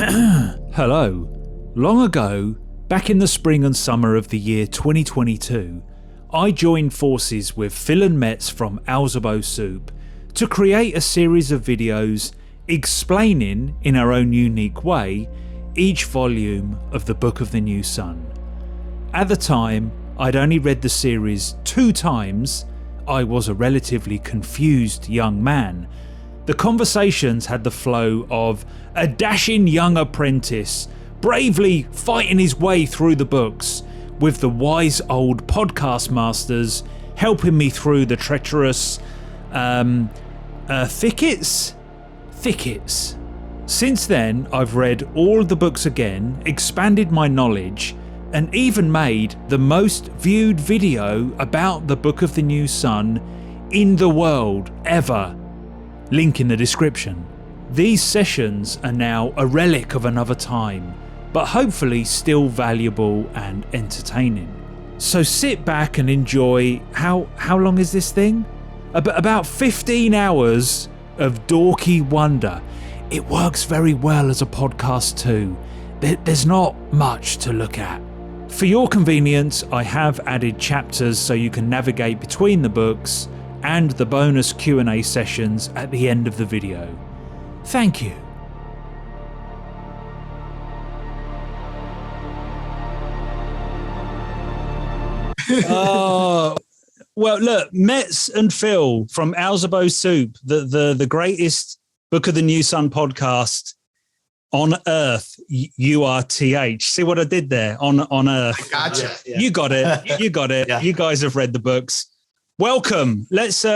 Hello. Long ago, back in the spring and summer of the year 2022, I joined forces with Phil and Metz from Alzebo Soup to create a series of videos explaining, in our own unique way, each volume of the Book of the New Sun. At the time, I'd only read the series 2 times. I was a relatively confused young man. The conversations had the flow of a dashing young apprentice bravely fighting his way through the books, with the wise old podcast masters helping me through the treacherous thickets. Since then, I've read all the books again, expanded my knowledge, and even made the most viewed video about the Book of the New Sun in the world ever. Link in the description. These sessions are now a relic of another time, but hopefully still valuable and entertaining. So sit back and enjoy, how long is this thing? About 15 hours of dorky wonder. It works very well as a podcast too. There's not much to look at. For your convenience, I have added chapters so you can navigate between the books and the bonus Q&A sessions at the end of the video. Thank you. Well, look, Metz and Phil from Alzebo Soup, the greatest Book of the New Sun podcast on Earth, URTH. See what I did there? On Earth. I gotcha. Yeah. You got it. You got it. Yeah. You guys have read the books. Welcome. Let's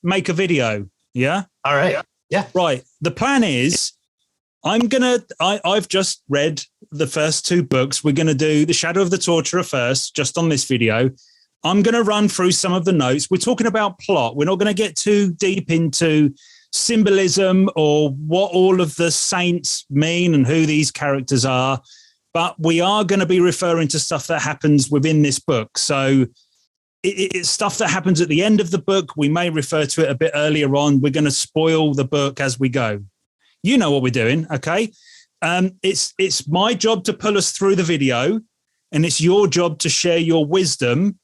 make a video. Yeah. All right. Yeah. Right. The plan is, I've just read the first 2 books. We're gonna do The Shadow of the Torturer first, just on this video. I'm gonna run through some of the notes. We're talking about plot. We're not gonna get too deep into symbolism or what all of the saints mean and who these characters are, but we are going to be referring to stuff that happens within this book. So it's stuff that happens at the end of the book. We may refer to it a bit earlier on. We're going to spoil the book as we go. You know what we're doing, okay? It's my job to pull us through the video, and it's your job to share your wisdom,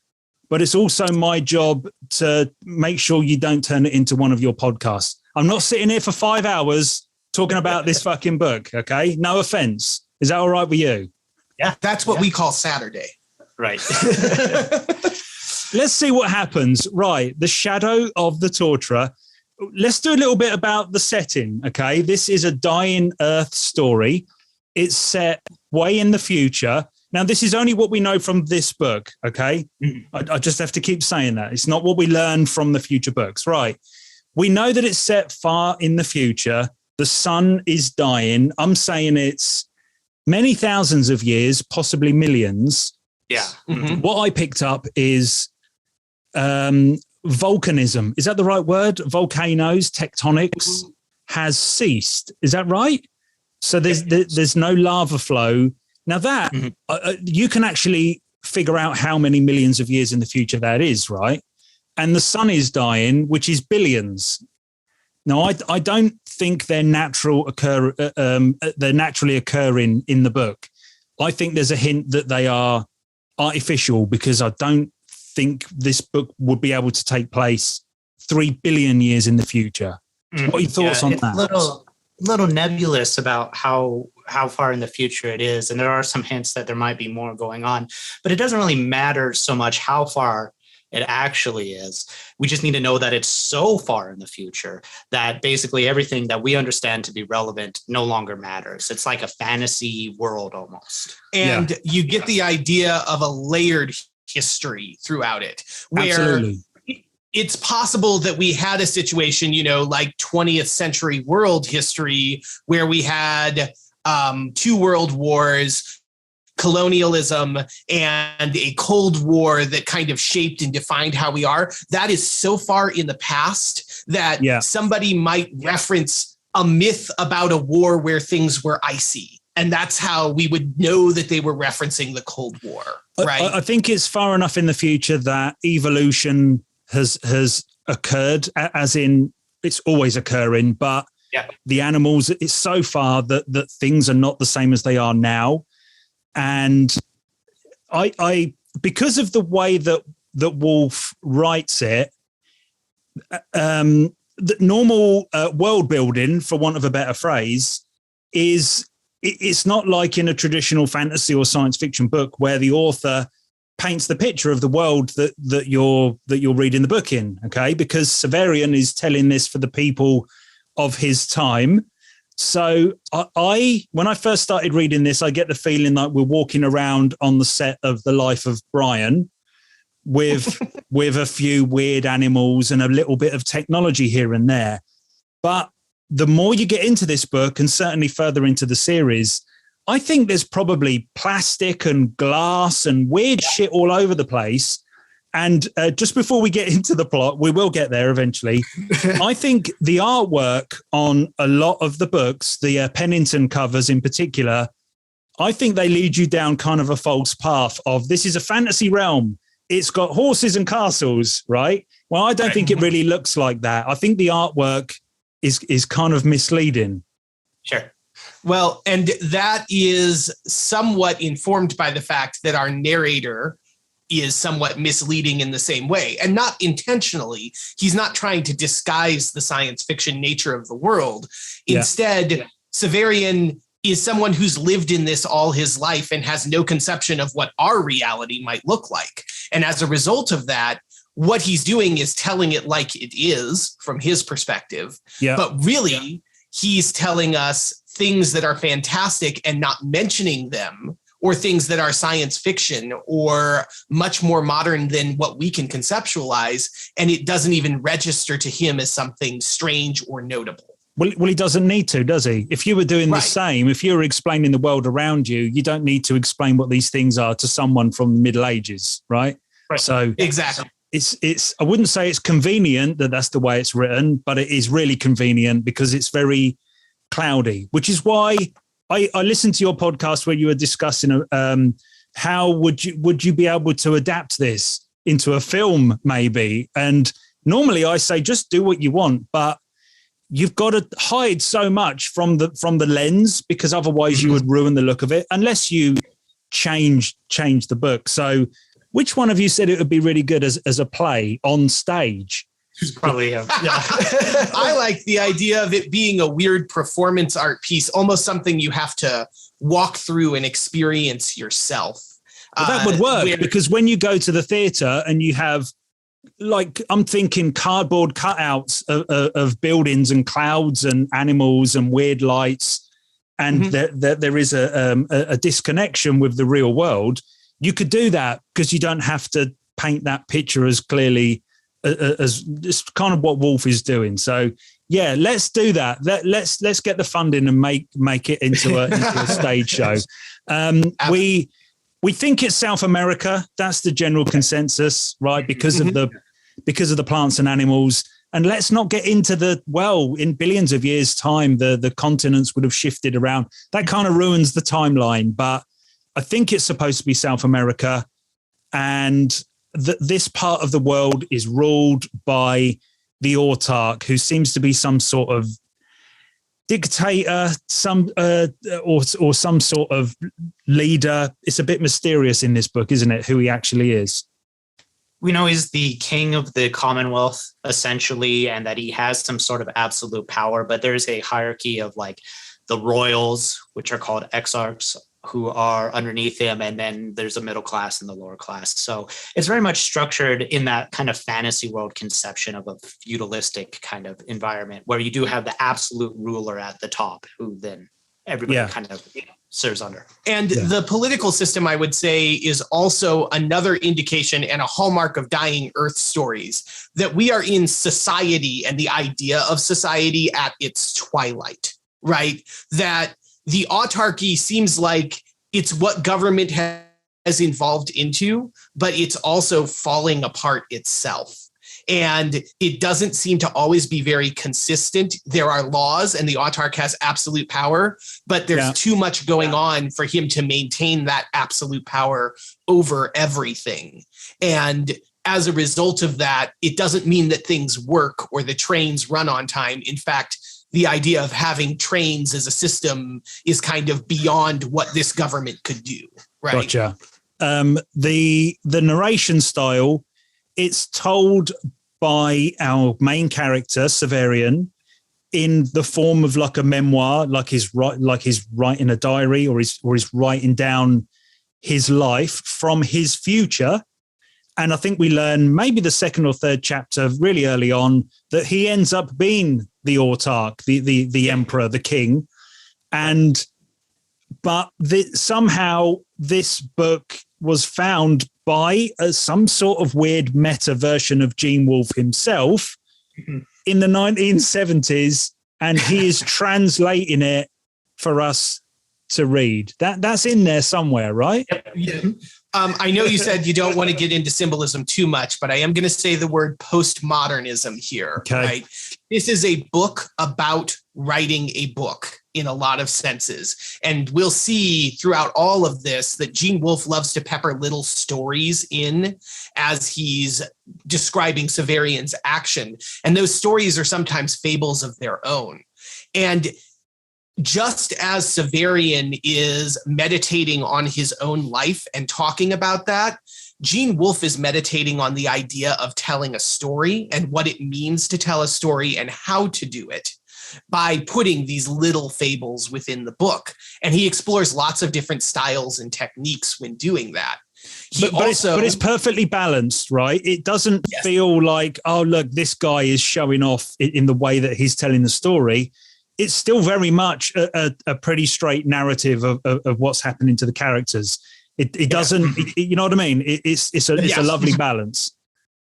but it's also my job to make sure you don't turn it into one of your podcasts. I'm not sitting here for 5 hours talking about this fucking book, okay? No offense. Is that all right with you? Yeah. That's what we call Saturday. Right. Let's see what happens. Right. The Shadow of the Torturer. Let's do a little bit about the setting, okay? This is a dying Earth story. It's set way in the future. Now, this is only what we know from this book, okay? I just have to keep saying that. It's not what we learn from the future books, right? We know that it's set far in the future. The sun is dying. I'm saying it's many thousands of years, possibly millions. Yeah. Mm-hmm. What I picked up is volcanism. Is that the right word? Volcanoes, tectonics has ceased. Is that right? So there's no lava flow. Now that you can actually figure out how many millions of years in the future that is, right? And the sun is dying, which is billions. Now, I don't think they're naturally occurring in the book. I think there's a hint that they are artificial, because I don't think this book would be able to take place 3 billion years in the future. What are your thoughts on that? Little nebulous about how far in the future it is. And there are some hints that there might be more going on, but it doesn't really matter so much how far it actually is. We just need to know that it's so far in the future that basically everything that we understand to be relevant no longer matters. It's like a fantasy world almost. And you get the idea of a layered history throughout it, where Absolutely. It's possible that we had a situation, like 20th century world history, where we had 2 world wars, colonialism, and a Cold War that kind of shaped and defined how we are. That is so far in the past that somebody might reference a myth about a war where things were icy. And that's how we would know that they were referencing the Cold War, right? I think it's far enough in the future that evolution has occurred, as in it's always occurring, but the animals. It's so far that things are not the same as they are now. And I because of the way that Wolfe writes it, the normal world building, for want of a better phrase, it's not like in a traditional fantasy or science fiction book where the author paints the picture of the world that you're reading the book in. Okay, because Severian is telling this for the people of his time. So when I first started reading this, I get the feeling like we're walking around on the set of The Life of Brian with a few weird animals and a little bit of technology here and there. But the more you get into this book, and certainly further into the series, I think there's probably plastic and glass and weird shit all over the place. And just before we get into the plot, we will get there eventually. I think the artwork on a lot of the books, the Pennington covers in particular, I think they lead you down kind of a false path of this is a fantasy realm. It's got horses and castles, right? Well, I don't think it really looks like that. I think the artwork is kind of misleading. Sure. Well, and that is somewhat informed by the fact that our narrator is somewhat misleading in the same way, and not intentionally. He's not trying to disguise the science fiction nature of the world. Instead, Severian is someone who's lived in this all his life and has no conception of what our reality might look like. And as a result of that, what he's doing is telling it like it is from his perspective. Yeah. But really, he's telling us things that are fantastic and not mentioning them, or things that are science fiction or much more modern than what we can conceptualize. And it doesn't even register to him as something strange or notable. Well, he doesn't need to, does he? If you were doing the same, if you were explaining the world around you, you don't need to explain what these things are to someone from the Middle Ages, right? So exactly. It's I wouldn't say it's convenient that that's the way it's written, but it is really convenient because it's very cloudy, which is why I listened to your podcast where you were discussing how would you be able to adapt this into a film maybe. And normally I say just do what you want, but you've got to hide so much from the lens, because otherwise you would ruin the look of it unless you change the book. So which one of you said it would be really good as a play on stage? Probably him. Yeah. I like the idea of it being a weird performance art piece, almost something you have to walk through and experience yourself. Well, that would work because when you go to the theater and you have, like, I'm thinking cardboard cutouts of buildings and clouds and animals and weird lights, and there is a disconnection with the real world. You could do that because you don't have to paint that picture as clearly as just kind of what Wolfe is doing. So yeah, let's do that. Let's get the funding and make it into a stage show. We think it's South America. That's the general consensus, right? Because of the plants and animals. And let's not get into in billions of years' time, the continents would have shifted around. That kind of ruins the timeline. But I think it's supposed to be South America, and this part of the world is ruled by the Autarch, who seems to be some sort of dictator, or some sort of leader. It's a bit mysterious in this book, isn't it, who he actually is? We know he's the king of the Commonwealth, essentially, and that he has some sort of absolute power, but there's a hierarchy of like the royals, which are called exarchs, who are underneath him, and then there's a middle class and the lower class. So it's very much structured in that kind of fantasy world conception of a feudalistic kind of environment where you do have the absolute ruler at the top, who then everybody kind of serves under. And the political system, I would say, is also another indication and a hallmark of Dying Earth stories, that we are in society and the idea of society at its twilight, right? That the autarky seems like it's what government has evolved into, but it's also falling apart itself. And it doesn't seem to always be very consistent. There are laws and the autarch has absolute power, but there's too much going on for him to maintain that absolute power over everything. And as a result of that, it doesn't mean that things work or the trains run on time. In fact, the idea of having trains as a system is kind of beyond what this government could do, right? Gotcha. The narration style, it's told by our main character, Severian, in the form of like a memoir, like he's writing a diary, or he's writing down his life from his future. And I think we learn maybe the second or third chapter really early on that he ends up being the autarch, the emperor, the king. But somehow this book was found by some sort of weird meta version of Gene Wolfe himself in the 1970s, and he is translating it for us to read. That's in there somewhere, right? Yeah. I know you said you don't want to get into symbolism too much, but I am going to say the word postmodernism here. Okay. Right? This is a book about writing a book in a lot of senses. And we'll see throughout all of this that Gene Wolfe loves to pepper little stories in as he's describing Severian's action. And those stories are sometimes fables of their own. And just as Severian is meditating on his own life and talking about that, Gene Wolfe is meditating on the idea of telling a story and what it means to tell a story and how to do it by putting these little fables within the book. And he explores lots of different styles and techniques when doing that. But it's perfectly balanced, right? It doesn't feel like, oh, look, this guy is showing off in the way that he's telling the story. It's still very much a pretty straight narrative of what's happening to the characters. It doesn't, you know what I mean? It's a lovely balance.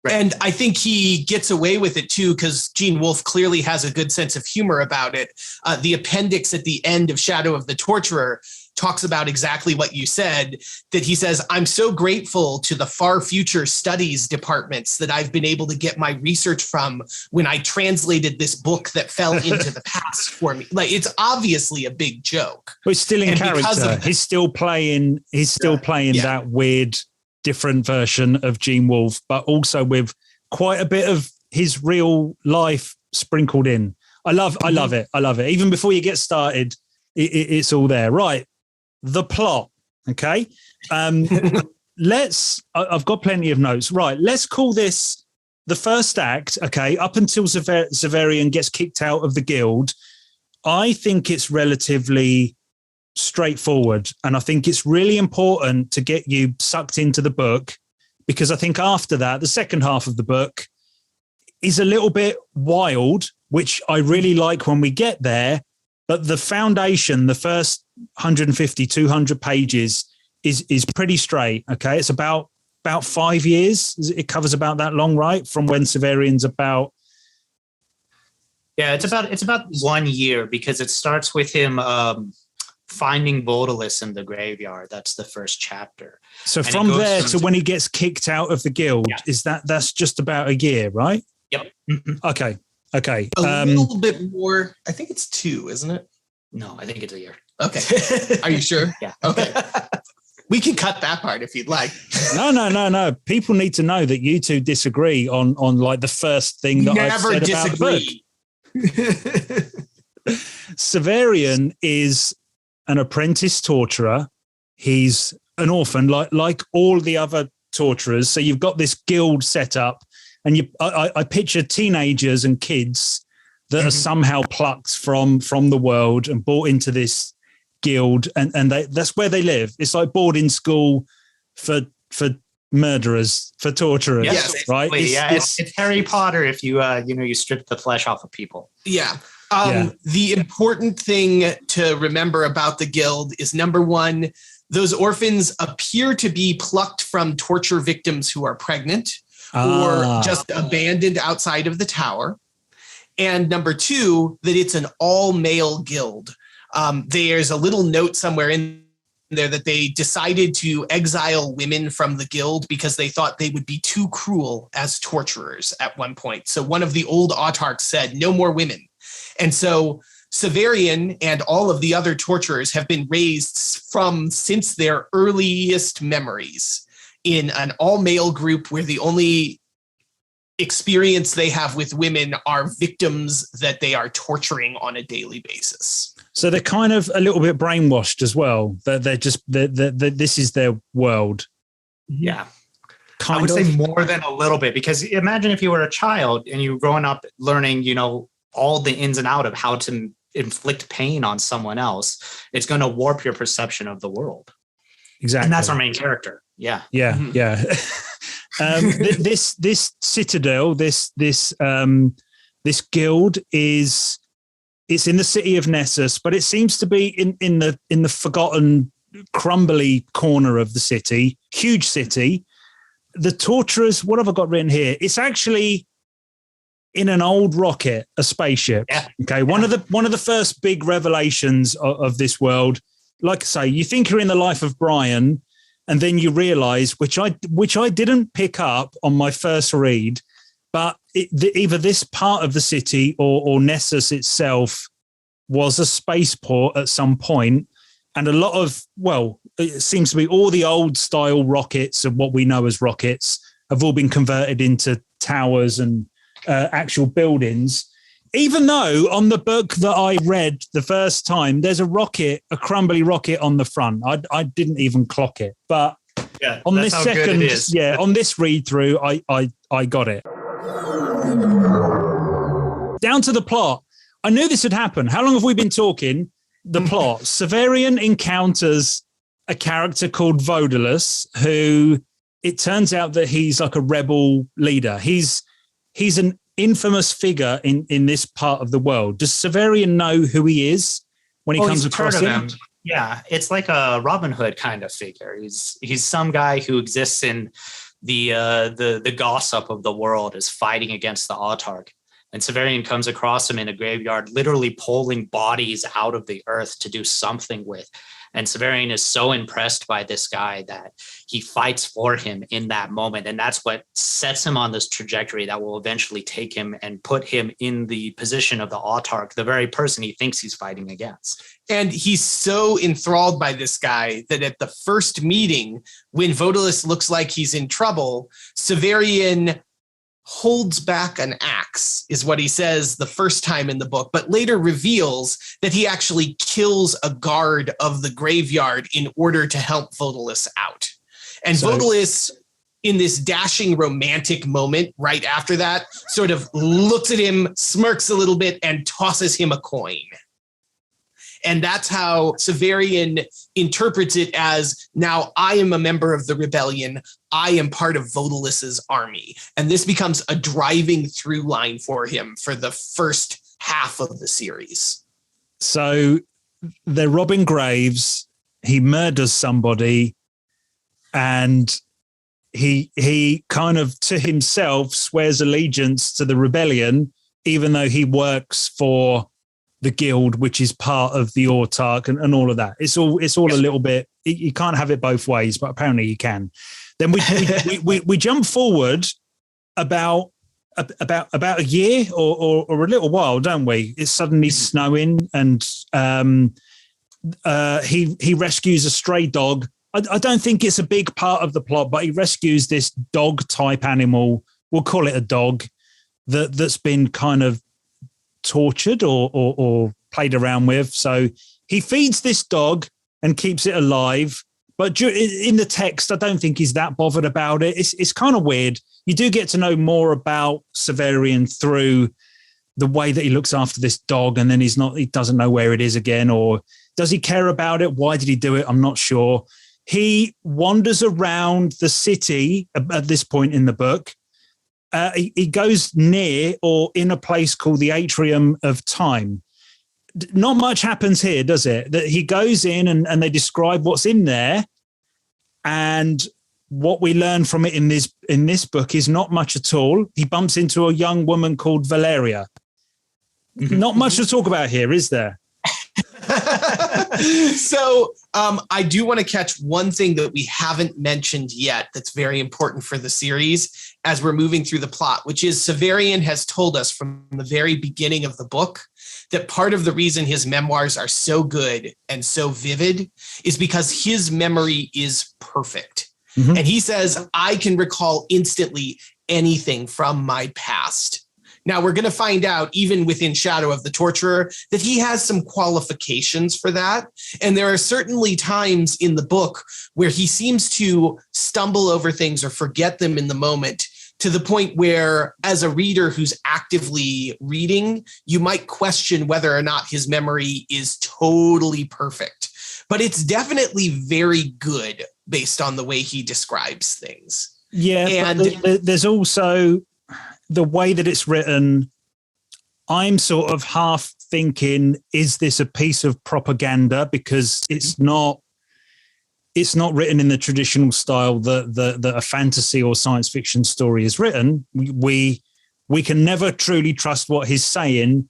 And I think he gets away with it too, because Gene Wolfe clearly has a good sense of humor about it. The appendix at the end of Shadow of the Torturer talks about exactly what you said, that he says, I'm so grateful to the far future studies departments that I've been able to get my research from when I translated this book that fell into the past for me. Like, it's obviously a big joke. But it's still in character. He's still playing that weird, different version of Gene Wolfe, but also with quite a bit of his real life sprinkled in. I love it. I love it. Even before you get started, it's all there. Right. The plot. Okay. I've got plenty of notes. Right. Let's call this the first act. Okay. Up until Severian gets kicked out of the guild, I think it's relatively straightforward. And I think it's really important to get you sucked into the book, because I think after that, the second half of the book is a little bit wild, which I really like when we get there. But the foundation, the first 150, 200 pages is pretty straight. Okay. It's about 5 years. It covers about that long, right? From when Severian's about. Yeah, it's about 1 year, because it starts with him finding Baudelaire in the graveyard. That's the first chapter. So and from there to when he gets kicked out of the guild, that's just about a year, right? Yep. Okay. A little bit more. I think it's 2, isn't it? No, I think it's a year. Okay. Are you sure? Yeah. Okay. We can cut that part if you'd like. No. People need to know that you two disagree on like the first thing that I've said disagree. About the book. Severian is an apprentice torturer. He's an orphan, like all the other torturers. So you've got this guild set up, and I picture teenagers and kids that are somehow plucked from the world and brought into this guild, and that's where they live. It's like boarding school for murderers, for torturers, right? It's Harry Potter if you you strip the flesh off of people. Yeah. The important thing to remember about the guild is, number one, those orphans appear to be plucked from torture victims who are pregnant or just abandoned outside of the tower. And number two, that it's an all-male guild. There's a little note somewhere in there that they decided to exile women from the guild because they thought they would be too cruel as torturers at one point. So one of the old autarchs said, no more women. And so Severian and all of the other torturers have been raised since their earliest memories in an all-male group where the only experience they have with women are victims that they are torturing on a daily basis. So they're kind of a little bit brainwashed as well. They're just this is their world. Yeah. I would say more than a little bit, because imagine if you were a child and you were growing up learning, all the ins and outs of how to inflict pain on someone else. It's going to warp your perception of the world. Exactly. And that's our main character. Yeah. Yeah. Mm-hmm. Yeah. This citadel, this guild it's in the city of Nessus, but it seems to be in the forgotten, crumbly corner of the city, huge city. The torturers, what have I got written here? It's actually in an old rocket, a spaceship. Yeah. Okay. One of the first big revelations of this world. Like I say, you think you're in the life of Brian, and then you realize, which I didn't pick up on my first read, but either this part of the city or Nessus itself was a spaceport at some point, and a lot of, it seems to be all the old style rockets of what we know as rockets have all been converted into towers and actual buildings. Even though on the book that I read the first time, there's a crumbly rocket on the front. I didn't even clock it, but on this second, on this read through, I got it. Down to the plot. I knew this would happen. How long have we been talking? The plot. Severian encounters a character called Vodalus, who it turns out that he's like a rebel leader. He's an infamous figure in this part of the world. Does Severian know who he is when he comes across him? Yeah, it's like a Robin Hood kind of figure. He's some guy who exists in the gossip of the world, is fighting against the Autarch. And Severian comes across him in a graveyard, literally pulling bodies out of the earth to do something with. And Severian is so impressed by this guy that he fights for him in that moment. And that's what sets him on this trajectory that will eventually take him and put him in the position of the Autarch, the very person he thinks he's fighting against. And he's so enthralled by this guy that at the first meeting, when Vodalus looks like he's in trouble, Severian holds back an axe, is what he says the first time in the book, but later reveals that he actually kills a guard of the graveyard in order to help Vodalus out. And Vodalus, in this dashing romantic moment right after that, sort of looks at him, smirks a little bit, and tosses him a coin. And that's how Severian interprets it as, now I am a member of the rebellion. I am part of Vodalus's army. And this becomes a driving through line for him for the first half of the series. So they're robbing graves. He murders somebody, and he kind of to himself swears allegiance to the rebellion, even though he works for the guild, which is part of the Autarch and all of that. It's all a little bit, you can't have it both ways, but apparently you can. Then we jump forward about a year or a little while, don't we? It's suddenly snowing, and he rescues a stray dog. I don't think it's a big part of the plot, but he rescues this dog type animal. We'll call it a dog that's been kind of tortured or played around with. So he feeds this dog and keeps it alive. But in the text, I don't think he's that bothered about it. It's kind of weird. You do get to know more about Severian through the way that he looks after this dog, and then he doesn't know where it is again, or does he care about it? Why did he do it? I'm not sure. He wanders around the city at this point in the book. He goes near or in a place called the Atrium of Time. Not much happens here, does it? That he goes in and they describe what's in there, and what we learn from it in this book is not much at all. He bumps into a young woman called Valeria. Not much to talk about here, is there? So I do want to catch one thing that we haven't mentioned yet that's very important for the series as we're moving through the plot, which is Severian has told us from the very beginning of the book that part of the reason his memoirs are so good and so vivid is because his memory is perfect. Mm-hmm. And he says, I can recall instantly anything from my past. Now, we're going to find out, even within Shadow of the Torturer, that he has some qualifications for that. And there are certainly times in the book where he seems to stumble over things or forget them in the moment, to the point where, as a reader who's actively reading, you might question whether or not his memory is totally perfect. But it's definitely very good based on the way he describes things. Yeah, and there's also the way that it's written. I'm sort of half thinking, is this a piece of propaganda? Because it's not written in the traditional style that a fantasy or science fiction story is written. We can never truly trust what he's saying,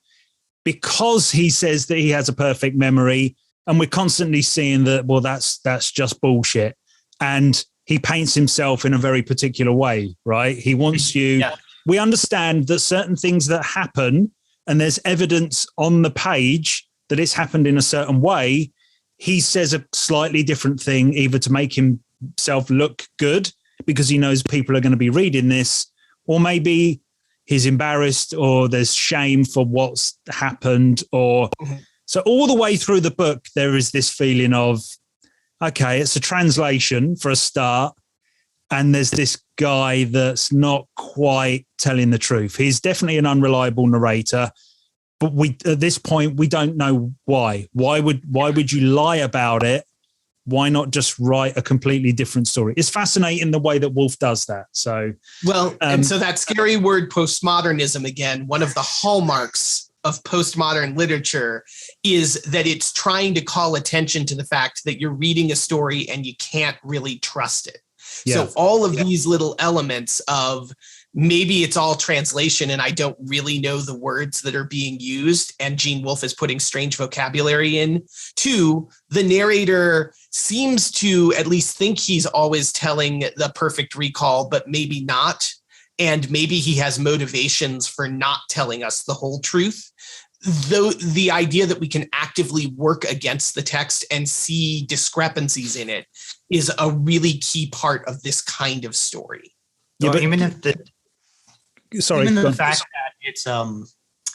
because he says that he has a perfect memory, and we're constantly seeing that, well, that's just bullshit. And he paints himself in a very particular way, right? He wants you... Yeah. We understand that certain things that happen, and there's evidence on the page that it's happened in a certain way, he says a slightly different thing, either to make himself look good because he knows people are going to be reading this, or maybe he's embarrassed or there's shame for what's happened. Or so all the way through the book, there is this feeling of, okay, it's a translation for a start, and there's this guy that's not quite telling the truth. He's definitely an unreliable narrator, but at this point we don't know why. Why would you lie about it? Why not just write a completely different story? It's fascinating the way that Wolfe does that. So and so that scary word postmodernism, again, one of the hallmarks of postmodern literature is that it's trying to call attention to the fact that you're reading a story and you can't really trust it. Yeah. So all of these little elements of, maybe it's all translation and I don't really know the words that are being used, and Gene Wolfe is putting strange vocabulary in. Two, the narrator seems to at least think he's always telling the perfect recall, but maybe not. And maybe he has motivations for not telling us the whole truth. Though the idea that we can actively work against the text and see discrepancies in it is a really key part of this kind of story. Yeah, but even if the fact that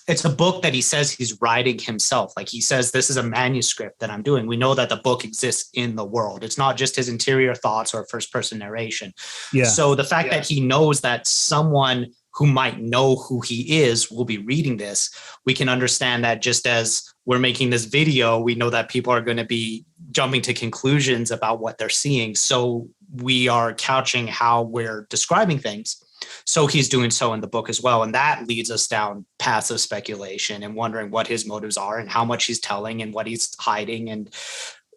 it's a book that he says he's writing himself, like he says, this is a manuscript that I'm doing. We know that the book exists in the world. It's not just his interior thoughts or first person narration. Yeah. So the fact that he knows that someone who might know who he is will be reading this, we can understand that just as we're making this video, we know that people are going to be jumping to conclusions about what they're seeing. So we are couching how we're describing things. So he's doing so in the book as well. And that leads us down paths of speculation and wondering what his motives are and how much he's telling and what he's hiding. And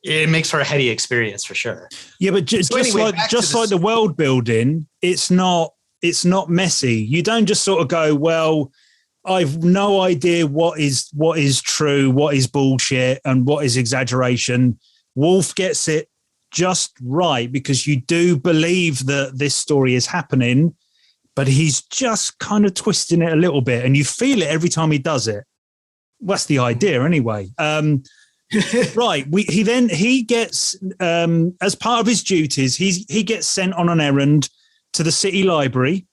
it makes for a heady experience for sure. Yeah, but just like the world building, it's not messy. You don't just sort of go, well, I've no idea what is true, what is bullshit, and what is exaggeration. Wolfe gets it just right, because you do believe that this story is happening, but he's just kind of twisting it a little bit, and you feel it every time he does it. That's the idea anyway. Right. He gets, as part of his duties, he gets sent on an errand to the city library.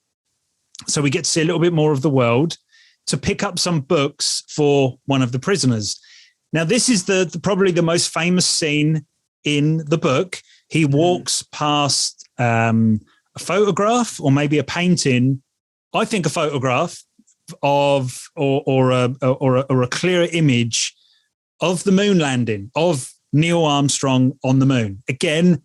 So we get to see a little bit more of the world, to pick up some books for one of the prisoners. Now, this is probably the most famous scene in the book. He walks past a photograph, or maybe a painting. I think a photograph of or a clearer image of the moon landing, of Neil Armstrong on the moon. Again,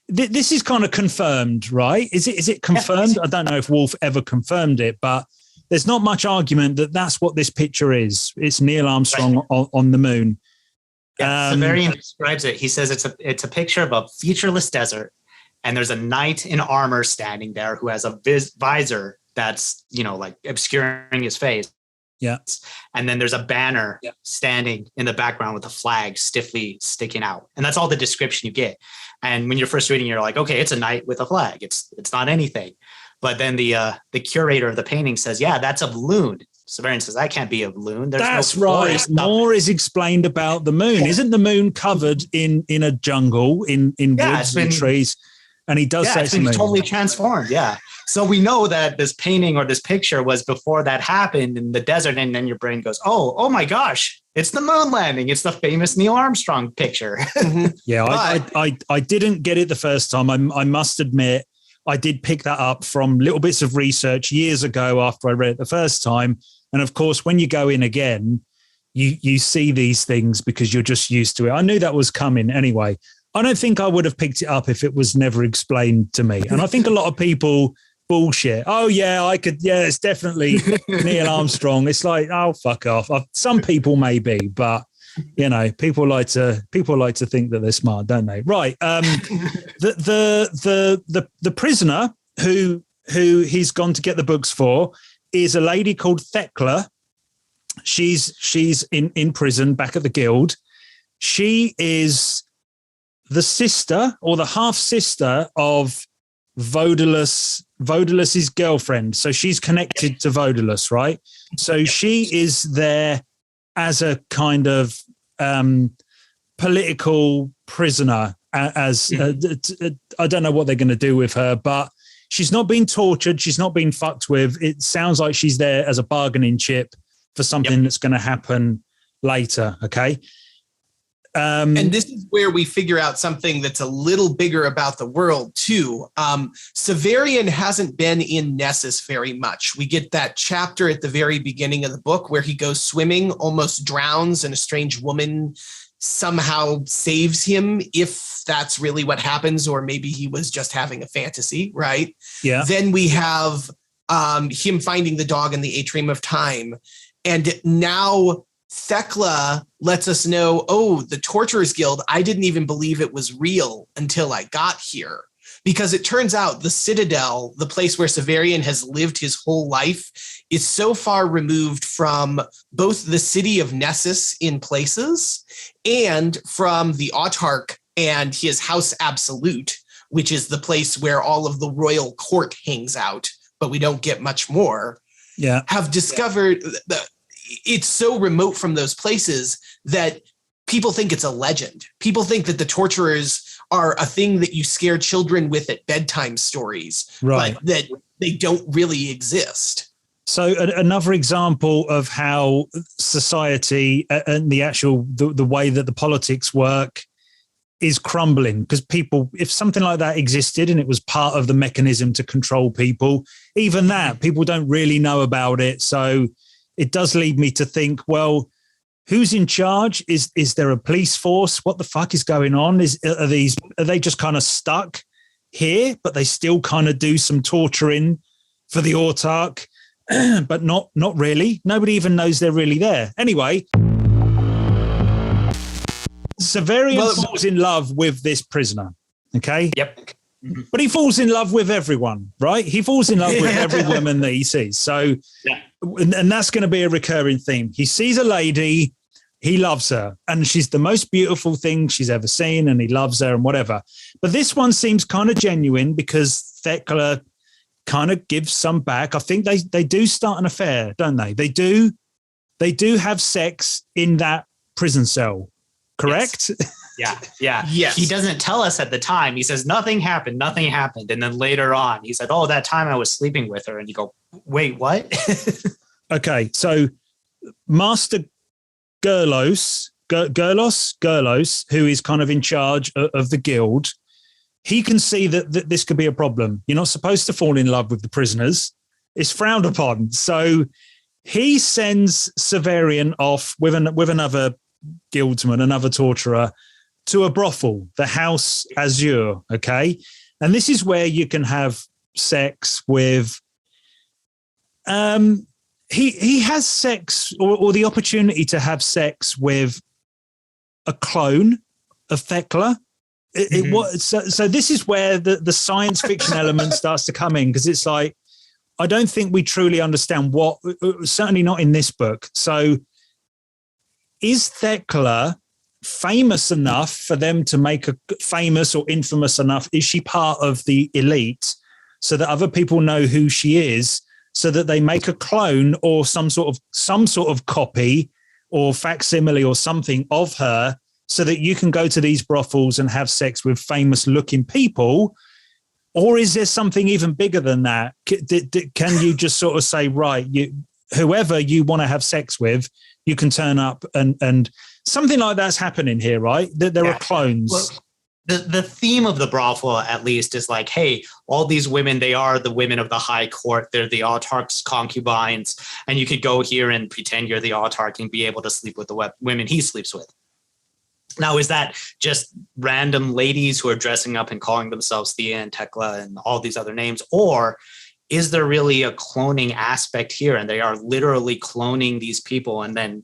this is kind of confirmed, right? Is it confirmed? Yeah. I don't know if Wolfe ever confirmed it, but there's not much argument that that's what this picture is. It's Neil Armstrong on the moon. Yeah, Severian describes it. He says it's a picture of a featureless desert, and there's a knight in armor standing there who has a visor that's, like obscuring his face. Yeah. And then there's a banner standing in the background with a flag stiffly sticking out. And that's all the description you get. And when you're first reading, you're like, okay, it's a knight with a flag. It's not anything. But then the curator of the painting says, yeah, that's of Loon. Severian says, that can't be of Loon. That's right. More is explained about the moon. Isn't the moon covered in a jungle, in woods and trees? And he does say it's been totally transformed. Yeah. So we know that this painting or this picture was before that happened in the desert, and then your brain goes, oh my gosh, it's the moon landing. It's the famous Neil Armstrong picture. Yeah, I didn't get it the first time. I must admit, I did pick that up from little bits of research years ago after I read it the first time. And of course, when you go in again, you see these things because you're just used to it. I knew that was coming anyway. I don't think I would have picked it up if it was never explained to me. And I think a lot of people bullshit. Oh yeah, I could. Yeah, it's definitely Neil Armstrong. It's like, oh, fuck off. Some people may be, but you know, people like to think that they're smart, don't they? Right. The prisoner who he's gone to get the books for is a lady called Thekla. She's in prison back at the guild. She is the sister or the half sister of Vodalus's girlfriend. So she's connected to Vodalus, right? So she is there as a kind of political prisoner. I don't know what they're going to do with her, but she's not being tortured. She's not being fucked with. It sounds like she's there as a bargaining chip for something that's going to happen later. Okay. And this is where we figure out something that's a little bigger about the world too. Severian hasn't been in Nessus very much. We get that chapter at the very beginning of the book where he goes swimming, almost drowns, and a strange woman somehow saves him, if that's really what happens, or maybe he was just having a fantasy, right? Yeah. Then we have him finding the dog in the Atrium of Time. And now Thekla lets us know, oh, the Torturers Guild, I didn't even believe it was real until I got here. Because it turns out the Citadel, the place where Severian has lived his whole life, is so far removed from both the city of Nessus in places and from the Autarch and his House Absolute, which is the place where all of the royal court hangs out, but we don't get much more. Yeah. Have discovered that it's so remote from those places that people think it's a legend. People think that the torturers are a thing that you scare children with at bedtime stories, right? But that they don't really exist. So another example of how society and the way that the politics work is crumbling, because people, if something like that existed and it was part of the mechanism to control people, even that, people don't really know about it. So it does lead me to think, well, who's in charge? Is there a police force? What the fuck is going on? Are they just kind of stuck here, but they still kind of do some torturing for the Autarch, but not really. Nobody even knows they're really there. Anyway, Severian falls in love with this prisoner. Okay. Yep. But he falls in love with everyone, right? He falls in love with every woman that he sees. So, and that's going to be a recurring theme. He sees a lady, he loves her, and she's the most beautiful thing she's ever seen, and he loves her and whatever. But this one seems kind of genuine because Thekla kind of gives some back. I think they do start an affair, don't they? They do have sex in that prison cell, correct? Yes. Yeah. Yes. He doesn't tell us at the time. He says, nothing happened. And then later on, he said, oh, that time I was sleeping with her. And you go, wait, what? Okay. So Master Gerlos, who is kind of in charge of the guild, he can see that this could be a problem. You're not supposed to fall in love with the prisoners. It's frowned upon. So he sends Severian off with another guildsman, another torturer, to a brothel, the House Azure, okay? And this is where you can have sex with... He has sex or the opportunity to have sex with a clone of Thekla. So this is where the science fiction element starts to come in, because it's like, I don't think we truly understand certainly not in this book. So is Thekla famous enough for them to make her famous, or infamous enough? Is she part of the elite so that other people know who she is, so that they make a clone or some sort of copy or facsimile or something of her, so that you can go to these brothels and have sex with famous looking people? Or is there something even bigger than that? Can you just sort of say, right, whoever you want to have sex with, you can turn up and something like that's happening here, right? There are clones. Well, the theme of the brothel, at least, is like, hey, all these women, they are the women of the high court. They're the autarch's concubines. And you could go here and pretend you're the autarch and be able to sleep with the women he sleeps with. Now, is that just random ladies who are dressing up and calling themselves Thea and Tekla and all these other names? Or is there really a cloning aspect here? And they are literally cloning these people and then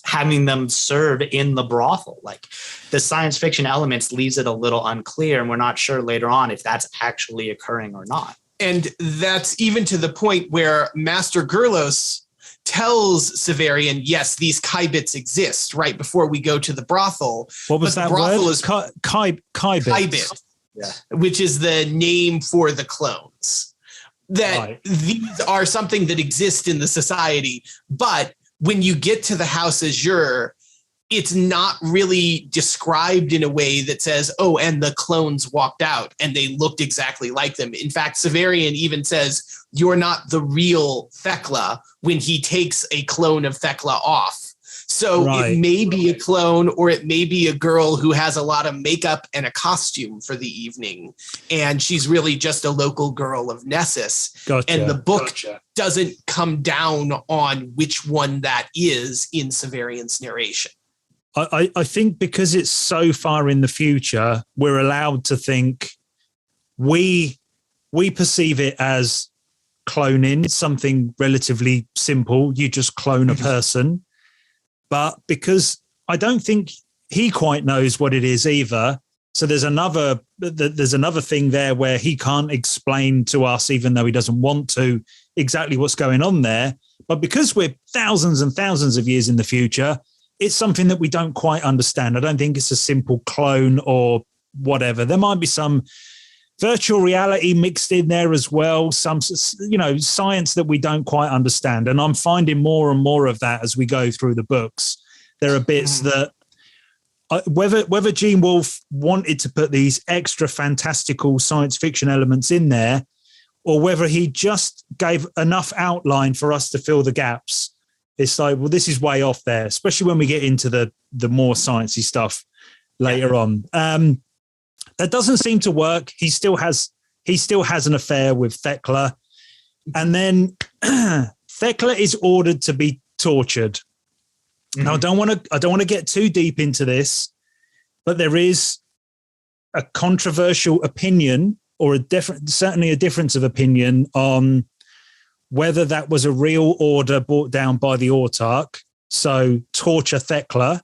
having them serve in the brothel. Like, the science fiction elements leaves it a little unclear, and we're not sure later on if that's actually occurring or not. And that's even to the point where Master Gerlos tells Severian, yes, these Kaibits exist right before we go to the brothel. What was that brothel word? Is Kaibit. Kaibit, Yeah. which is the name for the clones. That these are something that exists in the society, but when you get to the House Azure, it's not really described in a way that says, oh, and the clones walked out and they looked exactly like them. In fact, Severian even says, you're not the real Thekla when he takes a clone of Thekla off. So it may be a clone, or it may be a girl who has a lot of makeup and a costume for the evening. And she's really just a local girl of Nessus. Gotcha. And the book doesn't come down on which one that is in Severian's narration. I think because it's so far in the future, we're allowed to think we perceive it as cloning, something relatively simple. You just clone a person. But because I don't think he quite knows what it is either. So there's another thing there where he can't explain to us, even though he doesn't want to, exactly what's going on there. But because we're thousands and thousands of years in the future, it's something that we don't quite understand. I don't think it's a simple clone or whatever. There might be some virtual reality mixed in there as well, some, science that we don't quite understand. And I'm finding more and more of that as we go through the books. There are bits that whether Gene Wolfe wanted to put these extra fantastical science fiction elements in there, or whether he just gave enough outline for us to fill the gaps. It's like, well, this is way off there, especially when we get into the more sciencey stuff later on. That doesn't seem to work. He still has an affair with Thekla, and then Thekla is ordered to be tortured. Mm-hmm. Now, I don't want to get too deep into this, but there is a controversial opinion, or certainly a difference of opinion on whether that was a real order brought down by the Autarch, so torture Thekla,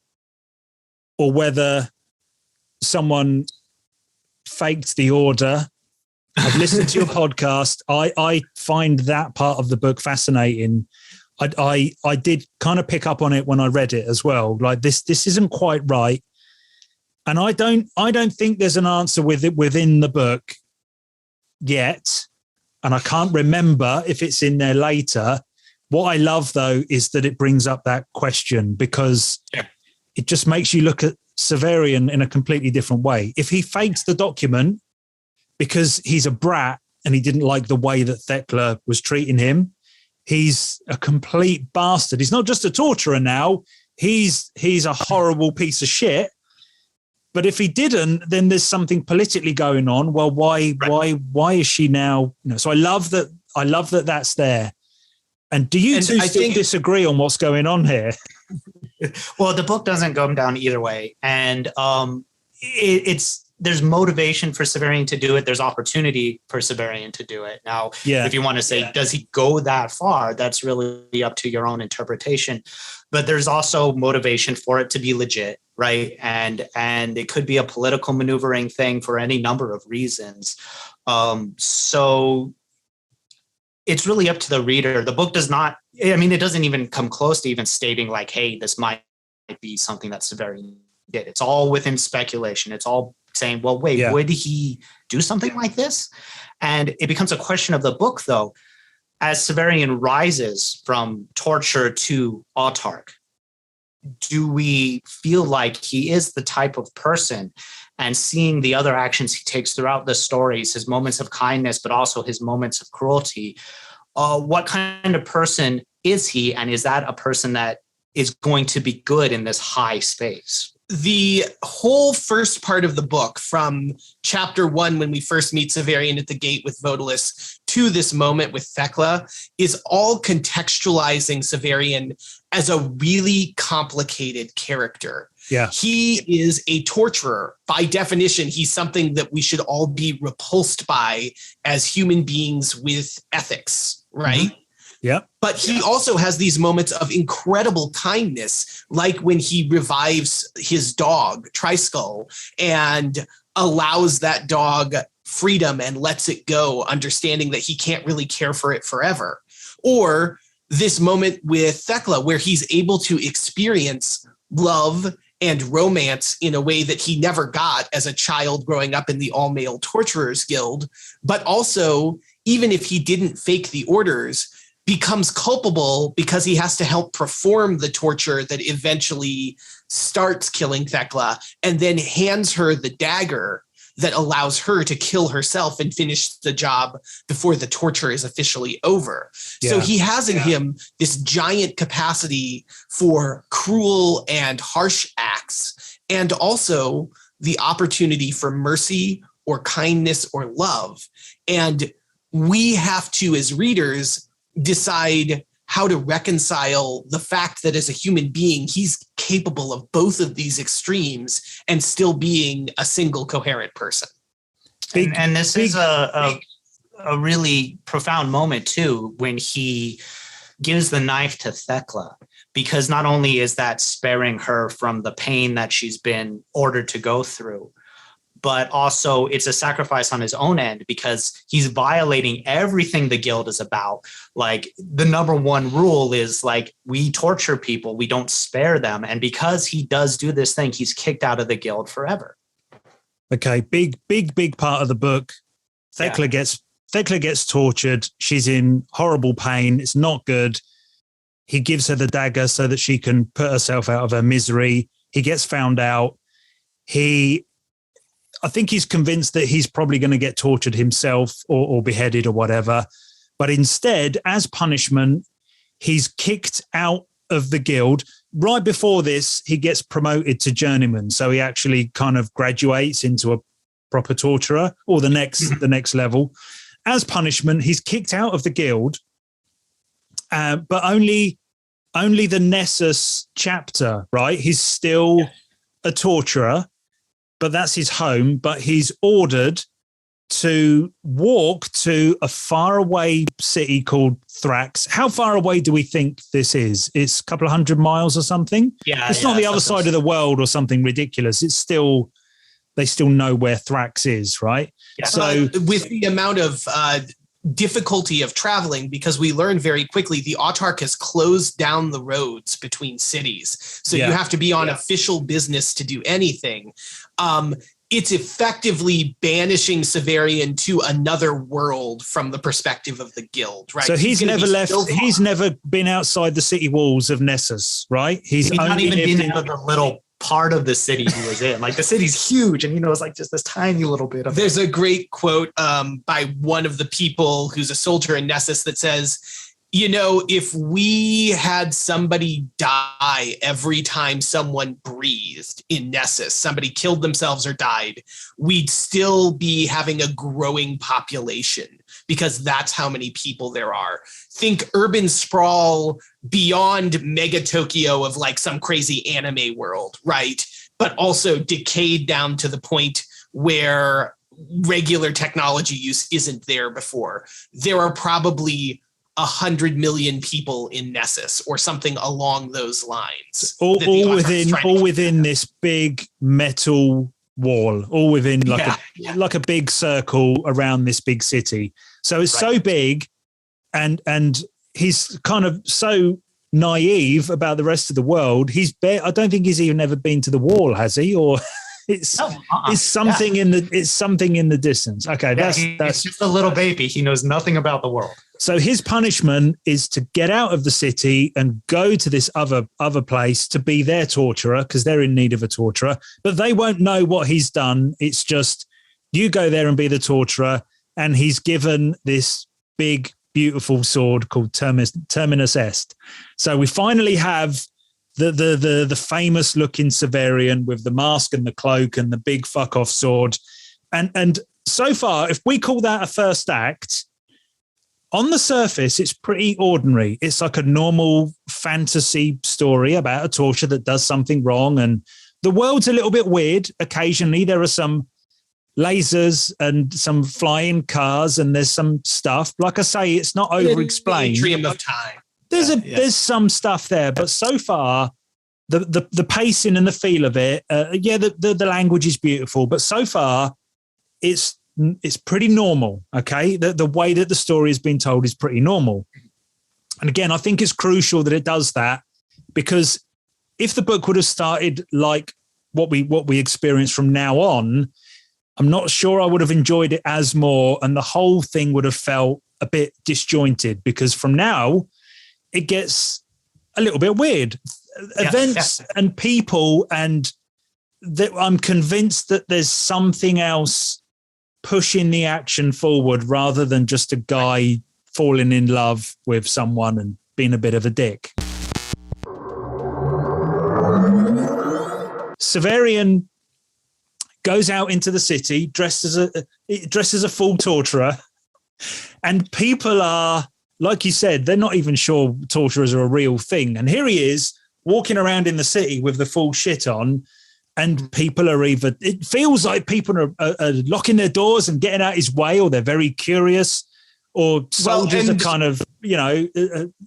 or whether someone faked the order. I've listened to your podcast. I find that part of the book fascinating. I did kind of pick up on it when I read it as well. Like this isn't quite right, and I don't think there's an answer with it within the book yet, and I can't remember if it's in there later. What I love though is that it brings up that question, because it just makes you look at Severian in a completely different way. If he fakes the document because he's a brat and he didn't like the way that Thekla was treating him, he's a complete bastard. He's not just a torturer now. He's a horrible piece of shit. But if he didn't, then there's something politically going on. Well, why is she now? So I love that that's there. And do you two still disagree on what's going on here? Well, the book doesn't go down either way. And there's motivation for Severian to do it. There's opportunity for Severian to do it. Now, if you want to say, does he go that far? That's really up to your own interpretation. But there's also motivation for it to be legit, right? And it could be a political maneuvering thing for any number of reasons. So it's really up to the reader. The book does not, it doesn't even come close to even stating like, hey, this might be something that Severian did. It's all within speculation. It's all saying, well, wait, would he do something like this? And it becomes a question of the book, though, as Severian rises from torture to autarch. do we feel like he is the type of person, and seeing the other actions he takes throughout the stories, his moments of kindness, but also his moments of cruelty, what kind of person is he? And is that a person that is going to be good in this high space? The whole first part of the book, from chapter 1, when we first meet Severian at the gate with Vodalus, to this moment with Thecla, is all contextualizing Severian as a really complicated character. Yeah. He is a torturer. By definition, he's something that we should all be repulsed by as human beings with ethics, right? Mm-hmm. Yeah. But he also has these moments of incredible kindness, like when he revives his dog, Triskull, and allows that dog freedom and lets it go, understanding that he can't really care for it forever. Or this moment with Thecla, where he's able to experience love and romance in a way that he never got as a child growing up in the all-male torturers guild, but also, even if he didn't fake the orders, becomes culpable because he has to help perform the torture that eventually starts killing Thecla, and then hands her the dagger that allows her to kill herself and finish the job before the torture is officially over. Yeah. So he has in him this giant capacity for cruel and harsh acts, and also the opportunity for mercy or kindness or love. And we have to, as readers, decide how to reconcile the fact that as a human being, he's capable of both of these extremes and still being a single coherent person. And this is a really profound moment too, when he gives the knife to Thecla, because not only is that sparing her from the pain that she's been ordered to go through, but also it's a sacrifice on his own end, because he's violating everything the guild is about. Like, the number one rule is, like, we torture people, we don't spare them. And because he does do this thing, he's kicked out of the guild forever. Okay, big part of the book. Thecla gets tortured. She's in horrible pain. It's not good. He gives her the dagger so that she can put herself out of her misery. He gets found out. I think he's convinced that he's probably going to get tortured himself or beheaded or whatever. But instead, as punishment, he's kicked out of the guild. Right before this, he gets promoted to journeyman. So he actually kind of graduates into a proper torturer, or the next level. As punishment, he's kicked out of the guild, but only the Nessus chapter, right? He's still a torturer, but that's his home. But he's ordered to walk to a faraway city called Thrax. How far away do we think this is? It's a couple of 100 miles or something. Yeah, it's not the other side of the world or something ridiculous. It's still, they still know where Thrax is, right? Yeah. So with the amount of difficulty of traveling, because we learn very quickly the Autarch has closed down the roads between cities. So you have to be on official business to do anything. It's effectively banishing Severian to another world from the perspective of the guild, right? So he's never left. He's never been outside the city walls of Nessus, right? He's not even been out of the little part of the city he was in. Like, the city's huge, and it's like just this tiny little bit of. There's a great quote by one of the people who's a soldier in Nessus that says, if we had somebody die every time someone breathed in Nessus, somebody killed themselves or died, we'd still be having a growing population, because that's how many people there are. Think urban sprawl beyond mega Tokyo of like some crazy anime world, right? But also decayed down to the point where regular technology use isn't there before. There are probably 100 million people in Nessus or something along those lines. All within this big metal wall, all within like a big circle around this big city. So it's so big, and he's kind of so naive about the rest of the world. I don't think he's even ever been to the wall, has he? Or it's something in the distance. Okay, that's just a little baby. He knows nothing about the world. So his punishment is to get out of the city and go to this other place to be their torturer, because they're in need of a torturer, but they won't know what he's done. It's just, you go there and be the torturer. And he's given this big, beautiful sword called Terminus Est. So we finally have the famous looking Severian with the mask and the cloak and the big fuck off sword. And so far, if we call that a first act, on the surface, it's pretty ordinary. It's like a normal fantasy story about a torturer that does something wrong. And the world's a little bit weird. Occasionally, there are some lasers and some flying cars, and there's some stuff. Like I say, it's not over-explained. Atrium of time. There's some stuff there, but so far, the pacing and the feel of it, the language is beautiful, but so far, it's pretty normal. Okay, the way that the story has been told is pretty normal, and again, I think it's crucial that it does that, because if the book would have started like what we experience from now on, I'm not sure I would have enjoyed it as more, and the whole thing would have felt a bit disjointed, because from now it gets a little bit weird. Events and people, and I'm convinced that there's something else pushing the action forward rather than just a guy falling in love with someone and being a bit of a dick. Severian goes out into the city dressed as a full torturer, and people are, like you said, they're not even sure torturers are a real thing. And here he is walking around in the city with the full shit on, and people are it feels like people are locking their doors and getting out his way, or they're very curious, or soldiers are kind of,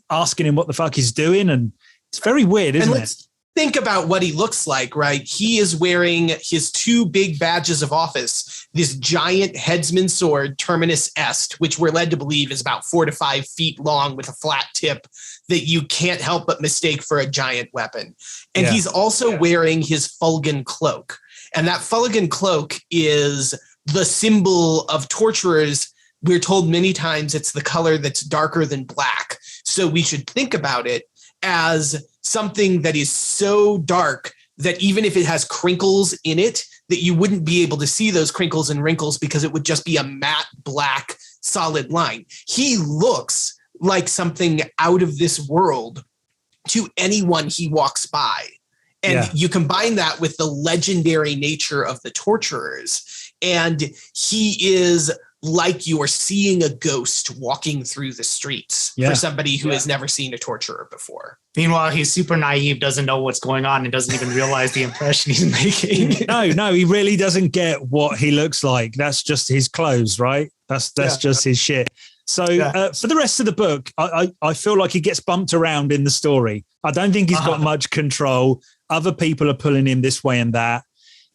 asking him what the fuck he's doing. And it's very weird, isn't it? Think about what he looks like, right? He is wearing his two big badges of office, this giant headsman sword, Terminus Est, which we're led to believe is about 4 to 5 feet long with a flat tip that you can't help but mistake for a giant weapon. And he's also wearing his Fulgen cloak. And that Fulgen cloak is the symbol of torturers. We're told many times it's the color that's darker than black. So we should think about it as something that is so dark that even if it has crinkles in it, that you wouldn't be able to see those crinkles and wrinkles, because it would just be a matte black solid line. He looks like something out of this world to anyone he walks by. And you combine that with the legendary nature of the torturers, and he is like you are seeing a ghost walking through the streets for somebody who has never seen a torturer before. Meanwhile, he's super naive, doesn't know what's going on, and doesn't even realize the impression he's making. No, he really doesn't get what he looks like. That's just his clothes, right? That's just his shit. So for the rest of the book, I feel like he gets bumped around in the story. I don't think he's got much control. Other people are pulling him this way and that.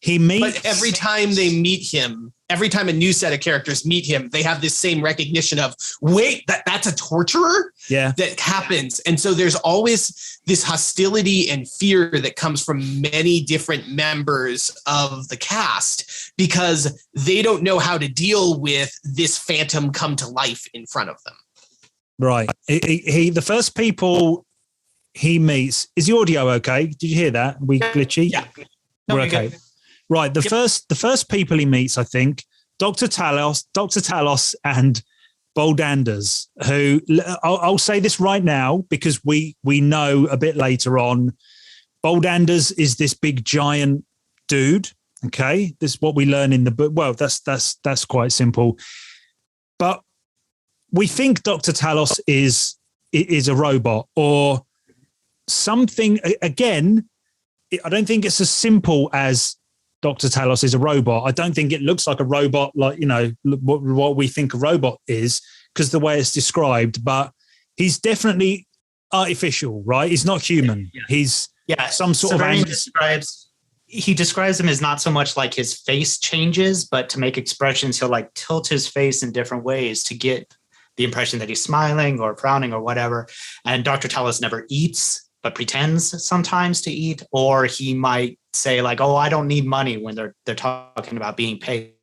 But every time they meet him, every time a new set of characters meet him, they have this same recognition of, wait, that's a torturer? That happens. And so there's always this hostility and fear that comes from many different members of the cast, because they don't know how to deal with this phantom come to life in front of them. Right. The first people he meets, is the audio okay? Did you hear that? We glitchy? Yeah. We're okay. Good. Right. The first people he meets, I think, Dr. Talos and Boldanders, who I'll say this right now because we know a bit later on, Boldanders is this big giant dude. Okay. This is what we learn in the book. Well, that's quite simple. But we think Dr. Talos is a robot or something. Again, I don't think it's as simple as Dr. Talos is a robot. I don't think it looks like a robot, like, what we think a robot is, because the way it's described, but he's definitely artificial, right? He's not human. He's some sort of... He describes him as not so much like his face changes, but to make expressions, he'll like tilt his face in different ways to get the impression that he's smiling or frowning or whatever. And Dr. Talos never eats, but pretends sometimes to eat, or he might say like, oh, I don't need money when they're talking about being paid.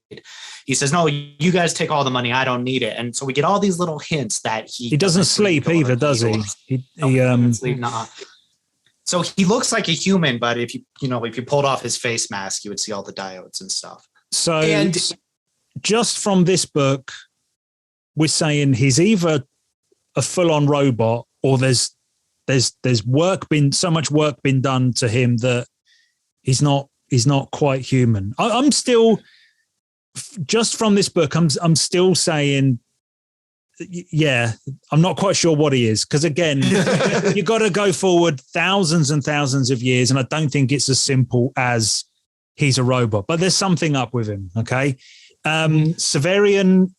He says, no, you guys take all the money. I don't need it. And so we get all these little hints that he doesn't sleep either, does he? He doesn't sleep, nah. So he looks like a human, but if you pulled off his face mask, you would see all the diodes and stuff. So just from this book, we're saying he's either a full-on robot or there's so much work been done to him that he's not quite human. I'm still, just from this book, I'm still saying, yeah, I'm not quite sure what he is. Because again, you got to go forward thousands and thousands of years. And I don't think it's as simple as he's a robot, but there's something up with him. Okay. Severian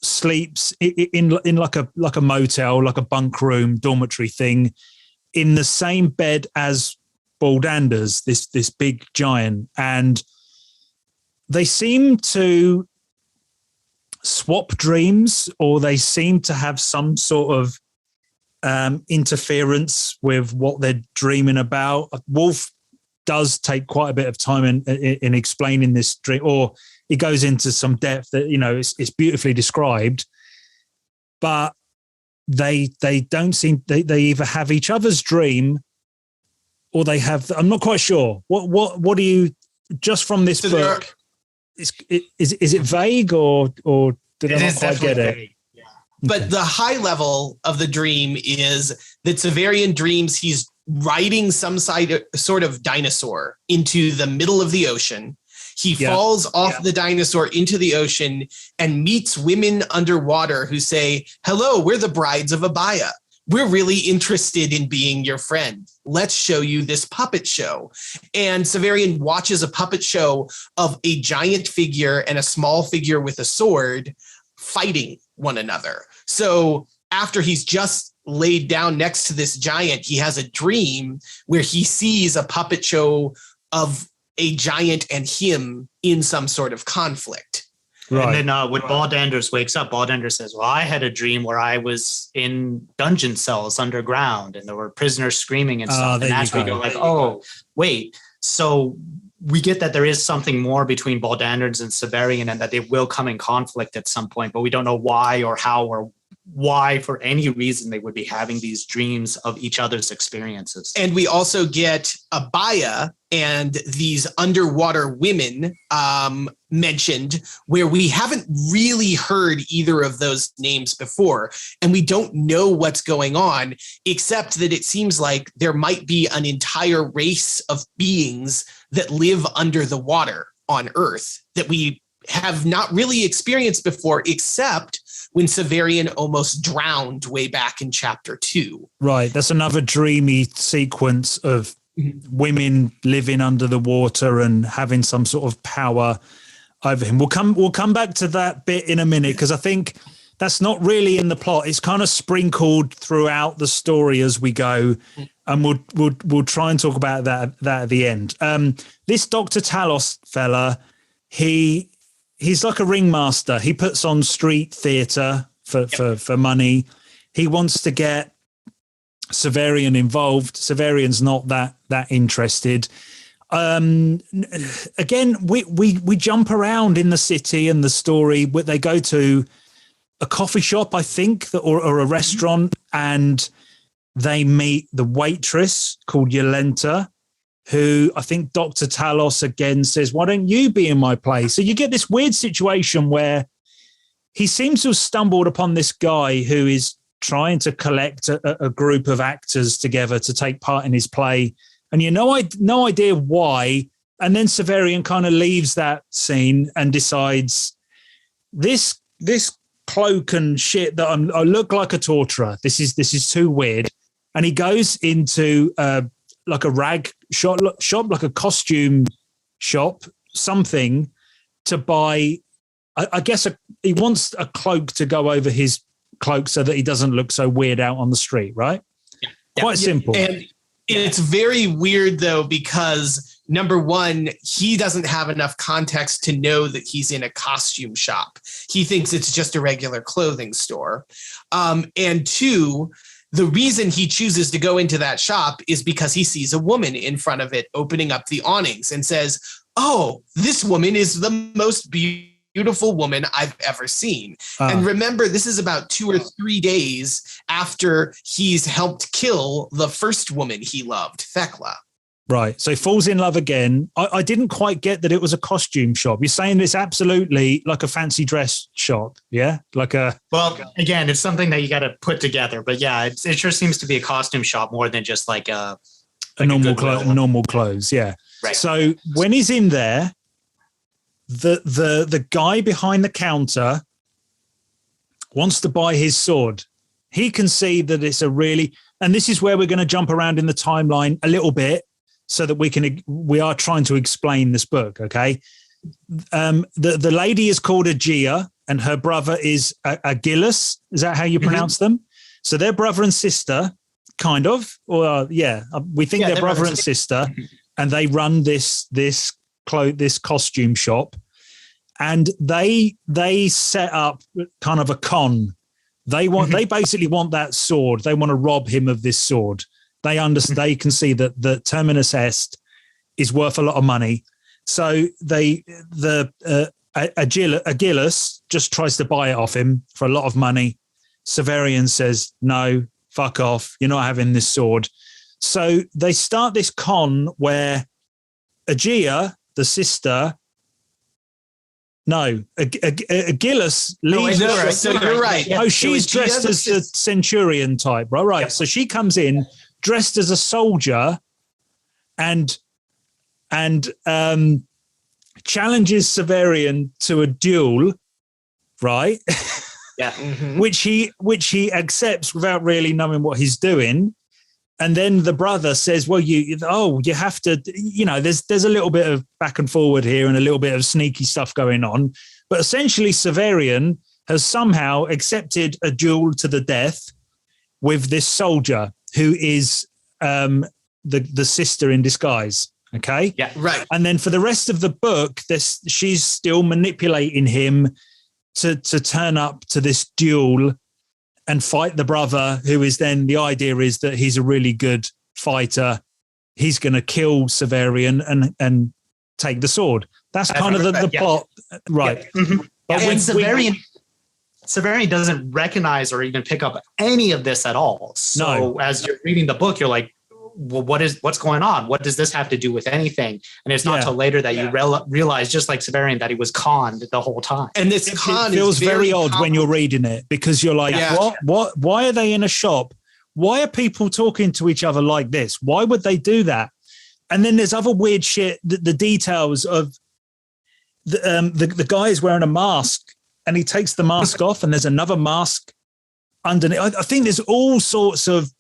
sleeps in like a motel, like a bunk room, dormitory thing, in the same bed as Baldanders, this big giant. And they seem to swap dreams, or they seem to have some sort of interference with what they're dreaming about. Wolfe does take quite a bit of time in explaining this dream, or he goes into some depth that, it's beautifully described, but they don't seem, they either have each other's dream or they have, I'm not quite sure. What do you, just from this book, is it vague or did I not quite get it? Yeah. But the high level of the dream is that Severian dreams he's riding some sort of dinosaur into the middle of the ocean. He falls off the dinosaur into the ocean and meets women underwater who say, hello, we're the brides of Abaya. We're really interested in being your friend. Let's show you this puppet show. And Severian watches a puppet show of a giant figure and a small figure with a sword fighting one another. So after he's just laid down next to this giant, he has a dream where he sees a puppet show of a giant and him in some sort of conflict. Right. And then when Baldanders wakes up, Baldanders says, well, I had a dream where I was in dungeon cells underground and there were prisoners screaming and stuff. And that's where we go like, oh, wait. So we get that there is something more between Baldanders and Severian and that they will come in conflict at some point, but we don't know why or how or why for any reason they would be having these dreams of each other's experiences. And we also get Abaya and these underwater women mentioned, where we haven't really heard either of those names before. And we don't know what's going on, except that it seems like there might be an entire race of beings that live under the water on Urth that we have not really experienced before, except when Severian almost drowned way back in chapter 2. Right. That's another dreamy sequence of women living under the water and having some sort of power over him. We'll come back to that bit in a minute, because I think that's not really in the plot. It's kind of sprinkled throughout the story as we go, and we'll try and talk about that at the end. This Dr. Talos fella, he's like a ringmaster. He puts on street theater for money. He wants to get Severian involved. Severian's not that interested. Again, we jump around in the city and the story. They go to a coffee shop, I think, or a restaurant, and they meet the waitress called Yolenta, who I think Dr. Talos again says, why don't you be in my place? So you get this weird situation where he seems to have stumbled upon this guy who is trying to collect a group of actors together to take part in his play. And no idea why. And then Severian kind of leaves that scene and decides this cloak and shit that I look like a torturer. This is too weird. And he goes into like a rag shop, like a costume shop, something to buy. I guess he wants a cloak to go over his cloak so that he doesn't look so weird out on the street, right? Yeah. Quite simple. And it's very weird though, because number one, he doesn't have enough context to know that he's in a costume shop. He thinks it's just a regular clothing store. And two, the reason he chooses to go into that shop is because he sees a woman in front of it opening up the awnings and says, oh, this woman is the most beautiful beautiful woman I've ever seen. And remember, this is about 2 or 3 days after he's helped kill the first woman he loved, Thekla. Right. So he falls in love again. I didn't quite get that it was a costume shop. You're saying it's absolutely like a fancy dress shop. Yeah. Well, again, it's something that you got to put together. But yeah, it sure seems to be a costume shop more than just like a normal clothes. Yeah. Right. So when he's in there, the guy behind the counter wants to buy his sword. He can see that it's and this is where we're going to jump around in the timeline a little bit, so that we are trying to explain this book. Okay. The lady is called Aegea and her brother is Agilus. Is that how you pronounce them? So they're brother and sister, kind of, or we think they're brother and sister, and they run this costume shop, and they set up kind of a con. They basically want that sword. They want to rob him of this sword. They understand. They can see that the Terminus Est is worth a lot of money. So Agilus just tries to buy it off him for a lot of money. Severian says, no, fuck off. You're not having this sword. So they start this con where Aegea, the sister, Agilus leaves. So you're right. Oh, she's dressed as a centurion type, right? Yep. So she comes in dressed as a soldier and challenges Severian to a duel, right? Yeah. Mm-hmm. which he accepts without really knowing what he's doing. And then the brother says, well, you have to, there's a little bit of back and forward here and a little bit of sneaky stuff going on. But essentially Severian has somehow accepted a duel to the death with this soldier who is the sister in disguise. Okay. Yeah. Right. And then for the rest of the book, she's still manipulating him to turn up to this duel and fight the brother, who is then, the idea is that he's a really good fighter. He's going to kill Severian and take the sword. That's kind of the plot. Right. Yeah. Mm-hmm. But and Severian doesn't recognize or even pick up any of this at all. So as you're reading the book, you're like, well, what's going on? What does this have to do with anything? And it's not until later that you realize, just like Severian, that he was conned the whole time. And this con feels very odd when you're reading it, because you're like, what? Why are they in a shop? Why are people talking to each other like this? Why would they do that? And then there's other weird shit. The details of the guy is wearing a mask and he takes the mask off, and there's another mask underneath. I think there's all sorts of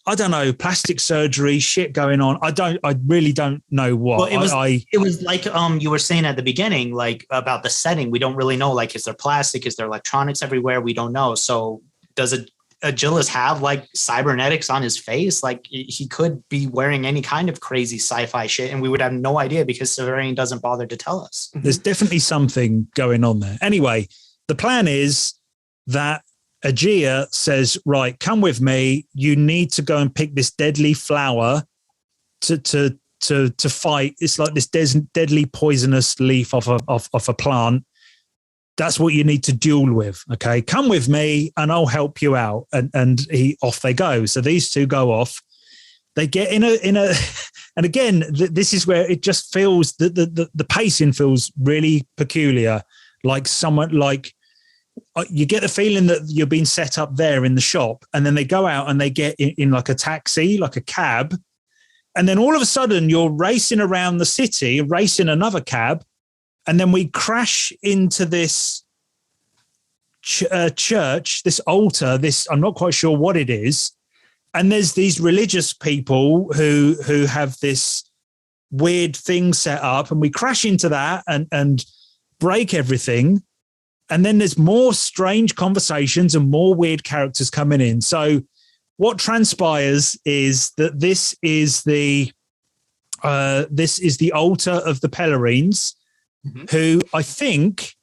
I don't know, plastic surgery shit going on. I really don't know what. Well, it was like you were saying at the beginning, like about the setting. We don't really know. Like, is there plastic? Is there electronics everywhere? We don't know. So does Agilus have like cybernetics on his face? Like, he could be wearing any kind of crazy sci-fi shit, and we would have no idea because Severian doesn't bother to tell us. There's definitely something going on there. Anyway, the plan is that Aegea says, right, come with me. You need to go and pick this deadly flower to fight. It's like this deadly poisonous leaf off a plant. That's what you need to duel with. Okay, come with me and I'll help you out. And off they go. So these two go off. They get in a, and again, this is where it just feels the pacing feels really peculiar. Like someone like, you get the feeling that you're being set up there in the shop, and then they go out and they get in like a taxi, like a cab. And then all of a sudden you're racing around the city, racing another cab. And then we crash into this church, this altar, I'm not quite sure what it is. And there's these religious people who have this weird thing set up, and we crash into that and break everything. And then there's more strange conversations and more weird characters coming in. So what transpires is that this is the altar of the Pellerines, who I think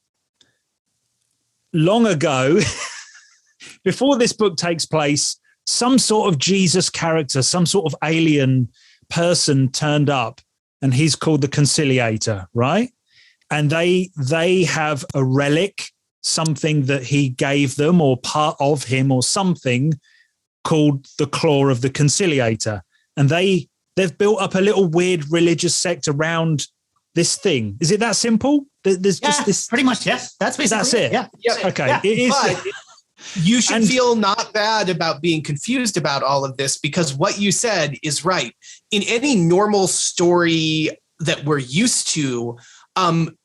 long ago, before this book takes place, some sort of Jesus character, some sort of alien person turned up, and he's called the Conciliator, right? and they have a relic, something that he gave them or part of him or something called the Claw of the Conciliator. And they've built up a little weird religious sect around this thing. Is it that simple? There's just this. Pretty much, yes. That's basically it. Yeah. Okay. Yeah. It is. But you should feel not bad about being confused about all of this, because what you said is right. In any normal story that we're used to,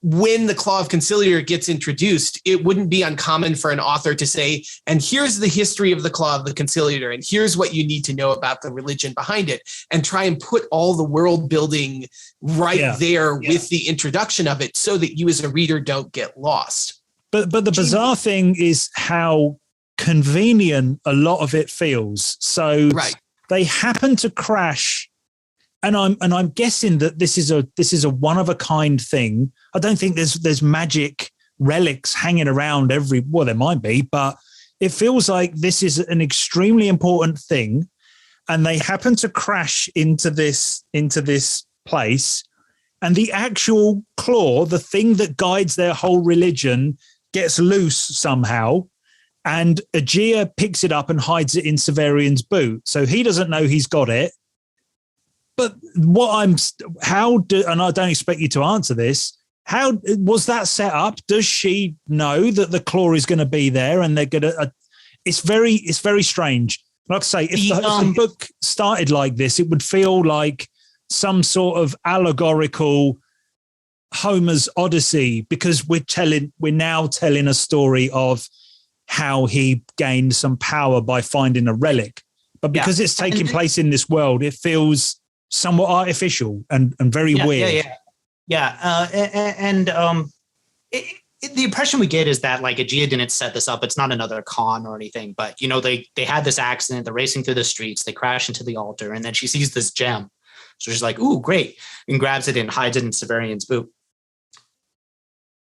when the Claw of Conciliator gets introduced, it wouldn't be uncommon for an author to say, and here's the history of the Claw of the Conciliator, and here's what you need to know about the religion behind it, and try and put all the world building there with the introduction of it so that you as a reader don't get lost. But the bizarre thing is how convenient a lot of it feels. So they happen to crash. And I'm guessing that this is a one of a kind thing. I don't think there's magic relics hanging around well, there might be, but it feels like this is an extremely important thing. And they happen to crash into this place, and the actual claw, the thing that guides their whole religion, gets loose somehow. And Aegea picks it up and hides it in Severian's boot. So he doesn't know he's got it. But and I don't expect you to answer this, how was that set up? Does she know that the claw is going to be there and they're going to, it's very strange. Like I say, if the book started like this, it would feel like some sort of allegorical Homer's Odyssey, because we're now telling a story of how he gained some power by finding a relic. But because it's taking place in this world, it feels somewhat artificial and very weird. The impression we get is that like Aegea didn't set this up. It's not another con or anything, but they had this accident. They're racing through the streets. They crash into the altar, and then she sees this gem. So she's like, "Ooh, great!" and grabs it and hides it in Severian's boot.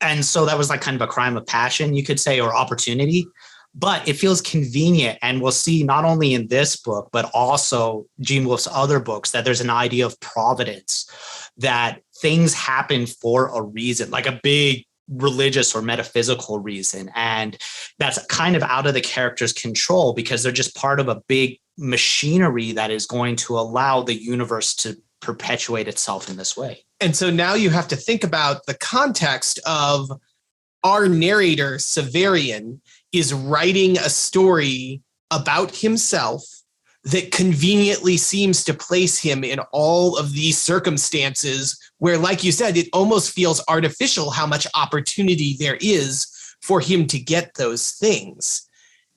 And so that was like kind of a crime of passion, you could say, or opportunity. But it feels convenient, and we'll see not only in this book, but also Gene Wolfe's other books, that there's an idea of providence, that things happen for a reason, like a big religious or metaphysical reason. And that's kind of out of the character's control, because they're just part of a big machinery that is going to allow the universe to perpetuate itself in this way. And so now you have to think about the context of our narrator, Severian, is writing a story about himself that conveniently seems to place him in all of these circumstances where, like you said, it almost feels artificial how much opportunity there is for him to get those things.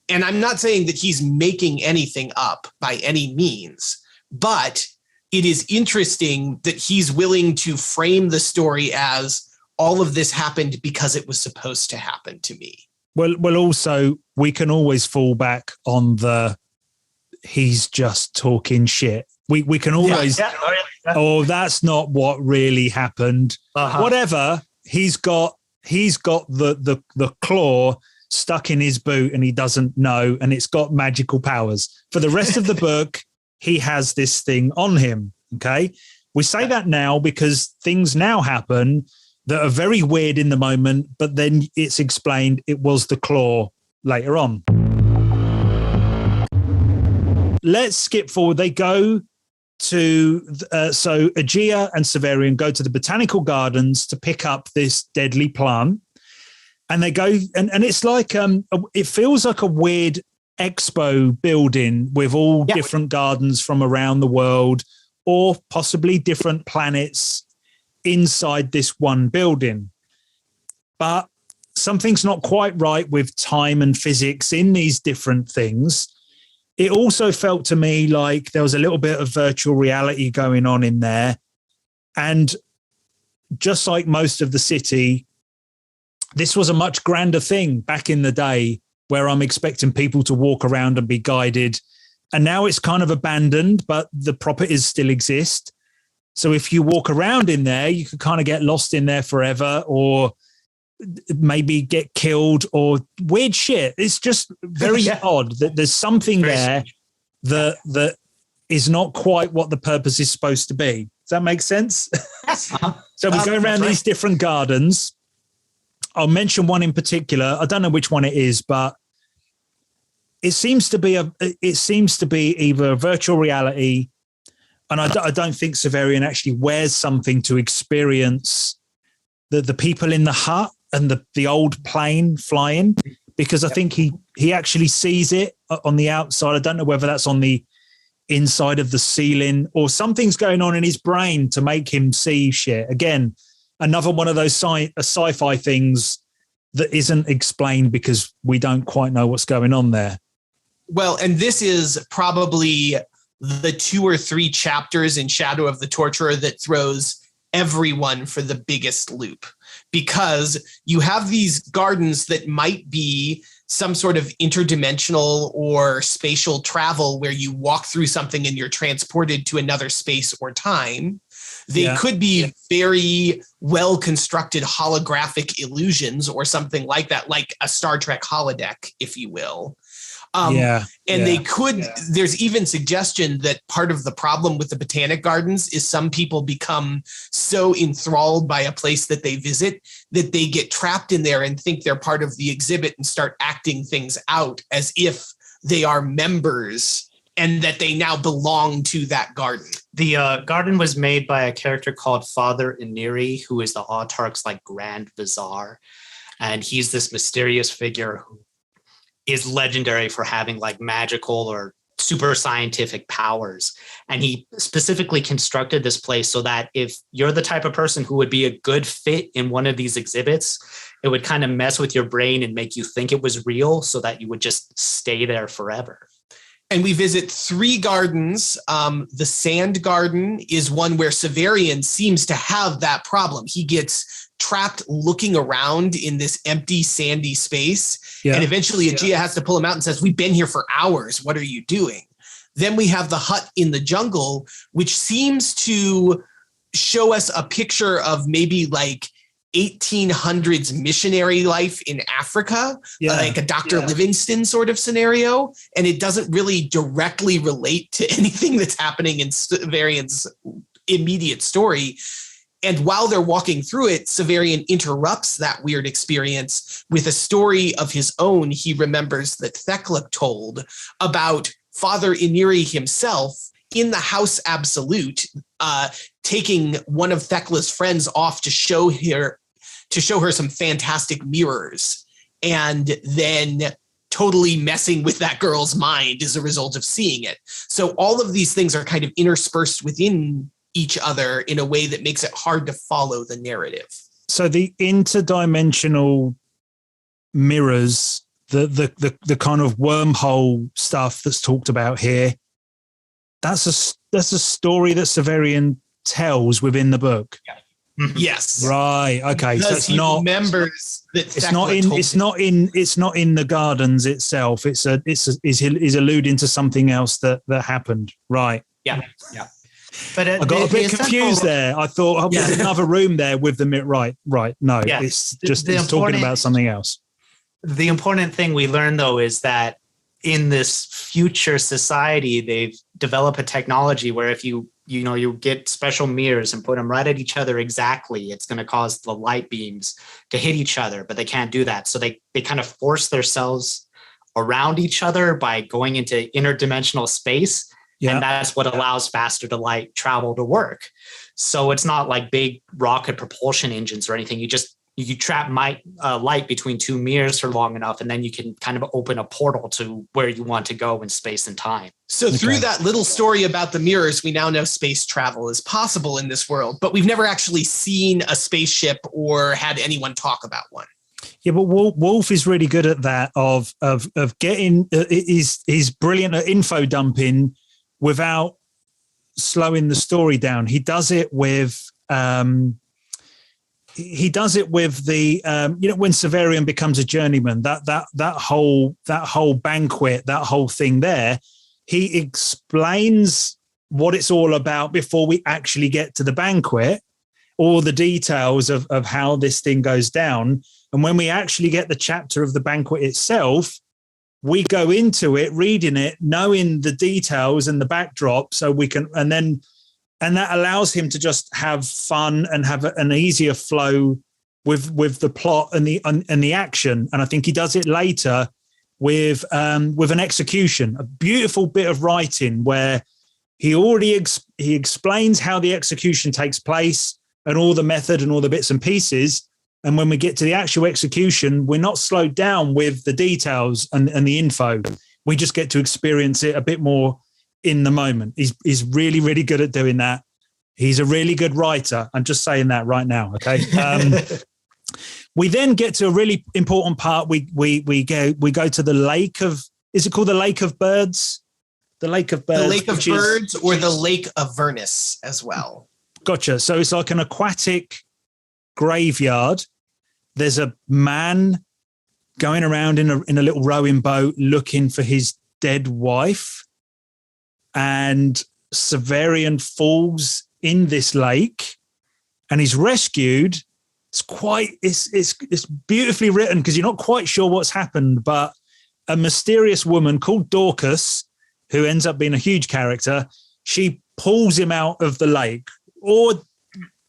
And I'm not saying that he's making anything up by any means, but it is interesting that he's willing to frame the story as all of this happened because it was supposed to happen to me. Well, also, we can always fall back on he's just talking shit. We can always, oh, that's not what really happened. Whatever, he's got the claw stuck in his boot and he doesn't know, and it's got magical powers. For the rest of the book, he has this thing on him, okay? We say that now because things now happen that are very weird in the moment, but then it's explained it was the claw later on. Let's skip forward. They go to, so Aegea and Severian go to the botanical gardens to pick up this deadly plant. And they go, and it's like, it feels like a weird expo building with all different gardens from around the world, or possibly different planets inside this one building. But something's not quite right with time and physics in these different things. It also felt to me like there was a little bit of virtual reality going on in there. And just like most of the city, this was a much grander thing back in the day, where I'm expecting people to walk around and be guided. And now it's kind of abandoned, but the properties still exist. So if you walk around in there, you could kind of get lost in there forever, or maybe get killed, or weird shit. It's just very odd that there's something there that is not quite what the purpose is supposed to be. Does that make sense? So we go around these different gardens. I'll mention one in particular. I don't know which one it is, but it seems to be either virtual reality, and I don't think Severian actually wears something to experience the people in the hut and the old plane flying, because I think he actually sees it on the outside. I don't know whether that's on the inside of the ceiling or something's going on in his brain to make him see shit. Again, another one of those sci-fi things that isn't explained because we don't quite know what's going on there. Well, and this is probably the 2 or 3 chapters in Shadow of the Torturer that throws everyone for the biggest loop, because you have these gardens that might be some sort of interdimensional or spatial travel where you walk through something and you're transported to another space or time. They could be very well constructed holographic illusions or something like that, like a Star Trek holodeck, if you will. They could, there's even suggestion that part of the problem with the botanic gardens is some people become so enthralled by a place that they visit that they get trapped in there and think they're part of the exhibit and start acting things out as if they are members and that they now belong to that garden. The garden was made by a character called Father Iniri, who is the Autarch's like Grand Vizier. And he's this mysterious figure who is legendary for having like magical or super scientific powers. And he specifically constructed this place so that if you're the type of person who would be a good fit in one of these exhibits, it would kind of mess with your brain and make you think it was real so that you would just stay there forever. And we visit 3 gardens. The Sand Garden is one where Severian seems to have that problem. He gets trapped looking around in this empty, sandy space. And eventually Aegea has to pull him out and says, we've been here for hours. What are you doing? Then we have the hut in the jungle, which seems to show us a picture of maybe like 1800s missionary life in Africa, like a Dr. Livingstone sort of scenario. And it doesn't really directly relate to anything that's happening in Severian's immediate story. And while they're walking through it, Severian interrupts that weird experience with a story of his own he remembers that Thekla told about Father Iniri himself in the House Absolute, taking one of Thekla's friends off to show her some fantastic mirrors, and then totally messing with that girl's mind as a result of seeing it. So all of these things are kind of interspersed within each other in a way that makes it hard to follow the narrative. So the interdimensional mirrors, the kind of wormhole stuff that's talked about here, that's a story that Severian tells within the book. Yes. Right. Okay. Because so it's not remembers that it's not in the gardens itself. He's alluding to something else that happened. Right. Yeah. But I got a bit confused there. I thought there's another room there with the right. No, it's just it's talking about something else. The important thing we learned though is that in this future society, they've developed a technology where if you get special mirrors and put them right at each other exactly, it's going to cause the light beams to hit each other, but they can't do that. So they kind of force themselves around each other by going into interdimensional space. Yeah. And that's what allows faster to light travel to work. So it's not like big rocket propulsion engines or anything. You trap light between 2 mirrors for long enough, and then you can kind of open a portal to where you want to go in space and time. So through that little story about the mirrors, we now know space travel is possible in this world, but we've never actually seen a spaceship or had anyone talk about one. Yeah, but Wolfe is really good at that of getting he's brilliant at info dumping without slowing the story down. He does it with the when Severian becomes a journeyman, that whole banquet, that whole thing there, he explains what it's all about before we actually get to the banquet, all the details of how this thing goes down. And when we actually get the chapter of the banquet itself, we go into it, reading it, knowing the details and the backdrop, so we can, and then And that allows him to just have fun and have an easier flow with the plot and the action. And I think he does it later with an execution, a beautiful bit of writing where he already he explains how the execution takes place and all the method and all the bits and pieces. And when we get to the actual execution, we're not slowed down with the details and the info. We just get to experience it a bit more in the moment. He's really, really good at doing that. He's a really good writer. I'm just saying that right now. Okay. We then get to a really important part. We go to the lake of, is it called the Lake of Birds? The Lake of Birds. The Lake of Birds or the Lake of Vernus as well. Gotcha. So it's like an aquatic graveyard. There's a man going around in a little rowing boat looking for his dead wife. And Severian falls in this lake and he's rescued. It's beautifully written because you're not quite sure what's happened, but a mysterious woman called Dorcas, who ends up being a huge character, she pulls him out of the lake. Or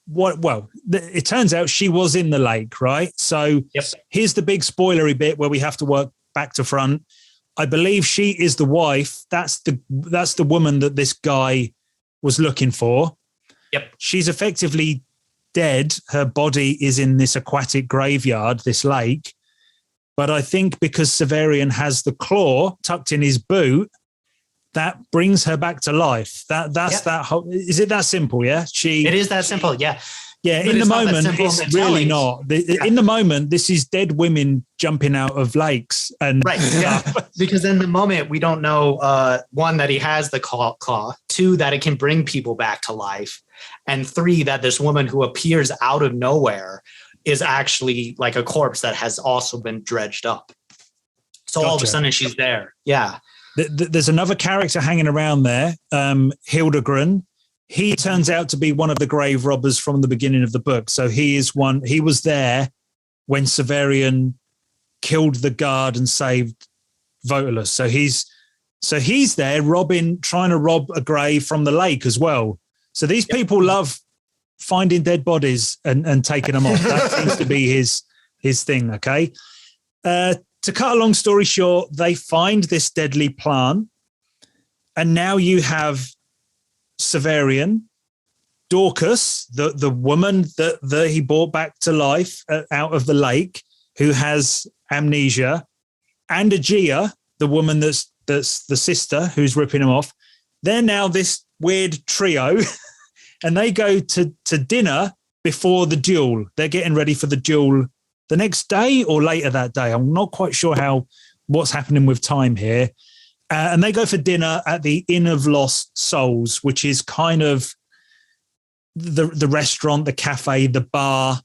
what? Well, it turns out she was in the lake, right? So Here's the big spoilery bit where we have to work back to front. I believe she is the wife. That's the woman that this guy was looking for. Yep. She's effectively dead. Her body is in this aquatic graveyard, this lake. But I think because Severian has the claw tucked in his boot, that brings her back to life. That whole, is it that simple? Yeah. It is that simple. Yeah. Yeah, in the moment, it's really not. In the moment, this is dead women jumping out of lakes. And right, yeah. Because in the moment, we don't know, one, that he has the claw, two, that it can bring people back to life, and three, that this woman who appears out of nowhere is actually like a corpse that has also been dredged up. So all of a sudden, she's there. Yeah. There's another character hanging around there, Hildegren. He turns out to be one of the grave robbers from the beginning of the book. So he was there when Severian killed the guard and saved Votalus. So he's there trying to rob a grave from the lake as well. So these people love finding dead bodies and taking them off. That seems to be his thing. Okay. To cut a long story short, they find this deadly plant. And now you have Severian, Dorcas, the woman that he brought back to life out of the lake, who has amnesia, and Aegea, the woman that's the sister who's ripping him off. They're now this weird trio, and they go to dinner before the duel. They're getting ready for the duel the next day or later that day. I'm not quite sure what's happening with time here. And they go for dinner at the Inn of Lost Souls, which is kind of the restaurant, the cafe, the bar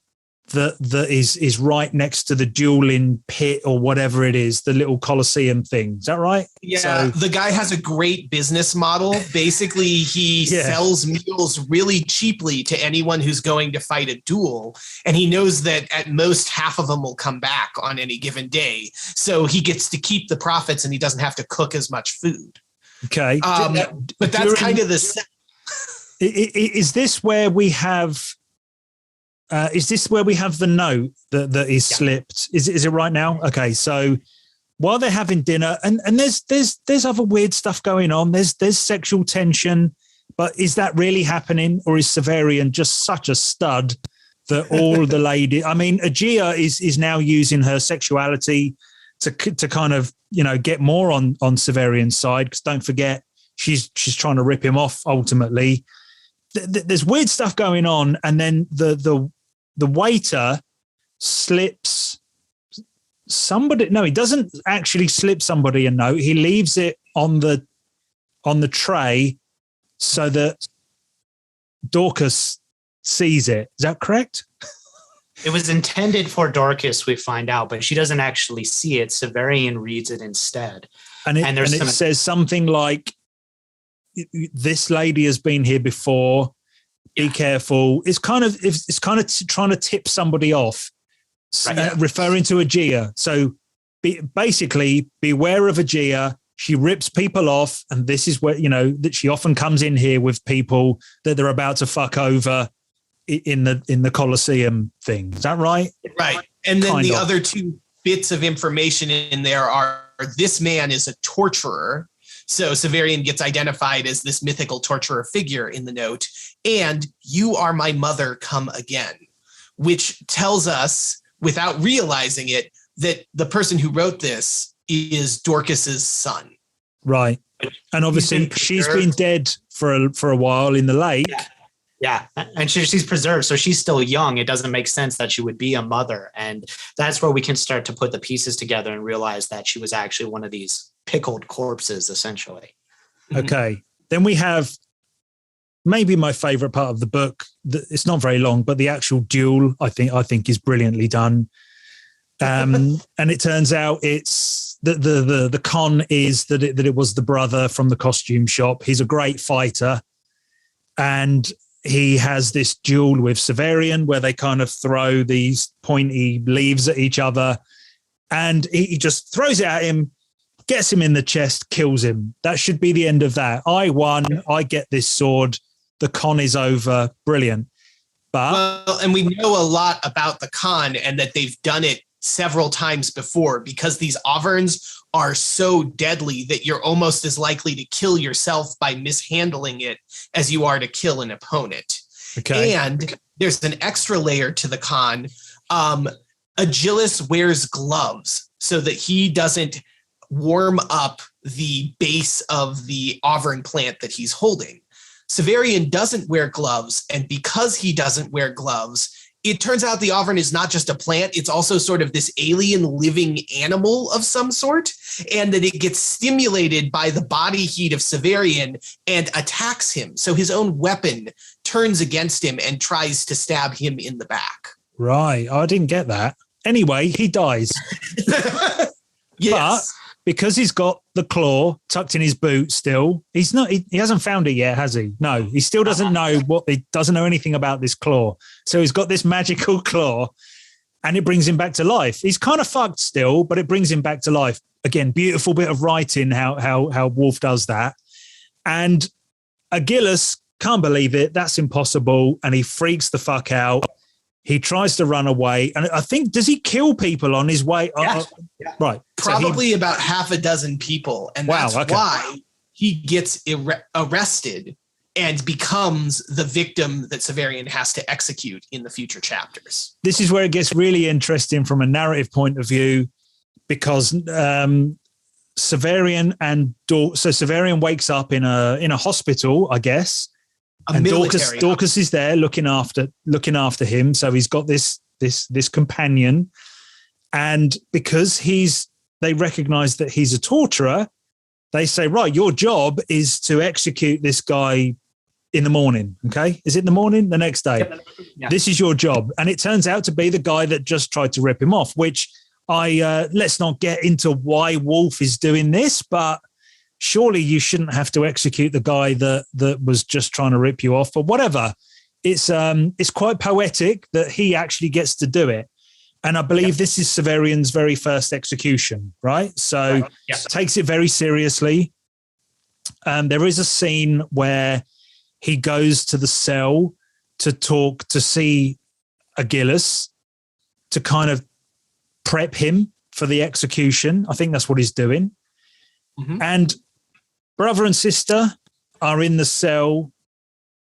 that is right next to the dueling pit or whatever it is, the little Colosseum thing. Is that right? Yeah, so, the guy has a great business model. Basically, he sells meals really cheaply to anyone who's going to fight a duel. And he knows that at most half of them will come back on any given day. So he gets to keep the profits and he doesn't have to cook as much food. Okay. But that's kind of the... Is this where we have... is this where we have the note that is slipped? Is it right now? Okay, so while they're having dinner, and there's other weird stuff going on. There's sexual tension, but is that really happening, or is Severian just such a stud that all the ladies? I mean, Aegea is now using her sexuality to kind of get more on Severian's side, because don't forget she's trying to rip him off ultimately. There's weird stuff going on, and then the waiter slips somebody. No, he doesn't actually slip somebody a note. He leaves it on the tray so that Dorcas sees it. Is that correct? It was intended for Dorcas, we find out, but she doesn't actually see it. Severian reads it instead. And it says something like, this lady has been here before. Be careful. It's kind of trying to tip somebody off, referring to Aegea. So basically, beware of Aegea. She rips people off, and this is where, that she often comes in here with people that they're about to fuck over in the Colosseum thing. Is that right? Right. And then the other two bits of information in there are, this man is a torturer. So Severian gets identified as this mythical torturer figure in the note. And you are my mother, come again, which tells us, without realizing it, that the person who wrote this is Dorcas's son. Right. And obviously she's been dead for a while in the lake. Yeah. And she's preserved. So she's still young. It doesn't make sense that she would be a mother. And that's where we can start to put the pieces together and realize that she was actually one of these pickled corpses, essentially. Okay. Then we have maybe my favorite part of the book. It's not very long, but the actual duel, I think is brilliantly done. And it turns out it's the con is that it was the brother from the costume shop. He's a great fighter, and he has this duel with Severian where they kind of throw these pointy leaves at each other, and he just throws it at him, gets him in the chest, kills him. That should be the end of that. I won. I get this sword. The con is over. Brilliant. But and we know a lot about the con and that they've done it several times before, because these Auverns are so deadly that you're almost as likely to kill yourself by mishandling it as you are to kill an opponent. Okay. And there's an extra layer to the con. Agilis wears gloves so that he doesn't warm up the base of the Auvergne plant that he's holding. Severian doesn't wear gloves, and because he doesn't wear gloves, it turns out the Auvergne is not just a plant, it's also sort of this alien living animal of some sort, and that it gets stimulated by the body heat of Severian and attacks him. So his own weapon turns against him and tries to stab him in the back. Right. I didn't get that. Anyway, he dies. Yes. But because he's got the claw tucked in his boot still, he hasn't found it yet, has he? No, he still doesn't know doesn't know anything about this claw. So he's got this magical claw and it brings him back to life. He's kind of fucked still, but it brings him back to life. Again, beautiful bit of writing, how Wolfe does that. And Agilis can't believe it. That's impossible. And he freaks the fuck out. He tries to run away. And I think, does he kill people on his way? Yeah. Right. Probably about half a dozen people. And that's why he gets arrested and becomes the victim that Severian has to execute in the future chapters. This is where it gets really interesting from a narrative point of view, because Severian Severian wakes up in a hospital, I guess. And Dorcas is there looking after him. So he's got this companion, and because they recognize that he's a torturer, they say, right, your job is to execute this guy in the morning. Okay, is it in the morning? The next day. Yeah. This is your job, and it turns out to be the guy that just tried to rip him off. Which let's not get into why Wolfe is doing this, but surely you shouldn't have to execute the guy that was just trying to rip you off or whatever. It's quite poetic that he actually gets to do it. And I believe this is Severian's very first execution, right? So takes it very seriously. There is a scene where he goes to the cell to see Agilis, to kind of prep him for the execution. I think that's what he's doing. Mm-hmm. And brother and sister are in the cell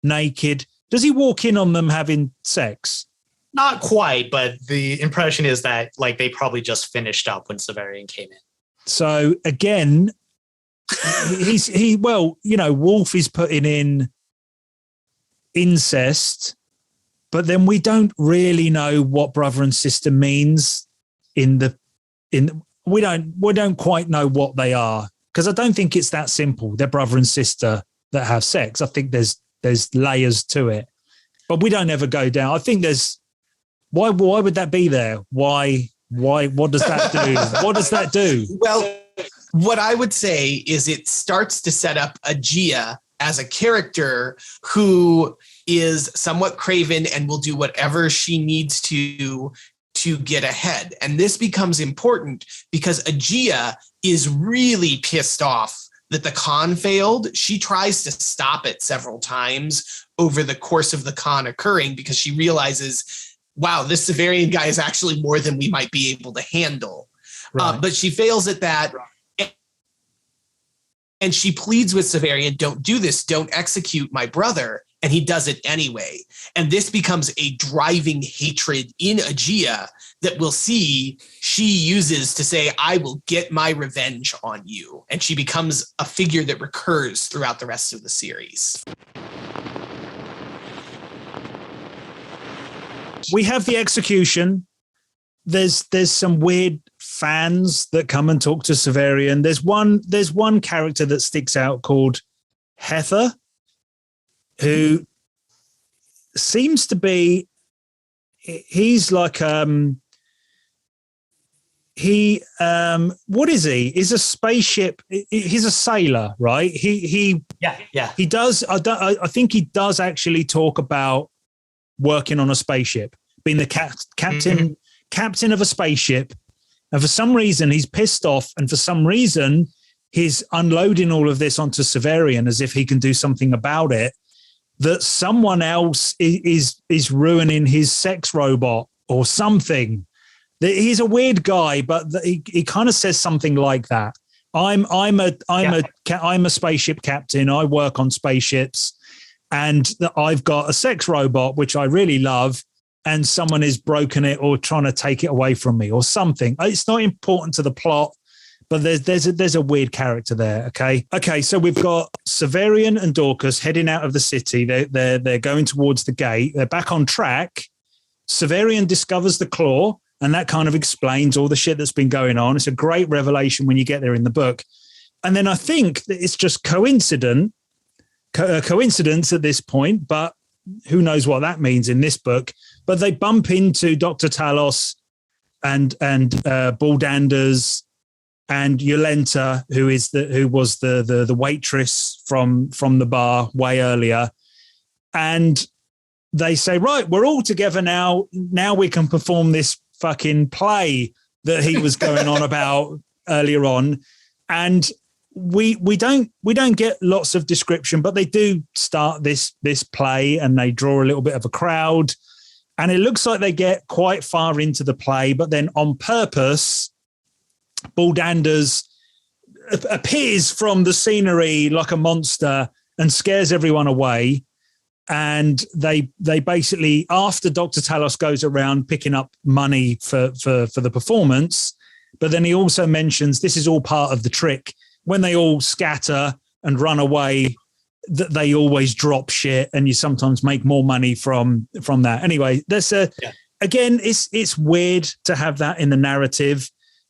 naked. Does he walk in on them having sex? Not quite, but the impression is that they probably just finished up when Severian came in. So again, Wolfe is putting in incest, but then we don't really know what brother and sister means we don't quite know what they are. Because I don't think it's that simple. They're brother and sister that have sex. I think there's layers to it, but we don't ever go down. I think there's why would that be there? Why? What does that do? What does that do? Well, what I would say is it starts to set up Agia as a character who is somewhat craven and will do whatever she needs to to get ahead. And this becomes important because Aegea is really pissed off that the con failed. She tries to stop it several times over the course of the con occurring because she realizes, wow, this Severian guy is actually more than we might be able to handle. Right. But she fails at that. Right. And she pleads with Severian, don't do this, don't execute my brother. And he does it anyway. And this becomes a driving hatred in Aegea that we'll see she uses to say, I will get my revenge on you. And she becomes a figure that recurs throughout the rest of the series. We have the execution. There's some weird fans that come and talk to Severian. There's one character that sticks out called Heather, who seems to be, he's like what is he? He's a spaceship. He's a sailor, right? He does. I think he does actually talk about working on a spaceship, being the captain of a spaceship. And for some reason, he's pissed off. And for some reason, he's unloading all of this onto Severian as if he can do something about it, that someone else is ruining his sex robot or something. He's a weird guy, but he kind of says something like that. I'm a spaceship captain. I work on spaceships, and I've got a sex robot, which I really love, and someone has broken it or trying to take it away from me or something. It's not important to the plot, but there's a weird character there. Okay. So we've got Severian and Dorcas heading out of the city. They're going towards the gate. They're back on track. Severian discovers the claw, and that kind of explains all the shit that's been going on. It's a great revelation when you get there in the book. And then I think that it's just coincidence at this point, but who knows what that means in this book. But they bump into Dr. Talos and Baldanders and Yolenta, who was the waitress from the bar way earlier. And they say, right, we're all together now. Now we can perform this fucking play that he was going on about earlier on. And we don't get lots of description, but they do start this play and they draw a little bit of a crowd. And it looks like they get quite far into the play, but then on purpose, Baldanders appears from the scenery like a monster and scares everyone away. And they basically, after Dr. Talos goes around picking up money for the performance, but then he also mentions this is all part of the trick. When they all scatter and run away, that they always drop shit, and you sometimes make more money from that. Anyway, again, it's weird to have that in the narrative,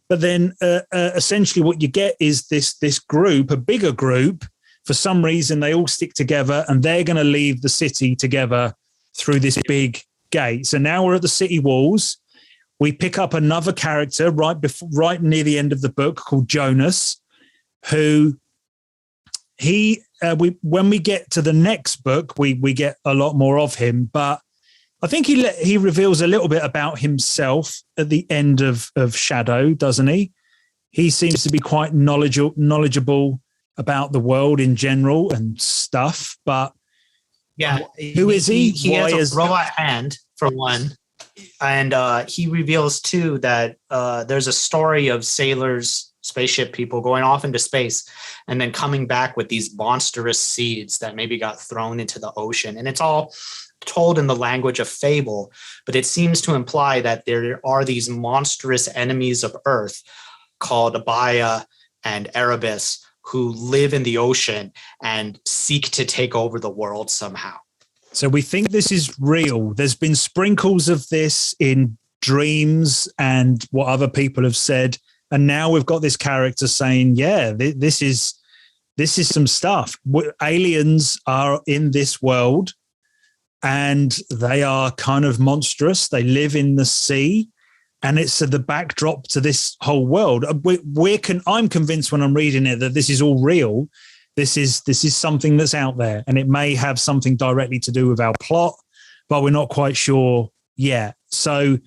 but then essentially what you get is this group, a bigger group. For some reason, they all stick together, and they're going to leave the city together through this big gate. So now we're at the city walls. We pick up another character right near the end of the book called Jonas, who when we get to the next book, we get a lot more of him. But I think he reveals a little bit about himself at the end of Shadow, doesn't he? He seems to be quite knowledgeable about the world in general and stuff. But yeah, who is he? He has a robot hand, for one. And he reveals, too, that there's a story of sailors, spaceship people going off into space and then coming back with these monstrous seeds that maybe got thrown into the ocean. And it's all told in the language of fable, but it seems to imply that there are these monstrous enemies of Earth called Abaya and Erebus who live in the ocean and seek to take over the world somehow. So we think this is real. There's been sprinkles of this in dreams and what other people have said. And now we've got this character saying, yeah, this is some stuff. Aliens are in this world and they are kind of monstrous. They live in the sea, and it's the backdrop to this whole world. I'm convinced when I'm reading it that this is all real. This is something that's out there, and it may have something directly to do with our plot, but we're not quite sure yet. So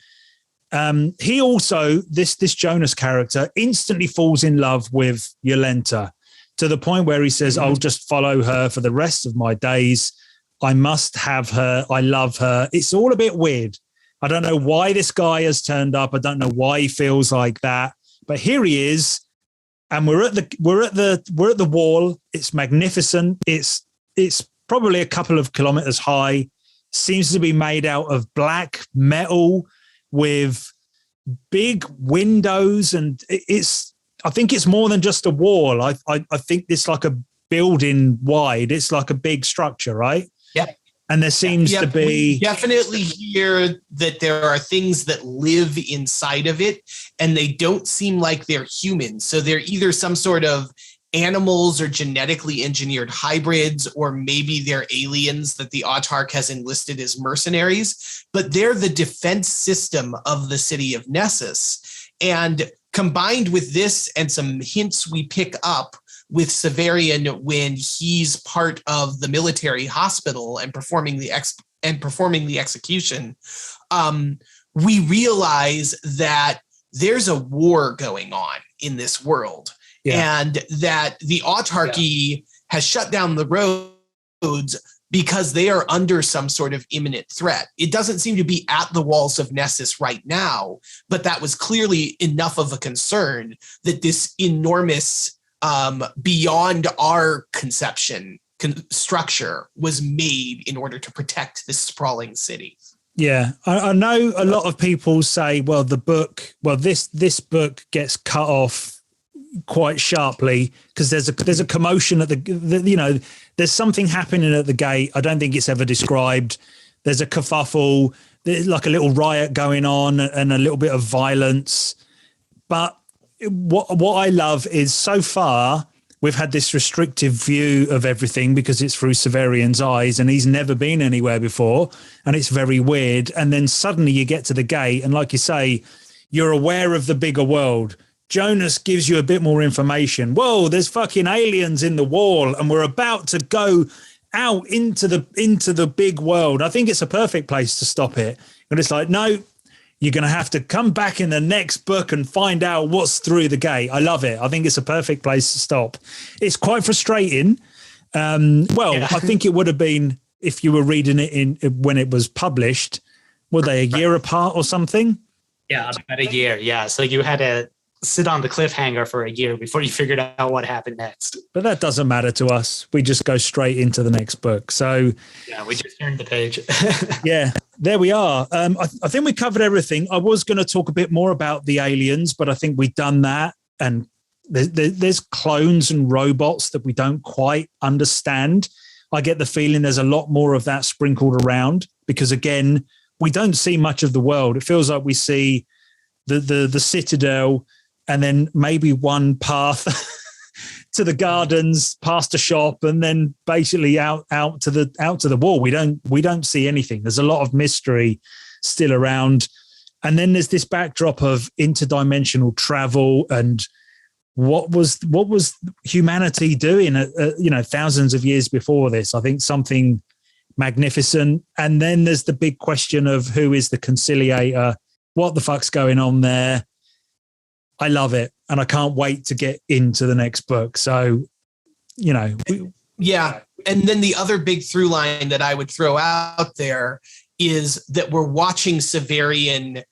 He also, this Jonas character, instantly falls in love with Yolenta to the point where he says, I'll just follow her for the rest of my days. I must have her. I love her. It's all a bit weird. I don't know why this guy has turned up. I don't know why he feels like that. But here he is, and we're at the wall. It's magnificent. It's probably a couple of kilometers high. Seems to be made out of black metal with big windows, and I think it's more than just a wall. I think it's like a building wide. It's like a big structure, right? Yep. And there seems to be... We definitely hear that there are things that live inside of it, and they don't seem like they're human. So they're either some sort of animals or genetically engineered hybrids, or maybe they're aliens that the Autarch has enlisted as mercenaries, but they're the defense system of the city of Nessus. And combined with this and some hints we pick up with Severian when he's part of the military hospital and performing the execution, we realize that there's a war going on in this world. Yeah. And that the autarchy has shut down the roads because they are under some sort of imminent threat. It doesn't seem to be at the walls of Nessus right now, but that was clearly enough of a concern that this enormous, beyond our conception, structure was made in order to protect this sprawling city. Yeah, I know a lot of people say, well, this book gets cut off quite sharply because there's a commotion at the there's something happening at the gate. I don't think it's ever described. There's a kerfuffle, there's like a little riot going on and a little bit of violence. But what I love is so far we've had this restrictive view of everything because it's through Severian's eyes and he's never been anywhere before and it's very weird. And then suddenly you get to the gate and like you say, you're aware of the bigger world. Jonas gives you a bit more information. Whoa, there's fucking aliens in the wall and we're about to go out into the big world. I think it's a perfect place to stop it. And it's like, no, you're going to have to come back in the next book and find out what's through the gate. I love it. I think it's a perfect place to stop. It's quite frustrating. I think it would have been if you were reading it when it was published. Were they a year apart or something? Yeah, about a year. Yeah. So you had to sit on the cliffhanger for a year before you figured out what happened next. But that doesn't matter to us. We just go straight into the next book. So yeah, we just turned the page. Yeah, there we are. I think we covered everything. I was going to talk a bit more about the aliens, but I think we've done that. And there's clones and robots that we don't quite understand. I get the feeling there's a lot more of that sprinkled around because, again, we don't see much of the world. It feels like we see the Citadel and then maybe one path to the gardens, past a shop, and then basically out to the wall. We don't see anything. There's a lot of mystery still around. And then there's this backdrop of interdimensional travel and what was humanity doing thousands of years before this? I think something magnificent. And then there's the big question of who is the conciliator? What the fuck's going on there? I love it. And I can't wait to get into the next book. So, yeah. And then the other big through line that I would throw out there is that we're watching Severian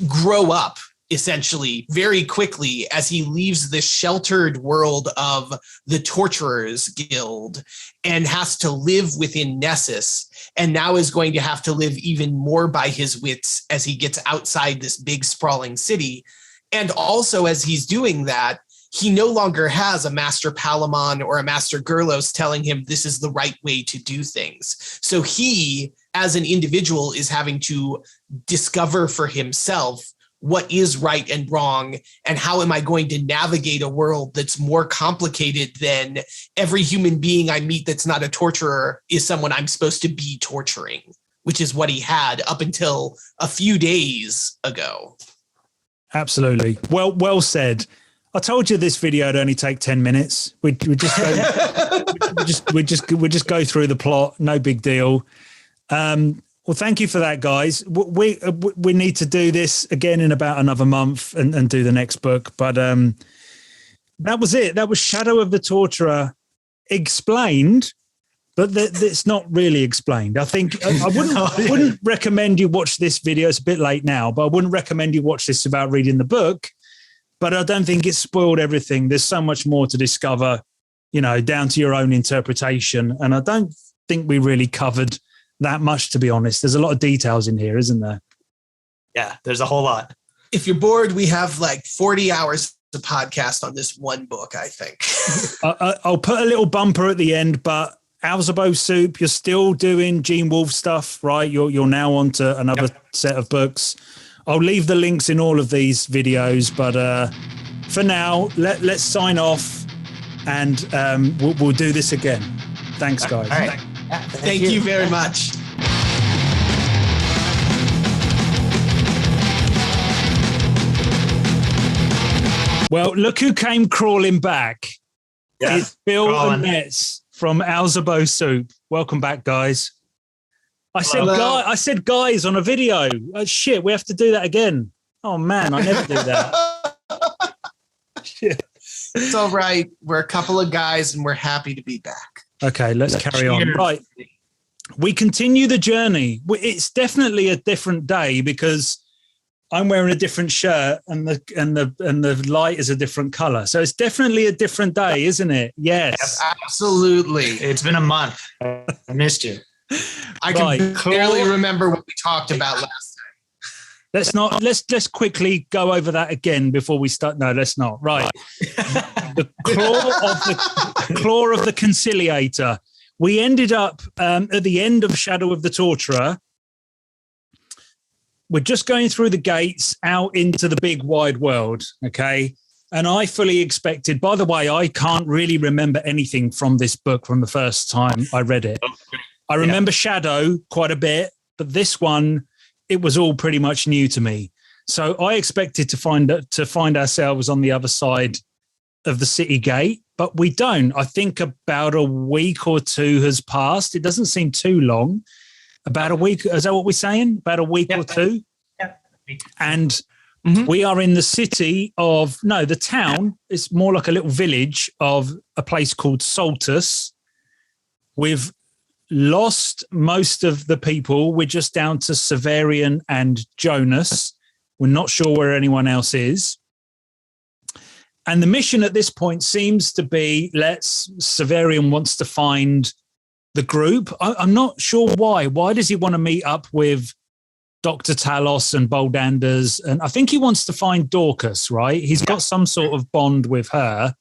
grow up essentially very quickly as he leaves the sheltered world of the Torturers Guild and has to live within Nessus, and now is going to have to live even more by his wits as he gets outside this big sprawling city. And also as he's doing that, he no longer has a Master Palamon or a Master Gerlos telling him this is the right way to do things. So he, as an individual, is having to discover for himself what is right and wrong, and how am I going to navigate a world that's more complicated than every human being I meet that's not a torturer is someone I'm supposed to be torturing, which is what he had up until a few days ago. Absolutely. Well said. I told you this video would only take 10 minutes. We just go through the plot. No big deal. Well, thank you for that, guys. We need to do this again in about another month and do the next book. But that was it. That was Shadow of the Torturer explained, but it's not really explained. I think I wouldn't recommend you watch this video. It's a bit late now, but I wouldn't recommend you watch this without reading the book. But I don't think it's spoiled everything. There's so much more to discover, down to your own interpretation. And I don't think we really covered that much, to be honest. There's a lot of details in here, isn't there? Yeah, there's a whole lot. If you're bored, we have like 40 hours of podcast on this one book, I think. I'll put a little bumper at the end, but Alzebo Soup, you're still doing Gene Wolfe stuff, right? You're now on to another set of books. I'll leave the links in all of these videos, but for now, let's sign off, and we'll do this again. Thanks, guys. All right. Thank you very much. Well, look who came crawling back. Yeah. It's Phil and Metz from Alzebo Soup. Welcome back, guys. I said guys on a video. Oh, shit, we have to do that again. Oh, man, I never do that. Shit. It's all right. We're a couple of guys, and we're happy to be back. Okay, let's carry on. Right. We continue the journey. It's definitely a different day because I'm wearing a different shirt and the light is a different color. So it's definitely a different day, isn't it? Yes. Absolutely. It's been a month. I missed you. I can barely remember what we talked about last time. Let's quickly go over that again before we start. No, let's not. Right. The Claw of the Conciliator. We ended up at the end of Shadow of the Torturer. We're just going through the gates out into the big wide world. Okay. And I fully expected, by the way, I can't really remember anything from this book from the first time I read it. I remember Shadow quite a bit, but this one, it was all pretty much new to me. So I expected to find ourselves on the other side of the city gate, but we don't. I think about a week or two has passed. It doesn't seem too long. About a week. Is that what we're saying? About a week or two? Yeah. And we are in the city of, no, the town. It's more like a little village of a place called Saltus. We've lost most of the people. We're just down to Severian and Jonas. We're not sure where anyone else is. And the mission at this point seems to be, Severian wants to find the group. I'm not sure why. Why does he want to meet up with Dr. Talos and Boldanders? And I think he wants to find Dorcas, right? He's got some sort of bond with her.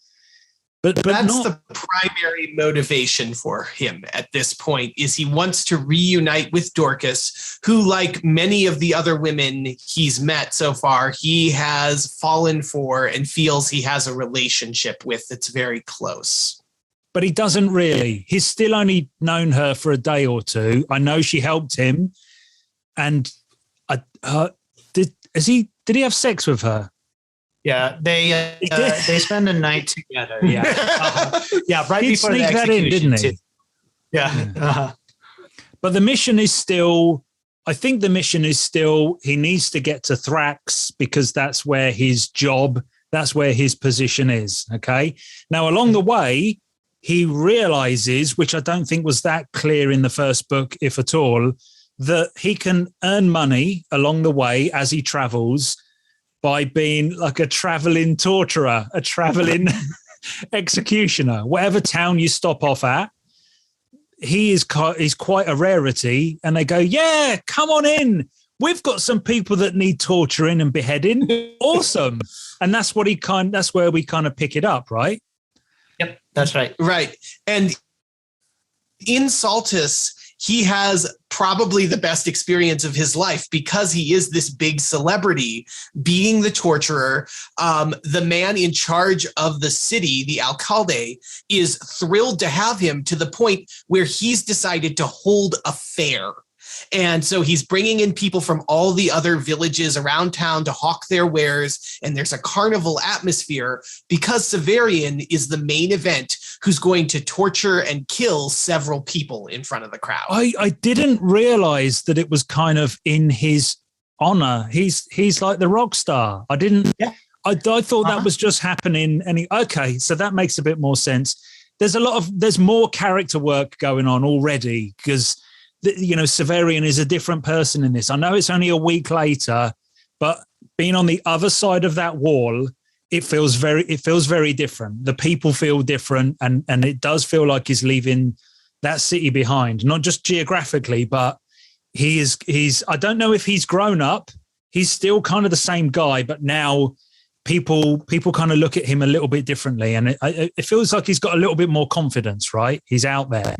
But that's the primary motivation for him at this point, is he wants to reunite with Dorcas, who, like many of the other women he's met so far, he has fallen for and feels he has a relationship with that's very close. But he doesn't really. He's still only known her for a day or two. I know she helped him. And did he have sex with her? Yeah, they spend a night together. Yeah, right He'd before the sneak that in, execution, didn't he? too. Yeah. But the mission is still, I think the mission is still, he needs to get to Thrax because that's where his job, that's where his position is. Okay. Now, along the way, he realizes, which I don't think was that clear in the first book, if at all, that he can earn money along the way as he travels by being like a traveling torturer, a traveling executioner. Whatever town you stop off at, he's quite a rarity. And they go, yeah, come on in. We've got some people that need torturing and beheading. Awesome. And that's where we kind of pick it up, right? Yep, that's right. Right. And in Saltus, he has probably the best experience of his life because he is this big celebrity, being the torturer. The man in charge of the city, the alcalde, is thrilled to have him to the point where he's decided to hold a fair. And so he's bringing in people from all the other villages around town to hawk their wares. And there's a carnival atmosphere because Severian is the main event who's going to torture and kill several people in front of the crowd. I didn't realize that it was kind of in his honor. He's like the rock star. I didn't. Yeah. I thought that was just happening. Okay, so that makes a bit more sense. There's more character work going on already because Severian is a different person in this. I know it's only a week later, but being on the other side of that wall, it feels very different. The people feel different, and it does feel like he's leaving that city behind, not just geographically, but he's I don't know if he's grown up. He's still kind of the same guy, but now people kind of look at him a little bit differently, and it feels like he's got a little bit more confidence, right? He's out there.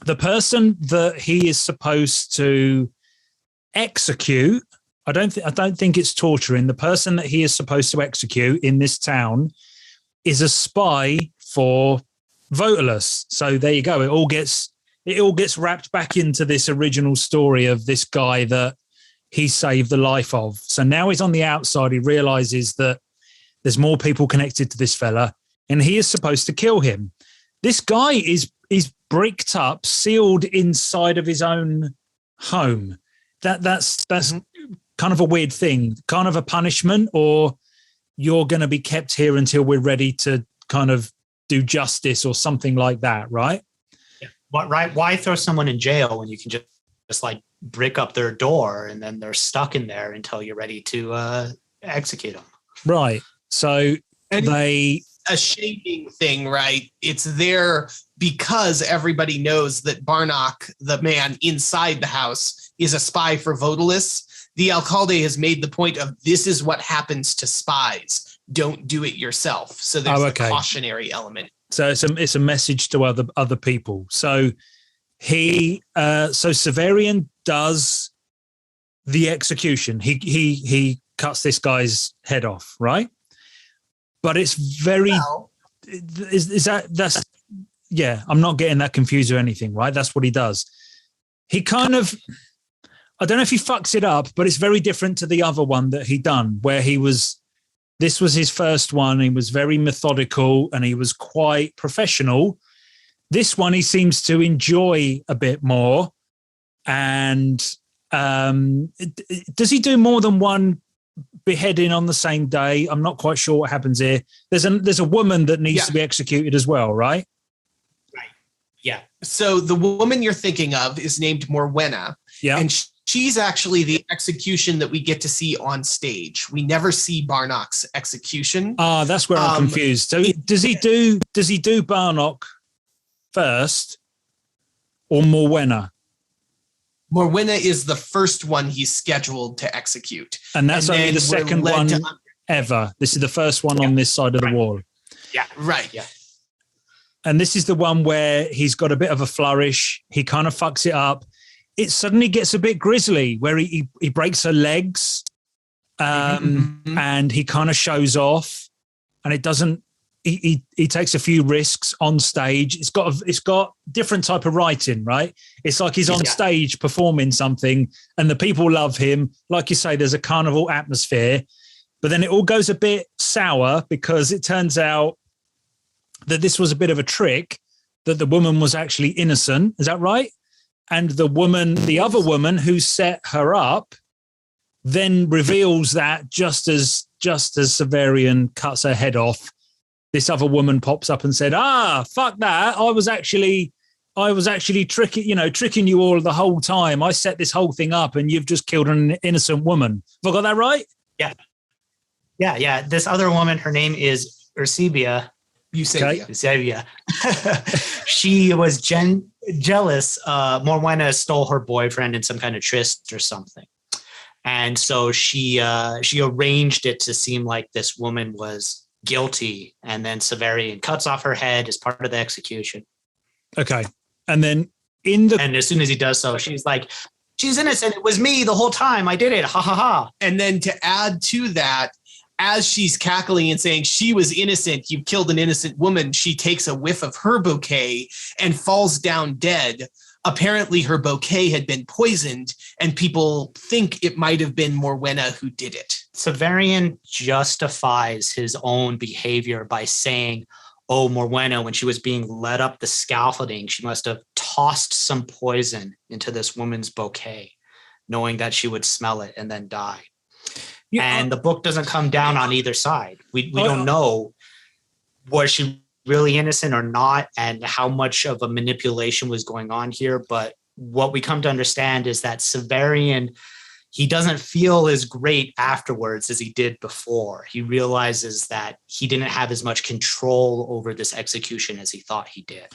The person that he is supposed to execute, I don't think it's torturing. The person that he is supposed to execute in this town is a spy for Votalus. So there you go. It all gets wrapped back into this original story of this guy that he saved the life of. So now he's on the outside. He realizes that there's more people connected to this fella, and he is supposed to kill him. This guy is bricked up, sealed inside of his own home. That's kind of a weird thing, kind of a punishment, or you're going to be kept here until we're ready to kind of do justice or something like that, right? Yeah. Right. Why throw someone in jail when you can just like brick up their door and then they're stuck in there until you're ready to execute them? Right. So a shaming thing, right? It's there because everybody knows that Barnock, the man inside the house, is a spy for Votalus. The alcalde has made the point of this is what happens to spies. Don't do it yourself. So there's a cautionary element. So it's a message to other people. So Severian does the execution. He cuts this guy's head off, right? But it's very I'm not getting that confused or anything, right? That's what he does. He kind of, I don't know if he fucks it up, but it's very different to the other one that he done, where this was his first one. He was very methodical and he was quite professional. This one, he seems to enjoy a bit more. And does he do more than one beheading on the same day? I'm not quite sure what happens here. There's a woman that needs to be executed as well, right? Right. Yeah. So the woman you're thinking of is named Morwenna. Yeah. And she's actually the execution that we get to see on stage. We never see Barnock's execution. That's where I'm confused. So does he do Barnock first or Morwenna? Morwenna is the first one he's scheduled to execute. And that's only the second one ever. This is the first one on this side of the wall. Yeah, right. Yeah. And this is the one where he's got a bit of a flourish. He kind of fucks it up. It suddenly gets a bit grisly where he breaks her legs and he kind of shows off, and it doesn't, he takes a few risks on stage. It's got different type of writing, right? It's like he's on stage performing something and the people love him. Like you say, there's a carnival atmosphere, but then it all goes a bit sour because it turns out that this was a bit of a trick, that the woman was actually innocent. Is that right? And the other woman who set her up, then reveals that just as Severian cuts her head off, this other woman pops up and said, fuck that. I was actually tricking you all the whole time. I set this whole thing up and you've just killed an innocent woman. Have I got that right? Yeah. Yeah. This other woman, her name is Eusebia. Eusebia. She was jealous. Morwenna stole her boyfriend in some kind of tryst or something. And so she arranged it to seem like this woman was guilty, and then Severian cuts off her head as part of the execution. Okay. And then and as soon as he does so, she's like, she's innocent. It was me the whole time. I did it. Ha ha ha. And then to add to that, as she's cackling and saying she was innocent, you killed an innocent woman, she takes a whiff of her bouquet and falls down dead. Apparently her bouquet had been poisoned, and people think it might have been Morwenna who did it. Severian justifies his own behavior by saying oh, Morwenna, when she was being led up the scaffolding, she must have tossed some poison into this woman's bouquet, knowing that she would smell it and then die. Yeah, and the book doesn't come down on either side. We don't know, was she really innocent or not, and how much of a manipulation was going on here. But what we come to understand is that Severian, he doesn't feel as great afterwards as he did before. He realizes that he didn't have as much control over this execution as he thought he did.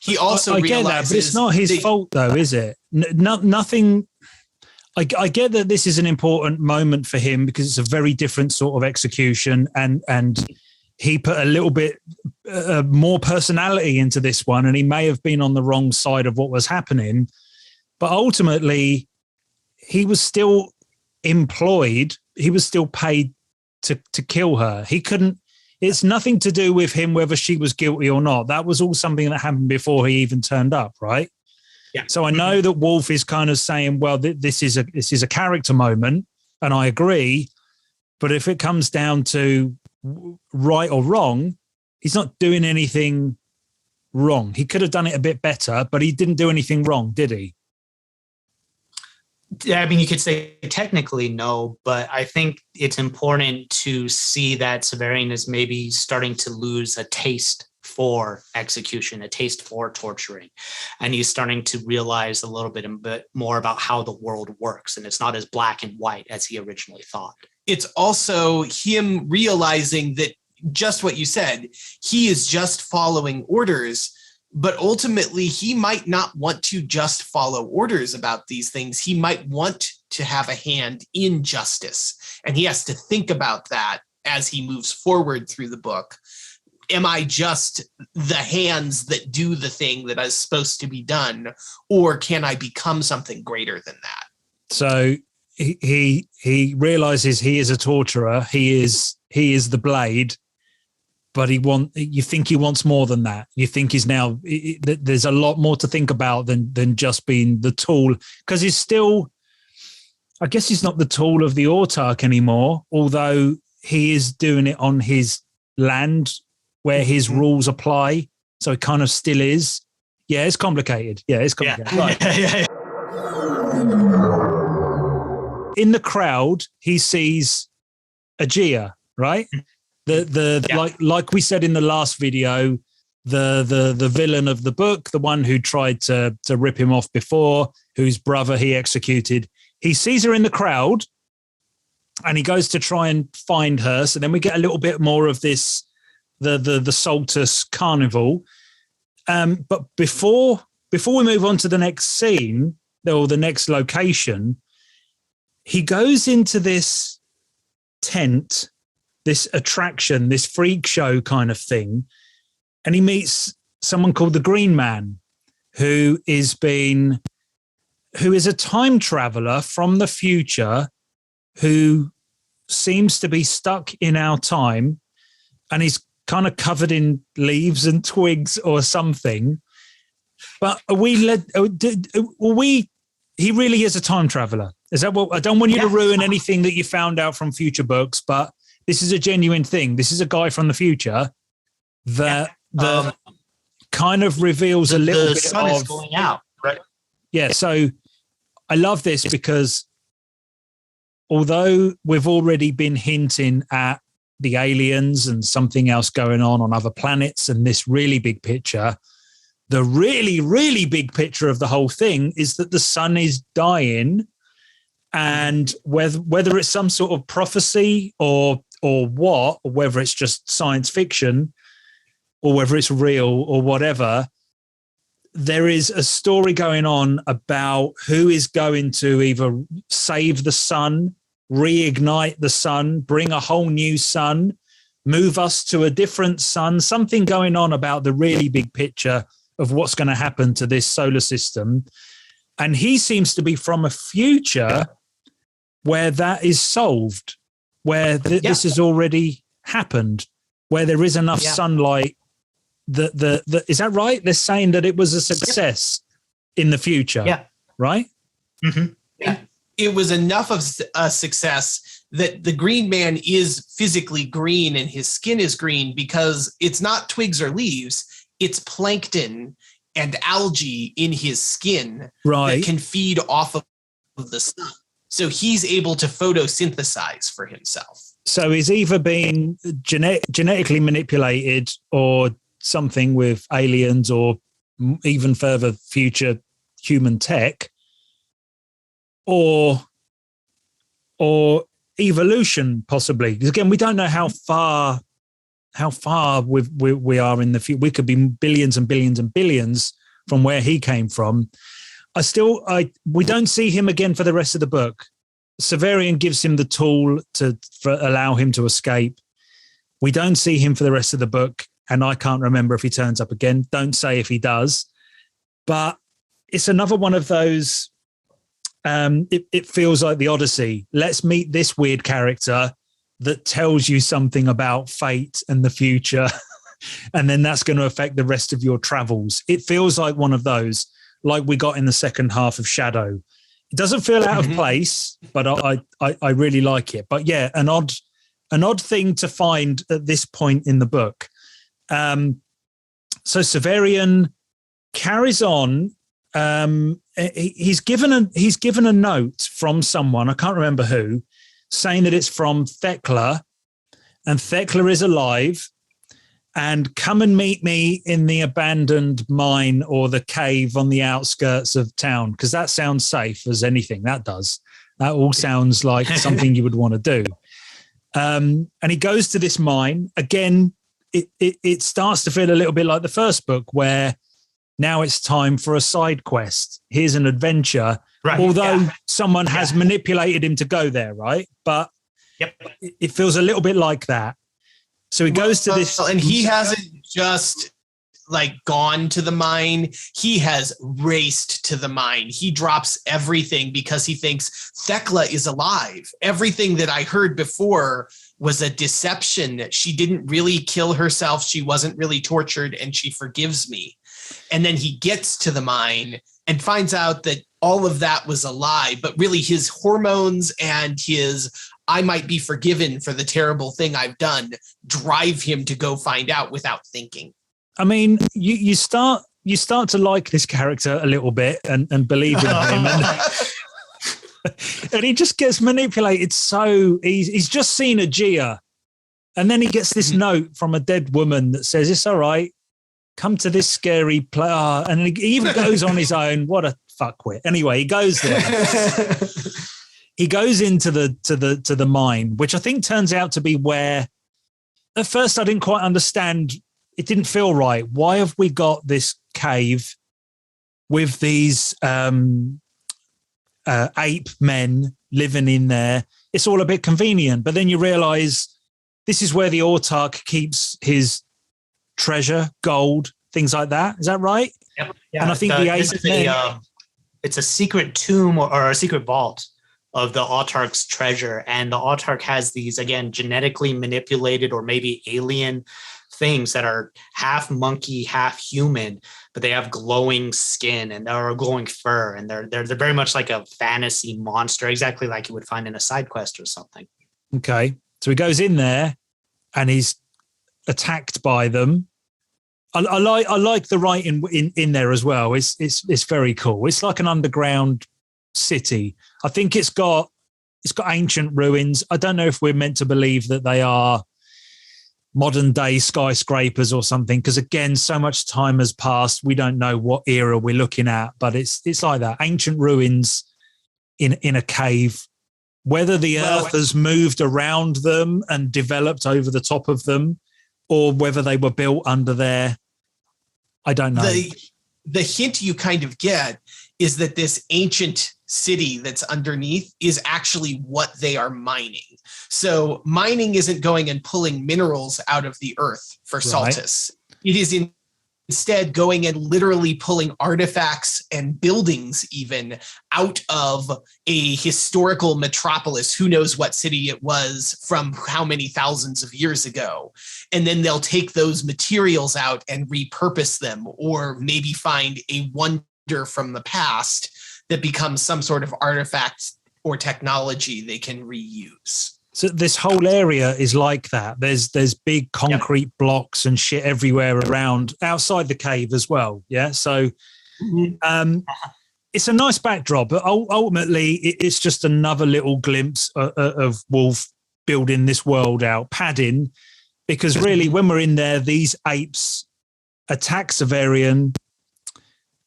He also I get that, but it's not his fault, though, is it? Nothing. I get that this is an important moment for him because it's a very different sort of execution, and he put a little bit more personality into this one, and he may have been on the wrong side of what was happening, but ultimately he was still employed. He was still paid to kill her. He couldn't. It's nothing to do with him whether she was guilty or not. That was all something that happened before he even turned up, right? Yeah. So I know that Wolfe is kind of saying, well, this is a character moment, and I agree. But if it comes down to right or wrong, he's not doing anything wrong. He could have done it a bit better, but he didn't do anything wrong, did he? Yeah, I mean, you could say technically no, but I think it's important to see that Severian is maybe starting to lose a taste for execution, a taste for torturing. And he's starting to realize a little bit more about how the world works. And it's not as black and white as he originally thought. It's also him realizing that just what you said, he is just following orders, but ultimately he might not want to just follow orders about these things. He might want to have a hand in justice. And he has to think about that as he moves forward through the book. Am I just the hands that do the thing that is supposed to be done, or can I become something greater than that? So he realizes he is a torturer. He is the blade, but you think he wants more than that. You think he's now there's a lot more to think about than just being the tool, because he's still, I guess he's not the tool of the Autarch anymore, although he is doing it on his land where his rules apply. So it kind of still is. Yeah, it's complicated. Yeah, it's complicated. Yeah. Right. Yeah. In the crowd, he sees Aegea, right? Like we said in the last video, the villain of the book, the one who tried to rip him off before, whose brother he executed. He sees her in the crowd and he goes to try and find her. So then we get a little bit more of this, the Saltus carnival. But before we move on to the next scene or the next location, he goes into this tent, this attraction, this freak show kind of thing, and he meets someone called the Green Man, who is a time traveler from the future who seems to be stuck in our time, and he's kind of covered in leaves and twigs or something. But he really is a time traveler. Is that what? I don't want you to ruin anything that you found out from future books, but this is a genuine thing. This is a guy from the future that kind of reveals a little bit of... The sun is going out, right? Yeah, so I love this because although we've already been hinting at the aliens and something else going on other planets and this really big picture, the really, really big picture of the whole thing is that the sun is dying, and whether it's some sort of prophecy or what, or whether it's just science fiction or whether it's real or whatever, there is a story going on about who is going to either save the sun, reignite the sun, bring a whole new sun, move us to a different sun, something going on about the really big picture of what's going to happen to this solar system. And he seems to be from a future where that is solved, where this has already happened, where there is enough sunlight. Is that right? They're saying that it was a success in the future, right? Mm-hmm. Yeah. It was enough of a success that the green man is physically green and his skin is green because it's not twigs or leaves, it's plankton and algae in his skin that can feed off of the sun. So he's able to photosynthesize for himself. So he's either being genetically manipulated or something with aliens or even further future human tech, or evolution possibly. Because again, we don't know how far we are in the future. We could be billions and billions and billions from where he came from. We don't see him again for the rest of the book. Severian gives him the tool to allow him to escape. We don't see him for the rest of the book, and I can't remember if he turns up again. Don't say if he does, but it's another one of those. It feels like the Odyssey. Let's meet this weird character that tells you something about fate and the future, and then that's going to affect the rest of your travels. It feels like one of those, like we got in the second half of Shadow. It doesn't feel out of place, but I really like it. But yeah, an odd thing to find at this point in the book. So Severian carries on. He's given a note from someone, I can't remember who, saying that it's from Thekla, and Thekla is alive, and come and meet me in the abandoned mine or the cave on the outskirts of town, because that sounds safe as anything. That does. That all sounds like something you would want to do. And he goes to this mine. Again, it starts to feel a little bit like the first book, where now it's time for a side quest. Here's an adventure, right, although someone has manipulated him to go there, right? But it feels a little bit like that. So he goes to this. And he hasn't just like gone to the mine. He has raced to the mine. He drops everything because he thinks Thekla is alive. Everything that I heard before was a deception. She didn't really kill herself. She wasn't really tortured, and she forgives me. And then he gets to the mine and finds out that all of that was a lie, but really his hormones and his I might be forgiven for the terrible thing I've done drive him to go find out without thinking. I mean, you start to like this character a little bit and believe in him. And he just gets manipulated. So he's just seen a Gia, and then he gets this note from a dead woman that says, "It's all right. Come to this scary place." And he even goes on his own. What a fuckwit. Anyway, he goes there. He goes into the mine, which I think turns out to be where at first I didn't quite understand. It didn't feel right. Why have we got this cave with these ape men living in there? It's all a bit convenient. But then you realize this is where the Autarch keeps his treasure, gold, things like that. Is that right? Yep. Yeah, and I think the ape men... it's a secret tomb or a secret vault of the Autarch's treasure. And the Autarch has these, again, genetically manipulated or maybe alien things that are half monkey, half human, but they have glowing skin and or glowing fur. And they're very much like a fantasy monster, exactly like you would find in a side quest or something. Okay. So he goes in there and he's attacked by them. I like the writing in there as well. It's very cool. It's like an underground city. I think it's got ancient ruins. I don't know if we're meant to believe that they are modern day skyscrapers or something, because again, so much time has passed. We don't know what era we're looking at, but it's like that, ancient ruins in a cave. Whether the earth has moved around them and developed over the top of them, or whether they were built under there, I don't know. The hint you kind of get is that this ancient city that's underneath is actually what they are mining. So mining isn't going and pulling minerals out of the earth for Saltus. It is instead going and literally pulling artifacts and buildings even out of a historical metropolis. Who knows what city it was from how many thousands of years ago. And then they'll take those materials out and repurpose them, or maybe find a wonder from the past that becomes some sort of artifact or technology they can reuse. So this whole area is like that. There's big concrete blocks and shit everywhere around, outside the cave as well. Yeah. So it's a nice backdrop, but ultimately it's just another little glimpse of Wolfe building this world out, padding, because really when we're in there, these apes attack Severian.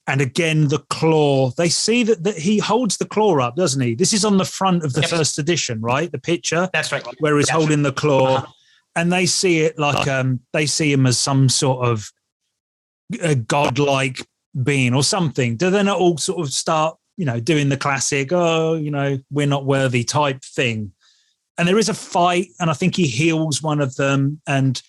And again, the claw, they see that he holds the claw up, doesn't he? This is on the front of the first edition, right? The picture. That's right. Where he's holding the claw. And they see it like, they see him as some sort of a godlike being or something. Do they not all sort of start, doing the classic, we're not worthy type thing? And there is a fight, and I think he heals one of them. And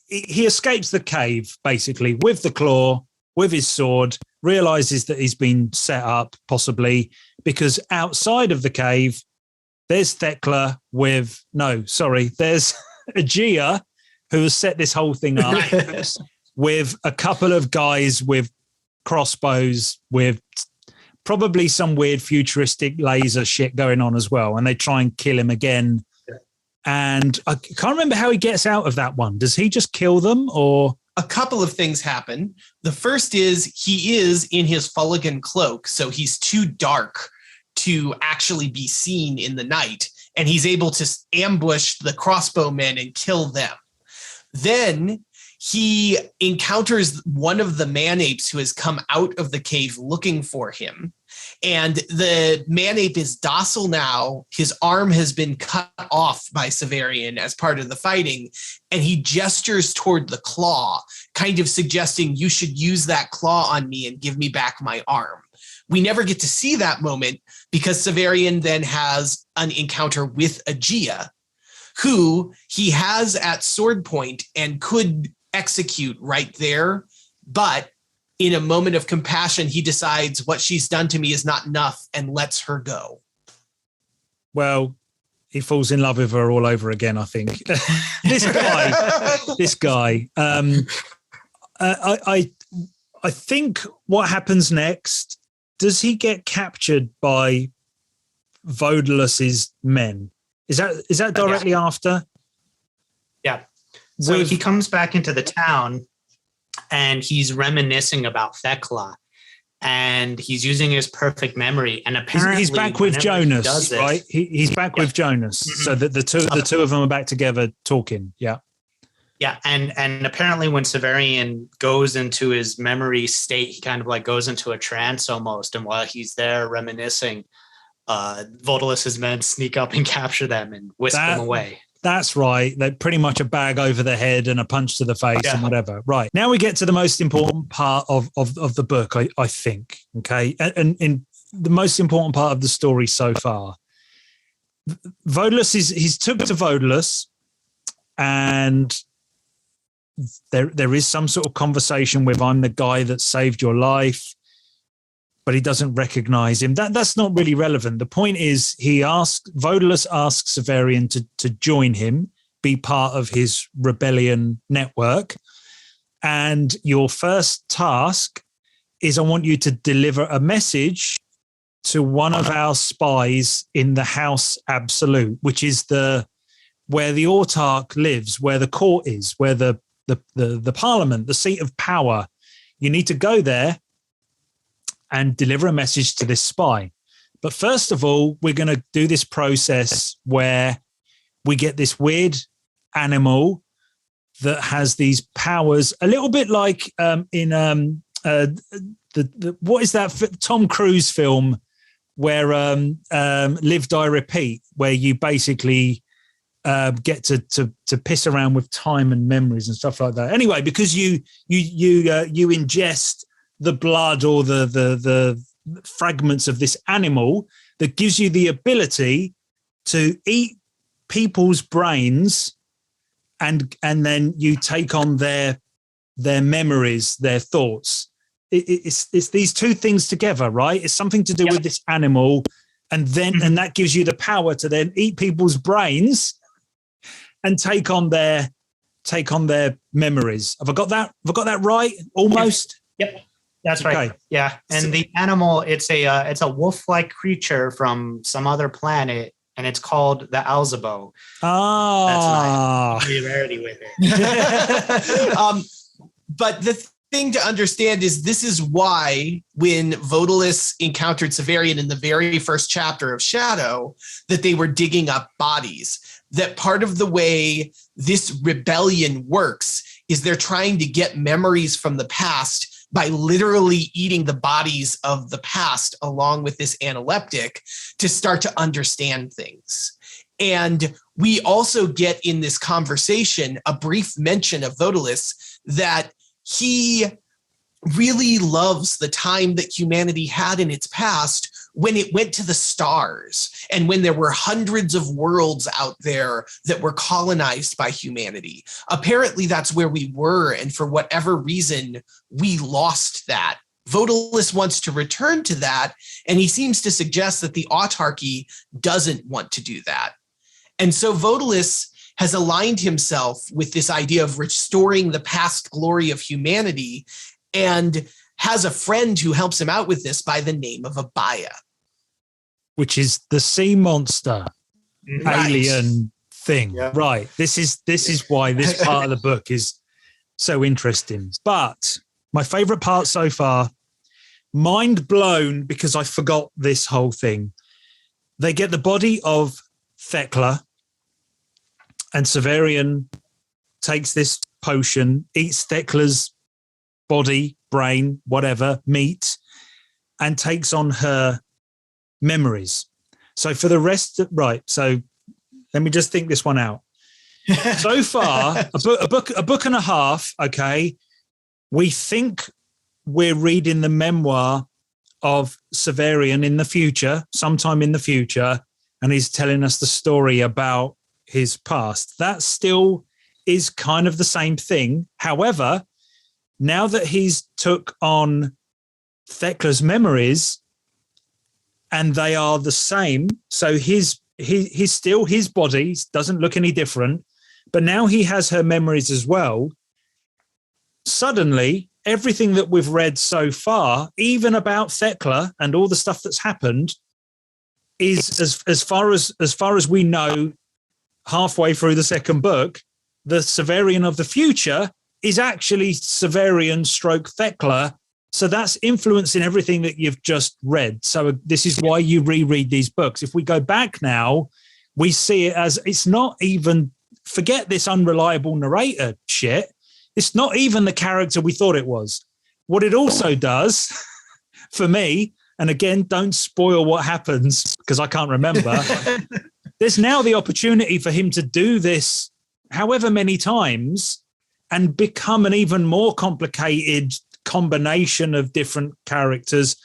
he escapes the cave, basically, with the claw, with his sword, realizes that he's been set up, possibly, because outside of the cave, there's Thekla there's Aegea, who has set this whole thing up with a couple of guys with crossbows, with probably some weird futuristic laser shit going on as well. And they try and kill him again. And I can't remember how he gets out of that one. Does he just kill them, or... A couple of things happen. The first is he is in his Fulligan cloak, so he's too dark to actually be seen in the night, and he's able to ambush the crossbowmen and kill them. Then he encounters one of the man-apes who has come out of the cave looking for him, and the man-ape is docile now. His arm has been cut off by Severian as part of the fighting, and he gestures toward the claw, kind of suggesting you should use that claw on me and give me back my arm. We never get to see that moment because Severian then has an encounter with Aegea, who he has at sword point and could execute right there, but in a moment of compassion, he decides what she's done to me is not enough and lets her go. Well, he falls in love with her all over again, I think. This guy. I think what happens next, does he get captured by Vodalus's men? Is that directly after? Yeah. So he comes back into the town, and he's reminiscing about Thekla, and he's using his perfect memory. And apparently, he's back with Jonas, right? He's back with Jonas, so that the two of them are back together talking. Yeah, yeah. And apparently, when Severian goes into his memory state, he kind of like goes into a trance almost. And while he's there reminiscing, Vodalus's men sneak up and capture them and whisk them away. That's right. They're pretty much a bag over the head and a punch to the face and whatever. Right. Now we get to the most important part of the book, I think. Okay. And in the most important part of the story so far. Vodalus he's took to Vodalus, and there is some sort of conversation with, I'm the guy that saved your life, but he doesn't recognize him. That's not really relevant. The point is, Vodalus asks Severian to join him, be part of his rebellion network. And your first task is, I want you to deliver a message to one of our spies in the House Absolute, which is where the Autarch lives, where the court is, where the parliament, the seat of power. You need to go there and deliver a message to this spy. But first of all, we're going to do this process where we get this weird animal that has these powers, a little bit like in what is that Tom Cruise film where Live, Die, Repeat, where you basically get to piss around with time and memories and stuff like that. Anyway, because you ingest the blood or the fragments of this animal that gives you the ability to eat people's brains, and then you take on their memories, their thoughts. It's these two things together, right? It's something to do with this animal, and that gives you the power to then eat people's brains and take on their memories. Have I got that right? Almost. Yep. That's right. Okay. Yeah. And the animal, it's a wolf-like creature from some other planet and it's called the Alzebo. Ah, That's my familiarity with it. But the thing to understand is this is why when Vodalis encountered Severian in the very first chapter of Shadow, that they were digging up bodies. That part of the way this rebellion works is they're trying to get memories from the past by literally eating the bodies of the past along with this analeptic to start to understand things. And we also get in this conversation a brief mention of Vodalis that he really loves the time that humanity had in its past when it went to the stars and when there were hundreds of worlds out there that were colonized by humanity. Apparently that's where we were, and for whatever reason, we lost that. Vodalis wants to return to that, and he seems to suggest that the autarchy doesn't want to do that. And so Vodalis has aligned himself with this idea of restoring the past glory of humanity and has a friend who helps him out with this by the name of Abaya. which is the sea monster alien thing. Yeah. Right. This is why this part of the book is so interesting. But my favorite part so far, mind blown because I forgot this whole thing. They get the body of Thekla, and Severian takes this potion, eats Thekla's body, brain, whatever, meat, and takes on her memories. So for the rest of, right, so let me just think this one out. So far, a book and a half, okay, we think we're reading the memoir of Severian in the future, sometime in the future, and he's telling us the story about his past. That still is kind of the same thing. However, now that he's took on Thekla's memories and they are the same, so he's still, his body doesn't look any different, but now he has her memories as well. Suddenly, everything that we've read so far, even about Thekla and all the stuff that's happened, is as far as we know, halfway through the second book, the Severian of the future is actually Severian stroke Thekla. So that's influencing everything that you've just read. So this is why you reread these books. If we go back now, we see it as, it's not even, forget this unreliable narrator shit. It's not even the character we thought it was. What it also does for me, and again, don't spoil what happens because I can't remember. There's now the opportunity for him to do this however many times and become an even more complicated combination of different characters.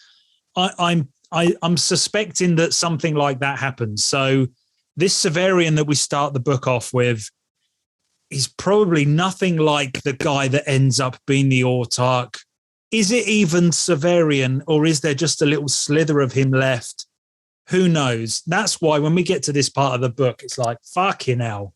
I'm suspecting that something like that happens. So this Severian that we start the book off with is probably nothing like the guy that ends up being the Autarch. Is it even Severian, or is there just a little slither of him left? Who knows? That's why when we get to this part of the book, it's like, fucking hell.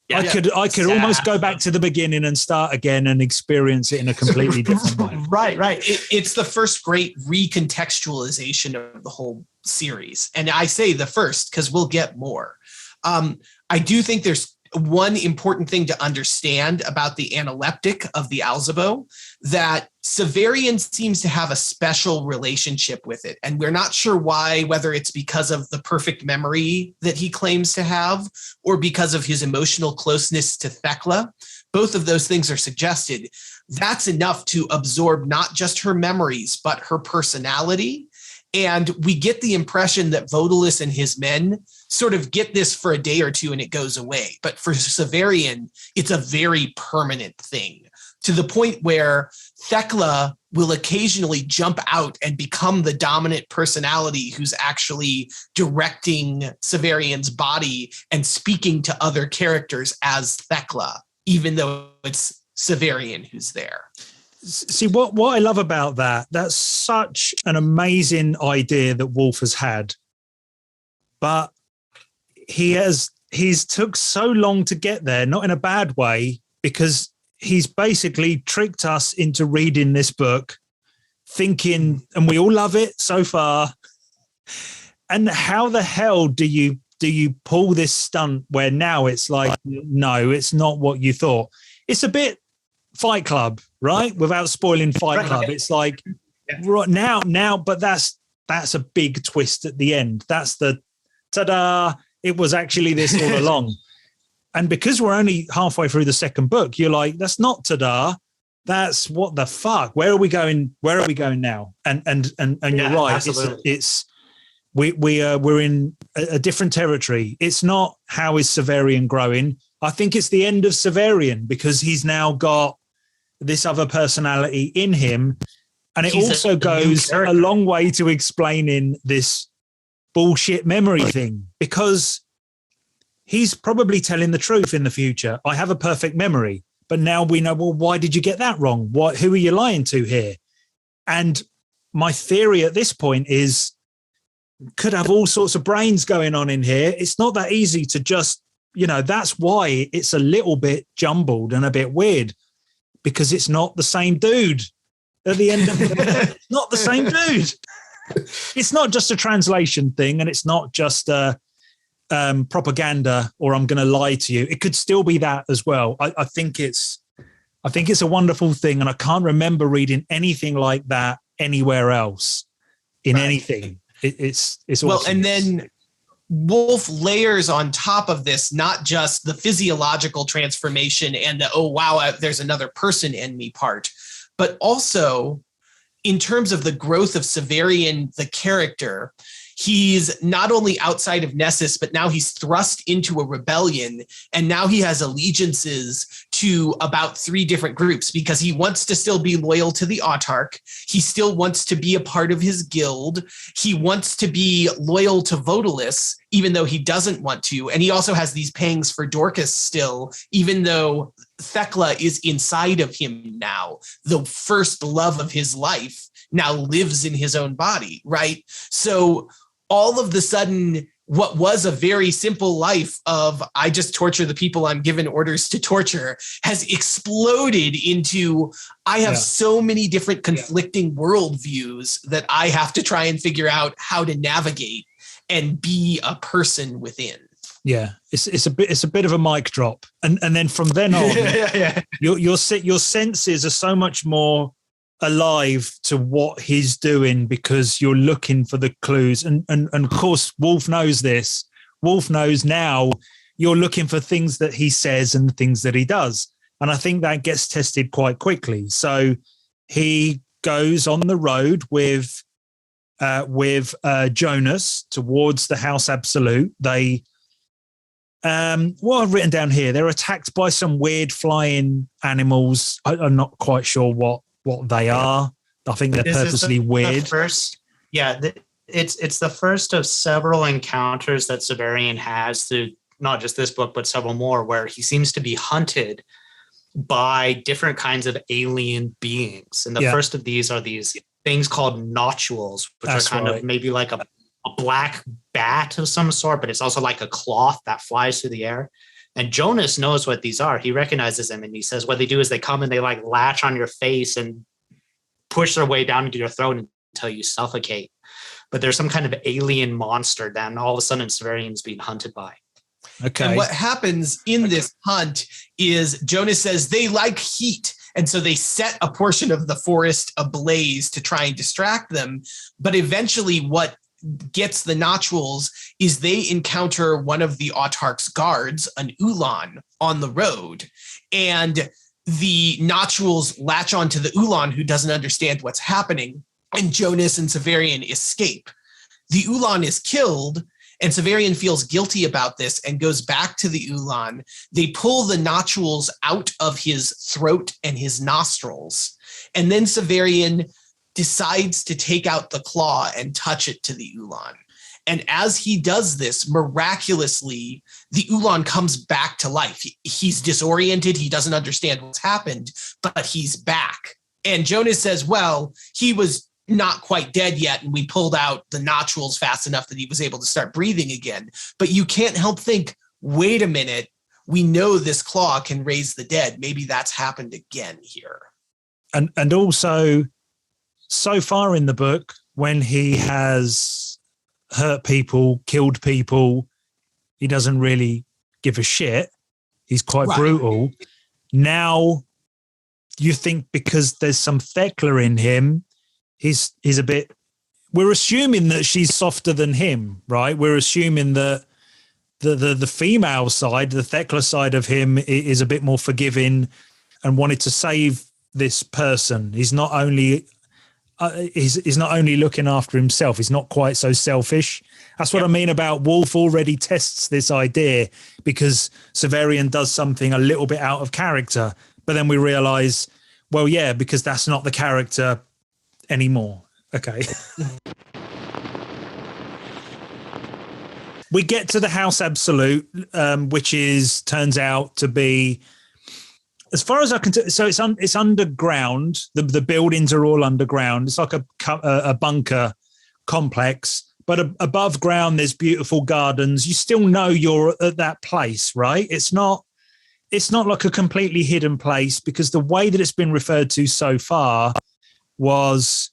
Yeah, I could almost go back to the beginning and start again and experience it in a completely different way. Right. It's the first great recontextualization of the whole series. And I say the first because we'll get more. I do think there's one important thing to understand about the analeptic of the Alzebo, that Severian seems to have a special relationship with it. And we're not sure why, whether it's because of the perfect memory that he claims to have or because of his emotional closeness to Thekla. Both of those things are suggested. That's enough to absorb not just her memories, but her personality. And we get the impression that Vodalis and his men sort of get this for a day or two and it goes away. But for Severian, it's a very permanent thing, to the point where Thekla will occasionally jump out and become the dominant personality who's actually directing Severian's body and speaking to other characters as Thekla, even though it's Severian who's there. See, what I love about that, that's such an amazing idea that Wolfe has had. But he's took so long to get there, not in a bad way, because he's basically tricked us into reading this book, thinking, and we all love it so far. And how the hell do you do you pull this stunt where now it's like, no, it's not what you thought? It's a bit Fight Club, right? Without spoiling Fight Club. It's like right now, but that's a big twist at the end. That's the ta-da. It was actually this all along. And because we're only halfway through the second book, you're like, that's not ta-da. That's what the fuck. Where are we going? Where are we going now? And you're right. Absolutely. We're in a different territory. It's not how is Severian growing. I think it's the end of Severian because he's now got this other personality in him. And it also goes a long way to explaining this bullshit memory thing, because he's probably telling the truth in the future. I have a perfect memory, but now we know, well, why did you get that wrong? Who are you lying to here? And my theory at this point is could have all sorts of brains going on in here. It's not that easy to just, that's why it's a little bit jumbled and a bit weird, because it's not the same dude at the end of it. Not the same dude. It's not just a translation thing, and it's not just propaganda or I'm going to lie to you. It could still be that as well. I think it's a wonderful thing, and I can't remember reading anything like that anywhere else in anything. It's awesome. Well, and then Wolfe layers on top of this not just the physiological transformation and the oh wow, there's another person in me part, but also in terms of the growth of Severian, the character. He's not only outside of Nessus, but now he's thrust into a rebellion. And now he has allegiances to about 3 different groups because he wants to still be loyal to the Autarch. He still wants to be a part of his guild. He wants to be loyal to Vodalis, even though he doesn't want to. And he also has these pangs for Dorcas still, even though Thekla is inside of him now. The first love of his life now lives in his own body, right? So all of the sudden, what was a very simple life of I just torture the people I'm given orders to torture has exploded into I have so many different conflicting worldviews that I have to try and figure out how to navigate and be a person within. Yeah, it's a bit of a mic drop, and then from then on, your senses are so much more alive to what he's doing because you're looking for the clues, and of course Wolfe knows this. Wolfe knows now you're looking for things that he says and things that he does, and I think that gets tested quite quickly. So he goes on the road with Jonas towards the House Absolute. They what I've written down here, they're attacked by some weird flying animals. I'm not quite sure what they are. I think they're purposely weird. It's the first of several encounters that Severian has through not just this book, but several more, where he seems to be hunted by different kinds of alien beings. And the first of these are these things called notules, which are kind of maybe like a black bat of some sort, but it's also like a cloth that flies through the air. And Jonas knows what these are. He recognizes them, and he says what they do is they come and they like latch on your face and push their way down into your throat until you suffocate. But there's some kind of alien monster that all of a sudden Severian's being hunted by. Okay. And what happens in this hunt is Jonas says they like heat. And so they set a portion of the forest ablaze to try and distract them. But eventually what gets the notules is they encounter one of the Autarch's guards, an Ulan, on the road. And the notules latch onto the Ulan, who doesn't understand what's happening. And Jonas and Severian escape. The Ulan is killed, and Severian feels guilty about this and goes back to the Ulan. They pull the notules out of his throat and his nostrils. And then Severian decides to take out the claw and touch it to the Ulan. And as he does this, miraculously, the Ulan comes back to life. He's disoriented. He doesn't understand what's happened, but he's back. And Jonas says, well, he was not quite dead yet, and we pulled out the notules fast enough that he was able to start breathing again. But you can't help think, wait a minute, we know this claw can raise the dead. Maybe that's happened again here. And also, so far in the book, when he has hurt people, killed people, he doesn't really give a shit. He's quite brutal. Now you think because there's some Thekla in him, he's a bit, we're assuming that she's softer than him, right? We're assuming that the female side, the Thekla side of him is a bit more forgiving and wanted to save this person. He's not only he's not only looking after himself, he's not quite so selfish. That's what I mean about Wolfe already tests this idea because Severian does something a little bit out of character, but then we realize, well, yeah, because that's not the character anymore. Okay. We get to the House Absolute, which turns out to be, as far as I can tell, so it's underground. The buildings are all underground. It's like a bunker complex, but above ground there's beautiful gardens. You still know you're at that place, right? It's not like a completely hidden place because the way that it's been referred to so far was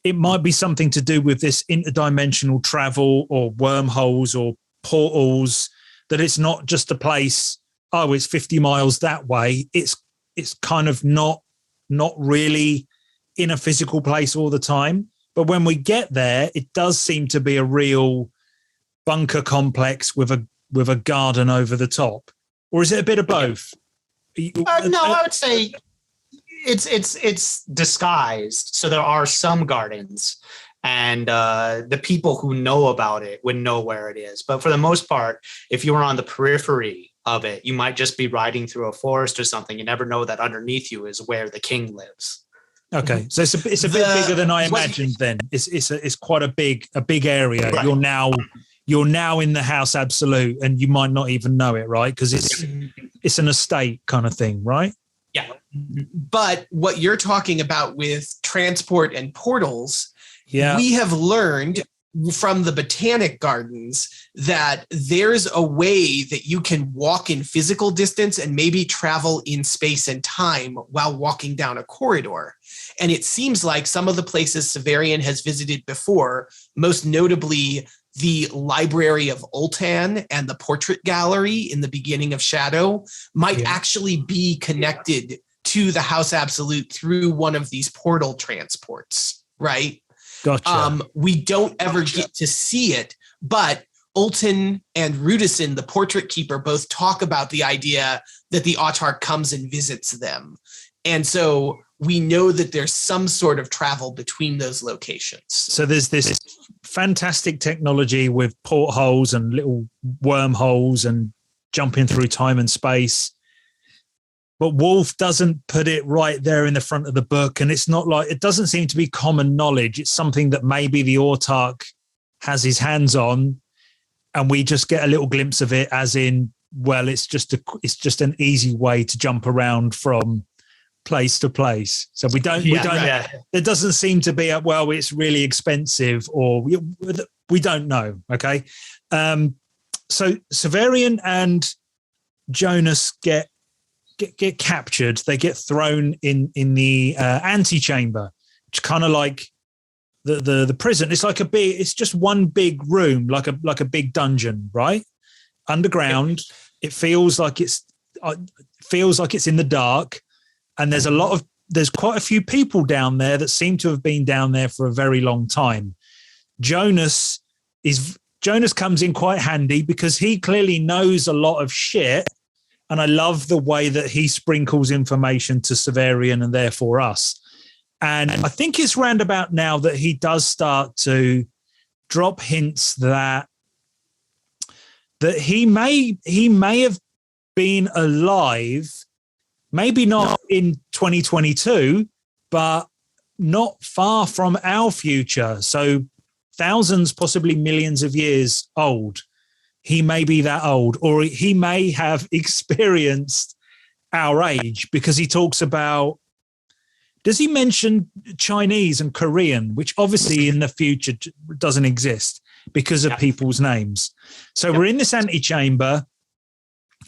it might be something to do with this interdimensional travel or wormholes or portals, that it's not just a place, oh, it's 50 miles that way. It's kind of not really in a physical place all the time. But when we get there, it does seem to be a real bunker complex with a garden over the top. Or is it a bit of both? No, I would say it's disguised. So there are some gardens, and the people who know about it would know where it is. But for the most part, if you were on the periphery of it, you might just be riding through a forest or something. You never know that underneath you is where the king lives. Okay, so it's a bit bigger than I imagined. Then it's quite a big area. Right. You're now in the House Absolute, and you might not even know it, right? Because it's an estate kind of thing, right? Yeah. But what you're talking about with transport and portals, we have learned from the Botanic Gardens that there's a way that you can walk in physical distance and maybe travel in space and time while walking down a corridor. And it seems like some of the places Severian has visited before, most notably the Library of Ultan and the Portrait Gallery in the beginning of Shadow, might actually be connected to the House Absolute through one of these portal transports, right? Gotcha. We don't ever get to see it, but Ultan and Rudison, the portrait keeper, both talk about the idea that the Autarch comes and visits them. And so we know that there's some sort of travel between those locations. So there's this fantastic technology with portholes and little wormholes and jumping through time and space. But Wolfe doesn't put it right there in the front of the book. And it's not like, it doesn't seem to be common knowledge. It's something that maybe the Autarch has his hands on, and we just get a little glimpse of it as in, well, it's just an easy way to jump around from place to place. So there doesn't seem to be well, it's really expensive, or we don't know. Okay. So Severian and Jonas get captured. They get thrown in the antechamber, which kind of like the prison. It's like it's just one big room, like a big dungeon, right? Underground. It feels like it's in the dark, and there's quite a few people down there that seem to have been down there for a very long time. Jonas comes in quite handy because he clearly knows a lot of shit. And I love the way that he sprinkles information to Severian and therefore us. And I think it's roundabout now that he does start to drop hints that he may have been alive, maybe not in 2022, but not far from our future. So thousands, possibly millions of years old. He may be that old, or he may have experienced our age, because he talks about, does he mention Chinese and Korean, which obviously in the future doesn't exist because of people's names. So we're in this antechamber.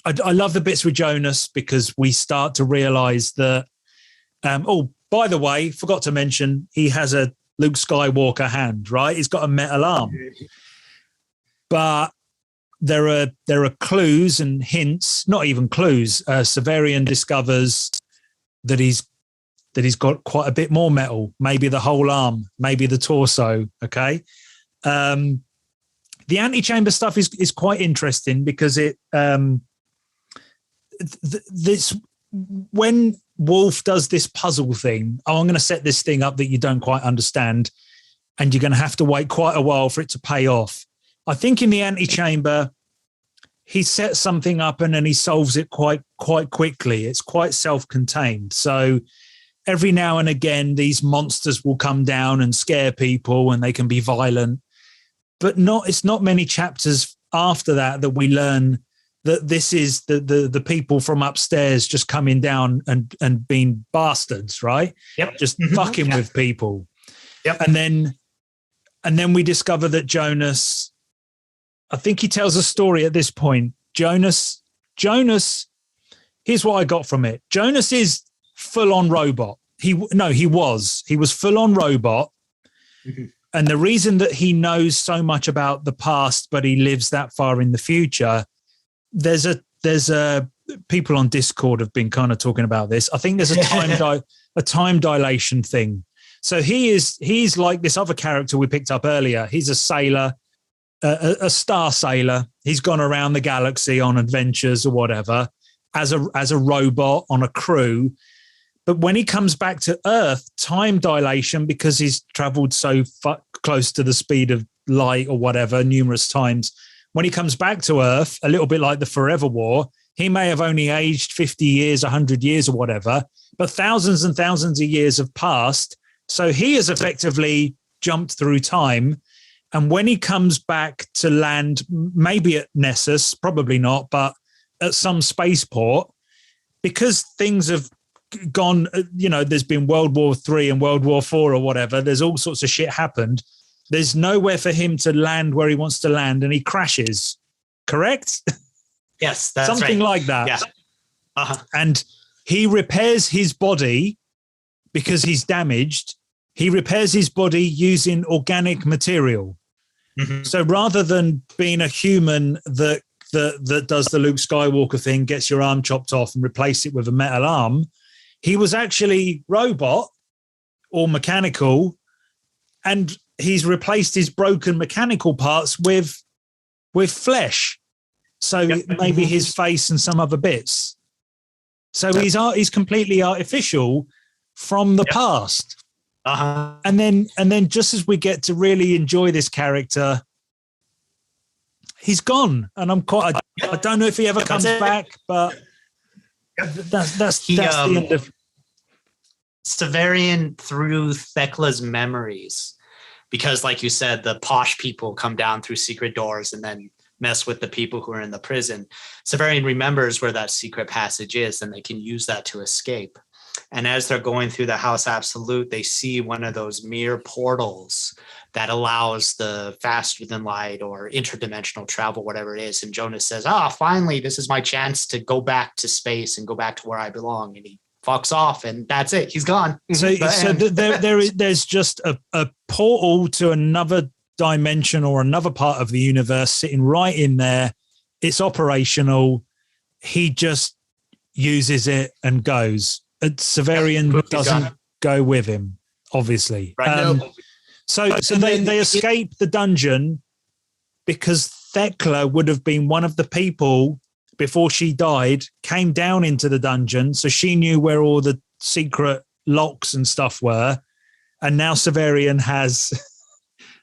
I love the bits with Jonas because we start to realize that, by the way, forgot to mention, he has a Luke Skywalker hand, right? He's got a metal arm. But there are clues and hints, not even clues. Severian discovers that he's got quite a bit more metal, maybe the whole arm, maybe the torso. Okay. The antechamber stuff is quite interesting because when Wolfe does this puzzle thing, I'm going to set this thing up that you don't quite understand, and you're going to have to wait quite a while for it to pay off. I think in the antechamber, he sets something up and then he solves it quite quickly. It's quite self-contained. So every now and again, these monsters will come down and scare people, and they can be violent. But it's not many chapters after that we learn that this is the people from upstairs just coming down and being bastards, right? Yep. Just fucking with people. Yep. And then we discover that Jonas, I think he tells a story at this point. Jonas, here's what I got from it. Jonas is full on robot. He was full on robot. Mm-hmm. And the reason that he knows so much about the past, but he lives that far in the future, there's a people on Discord have been kind of talking about this. I think there's a time dilation thing. So he's like this other character we picked up earlier. He's a sailor, a star sailor. He's gone around the galaxy on adventures or whatever as a robot on a crew. But when he comes back to Earth, time dilation, because he's traveled so close to the speed of light or whatever numerous times, when he comes back to Earth, a little bit like the Forever War, he may have only aged 50 years, 100 years or whatever, but thousands and thousands of years have passed. So he has effectively jumped through time. And when he comes back to land, maybe at Nessus, probably not, but at some spaceport, because things have gone, there's been World War III and World War IV or whatever, there's all sorts of shit happened. There's nowhere for him to land where he wants to land, and he crashes. Correct? Yes, that's something right. like that. Yeah. Uh-huh. And he repairs his body because he's damaged. He repairs his body using organic material. Mm-hmm. So rather than being a human that does the Luke Skywalker thing, gets your arm chopped off and replace it with a metal arm, he was actually robot or mechanical, and he's replaced his broken mechanical parts with flesh. So maybe his face and some other bits. So he's completely artificial from the past. Uh-huh. And then just as we get to really enjoy this character, he's gone. And I don't know if he ever comes back, but that's the end of Severian through Thekla's memories, because like you said, the posh people come down through secret doors and then mess with the people who are in the prison. Severian remembers where that secret passage is, and they can use that to escape. And as they're going through the House Absolute, they see one of those mirror portals that allows the faster than light or interdimensional travel, whatever it is. And Jonas says, finally, this is my chance to go back to space and go back to where I belong. And he fucks off, and that's it. He's gone. So there's just a portal to another dimension or another part of the universe sitting right in there. It's operational. He just uses it and goes. Severian doesn't go with him, obviously. Right. So they escape the dungeon because Thekla would have been one of the people before she died, came down into the dungeon. So she knew where all the secret locks and stuff were. And now Severian has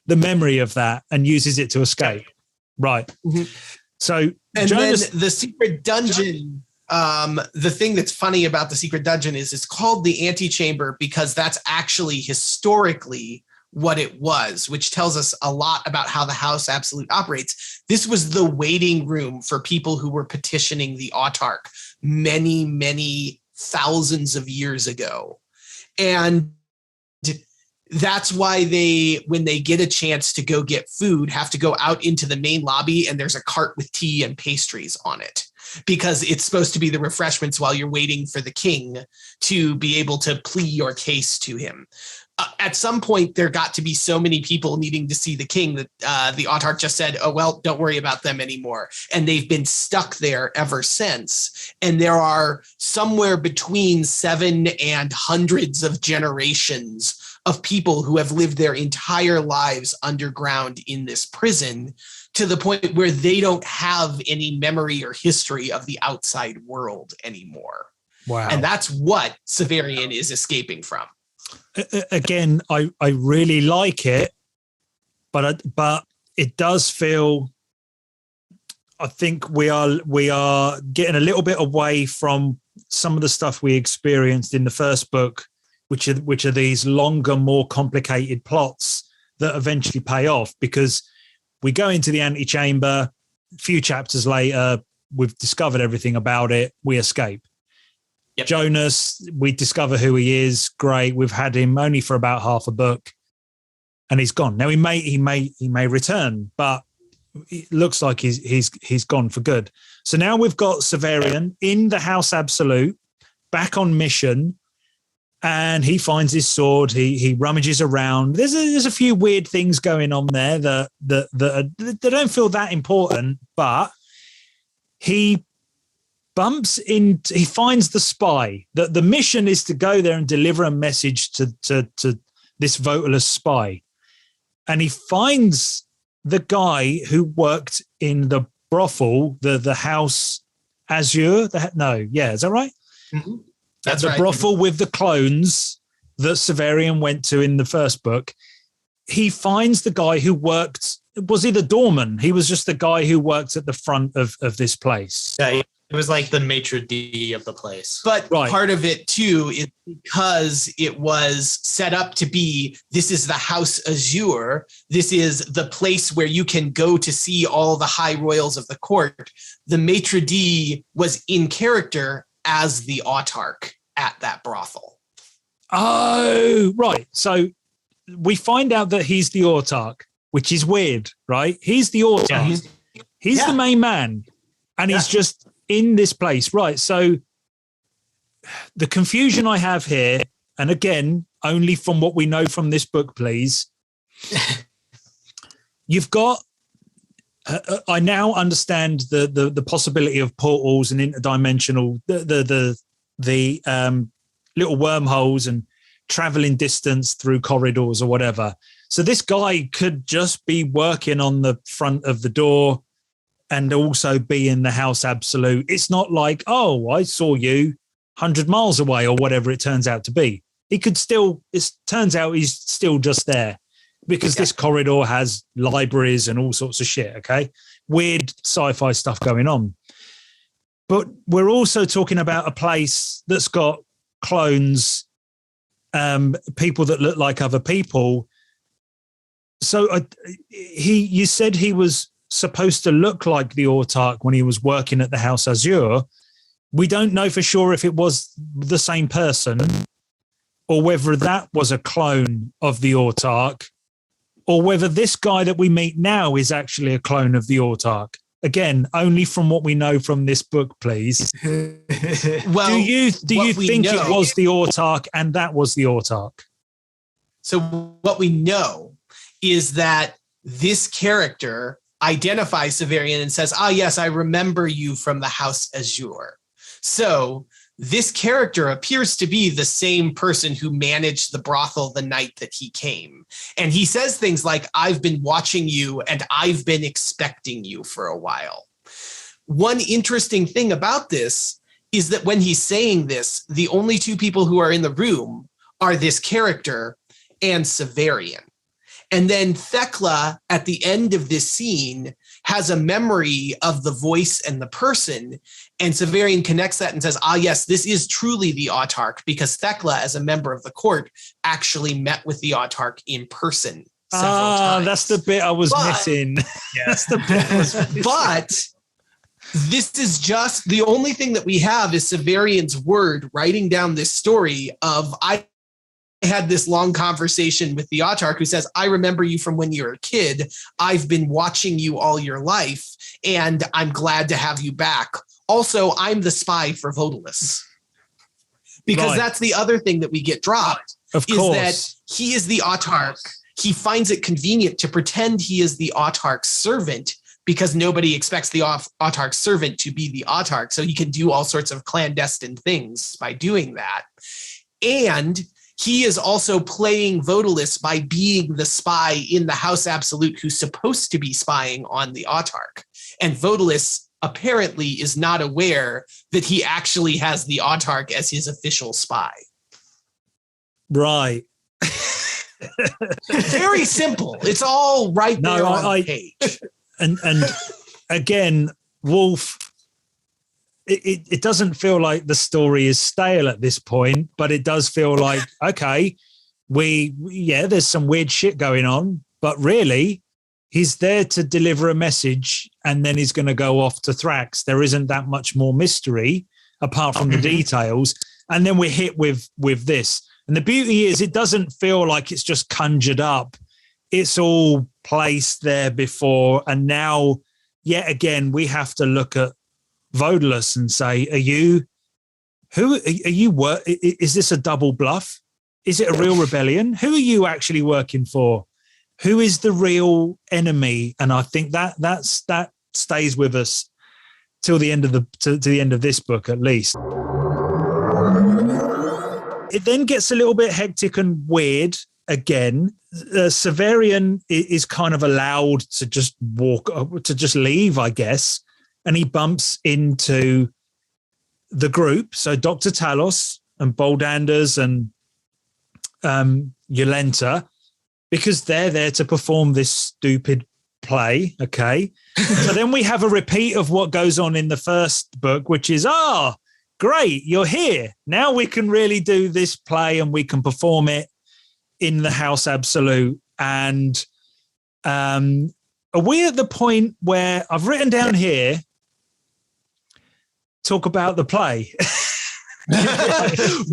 the memory of that and uses it to escape. Right. Mm-hmm. So Jonas, then the secret dungeon, the thing that's funny about the secret dungeon is it's called the antechamber because that's actually historically what it was, which tells us a lot about how the House Absolute operates. This was the waiting room for people who were petitioning the Autarch many, many thousands of years ago. And that's why they, when they get a chance to go get food, have to go out into the main lobby, and there's a cart with tea and pastries on it, because it's supposed to be the refreshments while you're waiting for the king to be able to plea your case to him. at some point there got to be so many people needing to see the king that the Autarch just said, oh, well, don't worry about them anymore. And they've been stuck there ever since. And there are somewhere between 7 and hundreds of generations of people who have lived their entire lives underground in this prison, to the point where they don't have any memory or history of the outside world anymore. Wow. And that's what Severian is escaping from. Again, I really like it, but it does feel, I think we are getting a little bit away from some of the stuff we experienced in the first book, which are these longer, more complicated plots that eventually pay off, because we go into the antechamber, a few chapters later, we've discovered everything about it, we escape. Yep. Jonas, we discover who he is. Great. We've had him only for about half a book, and he's gone. Now he may return, but it looks like he's gone for good. So now we've got Severian in the House Absolute, back on mission, and he finds his sword. He rummages around. There's a few weird things going on there that don't feel that important, but he finds the spy. The mission is to go there and deliver a message to this voteless spy. And he finds the guy who worked in the brothel, the House Azure. Is that right? Mm-hmm. That's the right. brothel with the clones that Severian went to in the first book. He finds the guy who worked. Was he the doorman? He was just the guy who worked at the front of this place. Yeah, it was like the maitre d' of the place. But part of it, too, is because it was set up to be, this is the House Azure. This is the place where you can go to see all the high royals of the court. The maitre d' was in character as the Autarch at that brothel. Oh, right. So we find out that he's the Autarch, which is weird, right? He's the Autarch. Yeah, he's the main man, and he's just in this place, right? So the confusion I have here, and again, only from what we know from this book, please. You've got. I now understand the possibility of portals and interdimensional the little wormholes and traveling distance through corridors or whatever. So this guy could just be working on the front of the door and also be in the House Absolute. It's not like, oh, I saw you 100 miles away or whatever it turns out to be. He could still, it turns out he's still just there because this corridor has libraries and all sorts of shit, okay? Weird sci-fi stuff going on. But we're also talking about a place that's got clones, people that look like other people. So you said he was supposed to look like the Autarch when he was working at the House Azure. We don't know for sure if it was the same person or whether that was a clone of the Autarch or whether this guy that we meet now is actually a clone of the Autarch. Again, only from what we know from this book, please. Well, do you think it was the Autarch and that was the Autarch? So what we know is that this character identifies Severian and says, yes, I remember you from the House Azure. So this character appears to be the same person who managed the brothel the night that he came. And he says things like, I've been watching you and I've been expecting you for a while. One interesting thing about this is that when he's saying this, the only two people who are in the room are this character and Severian. And then Thekla, at the end of this scene, has a memory of the voice and the person. And Severian connects that and says, yes, this is truly the Autarch, because Thekla, as a member of the court, actually met with the Autarch in person several times. That's the bit I was missing. That's the bit I was missing. But this is just the only thing that we have is Severian's word writing down this story of, I had this long conversation with the Autarch who says, I remember you from when you were a kid. I've been watching you all your life, and I'm glad to have you back. Also, I'm the spy for Votalis. Because that's the other thing that we get dropped Of is course. that he is the autarch. He finds it convenient to pretend he is the autarch's servant because nobody expects the autarch's servant to be the autarch. So he can do all sorts of clandestine things by doing that. And he is also playing Votalis by being the spy in the House Absolute who's supposed to be spying on the autarch. And Votalis apparently is not aware that he actually has the autarch as his official spy. Right. Very simple. It's all right there on the page. And again, Wolfe, it doesn't feel like the story is stale at this point, but it does feel like, okay, there's some weird shit going on, but really he's there to deliver a message and then he's going to go off to Thrax. There isn't that much more mystery apart from the details. And then we're hit with this. And the beauty is it doesn't feel like it's just conjured up. It's all placed there before. And now, yet again, we have to look at Votalis and say, is this a double bluff? Is it a real rebellion? Who are you actually working for? Who is the real enemy? And I think that stays with us till the end of to the end of this book, at least. It then gets a little bit hectic and weird again. Severian is kind of allowed to just leave, I guess. And he bumps into the group. So Dr. Talos and Boldanders and Yolenta, because they're there to perform this stupid play. Okay. So then we have a repeat of what goes on in the first book, which is, great, you're here. Now we can really do this play and we can perform it in the House Absolute. And are we at the point where I've written down here, talk about the play?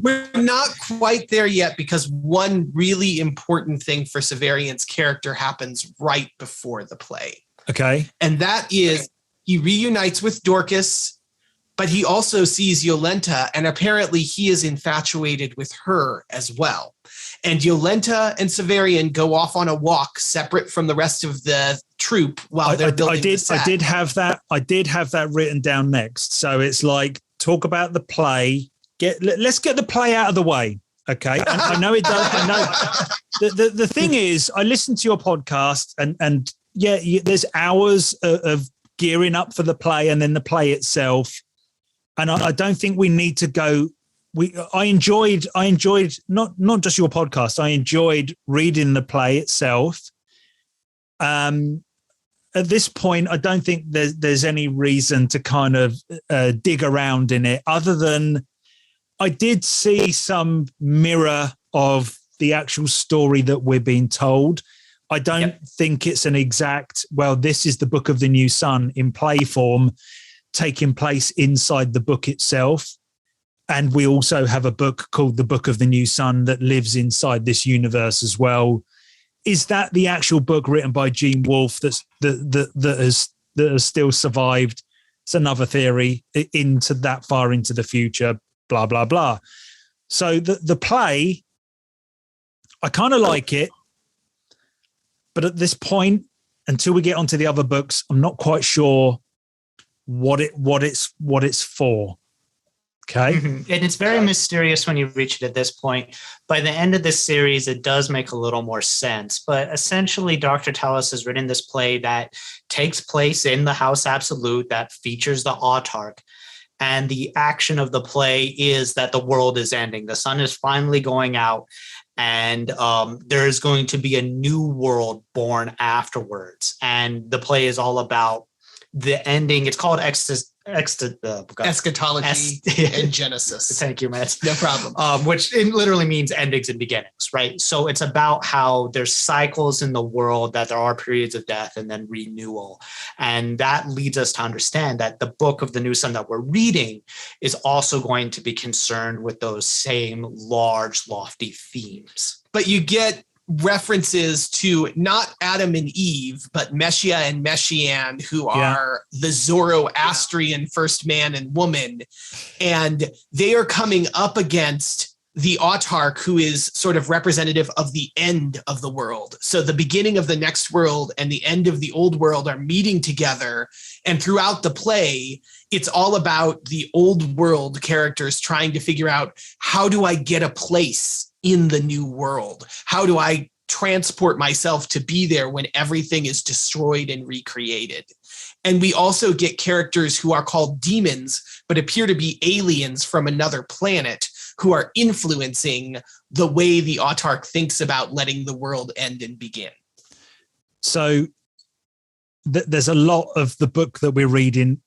We're not quite there yet because one really important thing for Severian's character happens right before the play. Okay. And that is he reunites with Dorcas, but he also sees Yolenta, and apparently he is infatuated with her as well. And Yolenta and Severian go off on a walk separate from the rest of the troupe while they're building the set. I did have that written down next. So it's like, talk about the play. Let's get the play out of the way. Okay. I know it does. I know. The thing is, I listened to your podcast and there's hours of gearing up for the play and then the play itself. And I don't think we need to go. I enjoyed not just your podcast. I enjoyed reading the play itself. At this point, I don't think there's any reason to kind of dig around in it, other than I did see some mirror of the actual story that we're being told. I don't think it's an exact, this is the Book of the New Sun in play form, taking place inside the book itself. And we also have a book called The Book of the New Sun that lives inside this universe as well. Is that the actual book written by Gene Wolfe that has still survived? It's another theory into that far into the future, blah, blah, blah. So the play, I kind of like it. But at this point, until we get onto the other books, I'm not quite sure what it's for. Okay. Mm-hmm. And it's very mysterious when you reach it at this point. By the end of this series, it does make a little more sense. But essentially, Dr. Talos has written this play that takes place in the House Absolute that features the Autarch. And the action of the play is that the world is ending. The sun is finally going out. And there is going to be a new world born afterwards. And the play is all about the ending. It's called eschatology and Genesis. Thank you, Matt. No problem. Which literally means endings and beginnings, right? So it's about how there's cycles in the world, that there are periods of death and then renewal. And that leads us to understand that the Book of the New Sun that we're reading is also going to be concerned with those same large, lofty themes. But you get references to not Adam and Eve, but Messiah and Messian, who are the Zoroastrian first man and woman. And they are coming up against the Autarch, who is sort of representative of the end of the world. So the beginning of the next world and the end of the old world are meeting together. And throughout the play, it's all about the old world characters trying to figure out, how do I get a place in the new world? How do I transport myself to be there when everything is destroyed and recreated? And we also get characters who are called demons, but appear to be aliens from another planet, who are influencing the way the Autarch thinks about letting the world end and begin. So there's a lot of the book that we're reading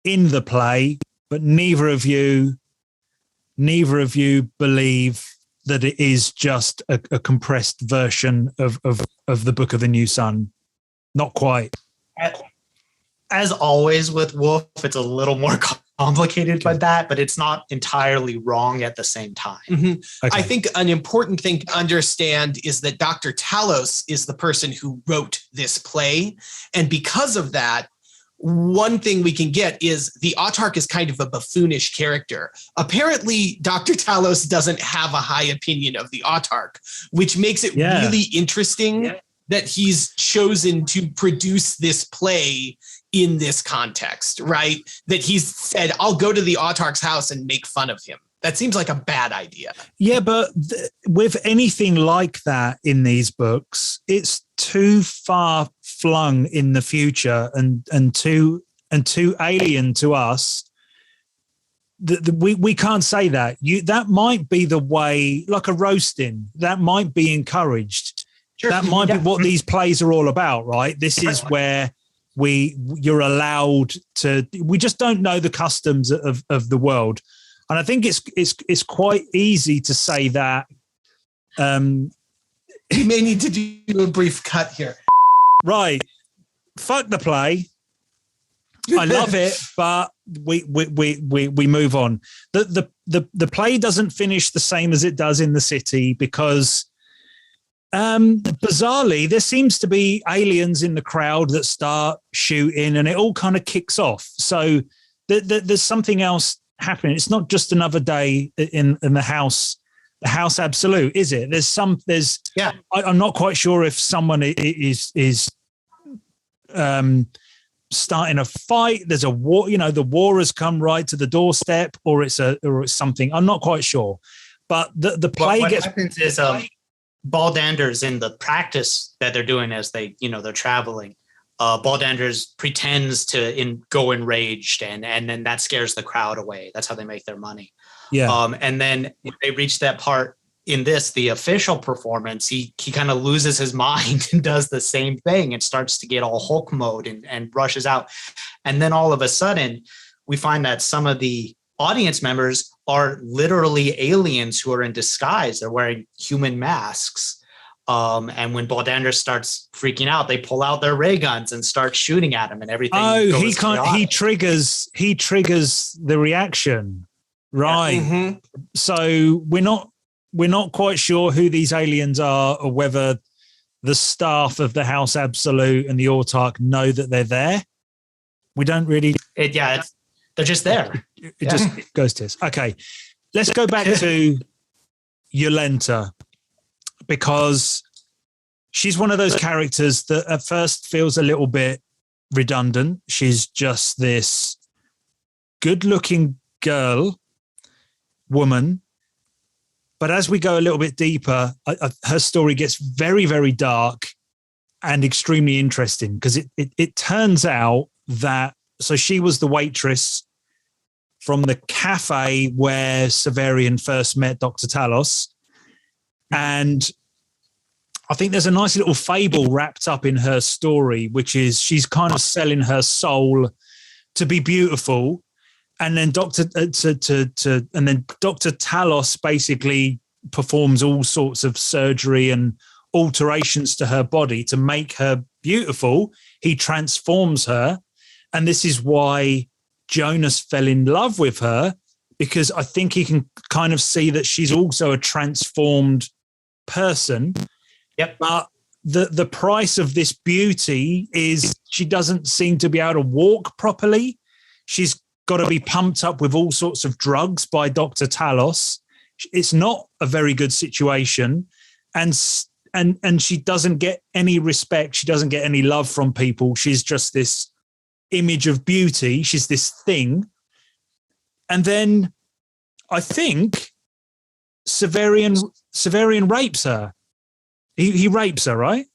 in the play, but neither of you believe that it is just a compressed version of the Book of the New Sun. Not quite. As always with Wolfe, it's a little more complicated by that, but it's not entirely wrong at the same time. Mm-hmm. Okay. I think an important thing to understand is that Dr. Talos is the person who wrote this play. And because of that, one thing we can get is the Autarch is kind of a buffoonish character. Apparently, Dr. Talos doesn't have a high opinion of the Autarch, which makes it really interesting that he's chosen to produce this play in this context, right? That he's said, I'll go to the Autarch's house and make fun of him. That seems like a bad idea. Yeah, but with anything like that in these books, it's too far flung in the future and too alien to us. We can't say that. That might be the way, like a roasting, that might be encouraged. Sure. That might be what these plays are all about, right? This is where you're allowed to. We just don't know the customs of the world, and I think it's quite easy to say that. We may need to do a brief cut here. Right, fuck the play. I love it, but we move on. The play doesn't finish the same as it does in the city because. Bizarrely, there seems to be aliens in the crowd that start shooting and it all kind of kicks off. So there's something else happening. It's not just another day in the house absolute, is it? I'm not quite sure if someone is starting a fight. There's a war, the war has come right to the doorstep, or it's something. I'm not quite sure. But the play what happens is Baldander's in the practice that they're doing as they're traveling. Baldander's pretends to go enraged and then that scares the crowd away. That's how they make their money. Yeah. And then when they reach that part in the official performance, he kind of loses his mind and does the same thing and starts to get all Hulk mode and rushes out. And then all of a sudden we find that some of the audience members are literally aliens who are in disguise. They're wearing human masks. And when Baldander starts freaking out, they pull out their ray guns and start shooting at him and everything. Oh, he triggers the reaction. Right. Yeah. Mm-hmm. So we're not quite sure who these aliens are or whether the staff of the House Absolute and the Autarch know that they're there. We don't really. They're just there. It just goes to this. Okay, let's go back to Yolenta, because she's one of those characters that at first feels a little bit redundant. She's just this good-looking woman. But as we go a little bit deeper, her story gets very, very dark and extremely interesting, because it turns out that, so she was the waitress from the cafe where Severian first met Dr. Talos. And I think there's a nice little fable wrapped up in her story, which is she's kind of selling her soul to be beautiful. And then Dr. Talos basically performs all sorts of surgery and alterations to her body to make her beautiful. He transforms her. And this is why Jonas fell in love with her, because I think he can kind of see that she's also a transformed person. Yep. But the price of this beauty is she doesn't seem to be able to walk properly. She's got to be pumped up with all sorts of drugs by Dr. Talos it's not a very good situation, and she doesn't get any respect. She doesn't get any love from people. She's just this image of beauty. She's this thing. And then I think Severian rapes her. He rapes her, right?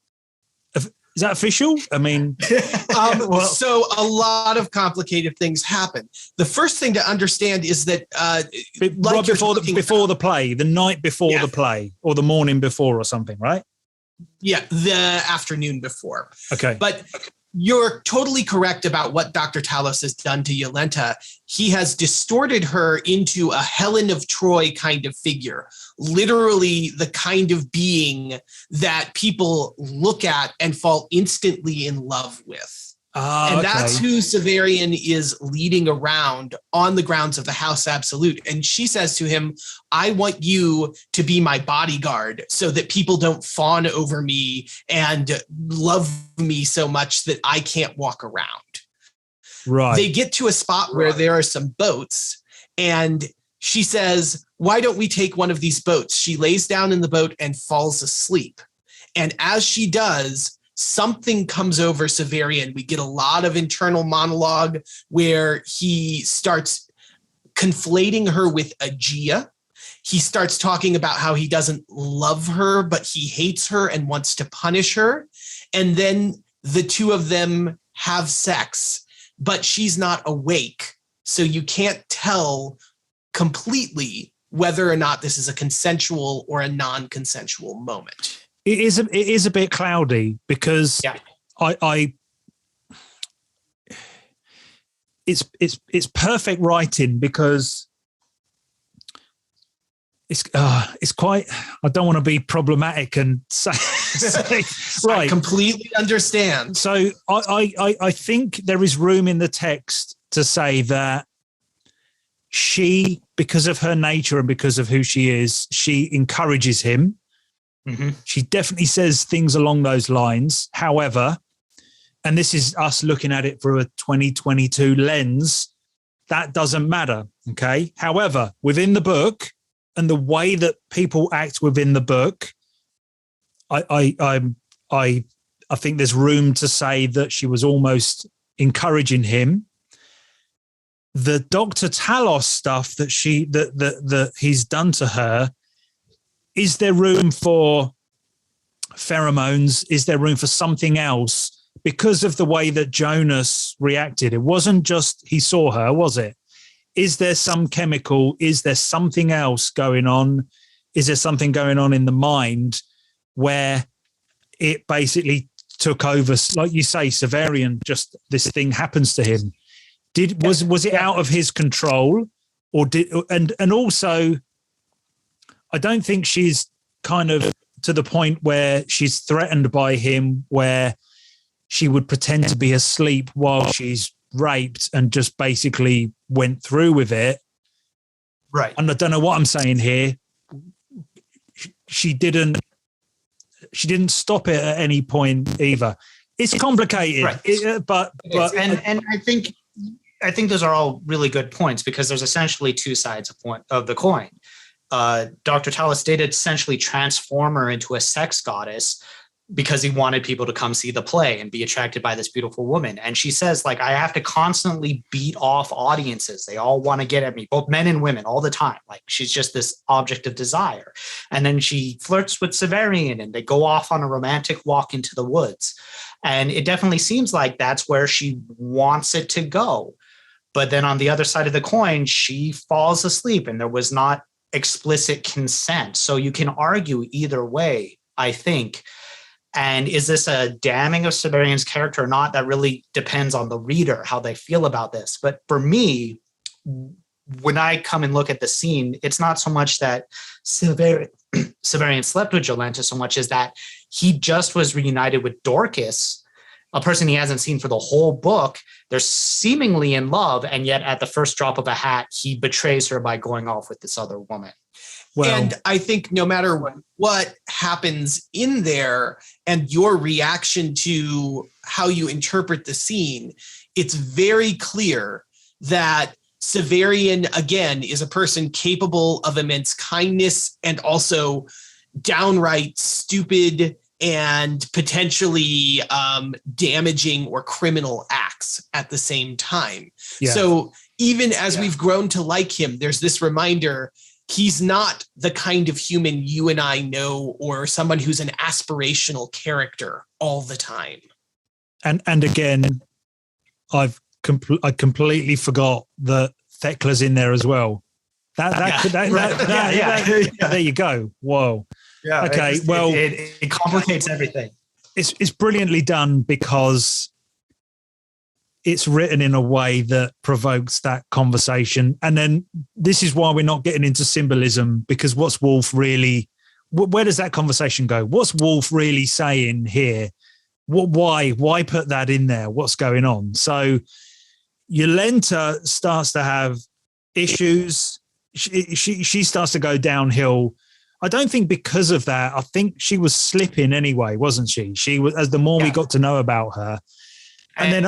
Is that official? I mean, so a lot of complicated things happen. The first thing to understand is that right before the play, the night before the play, or the morning before, or something, right? Yeah, the afternoon before. Okay, but you're totally correct about what Dr. Talos has done to Yolenta. He has distorted her into a Helen of Troy kind of figure, literally the kind of being that people look at and fall instantly in love with. And that's who Severian is leading around on the grounds of the House Absolute. And she says to him, I want you to be my bodyguard so that people don't fawn over me and love me so much that I can't walk around. Right. They get to a spot where there are some boats, and she says, why don't we take one of these boats? She lays down in the boat and falls asleep. And as she does, something comes over Severian. We get a lot of internal monologue where he starts conflating her with Aegea. He starts talking about how he doesn't love her, but he hates her and wants to punish her. And then the two of them have sex, but she's not awake. So you can't tell completely whether or not this is a consensual or a non-consensual moment. It is a bit cloudy because it's perfect writing because it's quite. I don't want to be problematic and say right. I completely understand. So I think there is room in the text to say that she, because of her nature and because of who she is, she encourages him. Mm-hmm. She definitely says things along those lines. However, and this is us looking at it through a 2022 lens, that doesn't matter. Okay. However, within the book and the way that people act within the book, I think there's room to say that she was almost encouraging him. The Dr. Talos stuff that he's done to her. Is there room for pheromones? Is there room for something else? Because of the way that Jonas reacted, it wasn't just he saw her, was it? Is there some chemical? Is there something else going on? Is there something going on in the mind where it basically took over? Like you say, Severian, just this thing happens to him. Was it out of his control, or and also, I don't think she's kind of to the point where she's threatened by him, where she would pretend to be asleep while she's raped and just basically went through with it. Right. And I don't know what I'm saying here. She didn't stop it at any point either. It's complicated, right. But I think those are all really good points because there's essentially two sides of the coin. Dr. Talos did essentially transform her into a sex goddess because he wanted people to come see the play and be attracted by this beautiful woman. And she says, like, I have to constantly beat off audiences. They all want to get at me, both men and women, all the time. Like, she's just this object of desire. And then she flirts with Severian and they go off on a romantic walk into the woods. And it definitely seems like that's where she wants it to go. But then on the other side of the coin, she falls asleep and there was not explicit consent. So you can argue either way, I think. And is this a damning of Severian's character or not? That really depends on the reader, how they feel about this. But for me, when I come and look at the scene, it's not so much that Severian slept with Jolenta so much as that he just was reunited with Dorcas, a person he hasn't seen for the whole book. They're seemingly in love, and yet at the first drop of a hat, he betrays her by going off with this other woman. Well, and I think no matter what happens in there and your reaction to how you interpret the scene, it's very clear that Severian, again, is a person capable of immense kindness and also downright stupid and potentially damaging or criminal acts at the same time. Yeah. So even as we've grown to like him, there's this reminder he's not the kind of human you and I know, or someone who's an aspirational character all the time. And again, I completely forgot that Thekla's in there as well. There you go. Whoa. Yeah. Okay. It complicates everything. It's brilliantly done because it's written in a way that provokes that conversation. And then this is why we're not getting into symbolism, because what's Wolfe really, where does that conversation go? What's Wolfe really saying here? Why put that in there? What's going on? So Yolenta starts to have issues. She starts to go downhill. I don't think because of that. I think she was slipping anyway, wasn't she? She was, as the more we got to know about her. And then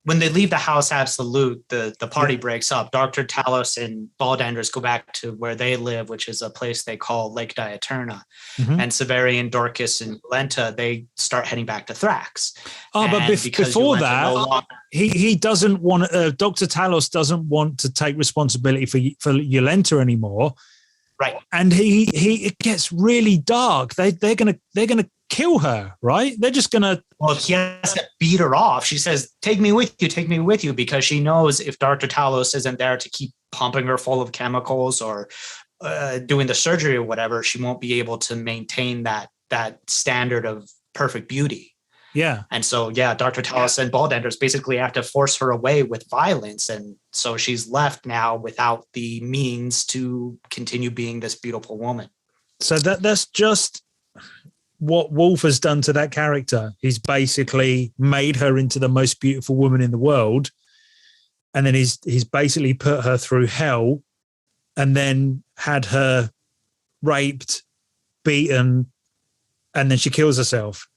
when they leave the House Absolute, the party breaks up. Dr. Talos and Baldanders go back to where they live, which is a place they call Lake Diaterna. Mm-hmm. And Severian, Dorcas, and Yolenta, they start heading back to Thrax. But before that, he doesn't want, Dr. Talos doesn't want to take responsibility for Yolenta anymore. Right. And it gets really dark. They're gonna kill her, right? They're just gonna. Well, he has to beat her off. She says, take me with you, because she knows if Dr. Talos isn't there to keep pumping her full of chemicals or doing the surgery or whatever, she won't be able to maintain that standard of perfect beauty. Yeah. And so, Dr. Talos and Baldanders basically have to force her away with violence. And so she's left now without the means to continue being this beautiful woman. So that's just what Wolfe has done to that character. He's basically made her into the most beautiful woman in the world. And then he's basically put her through hell and then had her raped, beaten, and then she kills herself.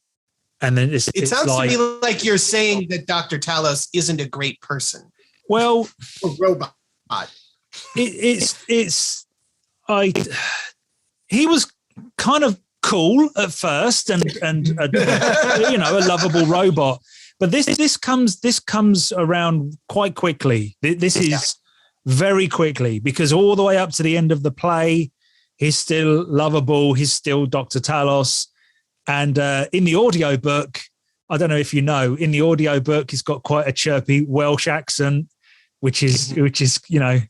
And then it sounds to me like you're saying that Dr. Talos isn't a great person. Well, a robot. He was kind of cool at first and a lovable robot, but this comes around quite quickly. This is very quickly, because all the way up to the end of the play, he's still lovable. He's still Dr. Talos. And in the audiobook, I don't know if you know, in the audiobook, he's got quite a chirpy Welsh accent, which is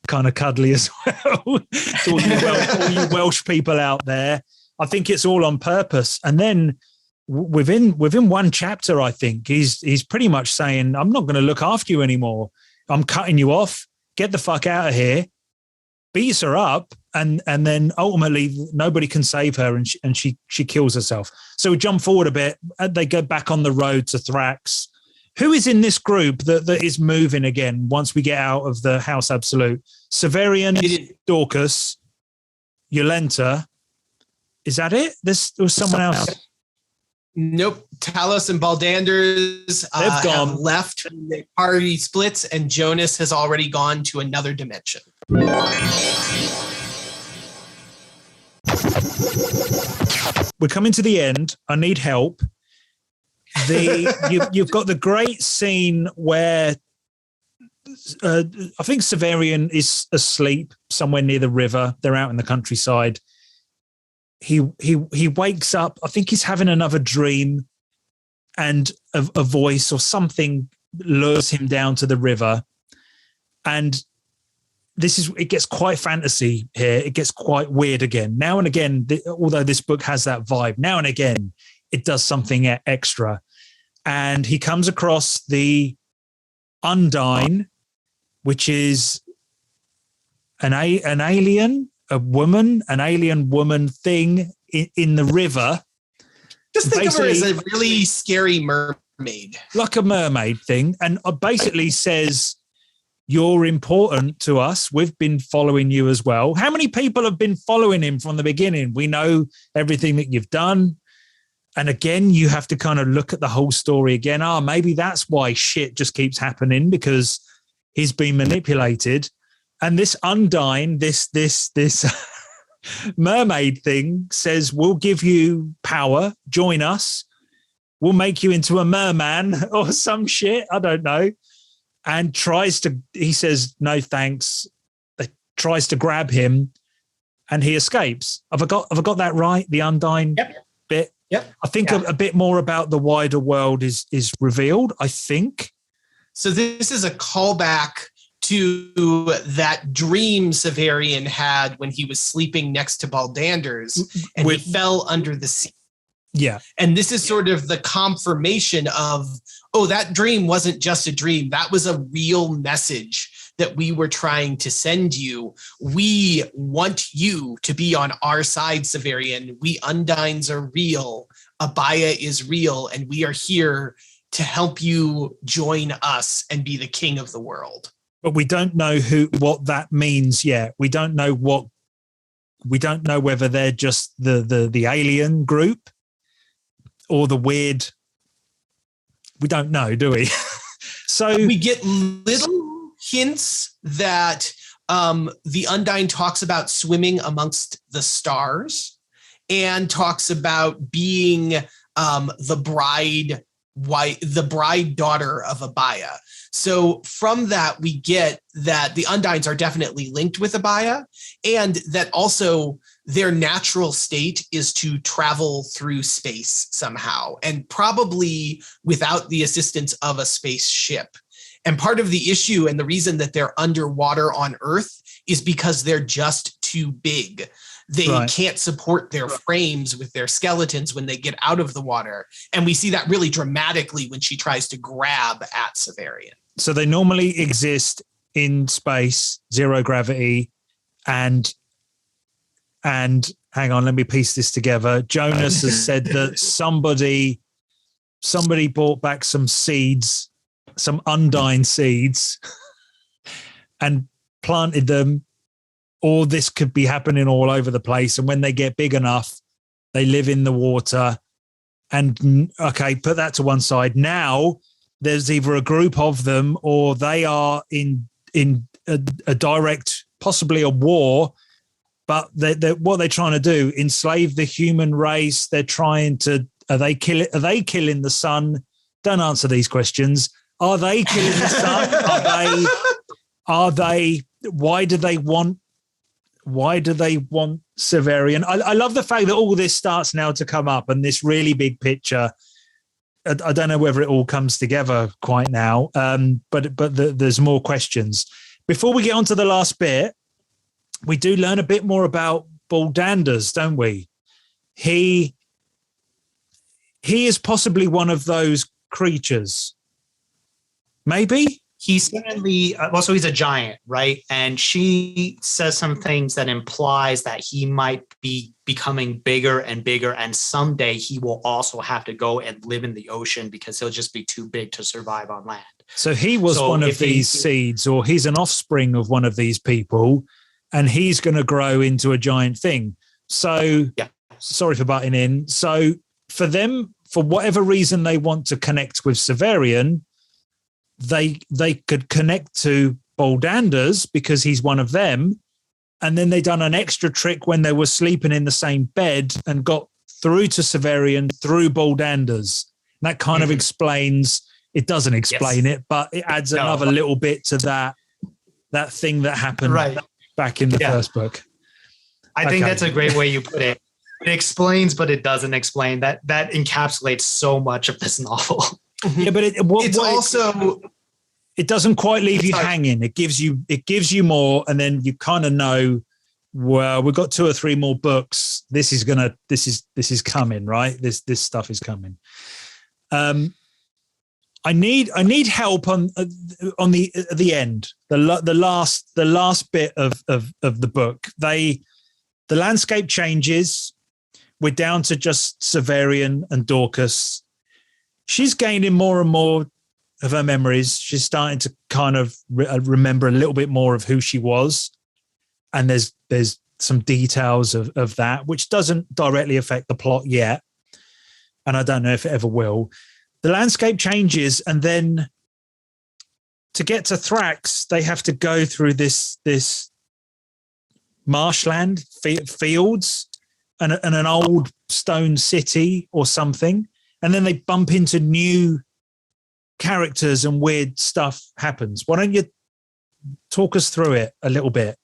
kind of cuddly as well. To all you Welsh people out there, I think it's all on purpose. And then within one chapter, I think he's pretty much saying, I'm not going to look after you anymore. I'm cutting you off. Get the fuck out of here. Beats her up. And then ultimately nobody can save her, and she kills herself. So we jump forward a bit. They go back on the road to Thrax. Who is in this group that is moving again once we get out of the House Absolute? Severian, Dorcas, Yolenta. Is that it? There was someone else. Nope. Talos and Baldanders have left. The party splits, and Jonas has already gone to another dimension. We're coming to the end. I need help. You've got the great scene where I think Severian is asleep somewhere near the river. They're out in the countryside. He wakes up. I think he's having another dream, and a voice or something lures him down to the river. And it gets quite fantasy here. It gets quite weird again. Now and again, although this book has that vibe, now and again, it does something extra. And he comes across the Undine, which is an alien woman thing in the river. Just think of her as a really scary mermaid. Like a mermaid thing. And basically says, you're important to us. We've been following you as well. How many people have been following him from the beginning? We know everything that you've done. And again, you have to kind of look at the whole story again. Maybe that's why shit just keeps happening, because he's been manipulated, and this Undine, this mermaid thing says, we'll give you power, join us, we'll make you into a merman or some shit, I don't know, and he says no thanks, tries to grab him, and he escapes. Have I got that right? The Undine bit? Yep. I think a bit more about the wider world is revealed, I think. So this is a callback to that dream Severian had when he was sleeping next to Baldanders and he fell under the sea. Yeah. And this is sort of the confirmation of, oh, that dream wasn't just a dream. That was a real message that we were trying to send you. We want you to be on our side, Severian. We Undines are real. Abaya is real. And we are here to help you join us and be the king of the world. But we don't know what that means yet. We don't know whether they're just the alien group or the weird. We don't know, do we? So we get little hints that the Undine talks about swimming amongst the stars and talks about being the bride daughter of Abaya. So from that, we get that the Undines are definitely linked with Abaya, and that also their natural state is to travel through space somehow, and probably without the assistance of a spaceship. And part of the issue and the reason that they're underwater on Earth is because they're just too big. They can't support their frames with their skeletons when they get out of the water. And we see that really dramatically when she tries to grab at Severian. So they normally exist in space, zero gravity, and hang on, let me piece this together. Jonas has said that somebody brought back some seeds, some Undine seeds, and planted them. Or this could be happening all over the place. And when they get big enough, they live in the water. And okay, put that to one side. Now there's either a group of them or they are in a direct, possibly a war. But what they're trying to do, enslave the human race. They're trying to, are they killing the sun? Don't answer these questions. Are they killing the sun? Are they, why do they want Severian? I love the fact that all this starts now to come up and this really big picture. I don't know whether it all comes together quite now, but there's more questions. Before we get on to the last bit, we do learn a bit more about Baldanders, don't we? He is possibly one of those creatures. Maybe? He's certainly, also he's a giant, right? And she says some things that implies that he might be becoming bigger and bigger. And someday he will also have to go and live in the ocean because he'll just be too big to survive on land. So he was one of these seeds, or he's an offspring of one of these people, and he's going to grow into a giant thing. So, sorry for butting in. So for them, for whatever reason they want to connect with Severian, they could connect to Baldanders because he's one of them. And then they done an extra trick when they were sleeping in the same bed and got through to Severian through Baldanders. And that kind of explains, it doesn't explain it, but it adds another little bit to that thing that happened back in the first book. I think that's a great way you put it. It explains, but it doesn't explain. That encapsulates so much of this novel. Yeah, but it doesn't quite leave you hanging. It gives you more, and then you kind of know, well, we've got 2 or 3 more books. This is coming, right? This stuff is coming. I need help on the end, the last bit of the book. The landscape changes. We're down to just Severian and Dorcas. She's gaining more and more of her memories. She's starting to kind of remember a little bit more of who she was. And there's some details of that, which doesn't directly affect the plot yet. And I don't know if it ever will. The landscape changes, and then to get to Thrax, they have to go through this marshland, fields, and an old stone city or something. And then they bump into new characters and weird stuff happens. Why don't you talk us through it a little bit?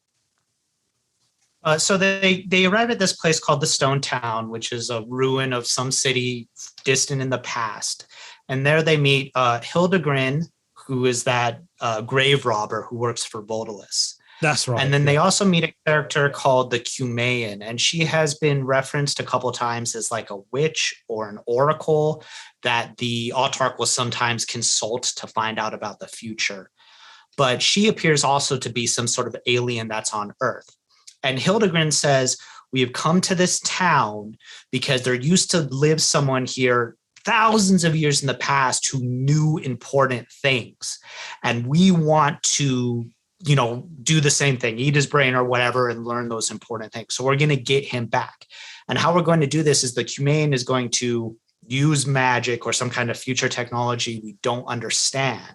So they arrive at this place called the Stone Town, which is a ruin of some city distant in the past. And there they meet Hildegrin, who is that grave robber who works for Vodalis. That's right. And then they also meet a character called the Cumaean, and she has been referenced a couple times as like a witch or an oracle that the Autarch will sometimes consult to find out about the future. But she appears also to be some sort of alien that's on Earth. And Hildegrin says, we have come to this town because there used to live someone here thousands of years in the past who knew important things. And we want to, do the same thing, eat his brain or whatever, and learn those important things. So we're going to get him back. And how we're going to do this is the Cumaean is going to use magic or some kind of future technology we don't understand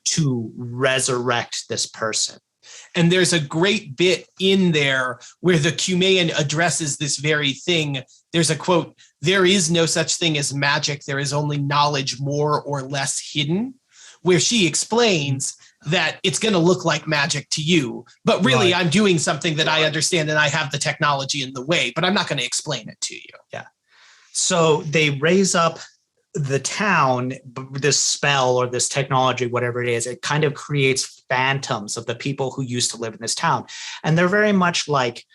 to resurrect this person. And there's a great bit in there where the Cumaean addresses this very thing. There's a quote, "There is no such thing as magic. There is only knowledge more or less hidden," where she explains that it's going to look like magic to you, but really right. I'm doing something that I understand and I have the technology in the way, but I'm not going to explain it to you. Yeah. So they raise up the town, this spell or this technology, whatever it is, it kind of creates phantoms of the people who used to live in this town. And they're very much like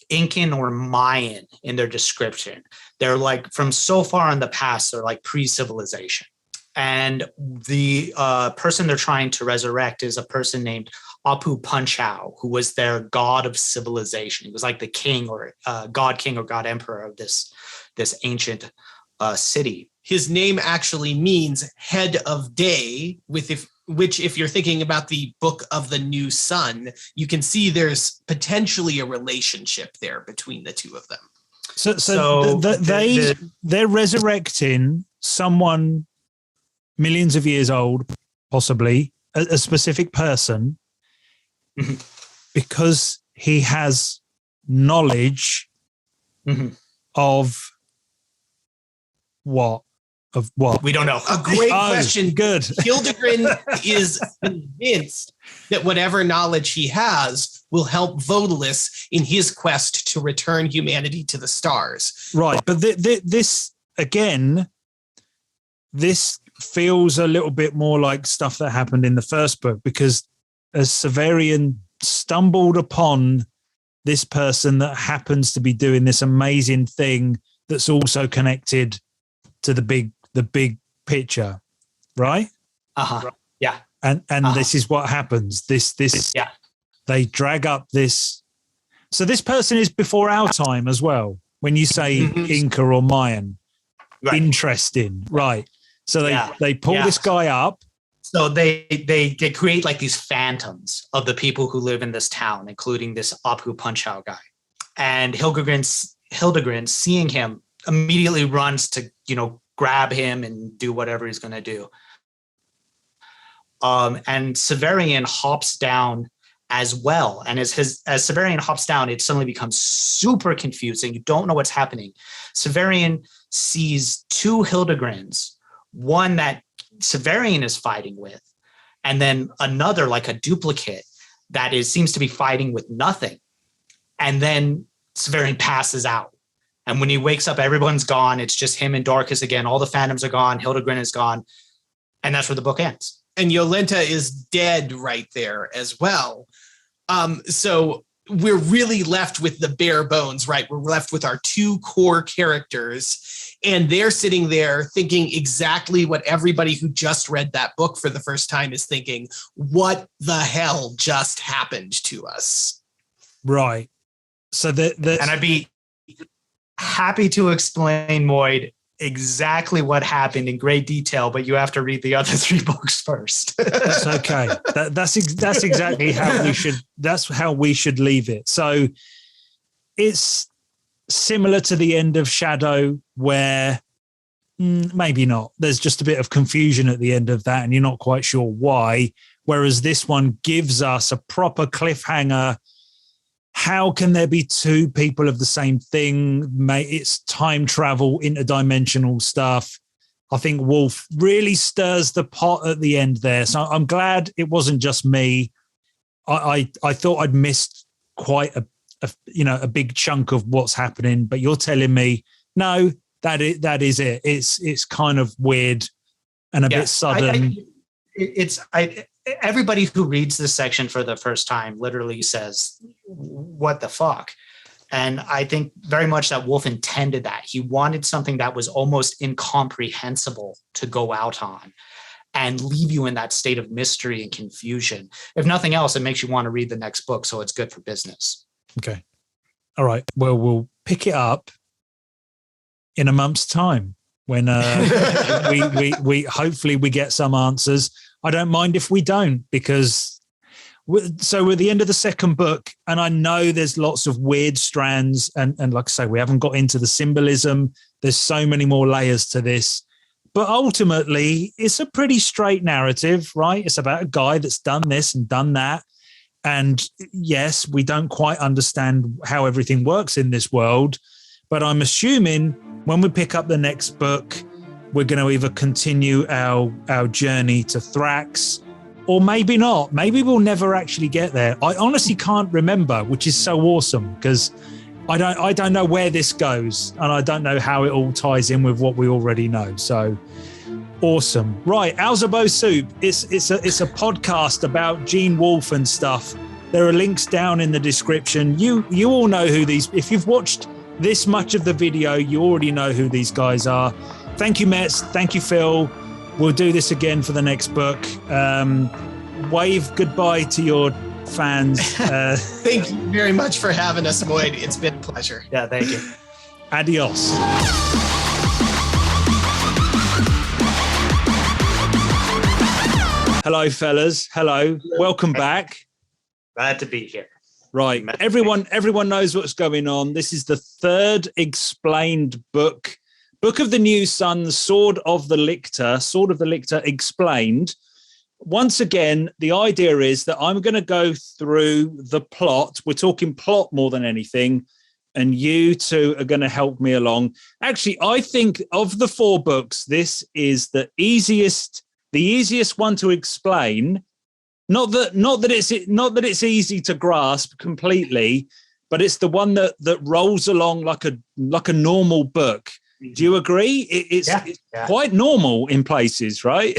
Incan or Mayan in their description. They're like from so far in the past, they're like pre-civilization. And the person they're trying to resurrect is a person named Apu Punchao, who was their god of civilization. He was like the king or god king or god emperor of this ancient city. His name actually means head of day, which if you're thinking about the Book of the New Sun, you can see there's potentially a relationship there between the two of them. So they're resurrecting someone millions of years old, possibly a specific person, because he has knowledge of what? Of what? We don't know. A great question. Good. Hildegrin is convinced that whatever knowledge he has will help Vodalis in his quest to return humanity to the stars. Right. But this, again, this feels a little bit more like stuff that happened in the first book, because as Severian stumbled upon this person that happens to be doing this amazing thing that's also connected to the big picture, right? Yeah. And this is what happens. This yeah. They drag up this. So this person is before our time as well. When you say Inca or Mayan, right. Interesting, right? So they pull this guy up. So they create like these phantoms of the people who live in this town, including this Apu Punchao guy. And Hildegrin, seeing him, immediately runs to grab him and do whatever he's going to do. And Severian hops down as well. And as Severian hops down, it suddenly becomes super confusing. You don't know what's happening. Severian sees two Hildegrins, one that Severian is fighting with, and then another, like a duplicate, that seems to be fighting with nothing. And then Severian passes out. And when he wakes up, everyone's gone. It's just him and Dorcas again. All the phantoms are gone. Hildegrin is gone. And that's where the book ends. And Yolenta is dead right there as well. So we're really left with the bare bones, right? We're left with our two core characters, and they're sitting there thinking exactly what everybody who just read that book for the first time is thinking. What the hell just happened to us? Right. So and I'd be happy to explain, Moid, exactly what happened in great detail, but you have to read the other three books first. That's okay. That's exactly how we should. That's how we should leave it. So it's similar to the end of Shadow, where maybe not. There's just a bit of confusion at the end of that, and you're not quite sure why. whereas this one gives us a proper cliffhanger. How can there be two people of the same thing? It's time travel, interdimensional stuff. I think Wolfe really stirs the pot at the end there. So I'm glad it wasn't just me. I thought I'd missed quite a big chunk of what's happening, but you're telling me, no, that is it. It's kind of weird and a bit sudden. Everybody who reads this section for the first time literally says, what the fuck? And I think very much that Wolfe intended that. He wanted something that was almost incomprehensible to go out on and leave you in that state of mystery and confusion. If nothing else, it makes you want to read the next book, so it's good for business. Okay. All right. Well, we'll pick it up in a month's time when we hopefully we get some answers. I don't mind if we don't, because we're at the end of the second book, and I know there's lots of weird strands, and like I say, we haven't got into the symbolism. There's so many more layers to this, but ultimately it's a pretty straight narrative, right? It's about a guy that's done this and done that. And yes, we don't quite understand how everything works in this world, but I'm assuming when we pick up the next book, we're going to either continue our journey to Thrax, or maybe not. Maybe we'll never actually get there. I honestly can't remember, which is so awesome, because I don't know where this goes, and I don't know how it all ties in with what we already know. So awesome. Right, Alzebo Soup. It's a podcast about Gene Wolfe and stuff. There are links down in the description. You all know who these. If you've watched this much of the video, you already know who these guys are. Thank you, Metz. Thank you, Phil. We'll do this again for the next book. Wave goodbye to your fans. Thank you very much for having us, Moid. It's been a pleasure. Yeah, thank you. Adios. Hello, fellas. Hello. Welcome back. Glad to be here. Right. Everyone knows what's going on. This is the third explained book of the New Sun, Sword of the Lictor, Sword of the Lictor Explained. Once again, the idea is that I'm going to go through the plot. We're talking plot more than anything, and you two are going to help me along. Actually, I think of the 4 books, this is the easiest one to explain. Not that it's easy to grasp completely, but it's the one that rolls along like a normal book. Do you agree? It's quite normal in places, right?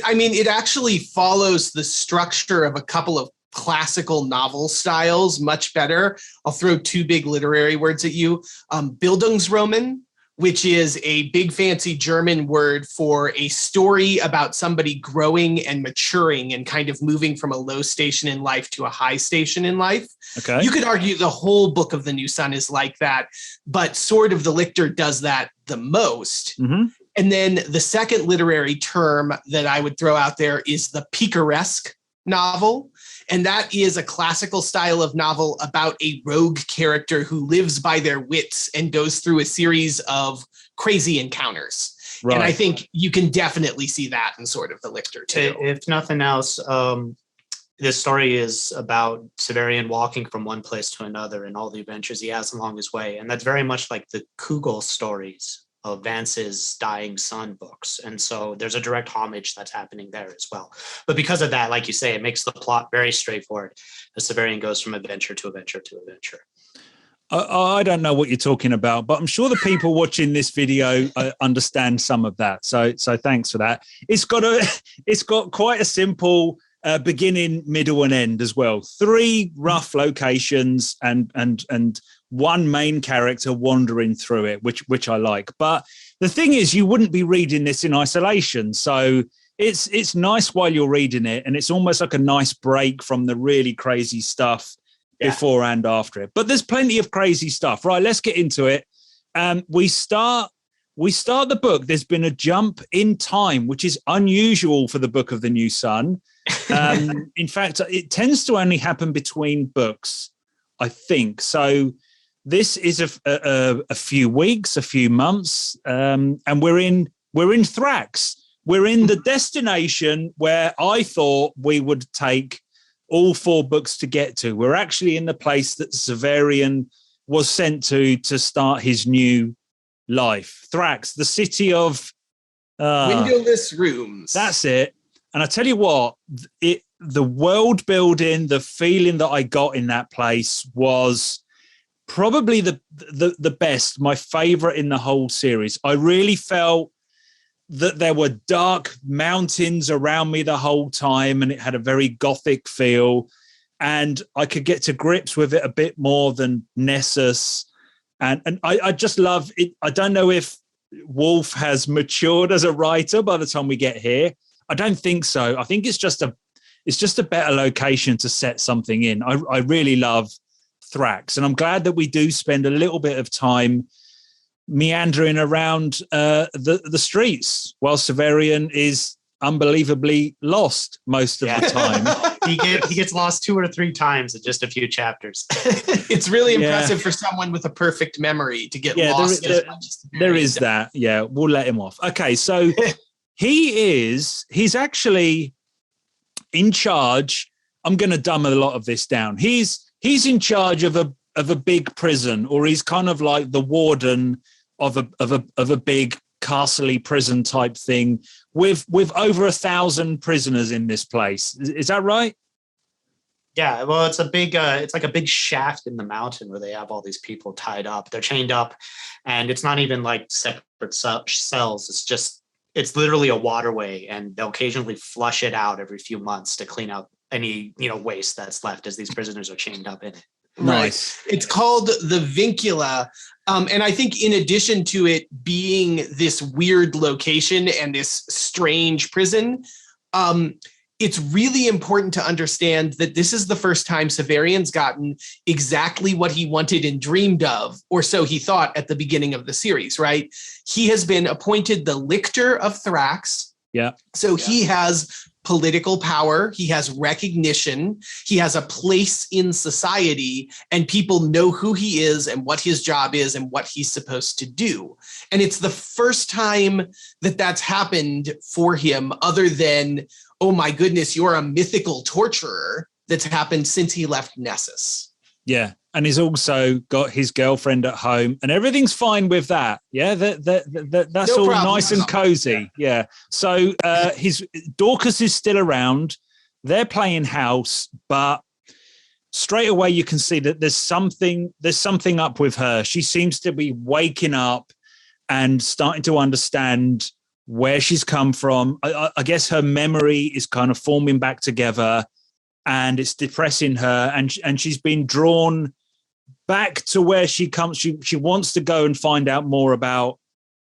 I mean, it actually follows the structure of a couple of classical novel styles much better. I'll throw 2 big literary words at you. Bildungsroman, which is a big fancy German word for a story about somebody growing and maturing and kind of moving from a low station in life to a high station in life. Okay. You could argue the whole book of the New Sun is like that, but Sword of the Lictor does that the most. Mm-hmm. And then the second literary term that I would throw out there is the picaresque novel. And that is a classical style of novel about a rogue character who lives by their wits and goes through a series of crazy encounters. Right. And I think you can definitely see that in Sword of the Lictor too. If nothing else, this story is about Severian walking from one place to another and all the adventures he has along his way. And that's very much like the Kugel stories of Vance's Dying Sun books. And so there's a direct homage that's happening there as well. But because of that, like you say, it makes the plot very straightforward as Severian goes from adventure to adventure to adventure. I don't know what you're talking about, but I'm sure the people watching this video understand some of that. So thanks for that. It's got quite a simple beginning, middle, and end as well. 3 rough locations and one main character wandering through it, which I like. But the thing is, you wouldn't be reading this in isolation. So it's nice while you're reading it, and it's almost like a nice break from the really crazy stuff before and after it. But there's plenty of crazy stuff. Right, let's get into it. We start the book. There's been a jump in time, which is unusual for the Book of the New Sun. In fact, it tends to only happen between books, I think. So this is a few weeks, a few months, and we're in Thrax. we're in the destination where I thought we would take all 4 books to get to. We're actually in the place that Severian was sent to start his new life. Thrax, the city of windowless rooms. That's it. And I tell you what, the world building, the feeling that I got in that place was probably the best, my favorite in the whole series. I really felt that there were dark mountains around me the whole time, and it had a very gothic feel, and I could get to grips with it a bit more than Nessus. And I just love it. I don't know if Wolfe has matured as a writer by the time we get here. I don't think so. I think it's just a better location to set something in. I really love Thrax, and I'm glad that we do spend a little bit of time meandering around the streets while Severian is unbelievably lost most of the time. He gets lost 2 or 3 times in just a few chapters. It's really impressive for someone with a perfect memory to get lost. There is that. Yeah, we'll let him off. Okay, so he's actually in charge. I'm going to dumb a lot of this down. He's in charge of a big prison, or he's kind of like the warden of a big castle-y prison type thing with over 1,000 prisoners in this place. Is that right? Yeah, well, it's like a big shaft in the mountain where they have all these people tied up. They're chained up, and it's not even like separate cells. It's literally a waterway, and they'll occasionally flush it out every few months to clean out any waste that's left as these prisoners are chained up in it. Nice. Right. It's called the Vincula. And I think in addition to it being this weird location and this strange prison, it's really important to understand that this is the first time Severian's gotten exactly what he wanted and dreamed of, or so he thought at the beginning of the series, right? He has been appointed the Lictor of Thrax. Yeah. So he has political power, he has recognition, he has a place in society, and people know who he is and what his job is and what he's supposed to do. And it's the first time that that's happened for him, other than, oh my goodness, you're a mythical torturer, that's happened since he left Nessus. Yeah. And he's also got his girlfriend at home, and everything's fine with that. Yeah, that's No all problem. nice and cozy. Yeah. So his Dorcas is still around. They're playing house, but straight away you can see that there's something up with her. She seems to be waking up and starting to understand where she's come from. I guess her memory is kind of forming back together, and it's depressing her, and she's been drawn back to where she comes. She wants to go and find out more about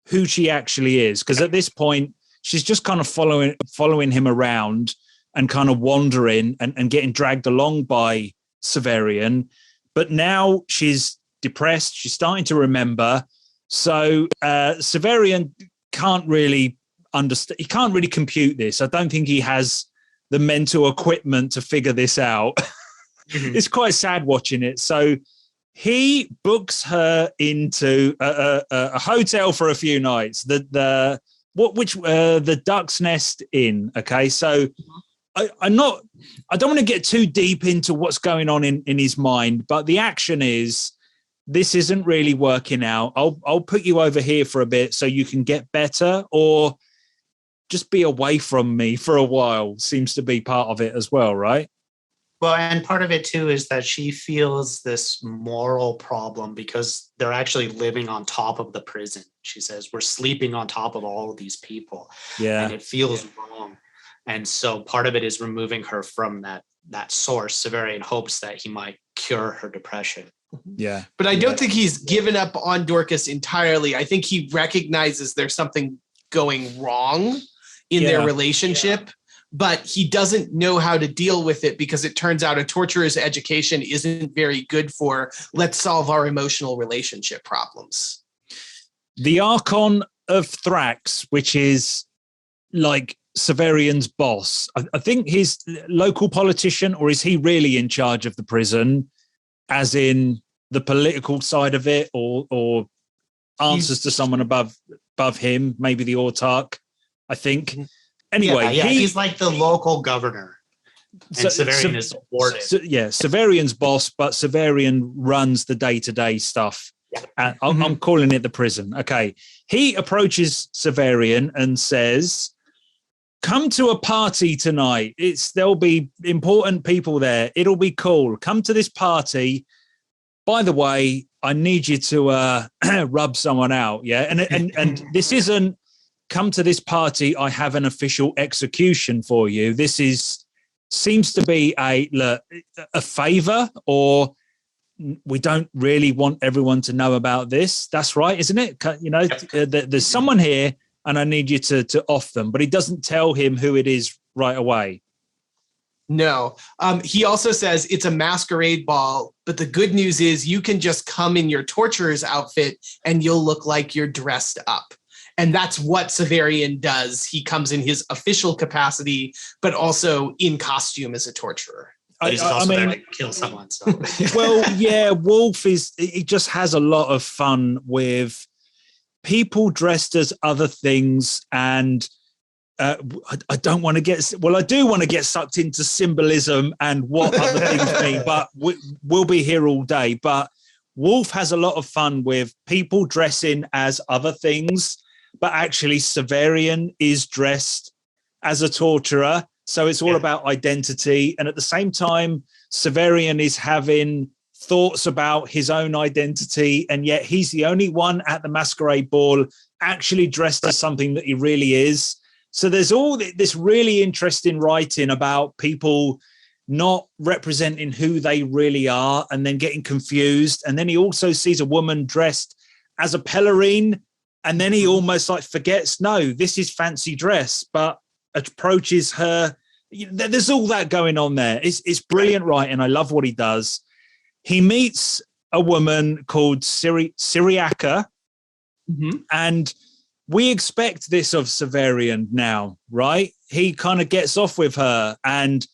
who she actually is, because at this point she's just kind of following him around and kind of wandering and getting dragged along by Severian. But now she's depressed. She's starting to remember. So Severian can't really understand. He can't really compute this. I don't think he has the mental equipment to figure this out. Mm-hmm. It's quite sad watching it. So he books her into a hotel for a few nights. The Duck's Nest Inn. Okay, so I don't want to get too deep into what's going on in his mind, but the action is, this isn't really working out. I'll put you over here for a bit so you can get better, or just be away from me for a while. Seems to be part of it as well, right? Well, and part of it too is that she feels this moral problem because they're actually living on top of the prison. She says, we're sleeping on top of all of these people. Yeah. And it feels wrong. And so part of it is removing her from that source. Severian hopes that he might cure her depression. Yeah. But I don't think he's given up on Dorcas entirely. I think he recognizes there's something going wrong in their relationship, but he doesn't know how to deal with it, because it turns out a torturer's education isn't very good for, let's solve our emotional relationship problems. The Archon of Thrax, which is like Severian's boss, I think he's local politician, or is he really in charge of the prison, as in the political side of it, or answers to someone above him, maybe the Autarch? I think. Anyway, he's like the local governor. And Severian is the warden. Severian's boss, but Severian runs the day-to-day stuff. Yeah. And I'm calling it the prison. Okay. He approaches Severian and says, come to a party tonight. There'll be important people there. It'll be cool. Come to this party. By the way, I need you to rub someone out. Yeah. And this isn't come to this party. I have an official execution for you. This seems to be a favor, or we don't really want everyone to know about this. That's right, isn't it? You know, there's someone here and I need you to off them, but he doesn't tell him who it is right away. No. He also says it's a masquerade ball, but the good news is you can just come in your torturer's outfit and you'll look like you're dressed up. And that's what Severian does. He comes in his official capacity, but also in costume as a torturer. But he's also there to kill someone. So. Well, yeah, Wolfe he just has a lot of fun with people dressed as other things. And I don't want to I do want to get sucked into symbolism and what other things mean, but we'll be here all day. But Wolfe has a lot of fun with people dressing as other things, but actually Severian is dressed as a torturer. So it's all about identity. And at the same time, Severian is having thoughts about his own identity. And yet he's the only one at the masquerade ball actually dressed as something that he really is. So there's all this really interesting writing about people not representing who they really are and then getting confused. And then he also sees a woman dressed as a pelerine. And then he almost like forgets, no, this is fancy dress, but approaches her. There's all that going on there. It's brilliant writing. I love what he does. He meets a woman called Syriaca, and we expect this of Severian now, right? He kind of gets off with her, and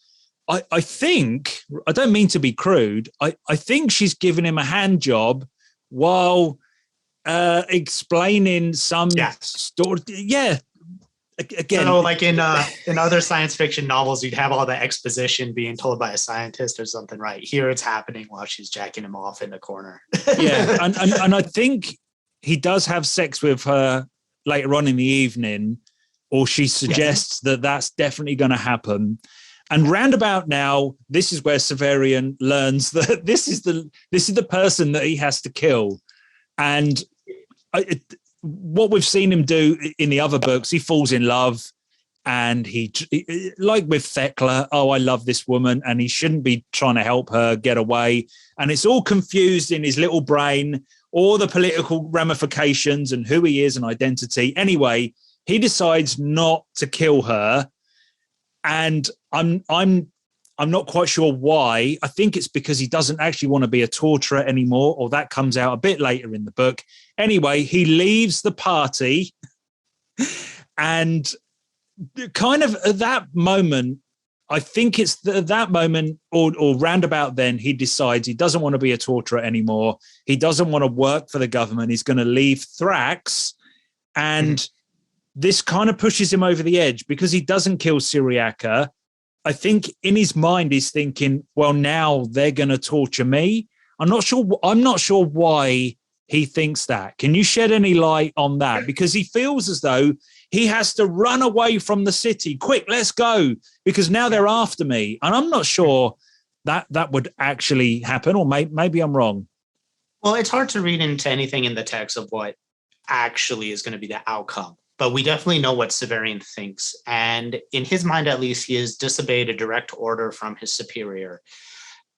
I think, I don't mean to be crude, I think she's giving him a hand job while explaining some story. Yeah. Again, so like in other science fiction novels, you'd have all the exposition being told by a scientist or something, right? Here it's happening while she's jacking him off in the corner. Yeah, and I think he does have sex with her later on in the evening, or she suggests that that's definitely going to happen. And roundabout now, this is where Severian learns that this is the person that he has to kill, and what we've seen him do in the other books, he falls in love, and he like with Thekla, oh, I love this woman, and he shouldn't be trying to help her get away. And it's all confused in his little brain, all the political ramifications and who he is and identity. Anyway, he decides not to kill her. And I'm not quite sure why. I think it's because he doesn't actually want to be a torturer anymore, or that comes out a bit later in the book. Anyway, he leaves the party, and kind of at that moment, I think it's that moment or roundabout then, he decides he doesn't want to be a torturer anymore. He doesn't want to work for the government. He's going to leave Thrax, and this kind of pushes him over the edge because he doesn't kill Syriaca. I think in his mind, he's thinking, well, now they're going to torture me. I'm not sure why he thinks that. Can you shed any light on that? Because he feels as though he has to run away from the city. Quick, let's go, because now they're after me. And I'm not sure that would actually happen, or maybe I'm wrong. Well, it's hard to read into anything in the text of what actually is going to be the outcome. But we definitely know what Severian thinks. And in his mind, at least, he has disobeyed a direct order from his superior.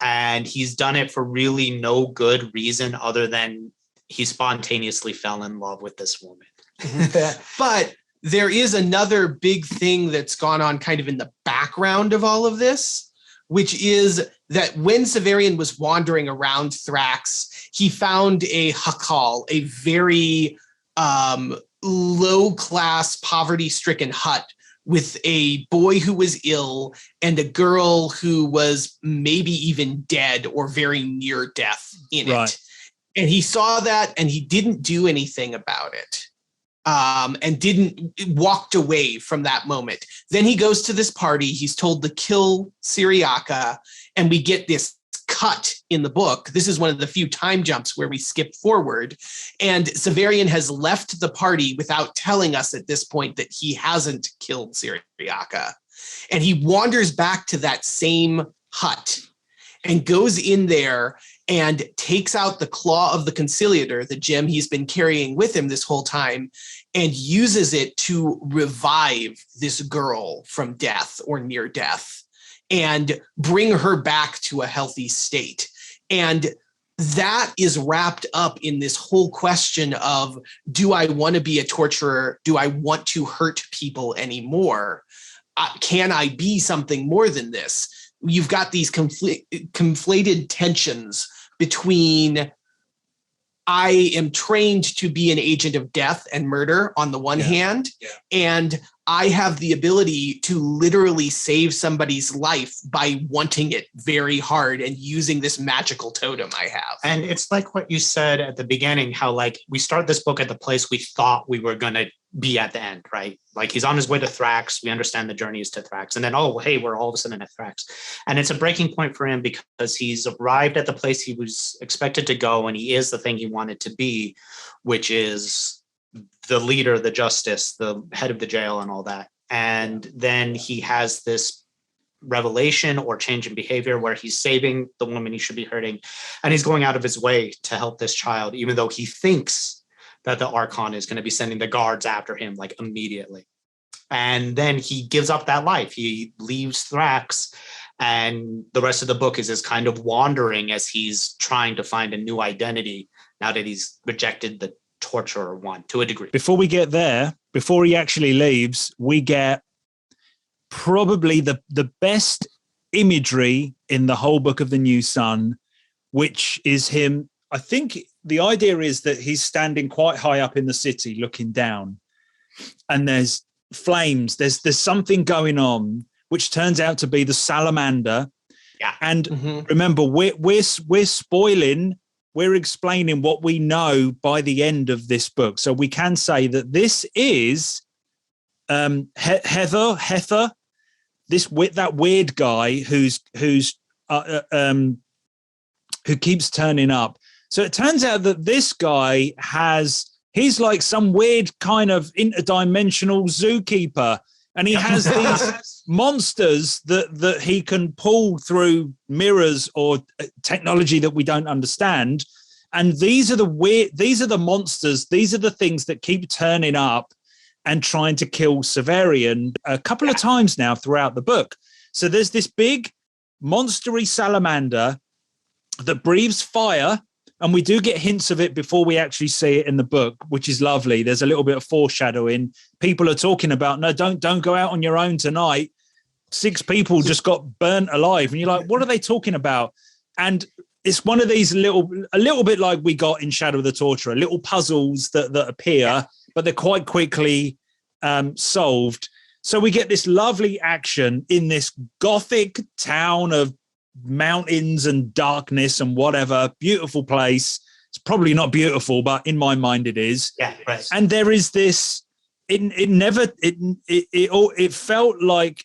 And he's done it for really no good reason other than he spontaneously fell in love with this woman. But there is another big thing that's gone on kind of in the background of all of this, which is that when Severian was wandering around Thrax, he found a Hakal, a very low-class, poverty-stricken hut with a boy who was ill and a girl who was maybe even dead or very near death in it. And he saw that and he didn't do anything about it. and walked away from that moment. Then he goes to this party. He's told to kill Syriaca, and we get this cut in the book. This is one of the few time jumps where we skip forward, and Severian has left the party without telling us at this point that he hasn't killed Syriaca. And he wanders back to that same hut and goes in there and takes out the Claw of the Conciliator, the gem he's been carrying with him this whole time, and uses it to revive this girl from death or near death and bring her back to a healthy state. And that is wrapped up in this whole question of, do I want to be a torturer? Do I want to hurt people anymore? Can I be something more than this? You've got these conflated tensions between I am trained to be an agent of death and murder on the one hand, and I have the ability to literally save somebody's life by wanting it very hard and using this magical totem I have. And it's like what you said at the beginning, how like we start this book at the place we thought we were going to be at the end, right? Like he's on his way to Thrax. We understand the journey is to Thrax. And then, oh, hey, we're all of a sudden at Thrax. And it's a breaking point for him because he's arrived at the place he was expected to go, and he is the thing he wanted to be, which is the leader, the justice, the head of the jail and all that. And then he has this revelation or change in behavior where he's saving the woman he should be hurting. And he's going out of his way to help this child, even though he thinks that the Archon is going to be sending the guards after him like immediately. And then he gives up that life. He leaves Thrax, and the rest of the book is his kind of wandering as he's trying to find a new identity now that he's rejected the torturer one to a degree. Before we get there, before he actually leaves, we get probably the best imagery in the whole book of the New Sun, which is him. I think the idea is that he's standing quite high up in the city looking down, and there's flames. There's something going on, which turns out to be the salamander. Yeah. And remember, we're spoiling, we're explaining what we know by the end of this book. So we can say that this is Heather, that weird guy who keeps turning up. So it turns out that this guy he's like some weird kind of interdimensional zookeeper, and he has these monsters that he can pull through mirrors or technology that we don't understand. And these are the monsters. These are the things that keep turning up and trying to kill Severian a couple of times now throughout the book. So there's this big monstery salamander that breathes fire. And we do get hints of it before we actually see it in the book, which is lovely. There's a little bit of foreshadowing. People are talking about, no, don't go out on your own tonight. 6 people just got burnt alive. And you're like, what are they talking about? And it's one of these a little bit like we got in Shadow of the Torturer, little puzzles that appear, but they're quite quickly solved. So we get this lovely action in this gothic town of mountains and darkness and whatever. Beautiful place. It's probably not beautiful, but in my mind it is. Yeah, right. And there is this. It felt like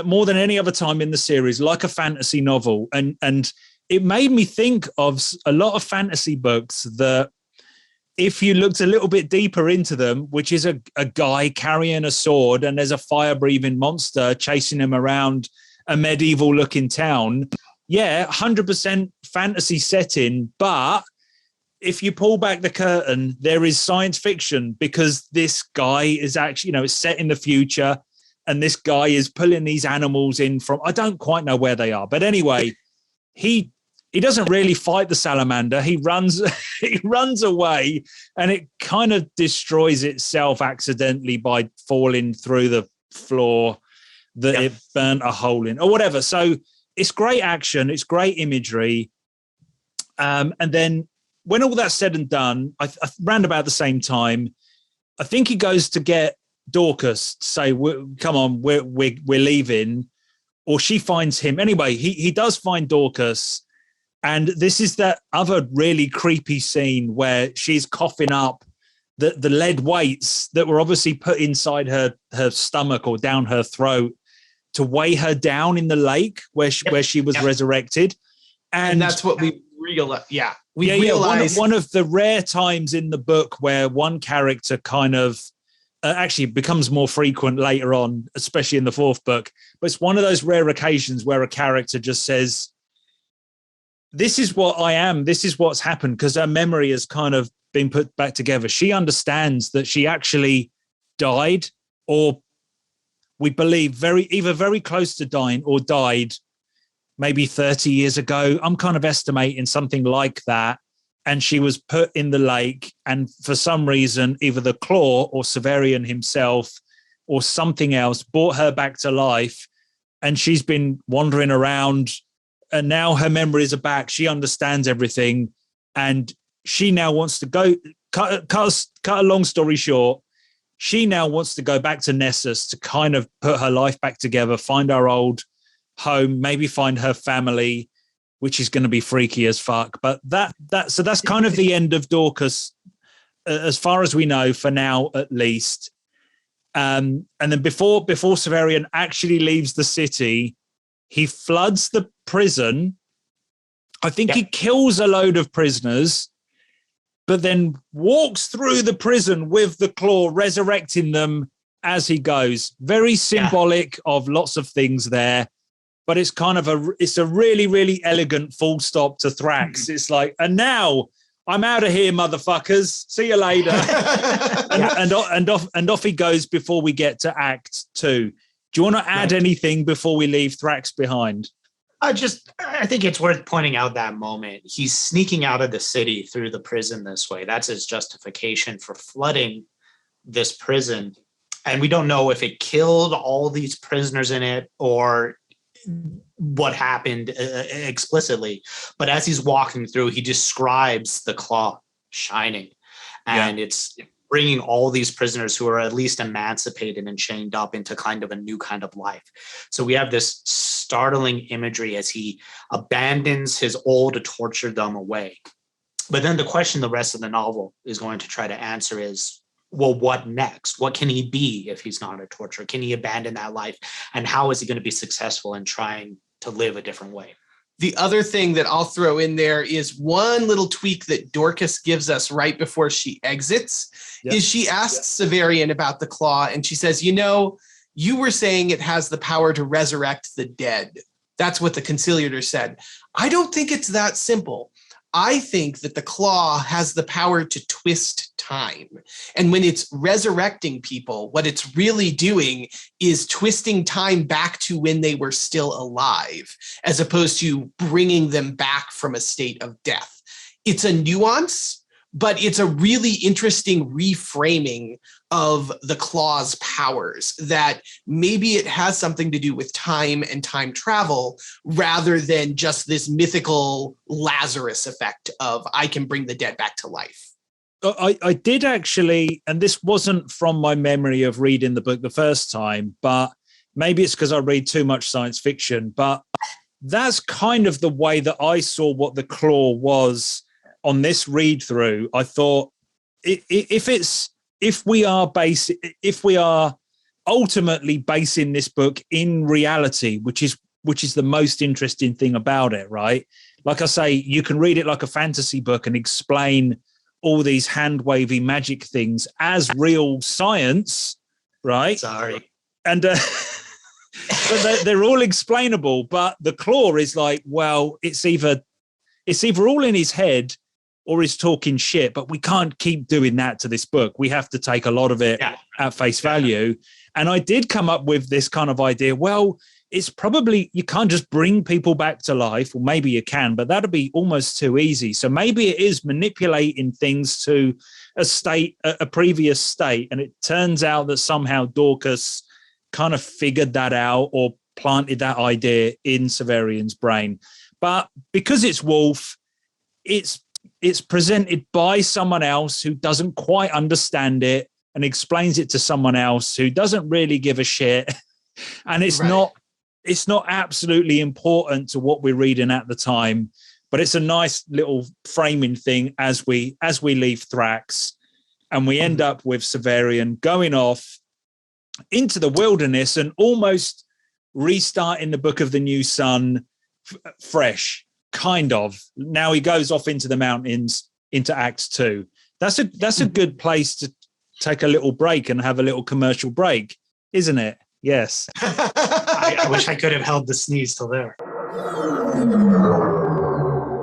more than any other time in the series, like a fantasy novel, and it made me think of a lot of fantasy books that, if you looked a little bit deeper into them, which is a guy carrying a sword and there's a fire-breathing monster chasing him around a medieval-looking town. Yeah, 100% fantasy setting, but if you pull back the curtain, there is science fiction, because this guy is actually, it's set in the future, and this guy is pulling these animals in from, I don't quite know where they are, but anyway, he doesn't really fight the salamander. He runs away, and it kind of destroys itself accidentally by falling through the floor that it burnt a hole in or whatever. So it's great action. It's great imagery. And then when all that's said and done, I round about the same time, I think he goes to get Dorcas to say, come on, we're leaving, or she finds him. Anyway, he does find Dorcas. And this is that other really creepy scene where she's coughing up the lead weights that were obviously put inside her stomach or down her throat to weigh her down in the lake where she was resurrected. And that's what we realize. Yeah. We realize one of the rare times in the book where one character kind of actually becomes more frequent later on, especially in the fourth book. But it's one of those rare occasions where a character just says, this is what I am. This is what's happened, because her memory has kind of been put back together. She understands that she actually died, or we believe either very close to dying or died maybe 30 years ago. I'm kind of estimating something like that. And she was put in the lake, and for some reason, either the Claw or Severian himself or something else brought her back to life. And she's been wandering around, and now her memories are back. She understands everything. And she now wants to go, cut a long story short, she now wants to go back to Nessus to kind of put her life back together, find her old home, maybe find her family, which is going to be freaky as fuck. But so that's kind of the end of Dorcas, as far as we know for now, at least. And then before Severian actually leaves the city, he floods the prison. I think he kills a load of prisoners, but then walks through the prison with the Claw, resurrecting them as he goes. Very symbolic of lots of things there. But it's kind of a really, really elegant full stop to Thrax. It's like, and now I'm out of here, motherfuckers. See you later. and off he goes before we get to Act 2. Do you want to add anything before we leave Thrax behind? I think it's worth pointing out that moment. He's sneaking out of the city through the prison this way. That's his justification for flooding this prison. And we don't know if it killed all these prisoners in it or what happened explicitly. But as he's walking through, he describes the claw shining. And it's bringing all these prisoners who are at least emancipated and chained up into kind of a new kind of life. So we have this startling imagery as he abandons his old torturedom away. But then the question the rest of the novel is going to try to answer is, well, what next? What can he be if he's not a torturer? Can he abandon that life? And how is he going to be successful in trying to live a different way? The other thing that I'll throw in there is one little tweak that Dorcas gives us right before she exits is she asks Severian about the claw, and she says, you were saying it has the power to resurrect the dead. That's what the Conciliator said. I don't think it's that simple. I think that the claw has the power to twist time. And when it's resurrecting people, what it's really doing is twisting time back to when they were still alive, as opposed to bringing them back from a state of death. It's a nuance, but it's a really interesting reframing of the claw's powers, that maybe it has something to do with time and time travel rather than just this mythical Lazarus effect of I can bring the dead back to life. I did actually, and this wasn't from my memory of reading the book the first time, but maybe it's because I read too much science fiction, but that's kind of the way that I saw what the claw was on this read through. I thought if we are ultimately basing this book in reality, which is the most interesting thing about it, right? Like I say, you can read it like a fantasy book and explain all these hand-wavy magic things as real science, right? Sorry. And but they're all explainable, but the claw is like, well, it's either all in his head or he's talking shit, but we can't keep doing that to this book. We have to take a lot of it at face value. And I did come up with this kind of idea. Well, it's probably, you can't just bring people back to life, or maybe you can, but that'd be almost too easy. So maybe it is manipulating things to a previous state. And it turns out that somehow Dorcas kind of figured that out or planted that idea in Severian's brain. But because it's Wolfe, it's presented by someone else who doesn't quite understand it and explains it to someone else who doesn't really give a shit. And it's not absolutely important to what we're reading at the time, but it's a nice little framing thing as we leave Thrax. And we end up with Severian going off into the wilderness and almost restarting the Book of the New Sun fresh, kind of. Now he goes off into the mountains into Act 2. That's a good place to take a little break and have a little commercial break, isn't it? Yes. I wish I could have held the sneeze till there.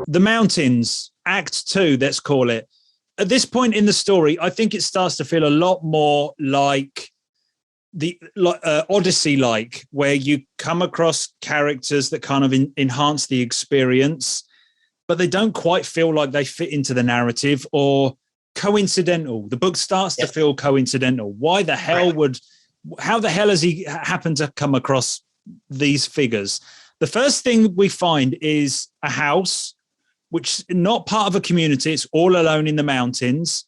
The mountains, Act 2, let's call it. At this point in the story, I think it starts to feel a lot more like the Odyssey-like, where you come across characters that kind of enhance the experience, but they don't quite feel like they fit into the narrative or coincidental. The book starts to feel coincidental. Why the hell how the hell has he happened to come across these figures? The first thing we find is a house, which is not part of a community. It's all alone in the mountains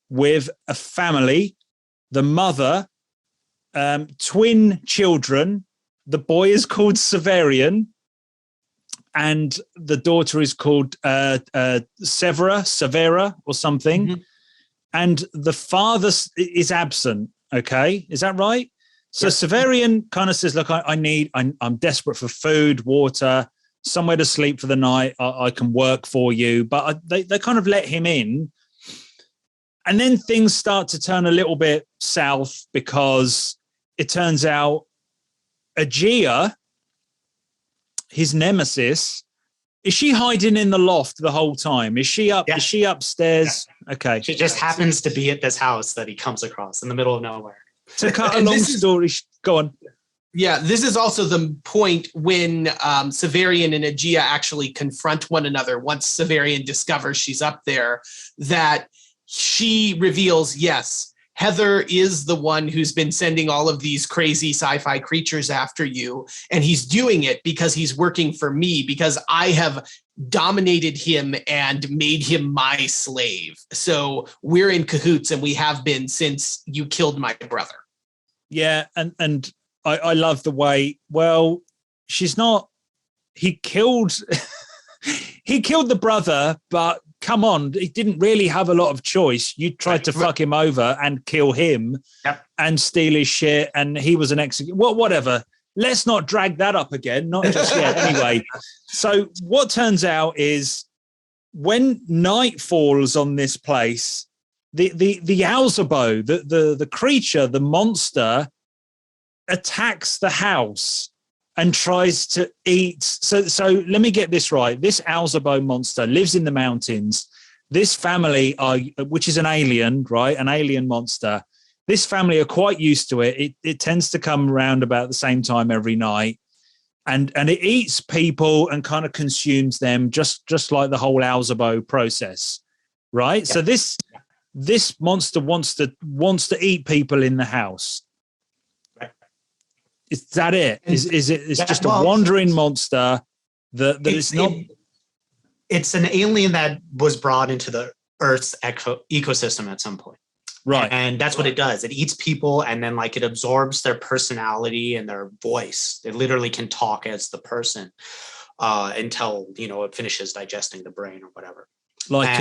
with a family, the mother, twin children. The boy is called Severian and the daughter is called Severa or something. Mm-hmm. And the father is absent. Okay. Is that right? So Severian kind of says, look, I'm desperate for food, water, somewhere to sleep for the night. I can work for you, but they kind of let him in. And then things start to turn a little bit south because it turns out Aegea, his nemesis, is she hiding in the loft the whole time? Is she up? Yeah. Is she upstairs? Yeah. Okay. She just happens to be at this house that he comes across in the middle of nowhere. To cut a long story, go on. Yeah, this is also the point when Severian and Aegea actually confront one another. Once Severian discovers she's up there, that she reveals, yes, Heather is the one who's been sending all of these crazy sci-fi creatures after you. And he's doing it because he's working for me, because I have dominated him and made him my slave. So we're in cahoots, and we have been since you killed my brother. Yeah, and I love the way, well, she's not, he killed the brother, but come on, he didn't really have a lot of choice. You tried to fuck him over and kill him and steal his shit, and he was an whatever. Let's not drag that up again, not just yet. Anyway, so what turns out is when night falls on this place, the Alzabo, the creature, the monster, attacks the house and tries to eat. So let me get this right. This Alzabo monster lives in the mountains. This family which is an alien, right? An alien monster. This family are quite used to it. It tends to come around about the same time every night. And it eats people and kind of consumes them, just like the whole Alzabo process, right? Yeah. So this monster wants to eat people in the house. Is that it? Is it? It's just a wandering monster that it's not. It's an alien that was brought into the Earth's ecosystem at some point, right? And that's what it does. It eats people, and then it absorbs their personality and their voice. It literally can talk as the person until it finishes digesting the brain or whatever. Like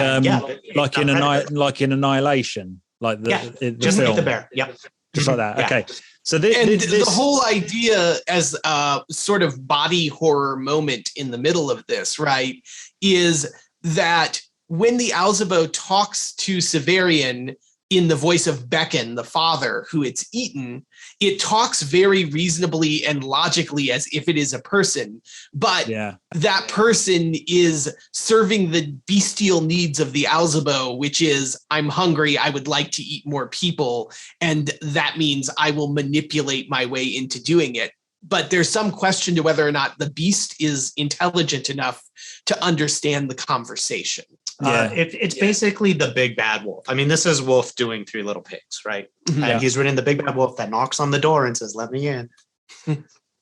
in Annihilation, like the just film. like the bear. Yep. Just like that. Okay. So the whole idea as a sort of body horror moment in the middle of this, right, is that when the Alzebo talks to Severian in the voice of Beckon, the father who it's eaten, it talks very reasonably and logically as if it is a person, but that person is serving the bestial needs of the Alzebo, which is, I'm hungry, I would like to eat more people, and that means I will manipulate my way into doing it. But there's some question to whether or not the beast is intelligent enough to understand the conversation. It's basically the big bad wolf. I mean, this is Wolf doing Three Little Pigs, right? Mm-hmm. And he's written the big bad wolf that knocks on the door and says, "Let me in."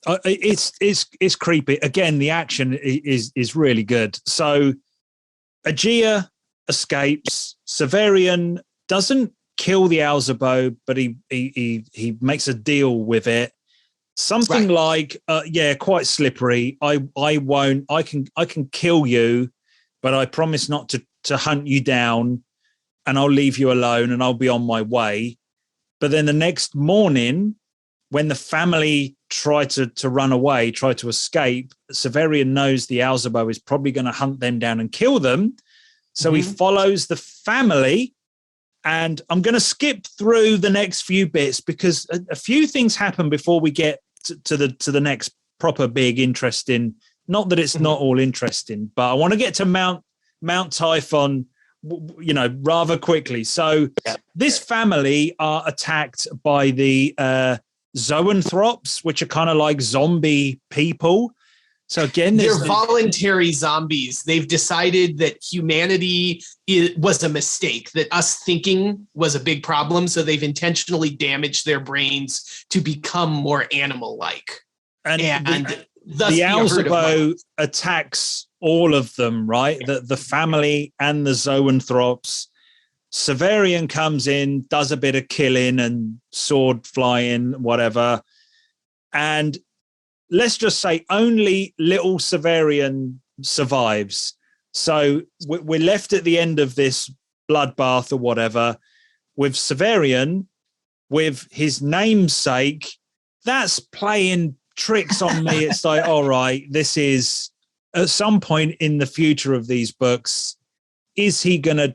It's creepy. Again, the action is really good. So Aegea escapes. Severian doesn't kill the Alzebo, but he makes a deal with it. Something like, quite slippery. I won't. I can kill you, but I promise not to hunt you down. and I'll leave you alone and I'll be on my way. But then the next morning, when the family try to run away, try to escape, Severian knows the Alzebo is probably going to hunt them down and kill them. So he follows the family. And I'm going to skip through the next few bits because a few things happen before we get to the next proper big interesting. Not that it's not all interesting, but I want to get to Mount Typhon, rather quickly. So this family are attacked by the zoanthropes, which are kind of like zombie people. So again, they're voluntary zombies. They've decided that humanity was a mistake, that us thinking was a big problem. So they've intentionally damaged their brains to become more animal-like. And thus the Alzebo attacks all of them, right? The family and the zoanthropes. Severian comes in, does a bit of killing and sword flying, whatever. And let's just say only little Severian survives. So we're left at the end of this bloodbath or whatever with Severian, with his namesake. That's playing tricks on me. It's like, all right, this is at some point in the future of these books, is he going to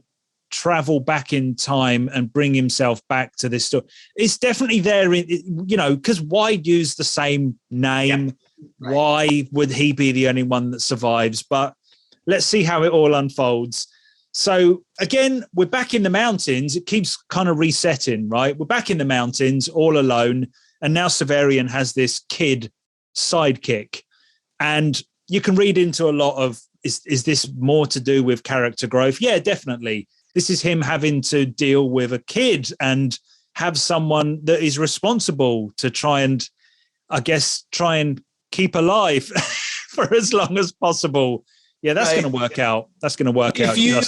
travel back in time and bring himself back to this story? It's definitely there, because why use the same name? Yeah, right. Why would he be the only one that survives? But let's see how it all unfolds. So again, we're back in the mountains. It keeps kind of resetting, right? We're back in the mountains all alone. And now Severian has this kid sidekick. And you can read into a lot of, is this more to do with character growth? Yeah, definitely. This is him having to deal with a kid and have someone that is responsible to try and keep alive for as long as possible. Yeah, that's going to work out. That's going to work out. If you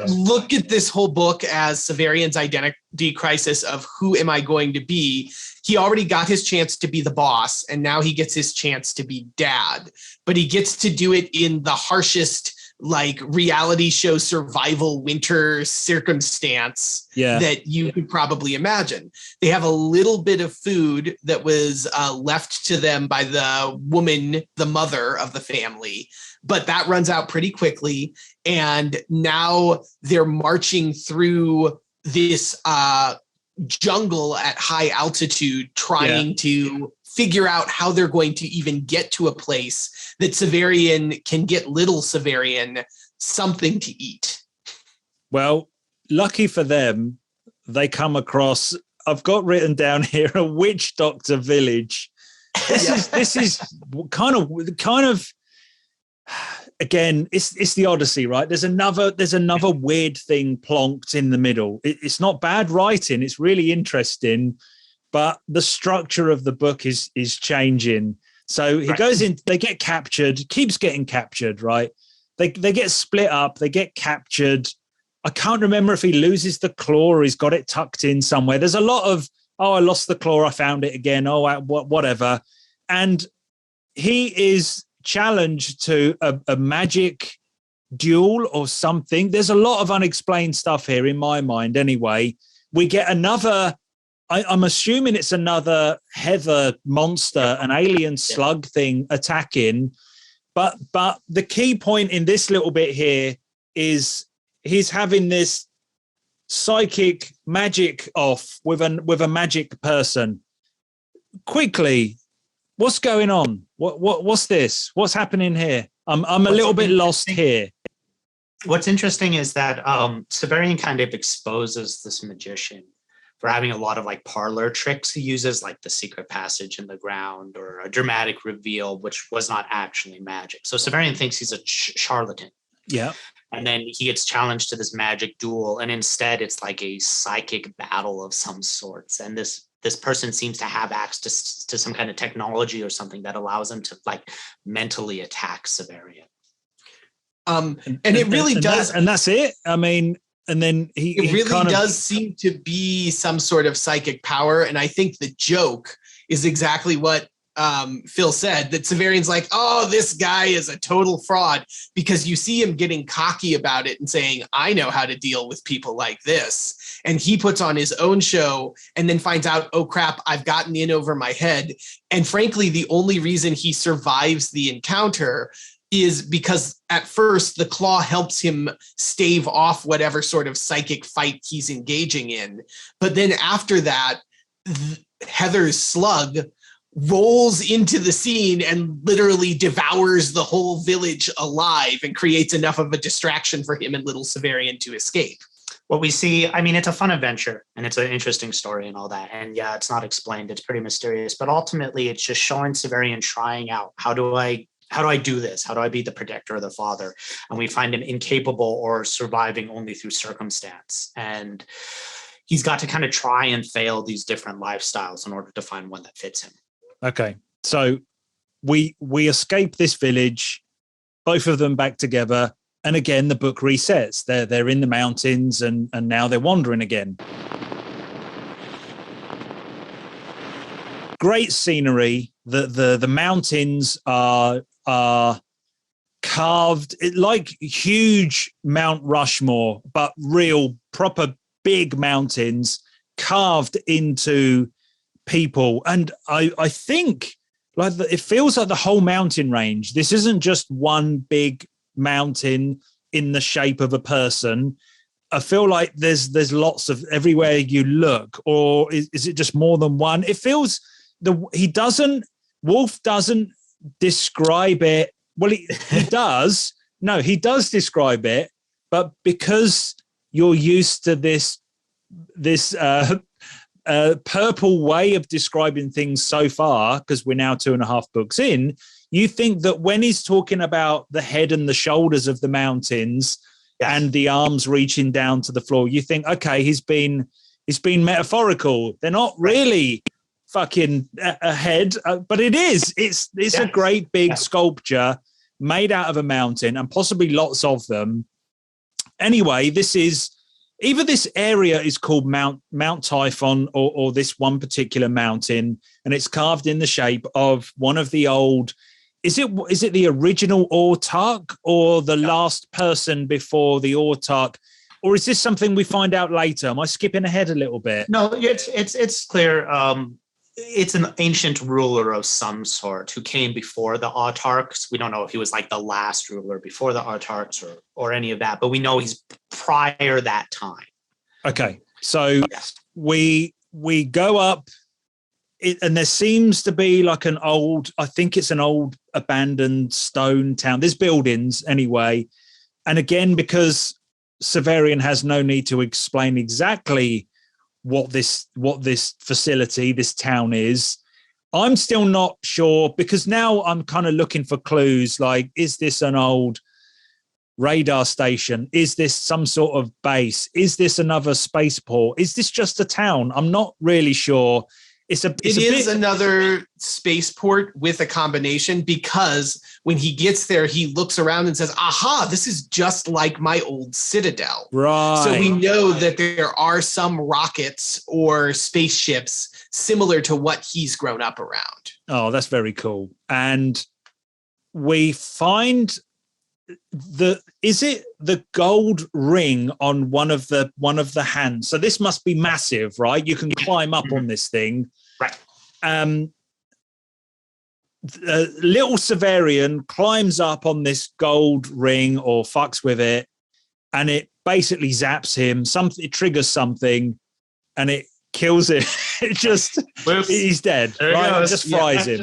look at this whole book as Severian's identity crisis of who am I going to be, he already got his chance to be the boss, and now he gets his chance to be dad. But he gets to do it in the harshest, like, reality show survival winter circumstance that you could probably imagine. They have a little bit of food that was left to them by the woman, the mother of the family, but that runs out pretty quickly. And now they're marching through this jungle at high altitude, trying to figure out how they're going to even get to a place that Severian can get little Severian something to eat. Well, lucky for them, they come across, I've got written down here, a witch doctor village. This is kind of again, it's the Odyssey, right? There's another weird thing plonked in the middle. It's not bad writing. It's really interesting, but the structure of the book is changing. So he goes in, they get captured, keeps getting captured, right? They get split up, they get captured. I can't remember if he loses the claw or he's got it tucked in somewhere. There's a lot of, I lost the claw, I found it again, whatever. And he is challenged to a magic duel or something. There's a lot of unexplained stuff here in my mind anyway. We get another, I'm assuming it's another heather monster, an alien slug thing attacking. But the key point in this little bit here is he's having this psychic magic off with a magic person. Quickly, what's going on? What's this? What's happening here? I'm a little bit lost here. What's interesting is that Severian kind of exposes this magician for having a lot of like parlor tricks. He uses like the secret passage in the ground or a dramatic reveal, which was not actually magic. So Severian thinks he's a charlatan. Yeah. And then he gets challenged to this magic duel. And instead it's like a psychic battle of some sorts. And this person seems to have access to some kind of technology or something that allows him to like mentally attack Severian. And it really does. And that's it. I mean, and then it really does seem to be some sort of psychic power. And I think the joke is exactly what Phil said, that Severian's like, oh, this guy is a total fraud, because you see him getting cocky about it and saying, I know how to deal with people like this. And he puts on his own show and then finds out, oh, crap, I've gotten in over my head. And frankly, the only reason he survives the encounter is because at first the claw helps him stave off whatever sort of psychic fight he's engaging in. But then after that, Heather's slug rolls into the scene and literally devours the whole village alive and creates enough of a distraction for him and little Severian to escape. What we see, I mean, it's a fun adventure and it's an interesting story and all that. And yeah, it's not explained. It's pretty mysterious, but ultimately it's just showing Severian trying out, how do I do this? How do I be the protector of the father? And we find him incapable or surviving only through circumstance. And he's got to kind of try and fail these different lifestyles in order to find one that fits him. Okay, so we escape this village, both of them back together, and again the book resets. They're in the mountains, and now they're wandering again. Great scenery. The mountains are carved like huge Mount Rushmore, but real proper big mountains carved into people. And I think like it feels like the whole mountain range. This isn't just one big mountain in the shape of a person. I feel like there's lots of everywhere you look, or is it just more than one? It feels Wolfe doesn't describe it. Well, he does. No, he does describe it, but because you're used to this purple way of describing things so far, because we're now 2.5 books in, you think that when he's talking about the head and the shoulders of the mountains and the arms reaching down to the floor, you think, okay, he's been metaphorical. They're not really fucking a head, but it is. It's a great big sculpture made out of a mountain, and possibly lots of them. Anyway, either this area is called Mount Typhon, or this one particular mountain, and it's carved in the shape of one of the old. Is it the original Autarch, or the last person before the Autarch, or is this something we find out later? Am I skipping ahead a little bit? No, it's clear. It's an ancient ruler of some sort who came before the Autarchs. We don't know if he was like the last ruler before the Autarchs or any of that, but we know he's prior that time. Okay, so we go up, and there seems to be like I think it's an old abandoned stone town. There's buildings anyway, and again, because Severian has no need to explain exactly what this facility, this town is, I'm still not sure, because now I'm kind of looking for clues. Like, is this an old radar station? Is this some sort of base? Is this another spaceport? Is this just a town? I'm not really sure. It is another spaceport with a combination, because when he gets there, he looks around and says, aha, this is just like my old Citadel. Right. So we know that there are some rockets or spaceships similar to what he's grown up around. Oh, that's very cool. And we find is it the gold ring on one of the hands? So this must be massive, right? You can climb up on this thing. Right. Little Severian climbs up on this gold ring, or fucks with it, and it basically zaps him. It triggers something, and it kills him. He's dead. Right? It just fries him.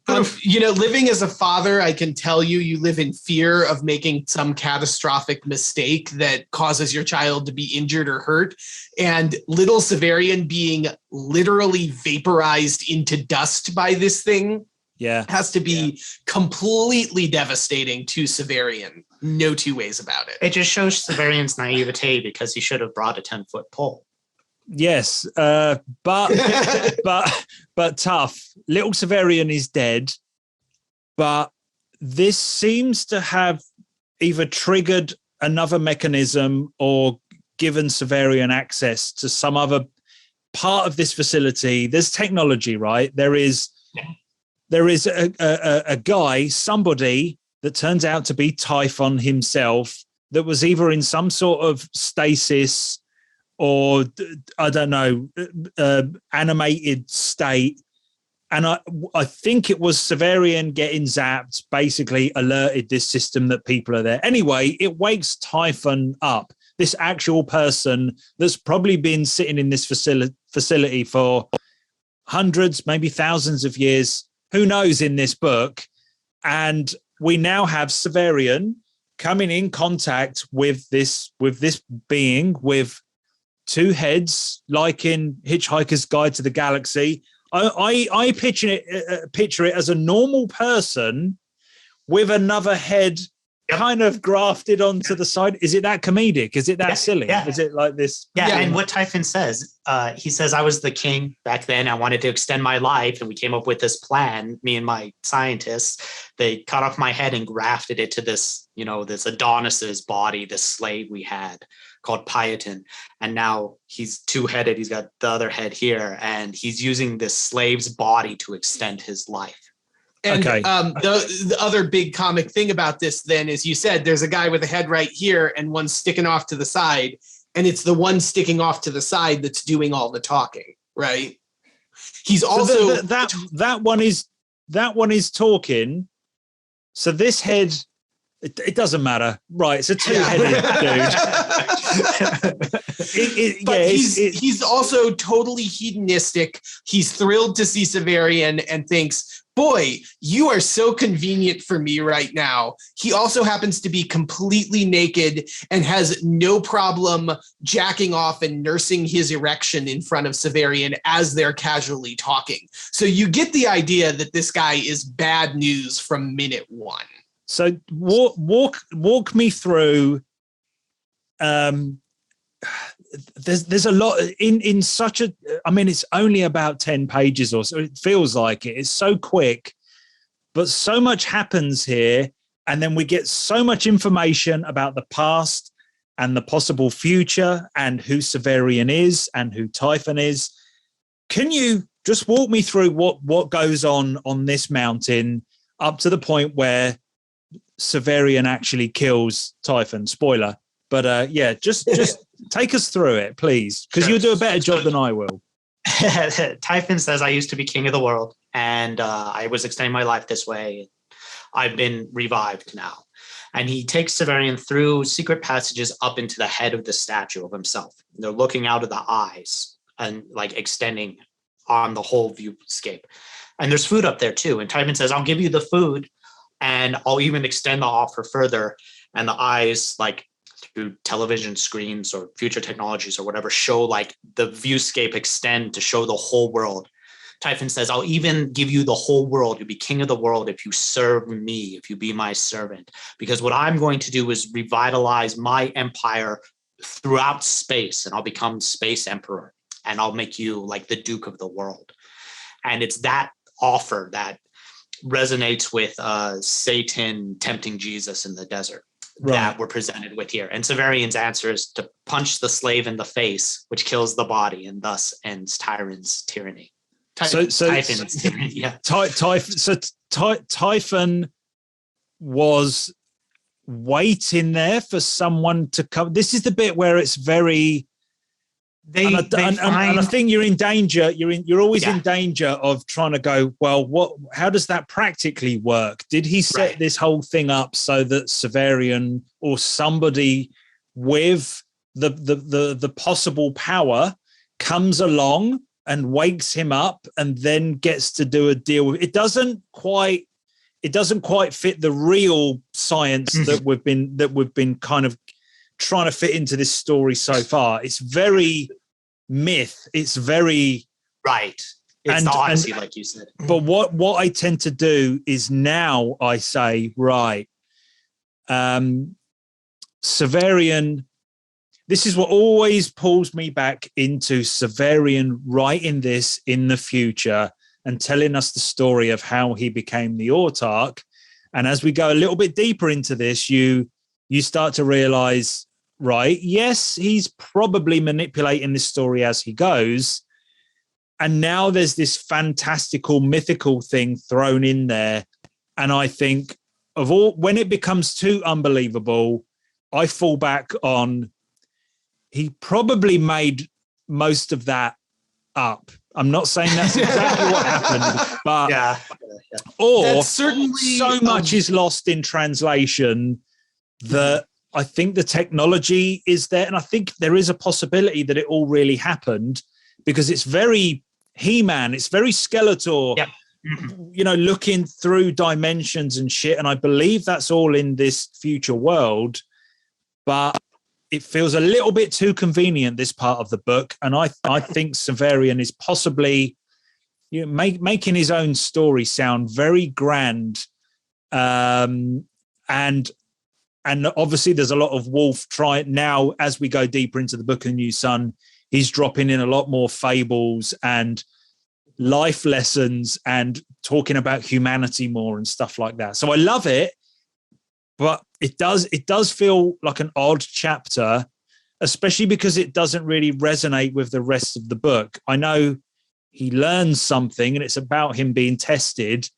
Living as a father, I can tell you live in fear of making some catastrophic mistake that causes your child to be injured or hurt. And little Severian being literally vaporized into dust by this thing has to be completely devastating to Severian. No two ways about it. It just shows Severian's naivete, because he should have brought a 10-foot pole. Yes, but tough. Little Severian is dead, but this seems to have either triggered another mechanism or given Severian access to some other part of this facility. There's technology, right? There is there is a guy, somebody that turns out to be Typhon himself, that was either in some sort of stasis or, I don't know, animated state. And I think it was Severian getting zapped basically alerted this system that people are there. Anyway, it wakes Typhon up, this actual person that's probably been sitting in this facility for hundreds, maybe thousands of years. Who knows in this book? And we now have Severian coming in contact with this being with two heads, like in Hitchhiker's Guide to the Galaxy. I picture it as a normal person with another head kind of grafted onto the side. Is it that comedic? Is it that silly? Yeah. Is it like this? Yeah, and what Typhon says, he says, I was the king back then. I wanted to extend my life, and we came up with this plan, me and my scientists. They cut off my head and grafted it to this, this Adonis's body, this slave we had called Pieton. And now he's two-headed. He's got the other head here, and he's using this slave's body to extend his life. And the other big comic thing about this then is, you said there's a guy with a head right here and one sticking off to the side, and it's the one sticking off to the side that's doing all the talking, right? He's also so that one is talking. So this head, it doesn't matter, right? It's a two-headed dude. But he's also totally hedonistic. He's thrilled to see Severian and thinks, boy, you are so convenient for me right now. He also happens to be completely naked and has no problem jacking off and nursing his erection in front of Severian as they're casually talking. So you get the idea that this guy is bad news from minute one. So walk me through. There's a lot in such a. I mean, it's only about 10 pages or so. It feels like it. It's so quick, but so much happens here, and then we get so much information about the past and the possible future, and who Severian is and who Typhon is. Can you just walk me through what goes on this mountain up to the point where Severian actually kills Typhon? Spoiler. But just take us through it, please, because you'll do a better job than I will. Typhon says, I used to be king of the world, and I was extending my life this way. I've been revived now. And he takes Severian through secret passages up into the head of the statue of himself. They're looking out of the eyes and like extending on the whole viewscape. And there's food up there too. And Typhon says, I'll give you the food, and I'll even extend the offer further. And the eyes, like, through television screens or future technologies or whatever, show like the viewscape extend to show the whole world. Typhon says, I'll even give you the whole world. You'll be king of the world if you serve me, if you be my servant. Because what I'm going to do is revitalize my empire throughout space, and I'll become space emperor, and I'll make you like the Duke of the world. And it's that offer that resonates with Satan tempting Jesus in the desert. Right. That we're presented with here. And Severian's answer is to punch the slave in the face, which kills the body and thus ends Typhon's tyranny. Typhon's tyranny, yeah. Typhon was waiting there for someone to come. This is the bit where it's very... And I think you're in danger. You're always in danger of trying to go, well, how does that practically work? Did he set this whole thing up so that Severian or somebody with the possible power comes along and wakes him up and then gets to do a deal with it? Doesn't quite fit the real science that we've been kind of trying to fit into this story so far. It's very myth. It's very right. It's the Odyssey, like you said. But what I tend to do is now I say, right, Severian. This is what always pulls me back into Severian writing this in the future and telling us the story of how he became the Autarch. And as we go a little bit deeper into this, you start to realize, right, yes, he's probably manipulating this story as he goes, And now there's this fantastical, mythical thing thrown in there. And I think of all, when it becomes too unbelievable, I fall back on, he probably made most of that up. I'm not saying that's exactly what happened, but or that's certainly so much is lost in translation that I think the technology is there. And I think there is a possibility that it all really happened, because it's very He-Man, it's very Skeletor, you know, looking through dimensions and shit. And I believe that's all in this future world, but it feels a little bit too convenient, this part of the book. And I think Severian is possibly, you know, making his own story sound very grand. And obviously there's a lot of Wolfe now, as we go deeper into the Book of the New Sun, he's dropping in a lot more fables and life lessons and talking about humanity more and stuff like that. So I love it, but it does feel like an odd chapter, especially because it doesn't really resonate with the rest of the book. I know he learns something and it's about him being tested,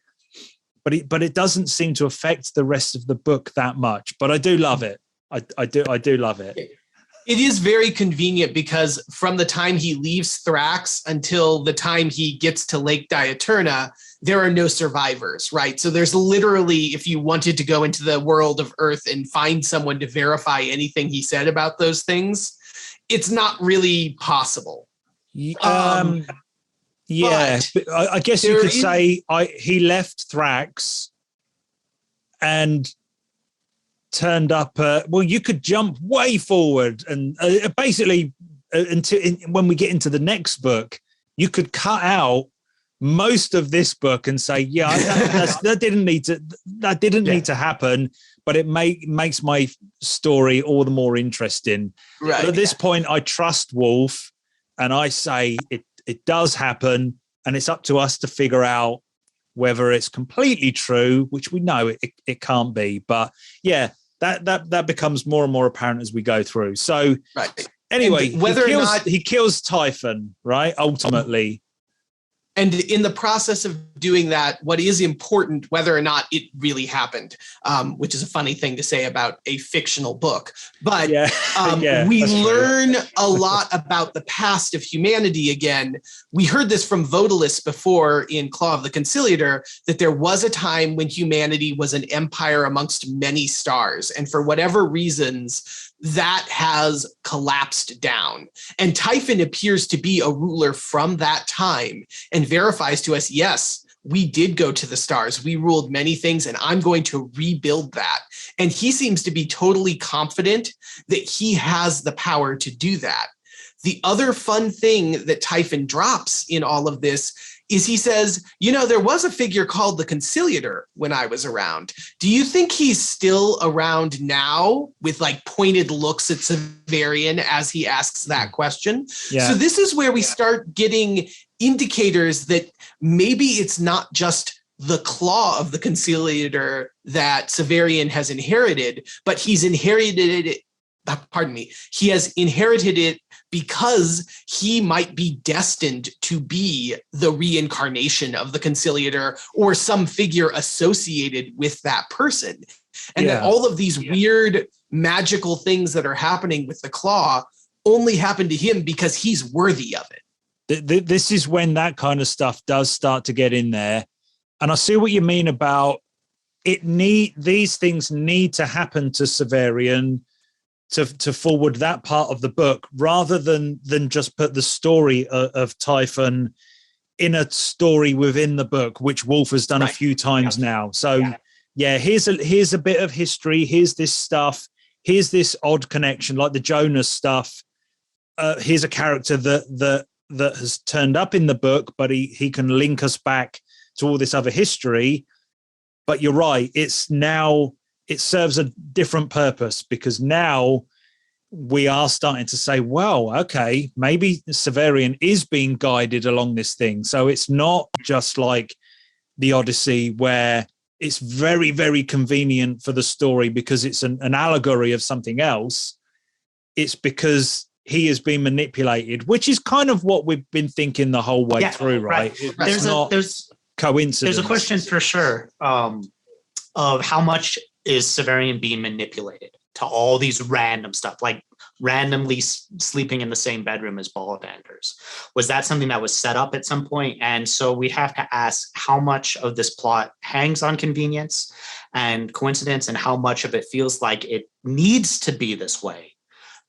but it doesn't seem to affect the rest of the book that much. But I do love it. I do love it. It is very convenient because from the time he leaves Thrax until the time he gets to Lake Diaturna, there are no survivors, right? So there's literally, if you wanted to go into the world of Urth and find someone to verify anything he said about those things, it's not really possible. Yeah, but I guess you could say he left Thrax and turned up. Well, you could jump way forward and basically when we get into the next book, you could cut out most of this book and say, yeah, that didn't need to happen, but it makes my story all the more interesting. Right. But at this point, I trust Wolfe, and I say it does happen, and it's up to us to figure out whether it's completely true, which we know it can't be. But yeah, that becomes more and more apparent as we go through. So anyway, he kills Typhon, right? Ultimately. And in the process of doing that, what is important, whether or not it really happened, which is a funny thing to say about a fictional book, but we learn a lot about the past of humanity again. We heard this from Vodalis before in Claw of the Conciliator, that there was a time when humanity was an empire amongst many stars. And for whatever reasons, that has collapsed down. And Typhon appears to be a ruler from that time and verifies to us, yes, we did go to the stars. We ruled many things, and I'm going to rebuild that. And he seems to be totally confident that he has the power to do that. The other fun thing that Typhon drops in all of this is he says, you know, there was a figure called the Conciliator when I was around. Do you think he's still around now, with like pointed looks at Severian as he asks that question? Yeah. So this is where we start getting indicators that maybe it's not just the Claw of the Conciliator that Severian has inherited, but he's inherited it. He has inherited it because he might be destined to be the reincarnation of the Conciliator or some figure associated with that person. And that all of these weird magical things that are happening with the Claw only happen to him because he's worthy of it. This is when that kind of stuff does start to get in there. And I see what you mean about these things need to happen to Severian to forward that part of the book, rather than just put the story of Typhon in a story within the book, which Wolfe has done a few times now. So here's a bit of history. Here's this stuff. Here's this odd connection, like the Jonas stuff. Here's a character that has turned up in the book, but he can link us back to all this other history. But you're right. It serves a different purpose, because now we are starting to say, well, okay, maybe Severian is being guided along this thing. So it's not just like the Odyssey, where it's very, very convenient for the story because it's an allegory of something else. It's because he has been manipulated, which is kind of what we've been thinking the whole way through, right? There's coincidence. There's a question for sure of how much is Severian being manipulated to all these random stuff, like randomly sleeping in the same bedroom as Ballanders. Was that something that was set up at some point? And so we have to ask how much of this plot hangs on convenience and coincidence, and how much of it feels like it needs to be this way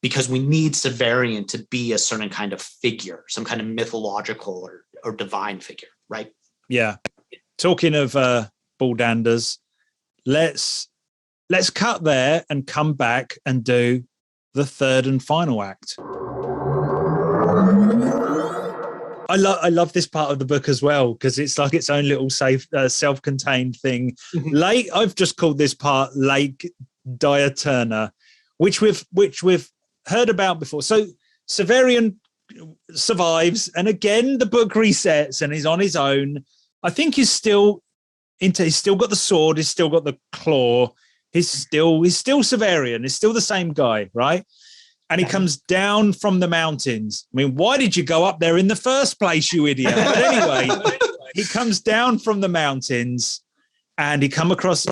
because we need Severian to be a certain kind of figure, some kind of mythological or divine figure, right? Yeah. Talking of Ballanders, let's cut there and come back and do the third and final act. I love this part of the book as well because it's like its own little self-contained thing. Mm-hmm. I've just called this part Lake Diaturna, which we've heard about before. So Severian survives, and again the book resets and he's on his own. I think he's still got the sword, he's still got the claw. He's still Severian. He's still the same guy, right? And he comes down from the mountains. I mean, why did you go up there in the first place, you idiot? But anyway, he comes down from the mountains, and he comes across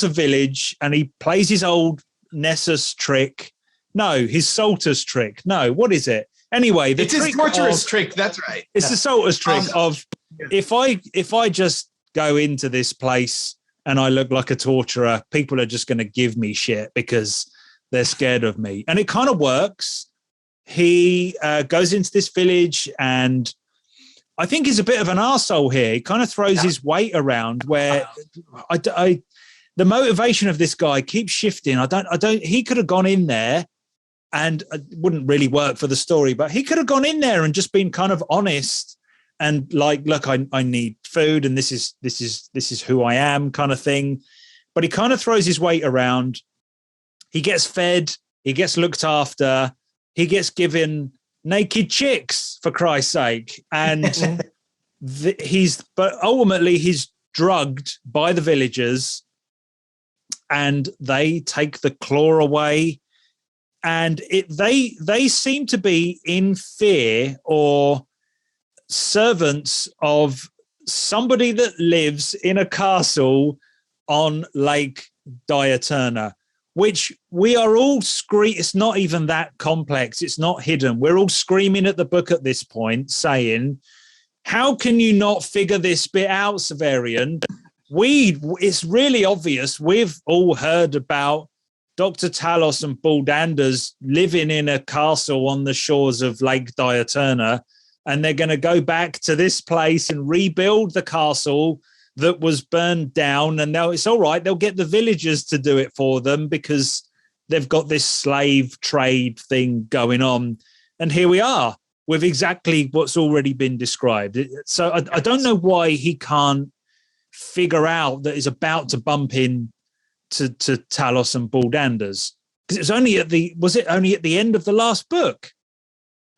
a village, and he plays his old Nessus trick. No, his Saltus trick. No, what is it? Anyway, it's his torturous trick. That's right. It's the Saltus trick of if I just go into this place and I look like a torturer, people are just going to give me shit because they're scared of me. And it kind of works. He goes into this village, and I think he's a bit of an arsehole here. He kind of throws his weight around where the motivation of this guy keeps shifting. He could have gone in there, and it wouldn't really work for the story, but he could have gone in there and just been kind of honest and like, look, I need food, and this is who I am, kind of thing. But he kind of throws his weight around. He gets fed. He gets looked after. He gets given naked chicks, for Christ's sake. And but ultimately he's drugged by the villagers, and they take the claw away. And they seem to be in fear or servants of somebody that lives in a castle on Lake Diaturna, which we are all it's not even that complex. It's not hidden. We're all screaming at the book at this point saying, how can you not figure this bit out, Severian? It's really obvious. We've all heard about Dr. Talos and Ballanders living in a castle on the shores of Lake Diaturna, and they're going to go back to this place and rebuild the castle that was burned down. And now it's all right. They'll get the villagers to do it for them because they've got this slave trade thing going on. And here we are with exactly what's already been described. So I don't know why he can't figure out that he's about to bump in to Talos and Ballanders, because it was only at the end of the last book?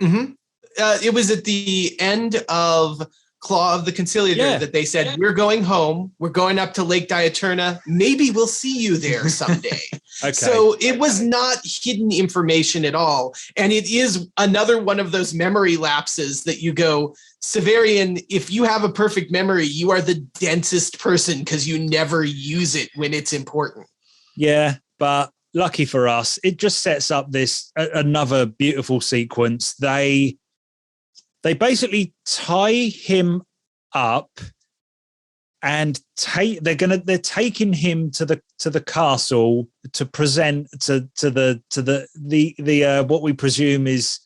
Mm-hmm. It was at the end of Claw of the Conciliator that they said, we're going home. We're going up to Lake Diaturna. Maybe we'll see you there someday. Okay. So it was not hidden information at all. And it is another one of those memory lapses that you go, Severian, if you have a perfect memory, you are the densest person because you never use it when it's important. Yeah, but lucky for us, it just sets up this another beautiful sequence. They basically tie him up and they're taking him to the castle to present to the what we presume is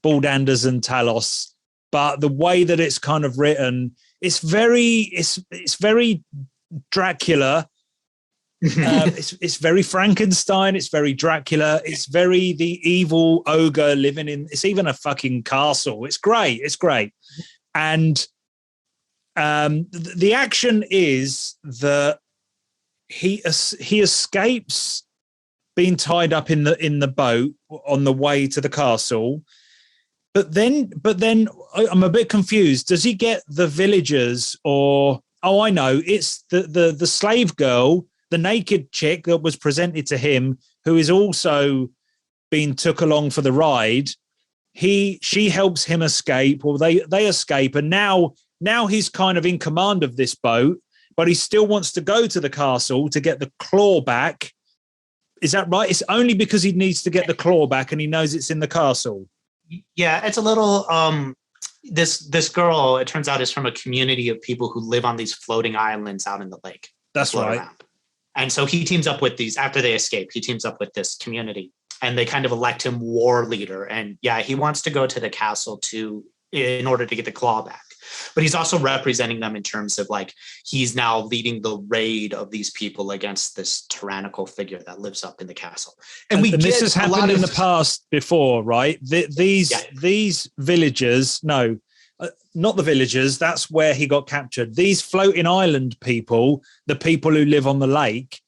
Ballanders and Talos. But the way that it's kind of written, it's very Dracula. It's very Frankenstein. It's very Dracula. It's very the evil ogre living in. It's even a fucking castle. It's great. It's great. And the action is that he escapes being tied up in the boat on the way to the castle. But then I'm a bit confused. Does he get the villagers or? Oh, I know. It's the slave girl, the naked chick that was presented to him, who is also being took along for the ride. she helps him escape, or they escape, and now he's kind of in command of this boat, but he still wants to go to the castle to get the claw back. Is that right? It's only because he needs to get the claw back and he knows it's in the castle. Yeah, it's a little this girl, it turns out, is from a community of people who live on these floating islands out in the lake. That's right. Around. And so he teams up with these, after they escape, he teams up with this community, and they kind of elect him war leader. And yeah, he wants to go to the castle in order to get the claw back. But he's also representing them in terms of like, he's now leading the raid of these people against this tyrannical figure that lives up in the castle. And this has happened in the past before, right? These villagers, no, not the villagers, that's where he got captured. These floating island people, the people who live on the lake,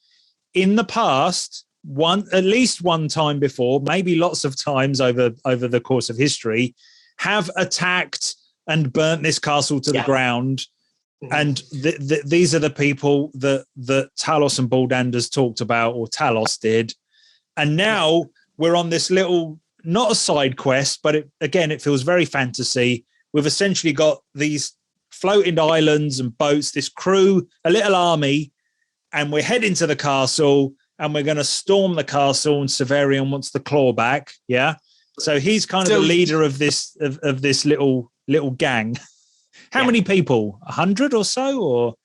in the past, at least one time before, maybe lots of times over the course of history, have attacked and burnt this castle to the ground. And these are the people that Talos and Buldander's talked about, or Talos did. And now we're on this little, not a side quest, but it feels very fantasy. We've essentially got these floating islands and boats, this crew, a little army, and we're heading to the castle, and we're going to storm the castle, and Severian wants the claw back. Yeah. So he's kind of the leader of this little gang. How many people? 100 or so? Or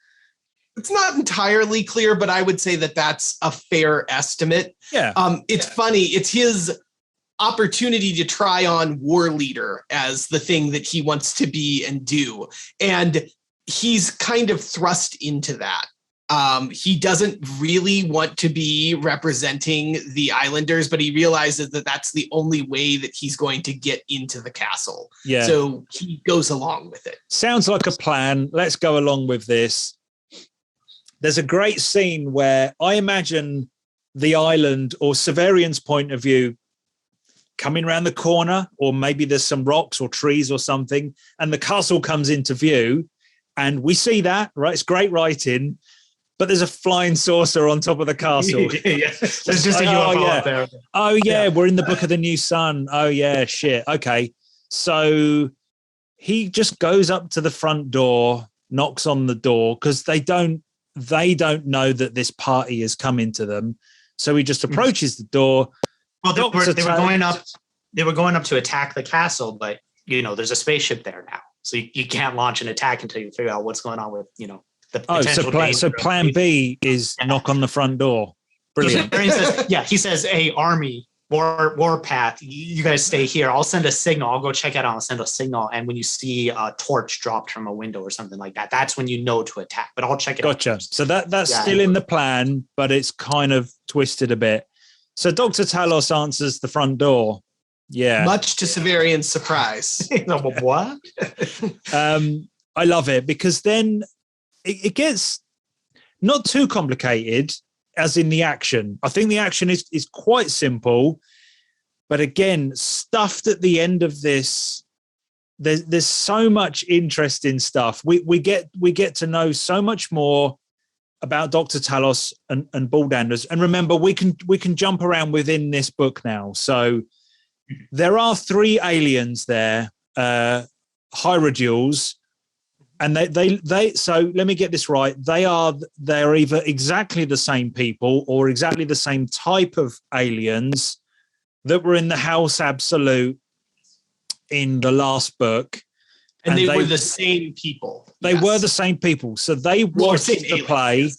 it's not entirely clear, but I would say that that's a fair estimate. Yeah. It's funny. It's his opportunity to try on war leader as the thing that he wants to be and do. And he's kind of thrust into that. He doesn't really want to be representing the Islanders, but he realizes that that's the only way that he's going to get into the castle. Yeah. So he goes along with it. Sounds like a plan. Let's go along with this. There's a great scene where I imagine the island, or Severian's point of view, coming around the corner, or maybe there's some rocks or trees or something, and the castle comes into view, and we see that, right? It's great writing. But there's a flying saucer on top of the castle. Yeah. There's just a UFO up there. Oh, yeah, we're in the Book of the New Sun. Oh, yeah, shit. Okay. So he just goes up to the front door, knocks on the door, because they don't know that this party is coming to them. So he just approaches the door. Well, they were going up to attack the castle, but, there's a spaceship there now. So you can't launch an attack until you figure out what's going on with, so plan B is knock on the front door. Brilliant. He says, hey, army, warpath, you guys stay here. I'll send a signal. I'll go check it out. I'll send a signal. And when you see a torch dropped from a window or something like that, that's when you know to attack. But I'll check it out. Gotcha. So that's still in the plan, but it's kind of twisted a bit. So Dr. Talos answers the front door. Yeah. Much to Severian's surprise. What? I love it, because then it gets not too complicated, as in the action. I think the action is quite simple, but again, stuffed at the end of this. There's so much interesting stuff. We get to know so much more about Dr. Talos and Buldander's. And remember, we can jump around within this book now. So there are 3 aliens there, Hierodules. And they so let me get this right. They're either exactly the same people or exactly the same type of aliens that were in the House Absolute in the last book. And they were the same people. They were the same people. So they watched the play.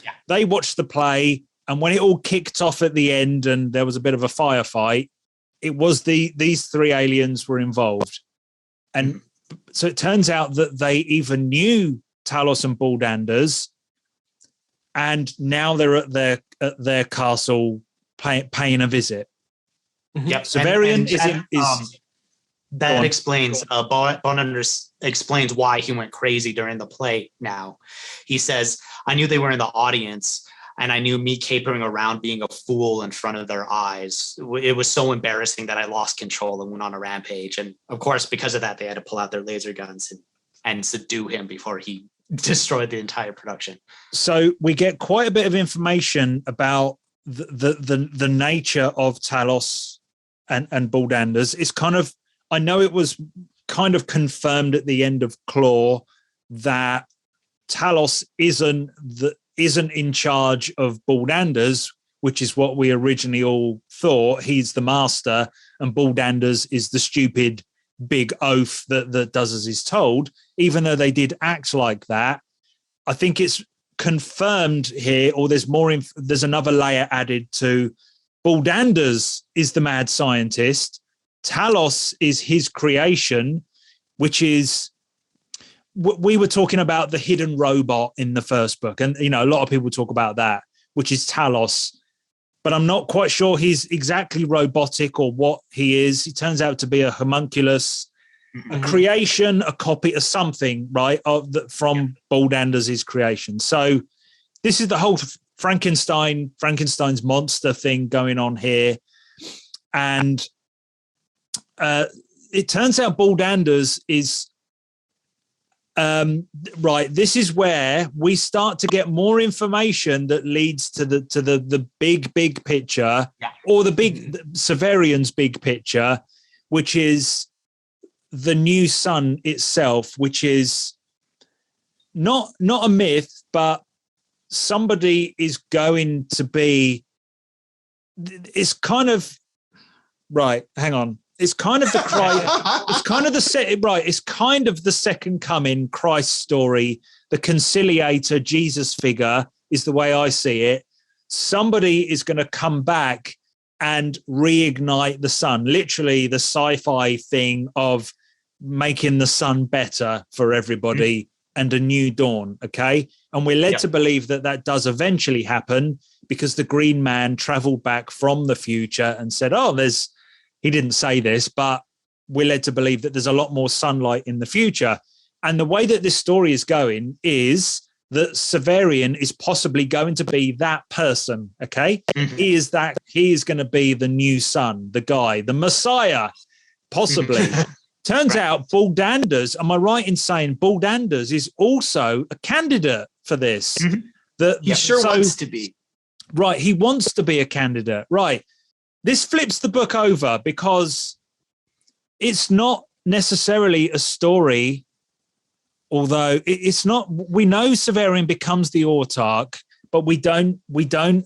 Yeah. They watched the play, and when it all kicked off at the end and there was a bit of a firefight, it was these 3 aliens were involved. And so it turns out that they even knew Talos and Buldander's, and now they're at their castle paying a visit. Yep. Severian that explains Buldander explains why he went crazy during the play. Now he says, I knew they were in the audience, and I knew me capering around being a fool in front of their eyes. It was so embarrassing that I lost control and went on a rampage. And of course, because of that, they had to pull out their laser guns and subdue him before he destroyed the entire production. So we get quite a bit of information about the nature of Talos and Buldander's. It's kind of, I know it was kind of confirmed at the end of Claw that Talos isn't in charge of Baldanders, which is what we originally all thought. He's the master, and Baldanders is the stupid big oaf that does as he's told. Even though they did act like that, I think it's confirmed here, or there's another layer added to Baldanders is the mad scientist. Talos is his creation, which is, we were talking about the hidden robot in the first book. And, a lot of people talk about that, which is Talos. But I'm not quite sure he's exactly robotic or what he is. He turns out to be a homunculus, a creation, a copy of something, right, from Baldanders' creation. So this is the whole Frankenstein's monster thing going on here. And it turns out Baldanders is right. This is where we start to get more information that leads to the big picture, or the Severian's big picture, which is the new sun itself, which is not a myth, but somebody is going to be. It's kind of right. Hang on. It's kind of the Christ. It's kind of the right. It's kind of the second coming Christ story. The conciliator, Jesus figure, is the way I see it. Somebody is going to come back and reignite the sun. Literally, the sci-fi thing of making the sun better for everybody and a new dawn. Okay, and we're led to believe that does eventually happen because the Green Man traveled back from the future and said, "Oh, there's." He didn't say this, but we're led to believe that there's a lot more sunlight in the future. And the way that this story is going is that Severian is possibly going to be that person, okay? He is going to be the new sun, the guy, the Messiah, possibly. Turns out Baldanders, am I right in saying Baldanders is also a candidate for this? He wants to be. Right, he wants to be a candidate, right. This flips the book over because it's not necessarily a story, although it's not. We know Severian becomes the Autarch, but we don't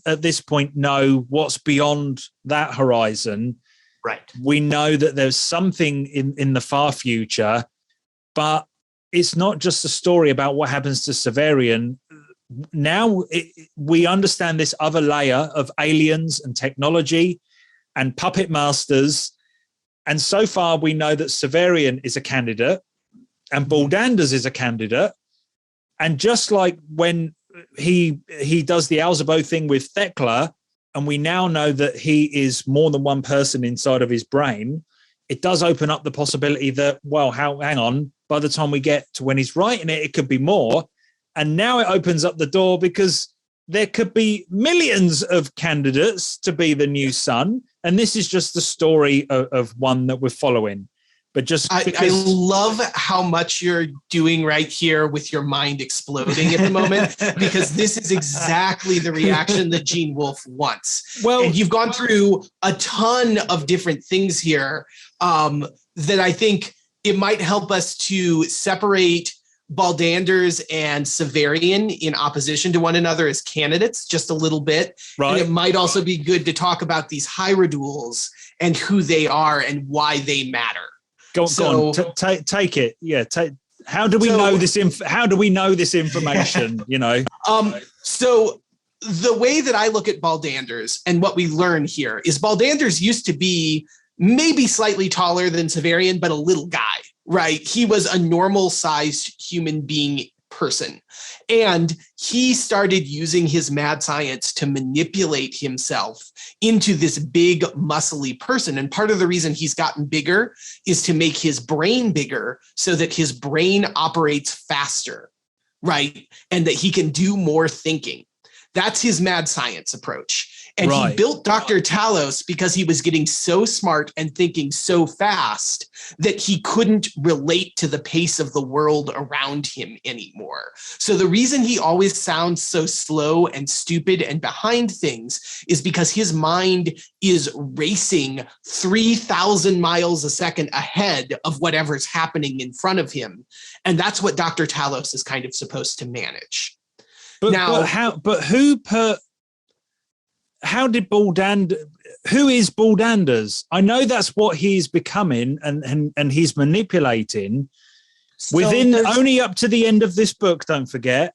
at this point know what's beyond that horizon. Right. We know that there's something in the far future, but it's not just a story about what happens to Severian. Now we understand this other layer of aliens and technology and puppet masters. And so far we know that Severian is a candidate and Baldanders is a candidate. And just like when he does the Alzebo thing with Thekla, and we now know that he is more than one person inside of his brain, it does open up the possibility that, well, hang on, by the time we get to when he's writing it, it could be more. And now it opens up the door because there could be millions of candidates to be the new sun. And this is just the story of one that we're following. But just I love how much you're doing right here with your mind exploding at the moment, because this is exactly the reaction that Gene Wolfe wants. Well, and you've gone through a ton of different things here that I think it might help us to separate Baldanders and Severian in opposition to one another as candidates just a little bit. Right. And it might also be good to talk about these Hierodules and who they are and why they matter. Go on. Take it. Yeah. How do we know this? How do we know this information? You know. So the way that I look at Baldanders and what we learn here is Baldanders used to be maybe slightly taller than Severian, but a little guy. Right. He was a normal sized human being person. And he started using his mad science to manipulate himself into this big, muscly person. And part of the reason he's gotten bigger is to make his brain bigger so that his brain operates faster. Right. And that he can do more thinking. That's his mad science approach. And Right. he built Dr. Talos because he was getting so smart and thinking so fast that he couldn't relate to the pace of the world around him anymore. So the reason he always sounds so slow and stupid and behind things is because his mind is racing 3,000 miles a second ahead of whatever's happening in front of him. And that's what Dr. Talos is kind of supposed to manage. How did who is Baldanders? I know that's what he's becoming and he's manipulating within only up to the end of this book. Don't forget.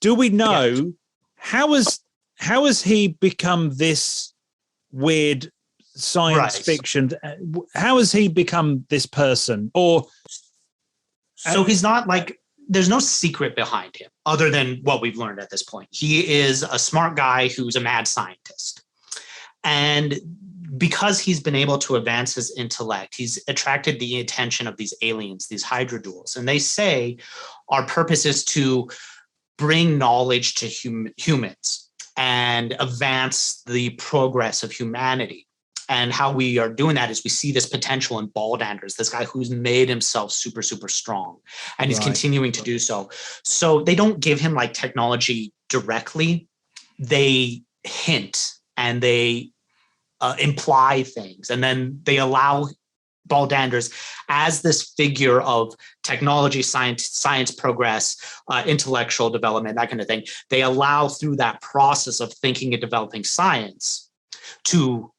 Do we know how has he become this weird science fiction? How has he become this person? So he's not like, there's no secret behind him other than what we've learned at this point. He is a smart guy who's a mad scientist. And because he's been able to advance his intellect, he's attracted the attention of these aliens, these hydroduals. And they say our purpose is to bring knowledge to humans and advance the progress of humanity. And how we are doing that is we see this potential in Baldanders, this guy who's made himself super, super strong, and he's continuing to do so. So they don't give him like technology directly. They hint and they imply things, and then they allow Baldanders as this figure of technology, science progress, intellectual development, that kind of thing. They allow through that process of thinking and developing science to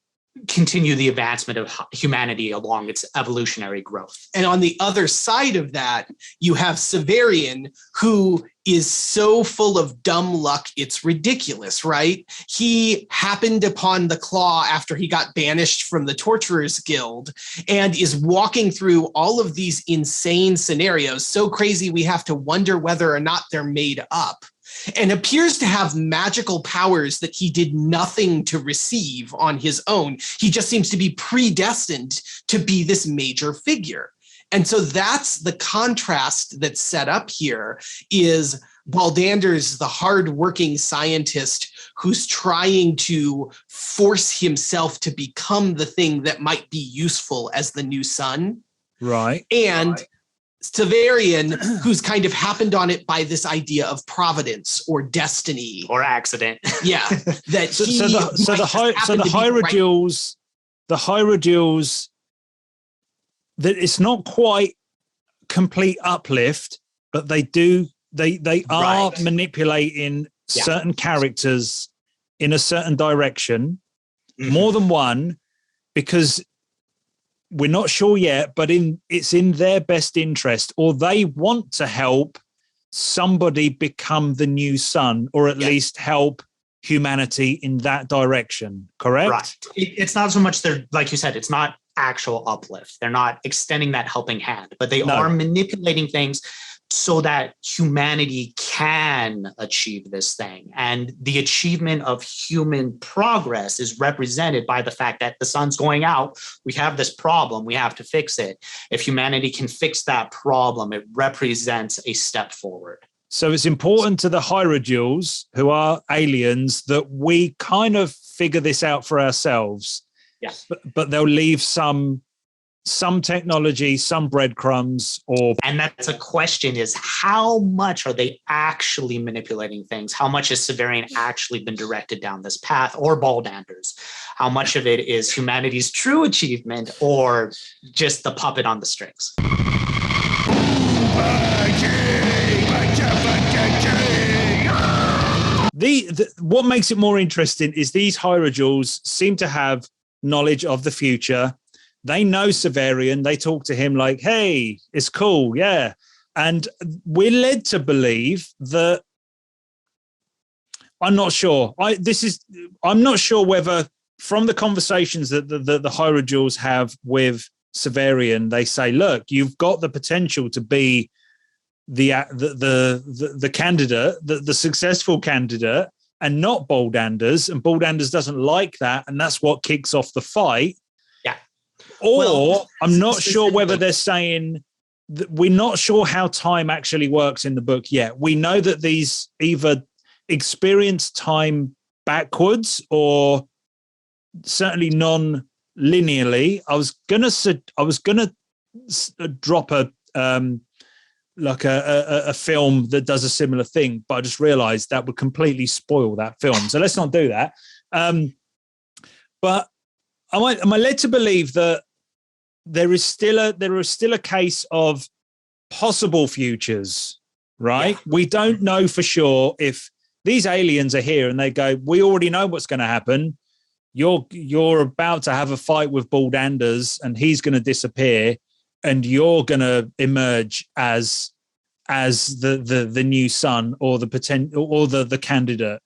continue the advancement of humanity along its evolutionary growth. And on the other side of that, you have Severian, who is so full of dumb luck, it's ridiculous, right? He happened upon the Claw after he got banished from the Torturers Guild and is walking through all of these insane scenarios, so crazy we have to wonder whether or not they're made up, and appears to have magical powers that he did nothing to receive on his own. He just seems to be predestined to be this major figure. And so that's the contrast that's set up here, is Baldanders, the hardworking scientist who's trying to force himself to become the thing that might be useful as the new sun. Right. And Severian, who's kind of happened on it by this idea of providence or destiny or accident. Yeah. That the Hierodules, that it's not quite complete uplift, but they are manipulating certain characters in a certain direction, more than one, because we're not sure yet, but it's in their best interest, or they want to help somebody become the new sun, or at least help humanity in that direction. Correct? Right. It's not so much like you said, it's not actual uplift. They're not extending that helping hand, but they are manipulating things so that humanity can achieve this thing. And the achievement of human progress is represented by the fact that the sun's going out. We have this problem. We have to fix it. If humanity can fix that problem, it represents a step forward. So it's important to the Hierodules, who are aliens, that we kind of figure this out for ourselves. Yes. But they'll leave some technology, some breadcrumbs, and that's a question, is how much are they actually manipulating things? How much has Severian actually been directed down this path, or Baldanders? How much of it is humanity's true achievement, or just the puppet on the strings? What makes it more interesting is these Hierodules seem to have knowledge of the future. They know Severian. They talk to him like, hey, it's cool. Yeah. And we're led to believe that, I'm not sure. I'm not sure whether from the conversations that the Hierodules have with Severian, they say, look, you've got the potential to be the candidate, the successful candidate, and not Baldanders. And Baldanders doesn't like that. And that's what kicks off the fight. Or I'm not sure whether they're saying that we're not sure how time actually works in the book yet. We know that these either experience time backwards or certainly non-linearly. I was gonna drop a film that does a similar thing, but I just realized that would completely spoil that film. So let's not do that. But am I led to believe that there is still a case of possible futures, right? Yeah. We don't know for sure if these aliens are here and they go, we already know what's going to happen. You're about to have a fight with Bald Anders and he's going to disappear and you're going to emerge as the new son or the potential or the candidate.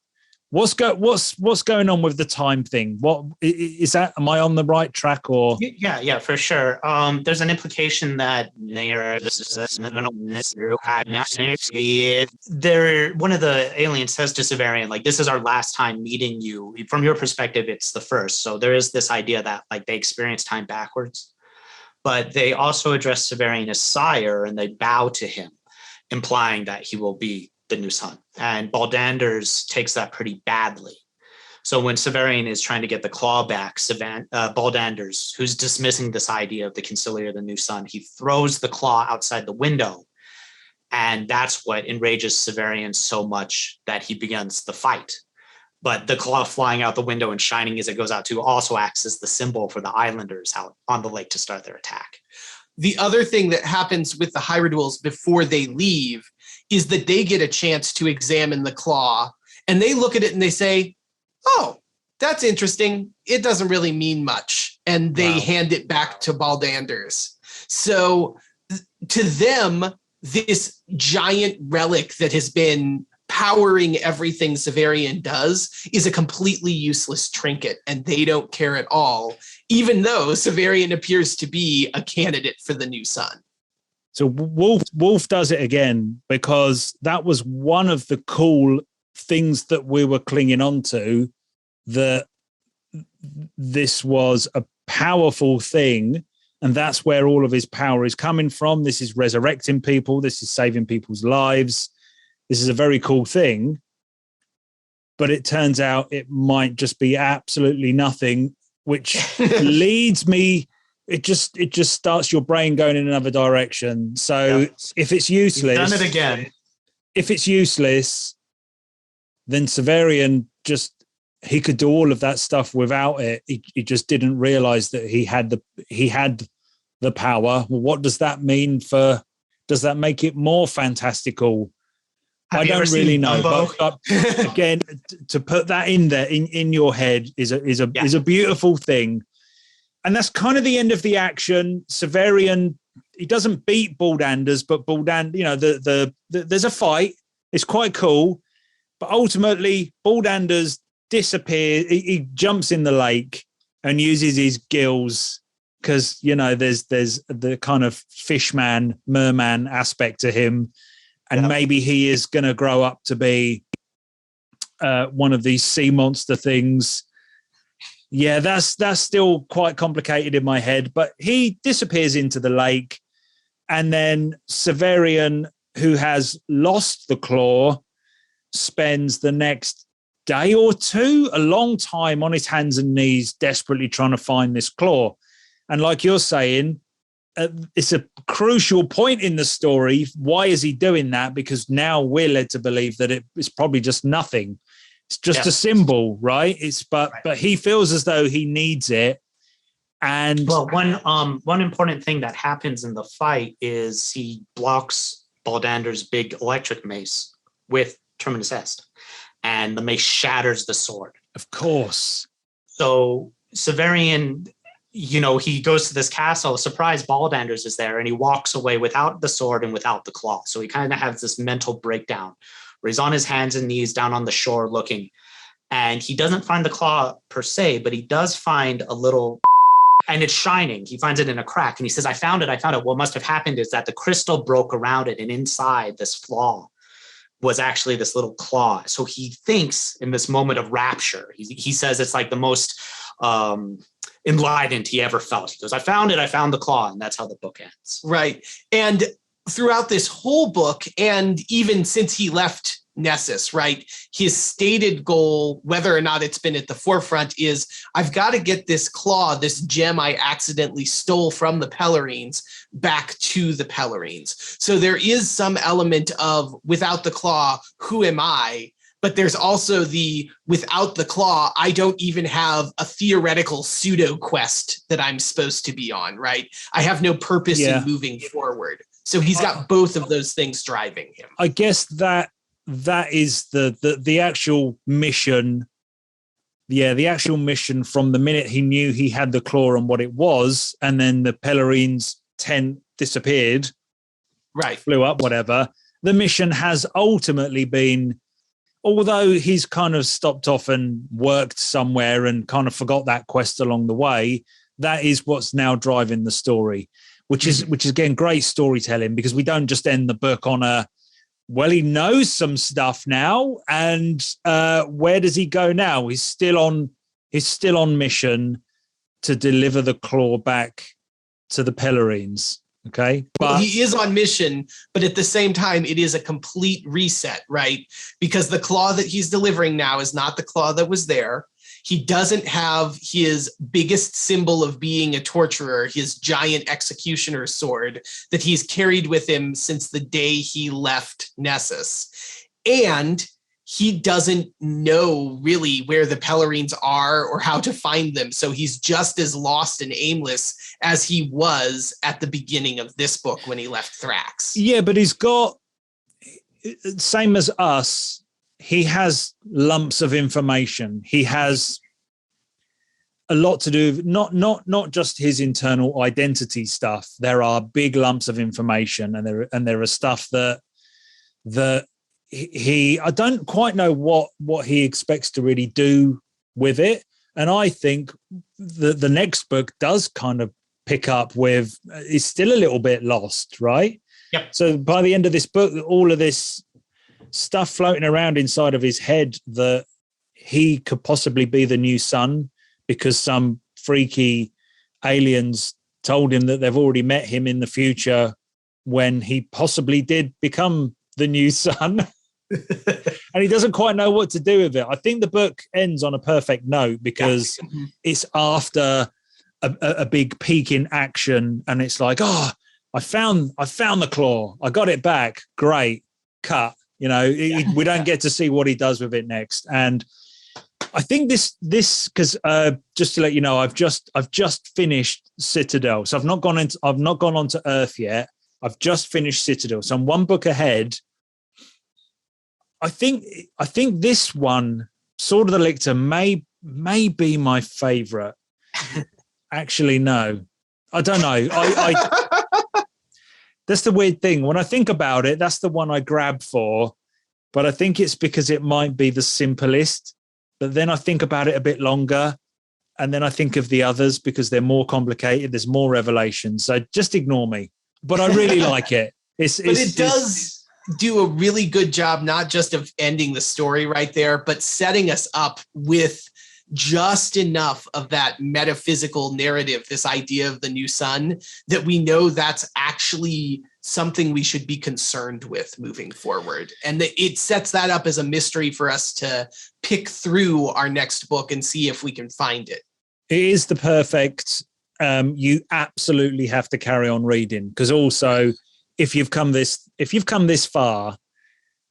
What's going on with the time thing? What is that? Am I on the right track or? Yeah, for sure. There's an implication that one of the aliens says to Severian, like, this is our last time meeting you. From your perspective, it's the first. So there is this idea that like they experience time backwards, but they also address Severian as sire and they bow to him, implying that he will be the new son. And Bald Anders takes that pretty badly. So when Severian is trying to get the claw back, Bald Anders, who's dismissing this idea of the conciliator, the new son, he throws the claw outside the window. And that's what enrages Severian so much that he begins the fight. But the claw flying out the window and shining as it goes out too also acts as the symbol for the islanders out on the lake to start their attack. The other thing that happens with the Hyrule before they leave is that they get a chance to examine the claw and they look at it and they say, oh, that's interesting. It doesn't really mean much. And they hand it back to Bald Anders. So to them, this giant relic that has been powering everything Severian does is a completely useless trinket and they don't care at all, even though Severian appears to be a candidate for the new son. So Wolfe does it again because that was one of the cool things that we were clinging on to, that this was a powerful thing and that's where all of his power is coming from. This is resurrecting people. This is saving people's lives. This is a very cool thing, but it turns out it might just be absolutely nothing, which leads me. It just starts your brain going in another direction. So if it's useless, you've done it again. If it's useless, then Severian he could do all of that stuff without it. He just didn't realize that he had the power. Well, what does that mean does that make it more fantastical? I don't really know, but again, to put that in there in your head is a beautiful thing. And that's kind of the end of the action. Severian, he doesn't beat Bald Anders, but Bald Anders, there's a fight. It's quite cool. But ultimately, Bald Anders disappears. He jumps in the lake and uses his gills because, there's the kind of fishman, merman aspect to him. And maybe he is going to grow up to be one of these sea monster things. Yeah, that's still quite complicated in my head, but he disappears into the lake. And then Severian, who has lost the claw, spends the next day or two, a long time on his hands and knees, desperately trying to find this claw. And like you're saying, it's a crucial point in the story. Why is he doing that? Because now we're led to believe that it's probably just nothing. It's just a symbol, right? But he feels as though he needs it. And one important thing that happens in the fight is he blocks Bald Anders' big electric mace with Terminus Est, and the mace shatters the sword. Of course. So Severian, he goes to this castle, surprise, Bald Anders is there, and he walks away without the sword and without the claw. So he kind of has this mental breakdown where he's on his hands and knees down on the shore looking, and he doesn't find the claw per se, but he does find a little, and it's shining. He finds it in a crack, and he says, I found it. What must have happened is that the crystal broke around it, and inside this flaw was actually this little claw. So he thinks in this moment of rapture, he says it's like the most enlightened he ever felt. He goes, I found the claw, and that's how the book ends. Right. And throughout this whole book, and even since he left Nessus, right? His stated goal, whether or not it's been at the forefront, is I've got to get this claw, this gem I accidentally stole from the Pelorines, back to the Pelorines. So there is some element of without the claw, who am I? But there's also the without the claw, I don't even have a theoretical pseudo quest that I'm supposed to be on, right? I have no purpose in moving forward. So he's got both of those things driving him. I guess that is the actual mission. Yeah, the actual mission from the minute he knew he had the claw and what it was, and then the Pelorines tent disappeared, right? Flew up, whatever. The mission has ultimately been, although he's kind of stopped off and worked somewhere and kind of forgot that quest along the way, that is what's now driving the story, which is again great storytelling, because we don't just end the book on a, well, he knows some stuff now, and where does he go now? He's still on mission to deliver the claw back to the Pelorines. Okay. Well, he is on mission, but at the same time, it is a complete reset, right? Because the claw that he's delivering now is not the claw that was there. He doesn't have his biggest symbol of being a torturer, his giant executioner sword that he's carried with him since the day he left Nessus. And he doesn't know really where the Pelorines are or how to find them. So he's just as lost and aimless as he was at the beginning of this book when he left Thrax. Yeah, but he's got, same as us, he has lumps of information. He has a lot to do, not just his internal identity stuff. There are big lumps of information, and there are stuff that I don't quite know what he expects to really do with it. And I think the next book does kind of pick up with, is still a little bit lost, right? Yep. So by the end of this book, all of this stuff floating around inside of his head that he could possibly be the new sun because some freaky aliens told him that they've already met him in the future when he possibly did become the new sun. And he doesn't quite know what to do with it. I think the book ends on a perfect note because it's after a big peak in action, and it's like, oh, I found the claw. I got it back. Great. Cut. You know, we don't get to see what he does with it next. And I think this because just to let you know, I've just finished Citadel, so I've not gone on to Urth yet. I've just finished Citadel, so I'm one book ahead. I think this one, Sword of the Lictor, may be my favorite. Actually, no, I don't know. I that's the weird thing. When I think about it, that's the one I grab for, but I think it's because it might be the simplest. But then I think about it a bit longer, and then I think of the others because they're more complicated. There's more revelations. So just ignore me. But I really like it. It does do a really good job, not just of ending the story right there, but setting us up with just enough of that metaphysical narrative, this idea of the new sun, that we know that's actually something we should be concerned with moving forward. And it sets that up as a mystery for us to pick through our next book and see if we can find it. It is the perfect, you absolutely have to carry on reading, because also if you've come this far,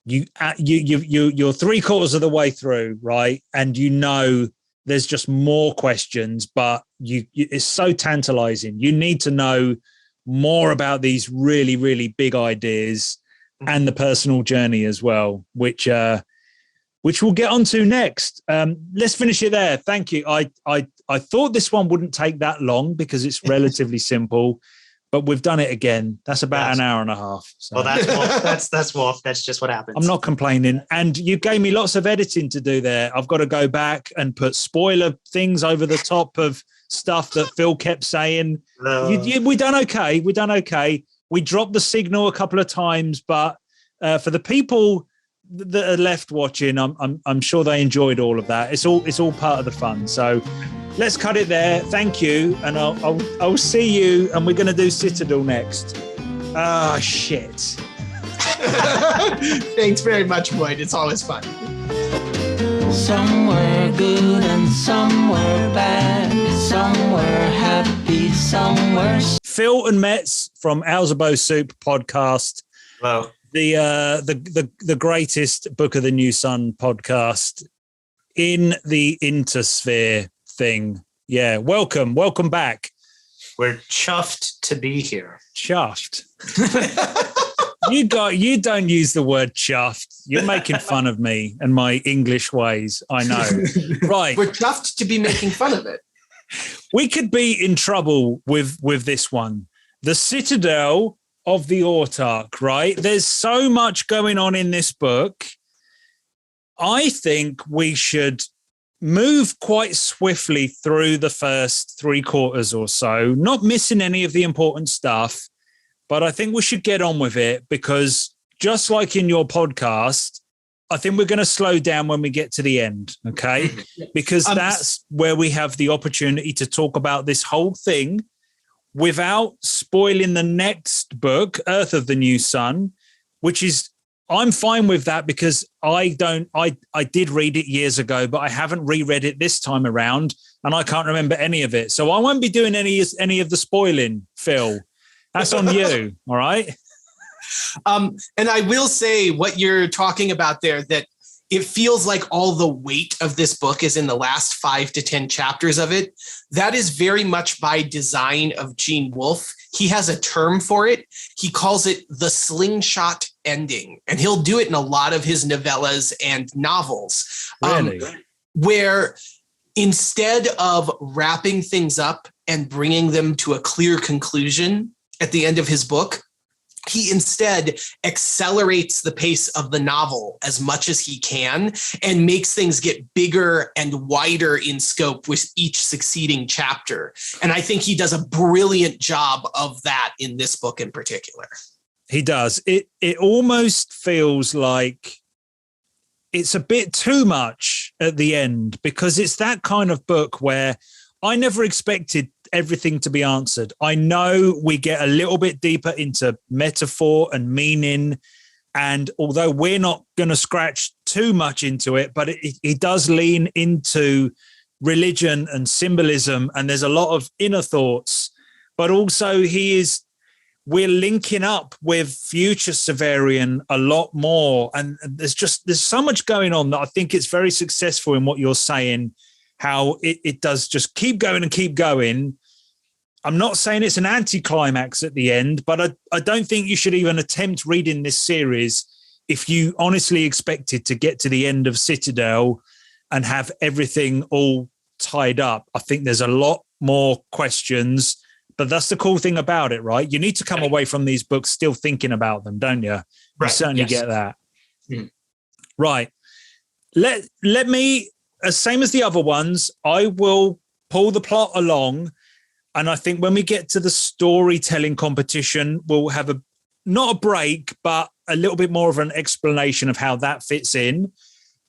you're 3/4 of the way through, right? And you know there's just more questions, but it's so tantalizing. You need to know more about these really, really big ideas and the personal journey as well, which we'll get onto next. Let's finish it there. Thank you. I thought this one wouldn't take that long because it's relatively simple, but we've done it again. That's about an hour and a half. So. Well, that's Wolf. That's Wolf. That's just what happens. I'm not complaining. And you gave me lots of editing to do there. I've got to go back and put spoiler things over the top of stuff that Phil kept saying. We done okay. We dropped the signal a couple of times, but for the people that are left watching, I'm sure they enjoyed all of that. It's all part of the fun. So let's cut it there. Thank you, and I'll see you. And we're going to do Citadel next. Ah, shit. Thanks very much, Moid. It's always fun. Some were good and some were bad. Some were happy, some were... Phil and Metz from Alzebo Soup podcast. Hello. The greatest Book of the New Sun podcast in the Intersphere thing. Yeah, welcome back. We're chuffed to be here. Chuffed. You don't use the word chuffed. You're making fun of me and my English ways. I know. Right. We're chuffed to be making fun of it. We could be in trouble with this one. The Citadel of the Autarch, right? There's so much going on in this book. I think we should move quite swiftly through the first 3/4 or so, not missing any of the important stuff. But I think we should get on with it because just like in your podcast, I think we're going to slow down when we get to the end, okay? Because that's where we have the opportunity to talk about this whole thing without spoiling the next book, Urth of the New Sun, which is, I'm fine with that because I did read it years ago, but I haven't reread it this time around and I can't remember any of it. So I won't be doing any of the spoiling, Phil. That's on you, all right? And I will say what you're talking about there, that it feels like all the weight of this book is in the last 5 to 10 chapters of it. That is very much by design of Gene Wolfe. He has a term for it. He calls it the slingshot ending, and he'll do it in a lot of his novellas and novels. Really? Where instead of wrapping things up and bringing them to a clear conclusion at the end of his book, he instead accelerates the pace of the novel as much as he can and makes things get bigger and wider in scope with each succeeding chapter. And I think he does a brilliant job of that in this book in particular. He does. It almost feels like it's a bit too much at the end because it's that kind of book where I never expected everything to be answered. I know we get a little bit deeper into metaphor and meaning, and although we're not going to scratch too much into it, but it does lean into religion and symbolism, and there's a lot of inner thoughts, but also we're linking up with future Severian a lot more, and there's so much going on that I think it's very successful in what you're saying, how it does just keep going and keep going. I'm not saying it's an anticlimax at the end, but I don't think you should even attempt reading this series if you honestly expected to get to the end of Citadel and have everything all tied up. I think there's a lot more questions, but that's the cool thing about it, right? You need to come away from these books still thinking about them, don't you? Right. You certainly get that. Mm. Right. Let me, same as the other ones, I will pull the plot along. And I think when we get to the storytelling competition, we'll have not a break, but a little bit more of an explanation of how that fits in.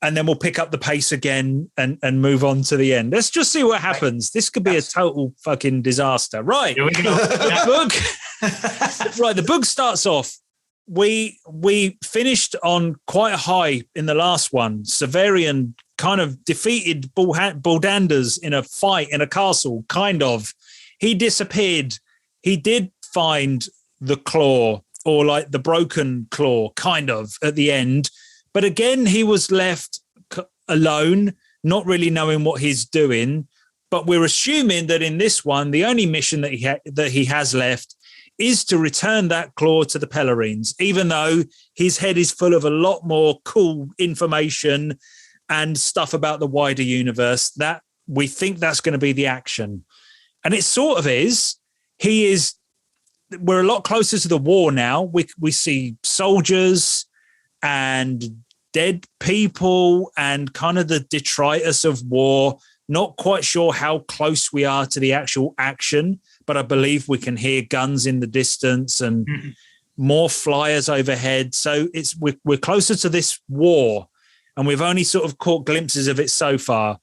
And then we'll pick up the pace again and move on to the end. Let's just see what happens. Right. This could be a total fucking disaster. Right. Here we go. The book starts off. We finished on quite a high in the last one. Severian kind of defeated Buldanders in a fight in a castle, kind of. He disappeared. He did find the claw, or like the broken claw, kind of, at the end. But again, he was left alone, not really knowing what he's doing. But we're assuming that in this one, the only mission that he has left is to return that claw to the Pellerines, even though his head is full of a lot more cool information and stuff about the wider universe. That we think that's going to be the action. And it sort of is. We're a lot closer to the war now. We see soldiers and dead people and kind of the detritus of war. Not quite sure how close we are to the actual action, but I believe we can hear guns in the distance and more flyers overhead. So we're closer to this war, and we've only sort of caught glimpses of it so far.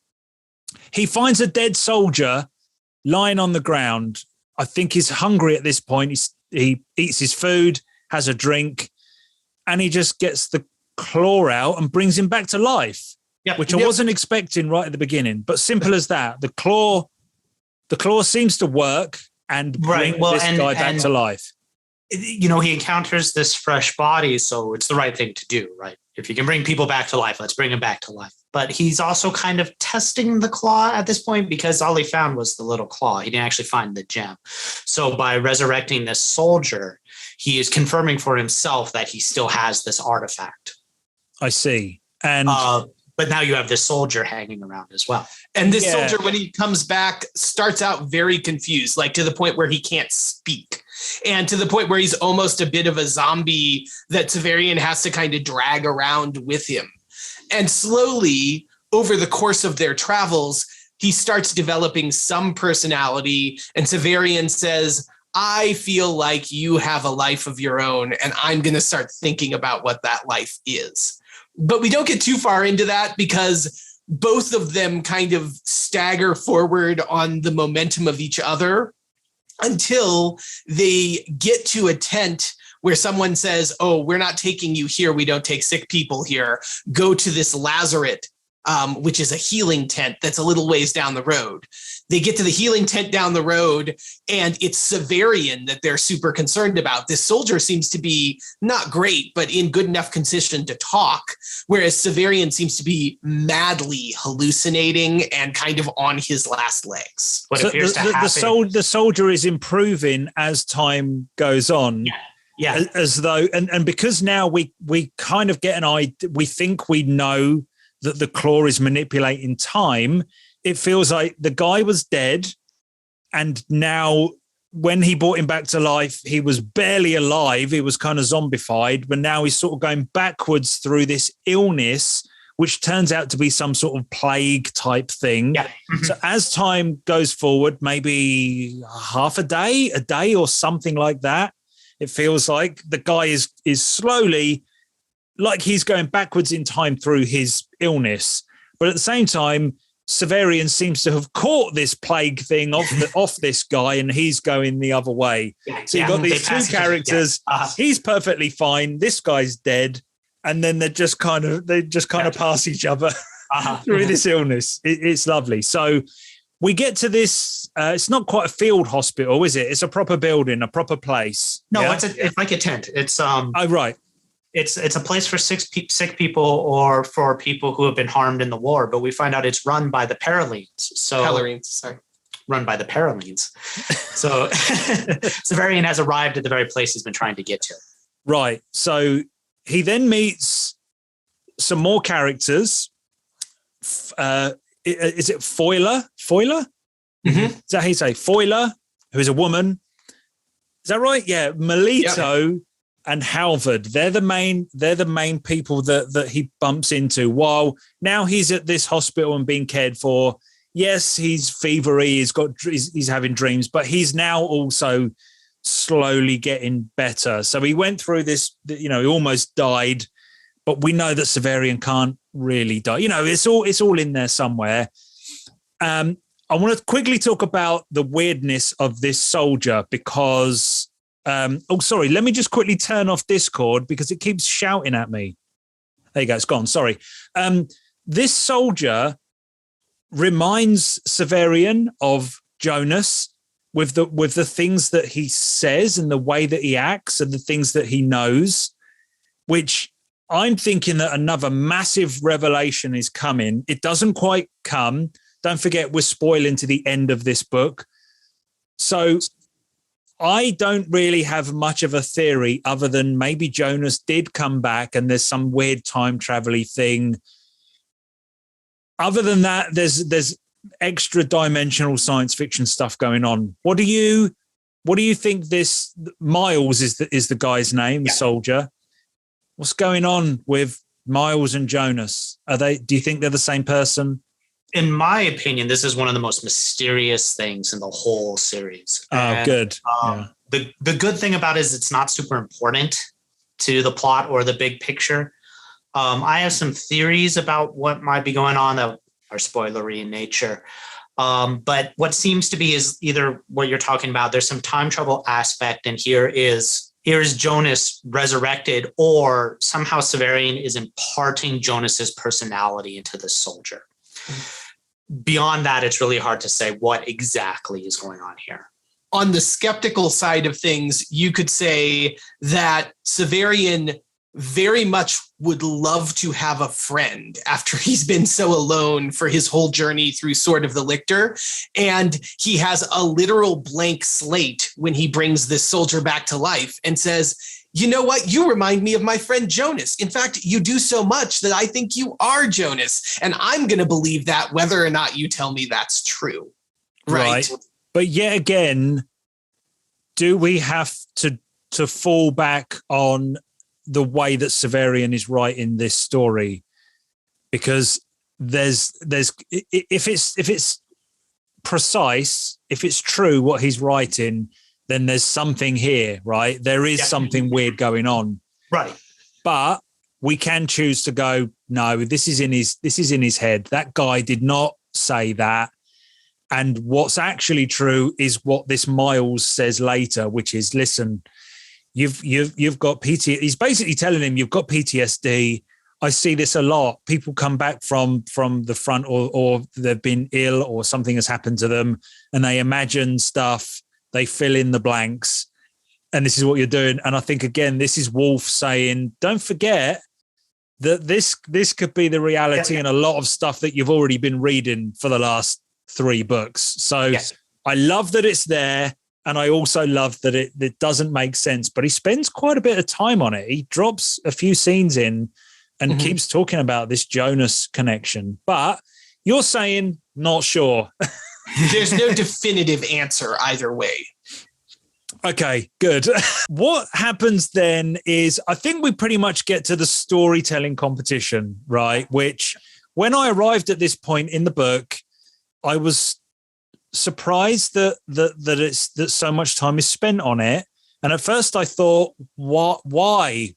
He finds a dead soldier lying on the ground. I think he's hungry at this point. He eats his food, has a drink, and he just gets the claw out and brings him back to life, which I wasn't expecting right at the beginning. But simple as that, the claw seems to work and bring this guy back to life. You know, he encounters this fresh body, so it's the right thing to do, right? If you can bring people back to life, let's bring him back to life. But he's also kind of testing the claw at this point, because all he found was the little claw. He didn't actually find the gem. So by resurrecting this soldier, he is confirming for himself that he still has this artifact. I see. And but now you have this soldier hanging around as well. And this soldier, when he comes back, starts out very confused, like to the point where he can't speak. And to the point where he's almost a bit of a zombie that Severian has to kind of drag around with him. And slowly, over the course of their travels, he starts developing some personality. And Severian says, I feel like you have a life of your own, and I'm going to start thinking about what that life is. But we don't get too far into that, because both of them kind of stagger forward on the momentum of each other until they get to a tent where someone says, oh, we're not taking you here. We don't take sick people here. Go to this lazaret, which is a healing tent that's a little ways down the road. They get to the healing tent down the road, and it's Severian that they're super concerned about. This soldier seems to be not great, but in good enough condition to talk, whereas Severian seems to be madly hallucinating and kind of on his last legs. What appears to happen. The soldier is improving as time goes on. Yeah. As though, and because now we kind of get an idea, we think we know that the claw is manipulating time. It feels like the guy was dead, and now when he brought him back to life, he was barely alive. He was kind of zombified, but now he's sort of going backwards through this illness, which turns out to be some sort of plague type thing. Yeah. Mm-hmm. So as time goes forward, maybe half a day or something like that, it feels like the guy is slowly, like he's going backwards in time through his illness. But at the same time, Severian seems to have caught this plague thing off this guy, and he's going the other way. So you've got these two characters. He's perfectly fine. This guy's dead, and then they just kind of pass each other through this illness. It's lovely. So we get to this. It's not quite a field hospital, is it? It's a proper building, a proper place. No, it's like a tent. It's Oh, right. It's a place for sick people or for people who have been harmed in the war, but we find out it's run by the Paralines. Run by the Paralines. So Severian has arrived at the very place he's been trying to get to. Right. So he then meets some more characters. Is it Foiler? Mm-hmm. Is that how you say? Foiler, who is a woman. Is that right? Yeah. Melito. Yep. And Halvard, they're the main people that he bumps into while now he's at this hospital and being cared for. Yes, he's fevery, he's having dreams, but he's now also slowly getting better. So he went through this, he almost died, but we know that Severian can't really die. It's all in there somewhere. I want to quickly talk about the weirdness of this soldier because let me just quickly turn off Discord because it keeps shouting at me. There you go, it's gone. Sorry. This soldier reminds Severian of Jonas with the things that he says and the way that he acts and the things that he knows, which I'm thinking that another massive revelation is coming. It doesn't quite come. Don't forget, we're spoiling to the end of this book. So I don't really have much of a theory other than maybe Jonas did come back and there's some weird time travel-y thing. Other than that, there's extra dimensional science fiction stuff going on. What do you think this Miles is the guy's name, the soldier? What's going on with Miles and Jonas? Do you think they're the same person? In my opinion, this is one of the most mysterious things in the whole series. Good. The good thing about it is it's not super important to the plot or the big picture. I have some theories about what might be going on that are spoilery in nature. But what seems to be is either what you're talking about. There's some time travel aspect, and here is here is Jonas resurrected, or somehow Severian is imparting Jonas's personality into the soldier. Beyond that, it's really hard to say what exactly is going on here. On the skeptical side of things, you could say that Severian very much would love to have a friend after he's been so alone for his whole journey through Sword of the Lictor. And he has a literal blank slate when he brings this soldier back to life and says, you know what? You remind me of my friend Jonas. In fact, you do so much that I think you are Jonas. And I'm going to believe that whether or not you tell me that's true. Right. But yet again, do we have to fall back on the way that Severian is writing this story? Because there's if it's precise, if it's true what he's writing, then there's something here, right? There is something weird going on. Right. But we can choose to go, no, this is in his head. That guy did not say that. And what's actually true is what this Miles says later, which is, listen, you've got PTSD. He's basically telling him you've got PTSD. I see this a lot. People come back from the front or they've been ill or something has happened to them and they imagine stuff. They fill in the blanks, and this is what you're doing. And I think, again, this is Wolfe saying, don't forget that this could be the reality and a lot of stuff that you've already been reading for the last 3 books. So I love that it's there, and I also love that it doesn't make sense. But he spends quite a bit of time on it. He drops a few scenes in and keeps talking about this Jonas connection. But you're saying not sure. There's no definitive answer either way. Okay, good. What happens then is I think we pretty much get to the storytelling competition, right? Which when I arrived at this point in the book, I was surprised that so much time is spent on it. And at first I thought, why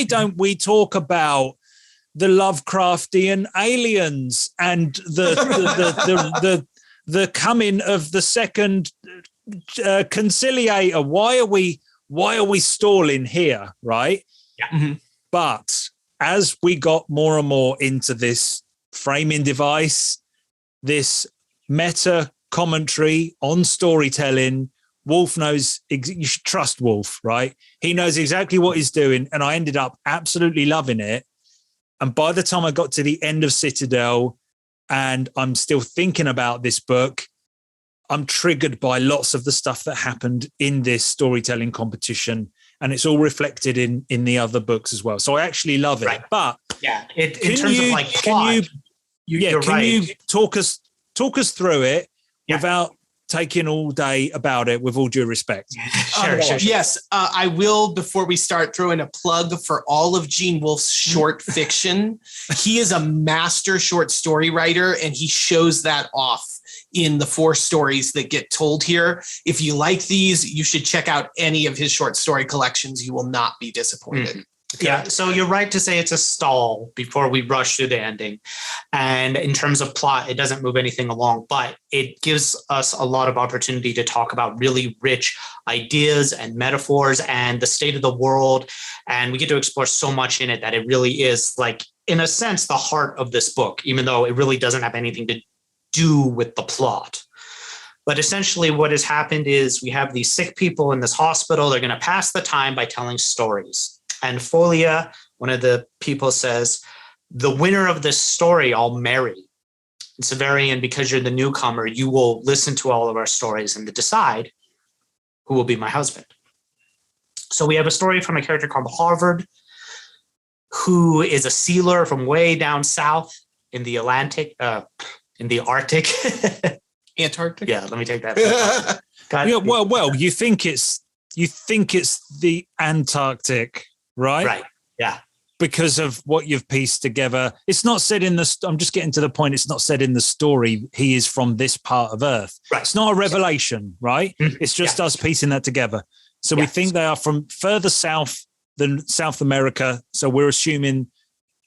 don't we talk about the Lovecraftian aliens and the coming of the second conciliator? Why are we stalling here, right? Yeah. Mm-hmm. But as we got more and more into this framing device, this meta commentary on storytelling, Wolfe knows. You should trust Wolfe, right? He knows exactly what he's doing, and I ended up absolutely loving it. And by the time I got to the end of Citadel, and I'm still thinking about this book, I'm triggered by lots of the stuff that happened in this storytelling competition, and it's all reflected in the other books as well. So I actually love it. Right. But in terms of like plot, you're right. You talk us through it without taking all day about it, with all due respect? Sure. Yes, I will, before we start, throw in a plug for all of Gene Wolfe's short fiction. He is a master short story writer, and he shows that off in the 4 stories that get told here. If you like these, you should check out any of his short story collections. You will not be disappointed. Mm-hmm. Yeah, so you're right to say it's a stall before we rush through the ending. And in terms of plot, it doesn't move anything along, but it gives us a lot of opportunity to talk about really rich ideas and metaphors and the state of the world. And we get to explore so much in it that it really is, like, in a sense, the heart of this book, even though it really doesn't have anything to do with the plot. But essentially what has happened is we have these sick people in this hospital. They're going to pass the time by telling stories. And Folia, one of the people, says, the winner of this story I'll marry. And Severian, because you're the newcomer, you will listen to all of our stories and decide who will be my husband. So we have a story from a character called Harvard, who is a sealer from way down south in the Arctic. Antarctic? Yeah, let me take that. Yeah, well, you think it's the Antarctic, right? Right. Yeah. Because of what you've pieced together. It's not said in I'm just getting to the point. It's not said in the story he is from this part of Earth. Right. It's not a revelation, right? Mm-hmm. It's just us piecing that together. So we think they are from further south than South America. So we're assuming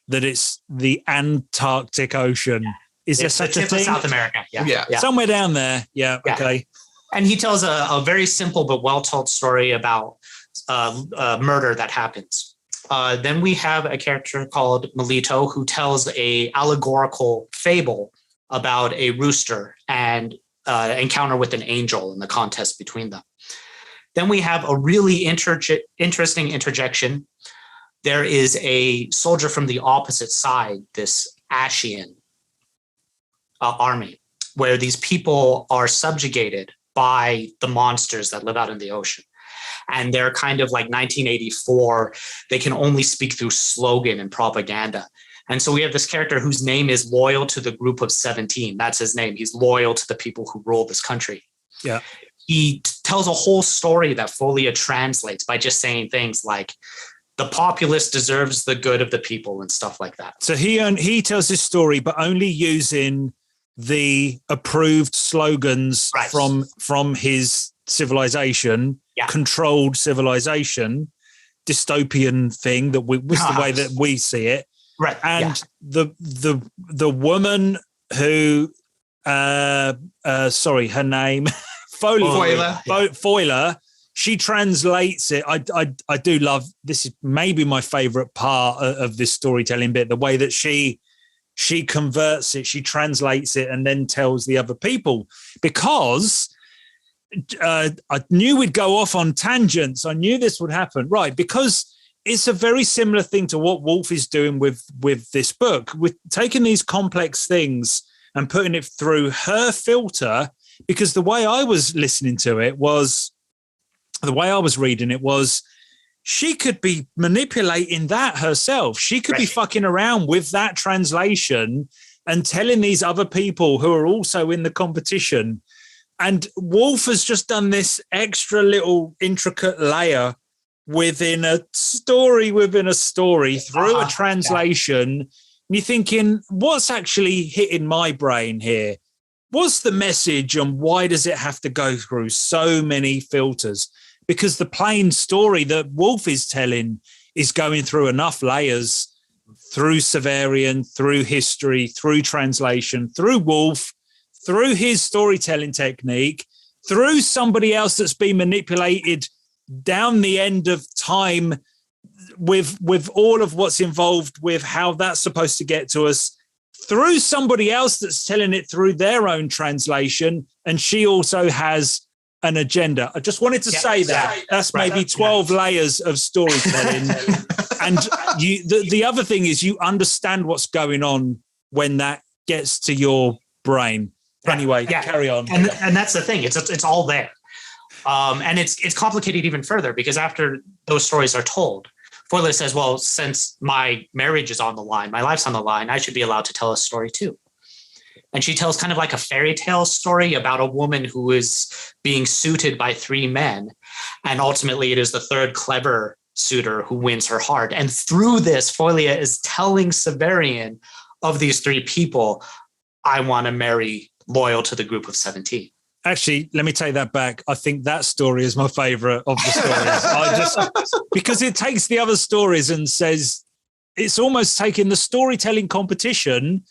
that it's the Antarctic Ocean. Yeah. Is there such a thing? South America. Yeah. Somewhere down there. Yeah. Okay. And he tells a very simple but well-told story about murder that happens. Then we have a character called Melito who tells a allegorical fable about a rooster and encounter with an angel in the contest between them. Then we have a really interesting interjection. There is a soldier from the opposite side, this Ashian army, where these people are subjugated by the monsters that live out in the ocean. And they're kind of like 1984. They can only speak through slogan and propaganda. And so we have this character whose name is loyal to the group of 17. That's his name. He's loyal to the people who rule this country. Yeah. He tells a whole story that Folia translates by just saying things like, the populace deserves the good of the people and stuff like that. So he tells his story, but only using the approved slogans from his civilization, controlled civilization, dystopian thing that was the way that we see it. Right. And the woman who sorry, her name Foiler, she translates it. I do love this. Is maybe my favorite part of this storytelling bit, the way that she converts it, she translates it, and then tells the other people, because I knew we'd go off on tangents. I knew this would happen, right? Because it's a very similar thing to what Wolfe is doing with this book, with taking these complex things and putting it through her filter. Because the way I was listening to it was, the way I was reading it was, she could be manipulating that herself. She could be fucking around with that translation and telling these other people who are also in the competition. And Wolfe has just done this extra little intricate layer within a story through a translation. And you're thinking, what's actually hitting my brain here? What's the message, and why does it have to go through so many filters? Because the plain story that Wolfe is telling is going through enough layers, through Severian, through history, through translation, through Wolfe, through his storytelling technique, through somebody else that's been manipulated down the end of time with all of what's involved with how that's supposed to get to us, through somebody else that's telling it through their own translation, and she also has an agenda. I just wanted to say that. That's maybe 12 layers of storytelling. And the other thing is, you understand what's going on when that gets to your brain. Anyway, carry on. And that's the thing. It's all there. And it's complicated even further, because after those stories are told, Foiler says, well, since my marriage is on the line, my life's on the line, I should be allowed to tell a story too. And she tells kind of like a fairy tale story about a woman who is being suited by 3 men. And ultimately it is the third clever suitor who wins her heart. And through this, Folia is telling Severian, of these 3 people, I want to marry loyal to the group of 17. Actually, let me take that back. I think that story is my favorite of the stories. Because it takes the other stories and says, it's almost taking the storytelling competition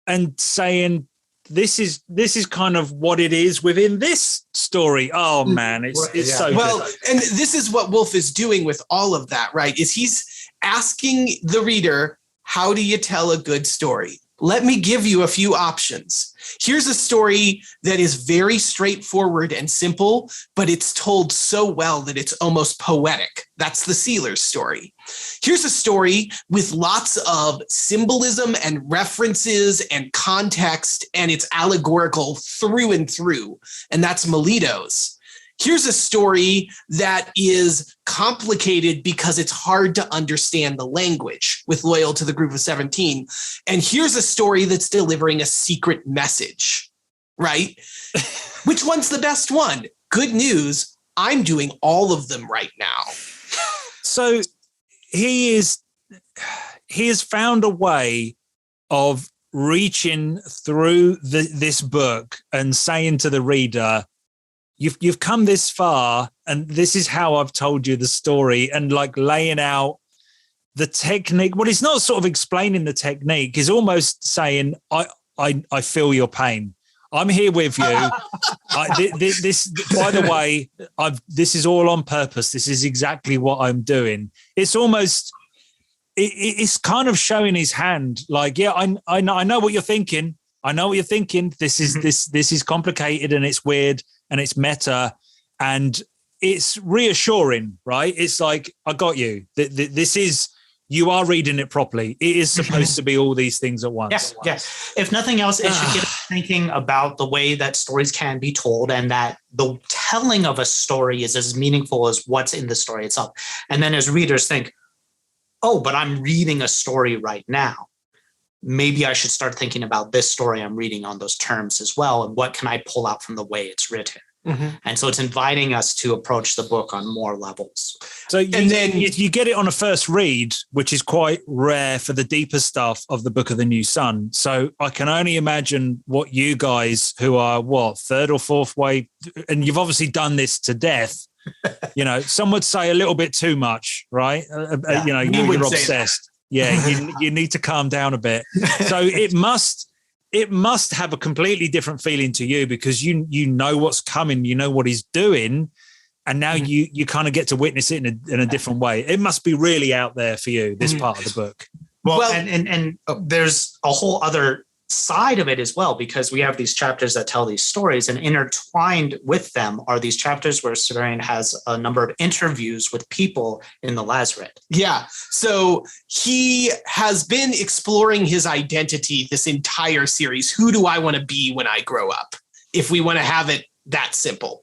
and saying, this is kind of what it is within this story. Oh man, it's so well, good. And this is what Wolfe is doing with all of that, right? Is he's asking the reader, how do you tell a good story? Let me give you a few options. Here's a story that is very straightforward and simple, but it's told so well that it's almost poetic. That's the Sealer's story. Here's a story with lots of symbolism and references and context, and it's allegorical through and through, and that's Melito's. Here's a story that is complicated because it's hard to understand the language, with Loyal to the Group of 17. And here's a story that's delivering a secret message, right? Which one's the best one? Good news, I'm doing all of them right now. So he has found a way of reaching through this book and saying to the reader, You've come this far, and this is how I've told you the story, and like laying out the technique. Well, he's not sort of explaining the technique. He's almost saying, I feel your pain. I'm here with you. This, by the way, this is all on purpose. This is exactly what I'm doing. It's almost, it's kind of showing his hand. Like, yeah, I know what you're thinking. I know what you're thinking. This is complicated and it's weird and it's meta and it's reassuring, right? It's like, I got you. This is, you are reading it properly. It is supposed to be all these things at once. Yes. If nothing else, it should get us thinking about the way that stories can be told and that the telling of a story is as meaningful as what's in the story itself. And then as readers think, oh, but I'm reading a story right now. Maybe I should start thinking about this story I'm reading on those terms as well. And what can I pull out from the way it's written? And so it's inviting us to approach the book on more levels. So you get it on a first read, which is quite rare for the deeper stuff of the Book of the New Sun. So I can only imagine what you guys who are third or fourth way, and you've obviously done this to death. You know, some would say a little bit too much, right? You know, you're obsessed. Yeah, you need to calm down a bit. So it must have a completely different feeling to you because you know what's coming, you know what he's doing, and now you kind of get to witness it in a different way. It must be really out there for you, this part of the book. Well, and there's a whole other side of it as well, because we have these chapters that tell these stories, and intertwined with them are these chapters where Severian has a number of interviews with people in the Lazaret. Yeah. So he has been exploring his identity this entire series. Who do I want to be when I grow up? If we want to have it that simple.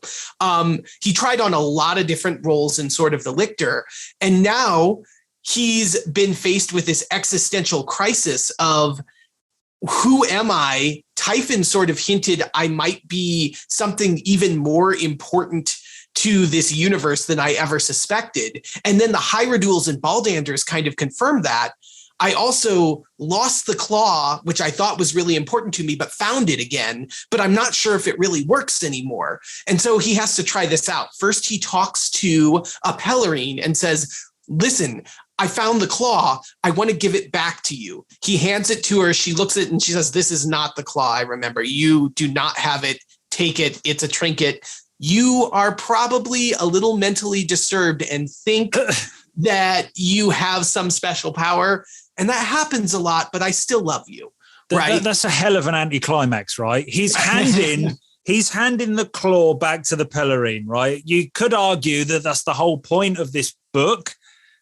He tried on a lot of different roles in Sword of the Lictor, and now he's been faced with this existential crisis of, who am I? Typhon sort of hinted I might be something even more important to this universe than I ever suspected. And then the Hierodules and Baldanders kind of confirmed that. I also lost the claw, which I thought was really important to me, but found it again. But I'm not sure if it really works anymore. And so he has to try this out. First, he talks to a Pellerine and says, listen, I found the claw. I want to give it back to you. He hands it to her. She looks at it and she says, this is not the claw I remember. You do not have it. Take it. It's a trinket. You are probably a little mentally disturbed and think that you have some special power. And that happens a lot, but I still love you. Right? That's a hell of an anticlimax, right? He's handing the claw back to the Pellerine, right? You could argue that that's the whole point of this book,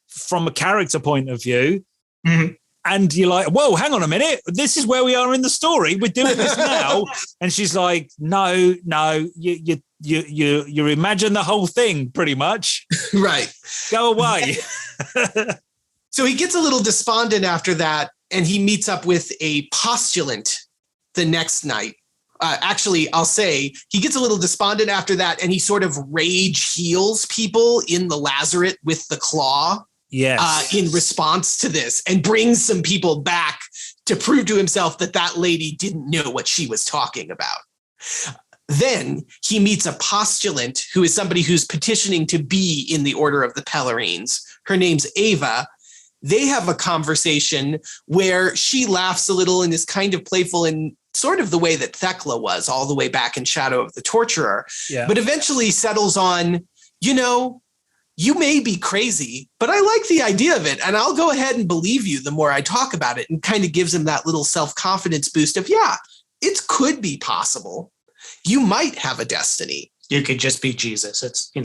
from a character point of view. And you're like, whoa, hang on a minute. This is where we are in the story. We're doing this now. And she's like, no, you imagine the whole thing pretty much. Right. Go away. So he gets a little despondent after that, and he meets up with a postulant the next night. Actually, I'll say he gets a little despondent after that, and he sort of rage heals people in the Lazaret with the claw. Yes. In response to this, and brings some people back to prove to himself that that lady didn't know what she was talking about. Then he meets a postulant who is somebody who's petitioning to be in the Order of the Pellerines. Her name's Ava. They have a conversation where she laughs a little and is kind of playful in sort of the way that Thecla was all the way back in Shadow of the Torturer, but eventually settles on, you know, you may be crazy, but I like the idea of it. And I'll go ahead and believe you the more I talk about it, and kind of gives him that little self-confidence boost of, yeah, it could be possible. You might have a destiny. You could just be Jesus. Who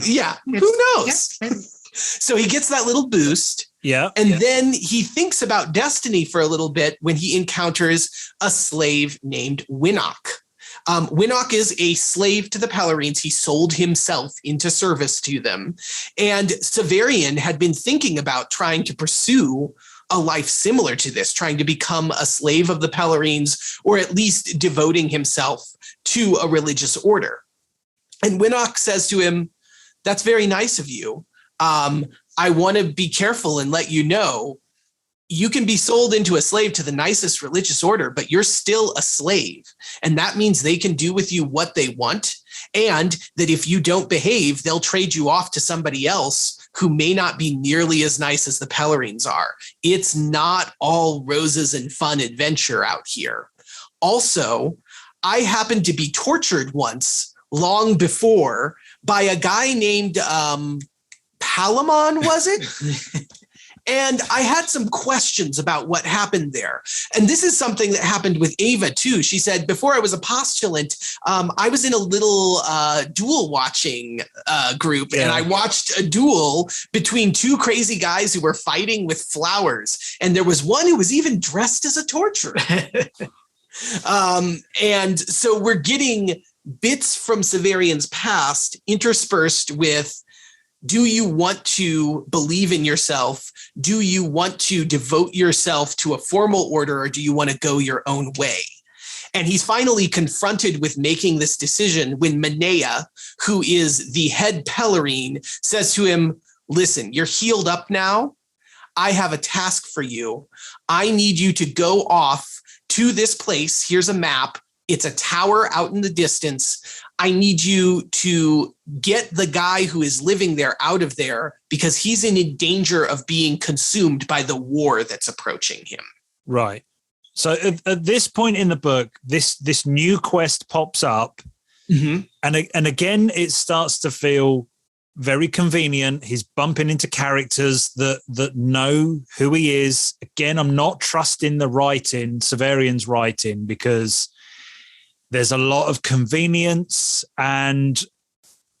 knows? Yeah. So he gets that little boost. Yeah. And then he thinks about destiny for a little bit when he encounters a slave named Winnock. Winnock is a slave to the Pellerines. He sold himself into service to them. And Severian had been thinking about trying to pursue a life similar to this, trying to become a slave of the Pellerines, or at least devoting himself to a religious order. And Winnock says to him, that's very nice of you. I want to be careful and let you know, you can be sold into a slave to the nicest religious order, but you're still a slave. And that means they can do with you what they want. And that if you don't behave, they'll trade you off to somebody else who may not be nearly as nice as the Pellerines are. It's not all roses and fun adventure out here. Also, I happened to be tortured once long before by a guy named Palamon, was it? And I had some questions about what happened there. And this is something that happened with Ava too. She said, before I was a postulant, I was in a little duel watching group, and I watched a duel between two crazy guys who were fighting with flowers. And there was one who was even dressed as a torturer. And so we're getting bits from Severian's past interspersed with, do you want to believe in yourself? Do you want to devote yourself to a formal order, or do you want to go your own way? And he's finally confronted with making this decision when Minea, who is the head Pellerine, says to him, listen, you're healed up now. I have a task for you. I need you to go off to this place. Here's a map. It's a tower out in the distance. I need you to get the guy who is living there out of there, because he's in danger of being consumed by the war that's approaching him. Right. So at this point in the book, this new quest pops up, and again it starts to feel very convenient. He's bumping into characters that know who he is. Again, I'm not trusting the writing, Severian's writing, because there's a lot of convenience, and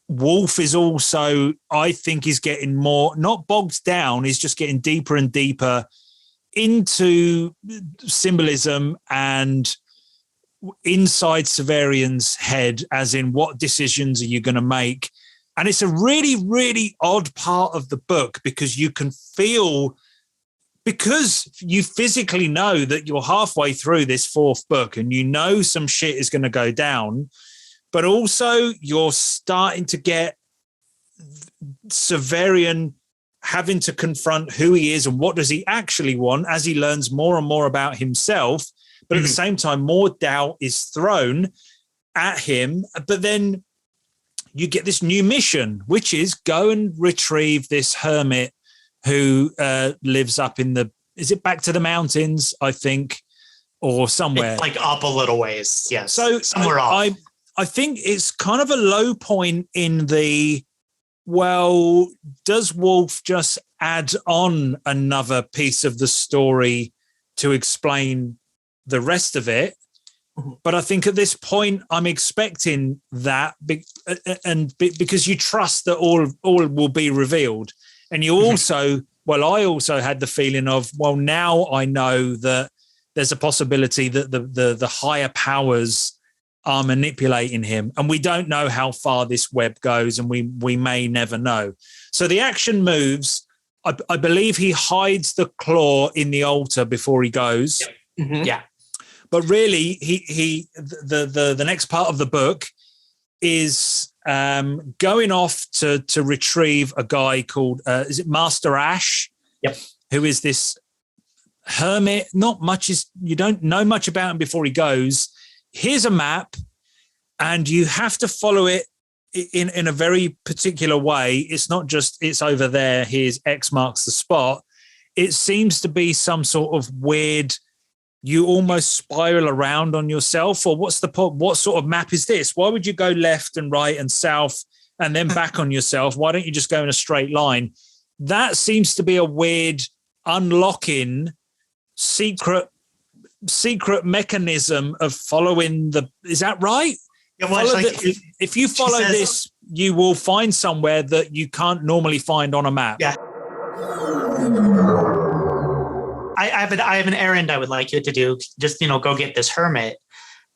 Wolfe is also, I think, is getting more, not bogged down, he's just getting deeper and deeper into symbolism and inside Severian's head, as in what decisions are you going to make. And it's a really, really odd part of the book, because you can feel, because you physically know that you're halfway through this fourth book and you know some shit is going to go down, but also you're starting to get Severian having to confront who he is and what does he actually want as he learns more and more about himself. But at the same time, more doubt is thrown at him. But then you get this new mission, which is go and retrieve this hermit who lives up in the, is it back to the mountains, I think, or somewhere? It's like up a little ways, yes. So somewhere off. I think it's kind of a low point in the, well, does Wolfe just add on another piece of the story to explain the rest of it? But I think at this point, I'm expecting that, because you trust that all will be revealed. And you also, I also had the feeling of, well, now I know that there's a possibility that the higher powers are manipulating him. And we don't know how far this web goes, and we may never know. So the action moves. I believe he hides the claw in the altar before he goes. Yeah. But really, the next part of the book is going off to retrieve a guy called, is it Master Ash? Yep. Who is this hermit? You don't know much about him before he goes. Here's a map, and you have to follow it in a very particular way. It's not just, it's over there, here's X marks the spot. It seems to be some sort of weird, you almost spiral around on yourself, or what's the point? What sort of map is this? Why would you go left and right and south and then back on yourself? Why don't you just go in a straight line? That seems to be a weird unlocking secret mechanism of following the, is that right? Yeah, well, if you follow this, you will find somewhere that you can't normally find on a map. Yeah. I have an errand I would like you to do. Just, go get this hermit.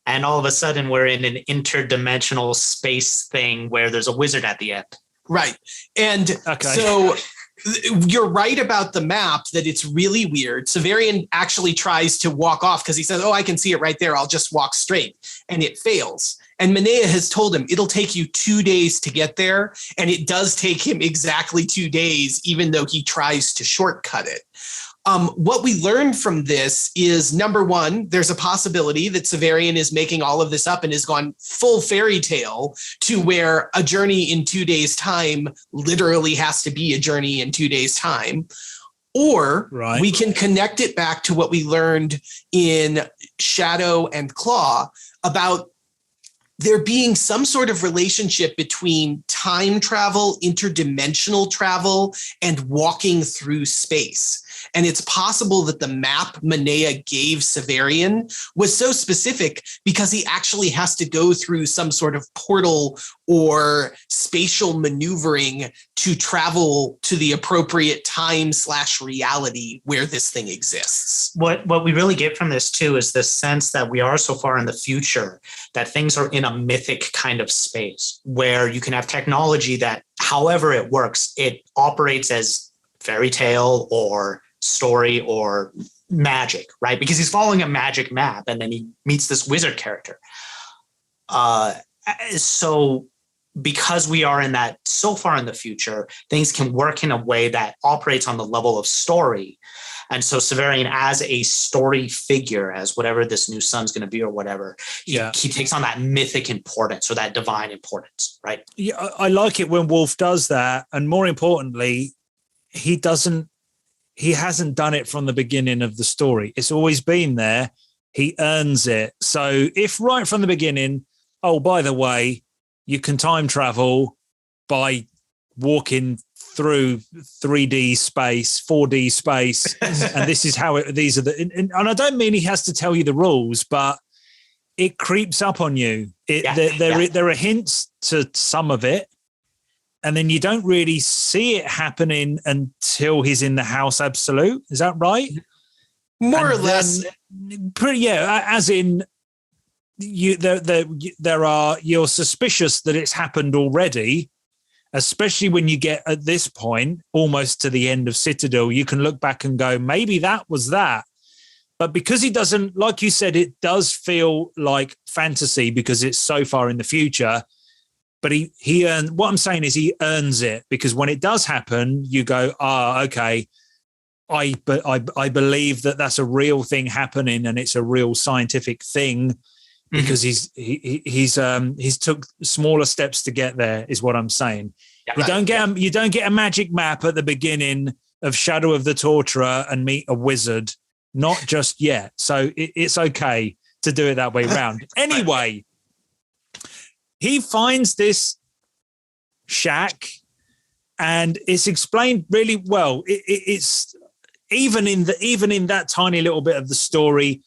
And all of a sudden we're in an interdimensional space thing where there's a wizard at the end. Right. And so you're right about the map, that it's really weird. Severian actually tries to walk off because he says, I can see it right there. I'll just walk straight. And it fails. And Minea has told him it'll take you 2 days to get there. And it does take him exactly 2 days, even though he tries to shortcut it. What we learned from this is, number one, there's a possibility that Severian is making all of this up and has gone full fairy tale to where a journey in 2 days' time literally has to be a journey in 2 days' time. Or we can connect it back to what we learned in Shadow and Claw about there being some sort of relationship between time travel, interdimensional travel, and walking through space. And it's possible that the map Manea gave Severian was so specific because he actually has to go through some sort of portal or spatial maneuvering to travel to the appropriate time/reality where this thing exists. What we really get from this too is the sense that we are so far in the future that things are in a mythic kind of space where you can have technology that, however it works, it operates as fairy tale or story or magic, right? Because he's following a magic map and then he meets this wizard character. So because we are in that so far in the future, things can work in a way that operates on the level of story. And so Severian, as a story figure, as whatever this new sun's going to be or whatever, he takes on that mythic importance or that divine importance, right? Yeah, I like it when Wolfe does that. And more importantly, he hasn't done it from the beginning of the story. It's always been there. He earns it. So if right from the beginning, oh, by the way, you can time travel by walking through 3D space, 4D space, and this is how these are the. And I don't mean he has to tell you the rules, but it creeps up on you. There are hints to some of it, and then you don't really see it happening until he's in the House Absolute. Is that right? More or less. As in. You're suspicious that it's happened already, especially when you get at this point almost to the end of Citadel. You can look back and go, maybe that was that. But because he doesn't, like you said, it does feel like fantasy because it's so far in the future. But he earned, what I'm saying is he earns it, because when it does happen, you go, okay, I believe that that's a real thing happening and it's a real scientific thing. Because he's took smaller steps to get there, is what I'm saying. Yeah, you don't get a magic map at the beginning of Shadow of the Torturer and meet a wizard, not just yet. So it's okay to do it that way around. Anyway, he finds this shack, and it's explained really well. It's even in that tiny little bit of the story.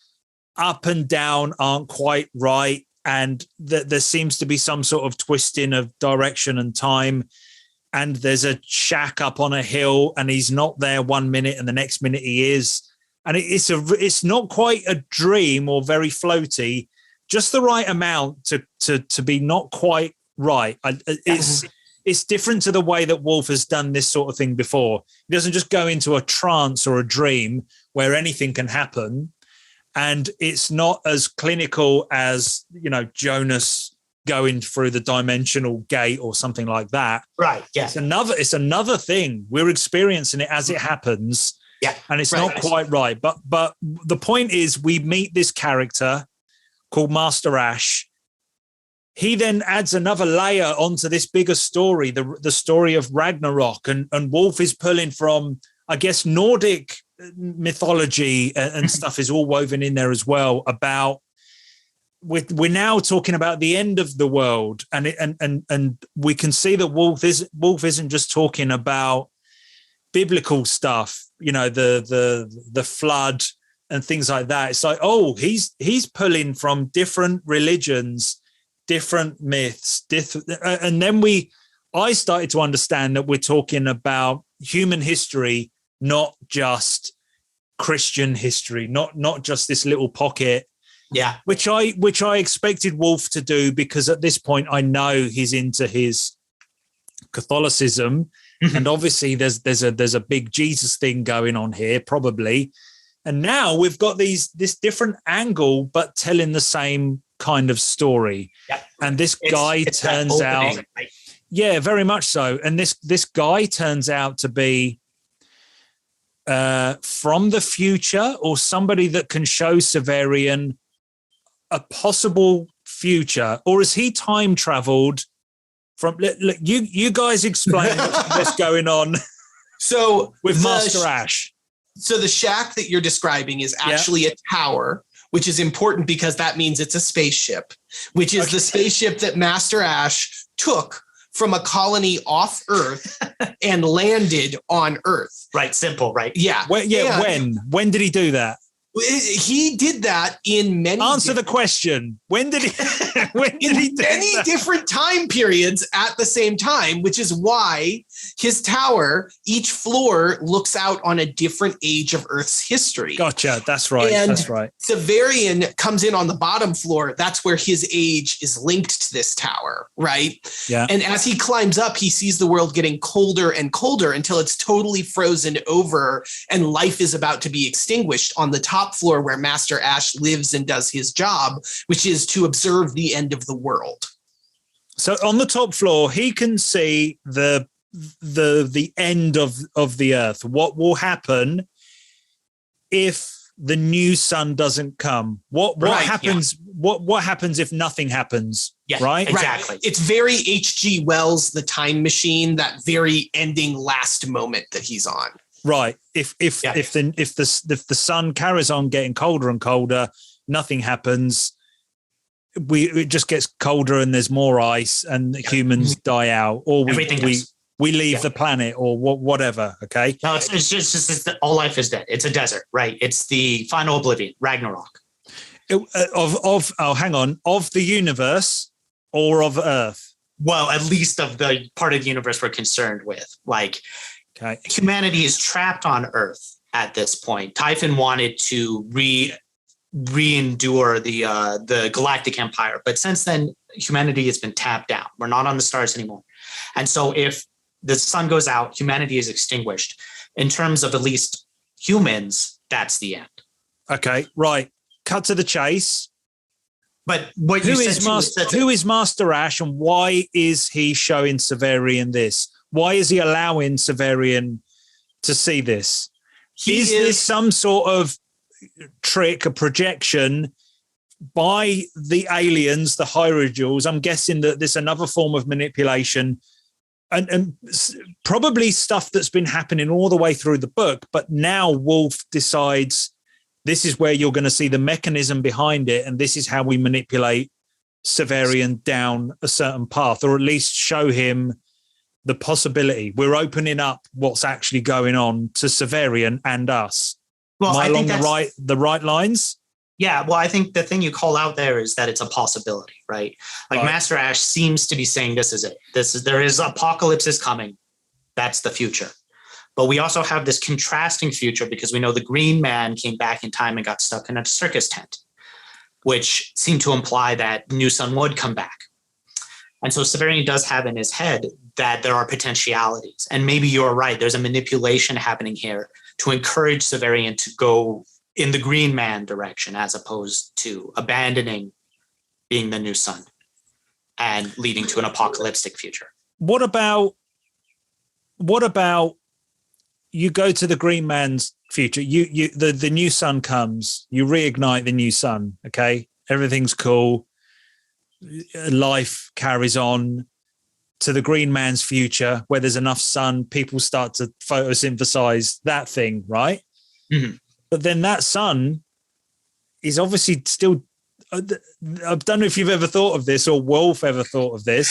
Up and down aren't quite right, and there seems to be some sort of twisting of direction and time, and there's a shack up on a hill and he's not there 1 minute and the next minute he is, and it's not quite a dream or very floaty, just the right amount to be not quite right. It's different to the way that Wolfe has done this sort of thing before. He doesn't just go into a trance or a dream where anything can happen. And it's not as clinical as, Jonas going through the dimensional gate or something like that. Right. Yeah. It's another thing. We're experiencing it as it happens. Yeah. And it's not quite right. But the point is, we meet this character called Master Ash. He then adds another layer onto this bigger story, the story of Ragnarok. And Wolfe is pulling from, I guess, Nordic mythology and stuff is all woven in there as well. About we're now talking about the end of the world, and we can see that Wolfe isn't just talking about biblical stuff, the flood and things like that. It's like, he's pulling from different religions, different myths, and then I started to understand that we're talking about human history, not just Christian history, not just this little pocket. Yeah. Which I expected Wolfe to do, because at this point I know he's into his Catholicism. And obviously there's a big Jesus thing going on here, probably. And now we've got this different angle, but telling the same kind of story. Yeah. And this guy turns out, yeah, very much so. And this guy turns out to be from the future, or somebody that can show Severian a possible future, or has he time traveled from? Look, you guys explain what's going on. So with Master Ash. So the shack that you're describing is actually a tower which is important because that means it's a spaceship, which is the spaceship that Master Ash took from a colony off Urth and landed on Urth. Right. Simple. Right. Yeah. When did he do that? He did that in many. Answer the question. When did he? When did he do many that? different time periods at the same time, which is why his tower, each floor looks out on a different age of Earth's history. Gotcha. That's right. And that's right. Severian comes in on the bottom floor. That's where his age is linked to this tower, right? Yeah. And as he climbs up, he sees the world getting colder and colder until it's totally frozen over and life is about to be extinguished on the top floor where Master Ash lives and does his job, which is to observe the end of the world. So on the top floor, he can see the end of the Earth. What will happen if the new sun doesn't come? What happens? Yeah. What happens if nothing happens? Yeah, right. Exactly. Right. It's very H.G. Wells, The Time Machine, that very ending last moment that he's on. Right. If the sun carries on getting colder and colder, nothing happens. It just gets colder and there's more ice and humans die out, or we leave the planet, or whatever. Okay. No, it's just all life is dead. It's a desert, right? It's the final oblivion, Ragnarok. Of the universe or of Earth? Well, at least of the part of the universe we're concerned with. Like, okay, humanity is trapped on Earth at this point. Typhon wanted to re-endure the Galactic Empire, but since then, humanity has been tapped out. We're not on the stars anymore. And so if the sun goes out, humanity is extinguished. In terms of at least humans, that's the end. Okay, right. Cut to the chase. But what who is Master Ash, and why is he showing Severian this? Why is he allowing Severian to see this? Is this some sort of trick, a projection by the aliens, the Hierodules? I'm guessing that there's another form of manipulation and probably stuff that's been happening all the way through the book. But now Wolfe decides this is where you're going to see the mechanism behind it, and this is how we manipulate Severian down a certain path, or at least show him the possibility. We're opening up what's actually going on to Severian and us. Well, I think the right lines? Yeah, well, I think the thing you call out there is that it's a possibility, right? Like right. Master Ash seems to be saying this is it. There is apocalypse is coming. That's the future. But we also have this contrasting future because we know the Green Man came back in time and got stuck in a circus tent, which seemed to imply that New Sun would come back. And so Severian does have in his head that there are potentialities. And maybe you're right. There's a manipulation happening here to encourage Severian to go in the Green Man direction as opposed to abandoning being the New Sun and leading to an apocalyptic future. What about you go to the Green Man's future? The New Sun comes, you reignite the New Sun, okay? Everything's cool. Life carries on to the Green Man's future where there's enough sun, people start to photosynthesize that thing, right? Mm-hmm. But then that sun is obviously still, I don't know if you've ever thought of this or Wolfe ever thought of this.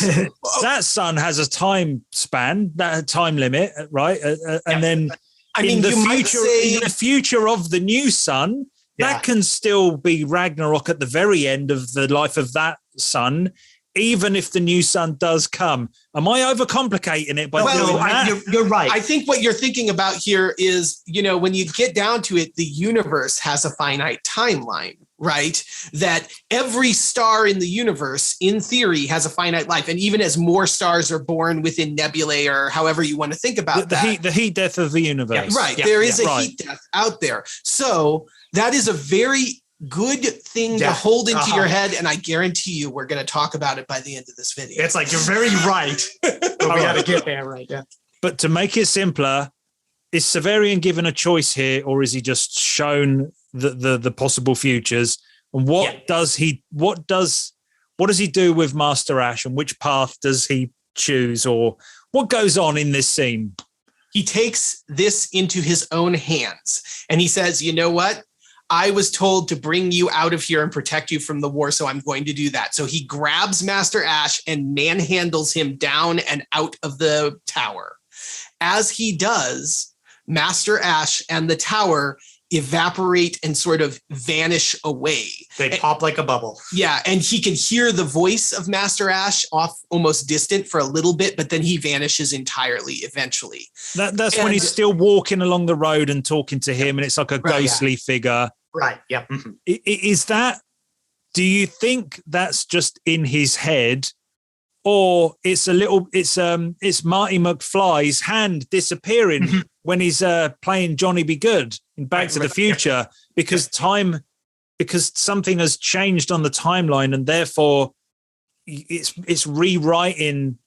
That sun has a time span, that time limit, right? And then in the future of the new sun, that can still be Ragnarok at the very end of the life of that sun, even if the new sun does come. Am I overcomplicating it by doing that? You're right. I think what you're thinking about here is, when you get down to it, the universe has a finite timeline, right? That every star in the universe, in theory, has a finite life. And even as more stars are born within nebulae, or however you want to think about the heat death of the universe. Yeah, right. Yeah, there is a heat death out there. So that is a very good thing to hold into your head, and I guarantee you we're going to talk about it by the end of this video. It's like, you're very right, but we got to get there, right? Yeah. But to make it simpler, is Severian given a choice here, or is he just shown the possible futures? And what does he do with Master Ash, and which path does he choose, or what goes on in this scene? He takes this into his own hands, and he says, you know what? I was told to bring you out of here and protect you from the war, so I'm going to do that. So he grabs Master Ash and manhandles him down and out of the tower. As he does, Master Ash and the tower evaporate and sort of vanish away. They pop like a bubble. Yeah, and he can hear the voice of Master Ash off almost distant for a little bit, but then he vanishes entirely eventually. That's when he's still walking along the road and talking to him, and it's like a ghostly figure. Right, yeah. Mm-hmm. Is that, do you think that's just in his head, or it's Marty McFly's hand disappearing when he's playing Johnny Be Good in Back to the Future, because something has changed on the timeline, and therefore it's rewriting.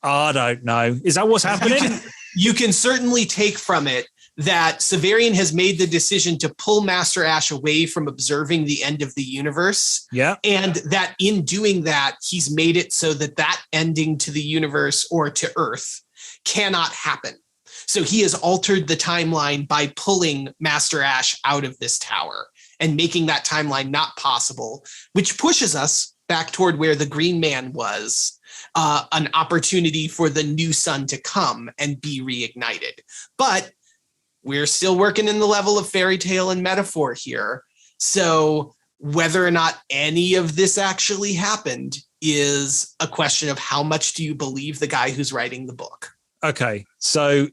I don't know. Is that what's happening? You can certainly take from it that Severian has made the decision to pull Master Ash away from observing the end of the universe. Yeah. And that in doing that, he's made it so that ending to the universe or to Earth cannot happen. So he has altered the timeline by pulling Master Ash out of this tower and making that timeline not possible, which pushes us back toward where the Green Man was, an opportunity for the new sun to come and be reignited. But we're still working in the level of fairy tale and metaphor here. So whether or not any of this actually happened is a question of how much do you believe the guy who's writing the book? Okay, so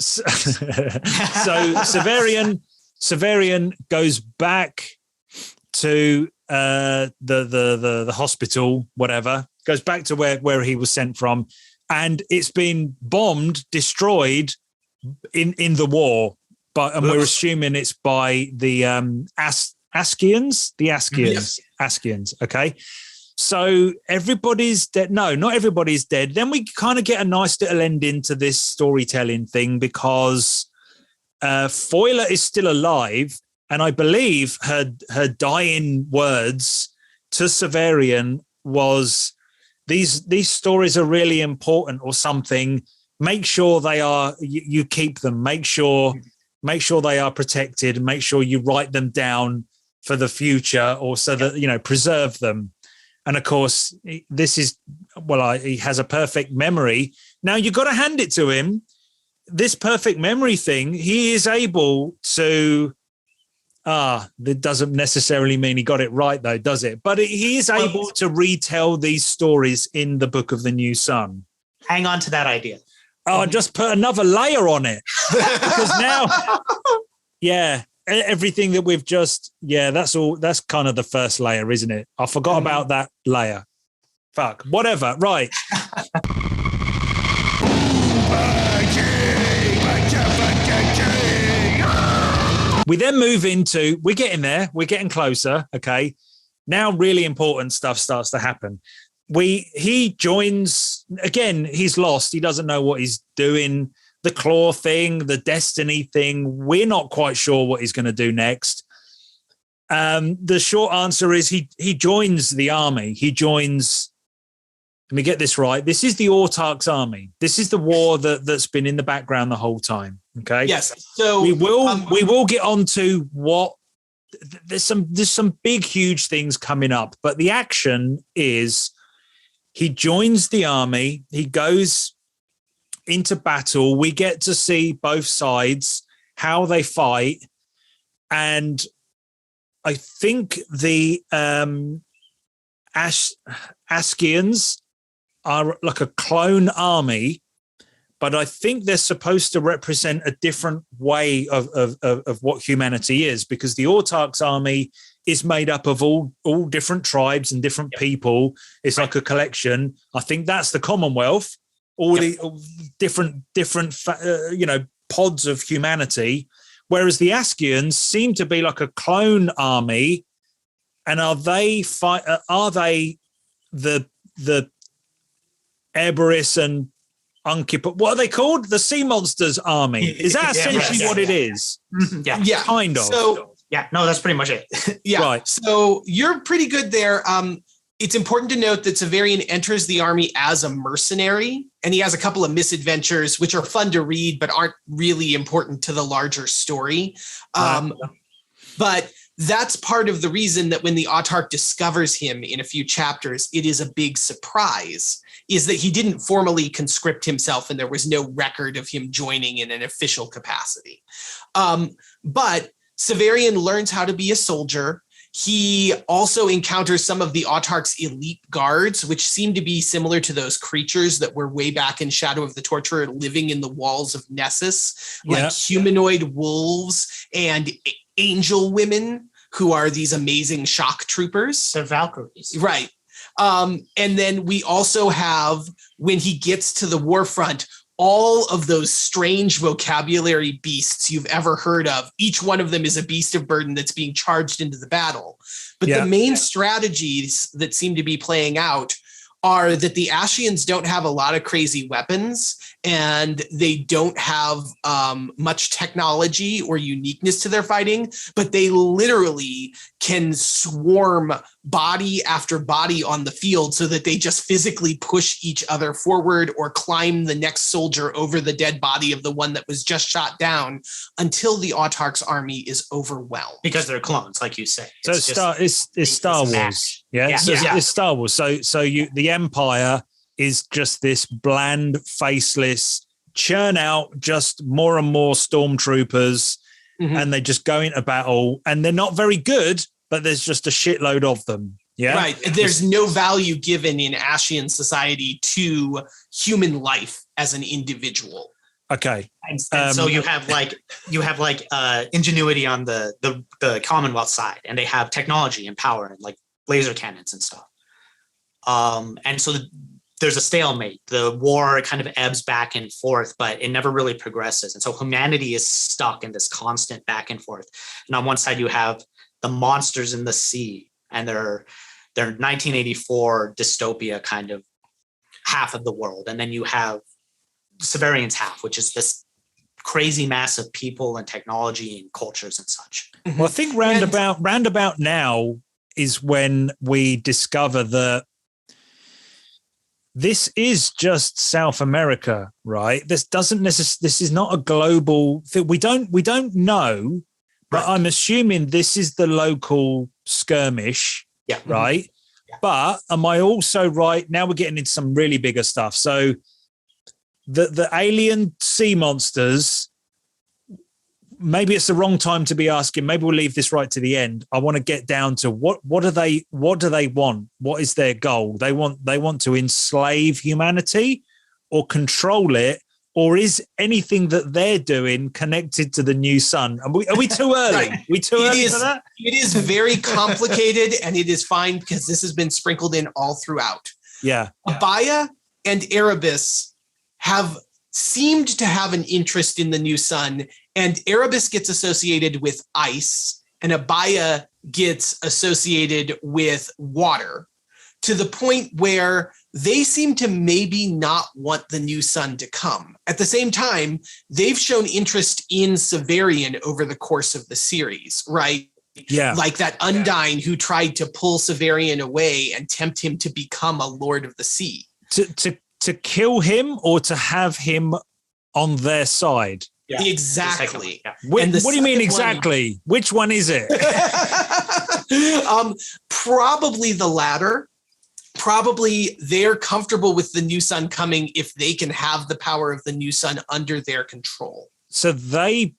Severian goes back to the hospital, whatever, goes back to where he was sent from, and it's been bombed, destroyed in the war, and we're assuming it's by the Askians. Yes. Askians. Okay, so everybody's dead. No, not everybody's dead. Then we kind of get a nice little ending to this storytelling thing, because Foiler is still alive, and I believe her dying words to Severian was, these stories are really important, or something. Make sure they are, you keep them, make sure they are protected, make sure you write them down for the future, or so that, preserve them. And of course, this is, he has a perfect memory. Now you've got to hand it to him. This perfect memory thing, he is able to, that doesn't necessarily mean he got it right though, does it? But he is able to retell these stories in the Book of the New Sun. Hang on to that idea. Oh, just put another layer on it, because now, everything that we've just, that's kind of the first layer, isn't it? I forgot about that layer. Fuck, whatever. Right. We then move into, we're getting there, we're getting closer. Okay. Now really important stuff starts to happen. He joins again. He's lost. He doesn't know what he's doing. The claw thing, the destiny thing. We're not quite sure what he's going to do next. The short answer is he joins the army. He joins. Let me get this right. This is the Autarch's army. This is the war that's been in the background the whole time. Okay. Yes. So we will get on to what. There's some big, huge things coming up, but the action is. He joins the army. He goes into battle. We get to see both sides, how they fight. And I think the Askians are like a clone army, but I think they're supposed to represent a different way of what humanity is, because the Autarch's army is made up of all different tribes and different people. It's like a collection. I think that's the Commonwealth, the different pods of humanity. Whereas the Askians seem to be like a clone army. And are they the Erebus and Unkip? What are they called? The Sea Monsters army. Is that essentially what it is? Yeah. Kind of. So, that's pretty much it. Right. So you're pretty good there. It's important to note that Severian enters the army as a mercenary, and he has a couple of misadventures, which are fun to read, but aren't really important to the larger story. But that's part of the reason that when the Autarch discovers him in a few chapters, it is a big surprise, is that he didn't formally conscript himself and there was no record of him joining in an official capacity. But Severian learns how to be a soldier. He also encounters some of the Autarch's elite guards, which seem to be similar to those creatures that were way back in Shadow of the Torturer living in the walls of Nessus, like humanoid wolves and angel women who are these amazing shock troopers. They're Valkyries. Right. And then we also have, when he gets to the war front, all of those strange vocabulary beasts you've ever heard of. Each one of them is a beast of burden that's being charged into the battle. But the main strategies that seem to be playing out are that the Ashians don't have a lot of crazy weapons and they don't have much technology or uniqueness to their fighting, but they literally can swarm body after body on the field so that they just physically push each other forward or climb the next soldier over the dead body of the one that was just shot down until the Autarch's army is overwhelmed. Because they're clones, like you say. So it's Star Wars. Yeah. So it's Star Wars. So the Empire is just this bland, faceless, churn out just more and more stormtroopers, and they just go into battle, and they're not very good, but there's just a shitload of them. Yeah. Right. There's no value given in Ashian society to human life as an individual. Okay. And so you have ingenuity on the Commonwealth side, and they have technology and power and like laser cannons and stuff. And so there's a stalemate. The war kind of ebbs back and forth, but it never really progresses. And so humanity is stuck in this constant back and forth. And on one side, you have the monsters in the sea, and they're 1984 dystopia kind of half of the world. And then you have Severian's half, which is this crazy mass of people and technology and cultures and such. Well, I think roundabout now is when we discover that this is just South America, right? This doesn't necessarily. This is not a global thing. We don't know, but I'm assuming this is the local skirmish, right? Yeah. But am I also right? Now we're getting into some really bigger stuff. So the alien sea monsters. Maybe it's the wrong time to be asking. Maybe we'll leave this right to the end. I want to get down to what do they want? What is their goal? They want to enslave humanity or control it, or is anything that they're doing connected to the new sun? Are we too early? Right. We too early for that? It is very complicated, and it is fine because this has been sprinkled in all throughout. Yeah. Abaya and Erebus have seemed to have an interest in the new sun, and Erebus gets associated with ice and Abaya gets associated with water, to the point where they seem to maybe not want the new sun to come. At the same time, they've shown interest in Severian over the course of the series, right? Yeah. Like that Undyne who tried to pull Severian away and tempt him to become a Lord of the Sea. To kill him or to have him on their side? Yeah. Exactly. Yeah. What do you mean exactly? Which one is it? Probably the latter. Probably they're comfortable with the new sun coming if they can have the power of the new sun under their control. So they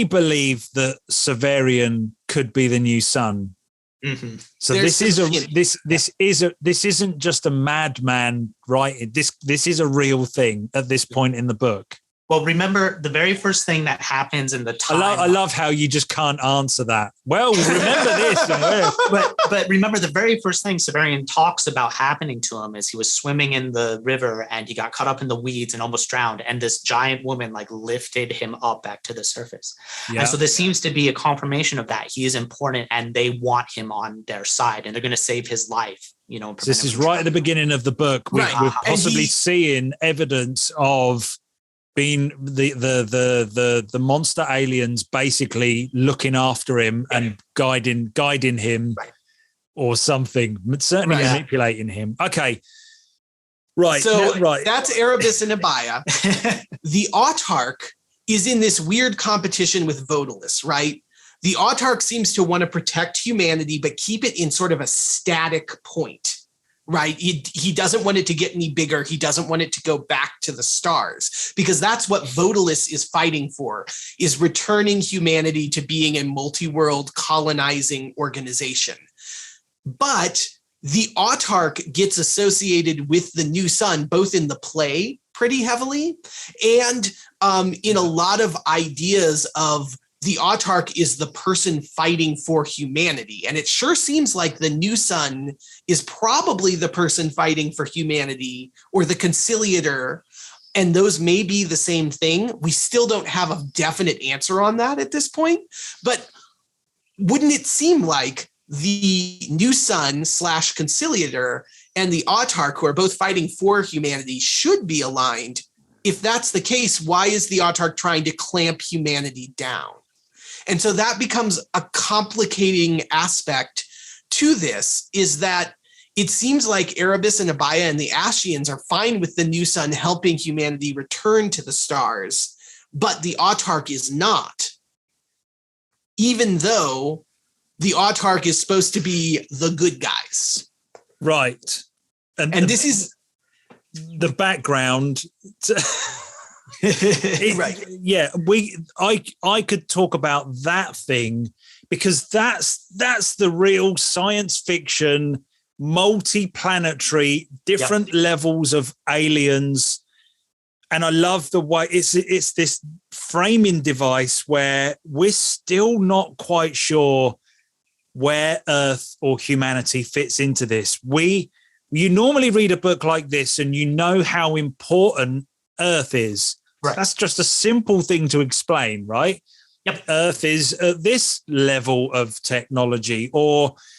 believe that Severian could be the new sun. Mm-hmm. So this isn't just a madman writing. This is a real thing at this point in the book. Well, remember the very first thing that happens in the time. I love how you just can't answer that. Well, remember this. But remember the very first thing Severian talks about happening to him is he was swimming in the river and he got caught up in the weeds and almost drowned. And this giant woman like lifted him up back to the surface. Yeah. And so this seems to be a confirmation of that. He is important and they want him on their side and they're going to save his life. So this is right at the beginning of the book. We're possibly seeing evidence of being the monster aliens basically looking after him and guiding him or something, certainly manipulating him. Okay. Right. So that's Erebus and Abaya. The Autarch is in this weird competition with Vodalis, right? The Autarch seems to want to protect humanity, but keep it in sort of a static point, right? He doesn't want it to get any bigger. He doesn't want it to go back to the stars, because that's what Votalis is fighting for, is returning humanity to being a multi-world colonizing organization. But the Autarch gets associated with the new sun, both in the play pretty heavily and in a lot of ideas of the Autarch is the person fighting for humanity. And it sure seems like the new sun is probably the person fighting for humanity, or the Conciliator. And those may be the same thing. We still don't have a definite answer on that at this point. But wouldn't it seem like the new sun / Conciliator and the Autarch, who are both fighting for humanity, should be aligned? If that's the case, why is the Autarch trying to clamp humanity down? And so that becomes a complicating aspect to this, is that it seems like Erebus and Abaya and the Ashians are fine with the new sun helping humanity return to the stars, but the Autarch is not, even though the Autarch is supposed to be the good guys. Right. And this is the background. Right. Yeah, I could talk about that thing, because that's the real science fiction, multi-planetary, different levels of aliens. And I love the way it's this framing device where we're still not quite sure where Earth or humanity fits into this. You normally read a book like this and you know how important Earth is. Right. That's just a simple thing to explain, right? Yep. Earth is at this level of technology,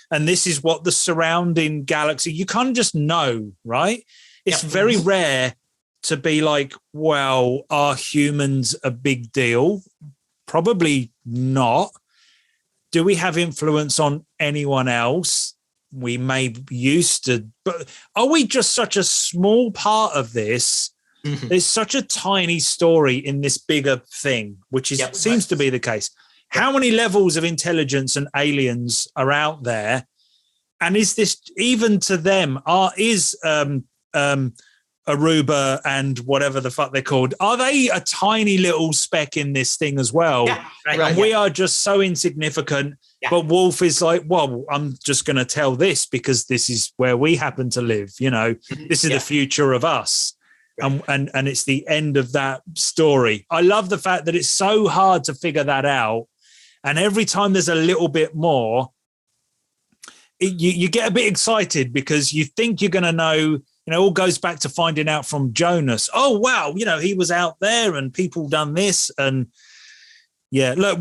and this is what the surrounding galaxy, you can't just know, right? It's very rare to be like, well, are humans a big deal? Probably not. Do we have influence on anyone else? We may be used to, but are we just such a small part of this? Mm-hmm. There's such a tiny story in this bigger thing, which seems to be the case. How many levels of intelligence and aliens are out there? And is this even to them? Is Aruba and whatever the fuck they're called, are they a tiny little speck in this thing as well? Yeah, right, and we are just so insignificant. Yeah. But Wolfe is like, well, I'm just going to tell this because this is where we happen to live. You know, this is the future of us. And it's the end of that story. I love the fact that it's so hard to figure that out. And every time there's a little bit more, you get a bit excited because you think you're going to know, you know, all goes back to finding out from Jonas. Oh, wow. You know, he was out there and people done this. And look,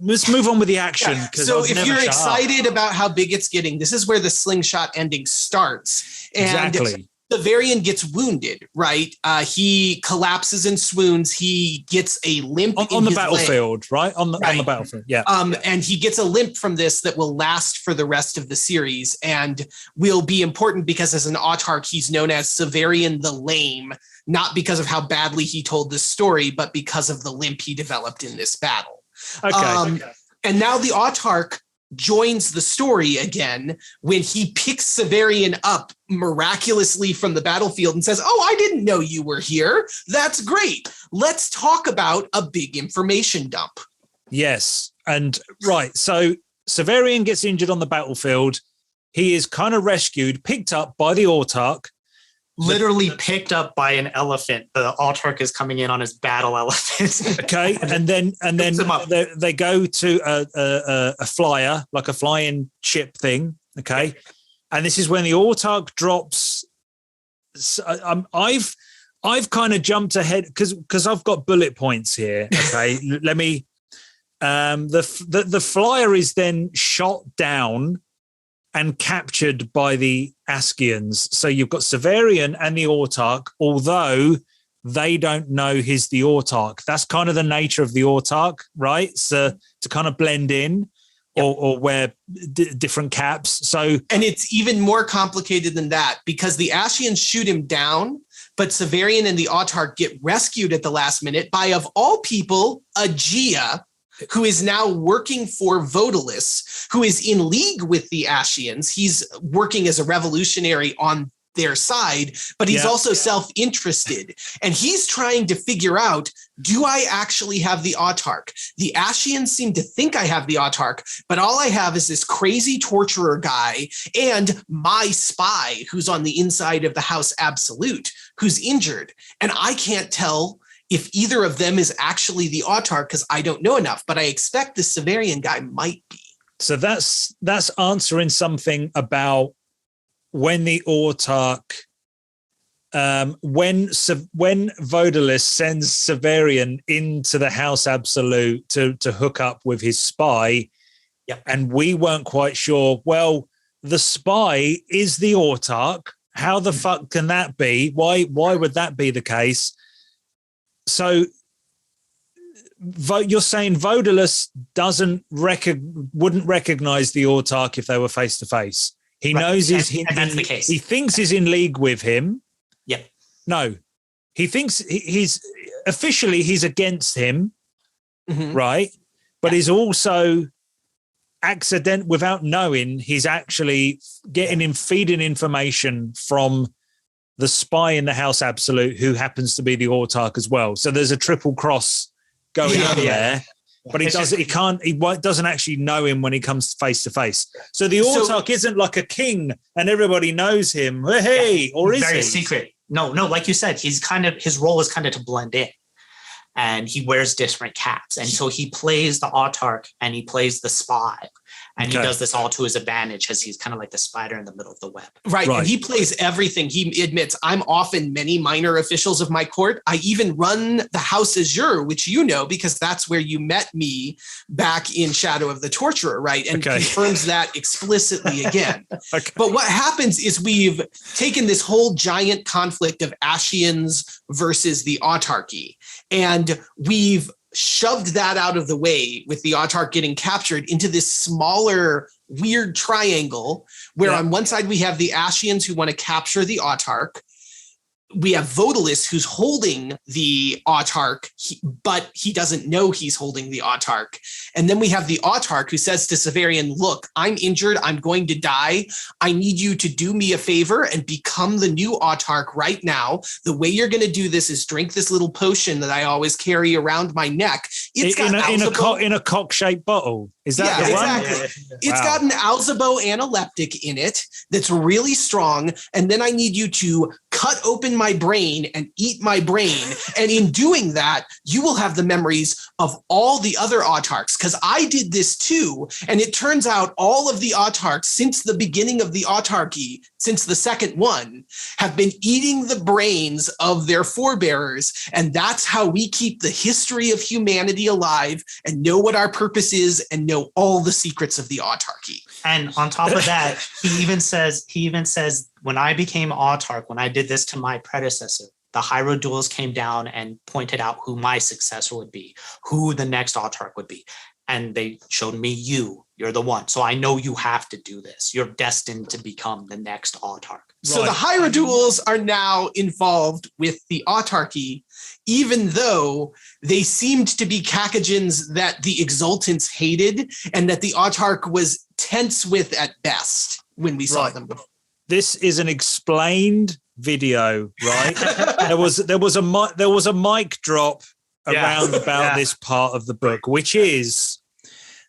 let's move on with the action. Yeah. So if you're excited about how big it's getting, this is where the slingshot ending starts. And exactly. Severian gets wounded, right? He collapses and swoons. He gets a limp on the battlefield, leg. Right? On the battlefield, yeah. And he gets a limp from this that will last for the rest of the series and will be important because as an Autarch, he's known as Severian the Lame, not because of how badly he told this story, but because of the limp he developed in this battle. Okay. And now the Autarch joins the story again when he picks Severian up miraculously from the battlefield and says, oh, I didn't know you were here. That's great. Let's talk about a big information dump. Yes. And right. So Severian gets injured on the battlefield. He is kind of rescued, picked up by the Autarch. Literally picked up by an elephant. The Autarch is coming in on his battle elephant. Okay, and then they go to a flyer, like a flying ship thing. Okay, and this is when the Autarch drops. I've kind of jumped ahead because I've got bullet points here. Okay, let me. The flyer is then shot down and captured by the Askians. So you've got Severian and the Autarch, although they don't know he's the Autarch. That's kind of the nature of the Autarch, right? So to kind of blend in or wear different caps. So, and it's even more complicated than that because the Ashians shoot him down, but Severian and the Autarch get rescued at the last minute by, of all people, Aegea, who is now working for Vodalis, who is in league with the Ashians. He's working as a revolutionary on their side, but he's also self-interested. And he's trying to figure out, do I actually have the Autarch? The Ashians seem to think I have the Autarch, but all I have is this crazy torturer guy and my spy who's on the inside of the House Absolute, who's injured. And I can't tell if either of them is actually the Autarch because I don't know enough, but I expect the Severian guy might be. So that's answering something about when the Autarch, when Vodalis sends Severian into the House Absolute to hook up with his spy, and we weren't quite sure, well, the spy is the Autarch. How the fuck can that be? Why would that be the case? So you're saying Vodalis wouldn't recognize the Autarch if they were face to face. He knows that's the case. He thinks he's in league with him. Yep. No, he thinks he's against him, right? But he's also without knowing, he's actually feeding information from the spy in the House Absolute, who happens to be the Autarch as well. So there's a triple cross going on there. But he doesn't actually know him when he comes face to face. So the Autarch isn't like a king and everybody knows him. Hey, or is very he? Secret. No, like you said, his role is kind of to blend in. And he wears different caps. And so he plays the Autarch and he plays the spy. And he does this all to his advantage as he's kind of like the spider in the middle of the web. Right. And he plays everything. He admits, I'm often many minor officials of my court. I even run the House Azure, which you know, because that's where you met me back in Shadow of the Torturer, right? And confirms that explicitly again. But what happens is we've taken this whole giant conflict of Ashians versus the Autarchy. And we've shoved that out of the way with the Autarch getting captured into this smaller, weird triangle where on one side we have the Ashians who want to capture the Autarch. We have Vodalis who's holding the Autarch, but he doesn't know he's holding the Autarch. And then we have the Autarch who says to Severian, look, I'm injured. I'm going to die. I need you to do me a favor and become the new Autarch right now. The way you're going to do this is drink this little potion that I always carry around my neck. It's in a cock-shaped bottle. Is that the one? Exactly. It's got an Alzebo analeptic in it that's really strong. And then I need you to cut open my brain and eat my brain. And in doing that, you will have the memories of all the other Autarchs, because I did this too. And it turns out all of the Autarchs since the beginning of the Autarchy, since the second one, have been eating the brains of their forebearers. And that's how we keep the history of humanity alive and know what our purpose is and know all the secrets of the Autarchy. And on top of that, he even says, when I became Autarch, when I did this to my predecessor, the Hieroduals came down and pointed out who my successor would be, who the next Autarch would be. And they showed me you're the one. So I know you have to do this. You're destined to become the next Autarch. So the Hieroduals are now involved with the Autarchy, even though they seemed to be Kakagins that the Exultants hated and that the Autarch was tense with at best when we saw them before. This is an explained video, right? there was a mic drop around this part of the book, which is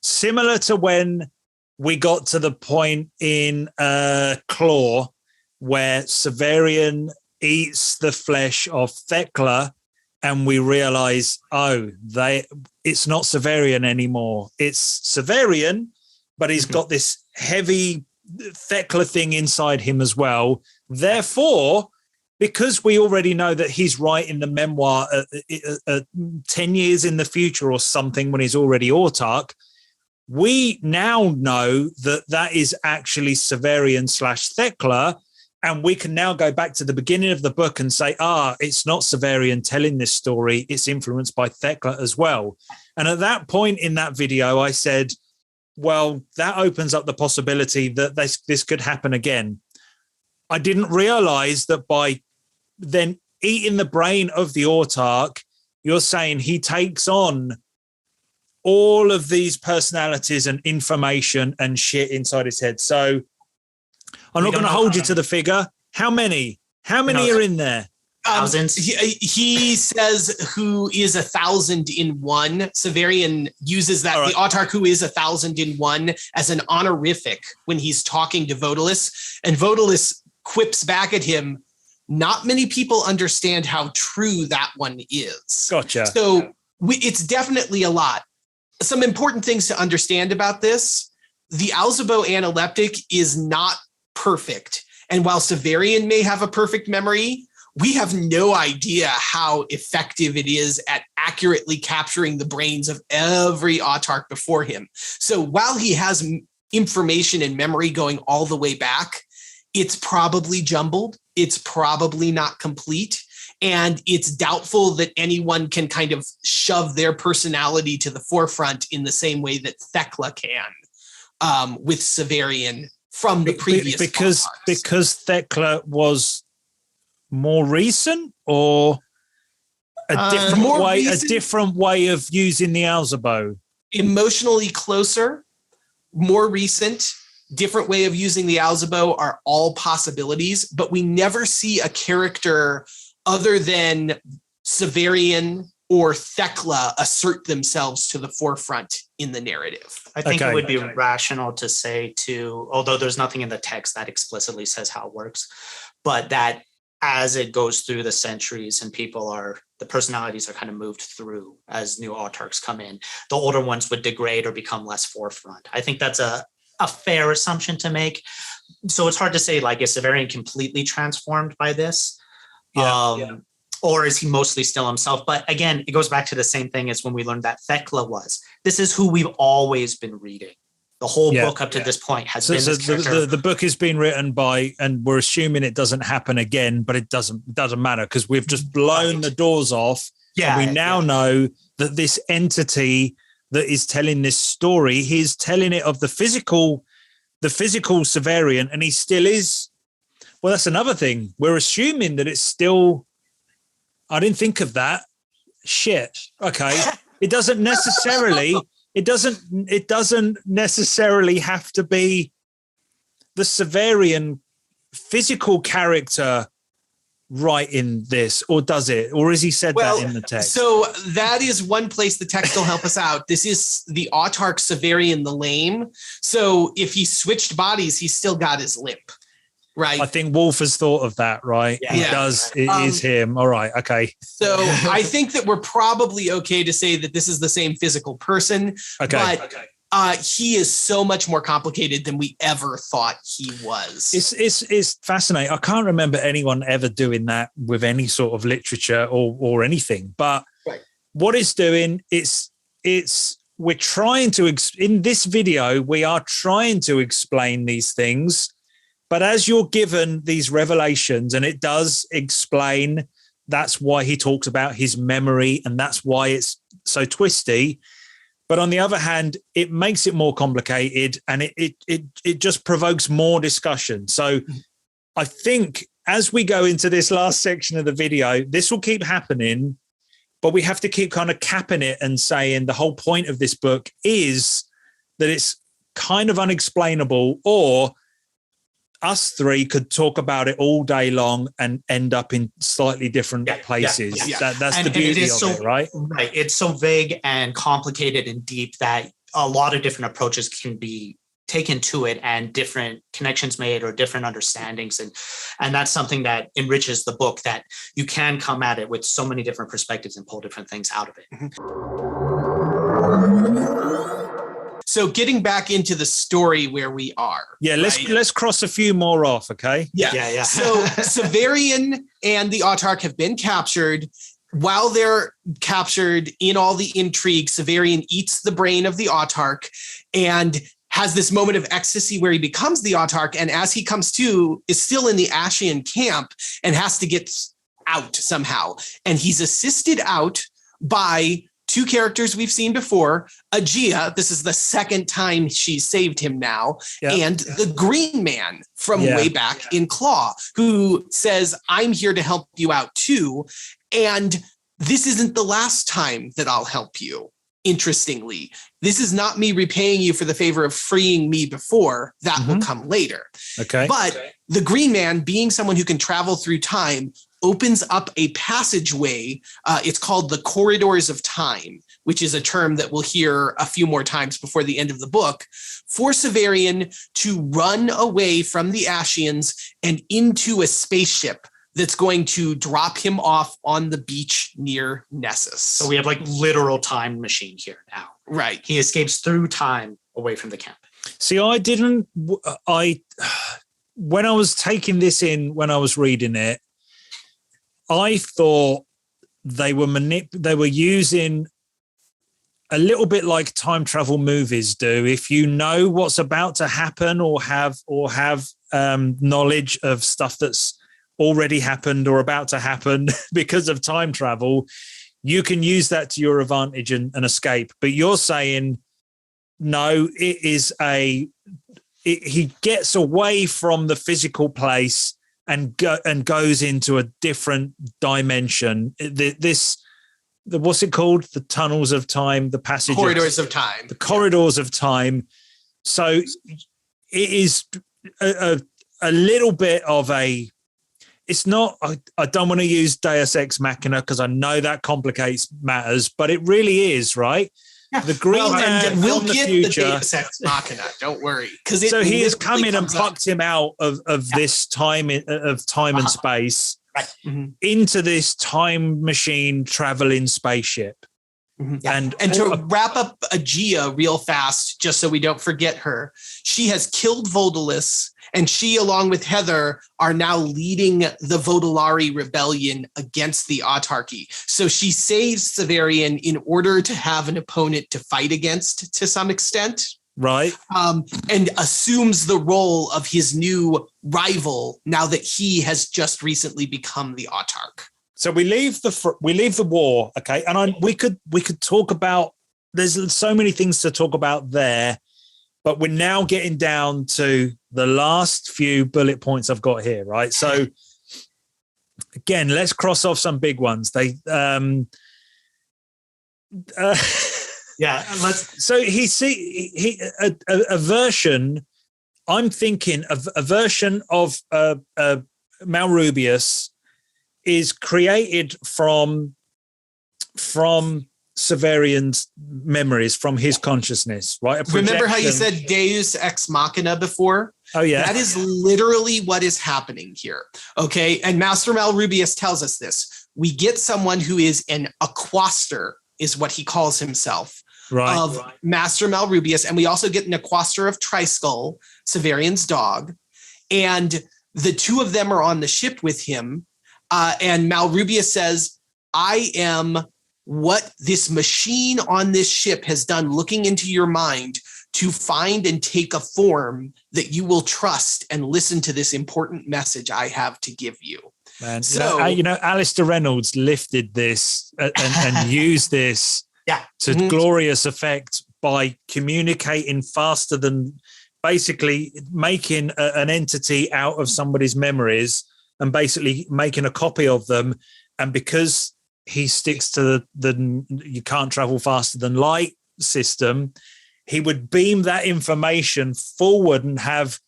similar to when we got to the point in Claw where Severian eats the flesh of Thekla and we realize, it's not Severian anymore. It's Severian, but he's got this heavy Thekla thing inside him as well. Therefore, because we already know that he's writing the memoir 10 years in the future or something when he's already Autarch, we now know that is actually Severian / Thekla. And we can now go back to the beginning of the book and say, it's not Severian telling this story. It's influenced by Thekla as well. And at that point in that video, I said, well, that opens up the possibility that this could happen again. I didn't realize that by then eating the brain of the Autarch, you're saying he takes on all of these personalities and information and shit inside his head. So I'm not going to hold you to the figure. How many are in there? Thousands. He says who is 1,000 in one. Severian uses that, the Autarch who is 1,000 in one, as an honorific when he's talking to Vodalus. And Vodalus quips back at him, not many people understand how true that one is. Gotcha. So it's definitely a lot. Some important things to understand about this. The Alzebo analeptic is not perfect. And while Severian may have a perfect memory, we have no idea how effective it is at accurately capturing the brains of every Autarch before him. So while he has information and memory going all the way back, it's probably jumbled. It's probably not complete. And it's doubtful that anyone can kind of shove their personality to the forefront in the same way that Thekla can with Severian from the previous because Thekla was more recent, or a different way of using the Alzebo? Emotionally closer, more recent, different way of using the Alzebo are all possibilities, but we never see a character other than Severian or Thekla assert themselves to the forefront in the narrative. I think it would be rational to say although there's nothing in the text that explicitly says how it works, but that as it goes through the centuries and the personalities are kind of moved through as new autarchs come in, the older ones would degrade or become less forefront. I think that's a fair assumption to make. So it's hard to say, like, is Severian completely transformed by this? Or is he mostly still himself? But again, it goes back to the same thing as when we learned that Thekla was. This is who we've always been reading. The whole book up to this point has been the book has been written by, and we're assuming it doesn't happen again, but it doesn't matter because we've just blown the doors off. Yeah, and we now know that this entity that is telling this story, he's telling it of the physical Severian, and he still is. Well, that's another thing. We're assuming that it's still. I didn't think of that. Shit. Okay. It doesn't necessarily. It doesn't necessarily have to be the Severian physical character writing this, or does it? Or has he said that in the text? So that is one place the text will help us out. This is the Autarch Severian the Lame. So if he switched bodies, he's still got his limp. Right. I think Wolfe has thought of that, right? Yeah, he does. It is him. All right. Okay. So I think that we're probably okay to say that this is the same physical person. Okay. But he is so much more complicated than we ever thought he was. It's fascinating. I can't remember anyone ever doing that with any sort of literature or anything. But what it's doing, we're trying to, in this video, we are trying to explain these things. But as you're given these revelations, and it does explain, that's why he talks about his memory, and that's why it's so twisty. But on the other hand, it makes it more complicated, and it just provokes more discussion. So I think as we go into this last section of the video, this will keep happening, but we have to keep kind of capping it and saying the whole point of this book is that it's kind of unexplainable, or us three could talk about it all day long and end up in slightly different places. That's the beauty of it, right? Right. It's so vague and complicated and deep that a lot of different approaches can be taken to it, and different connections made or different understandings. And that's something that enriches the book, that you can come at it with so many different perspectives and pull different things out of it. So getting back into the story where we are. Yeah, let's cross a few more off, okay? Yeah. So Severian and the Autarch have been captured. While they're captured in all the intrigue, Severian eats the brain of the Autarch and has this moment of ecstasy where he becomes the Autarch. And as he comes to, is still in the Ashian camp and has to get out somehow. And he's assisted out by two characters we've seen before, Aegea, this is the second time she saved him now, and the Green Man from way back in Claw, who says, I'm here to help you out too. And this isn't the last time that I'll help you. interestingly. This is not me repaying you for the favor of freeing me before. That will come later. Okay. But the Green Man, being someone who can travel through time, opens up a passageway. It's called the Corridors of Time, which is a term that we'll hear a few more times before the end of the book, for Severian to run away from the Ashians and into a spaceship that's going to drop him off on the beach near Nessus. So we have like literal time machine here now. Right. He escapes through time away from the camp. See, when I was taking this in, when I was reading it, I thought they were using a little bit like time travel movies do. If you know what's about to happen or have knowledge of stuff that's already happened or about to happen because of time travel, you can use that to your advantage and escape. But you're saying, no, he gets away from the physical place and goes into a different dimension. What's it called? The tunnels of time, the passages. Corridors of time. The corridors of time. So it is a little bit of a, it's not, I don't want to use Deus Ex Machina because I know that complicates matters, but it really is, right? Yeah. The Green Man we'll from the get future. the Deus Ex Machina, don't worry. So he has come in and comes plucked him out of this time and space into this time machine traveling spaceship. And to wrap up Aegea real fast, just so we don't forget her, she has killed Vodalus, and she, along with Heather, are now leading the Vodalari rebellion against the Autarchy. So she saves Severian in order to have an opponent to fight against to some extent. Right. And assumes the role of his new rival now that he has just recently become the Autarch. So we leave the war, okay? And we could talk about, there's so many things to talk about there, but we're now getting down to the last few bullet points I've got here, right? So again, let's cross off some big ones. Yeah, let's. So a version. I'm thinking of a version of Malrubius is created from Severian's memories, from his consciousness, right? Remember how you said Deus Ex Machina before? Oh, yeah. That is literally what is happening here, okay? And Master Malrubius tells us this. We get someone who is an aquaster, is what he calls himself, right, of Master Malrubius. And we also get an aquaster of Triskull, Severian's dog. And the two of them are on the ship with him. And Malrubius says, I am what this machine on this ship has done, looking into your mind to find and take a form that you will trust and listen to this important message I have to give you. Man, so Alistair Reynolds lifted this and used this to glorious effect by communicating faster than, basically making an entity out of somebody's memories and basically making a copy of them. And because he sticks to the you can't travel faster than light system, he would beam that information forward and have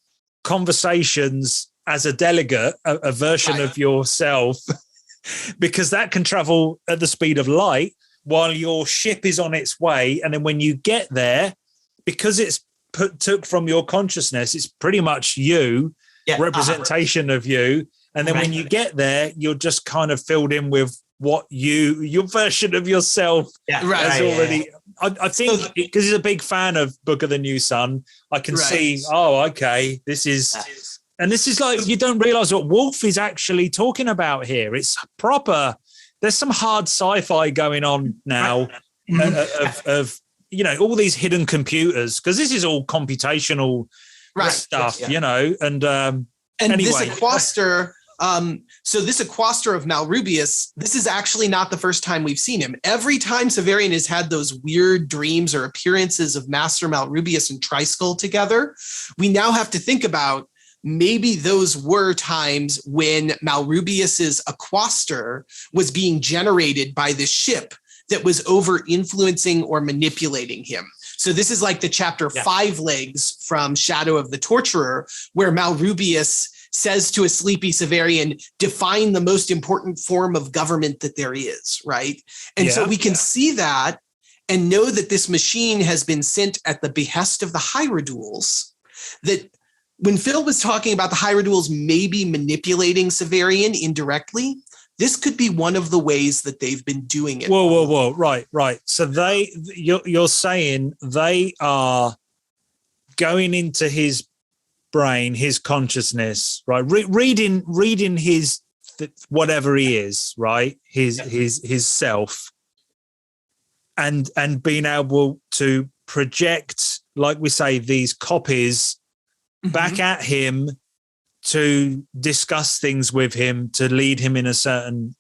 conversations as a delegate, a version of yourself, because that can travel at the speed of light while your ship is on its way. And then when you get there, because it's took from your consciousness, it's pretty much you, representation of you. And then when you get there, you're just kind of filled in with what your version of yourself has already. I think because he's a big fan of Book of the New Sun, I can see, okay, this is, and this is like, you don't realize what Wolfe is actually talking about here. It's proper, there's some hard sci-fi going on now of all these hidden computers, because this is all computational stuff, and anyway. This aquaster, so this aquaster of Malrubius, this is actually not the first time we've seen him. Every time Severian has had those weird dreams or appearances of Master Malrubius and Triskull together, we now have to think about maybe those were times when Malrubius's aquaster was being generated by the ship that was over influencing or manipulating him. So this is like the chapter 5 legs from Shadow of the Torturer, where Malrubius says to a sleepy Severian, define the most important form of government that there is, right? And so we can see that and know that this machine has been sent at the behest of the Hierodules, that when Phil was talking about the Hierodules maybe manipulating Severian indirectly, this could be one of the ways that they've been doing it. Whoa. Right. So you're saying they are going into his brain, his consciousness, right? Reading his whatever he is, right? His self, and being able to project, like we say, these copies back at him to discuss things with him, to lead him in a certain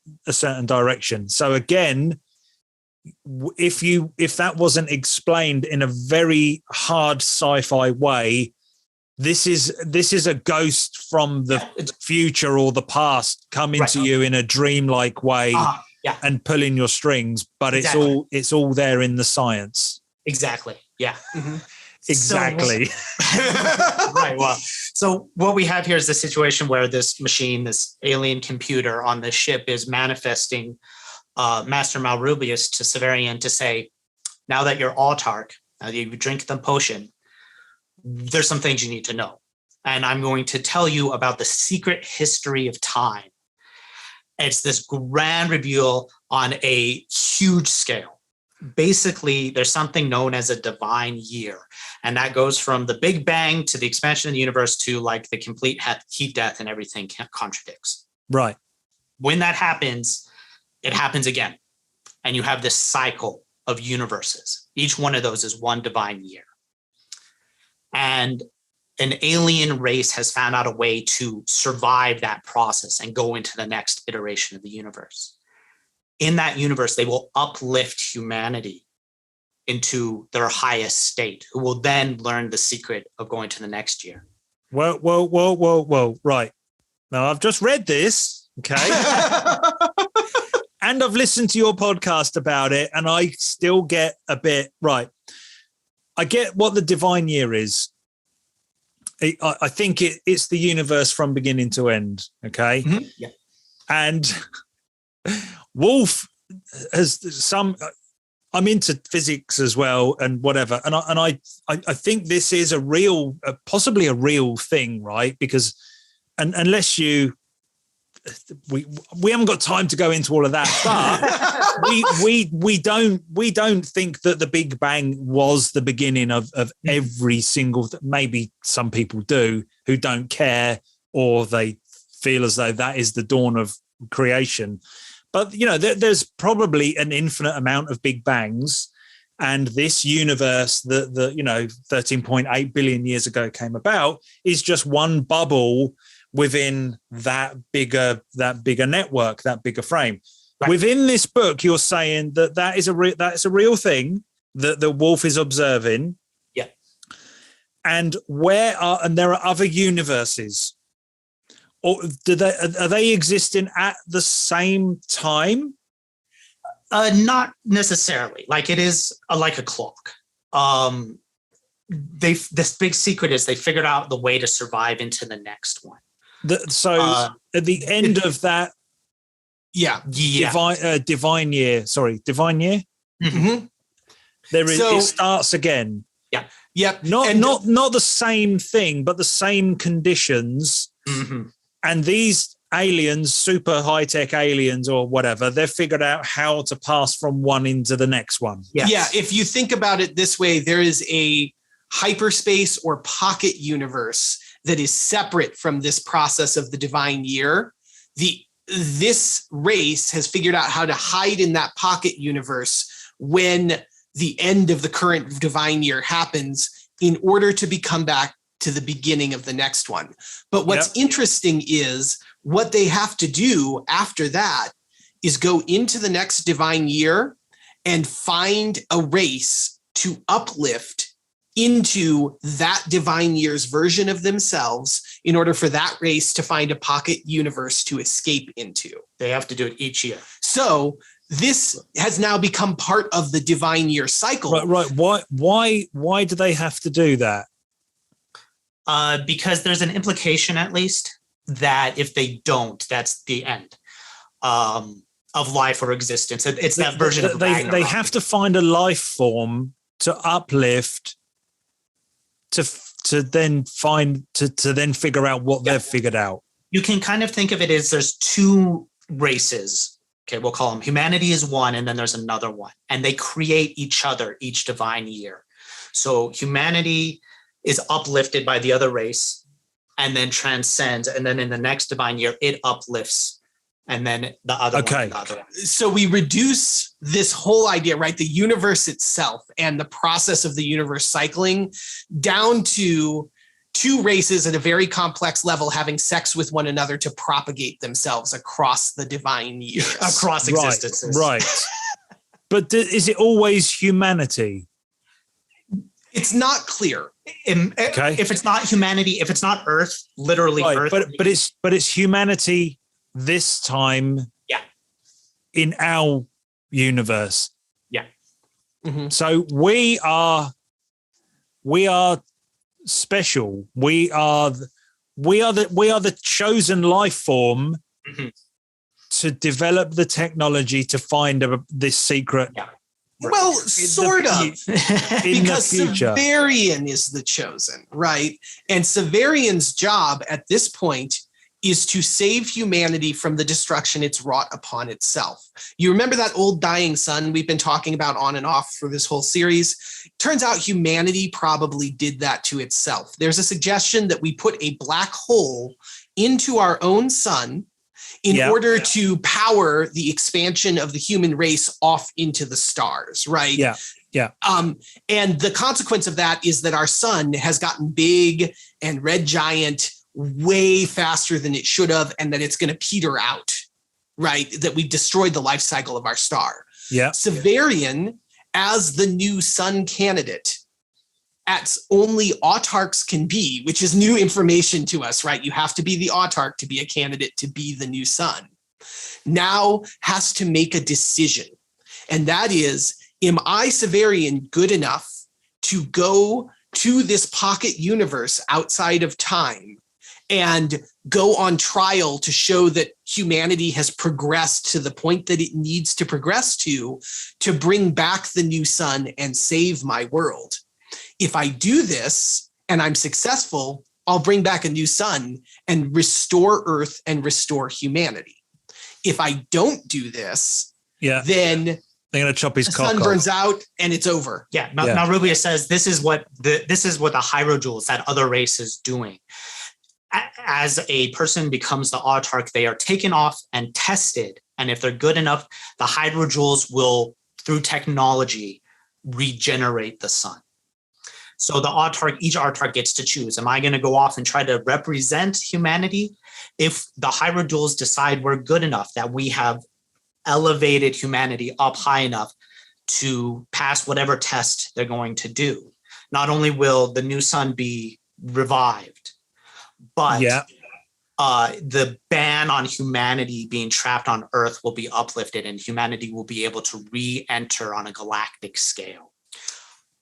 direction. So again, if that wasn't explained in a very hard sci-fi way, this is a ghost from the future or the past coming to you in a dreamlike way and pulling your strings, but it's all there in the science. Exactly. Yeah. Exactly. Right. Well, so what we have here is the situation where this machine, this alien computer on the ship, is manifesting Master Malrubius to Severian to say, now that you're autarch, now that you drink the potion, there's some things you need to know. And I'm going to tell you about the secret history of time. It's this grand reveal on a huge scale. Basically, there's something known as a divine year, and that goes from the Big Bang to the expansion of the universe to like the complete heat death and everything contradicts. Right. When that happens, it happens again, and you have this cycle of universes. Each one of those is one divine year, and an alien race has found out a way to survive that process and go into the next iteration of the universe. In that universe, they will uplift humanity into their highest state, who will then learn the secret of going to the next year. Whoa. Right. Now, I've just read this, okay? And I've listened to your podcast about it, and I still get a bit, right. I get what the divine year is. I think it's the universe from beginning to end, okay? Mm-hmm. Yeah. And Wolfe has some. I'm into physics as well, and whatever. And I think this is a real, possibly a real thing, right? Because, unless we haven't got time to go into all of that, but we don't think that the Big Bang was the beginning of every single. Maybe some people do who don't care, or they feel as though that is the dawn of creation. But, there's probably an infinite amount of Big Bangs, and this universe that 13.8 billion years ago came about is just one bubble within that bigger network, that bigger frame. Right. Within this book, you're saying that is a real thing that Wolfe is observing. Yeah. And there are other universes. Or are they existing at the same time? Not necessarily. Like, it is like a clock. This big secret is they figured out the way to survive into the next one. At the end of that, divine year. Sorry, divine year. Mm-hmm. It starts again. Yeah. Yep. Not the same thing, but the same conditions. Mm-hmm. And these aliens, super high-tech aliens or whatever, they've figured out how to pass from one into the next one. Yes. Yeah, if you think about it this way, there is a hyperspace or pocket universe that is separate from this process of the divine year. This race has figured out how to hide in that pocket universe when the end of the current divine year happens, in order to become back to the beginning of the next one. But what's interesting is what they have to do after that is go into the next divine year and find a race to uplift into that divine year's version of themselves in order for that race to find a pocket universe to escape into. They have to do it each year. So this has now become part of the divine year cycle. Right. Why do they have to do that? Because there's an implication, at least, that if they don't, that's the end of life or existence. It's that version of Ragnarok. They have to find a life form to uplift, to then figure out what they've figured out. You can kind of think of it as there's two races. Okay, we'll call them. Humanity is one, and then there's another one. And they create each other each divine year. So humanity is uplifted by the other race and then transcends. And then in the next divine year, it uplifts. And then the other one. So we reduce this whole idea, right? The universe itself and the process of the universe cycling down to two races at a very complex level having sex with one another to propagate themselves across the divine years. Across existences. Right. But is it always humanity? It's not clear. Okay. If it's not humanity, if it's not Earth, literally Earth. But it's humanity this time. Yeah. In our universe. Yeah. Mm-hmm. So we are special. We are the chosen life form to develop the technology to find this secret. Yeah. Well, sort of, because the future. Severian is the chosen, right? And Severian's job at this point is to save humanity from the destruction it's wrought upon itself. You remember that old dying sun we've been talking about on and off for this whole series? Turns out humanity probably did that to itself. There's a suggestion that we put a black hole into our own sun in order to power the expansion of the human race off into the stars, right? Yeah. And the consequence of that is that our sun has gotten big and red giant way faster than it should have, and that it's going to peter out, right? That we've destroyed the life cycle of our star. Yeah. Severian, as the new sun candidate, as only autarchs can be, which is new information to us, right? You have to be the autarch to be a candidate to be the new sun. Now has to make a decision. And that is, am I, Severian, good enough to go to this pocket universe outside of time and go on trial to show that humanity has progressed to the point that it needs to progress to bring back the new sun and save my world? If I do this and I'm successful, I'll bring back a new sun and restore Earth and restore humanity. If I don't do this, then they're going to chop his the cock sun off. burns out and it's over. Yeah. Now Rubia says this is what the hyrojewels, that other race, is doing. As a person becomes the autarch, they are taken off and tested. And if they're good enough, the hydrojewels will, through technology, regenerate the sun. So each autarch gets to choose. Am I going to go off and try to represent humanity? If the hydrojewels decide we're good enough, that we have elevated humanity up high enough to pass whatever test they're going to do, not only will the new sun be revived, but the ban on humanity being trapped on Earth will be uplifted, and humanity will be able to re-enter on a galactic scale.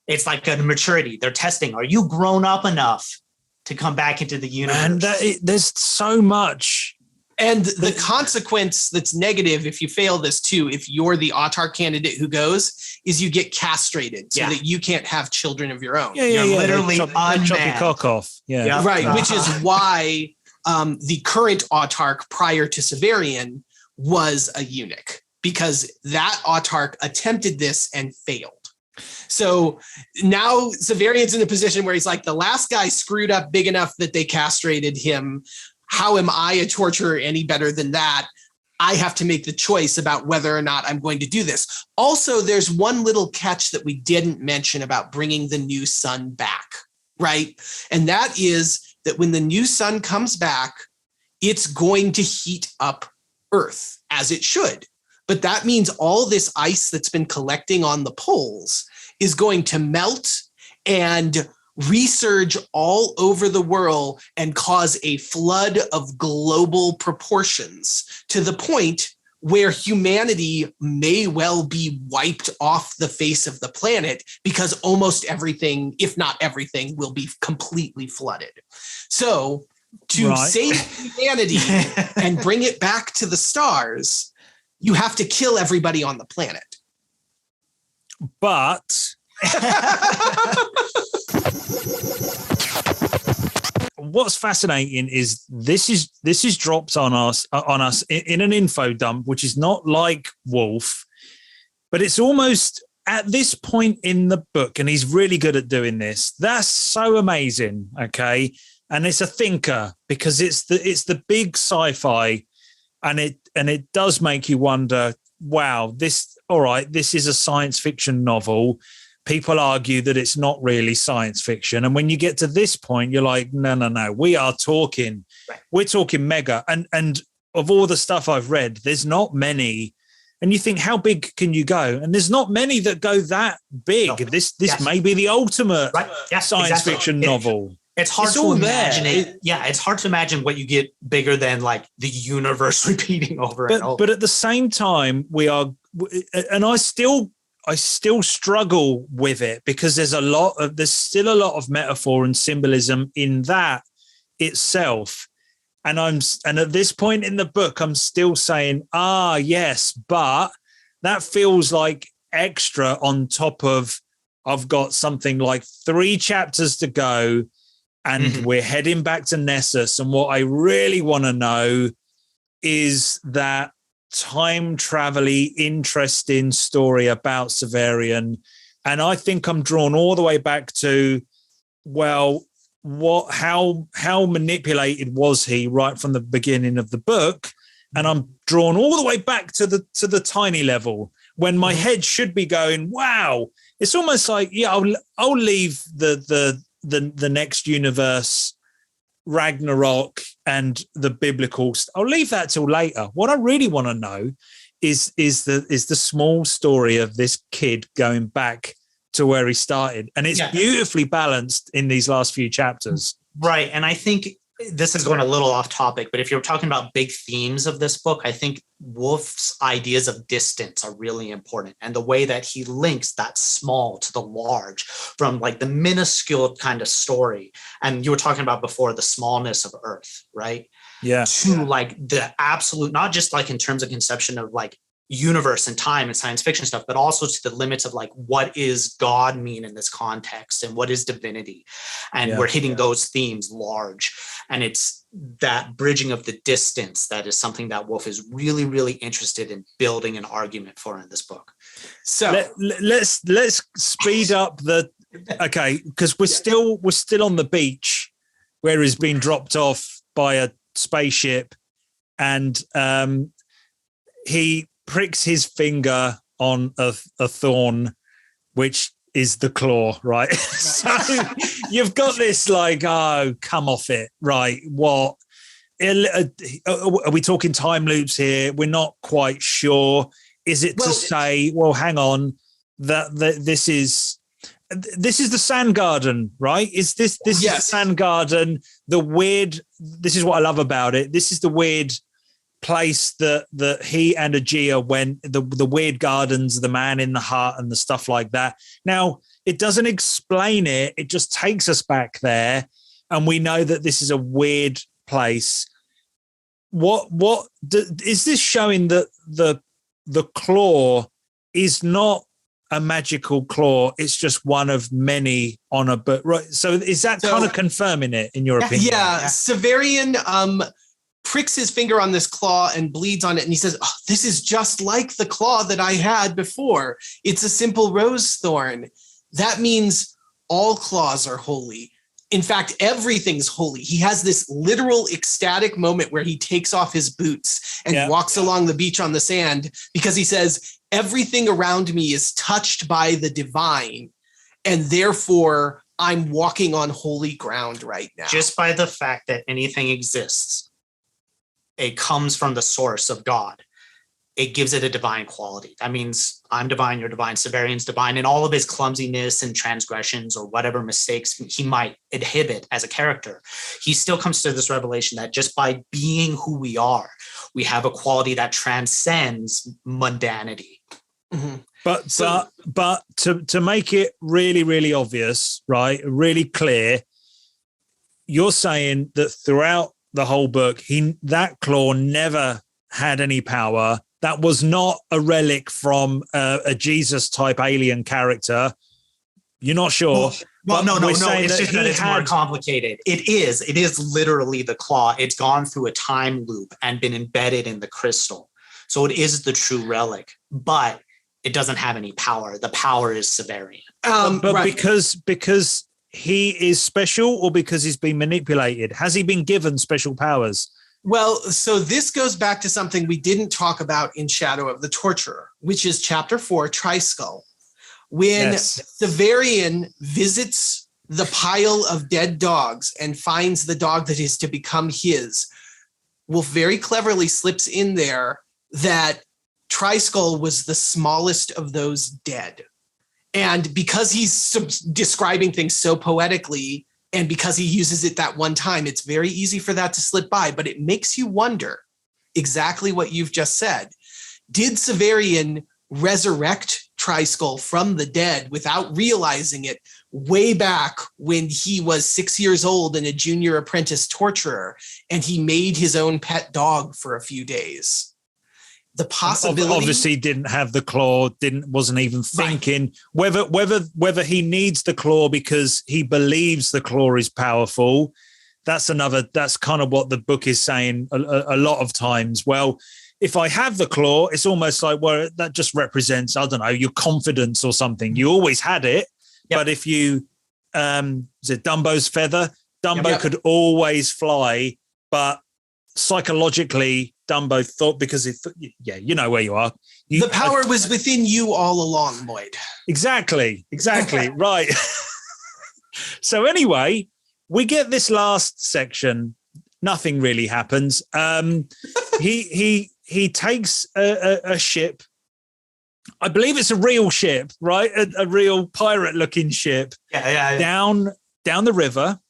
It's like a maturity. They're testing. Are you grown up enough to come back into the universe? And there's so much. And the consequence that's negative if you fail this too, if you're the autarch candidate who goes, is you get castrated so that you can't have children of your own. You're literally chop your cock off. Yeah. Right. Which is why the current autarch prior to Severian was a eunuch, because that autarch attempted this and failed. So now Severian's in a position where he's like, the last guy screwed up big enough that they castrated him. How am I a torturer any better than that? I have to make the choice about whether or not I'm going to do this. Also, there's one little catch that we didn't mention about bringing the new sun back, right? And that is that when the new sun comes back, it's going to heat up Earth, as it should. But that means all this ice that's been collecting on the poles is going to melt and resurge all over the world and cause a flood of global proportions, to the point where humanity may well be wiped off the face of the planet because almost everything, if not everything, will be completely flooded. So to save humanity and bring it back to the stars, you have to kill everybody on the planet. But what's fascinating is this is dropped on us in an info dump, which is not like Wolfe, but it's almost at this point in the book, and he's really good at doing this. That's so amazing, okay? And it's a thinker because it's the big sci-fi, and it does make you wonder, wow, this is a science fiction novel. People argue that it's not really science fiction. And when you get to this point, you're like, no, we're talking mega. And of all the stuff I've read, there's not many. And you think, how big can you go? And there's not many that go that big. No. This may be the ultimate science fiction novel. It's hard to imagine it. Yeah, it's hard to imagine what you get bigger than like the universe repeating over and over. But at the same time, I still struggle with it because there's still a lot of metaphor and symbolism in that itself. And at this point in the book, I'm still saying, yes, but that feels like extra on top of, I've got something like 3 chapters to go and we're heading back to Nessus. And what I really want to know is that time travel-y, interesting story about Severian. And I think I'm drawn all the way back to, well, how manipulated was he right from the beginning of the book? And I'm drawn all the way back to the tiny level when my head should be going, wow. It's almost like, I'll leave the next universe, Ragnarok and the biblical. I'll leave that till later. What I really want to know is the small story of this kid going back to where he started, and it's beautifully balanced in these last few chapters. Right, and I think this is going a little off topic, but if you're talking about big themes of this book, I think Wolfe's ideas of distance are really important, and the way that he links that small to the large, from like the minuscule kind of story. And you were talking about before the smallness of Urth, right? Yeah. To like the absolute, not just like in terms of conception of like universe and time and science fiction stuff, but also to the limits of like, what is God mean in this context and what is divinity? And we're hitting those themes large. And it's that bridging of the distance that is something that Wolfe is really, really interested in building an argument for in this book. So let's speed up because we're still on the beach where he's been dropped off by a spaceship, and he pricks his finger on a thorn, which is the claw, right? So you've got this like, oh, come off it, right? What? Are we talking time loops here? We're not quite sure. Is it to say, well, hang on, that this is the sand garden, right? Is this is the sand garden? This is what I love about it. This is the weird place that he and Aegea went, the weird gardens, the man in the hut and the stuff like that. Now, it doesn't explain it. It just takes us back there, and we know that this is a weird place. What is this showing that the claw is not a magical claw? It's just one of many on a book, right? So is that kind of confirming it in your opinion? Yeah, Severian pricks his finger on this claw and bleeds on it, and he says, oh, this is just like the claw that I had before. It's a simple rose thorn. That means all claws are holy. In fact, everything's holy. He has this literal ecstatic moment where he takes off his boots and walks along the beach on the sand, because he says, everything around me is touched by the divine, and therefore I'm walking on holy ground right now. Just by the fact that anything exists, it comes from the source of God. It gives it a divine quality. That means I'm divine, you're divine, Severian's divine, and all of his clumsiness and transgressions or whatever mistakes he might inhibit as a character, he still comes to this revelation that just by being who we are, We have a quality that transcends mundanity. Mm-hmm. But to make it really, really obvious, right, really clear, you're saying that throughout the whole book, that claw never had any power. That was not a relic from a Jesus type alien character. You're not sure. Well, no. It's just that it's more complicated. It is literally the claw. It's gone through a time loop and been embedded in the crystal. So it is the true relic, but it doesn't have any power. The power is Severian. But right. because he is special, or because he's been manipulated? Has he been given special powers? Well, so this goes back to something we didn't talk about in Shadow of the Torturer, which is chapter 4, Triskull. When Severian visits the pile of dead dogs and finds the dog that is to become his, Wolfe very cleverly slips in there that Triskull was the smallest of those dead. And because he's describing things so poetically, and because he uses it that one time, it's very easy for that to slip by. But it makes you wonder exactly what you've just said. Did Severian resurrect Triskull from the dead without realizing it way back when he was 6 years old and a junior apprentice torturer, and he made his own pet dog for a few days? The possibility, obviously didn't have the claw, wasn't even thinking whether he needs the claw because he believes the claw is powerful. That's kind of what the book is saying a lot of times. Well, if I have the claw, it's almost like, well, that just represents, I don't know, your confidence or something. You always had it. Yep. But if you, is it Dumbo's feather? Dumbo could always fly, but psychologically, Dumbo thought, because you know where you are. The power was within you all along, Moid. Exactly. Right. So anyway, we get this last section. Nothing really happens. He takes a ship. I believe it's a real ship, right? A real pirate-looking ship. Yeah. Down the river.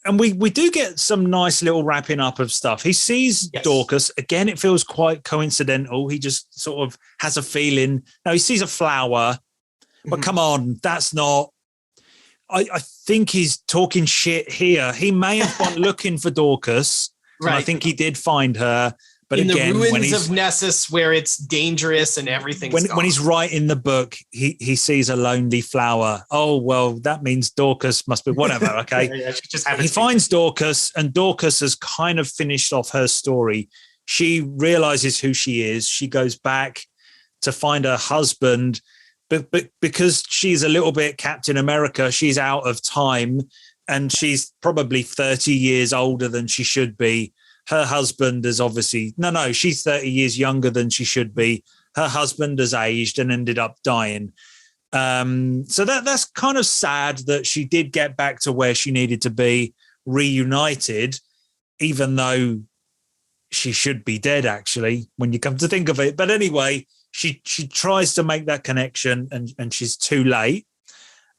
And we do get some nice little wrapping up of stuff. He sees Dorcas. Again, it feels quite coincidental. He just sort of has a feeling. No, he sees a flower. But come on, that's not... I think he's talking shit here. He may have gone looking for Dorcas. Right. I think he did find her. But in again, the ruins of Nessus, where it's dangerous and everything. When he's writing the book, he sees a lonely flower. Oh, well, that means Dorcas must be whatever. Okay. He finds Dorcas, and Dorcas has kind of finished off her story. She realizes who she is. She goes back to find her husband, but because she's a little bit Captain America, she's out of time, and she's probably 30 years older than she should be. Her husband is obviously, she's 30 years younger than she should be. Her husband has aged and ended up dying. So that's kind of sad that she did get back to where she needed to be, reunited, even though she should be dead, actually, when you come to think of it. But anyway, she tries to make that connection, and she's too late.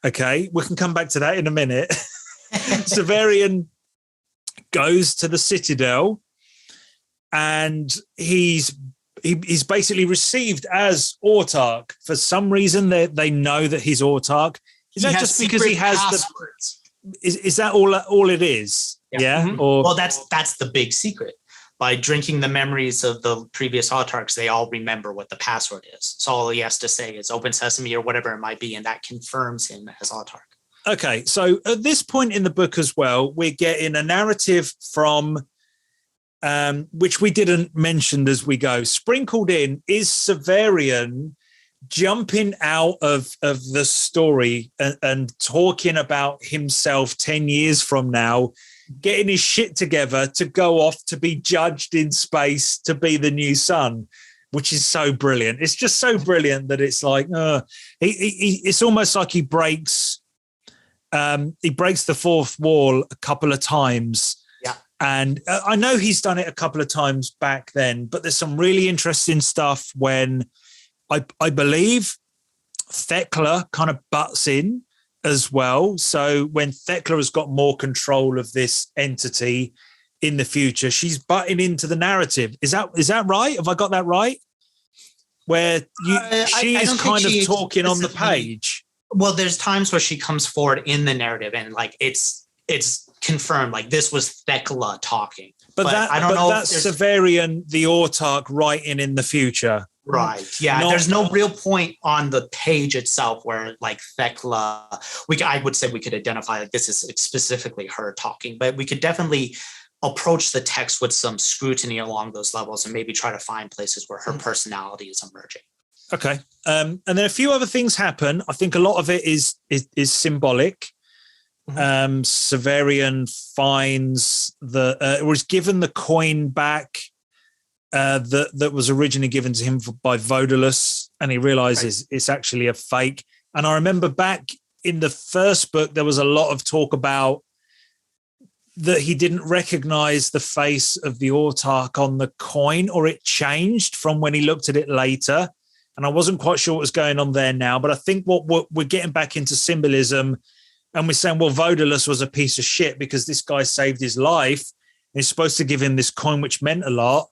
Okay, we can come back to that in a minute. Severian goes to the Citadel, and he's basically received as Autarch. For some reason, they know that he's Autarch. Is that just because he has passwords? Is that all it is? Yeah. Mm-hmm. Well, that's the big secret. By drinking the memories of the previous Autarchs, they all remember what the password is. So all he has to say is "Open Sesame" or whatever it might be, and that confirms him as Autarch. Okay, so at this point in the book as well, we're getting a narrative from, which we didn't mention as we go, sprinkled in is Severian jumping out of the story and talking about himself 10 years from now, getting his shit together to go off to be judged in space to be the new sun, which is so brilliant. It's just so brilliant that it's like, it's almost like he breaks the fourth wall a couple of times. Yeah. And I know he's done it a couple of times back then, but there's some really interesting stuff when I believe Thekla kind of butts in as well. So when Thekla has got more control of this entity, in the future. She's butting into the narrative. Is that right? Have I got that right? Where she is kind of talking on the page. Well, there's times where she comes forward in the narrative and like it's confirmed, like this was Thekla talking. But I don't know. That's Severian, the Autarch, writing in the future. Right. Yeah. There's no real point on the page itself where like Thekla, I would say we could identify like this is specifically her talking, but we could definitely approach the text with some scrutiny along those levels and maybe try to find places where her personality is emerging. Okay. And then a few other things happen. I think a lot of it is symbolic. Severian finds was given the coin back that was originally given to him by Vodalus, and he realizes it's actually a fake. And I remember back in the first book, there was a lot of talk about that he didn't recognize the face of the Autarch on the coin, or it changed from when he looked at it later. And I wasn't quite sure what was going on there now, but I think what we're getting back into symbolism. And we're saying, well, Vodalus was a piece of shit because this guy saved his life. He's supposed to give him this coin, which meant a lot.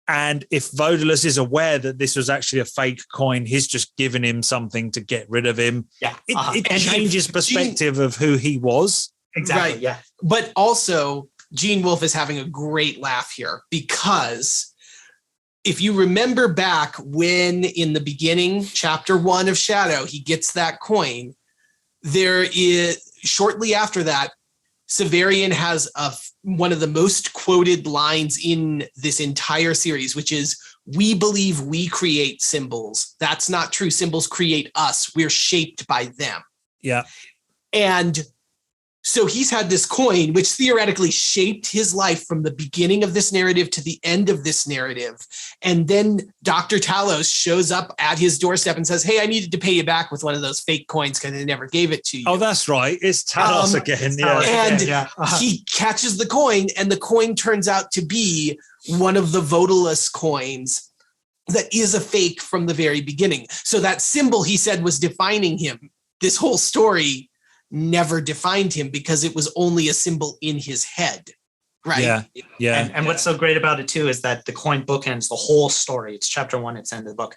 And if Vodalus is aware that this was actually a fake coin, he's just given him something to get rid of him. Yeah. It changes perspective of who he was. Exactly. Right. Yeah. But also, Gene Wolfe is having a great laugh here because if you remember back when in the beginning, chapter 1 of Shadow, he gets that coin. There is shortly after that, Severian has one of the most quoted lines in this entire series, which is, "We believe we create symbols. That's not true. Symbols create us. We're shaped by them." Yeah. And so he's had this coin, which theoretically shaped his life from the beginning of this narrative to the end of this narrative. And then Dr. Talos shows up at his doorstep and says, "Hey, I needed to pay you back with one of those fake coins because I never gave it to you." Oh, that's right. It's Talos again. He catches the coin, and the coin turns out to be one of the Vodalus coins that is a fake from the very beginning. So that symbol he said was defining him, this whole story never defined him because it was only a symbol in his head. Right. Yeah. And what's so great about it too is that the coin bookends the whole story. It's chapter 1, it's the end of the book.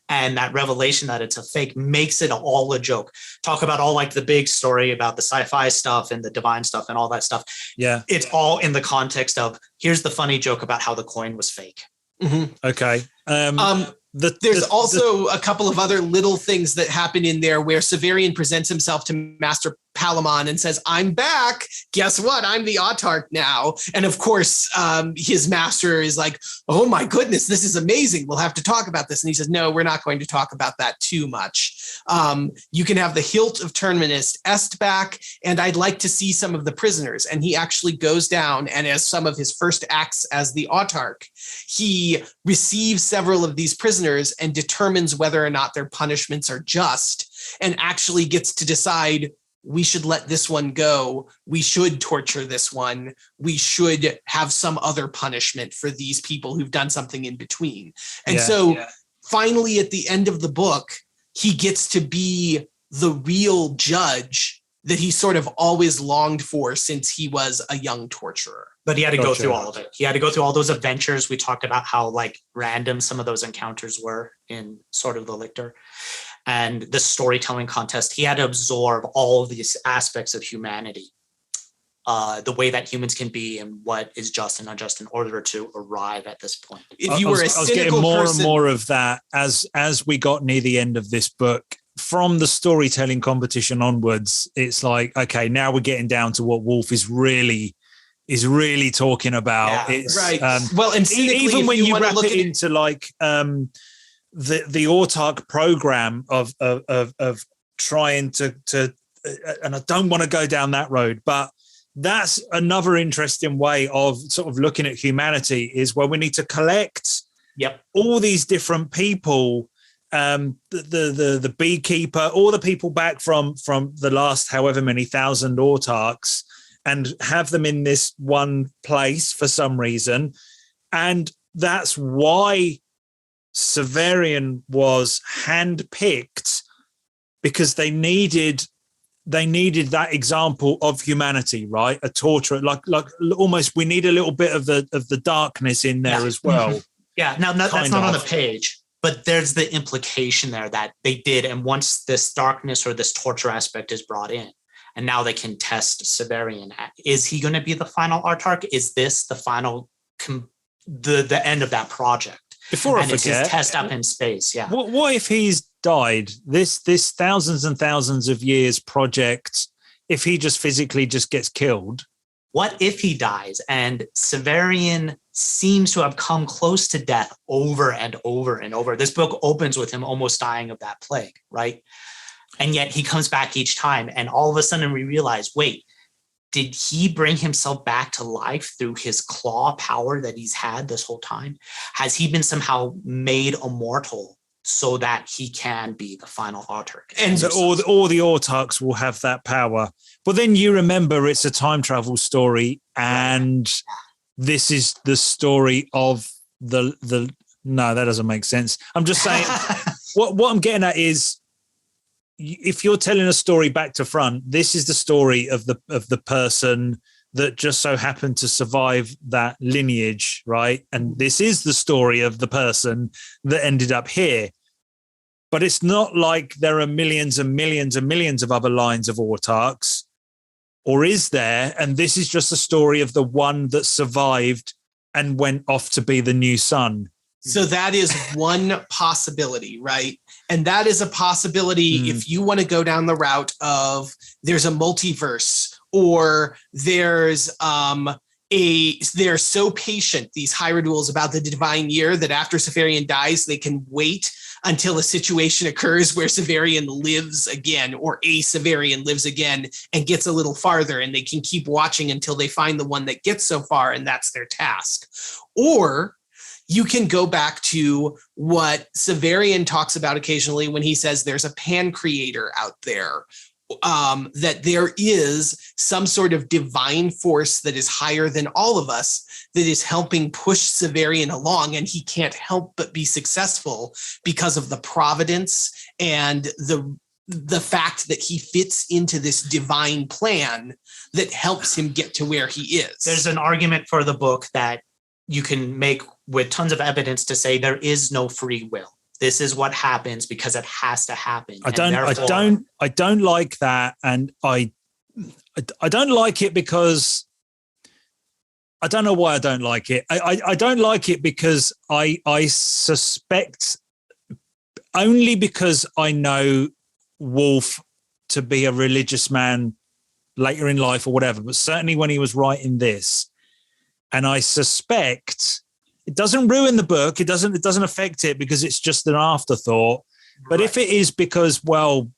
And that revelation that it's a fake makes it all a joke. Talk about all like the big story about the sci-fi stuff and the divine stuff and all that stuff. Yeah. It's all in the context of here's the funny joke about how the coin was fake. Mm-hmm. Okay. There's also a couple of other little things that happen in there where Severian presents himself to Master Palamon and says, "I'm back. Guess what? I'm the Autarch now." And of course, his master is like, "Oh my goodness, this is amazing. We'll have to talk about this." And he says, "No, we're not going to talk about that too much. You can have the hilt of Terminus Est back, and I'd like to see some of the prisoners." And he actually goes down, and as some of his first acts as the Autarch, he receives several of these prisoners and determines whether or not their punishments are just, and actually gets to decide, we should let this one go. We should torture this one. We should have some other punishment for these people who've done something in between. And finally, at the end of the book, he gets to be the real judge that he sort of always longed for since he was a young torturer. But he had to go through all of it. He had to go through all those adventures. We talked about how like random some of those encounters were in Sword of the Lictor. And the storytelling contest, he had to absorb all of these aspects of humanity, the way that humans can be and what is just and unjust in order to arrive at this point. If you were a cynical person, I was getting more and more of that as we got near the end of this book. From the storytelling competition onwards, it's like, okay, now we're getting down to what Wolfe is really talking about. Yeah, it's right. Well, and even when you wrap it into like the Autarch program of trying to and I don't want to go down that road, but that's another interesting way of sort of looking at humanity, is where we need to collect all these different people, the beekeeper, all the people back from the last however many thousand Autarchs, and have them in this one place for some reason. And that's why Severian was handpicked, because they needed they needed that example of humanity, right? A torturer, like almost we need a little bit of the darkness in there as well. Yeah, now that's not on the page, but there's the implication there that they did. And once this darkness or this torture aspect is brought in, and now they can test Severian. Is he going to be the final Autarch? Is this the final, the end of that project? Before I forget, it's his test up in space. Yeah. What if he's died? This thousands and thousands of years project. If he just physically just gets killed. What if he dies and Severian seems to have come close to death over and over and over? This book opens with him almost dying of that plague, right? And yet he comes back each time. And all of a sudden we realize, wait, did he bring himself back to life through his claw power that he's had this whole time? Has he been somehow made immortal so that he can be the final Autarch? And so all the Autarchs will have that power. But then you remember it's a time travel story, and this is the story of the no, that doesn't make sense. I'm just saying what I'm getting at is, if you're telling a story back to front, this is the story of the person that just so happened to survive that lineage, right? And this is the story of the person that ended up here. But it's not like there are millions and millions and millions of other lines of Autarchs, or is there? And this is just a story of the one that survived and went off to be the new sun. So that is one possibility, right? And that is a possibility if you want to go down the route of there's a multiverse, or they're so patient, these Hierodules, about the divine year that after Severian dies, they can wait until a situation occurs where Severian lives again, or a Severian lives again and gets a little farther, and they can keep watching until they find the one that gets so far, and that's their task. Or you can go back to what Severian talks about occasionally when he says there's a pan-creator out there, that there is some sort of divine force that is higher than all of us that is helping push Severian along, and he can't help but be successful because of the providence and the fact that he fits into this divine plan that helps him get to where he is. There's an argument for the book that you can make with tons of evidence to say there is no free will. This is what happens because it has to happen. I don't like that, and I don't like it because I don't know why I don't like it. I don't like it because I suspect, only because I know Wolfe to be a religious man later in life or whatever, but certainly when he was writing this, and I suspect it doesn't ruin the book. It doesn't affect it because it's just an afterthought. But if it is because, well,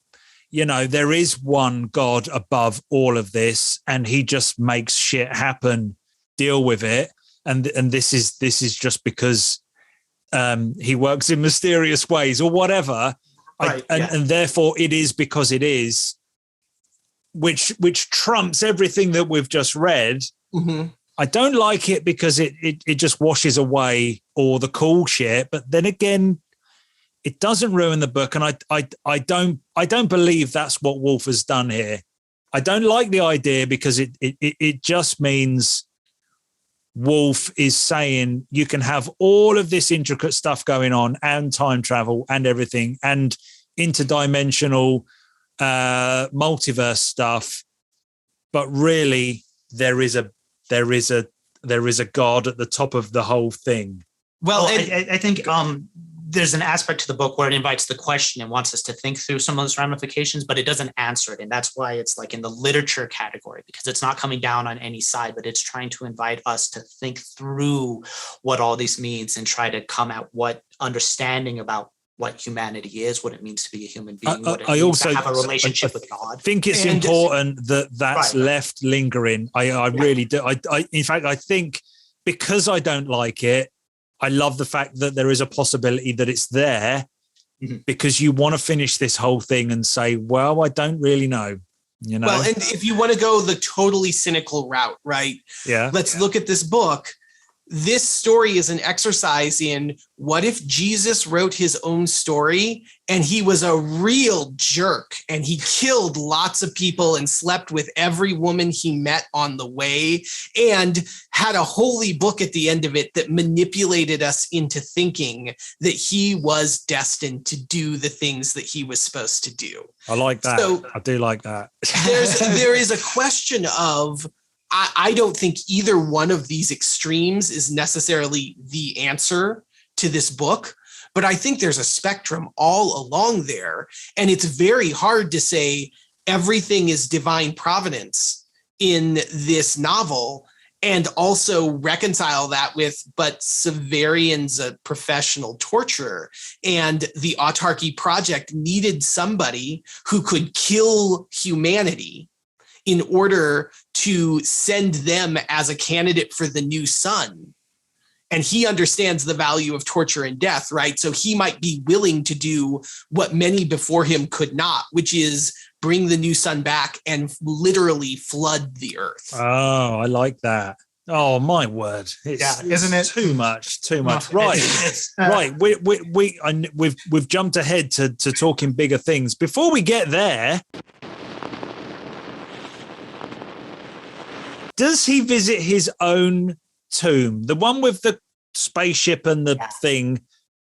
there is one God above all of this, and he just makes shit happen, deal with it, and this is just because he works in mysterious ways or whatever, and therefore it is because it is, which trumps everything that we've just read. Mm-hmm. I don't like it because it just washes away all the cool shit, but then again, it doesn't ruin the book, and I don't believe that's what Wolfe has done here. I don't like the idea because it just means Wolfe is saying you can have all of this intricate stuff going on, and time travel and everything, and interdimensional multiverse stuff, but really there is a God at the top of the whole thing. Well, I think there's an aspect to the book where it invites the question and wants us to think through some of those ramifications, but it doesn't answer it. And that's why it's like in the literature category, because it's not coming down on any side, but it's trying to invite us to think through what all this means and try to come at what understanding about what humanity is, what it means to be a human being, what it means to have a relationship with God. I think it's important that's left lingering. I really do. In fact, I think because I don't like it, I love the fact that there is a possibility that it's there, because you want to finish this whole thing and say, well, I don't really know. Well, and if you want to go the totally cynical route, right? Yeah. Let's look at this book. this story is an exercise in what if Jesus wrote his own story and he was a real jerk and he killed lots of people and slept with every woman he met on the way and had a holy book at the end of it that manipulated us into thinking that he was destined to do the things that he was supposed to do. I like that. So I do like that. There is a question of, I don't think either one of these extremes is necessarily the answer to this book, but I think there's a spectrum all along there. And it's very hard to say everything is divine providence in this novel and also reconcile that with, but Severian's a professional torturer and the Autarchy Project needed somebody who could kill humanity in order to send them as a candidate for the new sun. And he understands the value of torture and death, right? So he might be willing to do what many before him could not, which is bring the new sun back and literally flood the earth. Oh, I like that. Oh, my word. Isn't it? Too much. Right. Right. We've jumped ahead to talking bigger things. Before we get there, does he visit his own tomb? The one with the spaceship and the thing?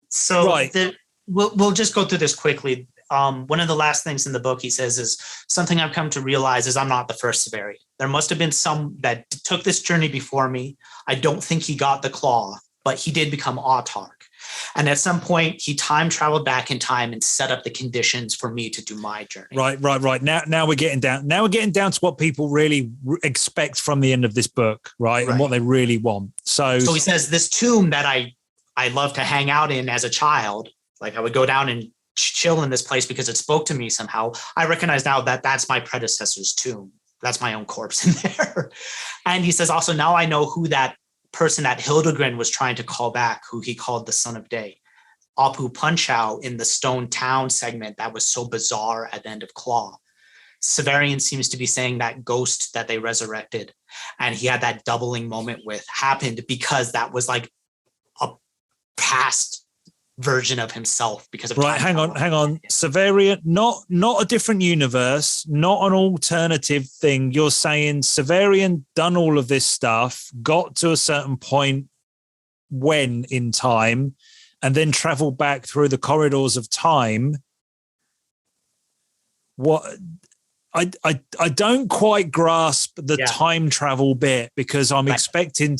So right. We'll just go through this quickly. One of the last things in the book he says is, something I've come to realize is I'm not the first Severian. There must have been some that took this journey before me. I don't think he got the claw, but he did become Autarch. And at some point, he time traveled back in time and set up the conditions for me to do my journey. Right. Now we're getting down. Now we're getting down to what people really expect from the end of this book, right? And what they really want. So he says, this tomb that I love to hang out in as a child, like I would go down and chill in this place because it spoke to me somehow. I recognize now that that's my predecessor's tomb. That's my own corpse in there. And he says, also, now I know who that person that Hildegren was trying to call back, who he called the Son of Day. Apu Punchow in the Stone Town segment that was so bizarre at the end of Claw. Severian seems to be saying that ghost that they resurrected and he had that doubling moment with happened because that was like a past version of himself because of hang on. Severian, not a different universe, not an alternative thing. You're saying Severian done all of this stuff, got to a certain point when in time, and then traveled back through the corridors of time. What I don't quite grasp the time travel bit because I'm expecting it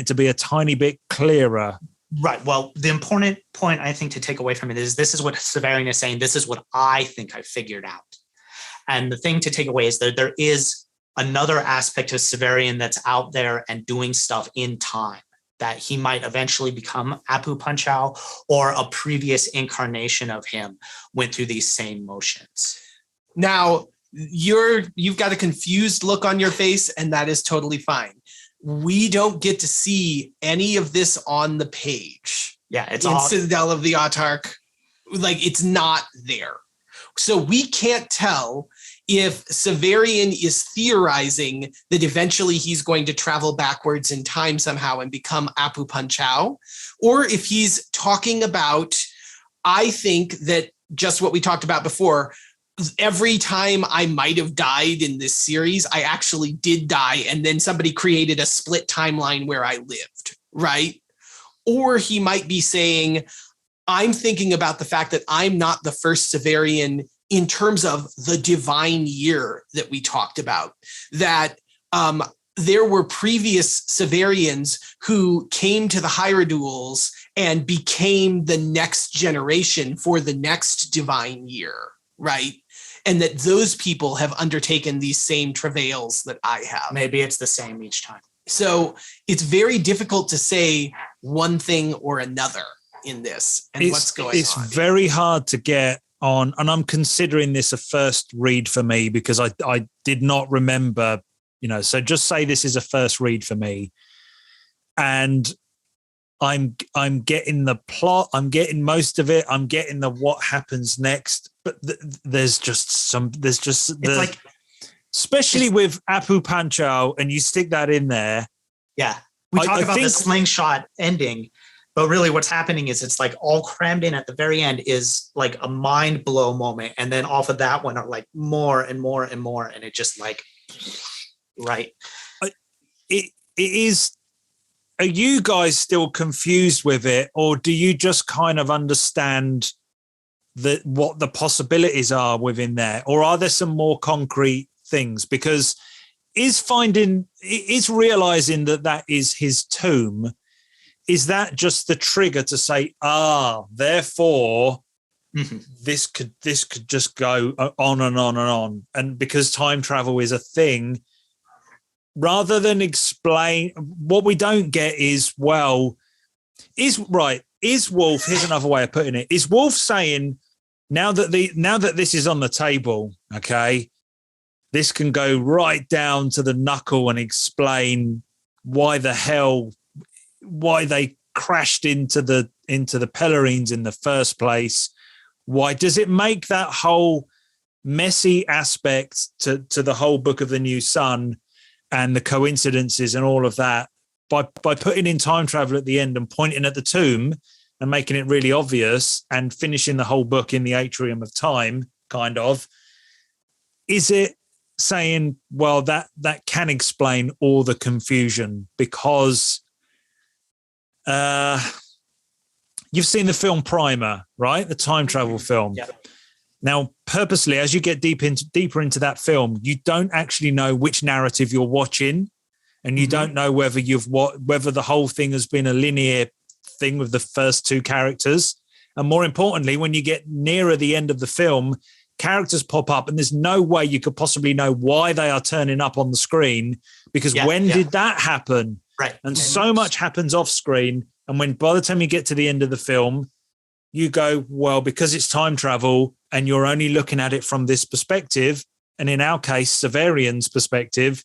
to be a tiny bit clearer. Right. Well, the important point I think to take away from it is this is what Severian is saying. This is what I think I figured out. And the thing to take away is that there is another aspect of Severian that's out there and doing stuff in time, that he might eventually become Apu Punchow or a previous incarnation of him went through these same motions. Now, you've got a confused look on your face, and that is totally fine. We don't get to see any of this on the page. Yeah, it's in all Citadel of the Autarch. Like, it's not there. So we can't tell if Severian is theorizing that eventually he's going to travel backwards in time somehow and become Apu Punchow, or if he's talking about, I think that just what we talked about before, every time I might have died in this series, I actually did die. And then somebody created a split timeline where I lived, right? Or he might be saying, I'm thinking about the fact that I'm not the first Severian in terms of the divine year that we talked about, that there were previous Severians who came to the Hierodules and became the next generation for the next divine year, right? And that those people have undertaken these same travails that I have. Maybe it's the same each time. So it's very difficult to say one thing or another in this and what's going on. It's very hard to get on, and I'm considering this a first read for me because I did not remember, so just say this is a first read for me. And I'm getting the plot, I'm getting most of it, I'm getting the what happens next, but especially with Apu Punchow, and you stick that in there, Yeah. We talk about the slingshot ending, but really what's happening is it's like all crammed in at the very end is like a mind blow moment. And then off of that one are like more and more and more. And it just like, right. It is. Are you guys still confused with it, or do you just kind of understand what the possibilities are within there, or are there some more concrete things? Because is realizing that is his tomb, is that just the trigger to say, therefore this could just go on and on and on, and because time travel is a thing, rather than explain what we don't get is, is Wolfe, here's another way of putting it, is Wolfe saying, now that this is on the table, okay, this can go right down to the knuckle and explain why they crashed into the Pellerines in the first place. Why does it make that whole messy aspect to the whole Book of the New Sun and the coincidences and all of that by putting in time travel at the end and pointing at the tomb and making it really obvious and finishing the whole book in the atrium of time, kind of? Is it saying, well, that can explain all the confusion because you've seen the film Primer, right? The time travel film. Yeah. Now, purposely, as you get deeper into that film, you don't actually know which narrative you're watching, and you don't know whether whether the whole thing has been a linear thing with the first two characters. And more importantly, when you get nearer the end of the film, characters pop up and there's no way you could possibly know why they are turning up on the screen, because when did that happen? Right. And so much happens off screen. And when by the time you get to the end of the film, you go, well, because it's time travel and you're only looking at it from this perspective, and in our case, Severian's perspective,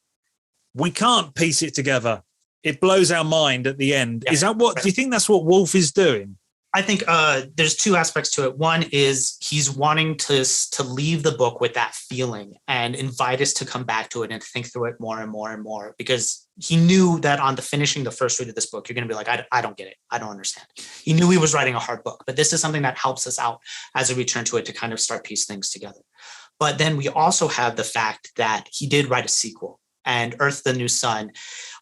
we can't piece it together. It blows our mind at the end. Is that what, do you think that's what Wolfe is doing? I think there's two aspects to it. One is he's wanting to leave the book with that feeling and invite us to come back to it and think through it more and more and more, because he knew that on finishing the first read of this book, you're going to be like, I don't get it. I don't understand. He knew he was writing a hard book, but this is something that helps us out as we return to it to kind of start piece things together. But then we also have the fact that he did write a sequel, and Urth the New Sun,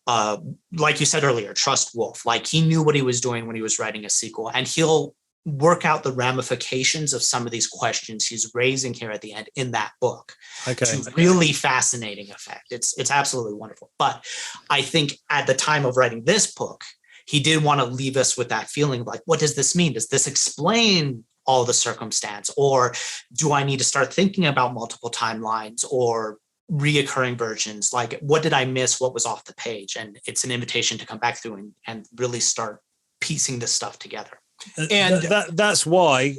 like you said earlier, trust Wolfe. Like, he knew what he was doing when he was writing a sequel, and he'll work out the ramifications of some of these questions he's raising here at the end in that book. Okay. To really fascinating effect. It's absolutely wonderful. But I think at the time of writing this book, he did want to leave us with that feeling of like, what does this mean? Does this explain all the circumstance? Or do I need to start thinking about multiple timelines or reoccurring versions? Like, what did I miss? What was off the page? And it's an invitation to come back through and really start piecing this stuff together. And that's why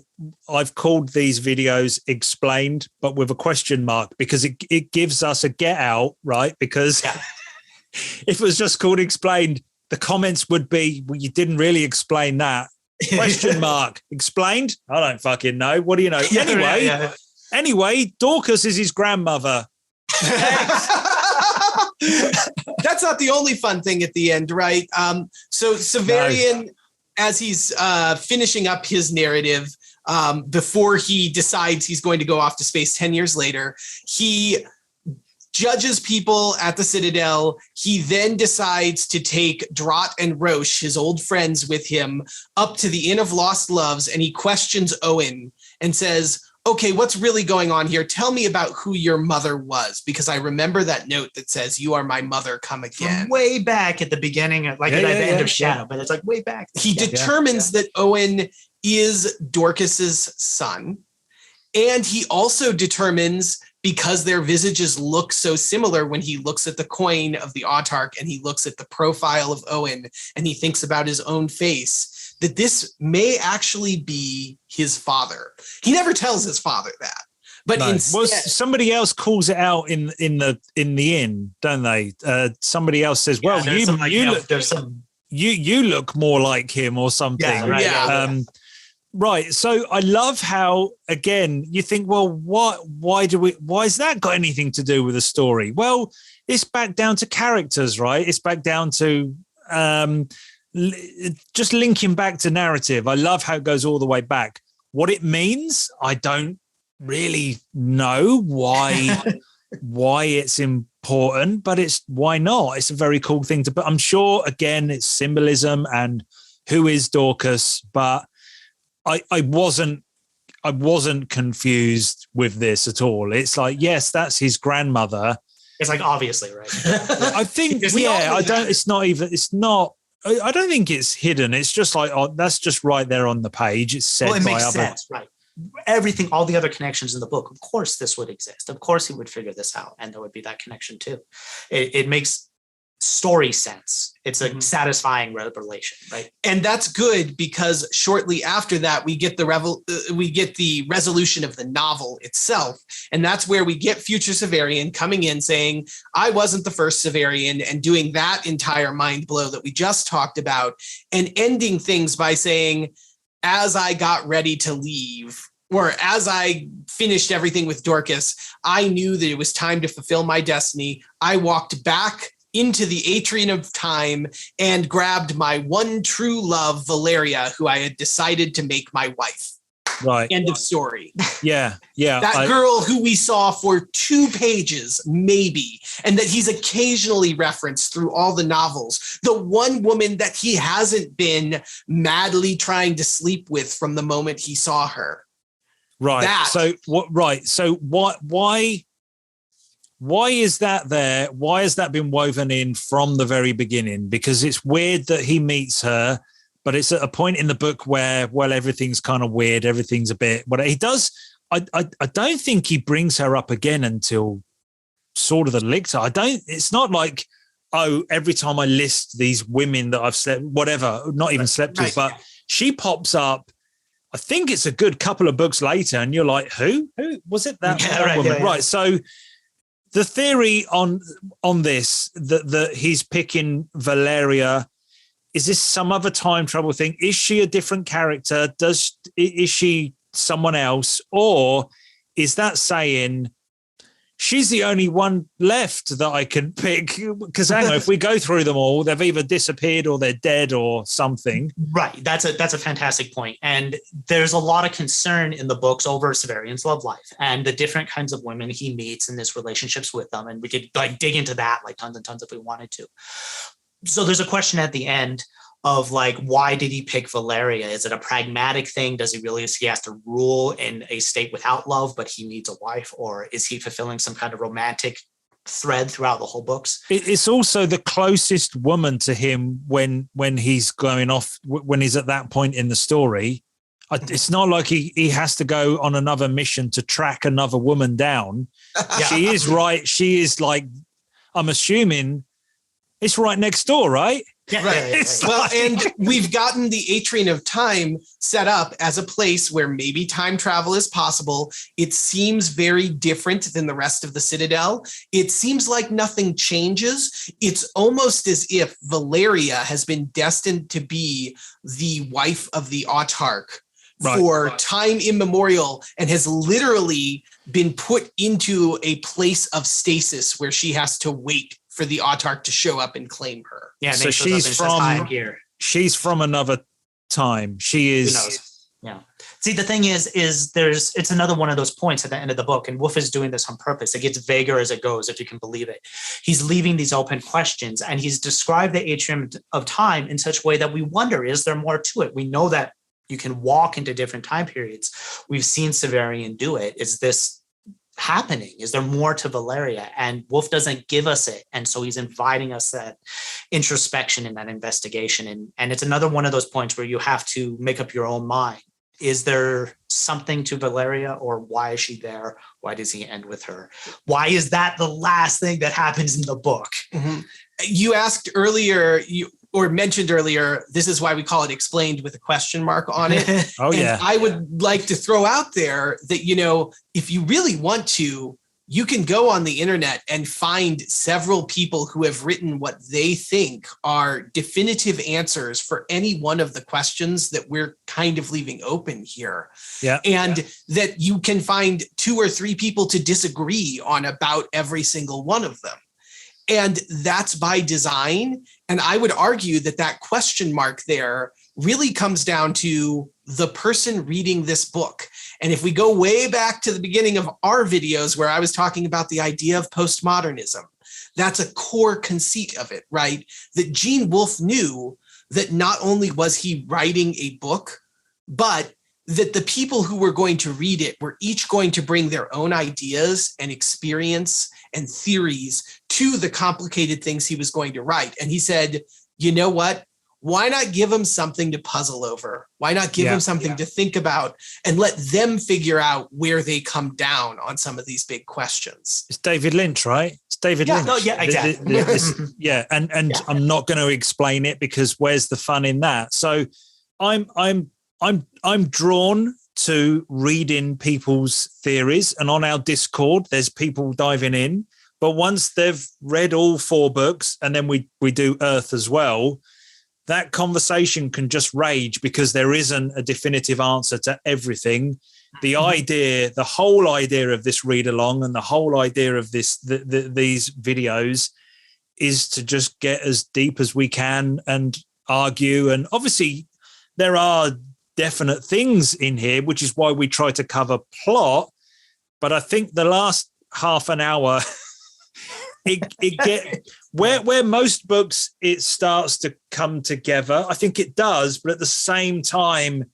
I've called these videos explained, but with a question mark, because it gives us a get out, right? Because if it was just called explained, the comments would be, well, you didn't really explain that. Question mark. Explained? I don't fucking know. What do you know? Anyway, Dorcas is his grandmother. That's not the only fun thing at the end, right? So Severian, as he's finishing up his narrative, before he decides he's going to go off to space 10 years later, he judges people at the Citadel. He then decides to take Drott and Roche, his old friends, with him up to the Inn of Lost Loves, and he questions Owen and says, okay, what's really going on here? Tell me about who your mother was, because I remember that note that says, you are my mother, come again. From way back at the beginning, at the end of Shadow, but it's like way back. He determines that Owen is Dorcas's son. And he also determines, because their visages look so similar, when he looks at the coin of the Autarch and he looks at the profile of Owen and he thinks about his own face, that this may actually be his father. He never tells his father that, but instead, somebody else calls it out in the inn, don't they? Somebody else says, "Well, you look more like him," or something. Right. So I love how, again, you think, well, why has that got anything to do with the story? Well, it's back down to characters, right? It's back down to just linking back to narrative. I love how it goes all the way back. What it means, I don't really know why it's important, but it's why not? It's a very cool thing to. But I'm sure again, it's symbolism and who is Dorcas. But I wasn't confused with this at all. It's like, yes, that's his grandmother. It's like, obviously, right? I think, I don't. It's not even. It's not. I don't think it's hidden. It's just like, oh, that's just right there on the page. It's said it by makes other. sense, right? Everything, all the other connections in the book, of course, this would exist. Of course, he would figure this out, and there would be that connection too. It makes story sense. It's a satisfying revelation, right? And that's good because shortly after that, we get the resolution of the novel itself, and that's where we get future Severian coming in saying, "I wasn't the first Severian," and doing that entire mind blow that we just talked about, and ending things by saying, "As I got ready to leave." Or as I finished everything with Dorcas, I knew that it was time to fulfill my destiny. I walked back into the atrium of time and grabbed my one true love, Valeria, who I had decided to make my wife. Right. End of story. Yeah. That girl who we saw for 2 pages, maybe, and that he's occasionally referenced through all the novels. The one woman that he hasn't been madly trying to sleep with from the moment he saw her. Right. So what? Right. So why is that there? Why has that been woven in from the very beginning? Because it's weird that he meets her, but it's at a point in the book where, well, everything's kind of weird. Everything's a bit. What he does, I don't think he brings her up again until Sword of the Lictor. It's not like, oh, every time I list these women that I've slept, whatever, not even slept with, but she pops up. I think it's a good couple of books later, and you're like, who was it? That woman, right? So the theory on this that he's picking Valeria, is this some other time travel thing? Is she a different character? Is she someone else, or is that saying she's the only one left that I can pick? Because hang on, if we go through them all, they've either disappeared or they're dead or something. Right. That's a fantastic point. And there's a lot of concern in the books over Severian's love life and the different kinds of women he meets and his relationships with them. And we could like dig into that like tons and tons if we wanted to. So there's a question at the end of like, why did he pick Valeria? Is it a pragmatic thing? Does he has to rule in a state without love, but he needs a wife? Or is he fulfilling some kind of romantic thread throughout the whole books? It's also the closest woman to him when he's going off, when he's at that point in the story. It's not like he has to go on another mission to track another woman down. Yeah. She is right. She is like, I'm assuming it's right next door, right? Yeah, Right. right. Well, and we've gotten the Atrium of Time set up as a place where maybe time travel is possible. It seems very different than the rest of the Citadel. It seems like nothing changes. It's almost as if Valeria has been destined to be the wife of the Autarch for time immemorial and has literally been put into a place of stasis where she has to wait for the Autarch to show up and claim her. Yeah, so she's from another time. She is. Who knows? Yeah. See, the thing is it's another one of those points at the end of the book, and Wolfe is doing this on purpose. It gets vaguer as it goes, if you can believe it. He's leaving these open questions, and he's described the Atrium of Time in such a way that we wonder, is there more to it? We know that you can walk into different time periods. We've seen Severian do it. Is this happening? Is there more to Valeria? And Wolfe doesn't give us it. And so he's inviting us that introspection and that investigation. And it's another one of those points where you have to make up your own mind. Is there something to Valeria, or why is she there? Why does he end with her? Why is that the last thing that happens in the book? Mm-hmm. You asked earlier, or mentioned earlier, this is why we call it explained with a question mark on it. Oh, yeah. And I would like to throw out there that, if you really want to, you can go on the internet and find several people who have written what they think are definitive answers for any one of the questions that we're kind of leaving open here. Yeah. And that you can find 2 or 3 people to disagree on about every single one of them. And that's by design. And I would argue that that question mark there really comes down to the person reading this book. And if we go way back to the beginning of our videos where I was talking about the idea of postmodernism, that's a core conceit of it, right? That Gene Wolfe knew that not only was he writing a book, but that the people who were going to read it were each going to bring their own ideas and experience and theories to the complicated things he was going to write. And he said, you know what? Why not give them something to puzzle over? Why not give them something to think about and let them figure out where they come down on some of these big questions? It's David Lynch, right? It's David Lynch. No, yeah, exactly. And I'm not going to explain it because where's the fun in that? So I'm drawn to reading people's theories, and on our Discord, there's people diving in. But once they've read all 4 books, and then we do Urth as well, that conversation can just rage because there isn't a definitive answer to everything. The idea, the whole idea of this read along, and the whole idea of these videos is to just get as deep as we can and argue. And obviously, there are definite things in here, which is why we try to cover plot. But I think the last half an hour, it get where most books it starts to come together. I think it does, but at the same time,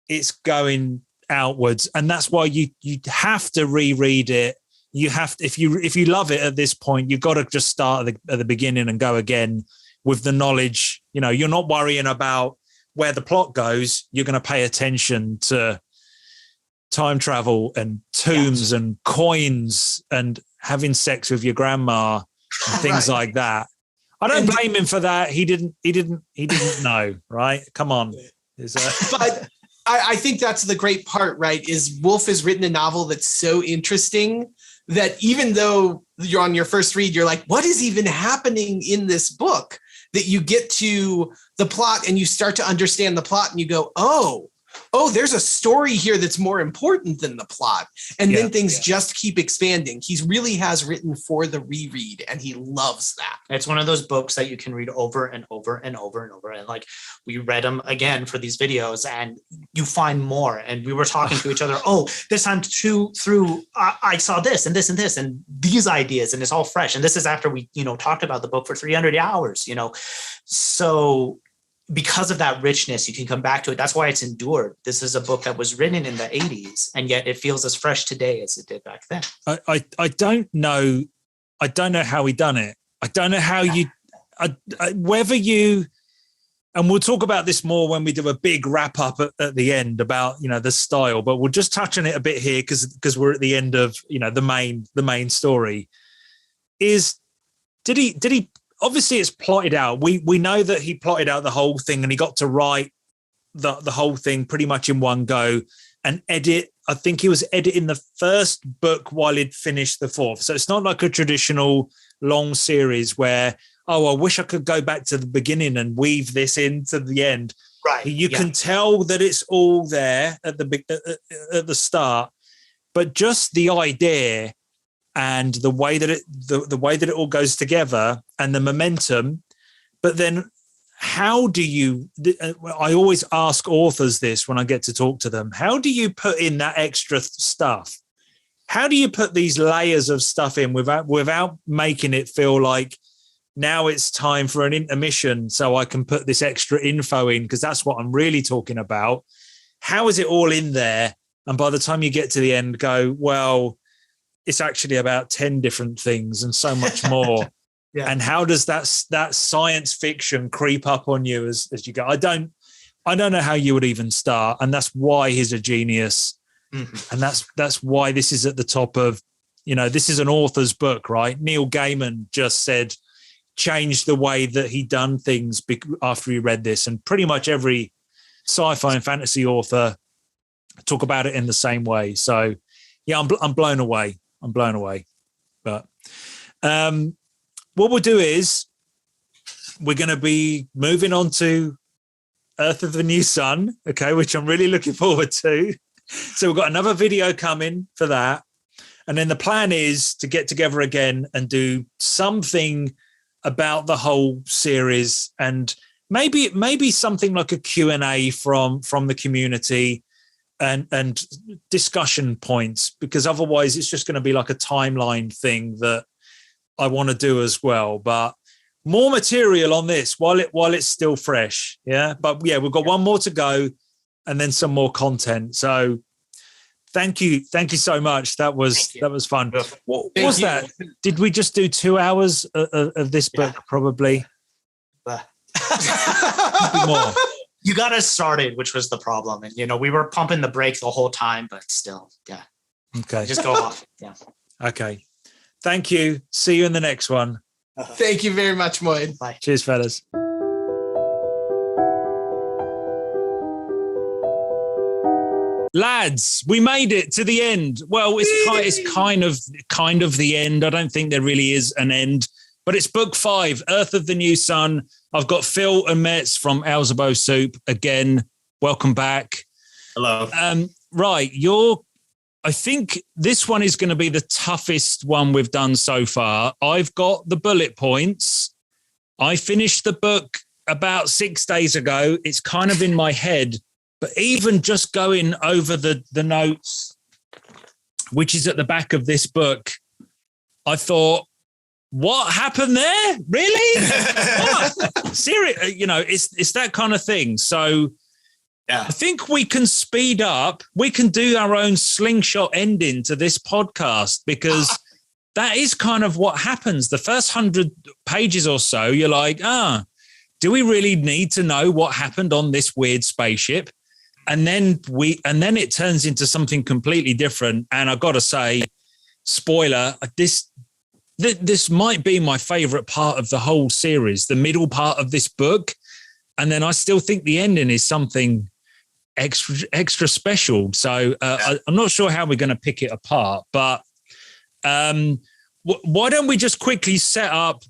it's going outwards, and that's why you have to reread it. You have to, if you love it at this point, you've got to just start at the beginning and go again with the knowledge. You know, you're not worrying about where the plot goes. You're going to pay attention to time travel and tombs and coins and having sex with your grandma and things like that. I don't blame him for that. He didn't know, right? Come on. But I think that's the great part, right? Is Wolfe has written a novel that's so interesting that even though you're on your first read, you're like, what is even happening in this book? That you get to the plot and you start to understand the plot and you go, oh, there's a story here that's more important than the plot. And then things just keep expanding. He really has written for the reread, and he loves that. It's one of those books that you can read over and over and over and over. And like, we read them again for these videos and you find more. And we were talking to each other, this time through I saw this and this and this and these ideas, and it's all fresh. And this is after we, talked about the book for 300 hours, So because of that richness, you can come back to it. That's why it's endured. This is a book that was written in the 80s, and yet it feels as fresh today as it did back then. I don't know. I don't know how he done it. I don't know how whether you, and we'll talk about this more when we do a big wrap up at the end about, the style, but we'll just touch on it a bit here because we're at the end of, the main story. Did he obviously it's plotted out. We know that he plotted out the whole thing and he got to write the whole thing pretty much in one go and edit. I think he was editing the first book while he'd finished the 4th. So it's not like a traditional long series where, I wish I could go back to the beginning and weave this into the end. Right. You can tell that it's all there at the start, but just the idea and the way that it all goes together and the momentum. But then how do you, I always ask authors this when I get to talk to them, how do you put in that extra stuff? How do you put these layers of stuff in without making it feel like now it's time for an intermission so I can put this extra info in, because that's what I'm really talking about. How is it all in there? And by the time you get to the end, go, well, it's actually about 10 different things and so much more. And how does that science fiction creep up on you as you go? I don't know how you would even start. And that's why he's a genius. Mm-hmm. And that's why this is at the top of, this is an author's book, right? Neil Gaiman just said, changed the way that he done things after he read this. And pretty much every sci-fi and fantasy author talk about it in the same way. So yeah, I'm blown away. But what we'll do is we're going to be moving on to Urth of the New Sun, okay, which I'm really looking forward to. So we've got another video coming for that. And then the plan is to get together again and do something about the whole series, and maybe something like a Q&A from the community and discussion points, because otherwise it's just going to be like a timeline thing that I want to do as well. But more material on this while it's still fresh. Yeah. But yeah, we've got one more to go and then some more content. So thank you so much. That was fun. What was that? Did we just do 2 hours of this book? Probably. More. You got us started, which was the problem. And, we were pumping the brake the whole time, but still, yeah. Okay. Just go off. Yeah. Okay. Thank you. See you in the next one. Thank you very much, Moid. Bye. Cheers, fellas. Lads, we made it to the end. Well, it's kind of the end. I don't think there really is an end, but it's book 5, Urth of the New Sun. I've got Phil and Metz from Alzebo Soup again. Welcome back. Hello. Right, I think this one is going to be the toughest one we've done so far. I've got the bullet points. I finished the book about 6 days ago. It's kind of in my head. But even just going over the notes, which is at the back of this book, I thought, what happened there? Really? What? Serious? It's that kind of thing. So yeah. I think we can speed up. We can do our own slingshot ending to this podcast, because that is kind of what happens. The first 100 pages or so, you're like, do we really need to know what happened on this weird spaceship? And then it turns into something completely different. And I've got to say, spoiler, this might be my favorite part of the whole series, the middle part of this book. And then I still think the ending is something extra special. So I'm not sure how we're going to pick it apart, but why don't we just quickly set up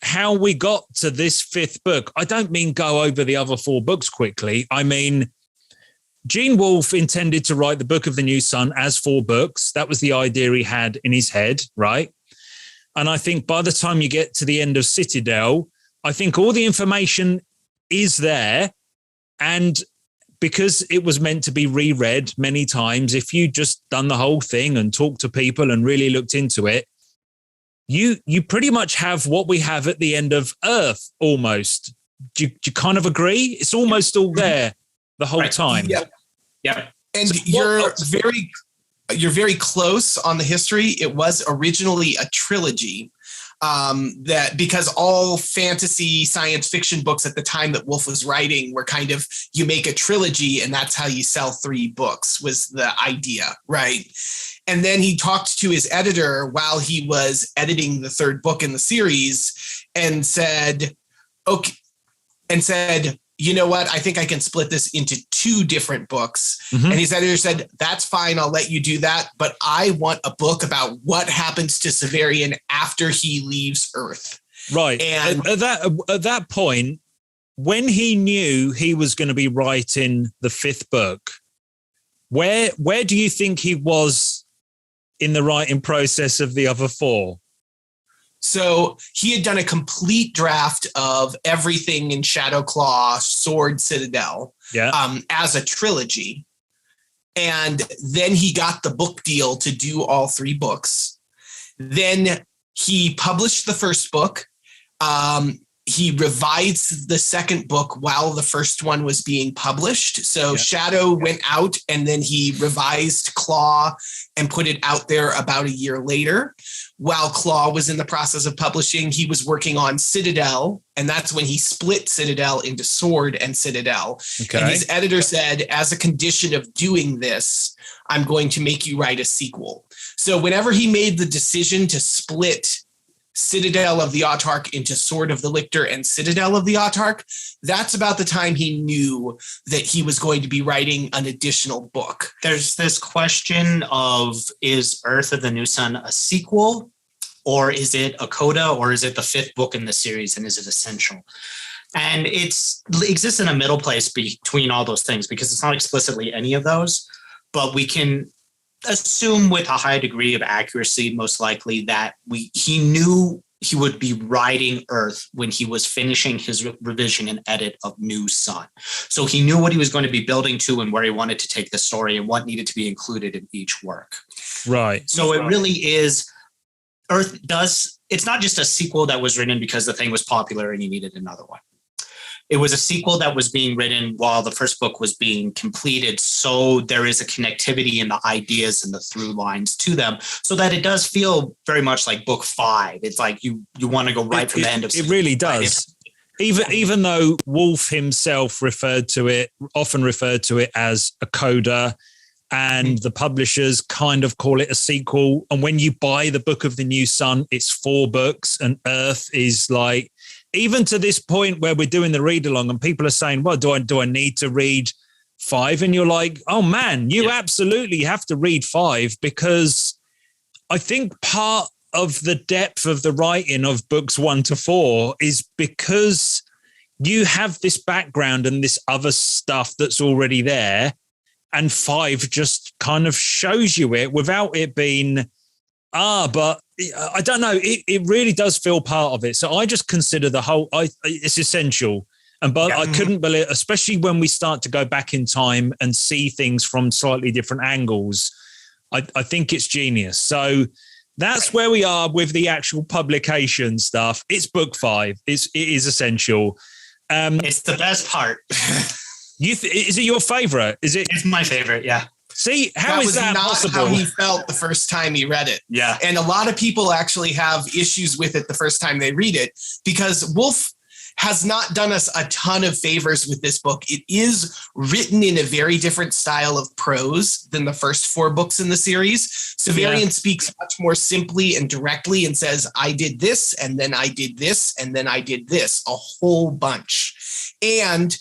how we got to this 5th book? I don't mean go over the other 4 books quickly. I mean, Gene Wolfe intended to write the Book of the New Sun as 4 books. That was the idea he had in his head, right? And I think by the time you get to the end of Citadel, I think all the information is there. And because it was meant to be reread many times, if you just done the whole thing and talked to people and really looked into it, you pretty much have what we have at the end of Urth almost. Do you kind of agree? It's almost all there the whole time. Yeah. And so you're very close on the history. It was originally a trilogy, that because all fantasy science fiction books at the time that Wolfe was writing were kind of, you make a trilogy and that's how you sell 3 books, was the idea, right? And then he talked to his editor while he was editing the 3rd book in the series and said, you know what? I think I can split this into 2 different books. Mm-hmm. And his editor said, that's fine. I'll let you do that. But I want a book about what happens to Severian after he leaves Urth. Right. And at that point, when he knew he was going to be writing the 5th book, where do you think he was in the writing process of the other 4? So he had done a complete draft of everything in Shadowclaw, Sword, Citadel, as a trilogy. And then he got the book deal to do all 3 books. Then he published the 1st book. He revised the 2nd book while the 1st one was being published. So Shadow went out and then he revised Claw and put it out there about a year later. While Claw was in the process of publishing, he was working on Citadel, and that's when he split Citadel into Sword and Citadel. Okay. And his editor said, as a condition of doing this, I'm going to make you write a sequel. So whenever he made the decision to split Citadel of the Autarch into Sword of the Lictor and Citadel of the Autarch, that's about the time he knew that he was going to be writing an additional book. There's this question of, is Urth of the New Sun a sequel, or is it a coda, or is it the 5th book in the series, and is it essential? And it exists in a middle place between all those things, because it's not explicitly any of those, but we can assume with a high degree of accuracy, most likely, that he knew he would be writing Urth when he was finishing his revision and edit of New Sun. So he knew what he was going to be building to and where he wanted to take the story and what needed to be included in each work. Right. So it really is, Urth does, it's not just a sequel that was written because the thing was popular and he needed another one. It was a sequel that was being written while the first book was being completed. So there is a connectivity in the ideas and the through lines to them, so that it does feel very much like book 5. It's like you want to go right from the end of it really does. Even though Wolfe himself often referred to it as a coda, and the publishers kind of call it a sequel. And when you buy the Book of the New Sun, it's 4 books, and Urth is like, even to this point where we're doing the read along and people are saying, well, do I need to read 5? And you're like, oh man, you absolutely have to read 5, because I think part of the depth of the writing of books 1 to 4 is because you have this background and this other stuff that's already there. And 5 just kind of shows you it without it being, but I don't know. It really does feel part of it. So I just consider the whole, it's essential. But I couldn't believe, especially when we start to go back in time and see things from slightly different angles. I think it's genius. So that's where we are with the actual publication stuff. It's book 5. It is essential. It's the best part. Is it your favorite? It's my favorite. Yeah. See, how is that possible? How he felt the first time he read it. Yeah. And a lot of people actually have issues with it the first time they read it, because Wolfe has not done us a ton of favors with this book. It is written in a very different style of prose than the first 4 books in the series. Severian speaks much more simply and directly and says, I did this, and then I did this, and then I did this, a whole bunch. And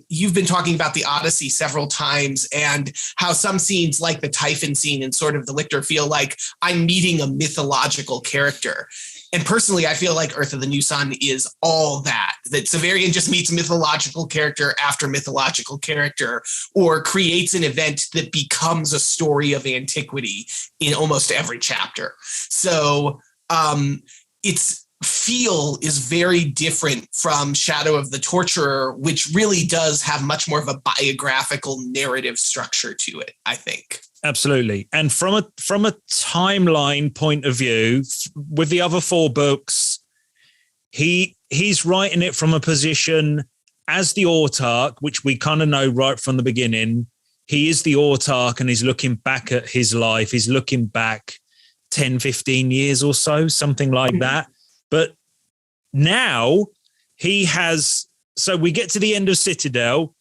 you've been talking about the Odyssey several times, and how some scenes like the Typhon scene in Sword of the Lictor feel like I'm meeting a mythological character. And personally, I feel like Urth of the New Sun is all that Severian just meets mythological character after mythological character, or creates an event that becomes a story of antiquity in almost every chapter. So its feel is very different from Shadow of the Torturer, which really does have much more of a biographical narrative structure to it, I think. Absolutely. And from a timeline point of view, with the other 4 books, he's writing it from a position as the Autarch, which we kind of know right from the beginning. He is the Autarch, and he's looking back at his life. He's looking back 10, 15 years or so, something like that. But now so we get to the end of Citadel,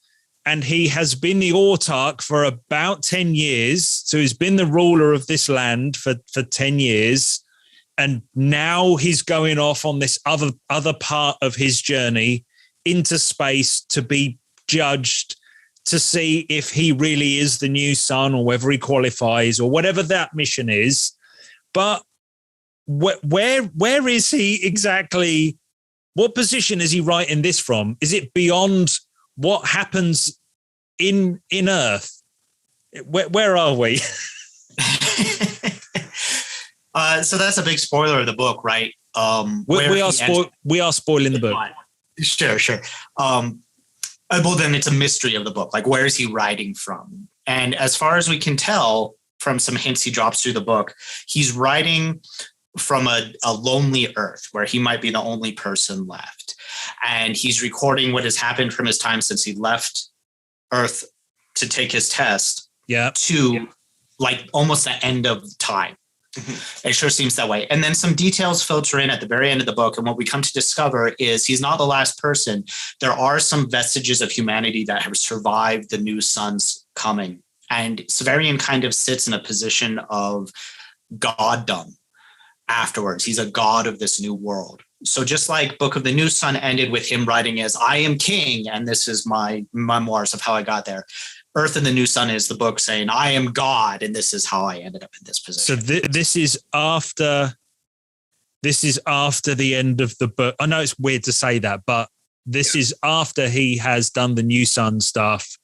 and he has been the Autarch for about 10 years. So he's been the ruler of this land for 10 years. And now he's going off on this other part of his journey into space to be judged, to see if he really is the new sun, or whether he qualifies, or whatever that mission is. But where is he exactly? What position is he writing this from? Is it beyond what happens in Urth? Where are we? So that's a big spoiler of the book, right? We are spoiling the book. Sure. Well, then it's a mystery of the book. Like, where is he writing from? And as far as we can tell from some hints he drops through the book, he's writing from a lonely Urth where he might be the only person left. And he's recording what has happened from his time since he left Urth to take his test to like almost the end of time. Mm-hmm. It sure seems that way. And then some details filter in at the very end of the book. And what we come to discover is he's not the last person. There are some vestiges of humanity that have survived the new sun's coming. And Severian kind of sits in a position of goddom afterwards. He's a god of this new world. So just like Book of the New Sun ended with him writing as I am king, and this is my memoirs of how I got there, Urth and the New Sun is the book saying I am God, and this is how I ended up in this position. So this is after the end of the book. I know it's weird to say that, but this is after he has done the New Sun stuff.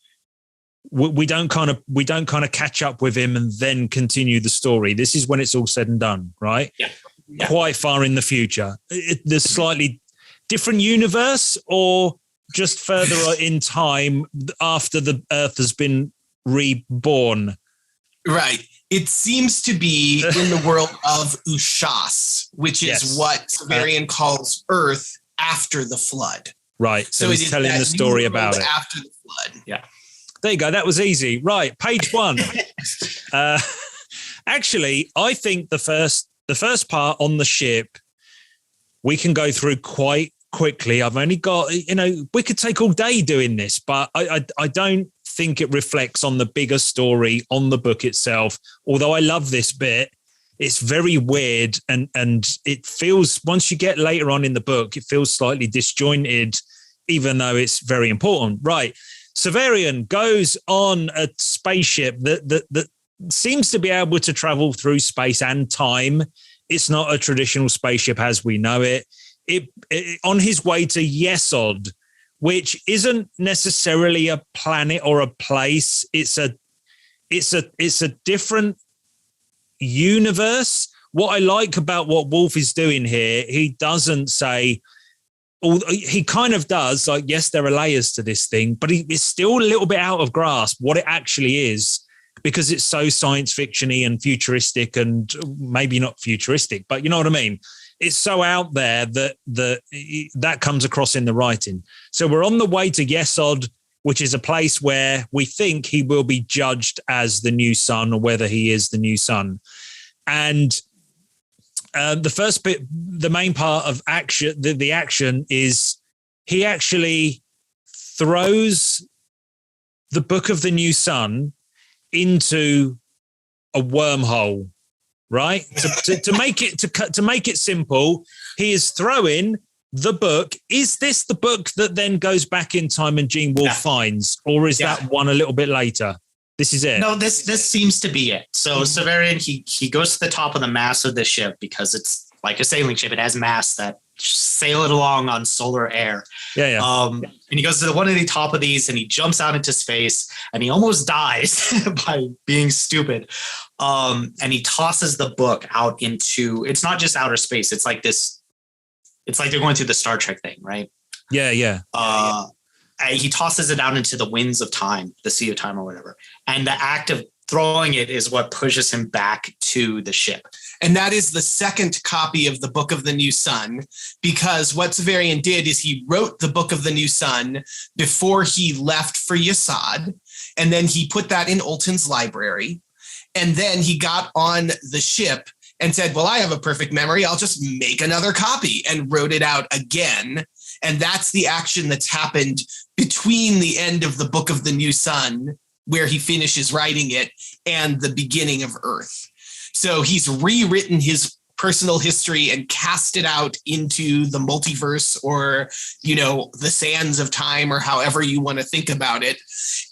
we don't kind of catch up with him and then continue the story. This is when it's all said and done, right? Yeah. Quite far in the future. There's slightly different universe, or just further in time after the Earth has been reborn. Right. It seems to be in the world of Ushas, which is what Severian calls Urth after the flood. Right. So he's telling the story about it. After the flood. Yeah. There you go. That was easy. Right. Page 1. Actually, I think the first part on the ship, we can go through quite quickly. I've only got, we could take all day doing this, but I don't think it reflects on the bigger story, on the book itself. Although I love this bit, it's very weird, and it feels, once you get later on in the book, it feels slightly disjointed, even though it's very important. Right. Severian goes on a spaceship that seems to be able to travel through space and time. It's not a traditional spaceship as we know it. It on his way to Yesod, which isn't necessarily a planet or a place. It's a different universe. What I like about what Wolfe is doing here, he doesn't say, he kind of does, like, yes, there are layers to this thing, but it's still a little bit out of grasp what it actually is, because it's so science fiction-y and futuristic, and maybe not futuristic, but you know what I mean? It's so out there that comes across in the writing. So we're on the way to Yesod, which is a place where we think he will be judged as the new sun, or whether he is the new sun. And the first bit, the main part of action, the action is he actually throws the Book of the New Sun into a wormhole, right? To make it simple, he is throwing the book. Is this the book that then goes back in time and Gene Wolfe finds, or is that one a little bit later? This is it. No, this seems to be it. So Severian, he goes to the top of the mast of the ship, because it's like a sailing ship. It has masts that sail it along on solar air. Yeah. And he goes to one of the top of these, and he jumps out into space, and he almost dies by being stupid. And he tosses the book out into, it's not just outer space. It's like this. It's like they're going through the Star Trek thing, right? Yeah. He tosses it out into the winds of time, the sea of time, or whatever. And the act of throwing it is what pushes him back to the ship. And that is the second copy of the Book of the New Sun, because what Severian did is he wrote the Book of the New Sun before he left for Yesod, and then he put that in Olton's library, and then he got on the ship and said, well, I have a perfect memory, I'll just make another copy, and wrote it out again. And that's the action that's happened between the end of the Book of the New Sun, where he finishes writing it, and the beginning of Urth. So he's rewritten his personal history and cast it out into the multiverse, or, the sands of time, or however you want to think about it.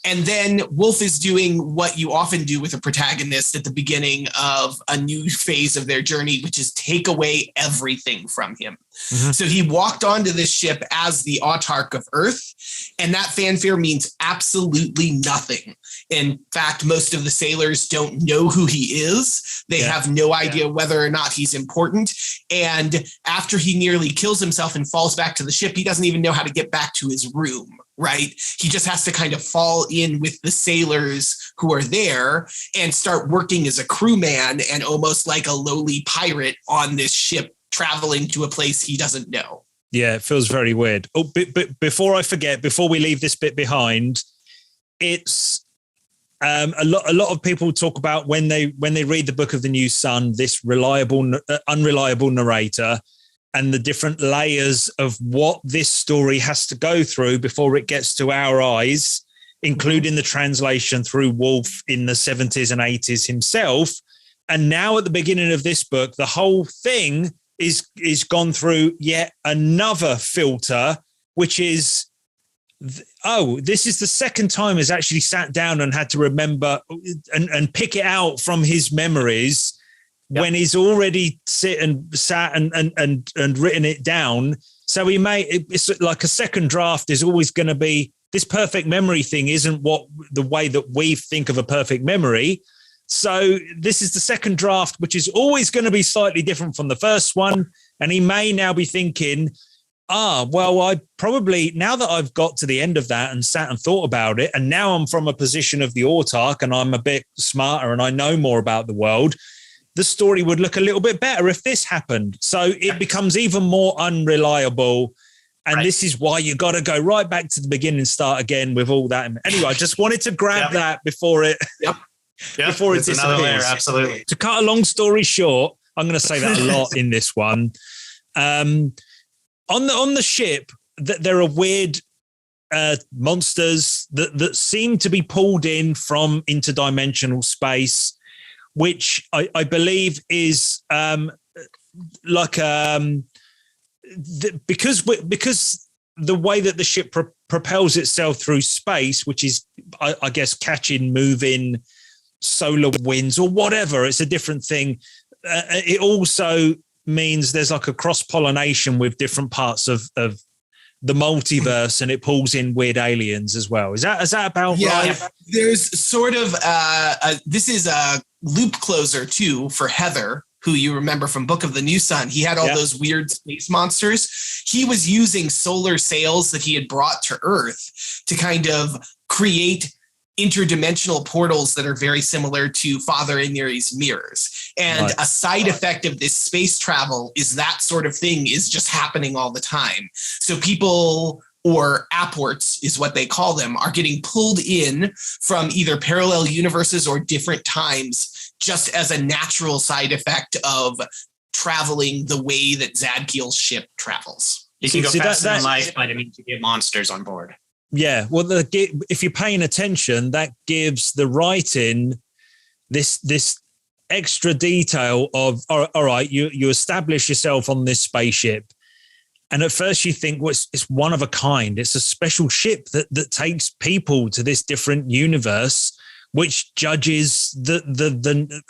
And then Wolfe is doing what you often do with a protagonist at the beginning of a new phase of their journey, which is take away everything from him. Mm-hmm. So he walked onto this ship as the Autarch of Urth, and that fanfare means absolutely nothing. In fact, most of the sailors don't know who he is. They have no idea whether or not he's important. And after he nearly kills himself and falls back to the ship, he doesn't even know how to get back to his room, right? He just has to kind of fall in with the sailors who are there and start working as a crewman and almost like a lowly pirate on this ship, traveling to a place he doesn't know. Yeah, it feels very weird. Oh, but before I forget, before we leave this bit behind, it's a lot of people talk about when they read the Book of the New Sun, this unreliable narrator, and the different layers of what this story has to go through before it gets to our eyes, including the translation through Wolfe in the 70s and 80s himself. And now at the beginning of this book, the whole thing is gone through yet another filter, which is, this is the second time he's actually sat down and had to remember and pick it out from his memories when he's already sat and written it down. So it's like a second draft is always going to be this perfect memory thing isn't what the way that we think of a perfect memory. So this is the second draft, which is always going to be slightly different from the first one. And he may now be thinking, well, I probably, now that I've got to the end of that and sat and thought about it, and now I'm from a position of the autarch and I'm a bit smarter and I know more about the world, the story would look a little bit better if this happened. So it becomes even more unreliable. And this is why you got to go right back to the beginning and start again with all that. Anyway, I just wanted to grab that before it, before it disappears. Layer, absolutely. To cut a long story short, I'm going to say that a lot in this one. On the ship, there are weird monsters that seem to be pulled in from interdimensional space, which I believe is like because the way that the ship propels itself through space, which is I guess catching moving solar winds or whatever, it's a different thing. It also means there's like a cross-pollination with different parts of the multiverse, and it pulls in weird aliens as well. Is that about right? There's sort of this is a loop closer too for Heather, who you remember from Book of the New Sun. He had all those weird space monsters. He was using solar sails that he had brought to Earth to kind of create interdimensional portals that are very similar to Father Inuri's mirrors. And a side effect of this space travel is that sort of thing is just happening all the time. So people, or apports is what they call them, are getting pulled in from either parallel universes or different times just as a natural side effect of traveling the way that Zadkiel's ship travels. You can go faster than light, but it means you get monsters on board. Yeah, well, if you're paying attention, that gives the writing this extra detail of, all right, you establish yourself on this spaceship, and at first you think, well, it's one of a kind. It's a special ship that takes people to this different universe, which judges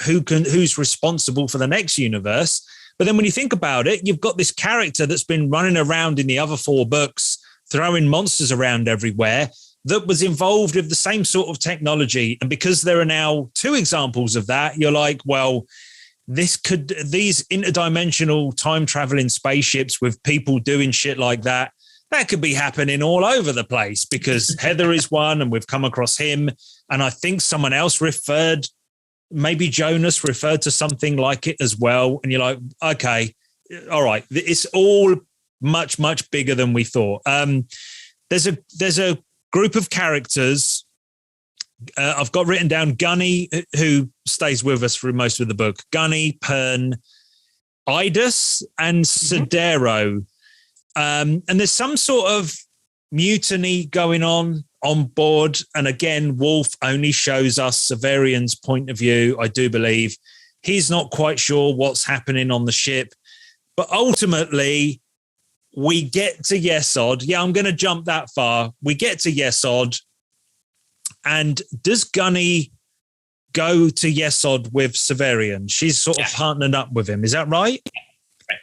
who's responsible for the next universe. But then when you think about it, you've got this character that's been running around in the other 4 books, throwing monsters around everywhere, that was involved with the same sort of technology. And because there are now 2 examples of that, you're like, well, these interdimensional time traveling spaceships with people doing shit like that could be happening all over the place, because Heather is one and we've come across him. And I think someone else maybe Jonas referred to something like it as well. And you're like, okay, all right, it's all much, much bigger than we thought. There's a group of characters. I've got written down Gunny, who stays with us through most of the book. Gunny, Pern, Idus, and Sidero. And there's some sort of mutiny going on board. And again, Wolfe only shows us Severian's point of view, I do believe. He's not quite sure what's happening on the ship. But ultimately, we get to Yesod. Yeah, I'm going to jump that far. We get to Yesod. And does Gunny go to Yesod with Severian? She's sort of partnered up with him. Is that right?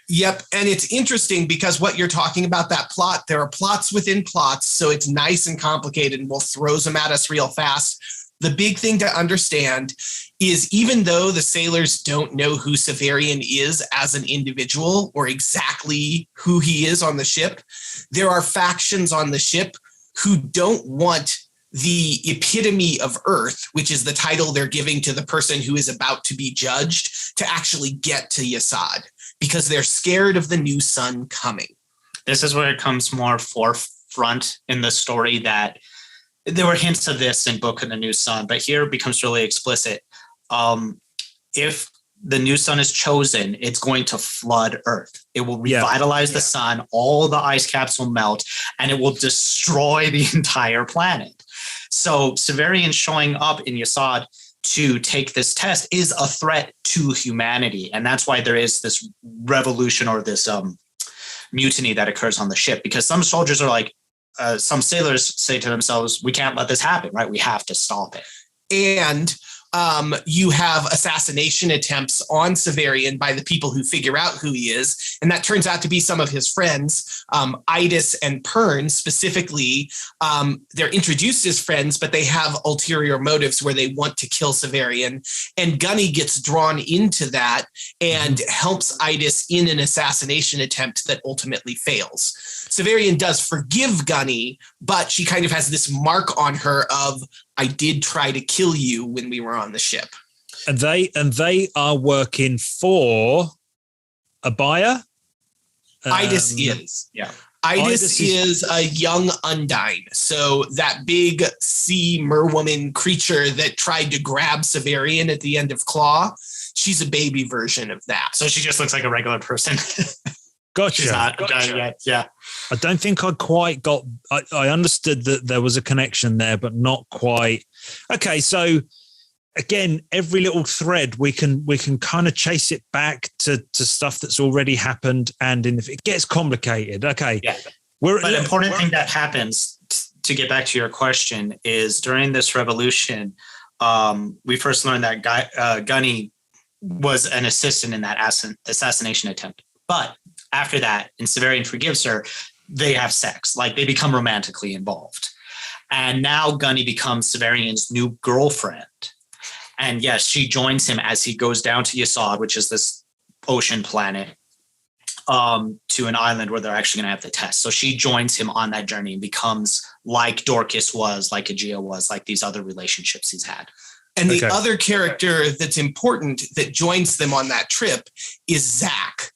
Yep. And it's interesting because what you're talking about, that plot, there are plots within plots. So it's nice and complicated, and Wolf throws them at us real fast. The big thing to understand is, even though the sailors don't know who Severian is as an individual or exactly who he is on the ship, there are factions on the ship who don't want the epitome of Urth, which is the title they're giving to the person who is about to be judged, to actually get to Yesod, because they're scared of the new sun coming. This is where it comes more forefront in the story, that there were hints of this in Book of the New Sun, but here it becomes really explicit. If the new sun is chosen, it's going to flood Earth. It will revitalize the sun. All the ice caps will melt, and it will destroy the entire planet. So Severian showing up in Yesod to take this test is a threat to humanity. And that's why there is this revolution, or this mutiny that occurs on the ship, because some soldiers are like, some sailors say to themselves, we can't let this happen, right? We have to stop it. And you have assassination attempts on Severian by the people who figure out who he is. And that turns out to be some of his friends, Idis and Pern specifically. They're introduced as friends, but they have ulterior motives where they want to kill Severian. And Gunny gets drawn into that and helps Idis in an assassination attempt that ultimately fails. Severian does forgive Gunny, but she kind of has this mark on her of, I did try to kill you when we were on the ship. And they are working for a buyer? Idis is. Yeah. Idis is a young Undine. So that big sea merwoman creature that tried to grab Severian at the end of Claw, she's a baby version of that. So she just looks like a regular person. Gotcha. She's not done yet. Yeah. I don't think I quite got. I understood that there was a connection there, but not quite. Okay, so again, every little thread we can kind of chase it back to stuff that's already happened, and it gets complicated. Okay, yeah. But an important thing that happens, to get back to your question, is during this revolution, we first learned that Gunny was an assistant in that assassination attempt, but after that, and Severian forgives her, they have sex. Like, they become romantically involved. And now Gunny becomes Severian's new girlfriend. And yes, she joins him as he goes down to Yesod, which is this ocean planet, to an island where they're actually going to have the test. So she joins him on that journey and becomes like Dorcas was, like Aegea was, like these other relationships he's had. And the other character that's important that joins them on that trip is Zach.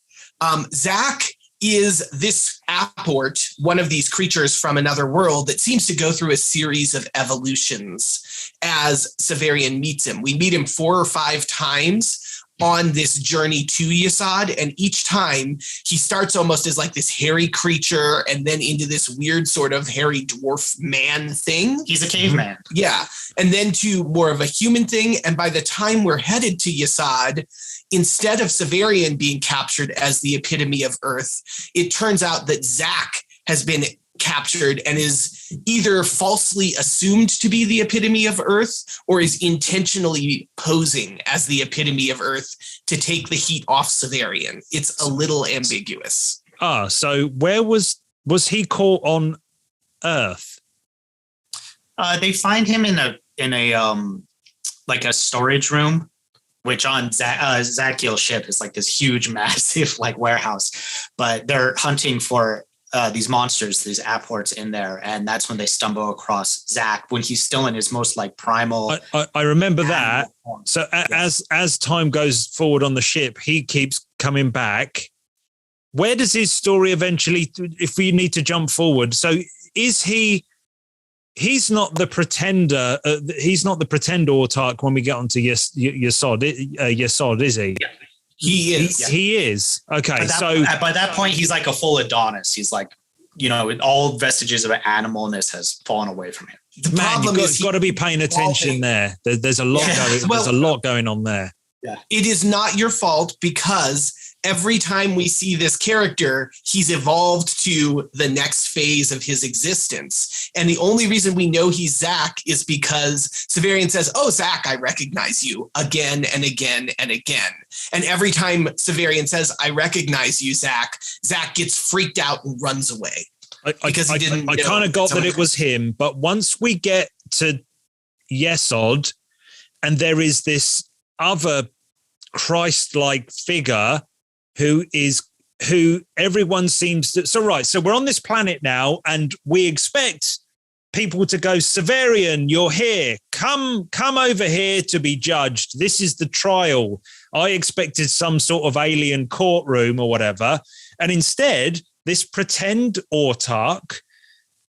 Zach is this apport, one of these creatures from another world that seems to go through a series of evolutions as Severian meets him. We meet him 4 or 5 times on this journey to Yesod, and each time he starts almost as like this hairy creature and then into this weird sort of hairy dwarf man thing. He's a caveman. Yeah. And then to more of a human thing. And by the time we're headed to Yesod, instead of Severian being captured as the epitome of Urth, it turns out that Zach has been captured and is either falsely assumed to be the epitome of Urth or is intentionally posing as the epitome of Urth to take the heat off Severian. It's a little ambiguous. So where was he caught on Urth? They find him in a like a storage room, which on Zakiel's ship is like this huge, massive like warehouse. But they're hunting for these monsters, these apports in there, and that's when they stumble across Zach when he's still in his most like primal. I remember that. Form. So as time goes forward on the ship, he keeps coming back. Where does his story eventually? If we need to jump forward, so is he? He's not the pretender. He's not the pretend autarch when we get onto Yesod, is he? Yeah. He is. He is. Okay. By that point, he's like a full Adonis. He's like, all vestiges of an animalness has fallen away from him. The problem is you've got to be paying attention there. There's a lot going. There's a lot going on there. Yeah. It is not your fault because every time we see this character, he's evolved to the next phase of his existence. And the only reason we know he's Zach is because Severian says, "Oh, Zach, I recognize you," again and again and again. And every time Severian says, "I recognize you, Zach," Zach gets freaked out and runs away. Because he didn't. I kind of got that it was him, but once we get to Yesod, and there is this other Christ-like figure who everyone seems to. So we're on this planet now, and we expect people to go, "Severian, you're here. Come over here to be judged. This is the trial." I expected some sort of alien courtroom or whatever, and instead, this pretend autarch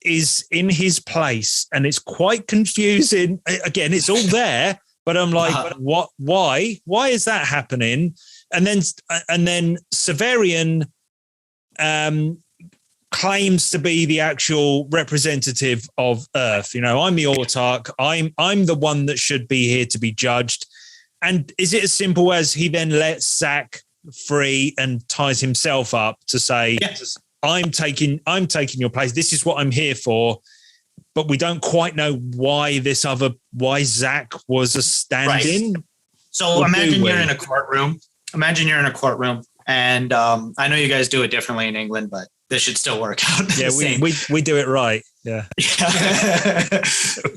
is in his place, and it's quite confusing. Again, it's all there, but I'm like, what? Why? Why is that happening? And then Severian claims to be the actual representative of Urth. I'm the autarch. I'm the one that should be here to be judged. And is it as simple as he then lets Zach free and ties himself up to say, yes, I'm taking your place. This is what I'm here for. but we don't quite know why Zach was a stand-in. Right. So imagine you're in a courtroom. And I know you guys do it differently in England, but this should still work out. Yeah, we do it right. Yeah.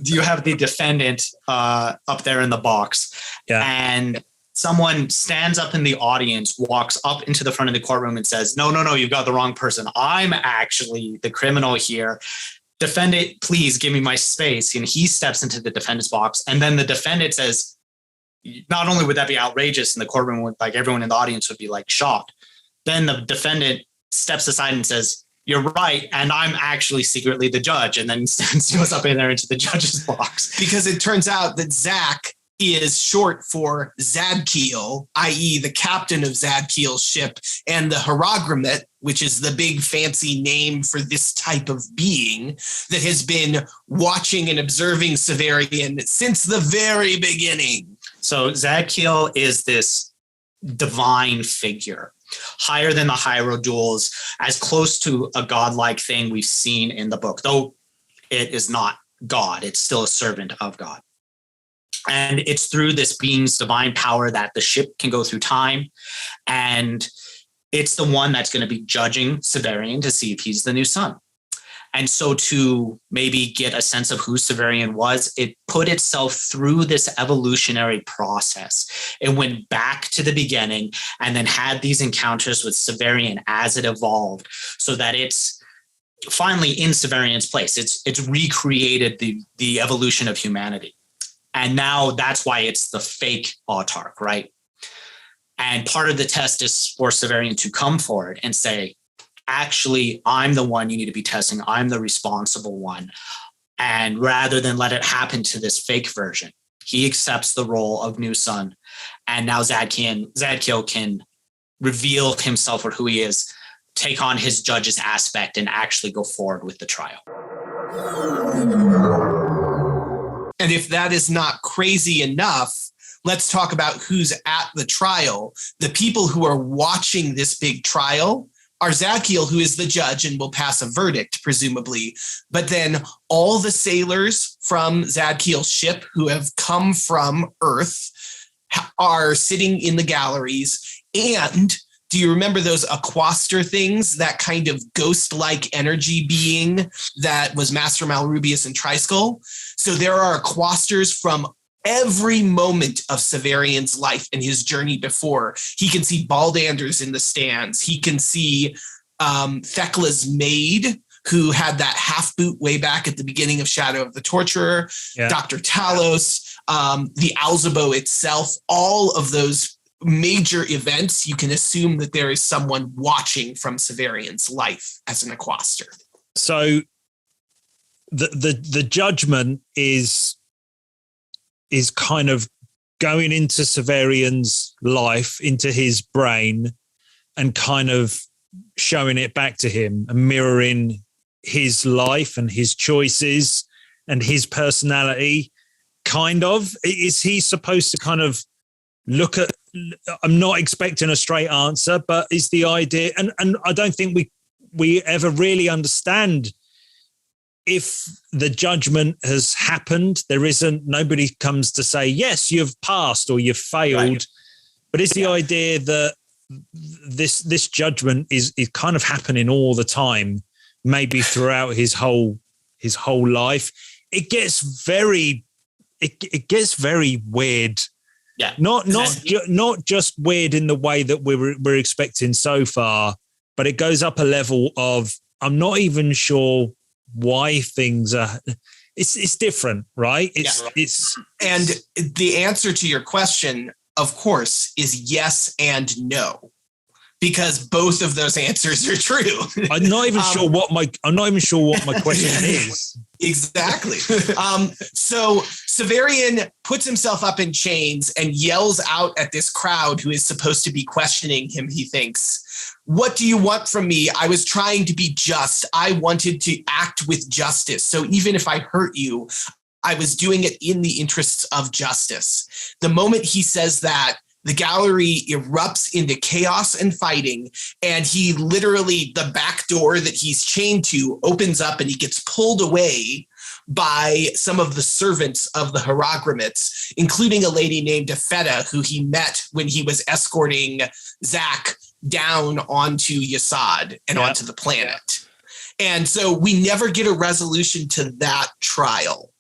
You have the defendant up there in the box. Yeah. And someone stands up in the audience, walks up into the front of the courtroom and says, no, you've got the wrong person. I'm actually the criminal here. Defendant, please give me my space. And he steps into the defendant's box. And then the defendant says, not only would that be outrageous in the courtroom, would, like, everyone in the audience would be like shocked. Then the defendant steps aside and says, you're right, and I'm actually secretly the judge, and then goes up in there into the judge's box. Because it turns out that Zach is short for Zadkiel, i.e. the captain of Zadkiel's ship, and the Hierogrammet, which is the big fancy name for this type of being that has been watching and observing Severian since the very beginning. So Zadkiel is this divine figure, higher than the Hierodules, as close to a godlike thing we've seen in the book, though it is not God. It's still a servant of God. And it's through this being's divine power that the ship can go through time. And it's the one that's going to be judging Severian to see if he's the new sun. And so to maybe get a sense of who Severian was, it put itself through this evolutionary process. It went back to the beginning and then had these encounters with Severian as it evolved, so that it's finally in Severian's place. It's recreated the evolution of humanity. And now that's why it's the fake autarch, right? And part of the test is for Severian to come forward and say, actually, I'm the one you need to be testing. I'm the responsible one. And rather than let it happen to this fake version, he accepts the role of new son. And now Zadkiel can reveal himself for who he is, take on his judge's aspect, and actually go forward with the trial. And if that is not crazy enough, let's talk about who's at the trial. The people who are watching this big trial are Zadkiel, who is the judge and will pass a verdict, presumably. But then all the sailors from Zadkiel's ship who have come from Urth are sitting in the galleries. And do you remember those Aquaster things, that kind of ghost-like energy being that was Master Malrubius and Triskull? So there are Aquasters from every moment of Severian's life and his journey before. He can see Baldanders in the stands. He can see Thekla's maid, who had that half boot way back at the beginning of Shadow of the Torturer, Dr. Talos, the Alzebo itself, all of those major events. You can assume that there is someone watching from Severian's life as an Aquaster. So the judgment is kind of going into Severian's life, into his brain, and kind of showing it back to him and mirroring his life and his choices and his personality. Kind of, is he supposed to kind of look at, I'm not expecting a straight answer, but is the idea, and I don't think we ever really understand if the judgment has happened. Nobody comes to say, yes, you've passed or you've failed. Right. But it's the idea that this judgment is kind of happening all the time, maybe throughout his whole life. It gets very weird. Yeah. Not just weird in the way that we're expecting so far, but it goes up a level of, I'm not even sure why things are. It's different, right? It's and the answer to your question, of course, is yes and no, because both of those answers are true. I'm not even sure what my question is. Exactly. So Severian puts himself up in chains and yells out at this crowd who is supposed to be questioning him. He thinks, "What do you want from me? I was trying to be just. I wanted to act with justice. So even if I hurt you, I was doing it in the interests of justice." The moment he says that, the gallery erupts into chaos and fighting, and he literally, the back door that he's chained to opens up and he gets pulled away by some of the servants of the Hierogrymites, including a lady named Epheta, who he met when he was escorting Zach down onto Yesod and onto the planet. And so we never get a resolution to that trial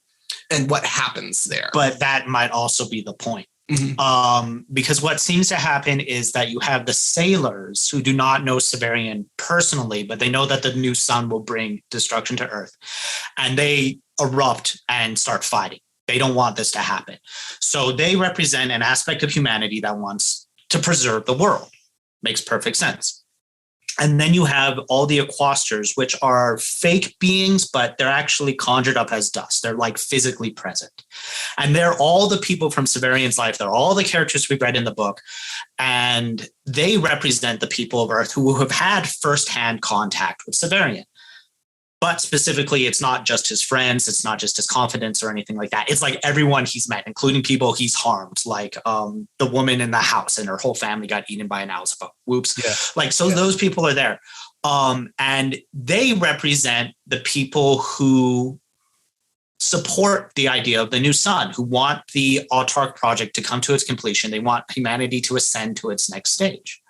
and what happens there. But that might also be the point. Because what seems to happen is that you have the sailors who do not know Severian personally, but they know that the new sun will bring destruction to Earth, and they erupt and start fighting. They don't want this to happen. So they represent an aspect of humanity that wants to preserve the world. Makes perfect sense. And then you have all the Aquasters, which are fake beings, but they're actually conjured up as dust. They're like physically present. And they're all the people from Severian's life. They're all the characters we've read in the book. And they represent the people of Earth who have had firsthand contact with Severian. But specifically, it's not just his friends. It's not just his confidants or anything like that. It's like everyone he's met, including people he's harmed, like the woman in the house and her whole family got eaten by an Alzebo. Whoops. Yeah. Those people are there. And they represent the people who support the idea of the new sun, who want the Autarch project to come to its completion. They want humanity to ascend to its next stage.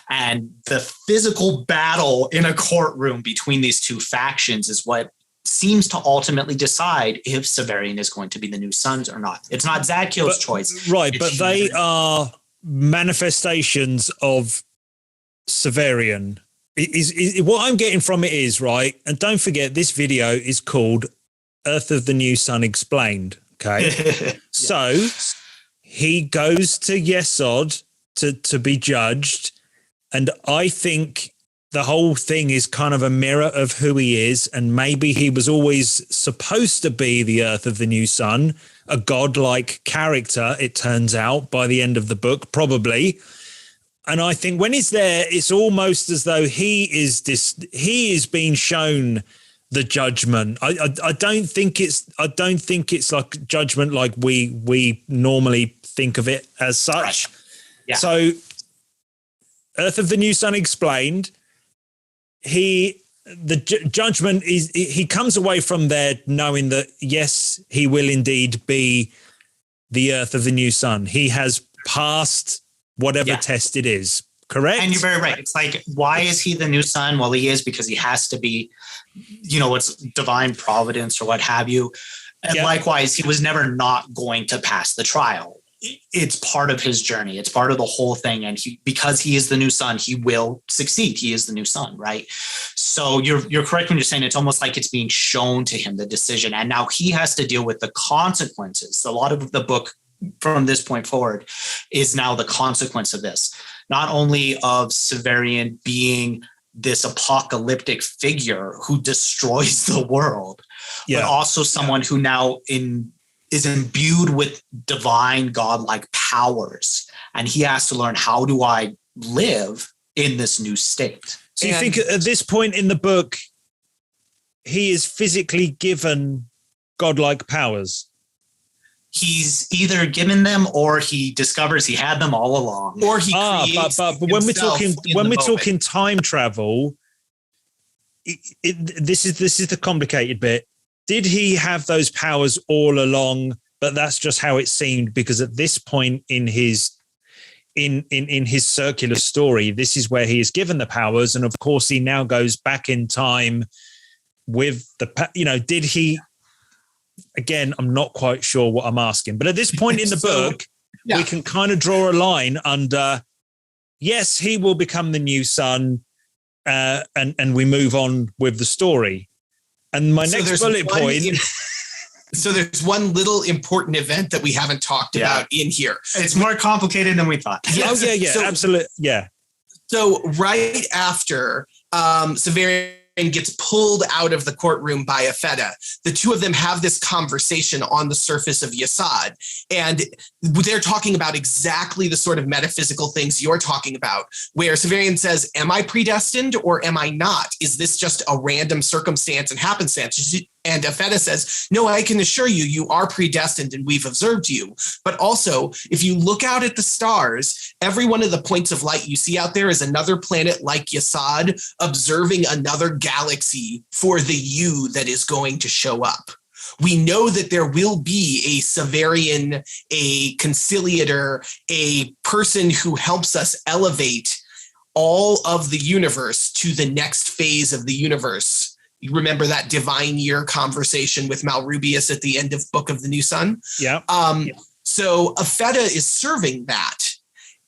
And the physical battle in a courtroom between these two factions is what seems to ultimately decide if Severian is going to be the new sons or not. It's not Zadkiel's choice. Right, but they are manifestations of Severian. Is what I'm getting from it is, right, and don't forget, this video is called Urth of the New Sun Explained, okay? So he goes to Yesod to be judged, and I think the whole thing is kind of a mirror of who he is, and maybe he was always supposed to be the Urth of the New Sun, a godlike character, it turns out, by the end of the book, probably. And I think when he's there, it's almost as though he is being shown the judgment. I don't think it's like judgment like we normally think of it as such. Right. Yeah. So Urth of the New Sun Explained, judgment is, he comes away from there knowing that, yes, he will indeed be the Urth of the New Sun. He has passed whatever test it is. Correct? And you're very right. It's like, why is he the new sun? Well, he is because he has to be, it's divine providence or what have you. And likewise, he was never not going to pass the trial. It's part of his journey. It's part of the whole thing. And because he is the new sun, he will succeed. He is the new sun, right? So you're correct when you're saying it's almost like it's being shown to him, the decision. And now he has to deal with the consequences. A lot of the book from this point forward is now the consequence of this. Not only of Severian being this apocalyptic figure who destroys the world, but also someone who now is imbued with divine godlike powers. And he has to learn, how do I live in this new state? So you think at this point in the book, he is physically given godlike powers? He's either given them or he discovers he had them all along. Or he creates but when we're talking time travel, this is the complicated bit. Did he have those powers all along? But that's just how it seemed, because at this point in his circular story, this is where he is given the powers, and of course he now goes back in time with did he? Again, I'm not quite sure what I'm asking, but at this point in the book, we can kind of draw a line under, yes, he will become the new sun, and we move on with the story. And my next bullet point. So there's one little important event that we haven't talked about in here. It's more complicated than we thought. Absolutely. Yeah. So right after Severian gets pulled out of the courtroom by Epheta, the two of them have this conversation on the surface of Yesod, and they're talking about exactly the sort of metaphysical things you're talking about, where Severian says, am I predestined or am I not? Is this just a random circumstance and happenstance? And Epheta says, no, I can assure you, you are predestined and we've observed you. But also, if you look out at the stars, every one of the points of light you see out there is another planet like Yesod observing another galaxy for the you that is going to show up. We know that there will be a Severian, a conciliator, a person who helps us elevate all of the universe to the next phase of the universe. You remember that divine year conversation with Malrubius at the end of Book of the New Sun? Yeah. So Afeta is serving that.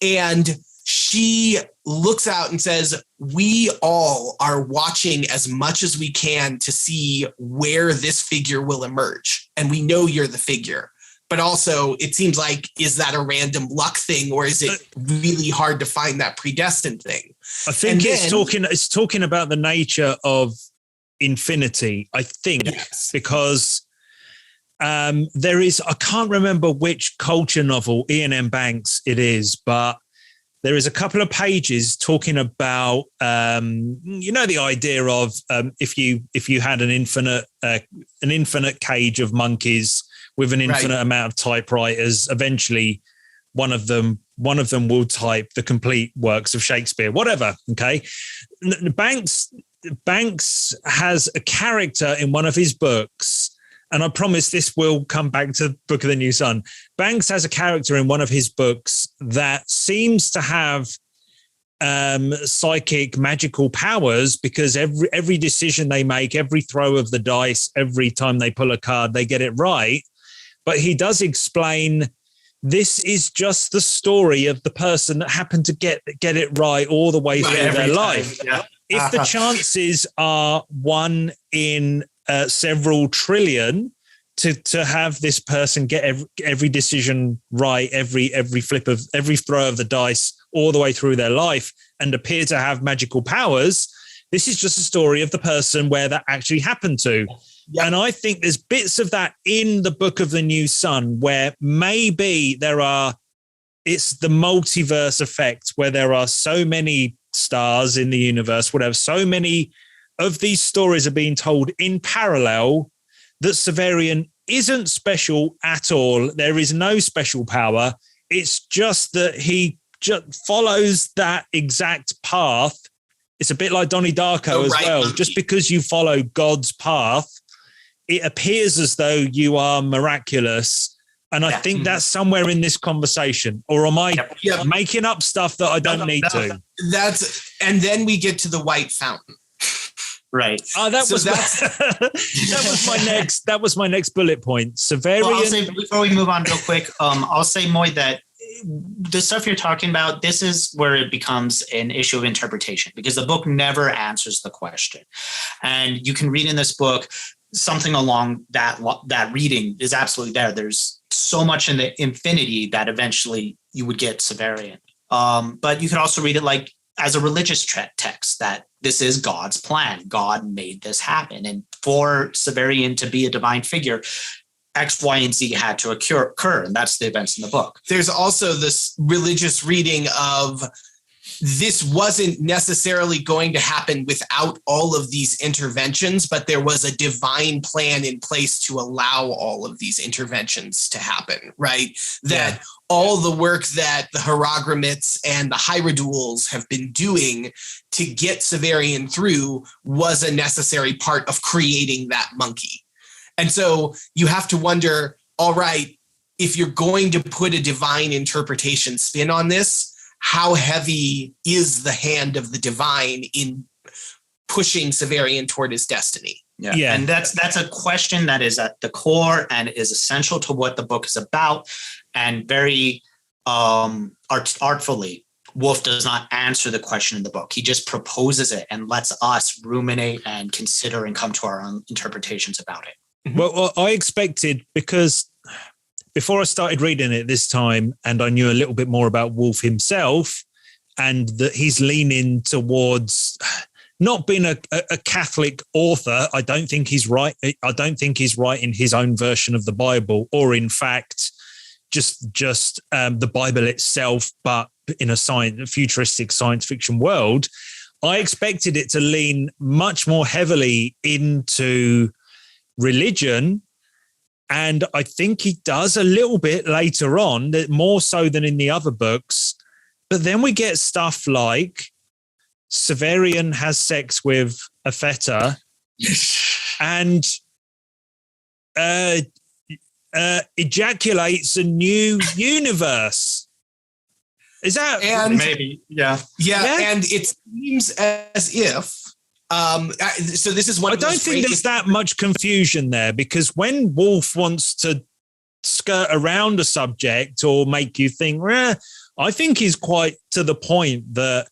And she looks out and says, we all are watching as much as we can to see where this figure will emerge. And we know you're the figure. But also, it seems like, is that a random luck thing, or is it really hard to find that predestined thing? I think it's talking about the nature of infinity, I think, yes. Because there is, I can't remember which culture novel, Ian M. Banks it is, but there is a couple of pages talking about, the idea of if you had an infinite cage of monkeys with an infinite amount of typewriters, eventually one of them will type the complete works of Shakespeare, whatever. Okay. Banks has a character in one of his books, and I promise this will come back to Book of the New Sun. Banks has a character in one of his books that seems to have psychic magical powers, because every decision they make, every throw of the dice, every time they pull a card, they get it right. But he does explain this is just the story of the person that happened to get it right all the way through their life. Yeah. If the chances are 1 in several trillion to have this person get every decision right, every throw of the dice all the way through their life and appear to have magical powers, this is just a story of the person where that actually happened to. Yep. And I think there's bits of that in the Book of the New Sun where maybe it's the multiverse effect, where there are so many stars in the universe, whatever, so many of these stories are being told in parallel, that Severian isn't special at all. There is no special power. It's just that he just follows that exact path. It's a bit like Donnie Darko as well. Just because you follow God's path, it appears as though you are miraculous. And I think that's somewhere in this conversation. Or am I making up stuff that I don't need to? And then we get to the White Fountain. Right. Oh, that was my next bullet point. Severian. Well, I'll say, before we move on real quick, I'll say, Moid, that the stuff you're talking about, this is where it becomes an issue of interpretation, because the book never answers the question. And you can read in this book something along that reading is absolutely there. There's so much in the infinity that eventually you would get Severian. But you could also read it like as a religious text, that this is God's plan. God made this happen. And for Severian to be a divine figure, X, Y, and Z had to occur. And that's the events in the book. There's also this religious reading of this wasn't necessarily going to happen without all of these interventions, but there was a divine plan in place to allow all of these interventions to happen, right? That all the work that the Hierogrymites and the Hyridules have been doing to get Severian through was a necessary part of creating that monkey. And so you have to wonder, all right, if you're going to put a divine interpretation spin on this, how heavy is the hand of the divine in pushing Severian toward his destiny? Yeah. And that's a question that is at the core and is essential to what the book is about. And very artfully, Wolfe does not answer the question in the book. He just proposes it and lets us ruminate and consider and come to our own interpretations about it. Well, I expected, because before I started reading it this time, and I knew a little bit more about Wolfe himself, and that he's leaning towards not being a Catholic author. I don't think he's right. I don't think he's writing his own version of the Bible, or in fact, just the Bible itself, but in a futuristic science fiction world. I expected it to lean much more heavily into religion. And I think he does a little bit later on, more so than in the other books. But then we get stuff like Severian has sex with Afeta. And ejaculates a new universe. Is that maybe? Yeah. And it seems as if. So this is one. I don't think there's that much confusion there, because when Wolfe wants to skirt around a subject or make you think, I think he's quite to the point that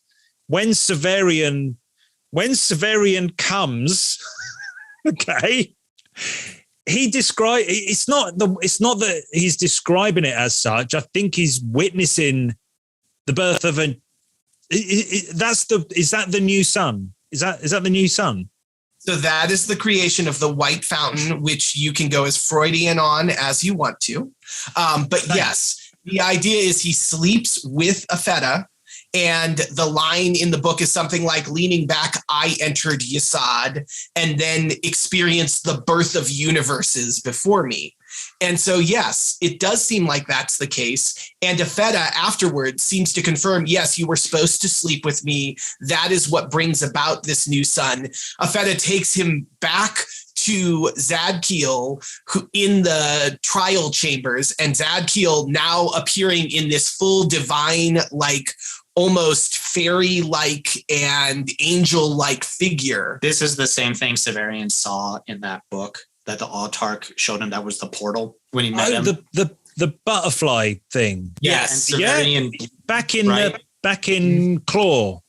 when Severian comes, okay, it's not that he's describing it as such. I think he's witnessing the birth of is that the new sun? Is that the new sun? So that is the creation of the White Fountain, which you can go as Freudian on as you want to. But yes, the idea is he sleeps with a feta, and the line in the book is something like, leaning back, I entered Yesod and then experienced the birth of universes before me. And so, yes, it does seem like that's the case. And Afeta afterwards seems to confirm, yes, you were supposed to sleep with me. That is what brings about this new sun. Afeta takes him back to Zadkiel, who in the trial chambers, and Zadkiel now appearing in this full divine, like almost fairy-like and angel-like figure. This is the same thing Severian saw in that book that the Autarch showed him. That was the portal when he met him. The butterfly thing. Yes. And Severian, back in Claw.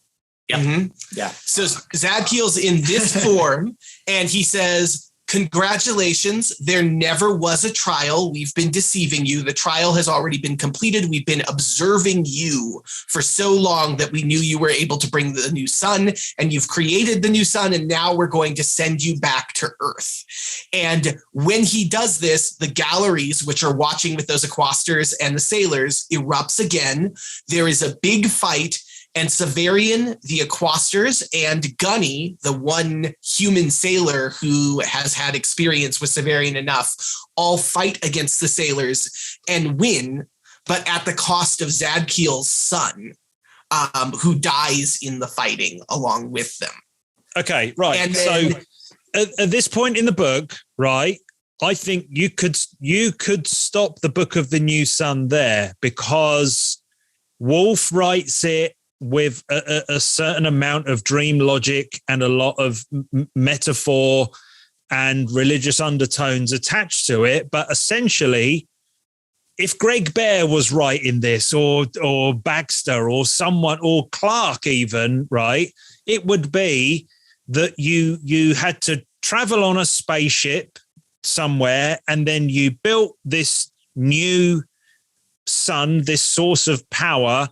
Yeah. Mm-hmm. Yeah. So Zadkiel's in this form, and he says, congratulations, there never was a trial. We've been deceiving you. The trial has already been completed. We've been observing you for so long that we knew you were able to bring the new sun, and you've created the new sun, and now we're going to send you back to Earth. And when he does this, the galleries, which are watching with those Aquasters and the sailors, erupts again. There is a big fight. And Severian, the Aquasters, and Gunny, the one human sailor who has had experience with Severian enough, all fight against the sailors and win, but at the cost of Zadkiel's son, who dies in the fighting along with them. Okay, right. And then, so at this point in the book, right, I think you could stop the Book of the New Sun there, because Wolfe writes it with a certain amount of dream logic and a lot of metaphor and religious undertones attached to it. But essentially, if Greg Bear was writing this, or Baxter, or someone, or Clark even, right, it would be that you had to travel on a spaceship somewhere, and then you built this new sun, this source of power.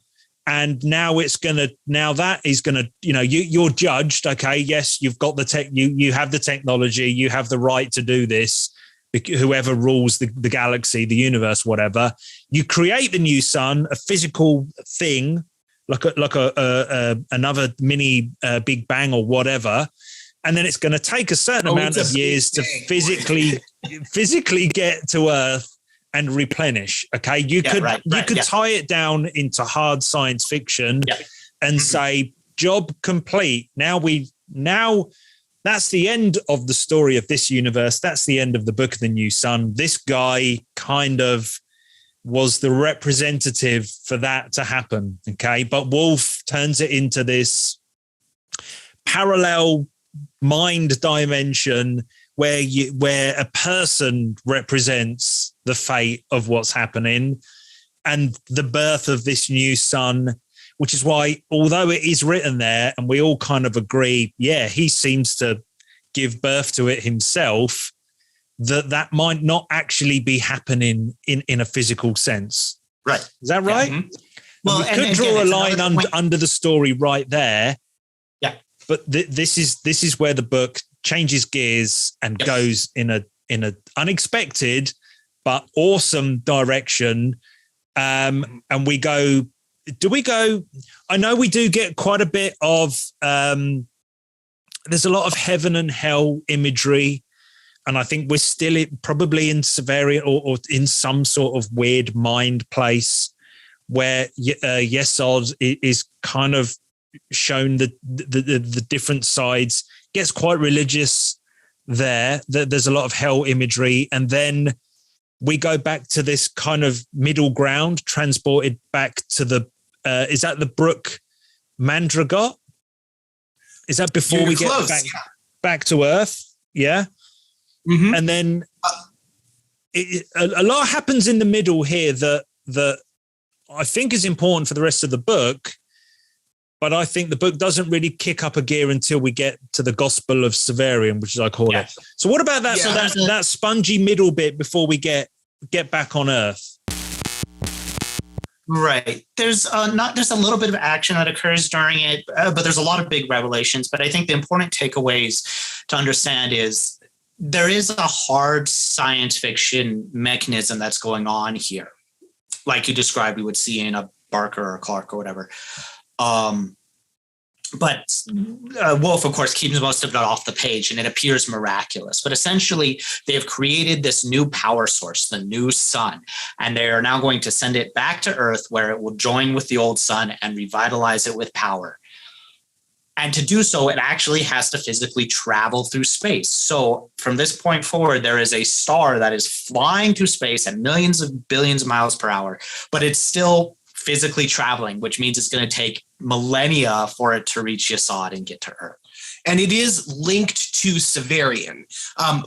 And now that is gonna, you're judged. Okay, yes, you've got the tech, you have the technology, you have the right to do this. Whoever rules the galaxy, the universe, whatever, you create the new sun, a physical thing, like another mini Big Bang or whatever, and then it's going to take a certain amount of years to physically get to Earth and replenish. Okay, you could tie it down into hard science fiction and say, job complete. Now that's the end of the story of this universe. That's the end of the Book of the New Sun. This guy kind of was the representative for that to happen. Okay, but Wolfe turns it into this parallel mind dimension where a person represents the fate of what's happening and the birth of this new sun, which is why, although it is written there and we all kind of agree, he seems to give birth to it himself, that might not actually be happening in a physical sense. Right. Is that right? Mm-hmm. Well, we could draw a line under the story right there. Yeah. But this is where the book changes gears and goes in a unexpected but awesome direction. And we go. Do we go? I know we do get quite a bit of. There's a lot of heaven and hell imagery, and I think we're still probably in Severian or in some sort of weird mind place where Yesod is kind of shown the different sides. Gets quite religious there. There's a lot of hell imagery. And then we go back to this kind of middle ground, transported back to the, is that the Brook Mandragot? Is that before we get back to Urth? Yeah. Mm-hmm. And then a lot happens in the middle here that I think is important for the rest of the book. But I think the book doesn't really kick up a gear until we get to the Gospel of Severian, which is I call it. So what about that? Yeah, so that spongy middle bit before we get back on Urth? Right. There's a little bit of action that occurs during it, but there's a lot of big revelations. But I think the important takeaways to understand is there is a hard science fiction mechanism that's going on here. Like you described, we would see in a Barker or Clark or whatever. But Wolfe, of course, keeps most of it off the page and it appears miraculous. But essentially, they have created this new power source, the new sun, and they are now going to send it back to Urth where it will join with the old sun and revitalize it with power. And to do so, it actually has to physically travel through space. So from this point forward, there is a star that is flying through space at millions of billions of miles per hour, but it's still physically traveling, which means it's going to take millennia for it to reach Yesod and get to Urth. And it is linked to Severian,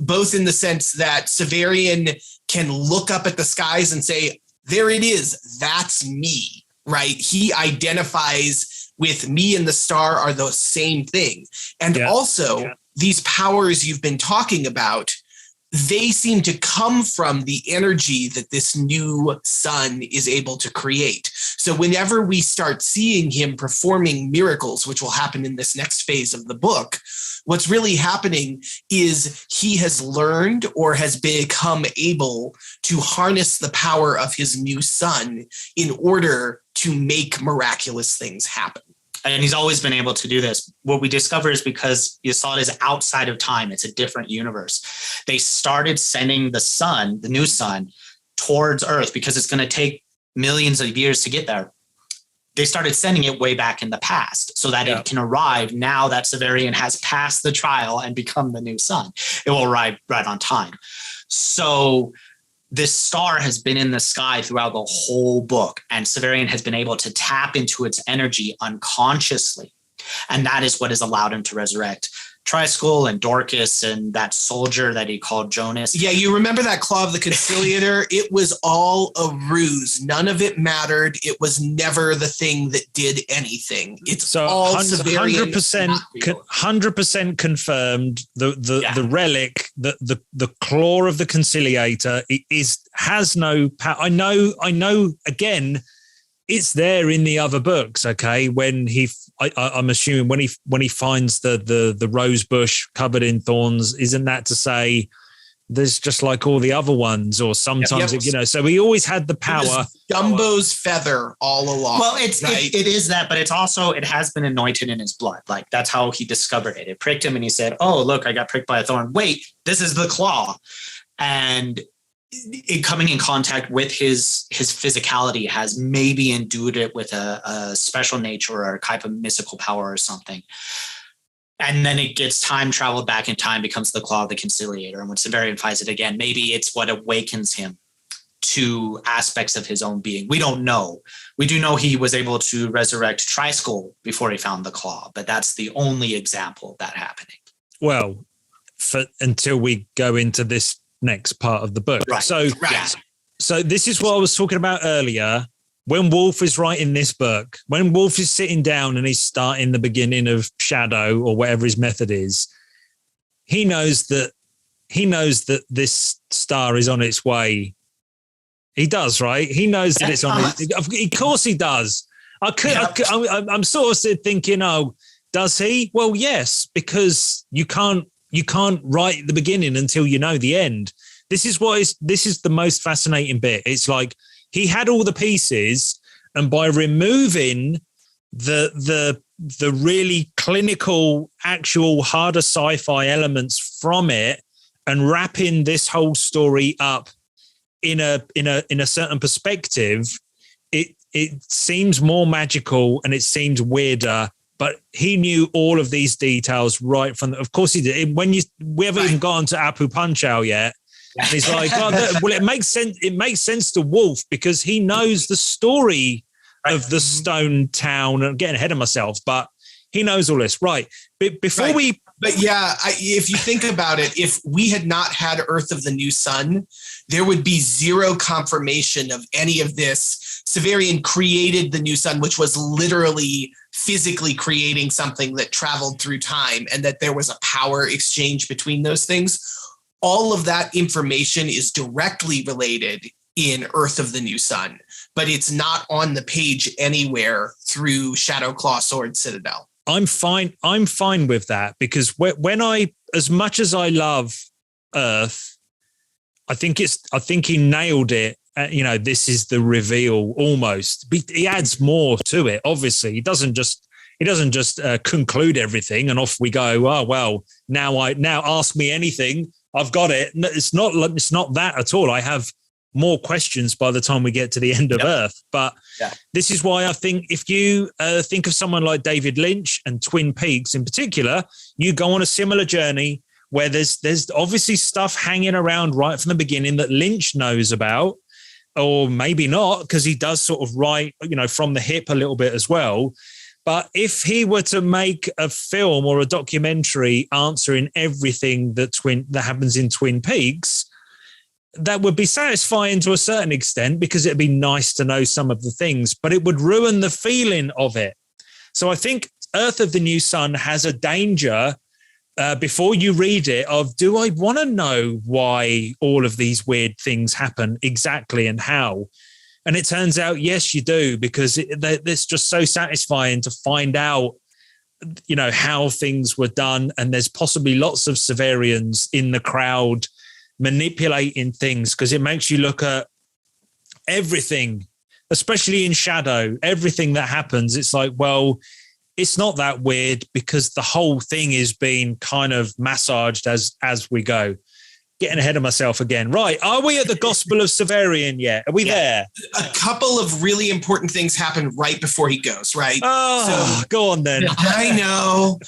both in the sense that Severian can look up at the skies and say, there it is, that's me, right? He identifies with me and the star are the same thing. And also, these powers you've been talking about, they seem to come from the energy that this new sun is able to create. So whenever we start seeing him performing miracles, which will happen in this next phase of the book, what's really happening is he has learned or has become able to harness the power of his new sun in order to make miraculous things happen. And he's always been able to do this. What we discover is because Yesod is outside of time. It's a different universe. They started sending the sun, the new sun, towards Urth because it's going to take millions of years to get there. They started sending it way back in the past so that it can arrive now that Severian has passed the trial and become the new sun. It will arrive right on time. So this star has been in the sky throughout the whole book, and Severian has been able to tap into its energy unconsciously. And that is what has allowed him to resurrect Triskull and Dorcas and that soldier that he called Jonas. Yeah, you remember that Claw of the Conciliator? It was all a ruse. None of it mattered. It was never the thing that did anything. It's so all 100% confirmed. The relic, the Claw of the Conciliator has no power. I know. Again, it's there in the other books. Okay, when I'm assuming when he finds the rose bush covered in thorns, isn't that to say there's just like all the other ones, or sometimes so he always had the power. Dumbo's feather all along. Well, it is that, but it's also, it has been anointed in his blood. Like that's how he discovered it. It pricked him and he said, oh, look, I got pricked by a thorn. Wait, this is the claw. And it coming in contact with his physicality has maybe endued it with a special nature or a type of mystical power or something. And then it gets time traveled back in time, becomes the Claw of the Conciliator. And when Severian finds it again, maybe it's what awakens him to aspects of his own being. We don't know. We do know he was able to resurrect Triskull before he found the claw, but that's the only example of that happening. Well, until we go into this next part of the book. Right. So this is what I was talking about earlier. When Wolfe is writing this book, when Wolfe is sitting down and he's starting the beginning of Shadow or whatever his method is, he knows that this star is on its way. He does, right? He knows that it's on it. Of course he does. I'm sort of thinking, oh, does he? Well, yes, because you can't write the beginning until you know the end. This is the most fascinating bit. It's like he had all the pieces, and by removing the really clinical, actual harder sci-fi elements from it and wrapping this whole story up in a certain perspective, it seems more magical and it seems weirder but he knew all of these details right from. Of course, he did. When we haven't even gotten to Apu Punchow yet. And he's like, well, it makes sense. It makes sense to Wolfe because he knows the story of the stone town. I'm getting ahead of myself, but he knows all this, right? Before we. But yeah, if you think about it, if we had not had Urth of the New Sun, there would be zero confirmation of any of this. Severian created the New Sun, which was literally physically creating something that traveled through time, and that there was a power exchange between those things. All of that information is directly related in Urth of the New Sun, but it's not on the page anywhere through Shadowclaw Sword Citadel. I'm fine with that because when as much as I love Urth, I think he nailed it. This is the reveal almost. He adds more to it. Obviously, he doesn't just conclude everything and off we go. Oh well, now ask me anything. I've got it. It's not that at all. I have more questions by the time we get to the end of Urth. But this is why I think if you think of someone like David Lynch and Twin Peaks in particular, you go on a similar journey where there's obviously stuff hanging around right from the beginning that Lynch knows about, or maybe not, because he does sort of write, from the hip a little bit as well. But if he were to make a film or a documentary answering everything that happens in Twin Peaks, that would be satisfying to a certain extent because it'd be nice to know some of the things, but it would ruin the feeling of it. So I think Urth of the New Sun has a danger before you read it of, do I want to know why all of these weird things happen exactly and how? And it turns out, yes, you do, because it's just so satisfying to find out, how things were done. And there's possibly lots of Severians in the crowd manipulating things because it makes you look at everything, especially in Shadow, everything that happens. It's like, well, it's not that weird because the whole thing is being kind of massaged as we go. Getting ahead of myself again. Right. Are we at the Gospel of Severian yet? Are we there? A couple of really important things happen right before he goes, right? Oh, so, go on then. I know.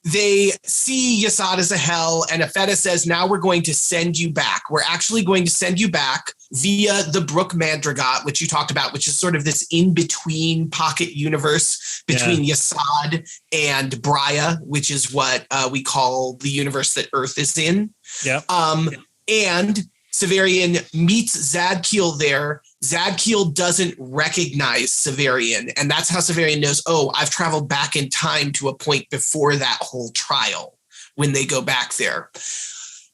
They see Yasad as a hell, and Afeta says, now we're going to send you back. We're actually going to send you back via the Brook Mandragot, which you talked about, which is sort of this in-between pocket universe between Yasad and Braya, which is what we call the universe that Urth is in. Yeah. And Severian meets Zadkiel there. Zadkiel doesn't recognize Severian, and that's how Severian knows, oh, I've traveled back in time to a point before that whole trial when they go back there.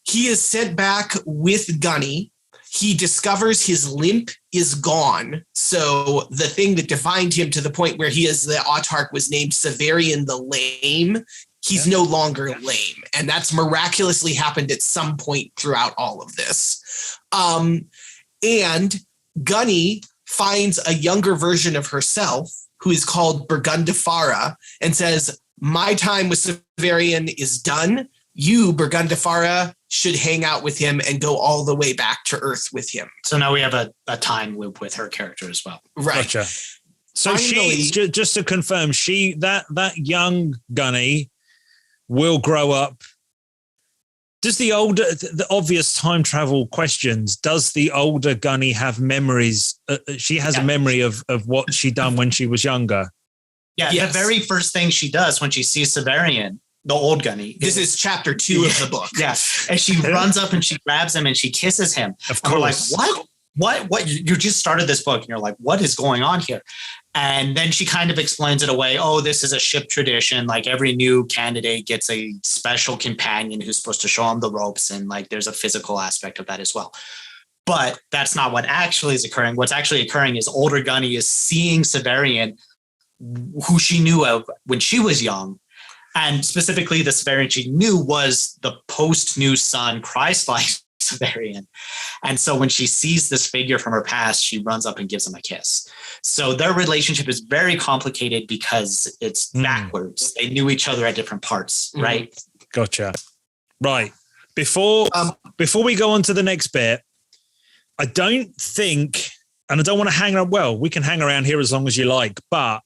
He is sent back with Gunny. He discovers his limp is gone. So the thing that defined him to the point where he is the Autarch was named Severian the Lame. He's no longer lame. And that's miraculously happened at some point throughout all of this. And Gunny finds a younger version of herself who is called Burgundifara and says, my time with Severian is done. You, Burgundifara, should hang out with him and go all the way back to Urth with him. So now we have a time loop with her character as well. Right. Gotcha. So finally, just to confirm, that young Gunny will grow up. Does the obvious time travel questions, does the older Gunny have memories? She has a memory of what she done when she was younger. Yeah, yes. The very first thing she does when she sees Severian, the old Gunny. This is chapter 2 of the book. Yes. And she runs up and she grabs him and she kisses him. Of course. And we're like, what? You just started this book and you're like, what is going on here? And then she kind of explains it away. Oh, this is a ship tradition. Like every new candidate gets a special companion who's supposed to show them the ropes. And like there's a physical aspect of that as well. But that's not what actually is occurring. What's actually occurring is older Gunny is seeing Severian, who she knew of when she was young. And specifically the Severian she knew was the post-New Sun Christ-like Severian. And so when she sees this figure from her past, she runs up and gives him a kiss. So their relationship is very complicated because it's backwards. They knew each other at different parts, right? Gotcha. Right. Before we go on to the next bit, I don't think, and I don't want to hang around. Well, we can hang around here as long as you like, but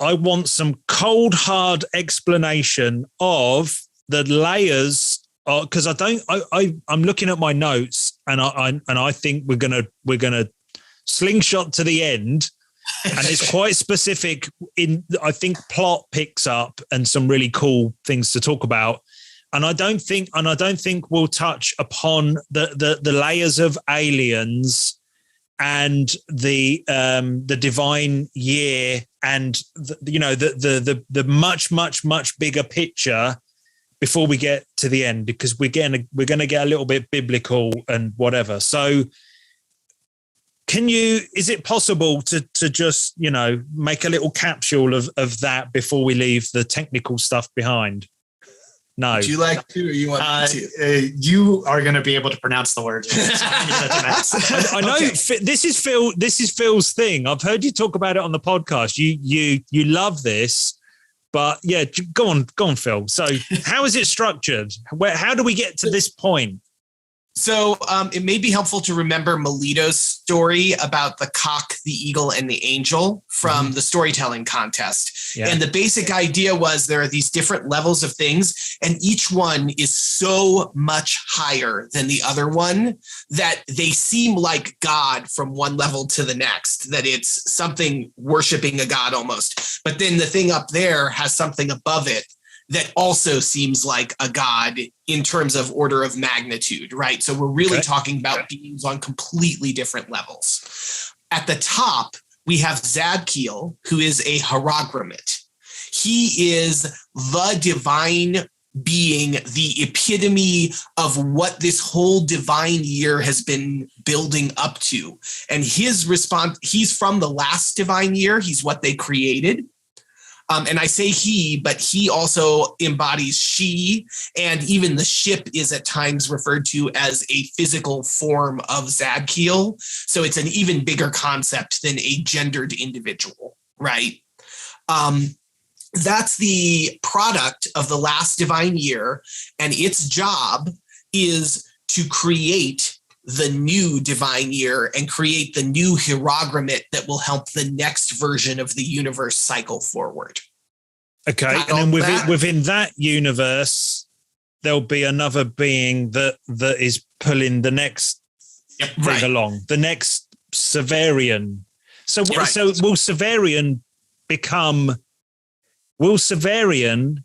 I want some cold, hard explanation of the layers, because I'm looking at my notes, and I think we're gonna slingshot to the end, and it's quite specific. I think plot picks up and some really cool things to talk about. And I don't think we'll touch upon the layers of aliens and the divine year and the much bigger picture before we get to the end, because we're going to get a little bit biblical and whatever. So is it possible to just, make a little capsule of that before we leave the technical stuff behind? No. Would you like to, or you want me to? You are going to be able to pronounce the word. I know. Okay. This is Phil's thing. I've heard you talk about it on the podcast. You love this, but yeah, go on, Phil. So, how is it structured? How do we get to this point? So it may be helpful to remember Melito's story about the cock, the eagle, and the angel from the storytelling contest. Yeah. And the basic idea was there are these different levels of things, and each one is so much higher than the other one that they seem like God from one level to the next, that it's something worshiping a God almost. But then the thing up there has something above it that also seems like a god in terms of order of magnitude, right? So we're really talking about beings on completely different levels. At the top, we have Zadkiel, who is a hierogrammet. He is the divine being, the epitome of what this whole divine year has been building up to. And his response, he's from the last divine year. He's what they created. And I say he, but he also embodies she, and even the ship is at times referred to as a physical form of Zadkiel. So it's an even bigger concept than a gendered individual, right? That's the product of the last divine year, and its job is to create the new divine year and create the new hierogrammet that will help the next version of the universe cycle forward. Okay, and then within that universe, there'll be another being that is pulling the next thing along, the next Severian. So will Severian become the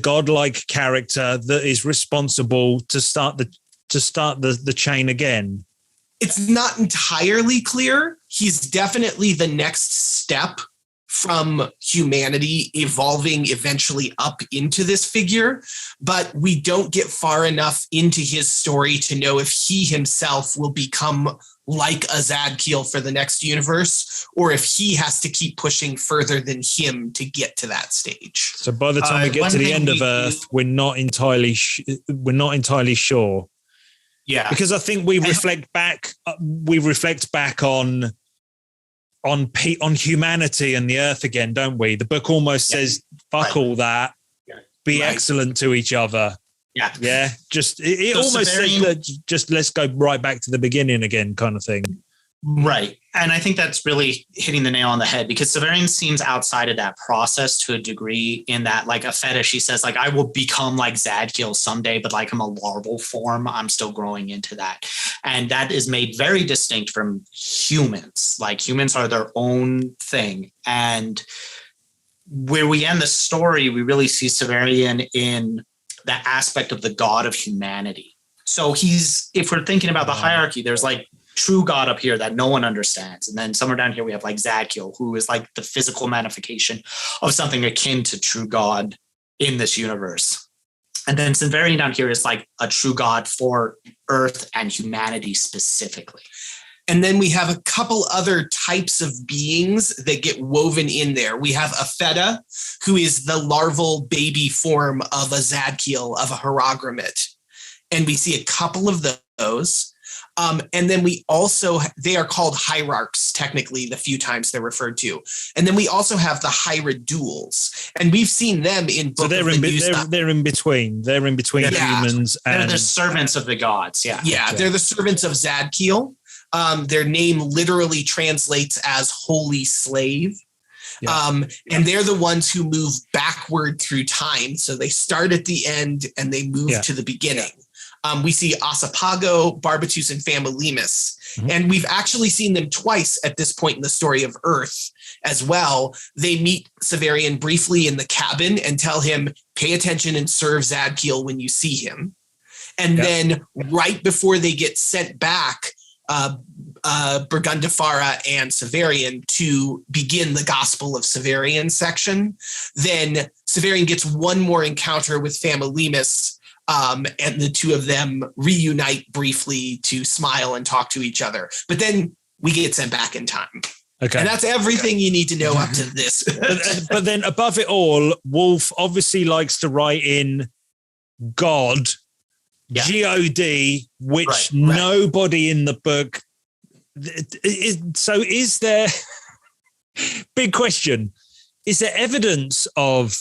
godlike character that is responsible to start the chain again? It's not entirely clear. He's definitely the next step from humanity evolving eventually up into this figure, but we don't get far enough into his story to know if he himself will become like a Zadkiel for the next universe, or if he has to keep pushing further than him to get to that stage. So by the time we get to the end of Earth, we're not entirely sure. Yeah, because I think we reflect back on humanity and the Earth again, don't we? The book almost says, "Fuck all that, be excellent to each other." Yeah. Just it almost says that just let's go right back to the beginning again, kind of thing. Right, and I think that's really hitting the nail on the head, because Severian seems outside of that process to a degree, in that, like a fetish, he says, like, I will become like Zadkiel someday, but like I'm a larval form, I'm still growing into that. And that is made very distinct from humans. Like, humans are their own thing. And where we end the story, we really see Severian in that aspect of the god of humanity. So if we're thinking about the hierarchy, there's like true God up here that no one understands. And then somewhere down here, we have like Zadkiel, who is like the physical manifestation of something akin to true God in this universe. And then Severian down here is like a true God for Earth and humanity specifically. And then we have a couple other types of beings that get woven in there. We have a Feta, who is the larval baby form of a Zadkiel, of a hierogrammet. And we see a couple of those. And then we also, they are called hierarchs, technically, the few times they're referred to. And then we also have the hierodules, and we've seen them in both. So they're in between. They're in between humans and they're the servants of the gods. Yeah, they're the servants of Zadkiel. Their name literally translates as holy slave. And they're the ones who move backward through time. So they start at the end and they move to the beginning. We see Alzebo, Barbatus, and Famolimus. And we've actually seen them twice at this point in the story of Urth as well. They meet Severian briefly in the cabin and tell him, pay attention and serve Zadkiel when you see him. And then right before they get sent back, Burgundafara and Severian to begin the Gospel of Severian section. Then Severian gets one more encounter with Famolimus, and the two of them reunite briefly to smile and talk to each other. But then we get sent back in time. Okay. And that's everything you need to know up to this. but then above it all, Wolfe obviously likes to write in God, G-O-D, which nobody in the book. So is there, big question, is there evidence of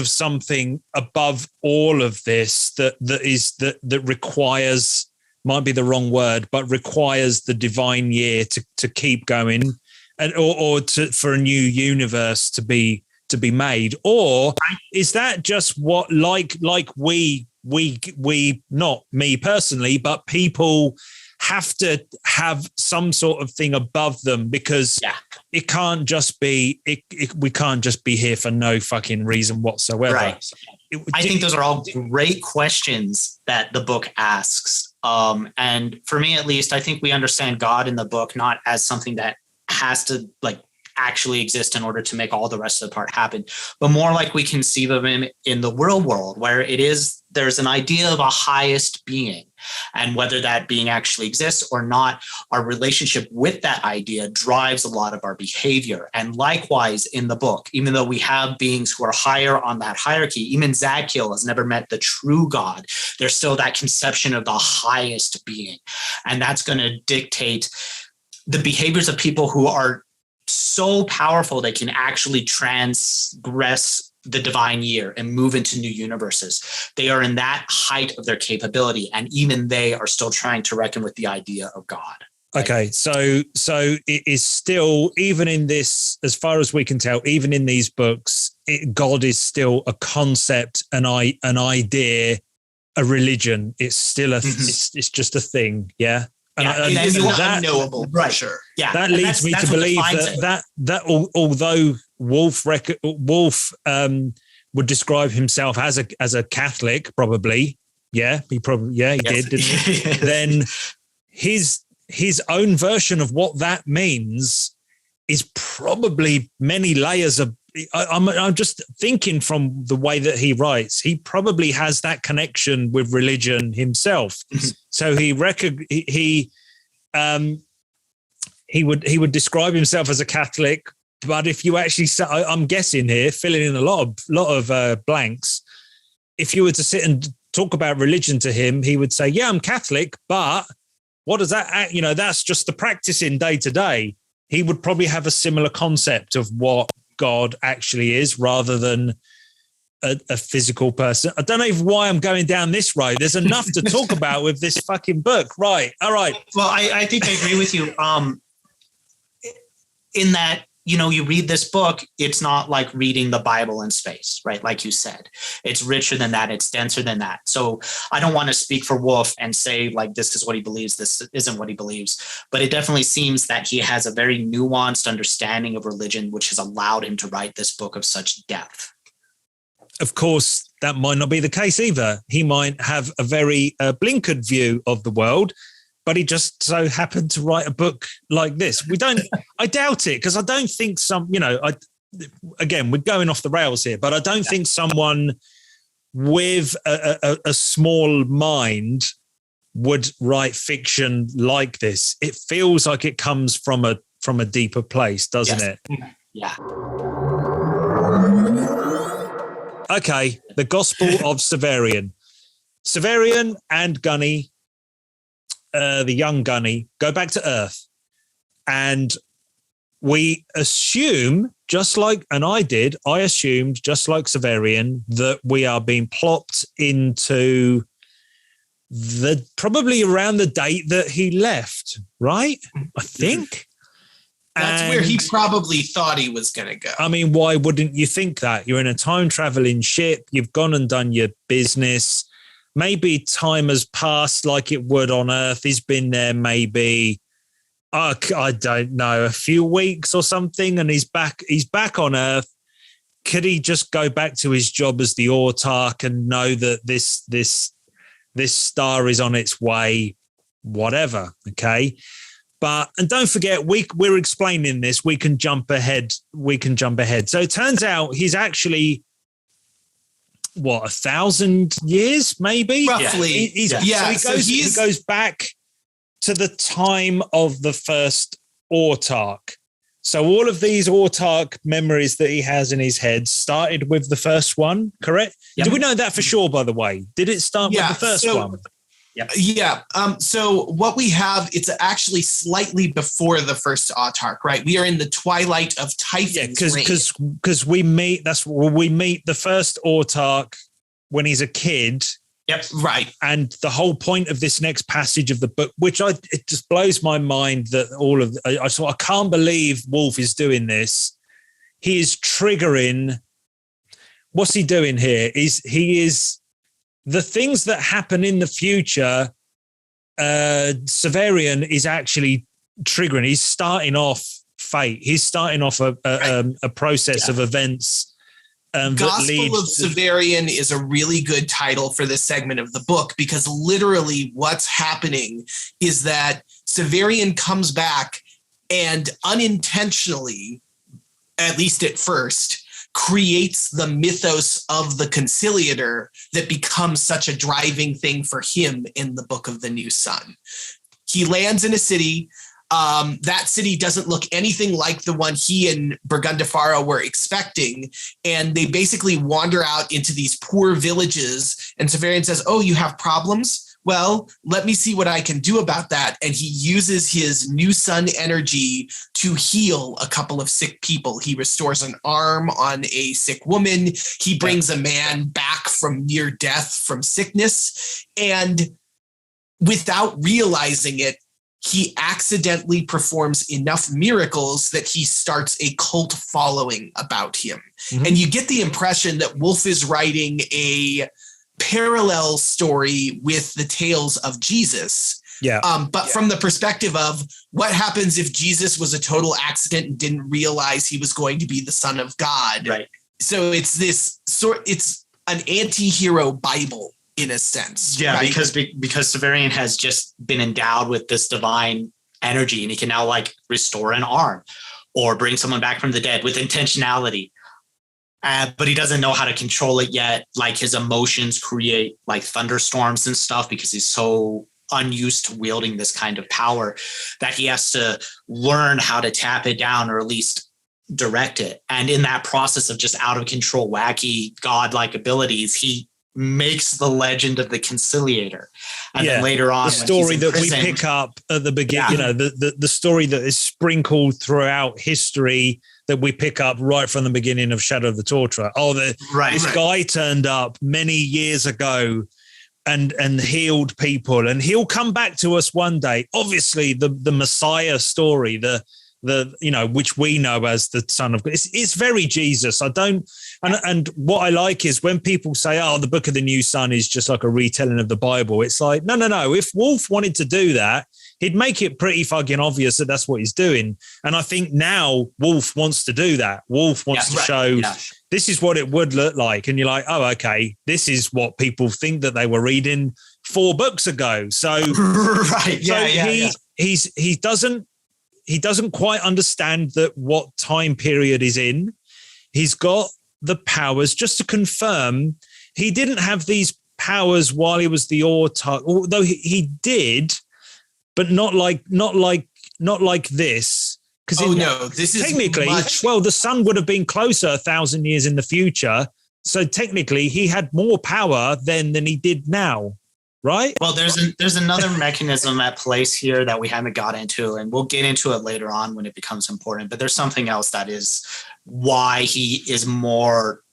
something above all of this that requires, might be the wrong word, but requires the divine year to keep going and or for a new universe to be made? Or is that just what like we not me personally, but people have to have some sort of thing above them, because it can't just be we can't just be here for no fucking reason whatsoever. Right. I think those are all great questions that the book asks. And for me, at least, I think we understand God in the book not as something that has to actually exist in order to make all the rest of the part happen, but more like we conceive of him in the real world, where there's an idea of a highest being, and whether that being actually exists or not, our relationship with that idea drives a lot of our behavior. And likewise in the book, even though we have beings who are higher on that hierarchy, even Zadkiel has never met the true God. There's still that conception of the highest being, and that's going to dictate the behaviors of people who are so powerful they can actually transgress the divine year and move into new universes. They are in that height of their capability, and even they are still trying to reckon with the idea of God. Okay, so it is still, even in this, as far as we can tell, even in these books, God is still a concept, an idea, a religion. It's still it's just a thing, yeah. And it's unknowable, right? For sure. Yeah, that leads me to believe that although Wolfe would describe himself as a Catholic, probably, he did, didn't he? Then his own version of what that means is probably many layers of. I'm just thinking from the way that he writes, he probably has that connection with religion himself. So he would describe himself as a Catholic, but if you actually, I'm guessing here, filling in a lot of blanks. If you were to sit and talk about religion to him, he would say, "Yeah, I'm Catholic, but what does that? That's just the practicing day to day." He would probably have a similar concept of what God actually is, rather than a physical person. I don't know why I'm going down this road. There's enough to talk about with this fucking book. Right. All right. Well, I think I agree with you. In that, you read this book, it's not like reading the Bible in space, right? Like you said, it's richer than that. It's denser than that. So I don't want to speak for Wolfe and say this is what he believes, this isn't what he believes, but it definitely seems that he has a very nuanced understanding of religion, which has allowed him to write this book of such depth. Of course, that might not be the case either. He might have a very blinkered view of the world, but he just so happened to write a book like this. I doubt it, because I don't think again, we're going off the rails here, but I don't think someone with a small mind would write fiction like this. It feels like it comes from a deeper place, doesn't it? Yeah. Okay, the Gospel of Severian. Severian and Gunny, the young Gunny, go back to Urth. And we assume, I assumed, just like Severian, that we are being plopped into probably around the date that he left, right? I think. That's where he probably thought he was going to go. I mean, why wouldn't you think that? You're in a time traveling ship. You've gone and done your business. Maybe time has passed like it would on Earth. He's been there maybe, I don't know, a few weeks or something, and he's back on Earth. Could he just go back to his job as the Autarch and know that this star is on its way? Whatever, okay. And don't forget, we're explaining this. We can jump ahead. So it turns out he's actually 1,000 years, maybe roughly. So he goes back to the time of the first Autarch. So all of these Autarch memories that he has in his head started with the first one, correct? Yep. Do we know that for sure, by the way? Did it start with the first one? Yeah. So what we have, it's actually slightly before the first Autarch, right? We are in the twilight of Typhon's reign. Because we meet the first Autarch when he's a kid. Yep. Right. And the whole point of this next passage of the book, it just blows my mind that I can't believe Wolfe is doing this. He is triggering. What's he doing here? He is the things that happen in the future. Severian is actually triggering. He's starting off fate. He's starting off a process of events. Gospel of Severian is a really good title for this segment of the book, because literally what's happening is that Severian comes back and unintentionally, at least at first, creates the mythos of the Conciliator that becomes such a driving thing for him in the Book of the New Sun. He lands in a city. That city doesn't look anything like the one he and Burgundafara were expecting. And they basically wander out into these poor villages. And Severian says, "Oh, you have problems? Well, let me see what I can do about that." And he uses his New Sun energy to heal a couple of sick people. He restores an arm on a sick woman. He brings a man back from near death from sickness. And without realizing it, he accidentally performs enough miracles that he starts a cult following about him. Mm-hmm. And you get the impression that Wolfe is writing a parallel story with the tales of Jesus. From the perspective of what happens if Jesus was a total accident and didn't realize he was going to be the Son of God. Right. So it's it's an anti-hero Bible, in a sense. Yeah, right? because Severian has just been endowed with this divine energy, and he can now restore an arm or bring someone back from the dead with intentionality. But he doesn't know how to control it yet. His emotions create thunderstorms and stuff because he's so unused to wielding this kind of power that he has to learn how to tap it down, or at least direct it. And in that process of just out of control, wacky, godlike abilities, he makes the legend of the Conciliator. And then later on, the story that we pick up at the beginning, the story that is sprinkled throughout history that we pick up right from the beginning of Shadow of the Torturer. This guy turned up many years ago and healed people, and he'll come back to us one day. Obviously, the Messiah story, which we know as the Son of God. It's very Jesus. And what I like is when people say, "Oh, the Book of the New Sun is just like a retelling of the Bible." It's like, no. If Wolfe wanted to do that, he'd make it pretty fucking obvious that that's what he's doing. And I think now Wolfe wants to do that. Wolfe wants to show this is what it would look like. And you're like, oh, okay, this is what people think that they were reading 4 books ago. So, he doesn't quite understand what time period is in. He's got the powers. Just to confirm, he didn't have these powers while he was the Autarch, although he did, but not like this. Because this is technically the sun would have been closer 1,000 years in the future. So technically, he had more power then than he did now. Right. Well, there's another mechanism at place here that we haven't got into, and we'll get into it later on when it becomes important. But there's something else that is why he is more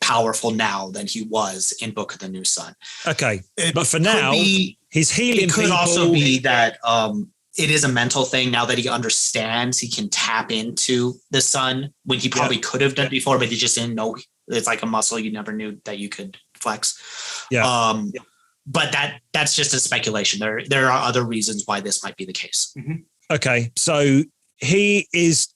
powerful now than he was in Book of the New Sun. Okay, but for now, he's healing. It could people. also be that it is a mental thing now that he understands he can tap into the sun when he probably could have done before, but he just didn't know. It's like a muscle you never knew that you could flex. But that's just a speculation. There are other reasons why this might be the case. Mm-hmm. Okay, so he is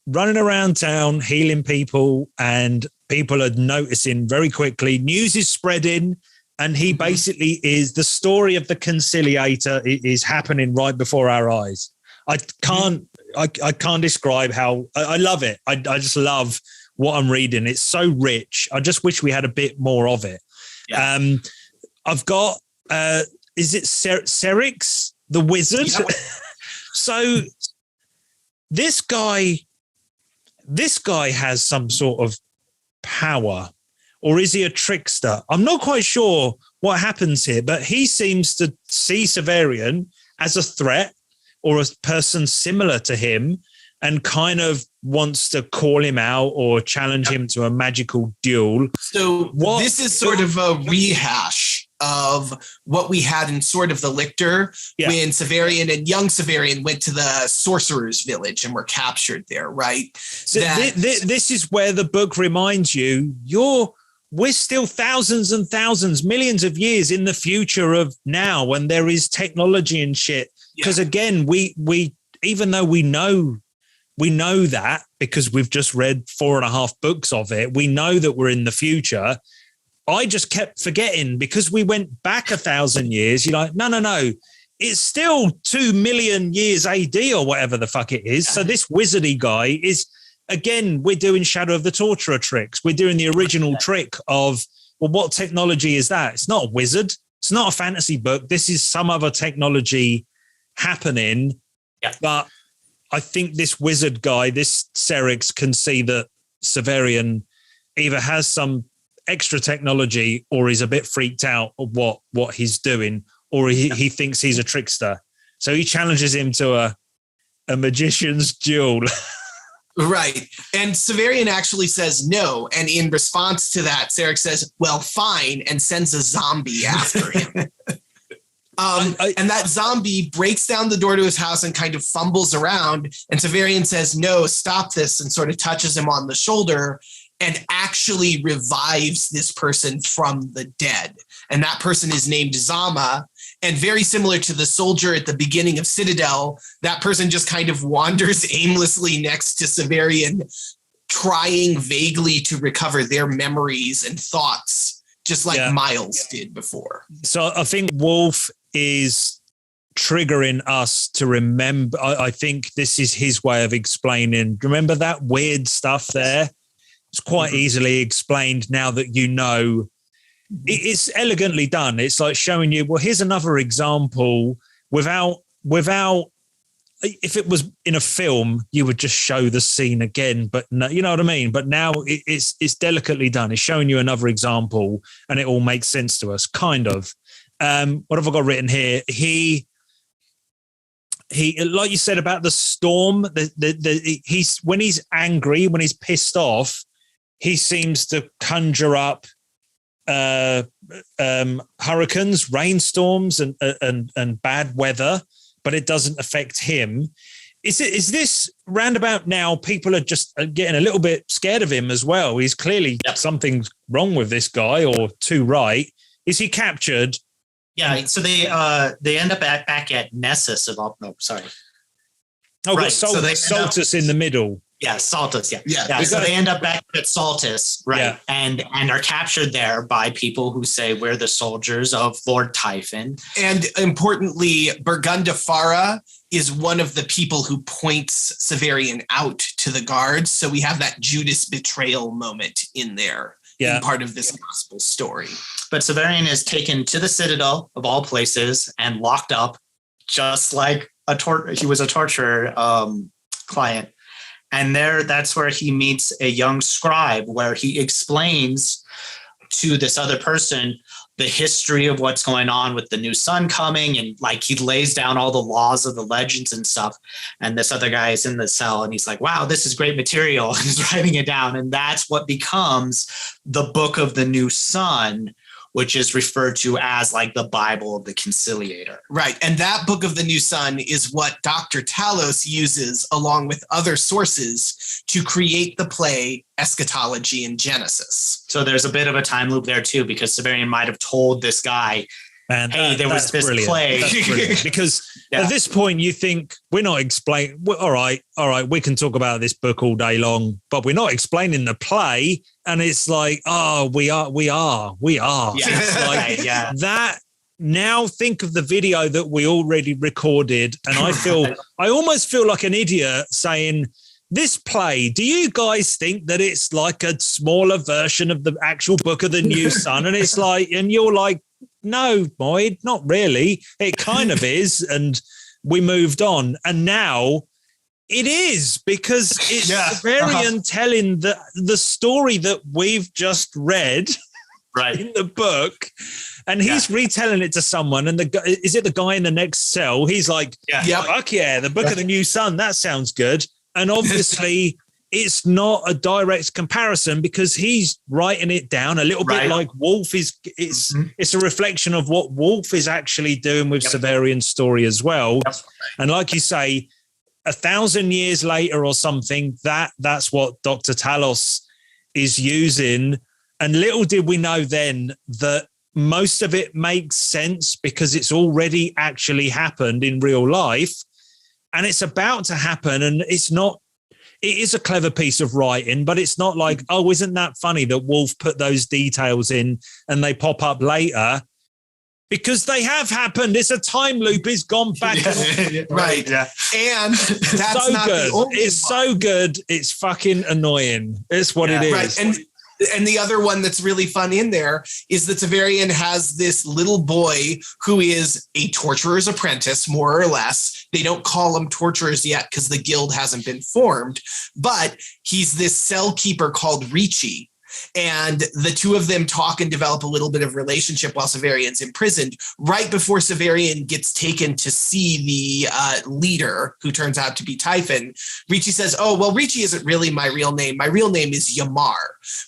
running around town healing people, and people are noticing very quickly. News is spreading, and he basically is the story of the Conciliator is happening right before our eyes. I can't describe how I love it. I just love what I'm reading. It's so rich. I just wish we had a bit more of it. Yeah. I've got is it Serix the wizard? Yep. So this guy has some sort of power. Or is he a trickster? I'm not quite sure what happens here, but he seems to see Severian as a threat or a person similar to him and kind of wants to call him out or challenge him to a magical duel. So this is sort of a rehash of what we had in Sword of the Lictor when Severian and young Severian went to the sorcerer's village and were captured there, right? So this is where the book reminds you, we're still thousands and thousands, millions of years in the future of now when there is technology and shit. Because again, we even though we know that because we've just read 4.5 books of it, we know that we're in the future. I just kept forgetting because we went back 1,000 years. You're like, no. It's still 2 million years AD or whatever the fuck it is. So this wizardy guy is, again, we're doing Shadow of the Torturer tricks. We're doing the original trick of, well, what technology is that? It's not a wizard. It's not a fantasy book. This is some other technology happening. Yeah. But I think this wizard guy, this Serix, can see that Severian either has some extra technology or is a bit freaked out of what he's doing, or he thinks he's a trickster. So he challenges him to a magician's duel. Right. And Severian actually says no. And in response to that, Serix says, well, fine, and sends a zombie after him. And that zombie breaks down the door to his house and kind of fumbles around. And Severian says, no, stop this, and sort of touches him on the shoulder and actually revives this person from the dead. And that person is named Zama. And very similar to the soldier at the beginning of Citadel, that person just kind of wanders aimlessly next to Severian, trying vaguely to recover their memories and thoughts, just like Miles did before. So I think Wolfe is triggering us to remember. I think this is his way of explaining. Remember that weird stuff there? It's quite easily explained now that you know. It's elegantly done. It's like showing you, well, here's another example without, if it was in a film, you would just show the scene again, but no, you know what I mean? But now it's delicately done. It's showing you another example and it all makes sense to us, kind of. What have I got written here? He, like you said about the storm, he's when he's angry, when he's pissed off, he seems to conjure up hurricanes, rainstorms, and bad weather, but it doesn't affect him. Is this roundabout now? People are just getting a little bit scared of him as well. He's clearly something's wrong with this guy, or too right. Is he captured? Yeah. So they end up back at Nessus of sorry. Oh, right. So Saltus in the middle. Yeah, Saltus. Yeah. So they end up back at Saltus, right? Yeah. And are captured there by people who say we're the soldiers of Lord Typhon. And importantly, Burgundafara is one of the people who points Severian out to the guards. So we have that Judas betrayal moment in there. In part of this gospel story. But Severian is taken to the Citadel of all places and locked up, just like he was a torture client. And that's where he meets a young scribe, where he explains to this other person the history of what's going on with the new sun coming. And like he lays down all the laws of the legends and stuff. And this other guy is in the cell and he's like, wow, this is great material. And he's writing it down. And that's what becomes the Book of the New Sun, which is referred to as like the Bible of the Conciliator. Right. And that Book of the New Sun is what Dr. Talos uses along with other sources to create the play Eschatology in Genesis. So there's a bit of a time loop there too, because Severian might have told this guy, And hey, there was this play. That's brilliant. Because at this point, you think we're not explaining. All right, we can talk about this book all day long, but we're not explaining the play. And it's like, oh, we are. Yeah, It's like that. Now think of the video that we already recorded, and I almost feel like an idiot saying, this play, do you guys think that it's like a smaller version of the actual Book of the New Sun? And it's like, and you're like, no, Moid, not really. It kind of is. And we moved on. And now it is, because it's Severian telling the story that we've just read in the book. And he's retelling it to someone. And is it the guy in the next cell? He's like, fuck yeah, the Book of the New Sun. That sounds good. And obviously it's not a direct comparison, because he's writing it down a little bit like Wolfe is. It's a reflection of what Wolfe is actually doing with Severian's story as well. And like you say, 1,000 years later or something, that's what Dr. Talos is using. And little did we know then that most of it makes sense, because it's already actually happened in real life. And it's about to happen, and it is a clever piece of writing, but it's not like, oh, isn't that funny that Wolfe put those details in and they pop up later? Because they have happened. It's a time loop. It's gone back. Right. Yeah. And that's so not good. the only It's so good. It's fucking annoying. It's what it is. Right. And the other one that's really fun in there is that Severian has this little boy who is a torturer's apprentice, more or less. They don't call him torturers yet because the guild hasn't been formed, but he's this cell keeper called Ricci. And the two of them talk and develop a little bit of relationship while Severian's imprisoned. Right before Severian gets taken to see the leader, who turns out to be Typhon, Ricci says, oh, well, Ricci isn't really my real name. My real name is Yamar,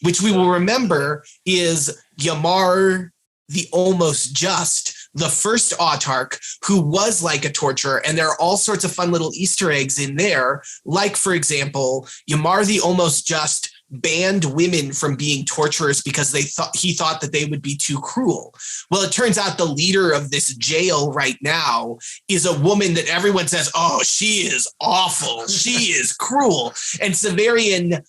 which we will remember is Yamar the Almost Just, the first autarch, who was like a torturer. And there are all sorts of fun little Easter eggs in there. Like, for example, Yamar the Almost Just banned women from being torturers because he thought that they would be too cruel. Well, it turns out the leader of this jail right now is a woman that everyone says, oh, she is awful. She is cruel. And Severian,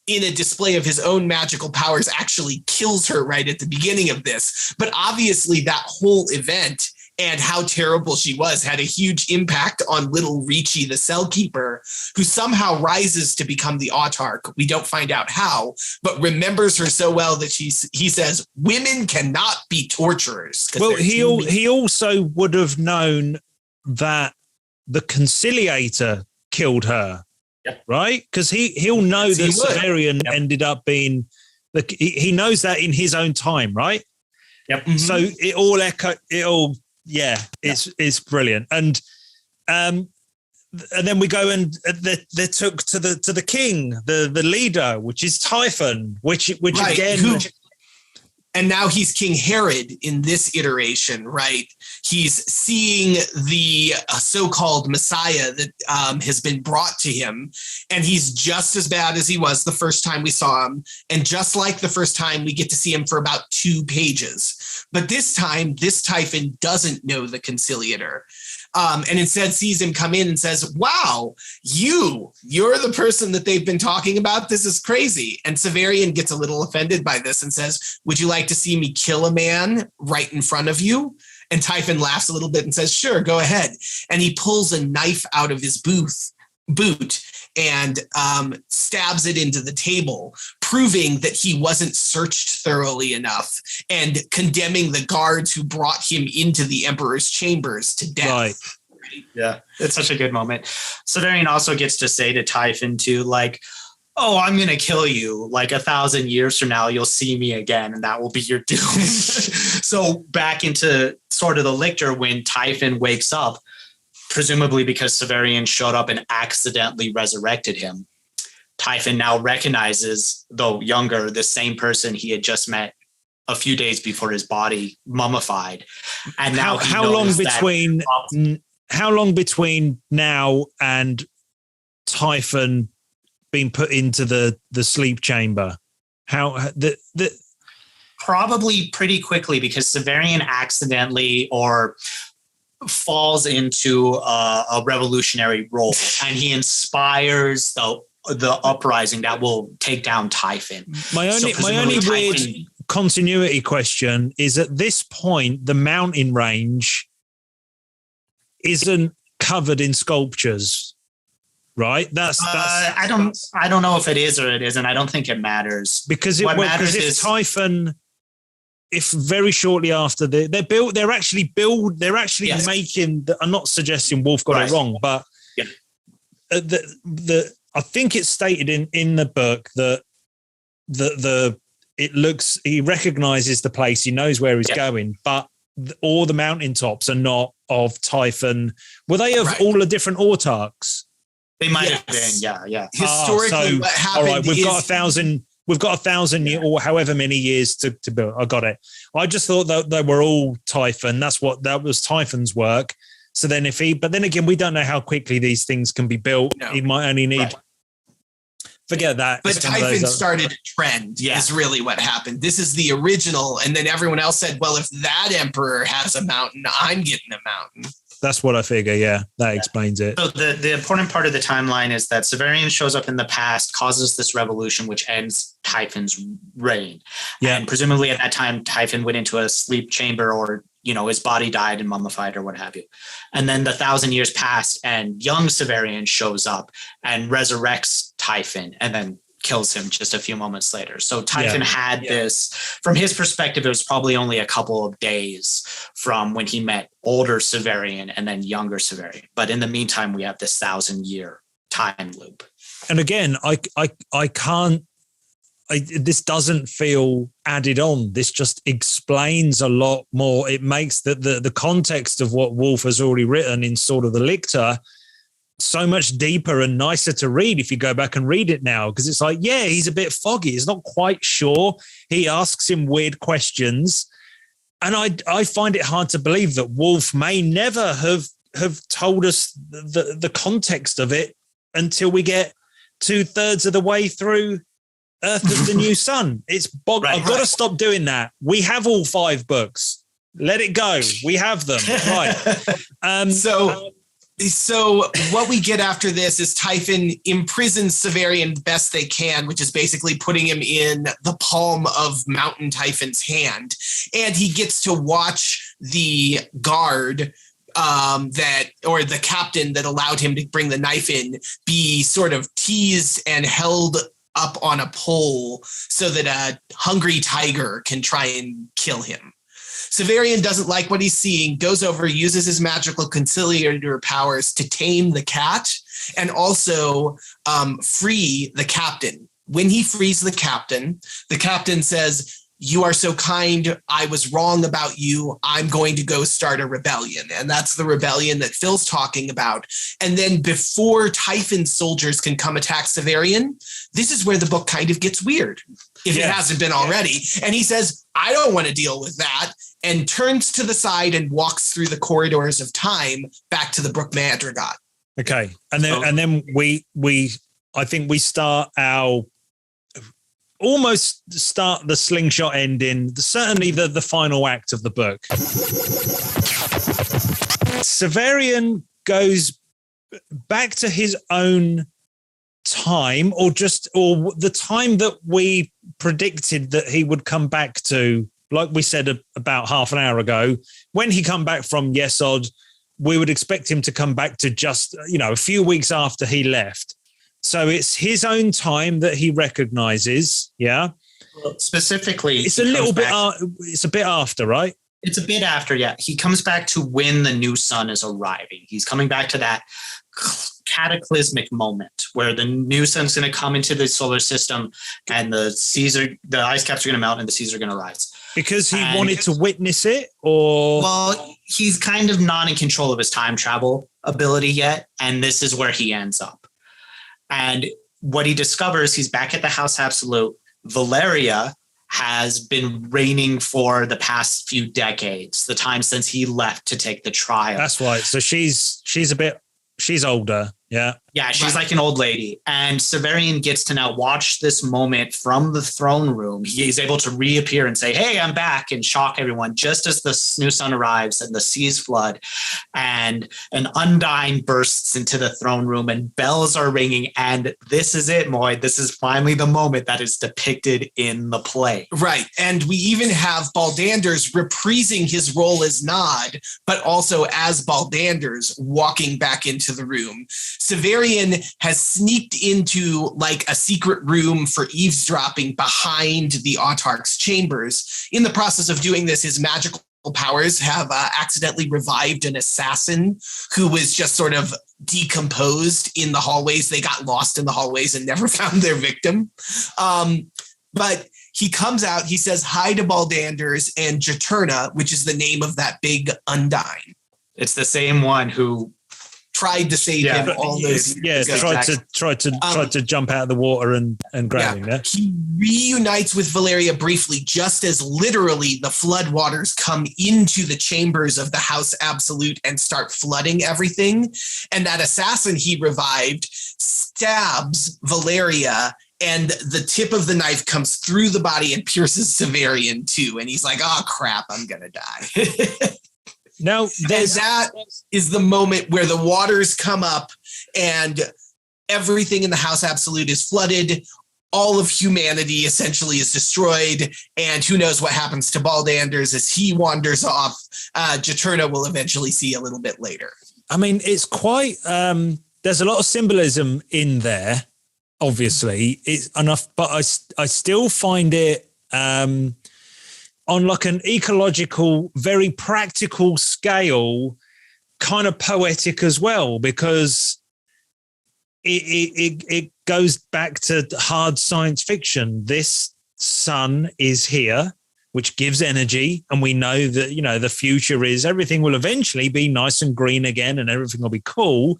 in a display of his own magical powers, actually kills her right at the beginning of this. But obviously that whole event and how terrible she was had a huge impact on little Ricci, the cell keeper, who somehow rises to become the autarch. We don't find out how, but remembers her so well that he says, women cannot be torturers. Well, he also would have known that the Conciliator killed her, right? Because he'll know that Severian ended up being, he knows that in his own time, right? Yep. So it all it's brilliant. And then we go and they took to the king, the leader, which is Typhon, which again. And now he's King Herod in this iteration, right? He's seeing the so-called Messiah that has been brought to him, and he's just as bad as he was the first time we saw him. And just like the first time, we get to see him for about 2 pages. But this time, this Typhon doesn't know the Conciliator. And instead sees him come in and says, wow, you're the person that they've been talking about. This is crazy. And Severian gets a little offended by this and says, would you like to see me kill a man right in front of you? And Typhon laughs a little bit and says, sure, go ahead. And he pulls a knife out of his boot and stabs it into the table, proving that he wasn't searched thoroughly enough and condemning the guards who brought him into the emperor's chambers to death. Right. Yeah, it's such a good moment. Severian also gets to say to Typhon too, like, oh, I'm going to kill you. Like 1,000 years from now, you'll see me again, and that will be your doom. So back into Sword of the Lictor, when Typhon wakes up, presumably because Severian showed up and accidentally resurrected him, Typhon now recognizes, though younger, the same person he had just met a few days before his body mummified. And now how long between now and Typhon being put into the sleep chamber? Probably pretty quickly, because Severian accidentally or falls into a revolutionary role, and he inspires the uprising that will take down Typhon. My only weird continuity question is, at this point, the mountain range isn't covered in sculptures, right? That's I don't know if it is or it isn't. I don't think it matters, because if Typhon, if very shortly after they're actually yes. making. I'm not suggesting Wolfe got it wrong, but I think it's stated in the book that he recognizes the place, he knows where he's going, but all the mountaintops are not of Typhon. Were they of all the different autarchs? They might have been, yeah. Historically, what happened? All right, we've got 1,000 years or however many years to build. I got it. I just thought that they were all Typhon. That was Typhon's work. So then but then again, we don't know how quickly these things can be built. No. He might only need. Forget that. But Typhon started a trend, is really what happened. This is the original. And then everyone else said, well, if that emperor has a mountain, I'm getting a mountain. That's what I figure. Yeah, that explains it. So the important part of the timeline is that Severian shows up in the past, causes this revolution, which ends Typhon's reign. Yeah. And presumably at that time, Typhon went into a sleep chamber, or his body died and mummified or what have you. And then the 1,000 years passed, and young Severian shows up and resurrects Typhon and then kills him just a few moments later. So Typhon had this, from his perspective, it was probably only a couple of days from when he met older Severian and then younger Severian. But in the meantime, we have this 1,000-year time loop. And again, I can't, this doesn't feel added on. This just explains a lot more. It makes the context of what Wolfe has already written in Sword of the Lictor so much deeper and nicer to read if you go back and read it now, because it's like, he's a bit foggy. He's not quite sure. He asks him weird questions. And I find it hard to believe that Wolfe may never have told us the context of it until we get 2/3 of the way through Urth of the New Sun. It's I've got to stop doing that. We have all 5 books. Let it go. We have them. Right. So what we get after this is Typhon imprisons Severian best they can, which is basically putting him in the palm of Mountain Typhon's hand. And he gets to watch the guard or the captain that allowed him to bring the knife in be sort of teased and held up on a pole so that a hungry tiger can try and kill him. Severian doesn't like what he's seeing, goes over, uses his magical conciliator powers to tame the cat and also free the captain. When he frees the captain says, "You are so kind. I was wrong about you. I'm going to go start a rebellion." And that's the rebellion that Phil's talking about. And then before Typhon's soldiers can come attack Severian, this is where the book kind of gets weird, if it hasn't been already. And he says, "I don't want to deal with that," and turns to the side and walks through the corridors of time back to the Brook Madrigal. Okay. And then I think we start almost the slingshot ending, certainly the final act of the book. Severian goes back to his own time, or the time that we predicted that he would come back to, like we said about half an hour ago. When he come back from Yesod, we would expect him to come back to just, a few weeks after he left. So it's his own time that he recognizes. Yeah. Well, specifically, it's a little bit. It's a bit after, right? It's a bit after. Yeah. He comes back to when the new sun is arriving. He's coming back to that cataclysmic moment where the new sun's going to come into the solar system and the ice caps are going to melt and the seas are going to rise. Because he wanted to witness it, or? Well, he's kind of not in control of his time travel ability yet. And this is where he ends up. And what he discovers, he's back at the House Absolute. Valeria has been reigning for the past few decades, the time since he left to take the trial. That's right. So she's older. Yeah. Yeah, she's like an old lady. And Severian gets to now watch this moment from the throne room. He's able to reappear and say, hey, I'm back, and shock everyone just as the new sun arrives and the seas flood. And an Undyne bursts into the throne room and bells are ringing. And this is it, Moid. This is finally the moment that is depicted in the play. Right. And we even have Baldanders reprising his role as Nod, but also as Baldanders walking back into the room. Severian has sneaked into like a secret room for eavesdropping behind the Autarch's chambers. In the process of doing this, his magical powers have accidentally revived an assassin who was just sort of decomposed in the hallways. They got lost in the hallways and never found their victim. But he comes out, he says hi to Baldanders and Juturna, which is the name of that big Undyne. It's the same one who tried to save him all those years ago. tried to jump out of the water and grab him. Yeah? He reunites with Valeria briefly, just as literally the floodwaters come into the chambers of the House Absolute and start flooding everything. And that assassin he revived stabs Valeria, and the tip of the knife comes through the body and pierces Severian too. And he's like, oh crap, I'm gonna die. Now, that is the moment where the waters come up and everything in the House Absolute is flooded. All of humanity essentially is destroyed. And who knows what happens to Baldanders as he wanders off. Juturna will eventually see a little bit later. I mean, it's quite, there's a lot of symbolism in there, obviously. It's enough, but I still find it... on like an ecological, very practical scale, kind of poetic as well, because it goes back to hard science fiction. This sun is here, which gives energy, and we know that, you know, the future is everything will eventually be nice and green again, and everything will be cool.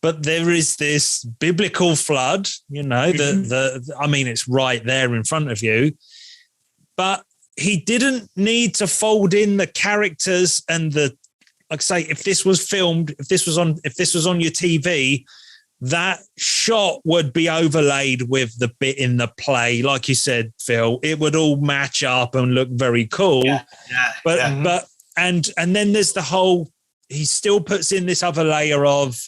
But there is this biblical flood, you know, I mean, it's right there in front of you, but he didn't need to fold in the characters and like I say, if this was filmed, if this was on your TV, that shot would be overlaid with the bit in the play. Like you said, Phil, it would all match up and look very cool. But then there's the whole, he still puts in this other layer of,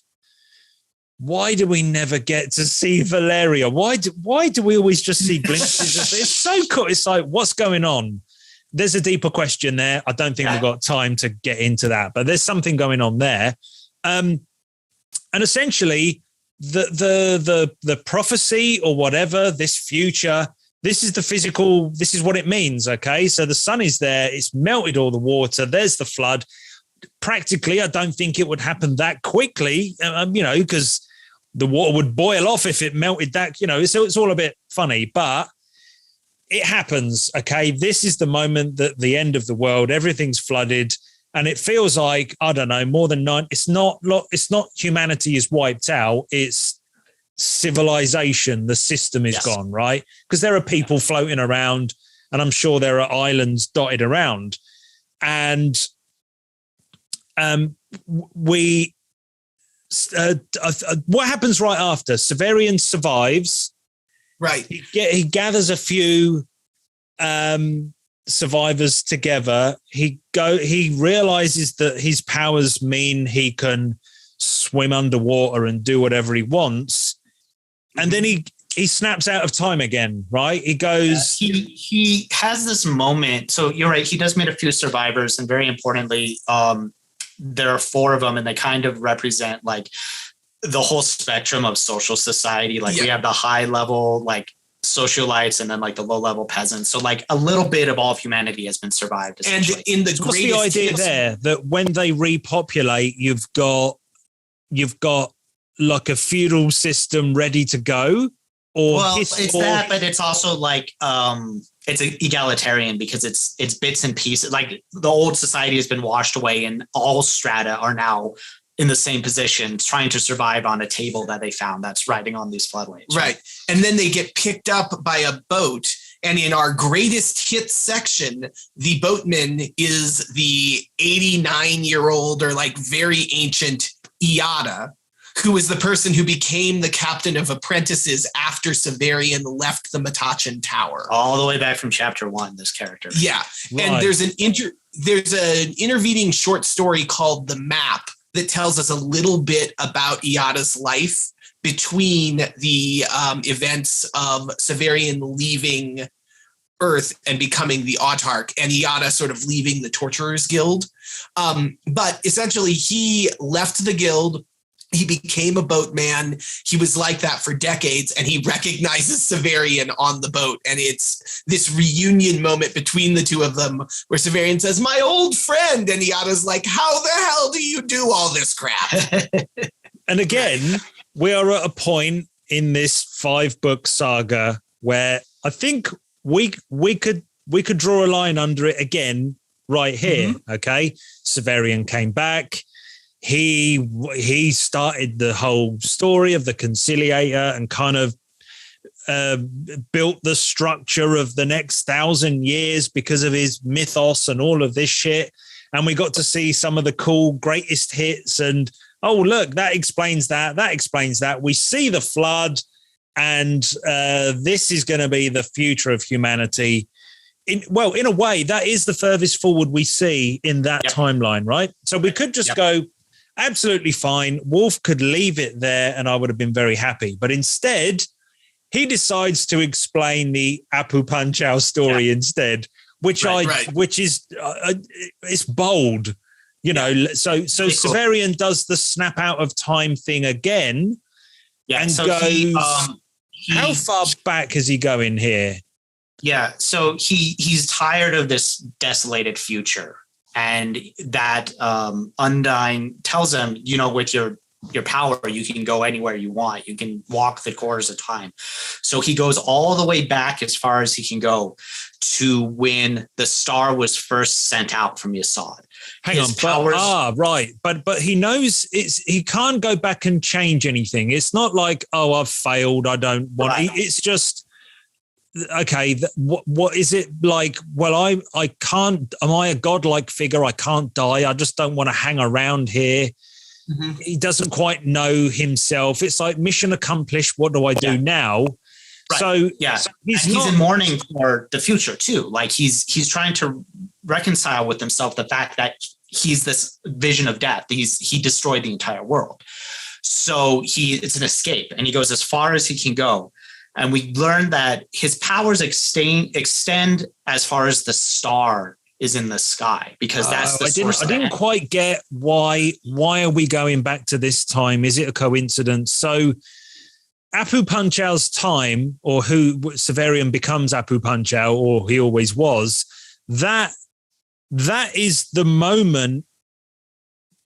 why do we never get to see Valeria? Why do we always just see glimpses of it? It's so cool. It's like, what's going on? There's a deeper question there. I don't think we've got time to get into that, but there's something going on there. And essentially, the prophecy or whatever, this future, this is the physical, this is what it means, okay? So the sun is there. It's melted all the water. There's the flood. Practically, I don't think it would happen that quickly, you know, because the water would boil off if it melted that, you know, so it's all a bit funny, but it happens. Okay. This is the moment that the end of the world, everything's flooded, and it feels like, I don't know, more than it's not humanity is wiped out. It's civilization. The system is gone, right? Because there are people floating around, and I'm sure there are islands dotted around. And what happens right after? Severian survives. Right. He gathers a few survivors together. He realizes that his powers mean he can swim underwater and do whatever he wants. And then he snaps out of time again, right? He goes... He has this moment. So you're right. He does meet a few survivors, and very importantly, there are 4 of them, and they kind of represent like the whole spectrum of social society. Like we have the high level, like socialites, and then like the low level peasants. So like a little bit of all of humanity has been survived. And in the what's the idea there that when they repopulate, you've got like a feudal system ready to go? Or it's that, but it's also like it's egalitarian because it's bits and pieces. Like the old society has been washed away, and all strata are now in the same position, trying to survive on a table that they found that's riding on these floodways. Right. And then they get picked up by a boat And in our greatest hits section, the boatman is the 89-year-old or like very ancient Iada, who was the person who became the captain of apprentices after Severian left the Matachan Tower. All the way back from chapter 1, this character. Yeah. Right. And there's an intervening short story called The Map that tells us a little bit about Iada's life between the events of Severian leaving Urth and becoming the Autarch, and Iada sort of leaving the Torturers Guild. But essentially, he left the guild. He became a boatman. He was like that for decades, and he recognizes Severian on the boat. And it's this reunion moment between the two of them where Severian says, "My old friend." And Iada's like, "How the hell do you do all this crap?" And again, we are at a point in this 5-book saga where I think we could draw a line under it again right here. Mm-hmm. Okay. Severian came back. He started the whole story of the Conciliator and kind of built the structure of the next 1,000 years because of his mythos and all of this shit. And we got to see some of the cool greatest hits and, oh, look, that explains that. That explains that. We see the flood, and this is going to be the future of humanity. In a way, that is the furthest forward we see in that timeline, right? So we could just go, absolutely fine. Wolfe could leave it there, and I would have been very happy. But instead, he decides to explain the Apu Panchal story instead, which is it's bold. You know, so Severian does the snap out of time thing again, and so goes. How far back is he going here? Yeah, so he's tired of this desolated future, and that Undyne tells him, you know, with your power, you can go anywhere you want. You can walk the corridors of time. So he goes all the way back as far as he can go to when the star was first sent out from Yesod. Hang on, but he knows he can't go back and change anything. It's not like, oh, I've failed, I don't want. It's just okay. What is it like? Well, I can't. Am I a godlike figure? I can't die. I just don't want to hang around here. Mm-hmm. He doesn't quite know himself. It's like mission accomplished. What do I do now? Right. So he's in mourning for the future too. Like he's trying to reconcile with himself the fact that he's this vision of death. He destroyed the entire world. So it's an escape, and he goes as far as he can go. And we learn that his powers extend as far as the star is in the sky, because that's the source. I didn't quite get why are we going back to this time? Is it a coincidence? So Apu Panchal's time, or who Severian becomes Apu Panchal, or he always was, that is the moment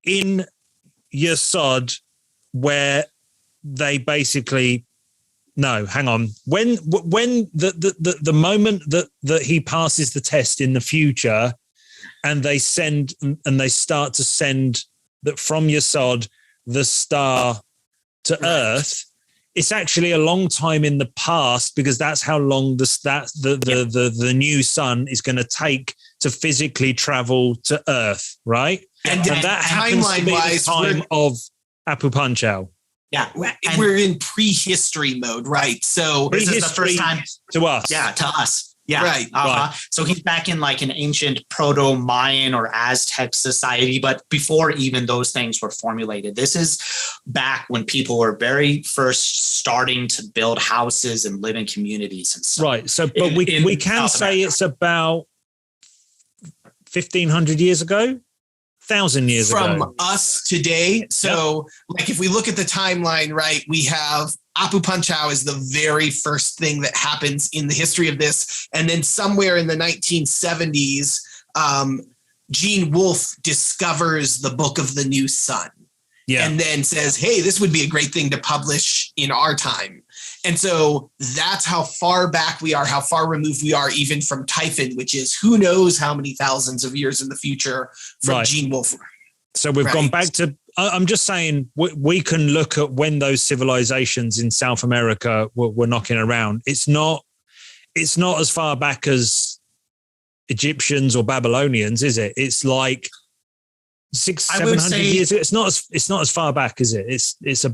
in Yesod where they basically hang on. When the moment that he passes the test in the future, and they start to send that from Yesod the star to Earth. It's actually a long time in the past, because that's how long the new sun is going to take to physically travel to Earth, right? And that happens to be the time of Apu Panchal. Yeah, we're in prehistory mode, right? So this is the first time to us. Yeah, to us. Yeah, right. Right. So he's back in like an ancient proto-Mayan or Aztec society, but before even those things were formulated. This is back when people were very first starting to build houses and live in communities and stuff. Right. So, but we can say it's about 1,500 years ago. 1,000 years ago from us today. So like if we look at the timeline, right, we have Apu Panchal is the very first thing that happens in the history of this. And then somewhere in the 1970s, Gene Wolfe discovers the Book of the New Sun. Yeah. And then says, hey, this would be a great thing to publish in our time. And so that's how far back we are, how far removed we are even from Typhon, which is who knows how many thousands of years in the future from Gene Wolfe. So we've gone back to, I'm just saying, we can look at when those civilizations in South America were knocking around. It's not it's not as far back as Egyptians or Babylonians, is it? It's like 600-700 years. It's not as far back, is it? It's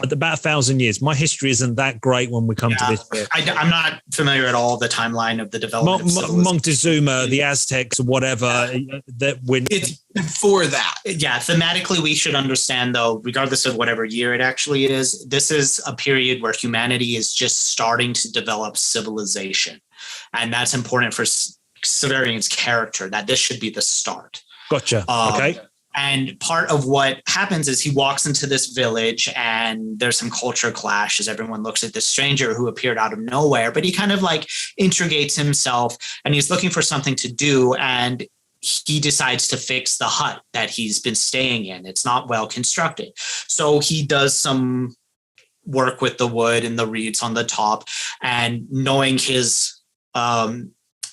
about 1,000 years. My history isn't that great when we come to this bit. I'm not familiar at all the timeline of the development of civilization. Montezuma, the Aztecs, or whatever. It's before that. Yeah, thematically, we should understand, though, regardless of whatever year it actually is, this is a period where humanity is just starting to develop civilization. And that's important for Severian's character, that this should be the start. Gotcha. Okay. And part of what happens is he walks into this village and there's some culture clash as everyone looks at this stranger who appeared out of nowhere, but he kind of like integrates himself and he's looking for something to do. And he decides to fix the hut that he's been staying in. It's not well constructed. So he does some work with the wood and the reeds on the top, and knowing his,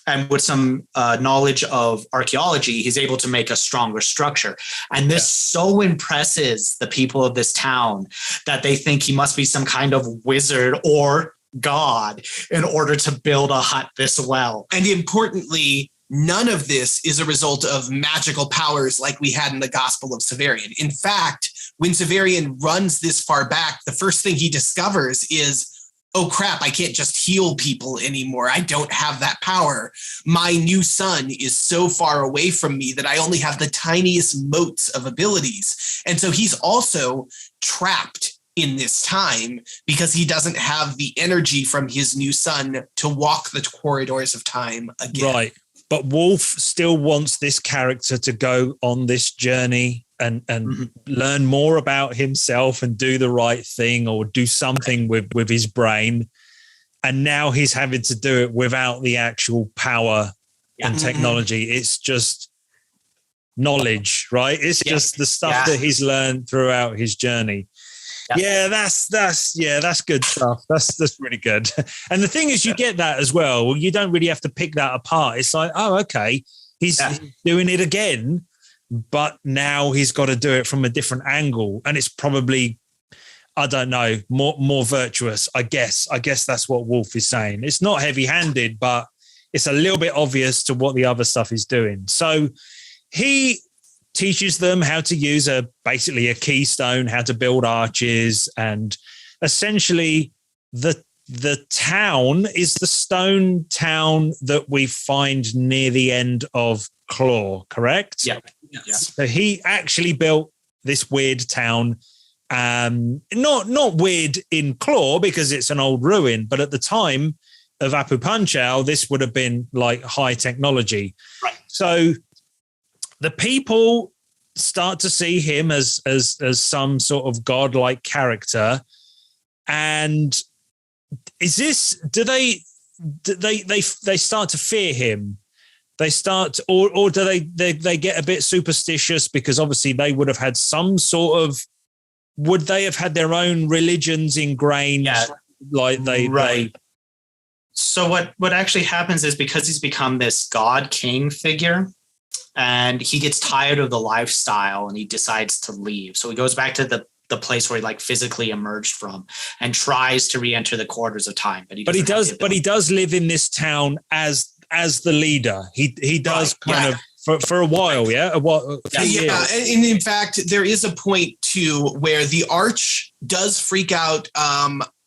and with some knowledge of archaeology, he's able to make a stronger structure. And this so impresses the people of this town that they think he must be some kind of wizard or god in order to build a hut this well. And importantly, none of this is a result of magical powers like we had in the Gospel of Severian. In fact, when Severian runs this far back, the first thing he discovers is, oh crap, I can't just heal people anymore. I don't have that power. My new son is so far away from me that I only have the tiniest motes of abilities. And so he's also trapped in this time because he doesn't have the energy from his new son to walk the corridors of time again. Right. But Wolfe still wants this character to go on this journey and learn more about himself and do the right thing or do something with his brain. And now he's having to do it without the actual power and technology. It's just knowledge, right? It's just the stuff that he's learned throughout his journey. Yeah, that's good stuff. That's really good. And the thing is, you get that as well. Well, you don't really have to pick that apart. It's like, oh, okay, he's doing it again, but now he's got to do it from a different angle, and it's probably, I don't know, more virtuous. I guess that's what Wolfe is saying. It's not heavy-handed, but it's a little bit obvious to what the other stuff is doing. So he teaches them how to use basically a keystone, how to build arches, and essentially the town is the stone town that we find near the end of Claw, correct? Yeah. So he actually built this weird town, not weird in Claw because it's an old ruin, but at the time of Apu Panchal, this would have been like high technology. Right. So the people start to see him as some sort of godlike character. And is this, do they start to fear him? They start, or do they get a bit superstitious because obviously they would have had some sort of, would they have had their own religions ingrained? Yeah. Like Right. So what actually happens is because he's become this god king figure, and he gets tired of the lifestyle and he decides to leave. So he goes back to the place where he like physically emerged from and tries to re-enter the quarters of time. But he does live in this town as the leader. He does kind of for a while, and in fact, there is a point too where the Arch does freak out.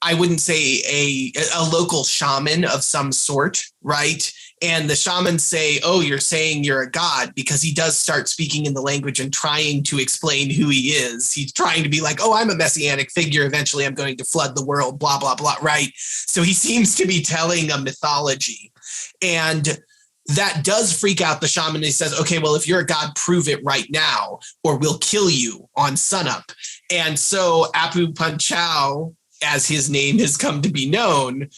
I wouldn't say a local shaman of some sort, right? And the shamans say, oh, you're saying you're a god, because he does start speaking in the language and trying to explain who he is. He's trying to be like, oh, I'm a messianic figure. Eventually I'm going to flood the world, blah, blah, blah, right? So he seems to be telling a mythology. And that does freak out the shaman. He says, okay, well, if you're a god, prove it right now, or we'll kill you on sunup. And so Apu Panchal, as his name has come to be known,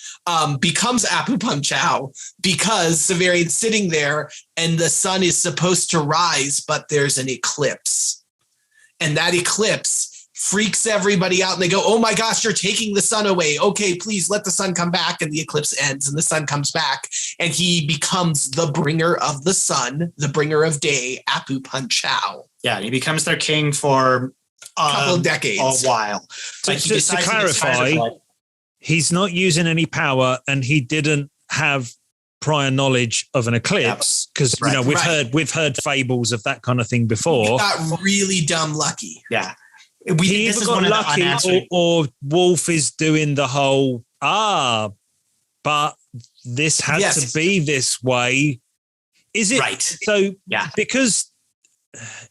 becomes Apu Panchal because Severian's sitting there and the sun is supposed to rise, but there's an eclipse. And that eclipse freaks everybody out and they go, oh my gosh, you're taking the sun away. Okay, please let the sun come back. And the eclipse ends and the sun comes back and he becomes the bringer of the sun, the bringer of day, Apu Panchal. Yeah, he becomes their king for couple of decades, a while. So to clarify, he's not using any power, and he didn't have prior knowledge of an eclipse because we've heard fables of that kind of thing before. We got really dumb lucky. Yeah. He either got lucky or Wolfe is doing the whole, but this had to be this way. Is it? Right. So, because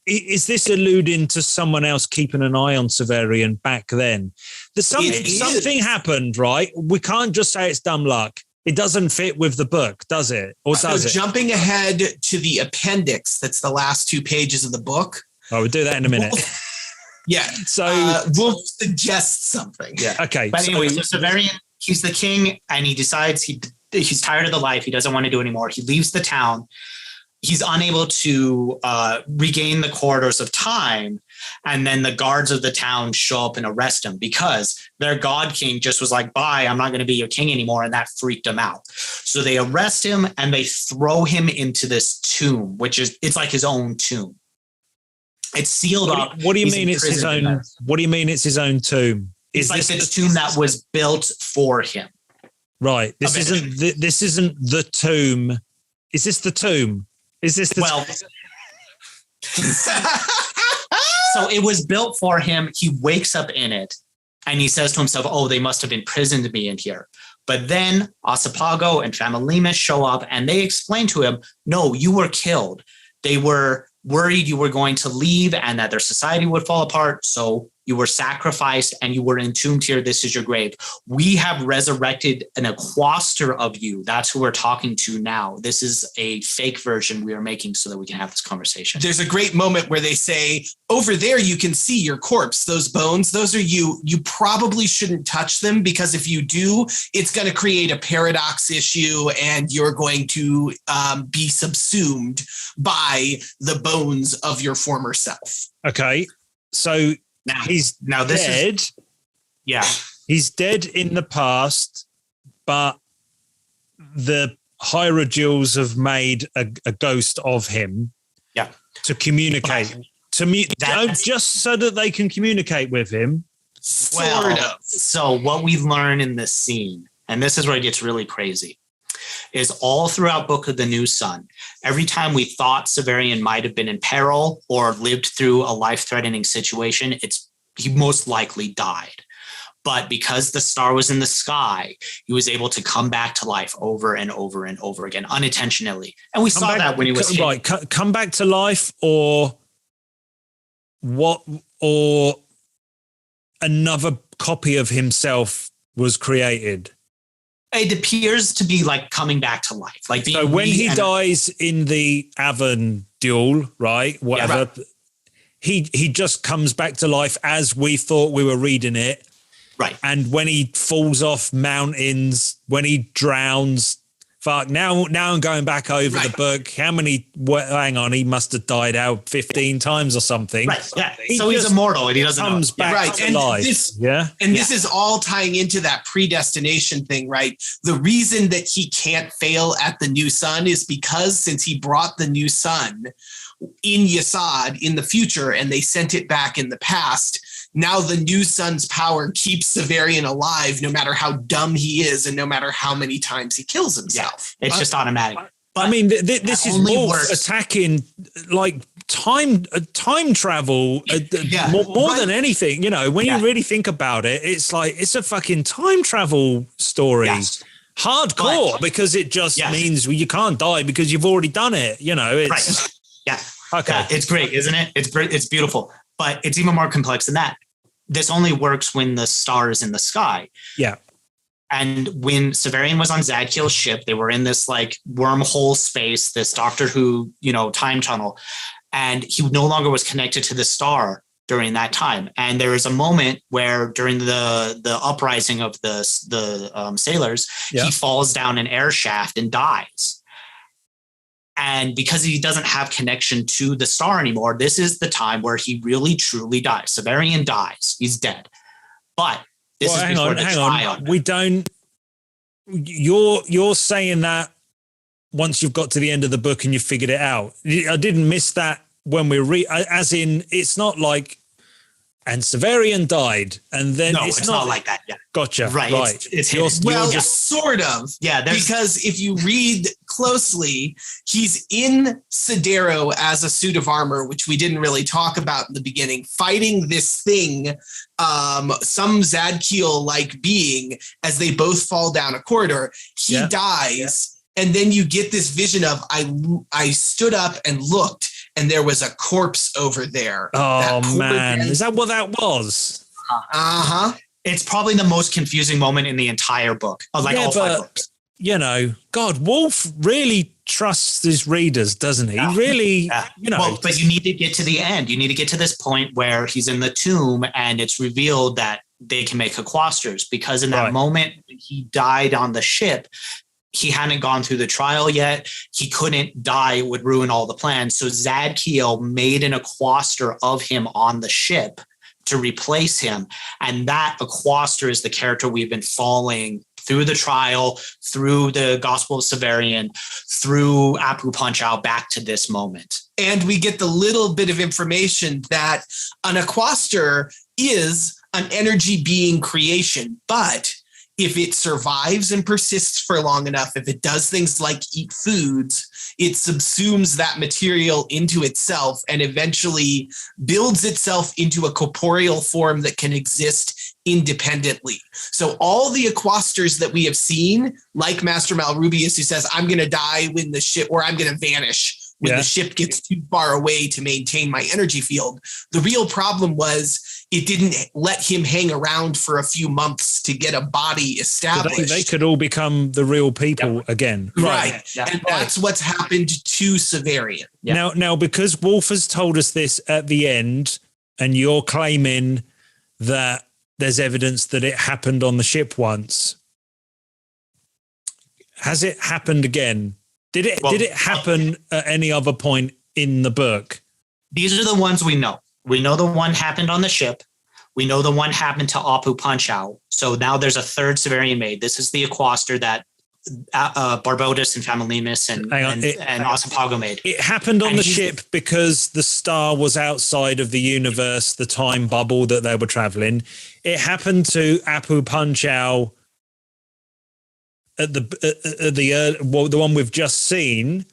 is this alluding to someone else keeping an eye on Severian back then? Something happened, right? We can't just say it's dumb luck. It doesn't fit with the book, does it? Or does it? Jumping ahead to the appendix, that's the last 2 pages of the book. Oh, we'll do that in a minute. So Wolfe suggests something. Yeah. Okay. But anyway, so Severian, he's the king, and he decides he's tired of the life. He doesn't want to do anymore. He leaves the town. He's unable to regain the corridors of time. And then the guards of the town show up and arrest him because their god king just was like, bye, I'm not going to be your king anymore. And that freaked him out. So they arrest him and they throw him into this tomb, it's like his own tomb. It's sealed up. What do you mean it's his own? What do you mean it's his own tomb? It's like this tomb that was built for him. Right. This isn't the tomb. Is this the tomb? Is this the So it was built for him. He wakes up in it and he says to himself, oh, they must have imprisoned me in here. But then Alzebo and Famalimus show up and they explain to him, no, you were killed. They were worried you were going to leave and that their society would fall apart. So you were sacrificed and you were entombed here. This is your grave. We have resurrected an equaster of you. That's who we're talking to now. This is a fake version we are making so that we can have this conversation. There's a great moment where they say, over there, you can see your corpse. Those bones, those are you. You probably shouldn't touch them because if you do, it's going to create a paradox issue and you're going to be subsumed by the bones of your former self. Okay. So he's dead. He's dead in the past, but the hierodules have made a ghost of him. Yeah. To communicate. Just so that they can communicate with him. Well, so what we learn in this scene, and this is where it gets really crazy, is all throughout Book of the New Sun, every time we thought Severian might have been in peril or lived through a life-threatening situation, he most likely died. But because the star was in the sky, he was able to come back to life over and over and over again, unintentionally. And we saw that when he was right. Come back to life, or what? Or another copy of himself was created. It appears to be like coming back to life. Like so when he dies in the Avon duel, right? Whatever. Yeah, right. He just comes back to life as we thought we were reading it. Right. And when he falls off mountains, when he drowns, now I'm going back over the book. Hang on, he must have died out 15 times or something. Right. Yeah. He's immortal and he doesn't comes back to life. This is all tying into that predestination thing, right? The reason that he can't fail at the new sun is because since he brought the new sun in Yesod in the future and they sent it back in the past, now the new sun's power keeps Severian alive no matter how dumb he is and no matter how many times he kills himself. Yeah, it's just automatic. But I mean, this is Wolfe attacking like time travel more than anything. You know, when you really think about it, it's like it's a fucking time travel story. Yes. Hardcore, because it just means you can't die because you've already done it. You know, it's Okay. Yeah, it's great, isn't it? It's great. It's beautiful. But it's even more complex than that. This only works when the star is in the sky. Yeah. And when Severian was on Zadkiel's ship, they were in this like wormhole space, this Doctor Who, time tunnel. And he no longer was connected to the star during that time. And there is a moment where during the uprising of the sailors, he falls down an air shaft and dies. And because he doesn't have connection to the star anymore, this is the time where he really, truly dies. Severian dies. He's dead. But this is before the trial. We don't... You're saying that once you've got to the end of the book and you figured it out. I didn't miss that when we as in, it's not like and Severian died, and then No, it's not like that. Yeah. Gotcha. Right. Right. It's Well, sort of. Yeah. Because if you read closely, he's in Sidero as a suit of armor, which we didn't really talk about in the beginning, fighting this thing, some Zadkiel-like being, as they both fall down a corridor. He dies, and then you get this vision of, I stood up and looked, and there was a corpse over there. Oh, man. Is that what that was? Uh-huh. It's probably the most confusing moment in the entire book. All 5 books. You know, God, Wolfe really trusts his readers, doesn't he? Yeah. He really, you know. Well, but you need to get to the end. You need to get to this point where he's in the tomb and it's revealed that they can make Aquasters, because in that moment when he died on the ship, he hadn't gone through the trial yet. He couldn't die. It would ruin all the plans. So Zadkiel made an Aquaster of him on the ship to replace him. And that Aquaster is the character we've been following through the trial, through the Gospel of Severian, through Apu Punch-Out, back to this moment. And we get the little bit of information that an Aquaster is an energy being creation, but if it survives and persists for long enough, if it does things like eat foods, it subsumes that material into itself and eventually builds itself into a corporeal form that can exist independently. So all the Aquasters that we have seen, like Master Malrubius, who says, I'm going to die when the ship, or I'm going to vanish when the ship gets too far away to maintain my energy field. The real problem was it didn't let him hang around for a few months to get a body established. So they could all become the real people again. Right. And that's what's happened to Severian. Now, because Wolfe has told us this at the end, and you're claiming that there's evidence that it happened on the ship once, has it happened again? Did it happen at any other point in the book? These are the ones we know. We know the one happened on the ship. We know the one happened to Apu Punch-Out. So now there's a third Severian made. This is the Aquaster that Barbotus and Famalimis and Alzebo made. It happened on the ship because the star was outside of the universe, the time bubble that they were traveling. It happened to Apu Punch-Out at the one we've just seen.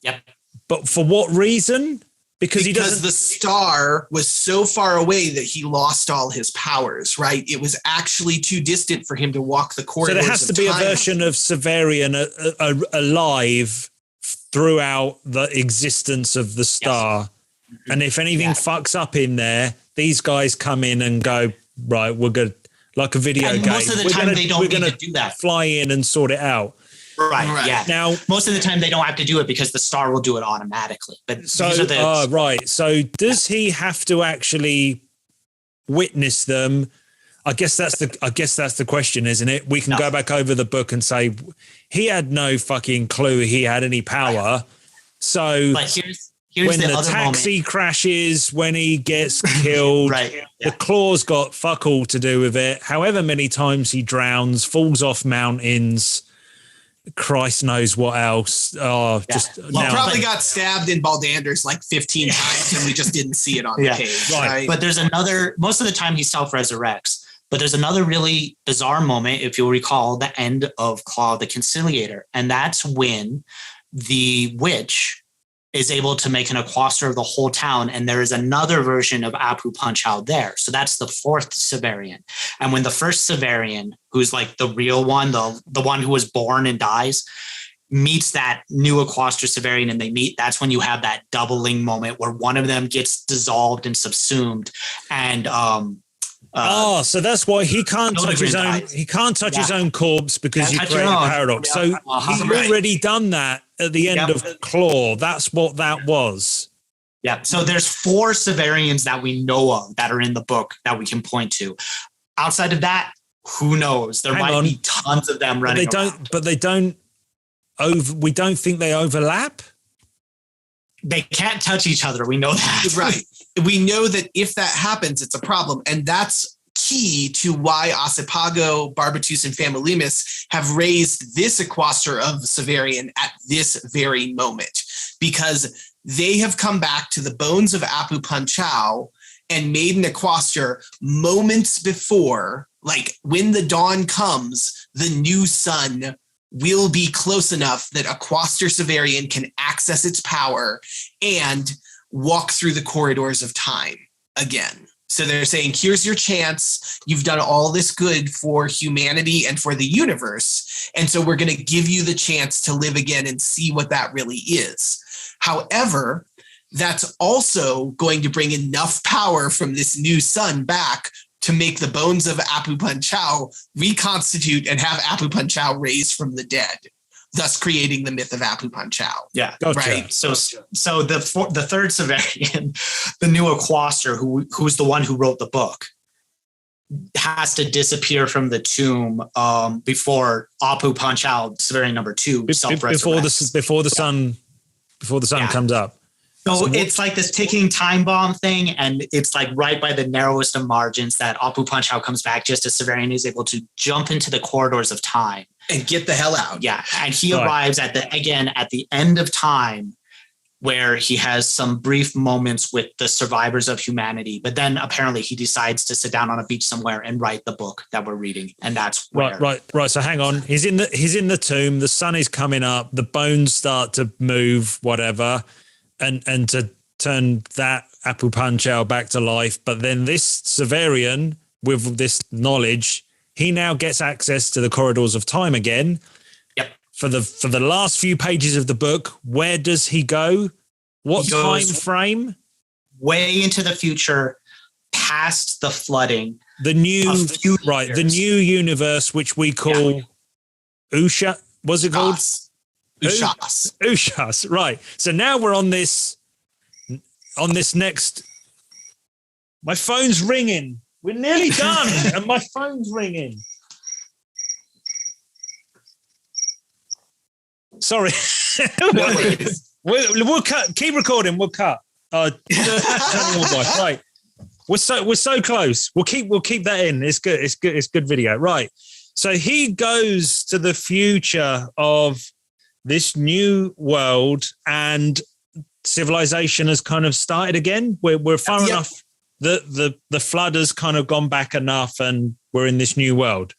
Yep. But for what reason? Because the star was so far away that he lost all his powers, right? It was actually too distant for him to walk the corridors. So there has to be a version of Severian alive throughout the existence of the star. Yes. And if anything fucks up in there, these guys come in and go, right, we're good. Like a video game. Most of the time they don't need to do that. Fly in and sort it out. Right. Yeah. Now, most of the time they don't have to do it because the star will do it automatically. But so, right. So does he have to actually witness them? I guess that's the question, isn't it? We can go back over the book and say he had no fucking clue he had any power. So, but here's when the other taxi moment. crashes, when he gets killed, the claw's got fuck all to do with it. However many times he drowns, falls off mountains. Christ knows what else. Probably got stabbed in Baldanders like 15 times and we just didn't see it on the page. Right. But there's most of the time he self-resurrects. But there's another really bizarre moment, if you'll recall, the end of Claw of the Conciliator. And that's when the witch is able to make an Aquaster of the whole town. And there is another version of Apu Punch-Out there. So that's the fourth Severian. And when the first Severian, who's like the real one, the one who was born and dies, meets that new Aquaster Severian and they meet, that's when you have that doubling moment where one of them gets dissolved and subsumed. And so that's why he can't touch his own. dies. He can't touch his own corpse because he created a paradox. So he's already done that at the end of Claw. That's what that was. Yeah. So there's 4 Severians that we know of that are in the book that we can point to. Outside of that, who knows? There might be tons of them running. But they don't. We don't think they overlap. They can't touch each other. We know that. Right. We know that if that happens, it's a problem. And that's key to why Alzebo, Barbotus, and Famalimis have raised this Aquaster of Severian at this very moment, because they have come back to the bones of Apu Punch-Out and made an Aquaster moments before, like when the dawn comes, the new sun will be close enough that Aquaster Severian can access its power and walk through the corridors of time again. So they're saying, here's your chance. You've done all this good for humanity and for the universe. And so we're going to give you the chance to live again and see what that really is. However, that's also going to bring enough power from this new sun back to make the bones of Apu Panchao reconstitute and have Apu Panchao raised from the dead, thus creating the myth of Apu Panchao. Yeah, Gotcha. Right. So the third Severian, the new Aquaster, who's the one who wrote the book, has to disappear from the tomb before Apu Panchao, Severian number 2, self-resurrects. before the sun comes up. So it's like this ticking time bomb thing, and it's like right by the narrowest of margins that Apu Panchao comes back just as Severian is able to jump into the corridors of time. And get the hell out. Yeah, and he arrives at the end of time, where he has some brief moments with the survivors of humanity, but then apparently he decides to sit down on a beach somewhere and write the book that we're reading, and that's where. Right. So hang on, he's in the tomb. The sun is coming up. The bones start to move, whatever, and to turn that Apu Panchao back to life. But then this Severian, with this knowledge, he now gets access to the corridors of time again. Yep. For the last few pages of the book, where does he go? What time frame? Way into the future, past the flooding. The new universe, which we call Usha. What's it called? Ushas. Right. So now we're on this next. My phone's ringing. We're nearly done, and my phone's ringing. Sorry. We'll cut. Keep recording. We'll cut. Right. We're so close. We'll keep that in. It's good. It's good video. Right. So he goes to the future of this new world, and civilization has kind of started again. We're far enough. The flood has kind of gone back enough, and we're in this new world.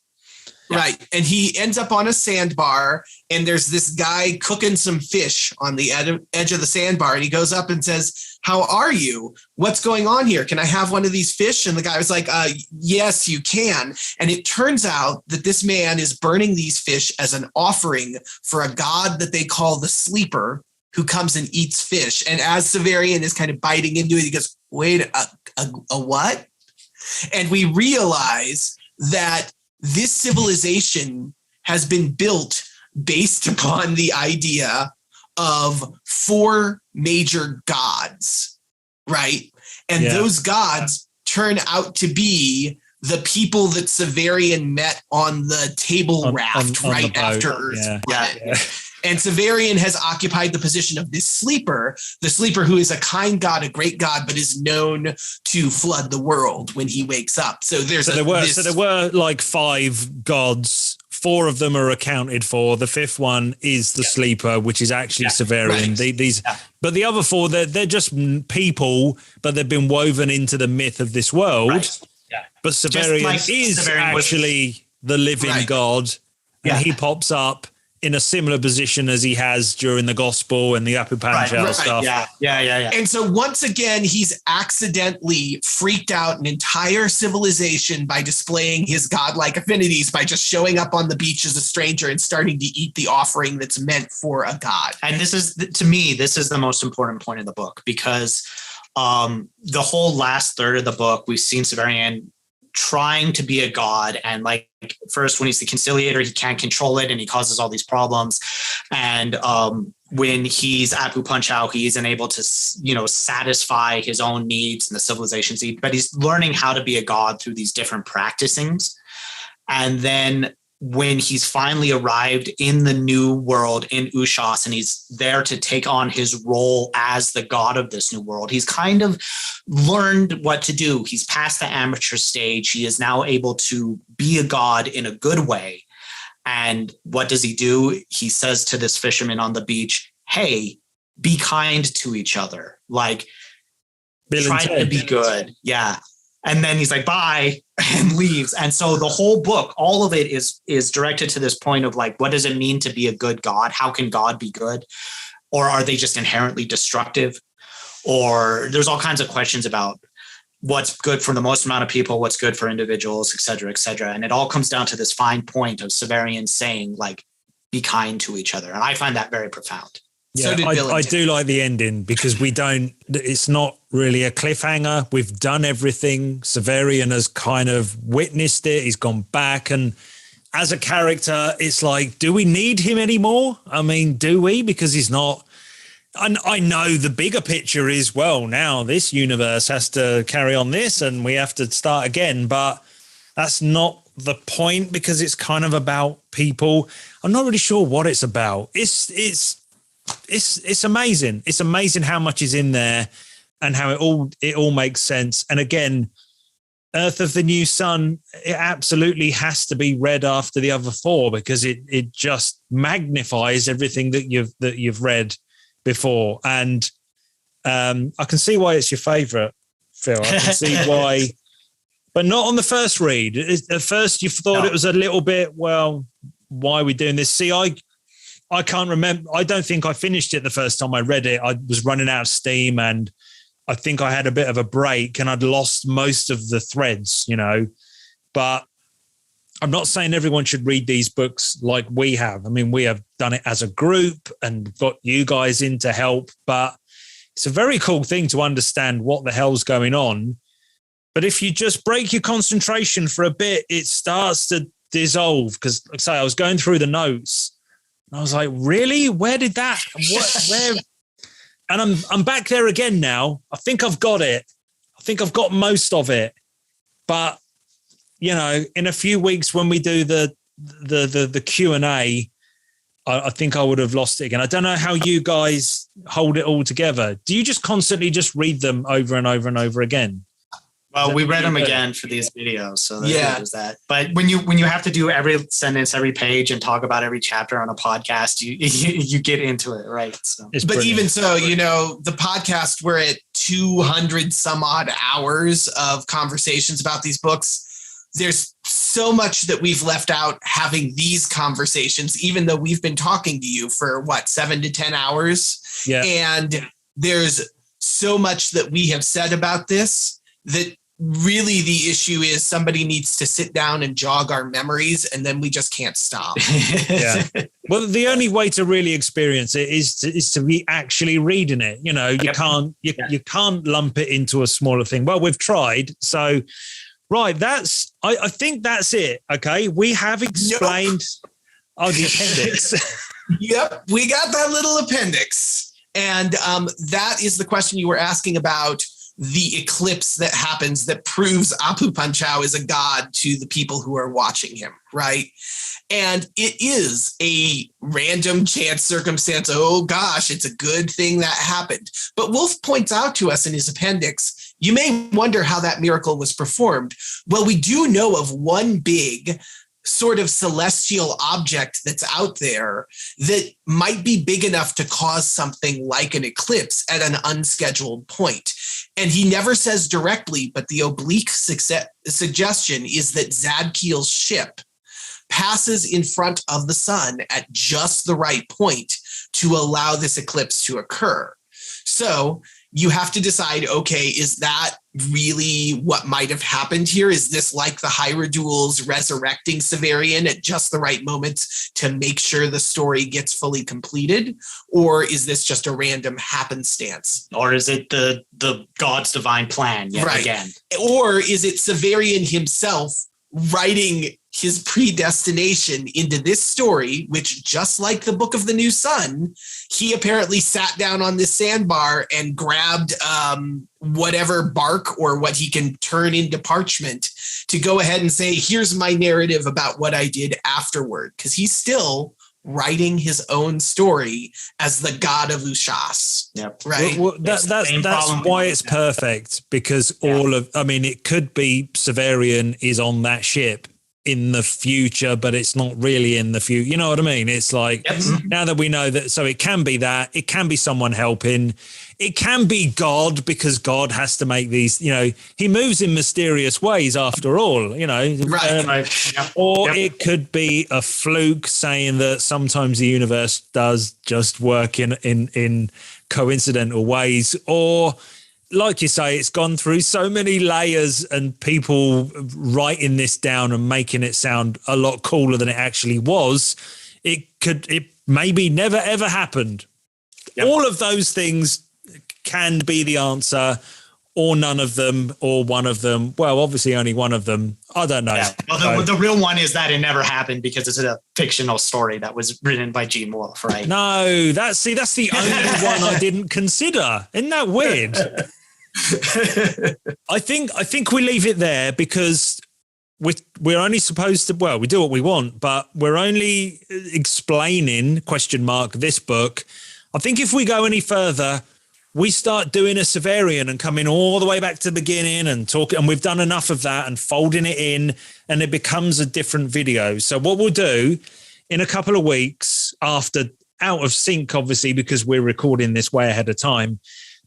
Right. And he ends up on a sandbar, and there's this guy cooking some fish on the edge of the sandbar. And he goes up and says, "How are you? What's going on here? Can I have one of these fish?" And the guy was like, "Yes, you can." And it turns out that this man is burning these fish as an offering for a god that they call the Sleeper, who comes and eats fish. And as Severian is kind of biting into it, he goes, "Wait, a what?" And we realize that this civilization has been built based upon the idea of 4 major gods, right? And those gods turn out to be the people that Severian met on the table raft right after Urth. Yeah. And Severian has occupied the position of this Sleeper, the Sleeper who is a kind god, a great god, but is known to flood the world when he wakes up. So there were like 5 gods. 4 of them are accounted for. The 5th one is the Sleeper, which is actually Severian. Right. But the other 4, they're just people, but they've been woven into the myth of this world. Right. Yeah. But Severian is actually the living god, and he pops up in a similar position as he has during the gospel and the Apu Panchao stuff. Yeah. And so once again, he's accidentally freaked out an entire civilization by displaying his godlike affinities, by just showing up on the beach as a stranger and starting to eat the offering that's meant for a god. And this is, to me, this is the most important point of the book, because the whole last third of the book, we've seen Severian trying to be a god, and like first when he's the conciliator, he can't control it and he causes all these problems, and when he's Apu Panchao, he isn't able to satisfy his own needs and the civilization's needs, but he's learning how to be a god through these different practicings. And then when he's finally arrived in the new world in Ushas, and he's there to take on his role as the god of this new world, he's kind of learned what to do. He's past the amateur stage. He is now able to be a god in a good way. And what does he do? He says to this fisherman on the beach, "Hey, be kind to each other. Like, trying to be good. Yeah. And then he's like, bye, and leaves. And so the whole book, all of it is directed to this point of like, what does it mean to be a good God? How can God be good? Or are they just inherently destructive? Or there's all kinds of questions about what's good for the most amount of people, what's good for individuals, et cetera, et cetera. And it all comes down to this fine point of Severian saying, like, be kind to each other. And I find that very profound. Yeah, so I do like the ending because it's not really a cliffhanger. We've done everything. Severian has kind of witnessed it. He's gone back. And as a character, it's like, do we need him anymore? I mean, do we? Because he's not. And I know the bigger picture is, well, now this universe has to carry on this and we have to start again. But that's not the point because it's kind of about people. I'm not really sure what it's about. It's amazing. It's amazing how much is in there and how it all makes sense. And again, Urth of the New Sun, it absolutely has to be read after the other four because it just magnifies everything that you've read before. And I can see why it's your favorite, Phil. I can see why, but not on the first read. At first you thought it was a little bit, well, why are we doing this? See, I can't remember. I don't think I finished it the first time I read it. I was running out of steam and I think I had a bit of a break and I'd lost most of the threads, but I'm not saying everyone should read these books like we have. I mean, we have done it as a group and got you guys in to help, but it's a very cool thing to understand what the hell's going on. But if you just break your concentration for a bit, it starts to dissolve. Because like I say, I was going through the notes and I was like, really? Where did that? Where? And I'm back there again now. I think I've got it. I think I've got most of it. But in a few weeks when we do the Q&A, I think I would have lost it again. I don't know how you guys hold it all together. Do you just constantly just read them over and over and over again? Well, we read them again for these videos, so there's that. But when you have to do every sentence, every page, and talk about every chapter on a podcast, you get into it, right? So, but even so, the podcast, we're at 200 some odd hours of conversations about these books. There's so much that we've left out having these conversations, even though we've been talking to you for 7 to 10 hours. Yeah. And there's so much that we have said about this that really the issue is somebody needs to sit down and jog our memories and then we just can't stop. Yeah. Well, the only way to really experience it is to be actually reading it. You can't lump it into a smaller thing. Well, we've tried. So, right. I think that's it. Okay. We have explained the appendix. Yep. We got that little appendix. And that is the question you were asking about. The eclipse that happens that proves Apu Panchao is a god to the people who are watching him, right? And it is a random chance circumstance. Oh gosh, it's a good thing that happened. But Wolfe points out to us in his appendix, you may wonder how that miracle was performed. Well, we do know of one big sort of celestial object that's out there that might be big enough to cause something like an eclipse at an unscheduled point. And he never says directly, but the oblique suggestion is that Zadkiel's ship passes in front of the sun at just the right point to allow this eclipse to occur. So you have to decide, okay, is that really what might have happened here? Is this like the Hierodules resurrecting Severian at just the right moment to make sure the story gets fully completed? Or is this just a random happenstance? Or is it the God's divine plan yet again? Or is it Severian himself writing his predestination into this story, which just like the Book of the New Sun, he apparently sat down on this sandbar and grabbed whatever bark or what he can turn into parchment to go ahead and say, here's my narrative about what I did afterward. Because he's still writing his own story as the god of Ushas. Yep. Right. Well, that's why it's perfect, because it could be Severian is on that ship in the future, but it's not really in the future. You know what I mean? It's like, now that we know that, so it can be that, it can be someone helping, it can be God, because God has to make these, you know, he moves in mysterious ways after all, you know, or it could be a fluke saying that sometimes the universe does just work in coincidental ways, or like you say, it's gone through so many layers and people writing this down and making it sound a lot cooler than it actually was. It maybe never, ever happened. Yep. All of those things can be the answer, or none of them, or one of them. Well, obviously only one of them. I don't know. Yeah. Well, the real one is that it never happened because it's a fictional story that was written by Gene Wolfe, right? No, that's the only one I didn't consider. Isn't that weird? I think we leave it there, because we're only supposed to, well, we do what we want, but we're only explaining this book. I think if we go any further, we start doing a Severian and coming all the way back to the beginning and talking, and we've done enough of that and folding it in, and it becomes a different video. So what we'll do in a couple of weeks, after out of sync, obviously, because we're recording this way ahead of time,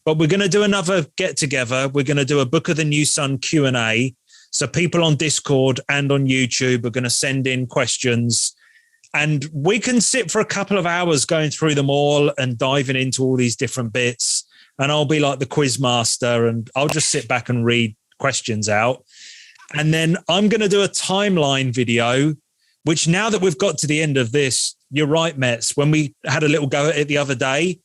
but we're going to do another get together. We're going to do a Book of the New Sun Q&A. So people on Discord and on YouTube are going to send in questions, and we can sit for a couple of hours going through them all and diving into all these different bits. And I'll be like the quiz master, and I'll just sit back and read questions out. And then I'm going to do a timeline video, which, now that we've got to the end of this, you're right, Metz, when we had a little go at it the other day,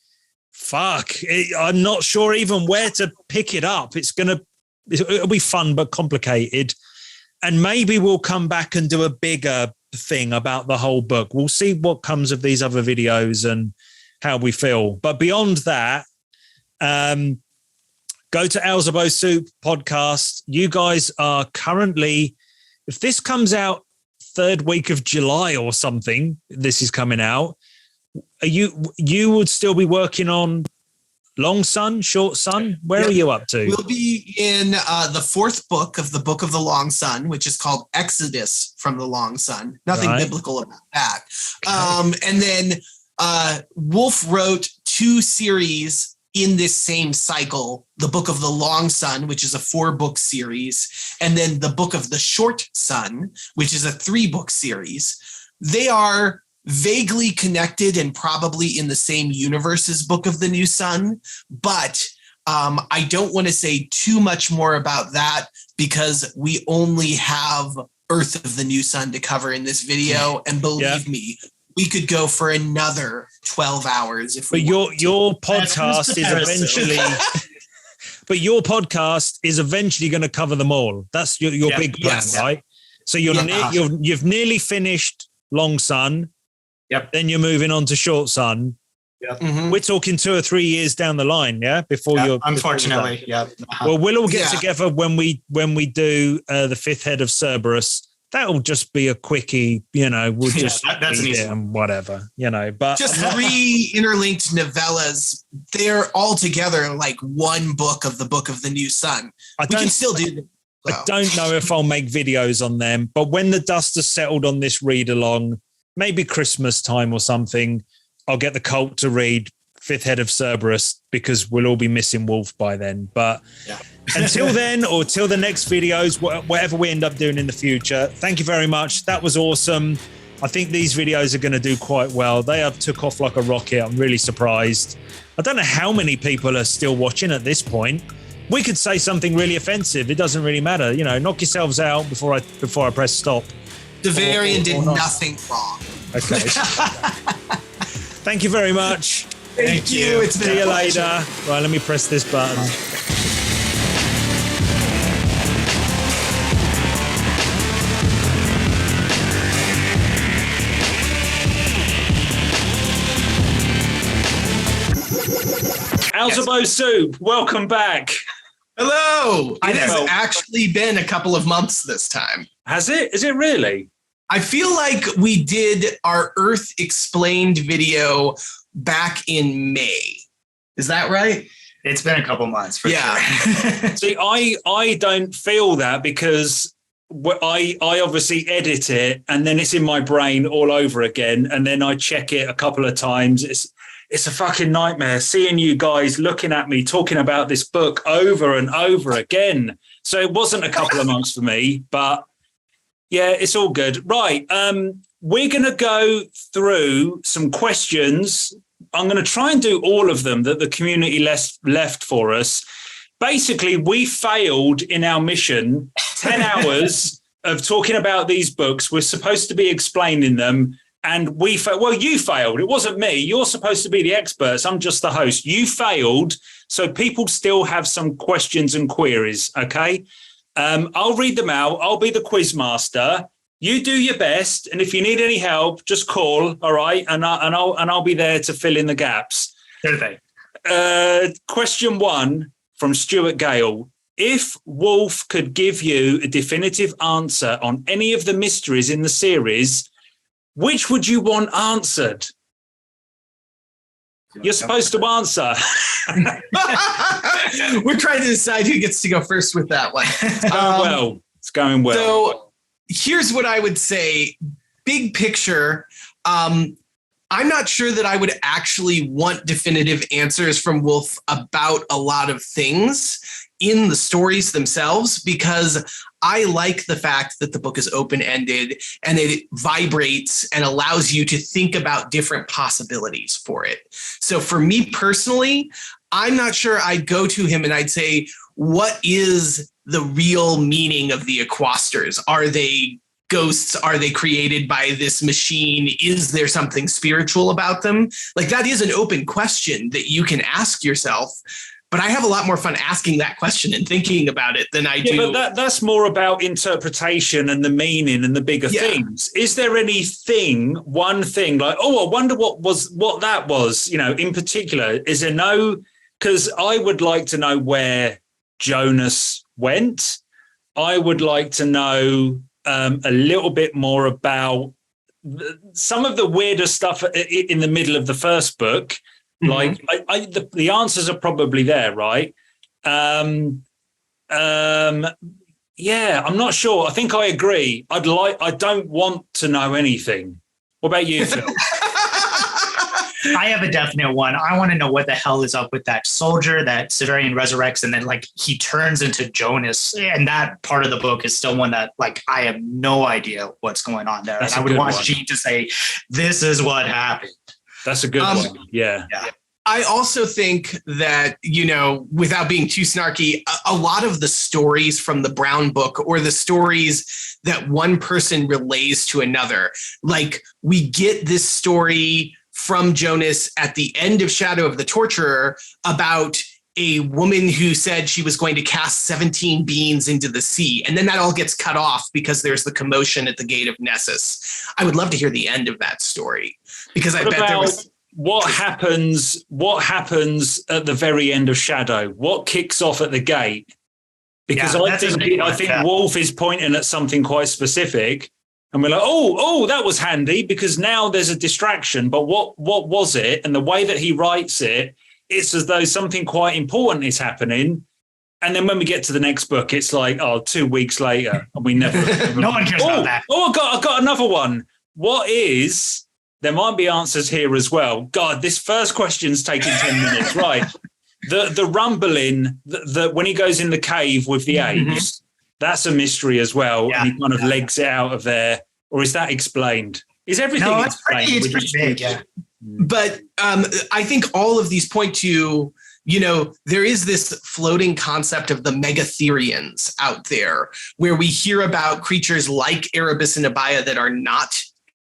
I'm not sure even where to pick it up. It'll be fun, but complicated. And maybe we'll come back and do a bigger thing about the whole book. We'll see what comes of these other videos and how we feel. But beyond that, go to Alzebo Soup podcast. You guys are currently, if this comes out third week of July or something, this is coming out, you would still be working on Long Sun, Short Sun? Where are you up to? We'll be in the fourth book of the Book of the Long Sun, which is called Exodus from the Long Sun. Nothing biblical about that. Okay. And then Wolfe wrote 2 series in this same cycle, the Book of the Long Sun, which is a 4-book series, and then the Book of the Short Sun, which is a 3-book series. They are vaguely connected and probably in the same universe as Book of the New Sun, but I don't want to say too much more about that, because we only have Urth of the New Sun to cover in this video, and believe me, we could go for another 12 hours if we want to. Your podcast is eventually but your podcast is eventually going to cover them all. That's your big plan, right? So you've nearly finished Long Sun. Yep. Then you're moving on to Short Sun. Yep. Mm-hmm. We're talking 2 or 3 years down the line, before you're unfortunately. Well, we'll all get together when we do the 5th head of Cerberus. That'll just be a quickie, we'll just that's an easy and whatever, but just 3 interlinked novellas. They're all together like one book of the Book of the New Sun. We can still do them. I don't know if I'll make videos on them, but when the dust has settled on this read along, maybe Christmas time or something, I'll get the cult to read 5th head of Cerberus, because we'll all be missing Wolfe by then. But until then, or till the next videos, whatever we end up doing in the future, thank you very much. That was awesome. I think these videos are going to do quite well. They have took off like a rocket. I'm really surprised. I don't know how many people are still watching at this point. We could say something really offensive. It doesn't really matter. Knock yourselves out before I press stop. Severian did nothing wrong. Okay. Thank you very much. Thank you. It's See you later. Right, let me press this button. Alzebo Soup, welcome back. Hello. It has actually been a couple of months this time. Has it? Is it really? I feel like we did our Urth Explained video back in May. Is that right? It's been a couple months for sure. See, I don't feel that, because I obviously edit it, and then it's in my brain all over again, and then I check it a couple of times. It's a fucking nightmare seeing you guys looking at me talking about this book over and over again. So it wasn't a couple of months for me, but yeah, it's all good. Right. We're going to go through some questions. I'm going to try and do all of them that the community left for us. Basically, we failed in our mission, 10 hours of talking about these books. We're supposed to be explaining them. And we you failed. It wasn't me. You're supposed to be the experts. I'm just the host. You failed. So people still have some questions and queries. Okay. I'll read them out. I'll be the quiz master. You do your best. And if you need any help, just call. All right. And I'll be there to fill in the gaps. Question 1 from Stuart Gale. If Wolfe could give you a definitive answer on any of the mysteries in the series, which would you want answered? You're supposed to answer. We're trying to decide who gets to go first with that one. It's going well. So here's what I would say. Big picture, I'm not sure that I would actually want definitive answers from Wolfe about a lot of things in the stories themselves, because I like the fact that the book is open-ended and it vibrates and allows you to think about different possibilities for it. So for me personally, I'm not sure I'd go to him and I'd say, what is the real meaning of the Equasters? Are they ghosts? Are they created by this machine? Is there something spiritual about them? Like, that is an open question that you can ask yourself. But I have a lot more fun asking that question and thinking about it than I do. But that's more about interpretation and the meaning and the bigger things. Is there anything, one thing, like, I wonder what that was, in particular? Is there no? Because I would like to know where Jonas went. I would like to know a little bit more about some of the weirder stuff in the middle of the first book. Like, the answers are probably there, right? I'm not sure. I think I agree. I don't want to know anything. What about you, Phil? I have a definite one. I want to know what the hell is up with that soldier that Severian resurrects, and then he turns into Jonas. And that part of the book is still one that I have no idea what's going on there. And I would want Gene to say, this is what happened. That's a good one. Yeah. I also think that, without being too snarky, a lot of the stories from the Brown book, or the stories that one person relays to another, like, we get this story from Jonas at the end of Shadow of the Torturer about a woman who said she was going to cast 17 beings into the sea. And then that all gets cut off because there's the commotion at the gate of Nessus. I would love to hear the end of that story, because I bet there was... What happens at the very end of Shadow? What kicks off at the gate? Because I think Wolfe is pointing at something quite specific, and we're like, oh, that was handy, because now there's a distraction. But what was it? And the way that he writes it, it's as though something quite important is happening. And then when we get to the next book, it's like, 2 weeks later, and we never. No one cares about that. I got another one. What is? There might be answers here as well. God, this first question's taking 10 minutes, right? The rumbling, when he goes in the cave with the apes, that's a mystery as well. Yeah. And he kind of legs it out of there. Or is that explained? Is everything explained? It's pretty big, yeah. But I think all of these point to, there is this floating concept of the Megatherians out there, where we hear about creatures like Erebus and Abaya that are not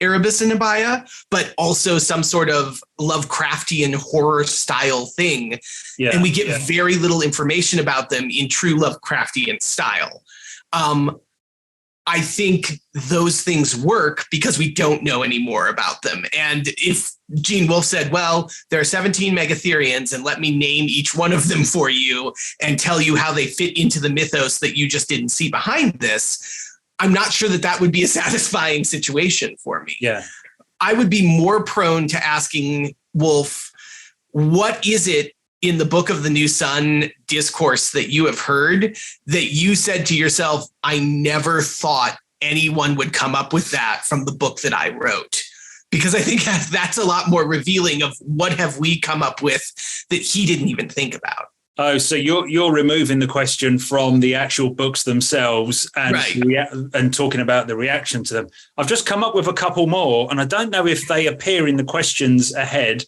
Erebus and Abaya, but also some sort of Lovecraftian horror style thing. Yeah, and we get very little information about them in true Lovecraftian style. I think those things work because we don't know any more about them. And if Gene Wolfe said, well, there are 17 Megatherians, and let me name each one of them for you and tell you how they fit into the mythos that you just didn't see behind this, I'm not sure that would be a satisfying situation for me. Yeah. I would be more prone to asking Wolfe, what is it in the Book of the New Sun discourse that you have heard that you said to yourself, I never thought anyone would come up with that from the book that I wrote? Because I think that's a lot more revealing of what have we come up with that he didn't even think about. Oh, so you're removing the question from the actual books themselves and and talking about the reaction to them. I've just come up with a couple more, and I don't know if they appear in the questions ahead.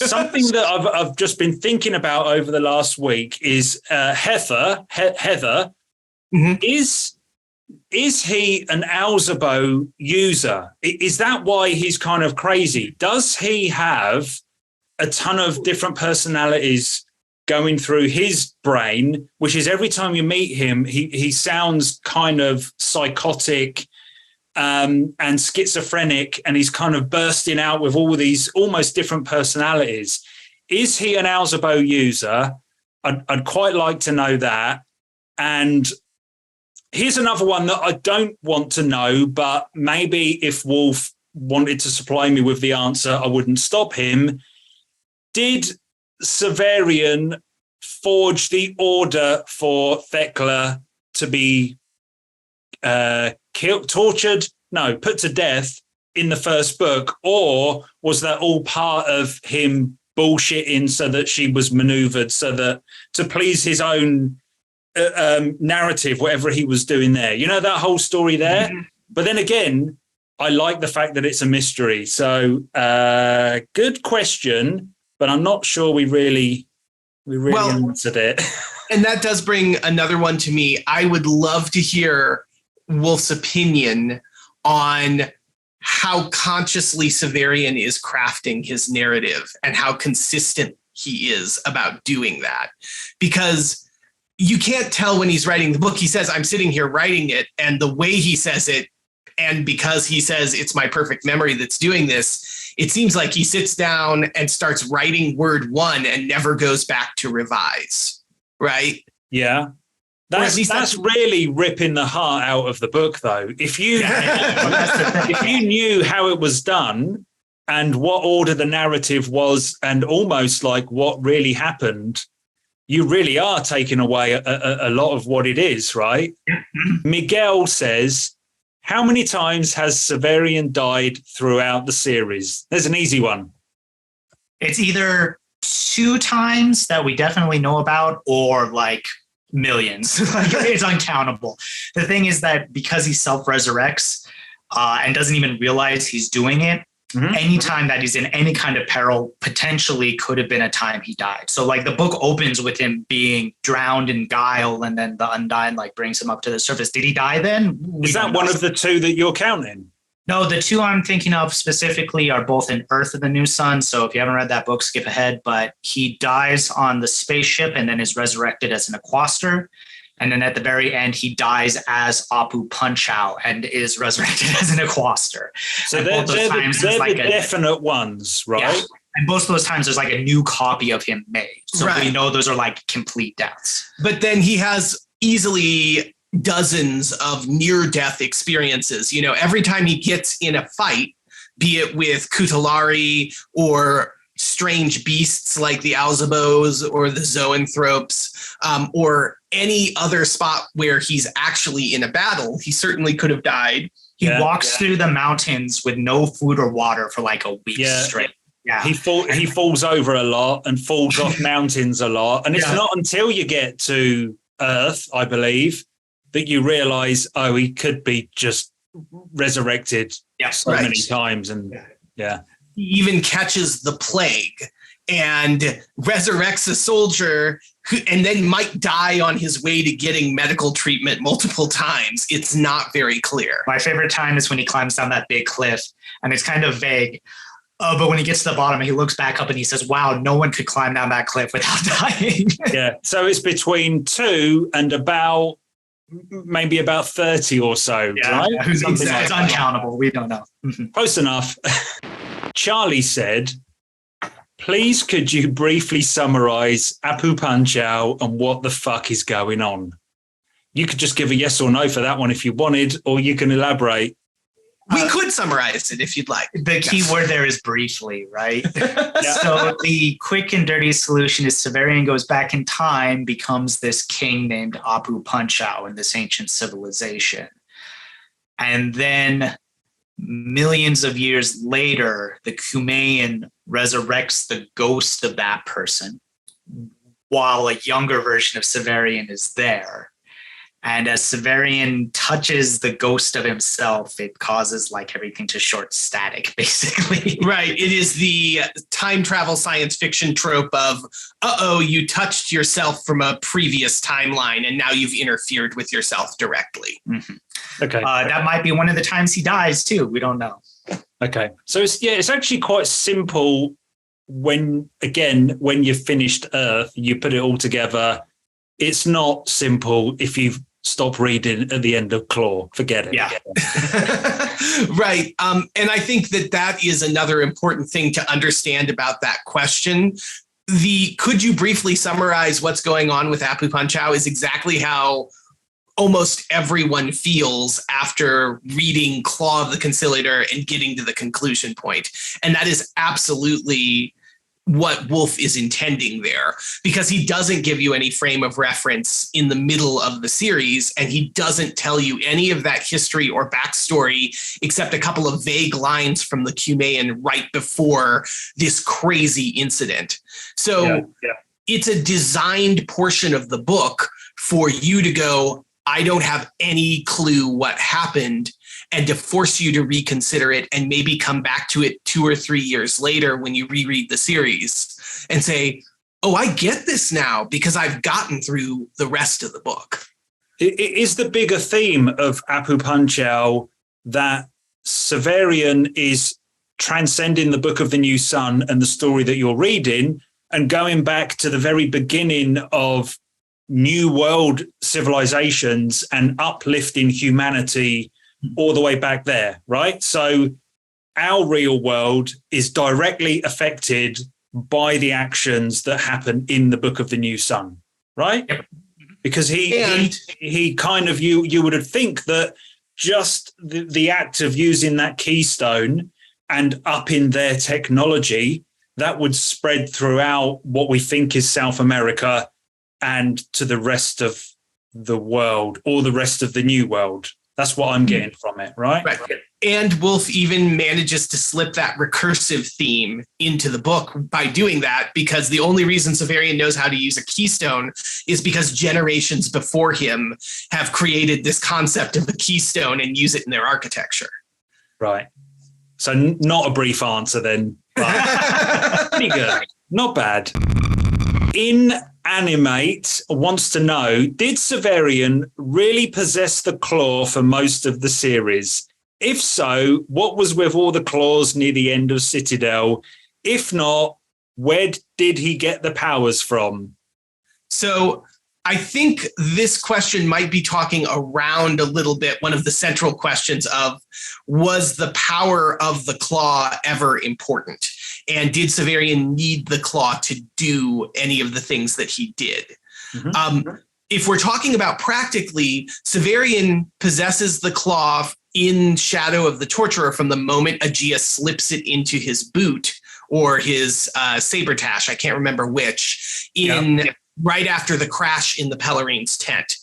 Something that I've just been thinking about over the last week is Heather. Mm-hmm. Is he an Alzebo user? Is that why he's kind of crazy? Does he have a ton of different personalities going through his brain, which is every time you meet him, he sounds kind of psychotic and schizophrenic, and he's kind of bursting out with all these almost different personalities. Is he an Alzebo user? I'd quite like to know that. And here's another one that I don't want to know, but maybe if Wolfe wanted to supply me with the answer, I wouldn't stop him. Did Severian forge the order for Thekla to be killed, tortured? No, put to death in the first book? Or was that all part of him bullshitting so that she was maneuvered so that to please his own narrative, whatever he was doing there? You know, that whole story there. Mm-hmm. But then again, I like the fact that it's a mystery. So good question, but I'm not sure we really answered it. And that does bring another one to me. I would love to hear Wolfe's opinion on how consciously Severian is crafting his narrative and how consistent he is about doing that. Because you can't tell when he's writing the book. He says, I'm sitting here writing it, and the way he says it, and because he says it's my perfect memory that's doing this, it seems like he sits down and starts writing word one and never goes back to revise, right? Yeah. That's really ripping the heart out of the book, though. If you knew how it was done and what order the narrative was and almost like what really happened, you really are taking away a lot of what it is, right? Miguel says, how many times has Severian died throughout the series? There's an easy one. It's either 2 times that we definitely know about or like millions. Like, it's uncountable. The thing is that because he self-resurrects and doesn't even realize he's doing it, anytime that he's in any kind of peril, potentially could have been a time he died. So like the book opens with him being drowned in guile, and then the Undyne like brings him up to the surface. Did he die then? Is that one of the 2 that you're counting? No, the 2 I'm thinking of specifically are both in Urth of the New Sun. So if you haven't read that book, skip ahead. But he dies on the spaceship and then is resurrected as an Aquaster. And then at the very end, he dies as Apu Punchow and is resurrected as an Aquaster. So they're the definite ones, right? Yeah. And most of those times there's like a new copy of him made. So we know those are like complete deaths. But then he has easily dozens of near-death experiences. You know, every time he gets in a fight, be it with Kutalari or strange beasts like the Alzebos or the Zoanthropes, or any other spot where he's actually in a battle, he certainly could have died. He walks through the mountains with no food or water for like a week straight. Yeah. He falls over a lot and falls off mountains a lot. And it's not until you get to Urth, I believe, that you realize, oh, he could be just resurrected many times. And he even catches the plague and resurrects a soldier and then might die on his way to getting medical treatment multiple times. It's not very clear. My favorite time is when he climbs down that big cliff, and it's kind of vague. But when he gets to the bottom, he looks back up and he says, wow, no one could climb down that cliff without dying. So it's between 2 and maybe about 30 or so, right? It's uncountable. We don't know. Close enough. Charlie said, please could you briefly summarize Apu Punchow and what the fuck is going on? You could just give a yes or no for that one if you wanted, or you can elaborate. We could summarize it if you'd like. The key word there is briefly, right? So the quick and dirty solution is Severian goes back in time, becomes this king named Apu Panchao in this ancient civilization. And then millions of years later, the Kumean resurrects the ghost of that person while a younger version of Severian is there. And as Severian touches the ghost of himself, it causes like everything to short static, basically. Right. It is the time travel science fiction trope of, you touched yourself from a previous timeline and now you've interfered with yourself directly. Mm-hmm. Okay. That might be one of the times he dies too. We don't know. Okay. So it's actually quite simple when you've finished Urth, you put it all together. It's not simple if you've stopped reading at the end of Claw. Forget it. Yeah. Right. And I think that is another important thing to understand about that question. Could you briefly summarize what's going on with Apu Panchao is exactly how almost everyone feels after reading Claw of the Conciliator and getting to the conclusion point. And that is absolutely what Wolfe is intending there, because he doesn't give you any frame of reference in the middle of the series, and he doesn't tell you any of that history or backstory except a couple of vague lines from the Kumean right before this crazy incident. So it's a designed portion of the book for you to go, I don't have any clue what happened, and to force you to reconsider it and maybe come back to it 2 or 3 years later when you reread the series and say, oh, I get this now because I've gotten through the rest of the book. It is the bigger theme of Apu Panchao that Severian is transcending the Book of the New Sun and the story that you're reading and going back to the very beginning of New World civilizations and uplifting humanity all the way back there, right? So our real world is directly affected by the actions that happen in the Book of the New Sun, right? Yep. Because he kind of, you would think that just the act of using that keystone and upping their technology, that would spread throughout what we think is South America and to the rest of the world or the rest of the New World. That's what I'm getting from it, right? Right. And Wolfe even manages to slip that recursive theme into the book by doing that, because the only reason Severian knows how to use a keystone is because generations before him have created this concept of a keystone and use it in their architecture. Right. So not a brief answer then, but pretty good. Not bad. Inanimate wants to know, did Severian really possess the claw for most of the series? If so, what was with all the claws near the end of Citadel? If not, where did he get the powers from? So I think this question might be talking around a little bit one of the central questions of, was the power of the claw ever important? And did Severian need the claw to do any of the things that he did? Mm-hmm. If we're talking about practically, Severian possesses the claw in Shadow of the Torturer from the moment Aegea slips it into his boot or his sabertash, I can't remember which, right after the crash in the Pellarine's tent.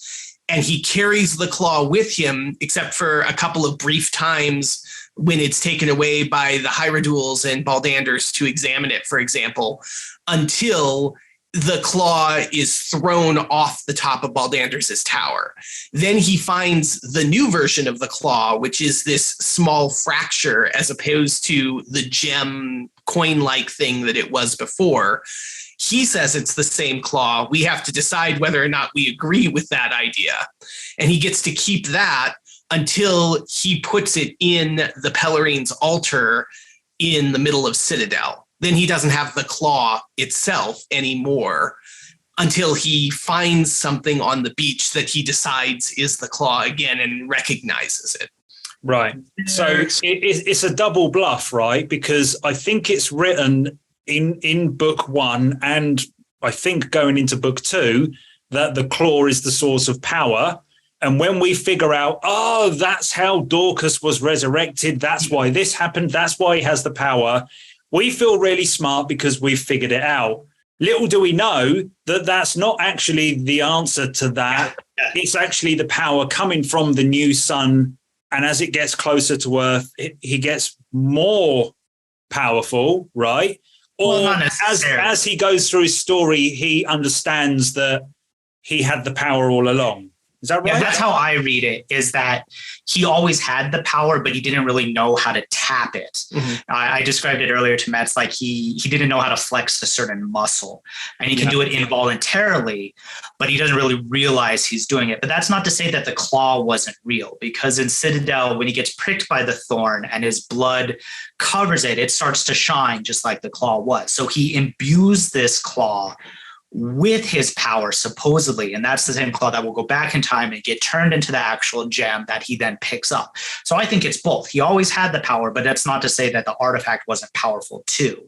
And he carries the claw with him, except for a couple of brief times when it's taken away by the Hyradules and Baldanders to examine it, for example, until the claw is thrown off the top of Baldanders' tower. Then he finds the new version of the claw, which is this small fracture as opposed to the gem coin-like thing that it was before. He says it's the same claw. We have to decide whether or not we agree with that idea. And he gets to keep that until he puts it in the Pellarine's altar in the middle of Citadel. Then he doesn't have the claw itself anymore until he finds something on the beach that he decides is the claw again and recognizes it. Right. So it's a double bluff, right? Because I think it's written in book 1 and I think going into book 2 that the claw is the source of power. And when we figure out, oh, that's how Dorcas was resurrected, that's why this happened, that's why he has the power, we feel really smart because we've figured it out. Little do we know that that's not actually the answer to that. It's actually the power coming from the new sun. And as it gets closer to Earth, he gets more powerful, right? Or as he goes through his story, he understands that he had the power all along. Is that right? Yeah, that's how I read it, is that he always had the power, but he didn't really know how to tap it. Mm-hmm. I described it earlier to Metz, like he didn't know how to flex a certain muscle, and he can do it involuntarily, but he doesn't really realize he's doing it. But that's not to say that the claw wasn't real, because in Citadel, when he gets pricked by the thorn and his blood covers it, it starts to shine just like the claw was. So he imbues this claw with his power, supposedly, and that's the same claw that will go back in time and get turned into the actual gem that he then picks up. So I think it's both. He always had the power, but that's not to say that the artifact wasn't powerful too.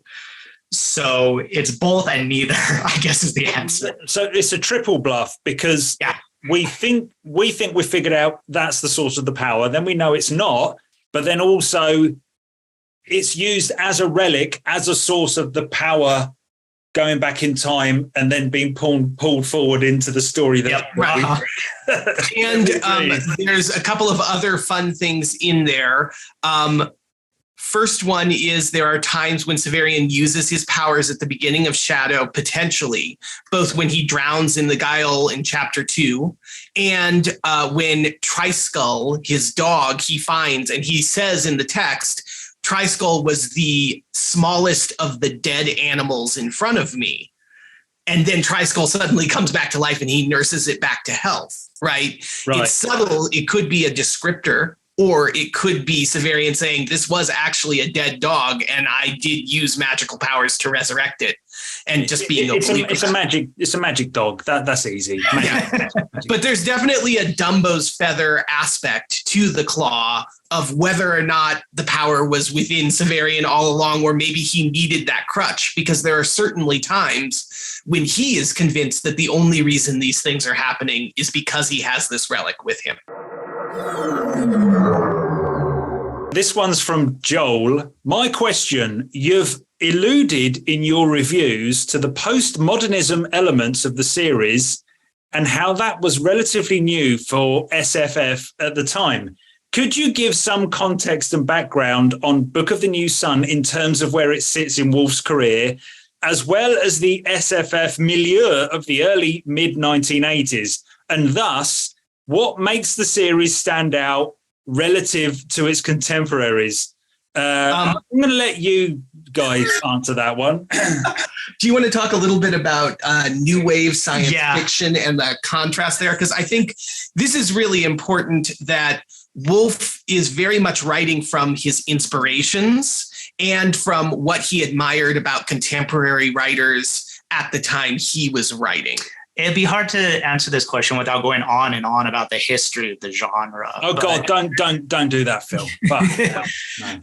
So it's both and neither, I guess, is the answer. So it's a triple bluff, because we think we figured out that's the source of the power, then we know it's not, but then also it's used as a relic, as a source of the power going back in time and then being pulled forward into the story. And there's a couple of other fun things in there. First one is there are times when Severian uses his powers at the beginning of Shadow, potentially, both when he drowns in the Guile in chapter 2 and when Triskull, his dog, he finds, and he says in the text, Triskull was the smallest of the dead animals in front of me. And then Triskull suddenly comes back to life and he nurses it back to health, right? It's subtle. It could be a descriptor, or it could be Severian saying this was actually a dead dog and I did use magical powers to resurrect it. And just being it's a magic dog. That's easy. Yeah. But there's definitely a Dumbo's feather aspect to the claw of whether or not the power was within Severian all along, or maybe he needed that crutch, because there are certainly times when he is convinced that the only reason these things are happening is because he has this relic with him. This one's from Joel. My question: you've alluded in your reviews to the postmodernism elements of the series and how that was relatively new for SFF at the time. Could you give some context and background on Book of the New Sun in terms of where it sits in Wolfe's career, as well as the SFF milieu of the early mid-1980s, and thus what makes the series stand out relative to its contemporaries? I'm going to let you guys answer that one. Do you want to talk a little bit about new wave science fiction and the contrast there? Because I think this is really important, that Wolfe is very much writing from his inspirations and from what he admired about contemporary writers at the time he was writing. It'd be hard to answer this question without going on and on about the history of the genre. Oh God, don't do that, Phil. No.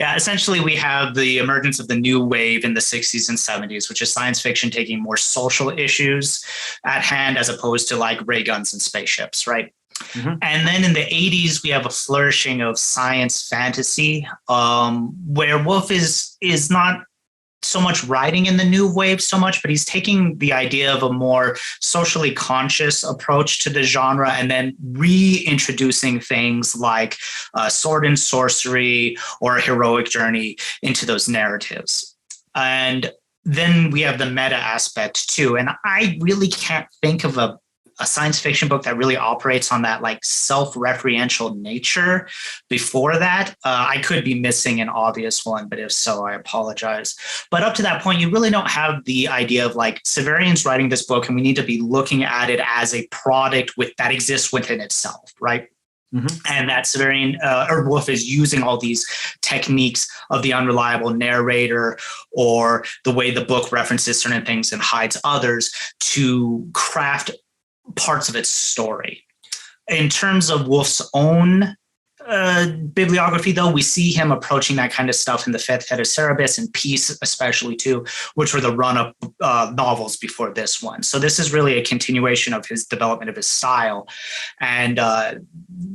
Yeah, essentially we have the emergence of the new wave in the 60s and 70s, which is science fiction taking more social issues at hand as opposed to like ray guns and spaceships, right? Mm-hmm. And then in the 80s, we have a flourishing of science fantasy, where Wolfe is not so much writing in the new wave so much, but he's taking the idea of a more socially conscious approach to the genre and then reintroducing things like sword and sorcery or a heroic journey into those narratives. And then we have the meta aspect too. And I really can't think of a science fiction book that really operates on that like self-referential nature before that. I could be missing an obvious one, but if so, I apologize. But up to that point, you really don't have the idea of like Severian's writing this book and we need to be looking at it as a product that exists within itself, right? Mm-hmm. And that Severian or Wolfe is using all these techniques of the unreliable narrator or the way the book references certain things and hides others to craft parts of its story. In terms of Wolfe's own bibliography, though. We see him approaching that kind of stuff in the Fetes Cerebus and Peace, especially too, which were the run-up novels before this one. So this is really a continuation of his development of his style, and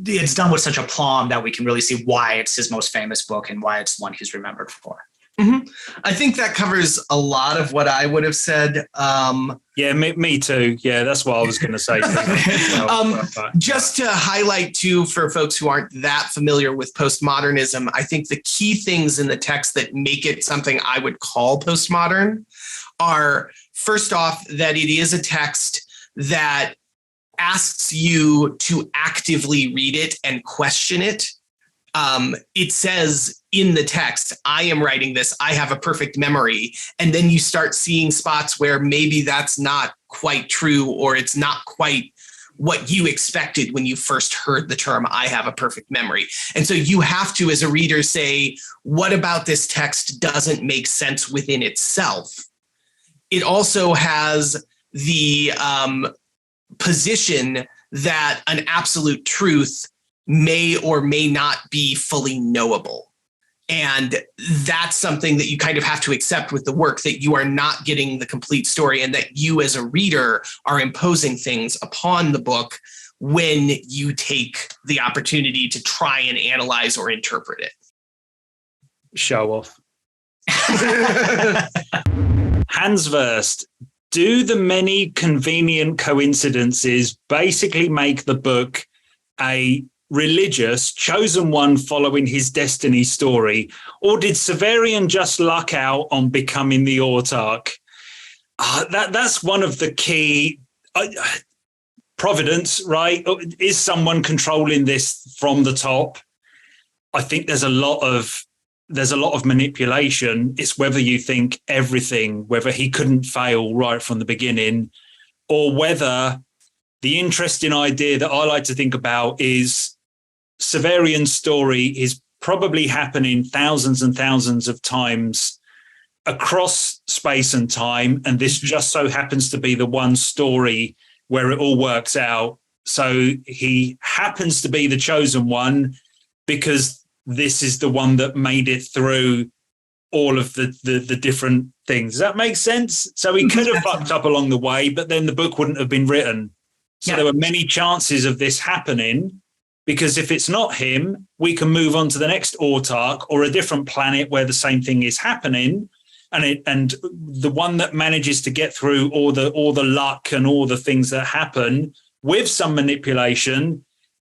it's done with such aplomb that we can really see why it's his most famous book and why it's the one he's remembered for. Mm-hmm. I think that covers a lot of what I would have said. Yeah, me too. Yeah, that's what I was going to say. Just to highlight too, for folks who aren't that familiar with postmodernism, I think the key things in the text that make it something I would call postmodern are, first off, that it is a text that asks you to actively read it and question it. It says in the text, I am writing this, I have a perfect memory. And then you start seeing spots where maybe that's not quite true, or it's not quite what you expected when you first heard the term, I have a perfect memory. And so you have to, as a reader, say, what about this text doesn't make sense within itself? It also has the position that an absolute truth may or may not be fully knowable. And that's something that you kind of have to accept with the work, that you are not getting the complete story, and that you as a reader are imposing things upon the book when you take the opportunity to try and analyze or interpret it. Show off. Hanswurst. Do the many convenient coincidences basically make the book a religious, chosen one following his destiny story, or did Severian just luck out on becoming the Autarch? That's one of the key providence, right? Is someone controlling this from the top? I think there's a lot of manipulation. It's whether you think everything, whether he couldn't fail right from the beginning, or whether the interesting idea that I like to think about is Severian's story is probably happening thousands and thousands of times across space and time. And this just so happens to be the one story where it all works out. So he happens to be the chosen one because this is the one that made it through all of the different things. Does that make sense? So he could have fucked up along the way, but then the book wouldn't have been written. So there were many chances of this happening, because if it's not him, we can move on to the next Autarch or a different planet where the same thing is happening. And the one that manages to get through all the luck and all the things that happen with some manipulation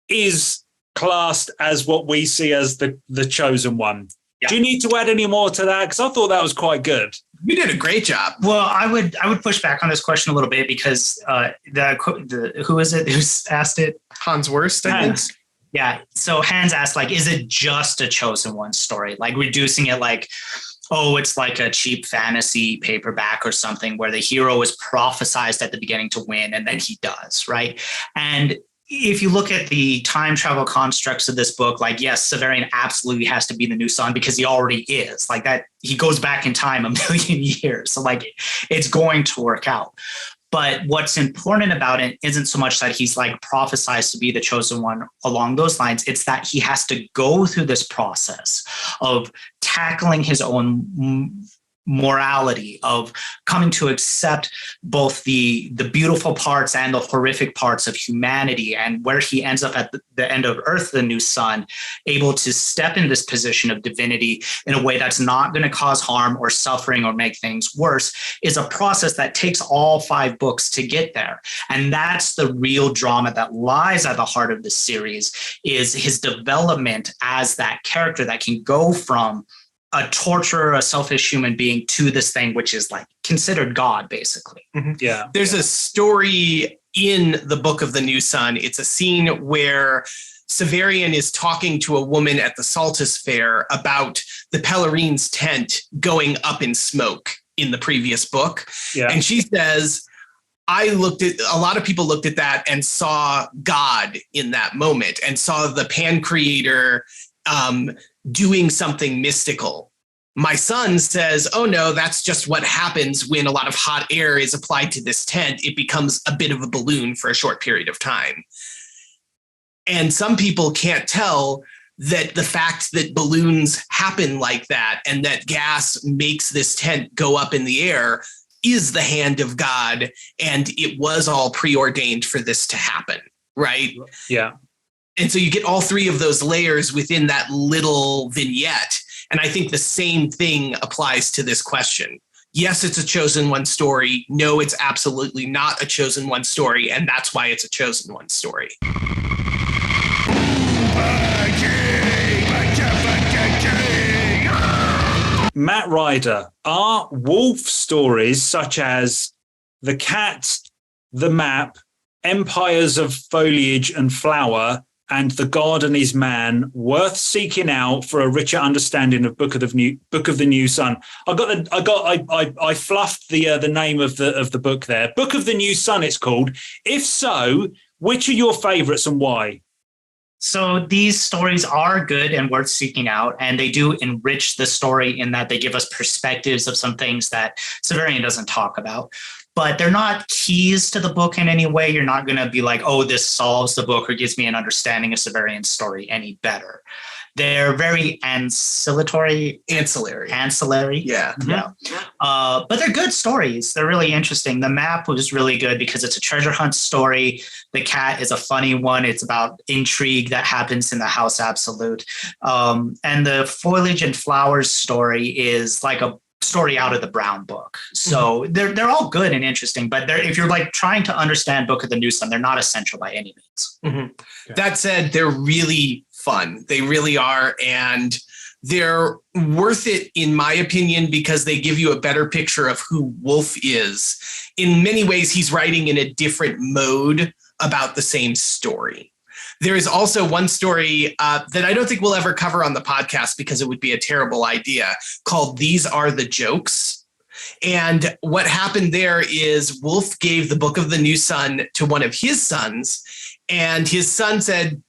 is classed as what we see as the chosen one. Yeah. Do you need to add any more to that? Because I thought that was quite good. You did a great job. Well, I would push back on this question a little bit, because who is it who's asked it? Hanswurst, I think. Yeah. So Hans asked, like, is it just a chosen one story? Like reducing it like, oh, it's like a cheap fantasy paperback or something where the hero is prophesized at the beginning to win and then he does, right? And if you look at the time travel constructs of this book, like, yes, Severian absolutely has to be the new sun because he already is. Like that, he goes back in time a million years. So like it's going to work out. But what's important about it isn't so much that he's like prophesized to be the chosen one along those lines. It's that he has to go through this process of tackling his own morality, of coming to accept both the beautiful parts and the horrific parts of humanity, and where he ends up at the end of Urth, the new sun, able to step in this position of divinity in a way that's not going to cause harm or suffering or make things worse, is a process that takes all 5 books to get there. And that's the real drama that lies at the heart of the series, is his development as that character that can go from a torturer, a selfish human being, to this thing which is like considered God, basically. Mm-hmm. Yeah. There's a story in the Book of the New Sun. It's a scene where Severian is talking to a woman at the Saltus Fair about the Pellarine's tent going up in smoke in the previous book. Yeah. And she says, a lot of people looked at that and saw God in that moment and saw the Pan Creator doing something mystical. My son says, oh no, that's just what happens when a lot of hot air is applied to this tent. It becomes a bit of a balloon for a short period of time. And some people can't tell that the fact that balloons happen like that and that gas makes this tent go up in the air is the hand of God, and it was all preordained for this to happen, right? Yeah. And so you get all three of those layers within that little vignette. And I think the same thing applies to this question. Yes, it's a chosen one story. No, it's absolutely not a chosen one story. And that's why it's a chosen one story. Matt Ryder, are wolf stories such as The Cat, The Map, Empires of Foliage and Flower, and The Garden Is Man worth seeking out for a richer understanding of Book of the New Sun? I fluffed the name of the book there. Book of the New Sun, it's called. If so, which are your favorites and why? So these stories are good and worth seeking out, and they do enrich the story in that they give us perspectives of some things that Severian doesn't talk about. But they're not keys to the book in any way. You're not going to be like, oh, this solves the book or gives me an understanding of Severian's story any better. They're very ancillary. Yeah. Mm-hmm. Yeah. But they're good stories. They're really interesting. The Map was really good because it's a treasure hunt story. The Cat is a funny one. It's about intrigue that happens in the House Absolute. And the Foliage and Flowers story is like a story out of the Brown Book. So they're all good and interesting, but if you're like trying to understand Book of the New Sun, they're not essential by any means. Mm-hmm. That said, they're really fun. They really are. And they're worth it, in my opinion, because they give you a better picture of who Wolfe is. In many ways, he's writing in a different mode about the same story. There is also one story that I don't think we'll ever cover on the podcast because it would be a terrible idea, called These Are the Jokes. And what happened there is Wolfe gave the Book of the New Sun to one of his sons, and his son said,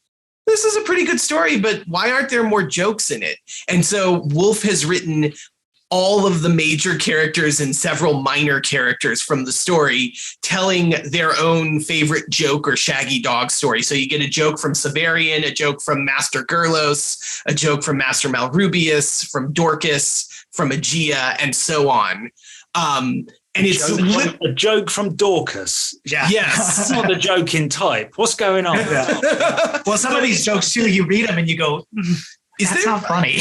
this is a pretty good story, but why aren't there more jokes in it? And so Wolfe has written all of the major characters and several minor characters from the story telling their own favorite joke or shaggy dog story. So you get a joke from Severian, a joke from Master Gerlos, a joke from Master Malrubius, from Dorcas, from Aegea, and so on. And it's a joke from Dorcas. Yeah. Yes. That's not the joking type. What's going on? Well, some of these jokes too, you read them and you go, that's not funny.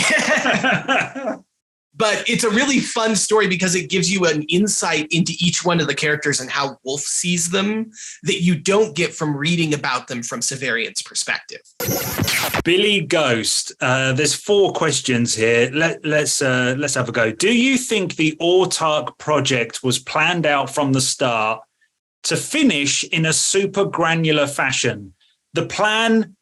But it's a really fun story because it gives you an insight into each one of the characters and how Wolfe sees them that you don't get from reading about them from Severian's perspective. Billy Ghost, there's 4 questions here. Let's have a go. Do you think the Autarch project was planned out from the start to finish in a super granular fashion? The plan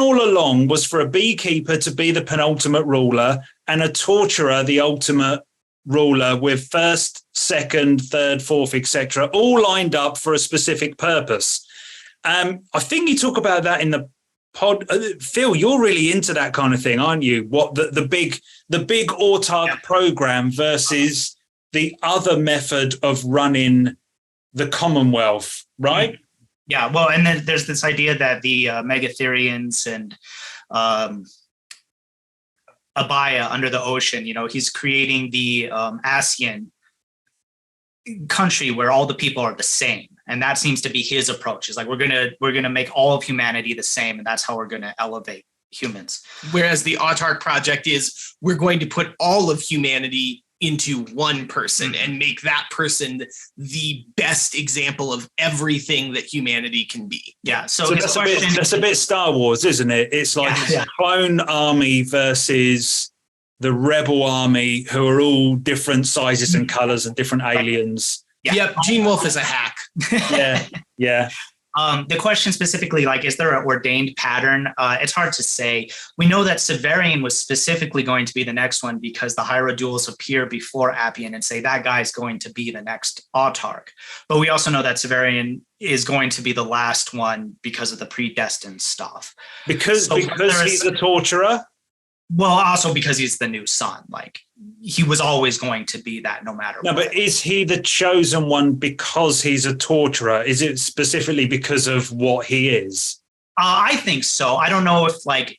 all along was for a beekeeper to be the penultimate ruler and a torturer the ultimate ruler, with first, second, third, fourth, etc., all lined up for a specific purpose. I think you talk about that in the pod. Phil, you're really into that kind of thing, aren't you? What the big Autarch program versus the other method of running the Commonwealth, right? Yeah, well, and then there's this idea that the Megatherians and Abaya under the ocean, he's creating the Asian country where all the people are the same. And that seems to be his approach. It's like, we're gonna make all of humanity the same, and that's how we're gonna elevate humans. Whereas the Autarch project is, we're going to put all of humanity into one person and make that person the best example of everything that humanity can be. Yeah. So that's a bit Star Wars, isn't it? It's like the clone army versus the rebel army, who are all different sizes and colors and different aliens. Yeah. Yep. Gene Wolfe is a hack. Yeah. The question specifically, like, is there an ordained pattern? It's hard to say. We know that Severian was specifically going to be the next one because the Hieroduals appear before Appian and say that guy's going to be the next Autarch. But we also know that Severian is going to be the last one because of the predestined stuff. Because he's a torturer? Well, also because he's the new son. Like, he was always going to be that no matter what. No, but is he the chosen one because he's a torturer? Is it specifically because of what he is? I think so. I don't know if like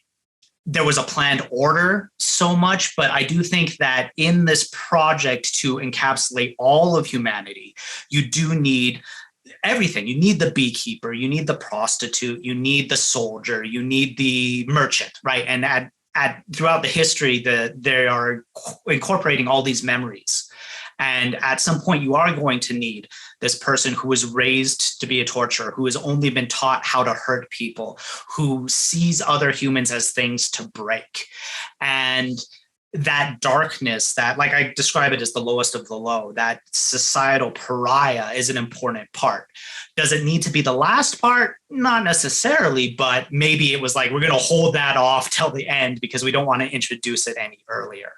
there was a planned order so much, but I do think that in this project to encapsulate all of humanity, you do need everything. You need the beekeeper, you need the prostitute, you need the soldier, you need the merchant, right? And at throughout the history, they are incorporating all these memories. And at some point, you are going to need this person who was raised to be a torturer, who has only been taught how to hurt people, who sees other humans as things to break. And that darkness, that, like I describe it as the lowest of the low, that societal pariah is an important part. Does it need to be the last part? Not necessarily, but maybe it was like, we're going to hold that off till the end because we don't want to introduce it any earlier.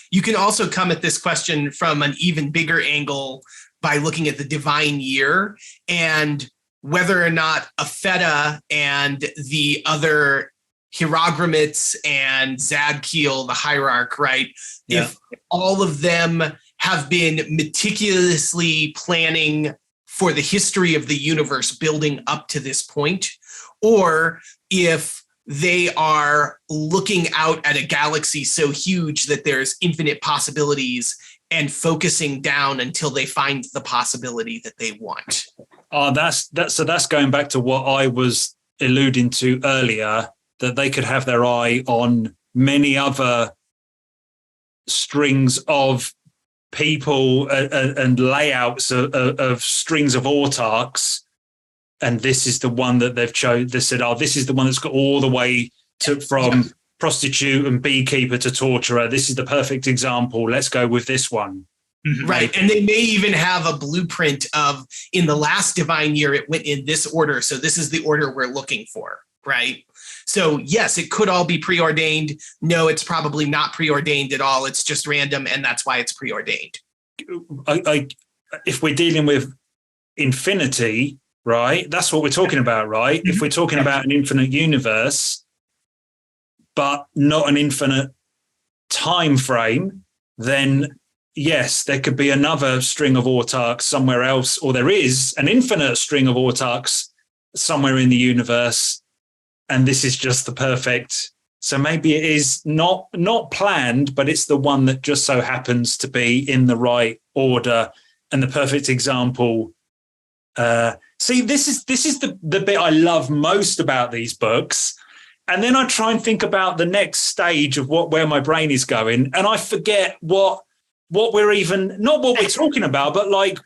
You can also come at this question from an even bigger angle by looking at the divine year and whether or not Apheta and the other Hierogrammates and Zadkiel, the hierarch, right? Yeah. If all of them have been meticulously planning for the history of the universe building up to this point, or if they are looking out at a galaxy so huge that there's infinite possibilities and focusing down until they find the possibility that they want. Oh, that's going back to what I was alluding to earlier, that they could have their eye on many other strings of people and layouts of strings of autarchs. And this is the one that they've chosen. They said, oh, this is the one that's got all the way from prostitute and beekeeper to torturer. This is the perfect example. Let's go with this one. Right. And they may even have a blueprint of, in the last divine year, it went in this order. So this is the order we're looking for. Right. So, yes, it could all be preordained. No, it's probably not preordained at all. It's just random. And that's why it's preordained. If we're dealing with infinity, right, that's what we're talking about, right? If we're talking about an infinite universe, but not an infinite time frame, then yes, there could be another string of autarchs somewhere else, or there is an infinite string of autarchs somewhere in the universe. And this is just the perfect. So maybe it is not planned, but it's the one that just so happens to be in the right order and the perfect example. See, this is the bit I love most about these books. And then I try and think about the next stage of where my brain is going, and I forget what we're even, not what we're talking about, but like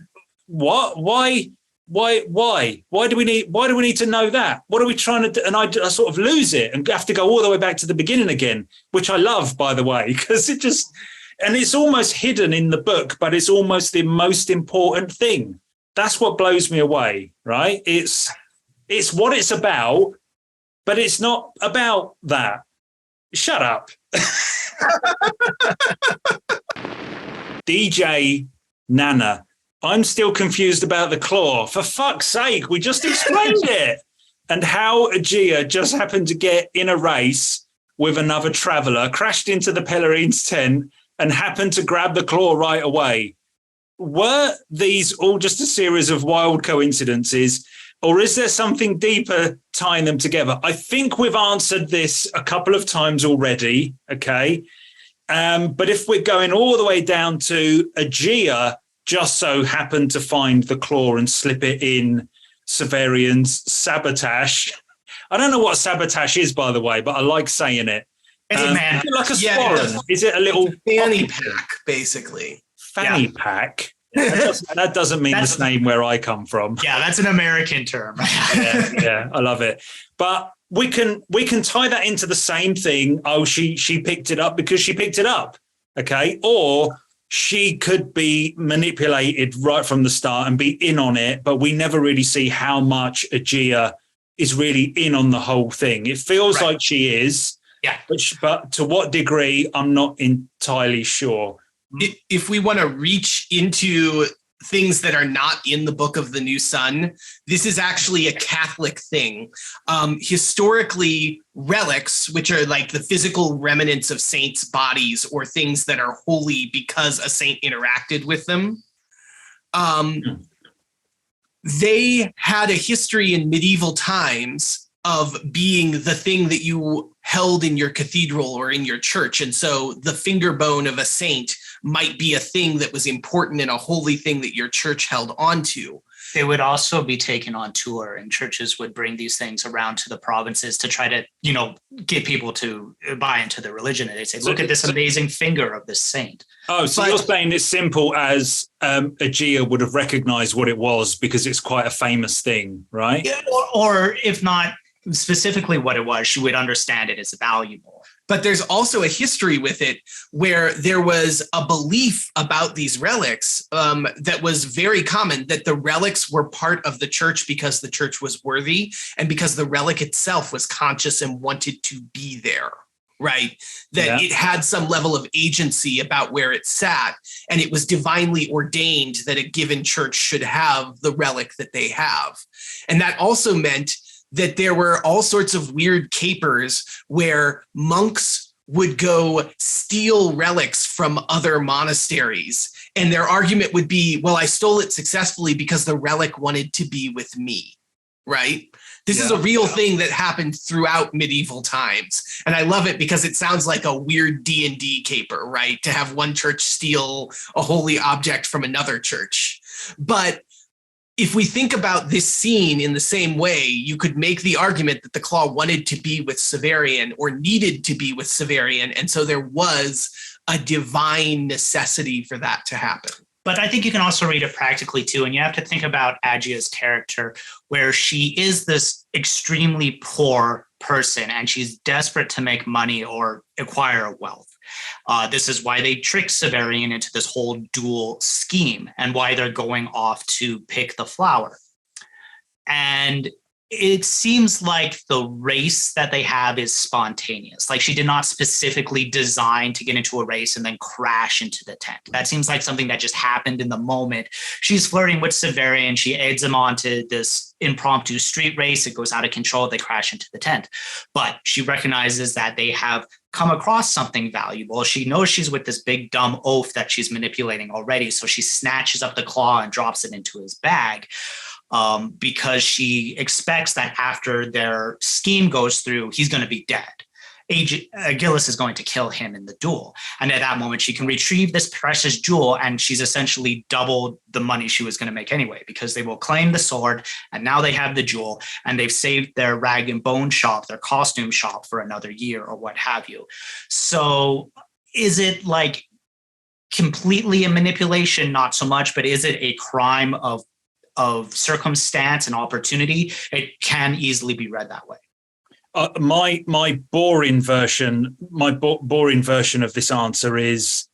what, why do we need to know that? What are we trying to do? And I sort of lose it and have to go all the way back to the beginning again, which I love, by the way, because it's almost hidden in the book, but it's almost the most important thing. That's what blows me away, right? It's what it's about, but it's not about that. Shut up. DJ Nana. I'm still confused about the claw. For fuck's sake, we just explained it. And how Aegea just happened to get in a race with another traveller, crashed into the Pellarine's tent, and happened to grab the claw right away. Were these all just a series of wild coincidences, or is there something deeper tying them together? I think we've answered this a couple of times already, okay? But if we're going all the way down to Aegea just so happened to find the claw and slip it in Severian's sabotage. I don't know what sabotage is, by the way, but I like saying it. Hey, man. Is it like a sporran? Is it a little fanny pack, basically? Fanny pack? That doesn't mean the same where I come from. Yeah, that's an American term. yeah, I love it. But we can tie that into the same thing. Oh, she picked it up because she picked it up. Okay. Or she could be manipulated right from the start and be in on it, but we never really see how much Aegea is really in on the whole thing. It feels like she is, but to what degree, I'm not entirely sure. If we want to reach into things that are not in the Book of the New Sun, this is actually a Catholic thing. Historically, relics, which are like the physical remnants of saints' bodies or things that are holy because a saint interacted with them, they had a history in medieval times of being the thing that you held in your cathedral or in your church. And so the finger bone of a saint might be a thing that was important and a holy thing that your church held onto. They would also be taken on tour, and churches would bring these things around to the provinces to try to, get people to buy into the religion. And they say, look at this amazing finger of this saint. Oh, so you're saying it's simple as Aegea would have recognized what it was because it's quite a famous thing, right? Yeah, or if not specifically what it was, she would understand it as valuable. But there's also a history with it where there was a belief about these relics that was very common, that the relics were part of the church because the church was worthy and because the relic itself was conscious and wanted to be there, right? That it had some level of agency about where it sat, and it was divinely ordained that a given church should have the relic that they have. And that also meant that there were all sorts of weird capers where monks would go steal relics from other monasteries. And their argument would be, well, I stole it successfully because the relic wanted to be with me, right? This is a real thing that happened throughout medieval times. And I love it because it sounds like a weird D&D caper, right? To have one church steal a holy object from another church. But if we think about this scene in the same way, you could make the argument that the Claw wanted to be with Severian or needed to be with Severian. And so there was a divine necessity for that to happen. But I think you can also read it practically too. And you have to think about Aegea's character, where she is this extremely poor person and she's desperate to make money or acquire wealth. This is why they trick Severian into this whole duel scheme and why they're going off to pick the flower. And it seems like the race that they have is spontaneous. Like she did not specifically design to get into a race and then crash into the tent. That seems like something that just happened in the moment. She's flirting with Severian. She eggs him onto this impromptu street race. It goes out of control. They crash into the tent. But she recognizes that they have come across something valuable. She knows she's with this big dumb oaf that she's manipulating already. So she snatches up the claw and drops it into his bag. Because she expects that after their scheme goes through, he's going to be dead. Gillis is going to kill him in the duel. And at that moment, she can retrieve this precious jewel, and she's essentially doubled the money she was going to make anyway, because they will claim the sword, and now they have the jewel, and they've saved their rag and bone shop, their costume shop, for another year or what have you. So is it like completely a manipulation? Not so much, but is it a crime of circumstance and opportunity? It can easily be read that way. My boring version of this answer is,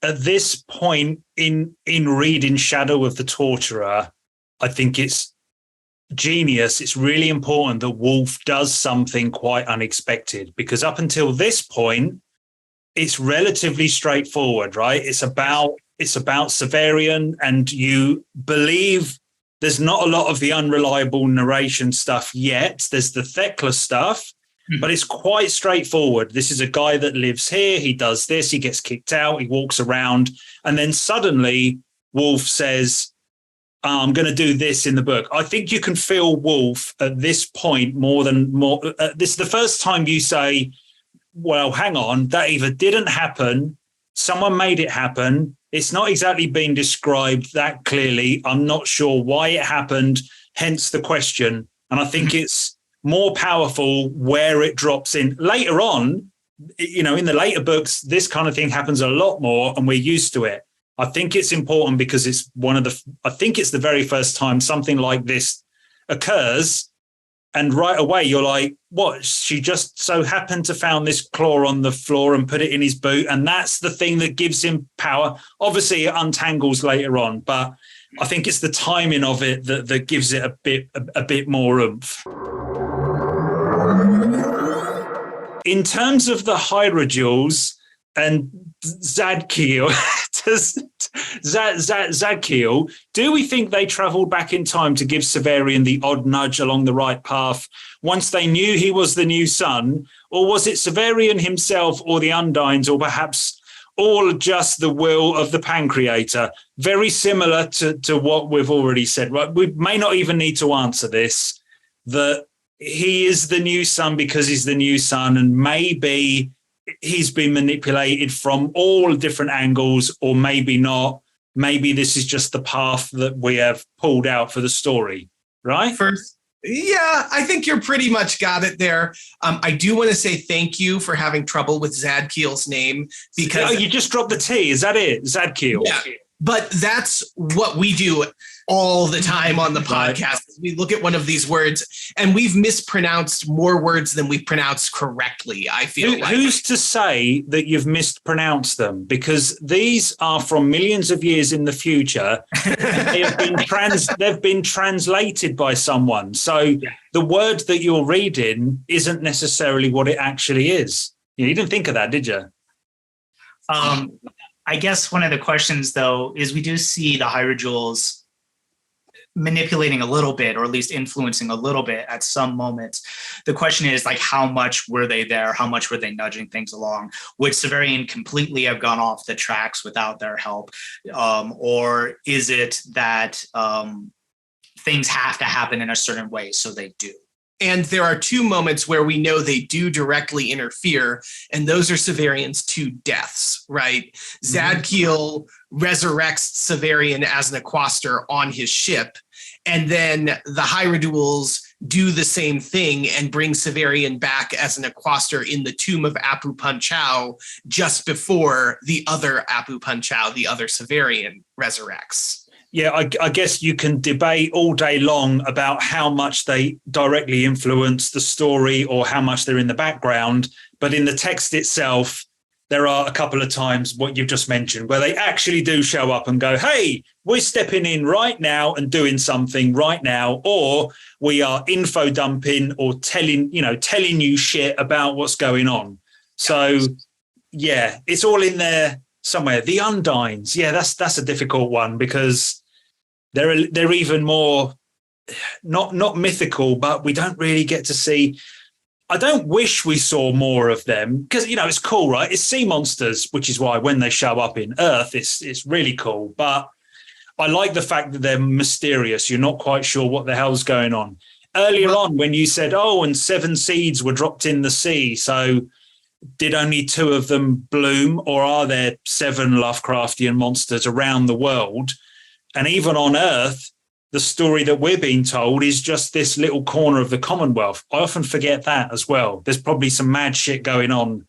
at this point in reading Shadow of the Torturer, I think it's genius. It's really important that Wolfe does something quite unexpected, because up until this point, it's relatively straightforward, right? It's about Severian, and you believe. There's not a lot of the unreliable narration stuff yet. There's the Thekla stuff, but it's quite straightforward. This is a guy that lives here. He does this. He gets kicked out. He walks around. And then suddenly Wolfe says, I'm going to do this in the book. I think you can feel Wolfe at this point more. This is the first time you say, well, hang on, that either didn't happen, someone made it happen. It's not exactly being described that clearly. I'm not sure why it happened, hence the question. And I think it's more powerful where it drops in. Later on, in the later books, this kind of thing happens a lot more and we're used to it. I think it's important because it's the very first time something like this occurs. And right away, you're like, what? She just so happened to found this claw on the floor and put it in his boot. And that's the thing that gives him power. Obviously, it untangles later on, but I think it's the timing of it that gives it a bit more oomph. In terms of the hydrodules and Zadkiel, Zadkiel, do we think they travelled back in time to give Severian the odd nudge along the right path once they knew he was the new son? Or was it Severian himself or the Undines, or perhaps all just the will of the Pancreator? Very similar to what we've already said, right? We may not even need to answer this, that he is the new son because he's the new son, and maybe he's been manipulated from all different angles, or maybe not. Maybe this is just the path that we have pulled out for the story, right? Yeah, I think you're pretty much got it there. I do want to say thank you for having trouble with Zadkiel's name, because you just dropped the T. Is that it? Zadkiel. Yeah, but that's what we do all the time on the podcast. We look at one of these words and we've mispronounced more words than we've pronounced correctly, I feel like. Who's to say that you've mispronounced them? Because these are from millions of years in the future. And they've been translated by someone. So the word that you're reading isn't necessarily what it actually is. You didn't think of that, did you? I guess one of the questions, though, is we do see the Hierodules manipulating a little bit, or at least influencing a little bit at some moments. The question is, like, how much were they there? How much were they nudging things along? Would Severian completely have gone off the tracks without their help? Or is it that things have to happen in a certain way, so they do? And there are two moments where we know they do directly interfere, and those are Severian's two deaths, right? Zadkiel resurrects Severian as an Aquaster on his ship, and then the Hierodules do the same thing and bring Severian back as an Aquaster in the tomb of Apu Punchau just before the other Apu Punchau, the other Severian, resurrects. Yeah, I guess you can debate all day long about how much they directly influence the story or how much they're in the background. But in the text itself, there are a couple of times what you've just mentioned where they actually do show up and go, hey, we're stepping in right now and doing something right now, or we are info dumping or telling you shit about what's going on. So, yeah, it's all in there somewhere. The Undines. Yeah, that's a difficult one because they're even more not mythical, but we don't really get to see. I don't wish we saw more of them because, it's cool, right? It's sea monsters, which is why when they show up in Urth, it's really cool. But I like the fact that they're mysterious. You're not quite sure what the hell's going on. Earlier on, when you said, and 7 seeds were dropped in the sea, so did only 2 of them bloom, or are there 7 Lovecraftian monsters around the world? And even on Urth, the story that we're being told is just this little corner of the Commonwealth. I often forget that as well. There's probably some mad shit going on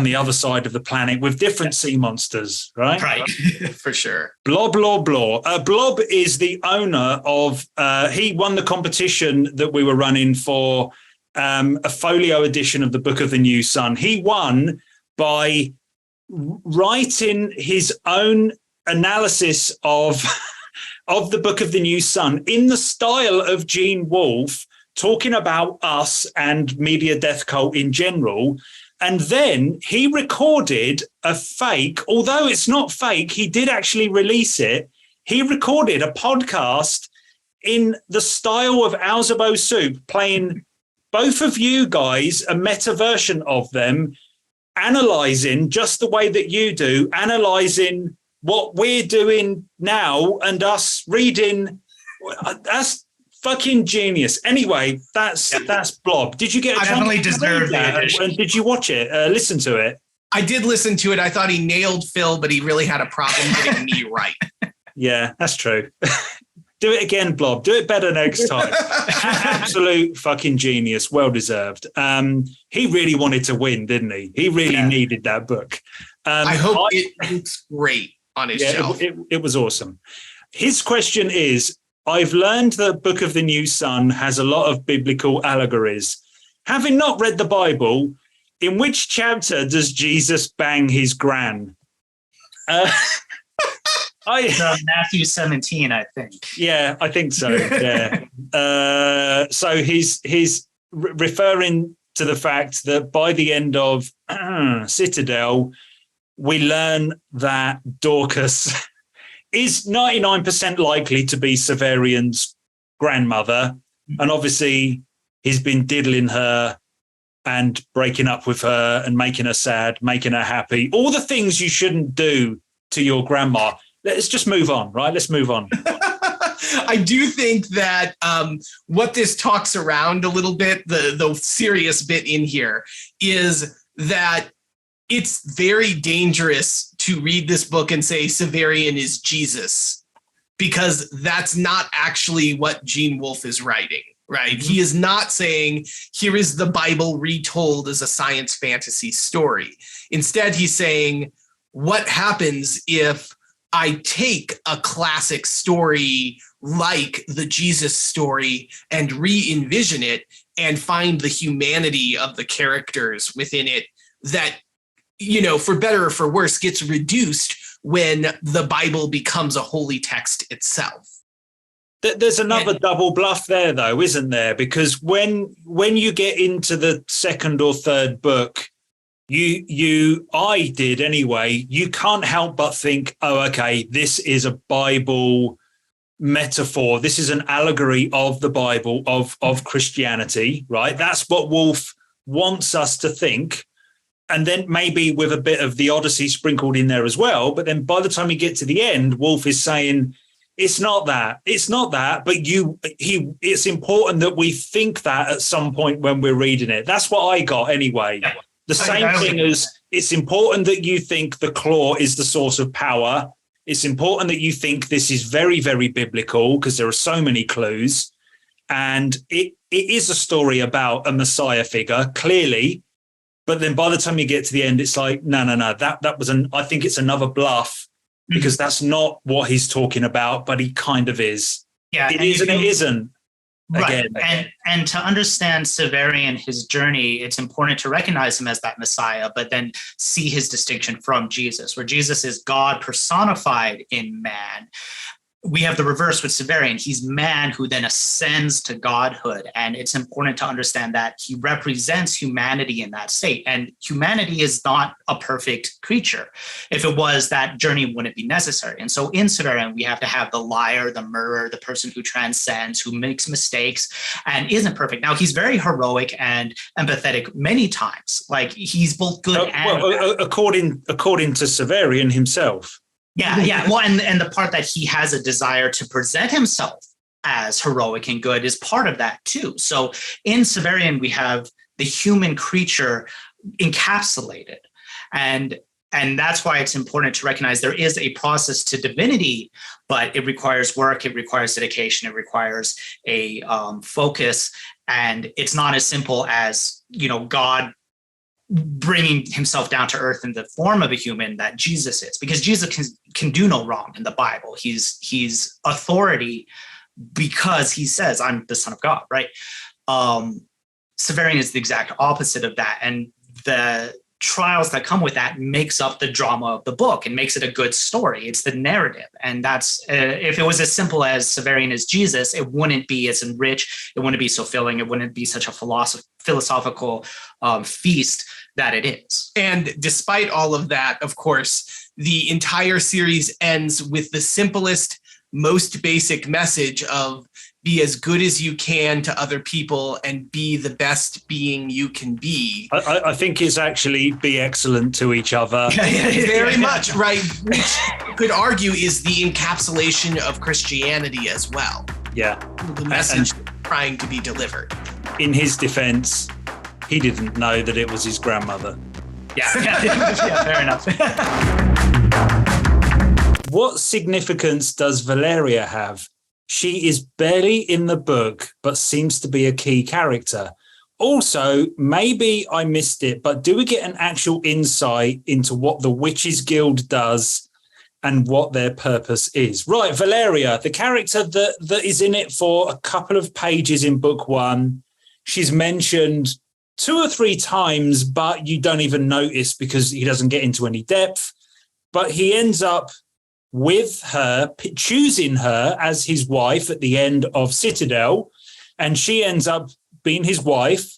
the other side of the planet with different sea monsters, right? Right, for sure. Blob. Blob is the owner of, he won the competition that we were running for a folio edition of the Book of the New Sun. He won by writing his own analysis of the Book of the New Sun in the style of Gene Wolfe, talking about us and Media Death Cult in general. And then he recorded a fake, although it's not fake, he did actually release it. He recorded a podcast in the style of Alzebo Soup, playing both of you guys, a meta version of them, analyzing just the way that you do, analyzing what we're doing now and us reading. That's fucking genius. Anyway, that's Blob. Did you get a chance? I definitely deserve that. And did you watch it? Listen to it? I did listen to it. I thought he nailed Phil, but he really had a problem getting me right. Yeah, that's true. Do it again, Blob. Do it better next time. Absolute fucking genius. Well deserved. He really wanted to win, didn't he? He really needed that book. I hope it looks great on his shelf. It was awesome. His question is, I've learned that Book of the New Sun has a lot of biblical allegories. Having not read the Bible, in which chapter does Jesus bang his gran? Matthew 17, I think. Yeah, I think so. Yeah. So he's referring to the fact that by the end of Citadel, we learn that Dorcas is 99% likely to be Severian's grandmother. And obviously he's been diddling her and breaking up with her and making her sad, making her happy. All the things you shouldn't do to your grandma. Let's just move on, right? Let's move on. I do think that what this talks around a little bit, the serious bit in here, is that it's very dangerous to read this book and say Severian is Jesus, because that's not actually what Gene Wolfe is writing, right? Mm-hmm. He is not saying, here is the Bible retold as a science fantasy story. Instead, he's saying, what happens if I take a classic story like the Jesus story and re-envision it and find the humanity of the characters within it that, you know, for better or for worse, gets reduced when the Bible becomes a holy text itself. There's another double bluff there, though, isn't there? Because when you get into the second or third book, I did anyway, you can't help but think, oh, okay, this is a Bible metaphor. This is an allegory of the Bible, of Christianity, right? That's what Wolfe wants us to think. And then maybe with a bit of the Odyssey sprinkled in there as well. But then by the time you get to the end, Wolfe is saying, it's not that, but it's important that we think that at some point when we're reading it. That's what I got anyway. Yeah. The same thing as it's important that you think the claw is the source of power. It's important that you think this is very, very biblical because there are so many clues. And it is a story about a Messiah figure, clearly. But then by the time you get to the end, it's like, no, that was I think it's another bluff because that's not what he's talking about, but he kind of is. Yeah, it is and it isn't. Right. And to understand Severian, his journey, it's important to recognize him as that Messiah, but then see his distinction from Jesus, where Jesus is God personified in man. We have the reverse with Severian. He's man who then ascends to godhood. And it's important to understand that he represents humanity in that state. And humanity is not a perfect creature. If it was, that journey wouldn't be necessary. And so in Severian, we have to have the liar, the murderer, the person who transcends, who makes mistakes and isn't perfect. Now, he's very heroic and empathetic many times. Like, he's both good and bad. According to Severian himself. Yeah. Well, and the part that he has a desire to present himself as heroic and good is part of that too. So in Severian, we have the human creature encapsulated. And that's why it's important to recognize there is a process to divinity, but it requires work, it requires dedication, it requires a focus. And it's not as simple as, God bringing himself down to earth in the form of a human that Jesus is, because Jesus can do no wrong in the Bible. He's authority because he says, I'm the Son of God, right? Severian is the exact opposite of that. And the trials that come with that makes up the drama of the book and makes it a good story. It's the narrative. And that's, if it was as simple as Severian is Jesus, it wouldn't be as enriched. It wouldn't be so filling. It wouldn't be such a philosophical feast that it is. And despite all of that, of course, the entire series ends with the simplest, most basic message of be as good as you can to other people and be the best being you can be. I think it's actually be excellent to each other. Very much, right? Which you could argue is the encapsulation of Christianity as well. Yeah. The message trying to be delivered. In his defense, he didn't know that it was his grandmother. Yeah, fair enough. What significance does Valeria have? She is barely in the book, but seems to be a key character. Also, maybe I missed it, but do we get an actual insight into what the Witches Guild does and what their purpose is? Right, Valeria, the character that is in it for a couple of pages in book one. She's mentioned 2 or 3 times, but you don't even notice because he doesn't get into any depth. But he ends up with her, choosing her as his wife at the end of Citadel, and she ends up being his wife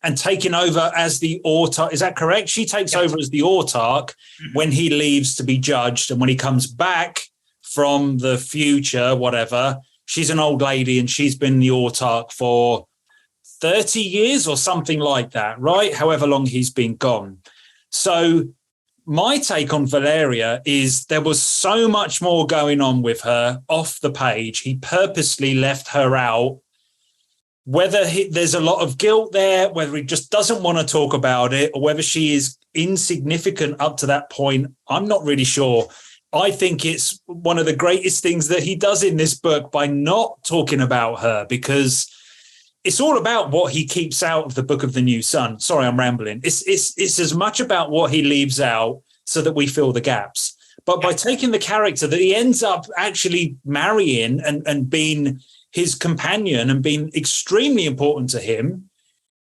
and taking over as the autarch. Is that correct? She takes over as the autarch when he leaves to be judged, and when he comes back from the future, whatever, she's an old lady and she's been the autarch for 30 years or something like that, right? However long he's been gone. So my take on Valeria is there was so much more going on with her off the page. He purposely left her out. Whether there's a lot of guilt there, whether he just doesn't want to talk about it, or whether she is insignificant up to that point, I'm not really sure. I think it's one of the greatest things that he does in this book by not talking about her, because it's all about what he keeps out of the Book of the New Sun. Sorry, I'm rambling. It's as much about what he leaves out so that we fill the gaps. But by taking the character that he ends up actually marrying and being his companion and being extremely important to him,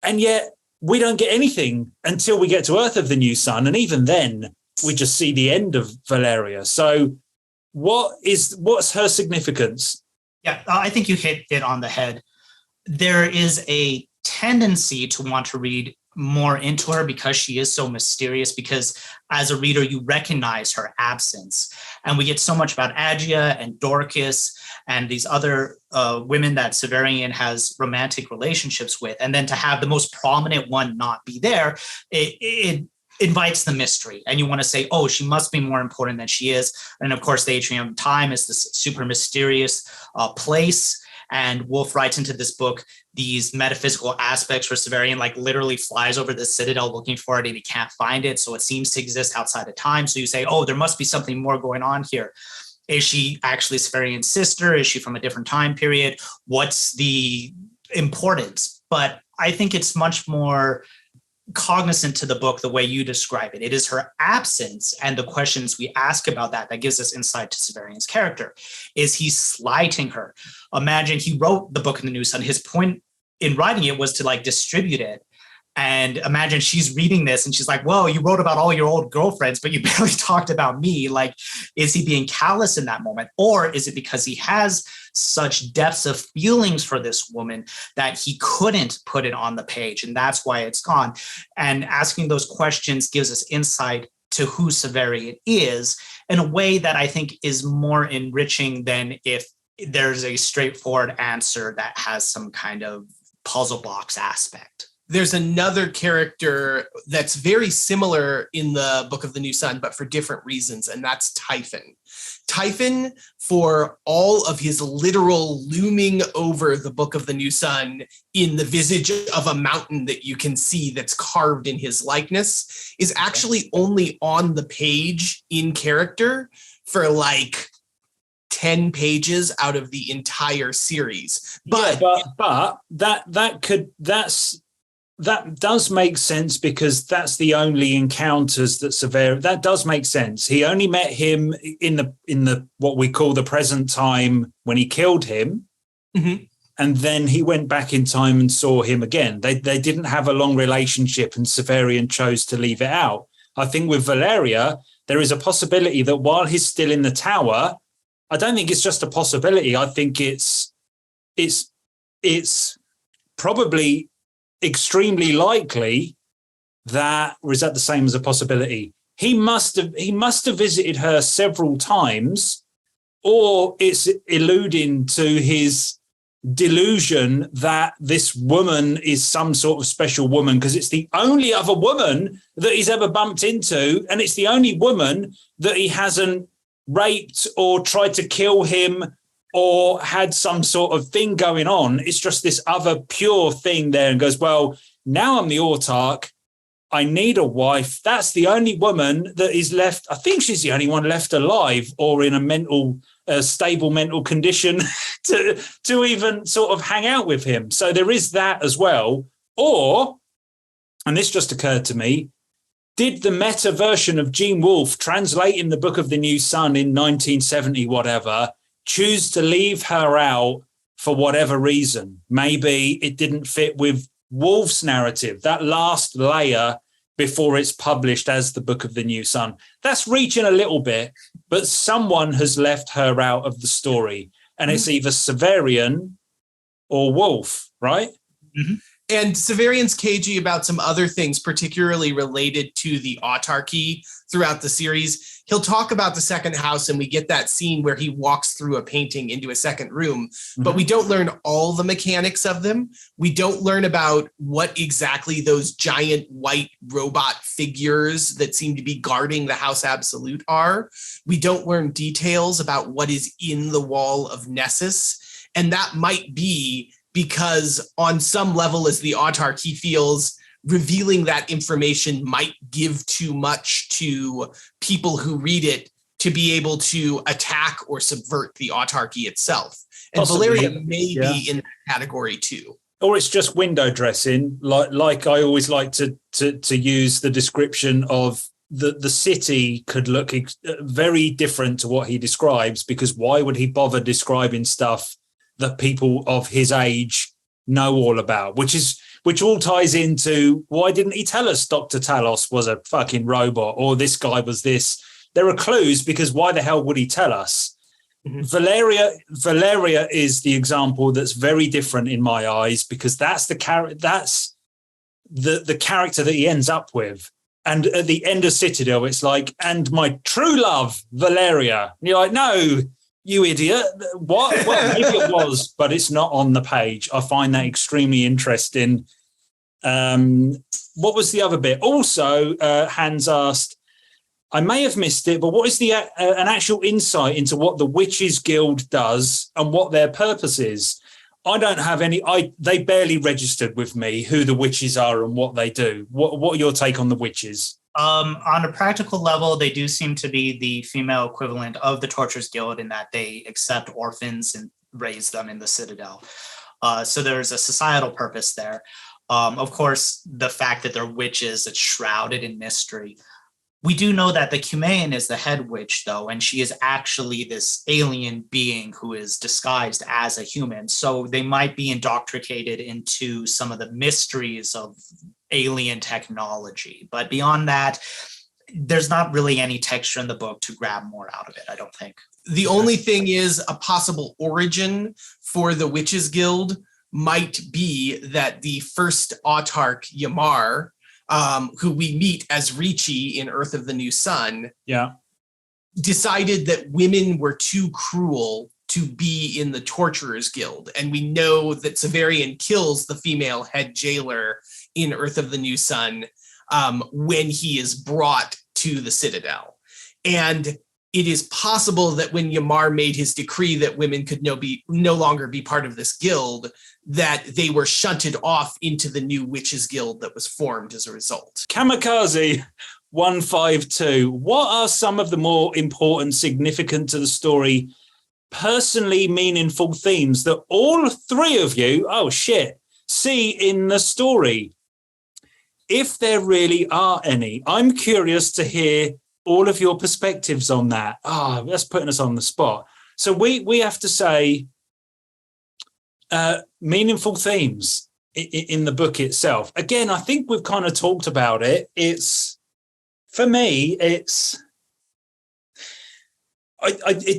and yet we don't get anything until we get to Urth of the New Sun. And even then, we just see the end of Valeria. So what's her significance? Yeah, I think you hit it on the head. There is a tendency to want to read more into her because she is so mysterious, because as a reader, you recognize her absence. And we get so much about Agia and Dorcas and these other women that Severian has romantic relationships with. And then to have the most prominent one not be there, it invites the mystery. And you want to say, oh, she must be more important than she is. And of course, the Atrium of Time is this super mysterious place. And Wolfe writes into this book these metaphysical aspects where Severian like literally flies over the Citadel looking for it and he can't find it. So it seems to exist outside of time. So you say, oh, there must be something more going on here. Is she actually Severian's sister? Is she from a different time period? What's the importance? But I think it's much more cognizant to the book the way you describe it. It is her absence and the questions we ask about that gives us insight to Severian's character. Is he slighting her? Imagine he wrote the Book of the New Sun. His point in writing it was to like distribute it. And imagine she's reading this and she's like, whoa, you wrote about all your old girlfriends, but you barely talked about me. Like, is he being callous in that moment? Or is it because he has such depths of feelings for this woman that he couldn't put it on the page? And that's why it's gone. And asking those questions gives us insight to who Severian is in a way that I think is more enriching than if there's a straightforward answer that has some kind of puzzle box aspect. There's another character that's very similar in the Book of the New Sun, but for different reasons, and that's Typhon. Typhon, for all of his literal looming over the Book of the New Sun in the visage of a mountain that you can see that's carved in his likeness, is actually only on the page in character for like 10 pages out of the entire series. But that does make sense, because that's the only encounters that Severian, that does make sense. He only met him in the what we call the present time when he killed him. Mm-hmm. And then he went back in time and saw him again. They didn't have a long relationship, and Severian chose to leave it out. I think with Valeria, there is a possibility that while he's still in the tower, I don't think it's just a possibility. I think it's probably extremely likely that, or is that the same as a possibility? He must have visited her several times, or it's alluding to his delusion that this woman is some sort of special woman, because it's the only other woman that he's ever bumped into, and it's the only woman that he hasn't raped or tried to kill him or had some sort of thing going on. It's just this other pure thing there, and goes, well, now I'm the autarch. I need a wife. That's the only woman that is left. I think she's the only one left alive or in a stable mental condition to even sort of hang out with him. So there is that as well. Or, and this just occurred to me, did the meta version of Gene Wolfe translating the Book of the New Sun in 1970, whatever, choose to leave her out for whatever reason? Maybe it didn't fit with Wolfe's narrative, that last layer before it's published as the Book of the New Sun. That's reaching a little bit, but someone has left her out of the story, and it's either Severian or Wolfe, right? Mm-hmm. And Severian's cagey about some other things, particularly related to the autarchy throughout the series. He'll talk about the second house, and we get that scene where he walks through a painting into a second room, but we don't learn all the mechanics of them. We don't learn about what exactly those giant white robot figures that seem to be guarding the House Absolute are. We don't learn details about what is in the wall of Nessus, and that might be because on some level as the autarch, he feels revealing that information might give too much to people who read it to be able to attack or subvert the autarchy itself. And possibly, Valeria may be in that category too. Or it's just window dressing, like I always like to use the description of the city could look very different to what he describes, because why would he bother describing stuff that people of his age know all about, which all ties into why didn't he tell us Dr. Talos was a fucking robot, or this guy was this? There are clues, because why the hell would he tell us? Valeria is the example that's very different in my eyes, because that's the character that he ends up with. And at the end of Citadel, it's like, and my true love, Valeria. And you're like, no, you idiot. What? Well, maybe it was, but it's not on the page. I find that extremely interesting. What was the other bit? Also, Hans asked, I may have missed it, but what is an actual insight into what the Witches Guild does and what their purpose is? I don't have any. They barely registered with me who the witches are and what they do. What are your take on the witches? On a practical level, they do seem to be the female equivalent of the Torturers Guild in that they accept orphans and raise them in the Citadel. So there's a societal purpose there. Of course, the fact that they're witches, it's shrouded in mystery. We do know that the Cumaean is the head witch, though, and she is actually this alien being who is disguised as a human. So they might be indoctrinated into some of the mysteries of alien technology. But beyond that, there's not really any texture in the book to grab more out of it, I don't think. The only thing is a possible origin for the Witches Guild might be that the first autarch, Yamar, who we meet as Ricci in Urth of the New Sun, decided that women were too cruel to be in the Torturers Guild. And we know that Severian kills the female head jailer in Urth of the New Sun when he is brought to the Citadel. And it is possible that when Yamar made his decree that women could no longer be part of this guild, that they were shunted off into the new Witches Guild that was formed as a result. Kamikaze 152. What are some of the more important, significant to the story, personally meaningful themes that all three of you, see in the story? If there really are any, I'm curious to hear all of your perspectives on that. That's putting us on the spot. So we have to say meaningful themes in the book itself. Again, I think we've kind of talked about it. For me, it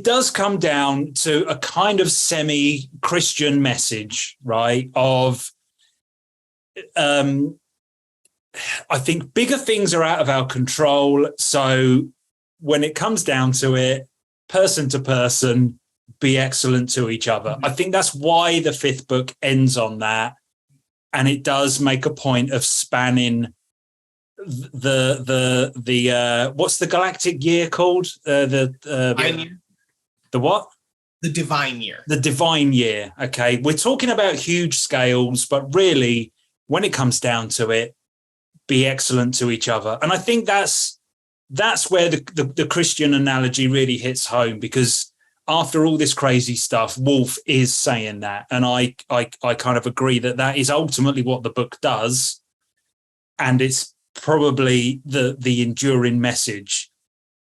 does come down to a kind of semi-Christian message, right? Of I think bigger things are out of our control. So when it comes down to it, person to person, be excellent to each other. Mm-hmm. I think that's why the fifth book ends on that. And it does make a point of spanning the what's the galactic year called? The what? The divine year. The divine year. Okay. We're talking about huge scales, but really when it comes down to it, be excellent to each other. And I think that's where the Christian analogy really hits home, because after all this crazy stuff, Wolfe is saying that. And I kind of agree that is ultimately what the book does. And it's probably the enduring message.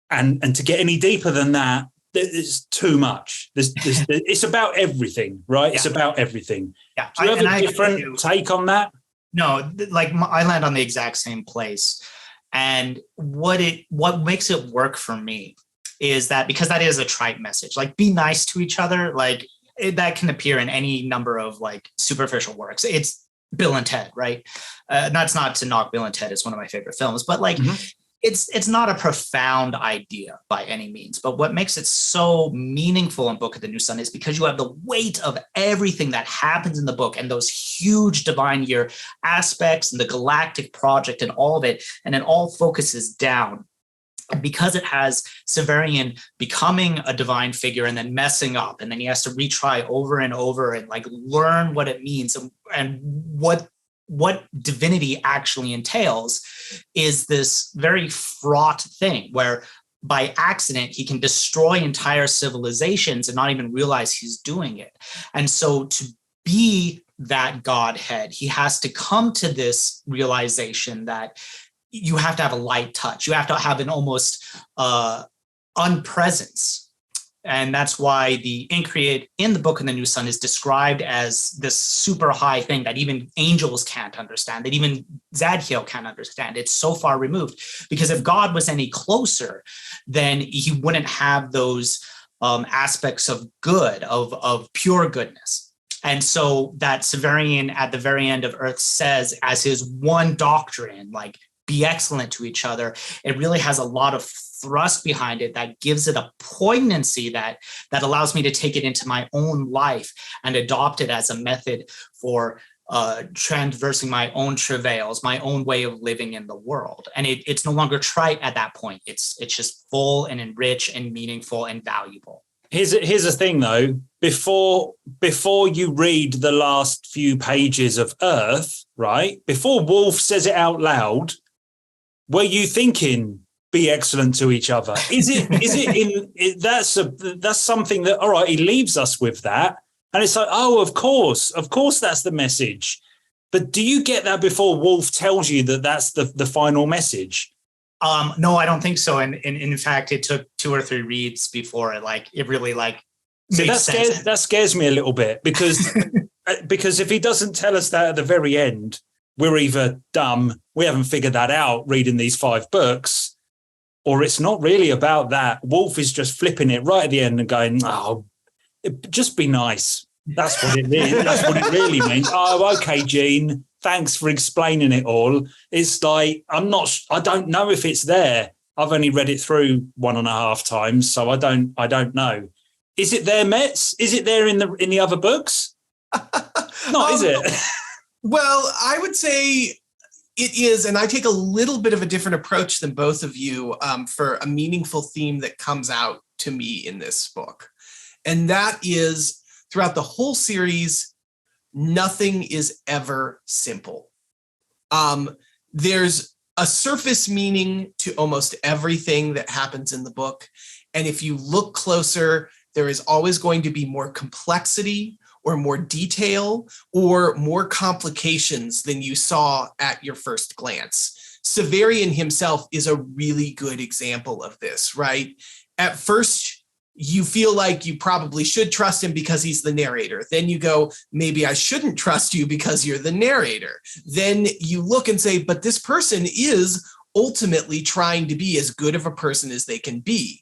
And to get any deeper than that, it's too much. It's about everything, right? Yeah. It's about everything. Yeah. Do you have a different take on that? No, I land on the exact same place. And what makes it work for me is that, because that is a trite message, like be nice to each other, like that can appear in any number of like superficial works. It's Bill and Ted, right? That's not to knock Bill and Ted. It's one of my favorite films, but like, it's not a profound idea by any means. But what makes it so meaningful in Book of the New Sun is because you have the weight of everything that happens in the book and those huge divine year aspects and the galactic project and all of it, and it all focuses down. And because it has Severian becoming a divine figure and then messing up, and then he has to retry over and over and like learn what it means and what divinity actually entails, is this very fraught thing where by accident he can destroy entire civilizations and not even realize he's doing it. And so to be that Godhead, he has to come to this realization that you have to have a light touch. You have to have an almost unpresence. And that's why the Increate in the Book of the New Sun is described as this super high thing that even angels can't understand, that even Zadkiel can't understand. It's so far removed, because if God was any closer, then he wouldn't have those aspects of good, of pure goodness. And so that Severian at the very end of Urth says as his one doctrine, like, be excellent to each other, it really has a lot of thrust behind it that gives it a poignancy that allows me to take it into my own life and adopt it as a method for transversing my own travails, my own way of living in the world. And it's no longer trite at that point. It's just full and enriched and meaningful and valuable. Here's the thing though, before you read the last few pages of Urth, right? Before Wolfe says it out loud, were you thinking be excellent to each other? That's something that, all right, he leaves us with that. And it's like, oh, of course that's the message. But do you get that before Wolfe tells you that that's the final message? No, I don't think so. And in fact, it took 2 or 3 reads before it really made sense. That scares me a little bit because if he doesn't tell us that at the very end, we're either dumb, we haven't figured that out reading these 5 books, or it's not really about that. Wolfe is just flipping it right at the end and going, oh, just be nice. That's what it is. That's what it really means. Oh, okay, Gene. Thanks for explaining it all. It's like, I don't know if it's there. I've only read it through 1.5 times, so I don't know. Is it there, Metz? Is it there in the other books? Not, is it? Well, I would say it is, and I take a little bit of a different approach than both of you for a meaningful theme that comes out to me in this book. And that is, throughout the whole series, nothing is ever simple. There's a surface meaning to almost everything that happens in the book. And if you look closer, there is always going to be more complexity or more detail or more complications than you saw at your first glance. Severian himself is a really good example of this, right? At first, you feel like you probably should trust him because he's the narrator. Then you go, maybe I shouldn't trust you because you're the narrator. Then you look and say, but this person is ultimately trying to be as good of a person as they can be.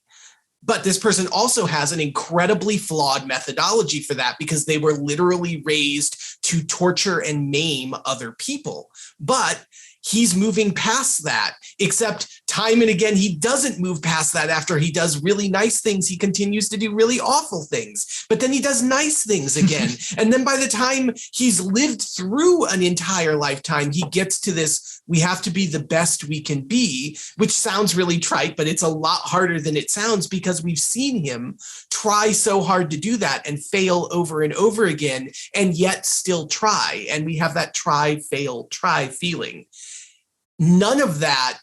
But this person also has an incredibly flawed methodology for that because they were literally raised to torture and maim other people. But he's moving past that, except time and again, he doesn't move past that. After he does really nice things, he continues to do really awful things, but then he does nice things again. And then by the time he's lived through an entire lifetime, he gets to this, we have to be the best we can be, which sounds really trite, but it's a lot harder than it sounds because we've seen him try so hard to do that and fail over and over again, and yet still try. And we have that try, fail, try feeling. None of that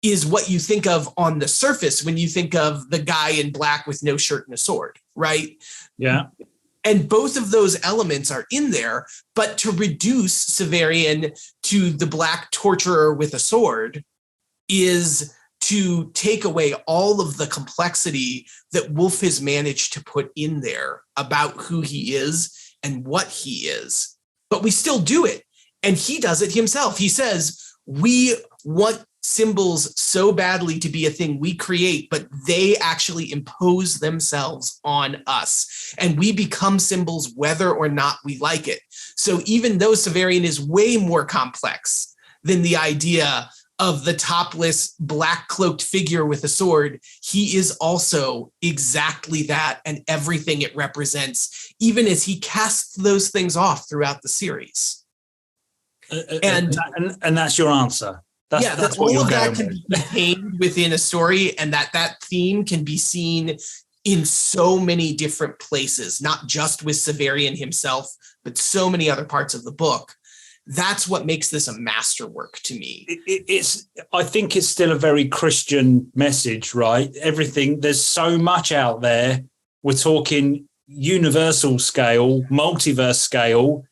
is what you think of on the surface when you think of the guy in black with no shirt and a sword, right? Yeah. And both of those elements are in there, but to reduce Severian to the black torturer with a sword is to take away all of the complexity that Wolfe has managed to put in there about who he is and what he is. But we still do it. And he does it himself. He says, we want symbols so badly to be a thing we create, but they actually impose themselves on us. And we become symbols whether or not we like it. So even though Severian is way more complex than the idea of the topless, black-cloaked figure with a sword, he is also exactly that and everything it represents, even as he casts those things off throughout the series. And that's your answer. That's what all you're of that going can with. be contained within a story, and that theme can be seen in so many different places, not just with Severian himself, but so many other parts of the book. That's what makes this a masterwork to me. I think it's still a very Christian message, right? Everything, there's so much out there. We're talking universal scale, multiverse scale,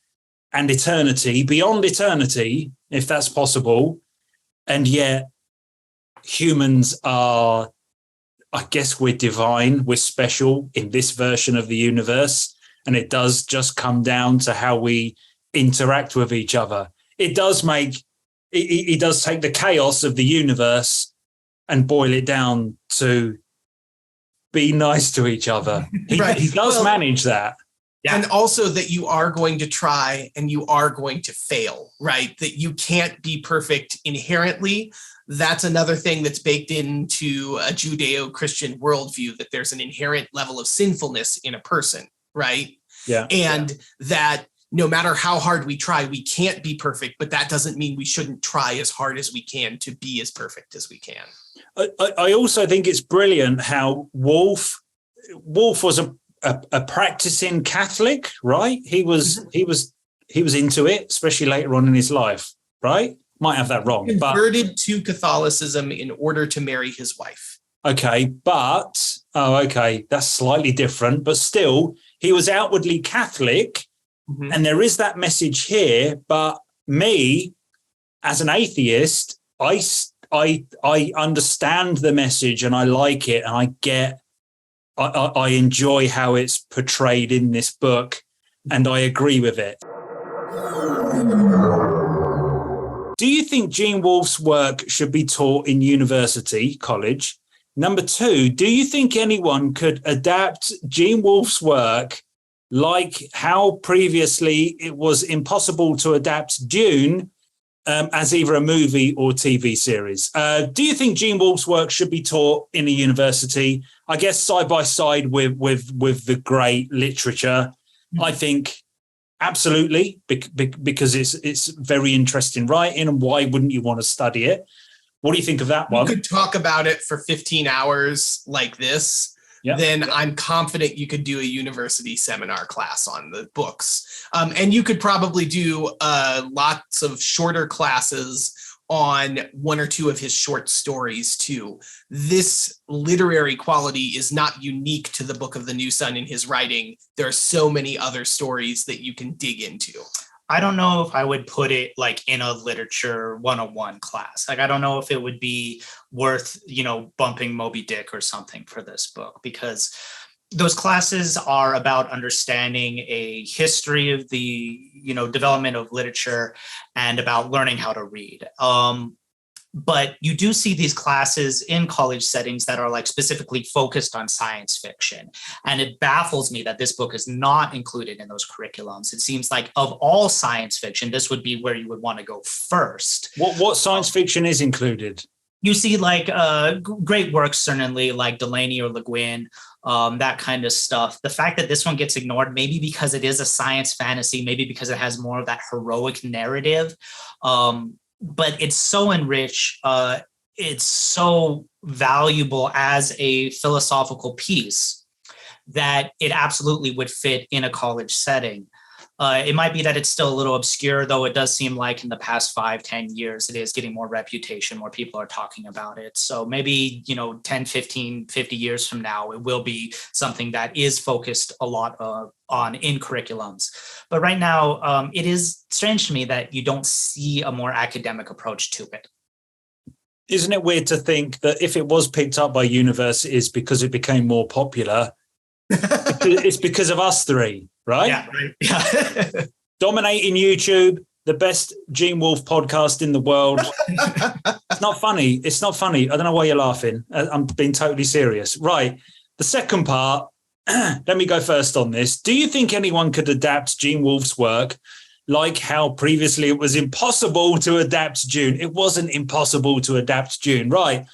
and eternity, beyond eternity, if that's possible. And yet humans are, I guess we're divine, we're special in this version of the universe. And it does just come down to how we interact with each other. It does take the chaos of the universe and boil it down to be nice to each other. He does manage that. Yeah. And also that you are going to try and you are going to fail, right? That you can't be perfect inherently. That's another thing that's baked into a Judeo-Christian worldview, that there's an inherent level of sinfulness in a person, right? Yeah. And that no matter how hard we try, we can't be perfect, but that doesn't mean we shouldn't try as hard as we can to be as perfect as we can. I also think it's brilliant how Wolfe was a practicing Catholic, right? He was into it, especially later on in his life, right? Might have that wrong. Converted to Catholicism in order to marry his wife. Okay, that's slightly different, but still, he was outwardly Catholic. Mm-hmm. And there is that message here, but me, as an atheist, I understand the message and I like it, and I enjoy how it's portrayed in this book, and I agree with it. Do you think Gene Wolfe's work should be taught in university, college? Number 2, do you think anyone could adapt Gene Wolfe's work like how previously it was impossible to adapt Dune as either a movie or TV series? Do you think Gene Wolfe's work should be taught in a university? I guess side by side with the great literature. I think absolutely, because it's very interesting writing, and why wouldn't you want to study it? What do you think of that one? You could talk about it for 15 hours like this. Yep. Then I'm confident you could do a university seminar class on the books. And you could probably do lots of shorter classes on 1 or 2 of his short stories too. This literary quality is not unique to the Book of the New Sun in his writing. There are so many other stories that you can dig into. I don't know if I would put it like in a literature 101 class. Like, I don't know if it would be worth, bumping Moby Dick or something for this book, because those classes are about understanding a history of the, development of literature and about learning how to read. But you do see these classes in college settings that are like specifically focused on science fiction. And it baffles me that this book is not included in those curriculums. It seems like of all science fiction, this would be where you would want to go first. What science fiction is included? You see like great works, certainly like Delaney or Le Guin, that kind of stuff. The fact that this one gets ignored, maybe because it is a science fantasy, maybe because it has more of that heroic narrative, but it's so enriched. It's so valuable as a philosophical piece that it absolutely would fit in a college setting. It might be that it's still a little obscure, though it does seem like in the past 5-10 years, it is getting more reputation, more people are talking about it. So maybe, 10, 15, 50 years from now, it will be something that is focused a lot on in curriculums. But right now, it is strange to me that you don't see a more academic approach to it. Isn't it weird to think that if it was picked up by universities because it became more popular, it's because of us three, right? Yeah, right. Yeah. Dominating YouTube, the best Gene Wolfe podcast in the world. It's not funny. It's not funny. I don't know why you're laughing. I'm being totally serious. Right. The second part, let me go first on this. Do you think anyone could adapt Gene Wolfe's work like how previously it was impossible to adapt Dune? It wasn't impossible to adapt Dune, right?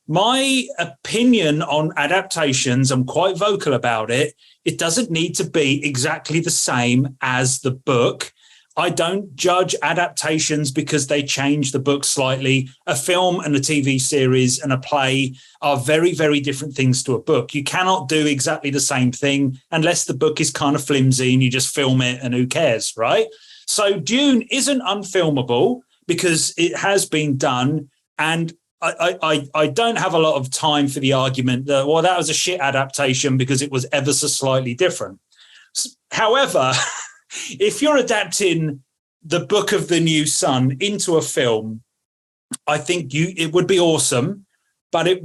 My opinion on adaptations, I'm quite vocal about it. It doesn't need to be exactly the same as the book. I don't judge adaptations because they change the book slightly. A film and a TV series and a play are very, very different things to a book. You cannot do exactly the same thing unless the book is kind of flimsy and you just film it and who cares, right? So Dune isn't unfilmable because it has been done. And I don't have a lot of time for the argument that, well, that was a shit adaptation because it was ever so slightly different. However, if you're adapting the Book of the New Sun into a film, I think it would be awesome, but I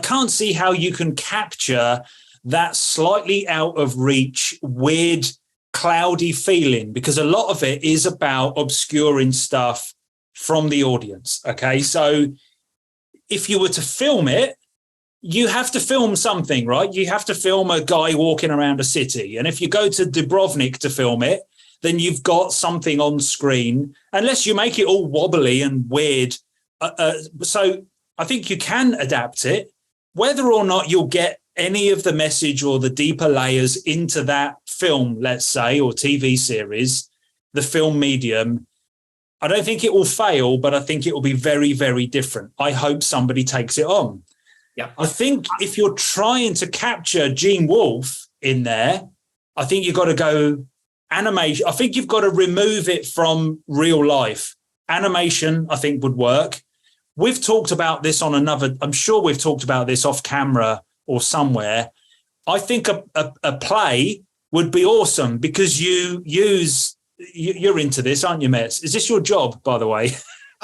can't see how you can capture that slightly out of reach, weird, cloudy feeling, because a lot of it is about obscuring stuff from the audience. Okay. So if you were to film it, you have to film something, right? You have to film a guy walking around a city. And if you go to Dubrovnik to film it, then you've got something on screen, unless you make it all wobbly and weird. So I think you can adapt it. Whether or not you'll get any of the message or the deeper layers into that film, let's say, or TV series, the film medium, I don't think it will fail, but I think it will be very, very different. I hope somebody takes it on. Yeah, I think if you're trying to capture Gene Wolfe in there, I think you've got to go animation. I think you've got to remove it from real life. Animation, I think, would work. We've talked about this on I'm sure we've talked about this off camera or somewhere. I think a play would be awesome because you're into this, aren't you, Metz? Is this your job, by the way?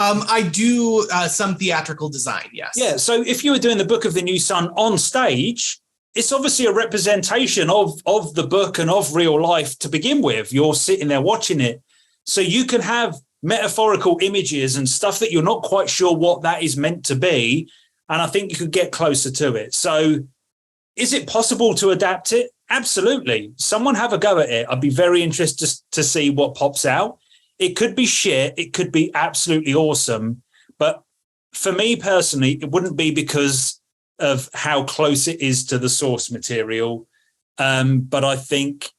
I do some theatrical design, yes. Yeah, so if you were doing the Book of the New Sun on stage, it's obviously a representation of the book and of real life to begin with. You're sitting there watching it. So you can have metaphorical images and stuff that you're not quite sure what that is meant to be. And I think you could get closer to it. So is it possible to adapt it? Absolutely. Someone have a go at it. I'd be very interested to see what pops out. It could be shit. It could be absolutely awesome. But for me personally, it wouldn't be because of how close it is to the source material. But I think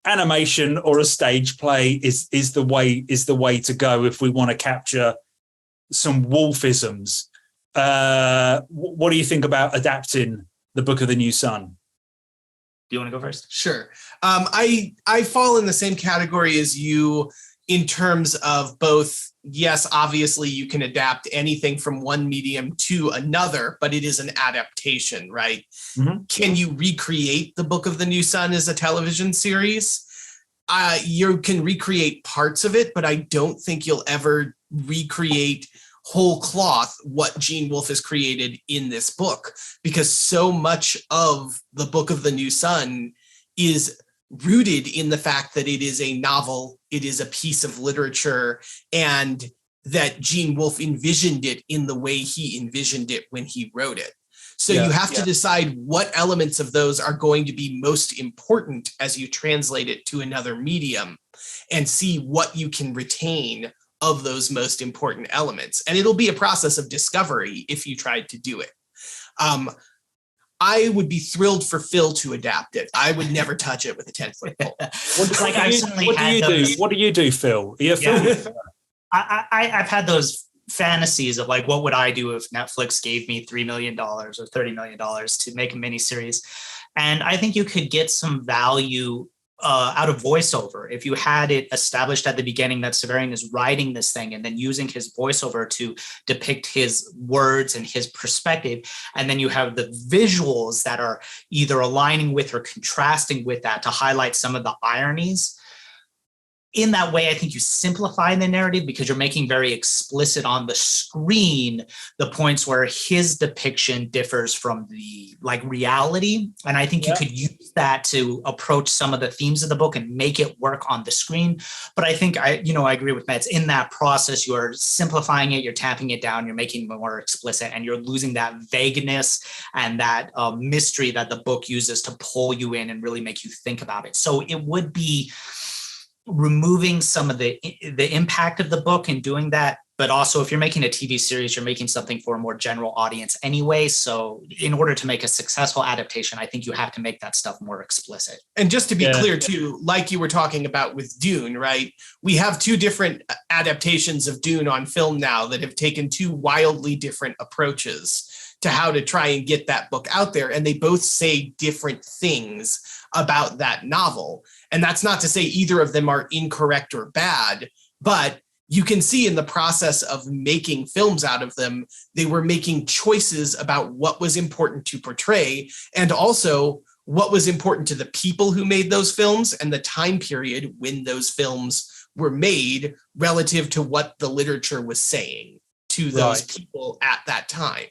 animation or a stage play is the way to go if we want to capture some Wolfisms. What do you think about adapting the Book of the New Sun? Do you want to go first? Sure. I fall in the same category as you in terms of both. Yes, obviously you can adapt anything from one medium to another, but it is an adaptation, right? Mm-hmm. Can you recreate the Book of the New Sun as a television series? You can recreate parts of it, but I don't think you'll ever recreate whole cloth what Gene Wolfe has created in this book, because so much of the Book of the New Sun is rooted in the fact that it is a novel, it is a piece of literature, and that Gene Wolfe envisioned it in the way he envisioned it when he wrote it. So you have to decide what elements of those are going to be most important as you translate it to another medium and see what you can retain of those most important elements. And it'll be a process of discovery if you tried to do it. I would be thrilled for Phil to adapt it. I would never touch it with a 10-foot pole. What do you do, Phil? I've had those fantasies of like, what would I do if Netflix gave me $3 million or $30 million to make a miniseries? And I think you could get some value out of voiceover. If you had it established at the beginning that Severian is writing this thing and then using his voiceover to depict his words and his perspective, and then you have the visuals that are either aligning with or contrasting with that to highlight some of the ironies, in that way, I think you simplify the narrative because you're making very explicit on the screen the points where his depiction differs from the like reality. And I think you could use that to approach some of the themes of the book and make it work on the screen. But I think I agree with Metz. In that process, you're simplifying it, you're tamping it down, you're making it more explicit, and you're losing that vagueness and that mystery that the book uses to pull you in and really make you think about it. So it would be removing some of the impact of the book in doing that. But also, if you're making a TV series, you're making something for a more general audience anyway. So in order to make a successful adaptation, I think you have to make that stuff more explicit. And just to be clear too, like you were talking about with Dune, right? We have two different adaptations of Dune on film now that have taken two wildly different approaches to how to try and get that book out there. And they both say different things about that novel. And that's not to say either of them are incorrect or bad, but you can see in the process of making films out of them, they were making choices about what was important to portray and also what was important to the people who made those films and the time period when those films were made relative to what the literature was saying to those people at that time.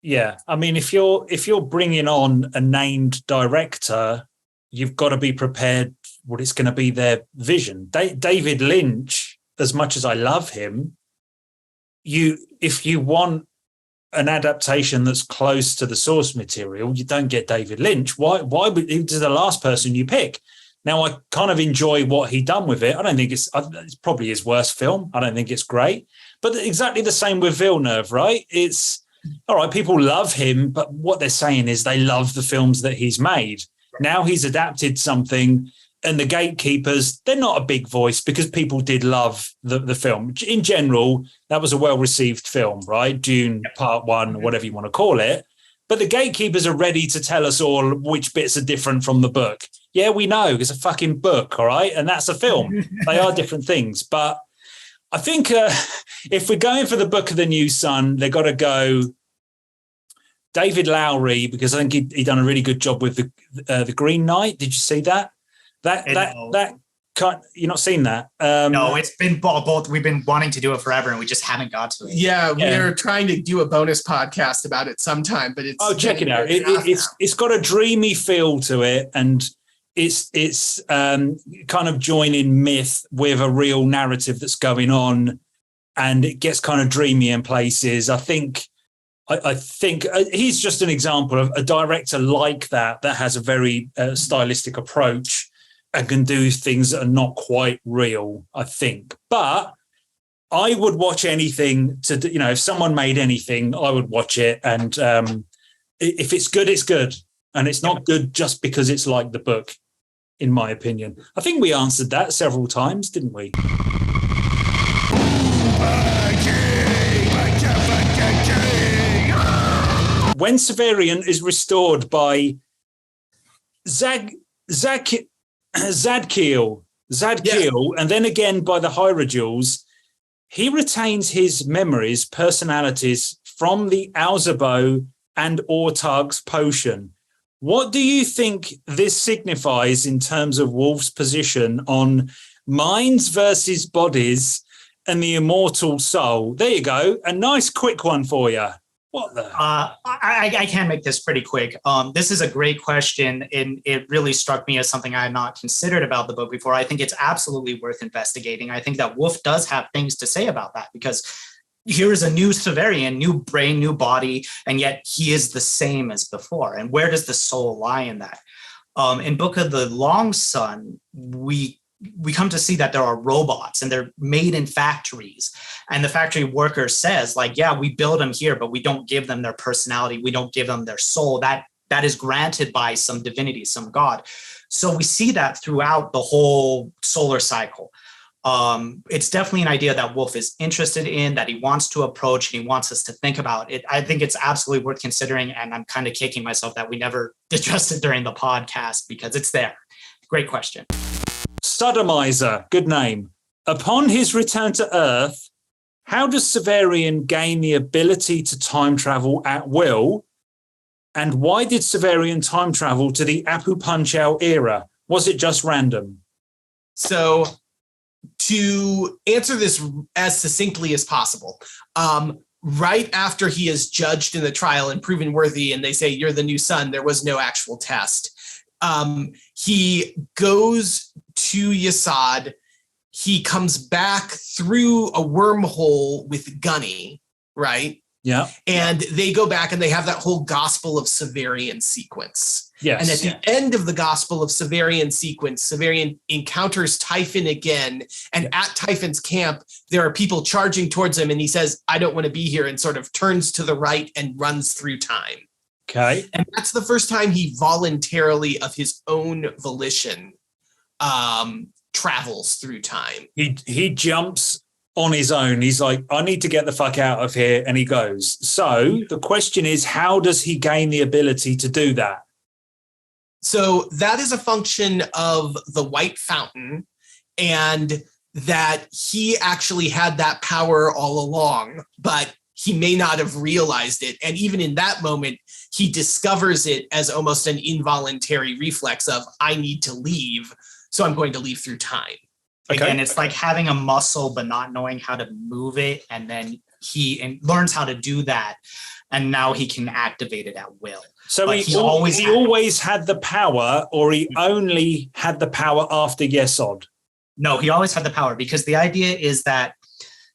Yeah, I mean, if you're bringing on a named director, you've got to be prepared what it's going to be their vision. David Lynch, as much as I love him, if you want an adaptation that's close to the source material, you don't get David Lynch. Why would he's the last person you pick? Now, I kind of enjoy what he done with it. I don't think it's probably his worst film. I don't think it's great, but exactly the same with Villeneuve, right? It's all right. People love him, but what they're saying is they love the films that he's made. Now he's adapted something, and the gatekeepers, they're not a big voice because people did love the film. In general, that was a well-received film, right? Dune Part 1, or whatever you want to call it. But the gatekeepers are ready to tell us all which bits are different from the book. Yeah, we know. It's a fucking book, all right? And that's a film. They are different things. But I think if we're going for the Book of the New Sun, they've got to go David Lowery, because I think he done a really good job with the Green Knight. Did you see that? That cut. You're not seen that? No, it's been both. We've been wanting to do it forever, and we just haven't got to it. Yeah, we're trying to do a bonus podcast about it sometime, but it's check it out. It's got a dreamy feel to it, and it's kind of joining myth with a real narrative that's going on, and it gets kind of dreamy in places. I think he's just an example of a director like that has a very stylistic approach and can do things that are not quite real, I think. But I would watch anything if someone made anything, I would watch it. And if it's good, it's good. And it's not good just because it's like the book, in my opinion. I think we answered that several times, didn't we? When Severian is restored by Zadkiel, and then again by the Hierodules, he retains his memories, personalities from the Alzabo and Autarch's potion. What do you think this signifies in terms of Wolfe's position on minds versus bodies and the immortal soul? There you go. A nice quick one for you. What the? I can make this pretty quick. This is a great question, and it really struck me as something I had not considered about the book before. I think it's absolutely worth investigating. I think that Wolfe does have things to say about that, because here is a new Severian, new brain, new body, and yet he is the same as before. And where does the soul lie in that? In Book of the Long Sun, we come to see that there are robots and they're made in factories. And the factory worker says, like, yeah, we build them here, but we don't give them their personality. We don't give them their soul. That is granted by some divinity, some god. So we see that throughout the whole solar cycle. It's definitely an idea that Wolfe is interested in, that he wants to approach, and he wants us to think about it. I think it's absolutely worth considering. And I'm kind of kicking myself that we never addressed it during the podcast, because it's there. Great question. Sodomizer, good name. Upon his return to Earth, how does Severian gain the ability to time travel at will? And why did Severian time travel to the Apu Punch-Out era? Was it just random? So to answer this as succinctly as possible, right after he is judged in the trial and proven worthy, and they say, you're the new son, there was no actual test. He goes to Yesod. He comes back through a wormhole with Gunny, right? Yeah. And they go back and they have that whole Gospel of Severian sequence. Yes. And at the end of the Gospel of Severian sequence, Severian encounters Typhon again. And at Typhon's camp, there are people charging towards him. And he says, I don't want to be here, and sort of turns to the right and runs through time. Okay. And that's the first time he voluntarily, of his own volition, travels through time. He jumps on his own. He's like, I need to get the fuck out of here. And he goes. So the question is, how does he gain the ability to do that? So that is a function of the White Fountain, and that he actually had that power all along, but he may not have realized it. And even in that moment, he discovers it as almost an involuntary reflex of, I need to leave, so I'm going to leave through time. Okay. Again, it's like having a muscle but not knowing how to move it, and then he learns how to do that, and now he can activate it at will. So But he always had the power, or he only had the power after Yesod? No, he always had the power, because the idea is that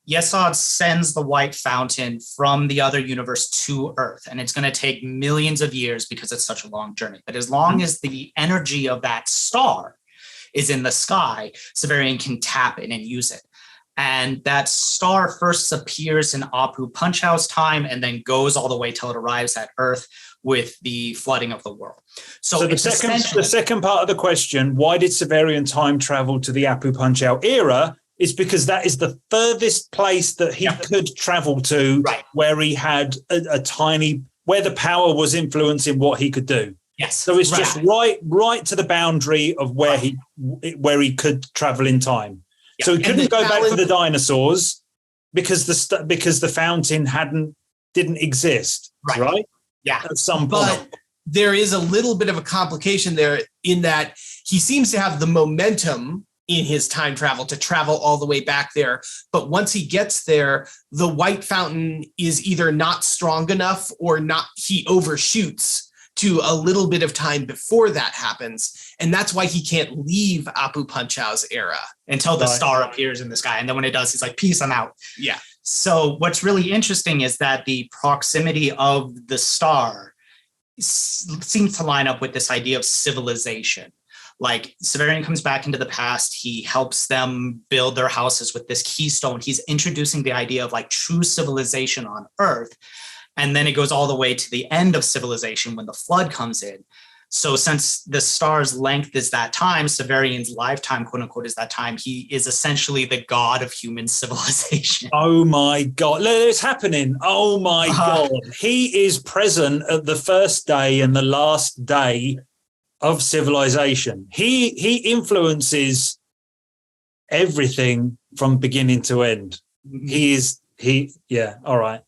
Yesod sends the White Fountain from the other universe to Earth, and it's going to take millions of years because it's such a long journey. But as long as the energy of that star is in the sky, Severian can tap it and use it. And that star first appears in Apu Punchow's time and then goes all the way till it arrives at Earth with the flooding of the world. So the second part of the question, why did Severian time travel to the Apu Punchow era, is because that is the furthest place that he could travel to, right, where he had a tiny, where the power was influencing what he could do. Yes. So it's just right to the boundary of where he could travel in time. Yeah. So he couldn't go back to the dinosaurs because the fountain didn't exist, right? Yeah. At some point. But there is a little bit of a complication there, in that he seems to have the momentum in his time travel to travel all the way back there. But once he gets there, the White Fountain is either not strong enough or not, he overshoots to a little bit of time before that happens. And that's why he can't leave Apu Punchow's era. Until the star appears in the sky. And then when it does, he's like, peace, I'm out. Yeah. So what's really interesting is that the proximity of the star seems to line up with this idea of civilization. Like, Severian comes back into the past. He helps them build their houses with this keystone. He's introducing the idea of like true civilization on Earth. And then it goes all the way to the end of civilization when the flood comes in. So since the star's length is that time, Severian's lifetime, quote unquote, is that time, he is essentially the god of human civilization. Oh my God. It's happening. Oh my God. He is present at the first day and the last day of civilization. He influences everything from beginning to end. All right.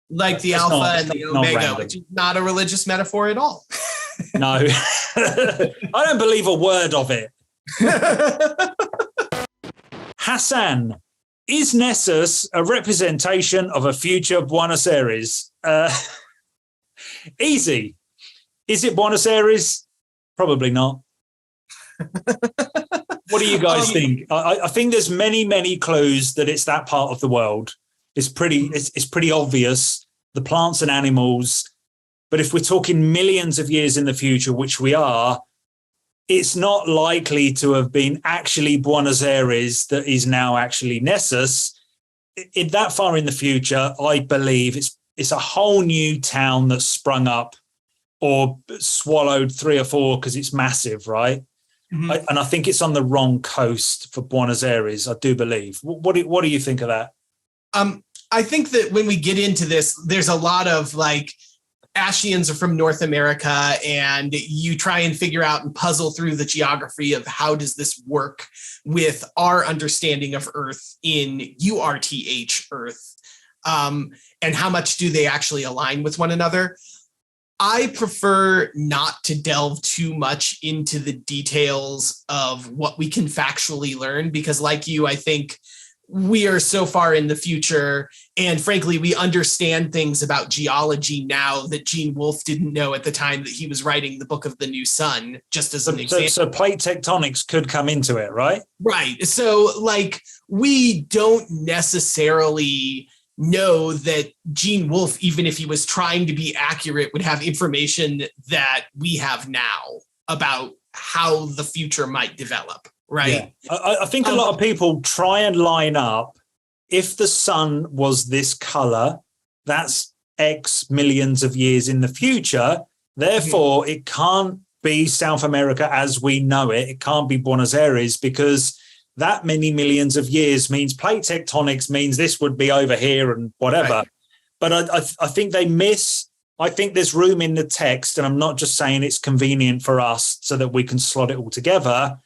Like the Alpha and the Omega, which is not a religious metaphor at all. No, I don't believe a word of it. Hassan, is Nessus a representation of a future Buenos Aires? Easy. Is it Buenos Aires? Probably not. What do you guys think? I think there's many clues that it's that part of the world. It's pretty obvious, the plants and animals. But if we're talking millions of years in the future, which we are, it's not likely to have been actually Buenos Aires that is now actually Nessus. In that far in the future, I believe it's a whole new town that's sprung up or swallowed 3 or 4 because it's massive, right? Mm-hmm. And I think it's on the wrong coast for Buenos Aires, I do believe. What do you think of that? I think that when we get into this, there's a lot of like, Ashians are from North America, and you try and figure out and puzzle through the geography of how does this work with our understanding of Earth in URTH Earth, and how much do they actually align with one another. I prefer not to delve too much into the details of what we can factually learn, because like you, I think we are so far in the future. And frankly, we understand things about geology now that Gene Wolfe didn't know at the time that he was writing the Book of the New Sun, just as an example. So plate tectonics could come into it, right? Right. So like, we don't necessarily know that Gene Wolfe, even if he was trying to be accurate, would have information that we have now about how the future might develop, right? Yeah. I think a lot of people try and line up, if the sun was this color, that's X millions of years in the future, therefore it can't be South America as we know it. It can't be Buenos Aires, because that many millions of years means plate tectonics means this would be over here and whatever. Right. But I think they miss, I think there's room in the text, and I'm not just saying it's convenient for us so that we can slot it all together,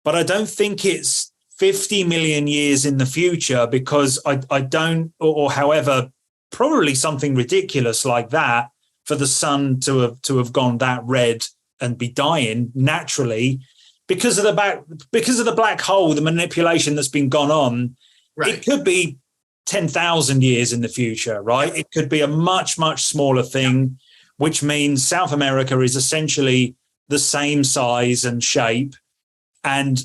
but I don't think it's 50 million years in the future, because I don't, or however, probably something ridiculous like that, for the sun to have gone that red and be dying naturally. Because of the black hole, the manipulation that's been gone on, right. It could be 10,000 years in the future, right? It could be a much, much smaller thing, which means South America is essentially the same size and shape, and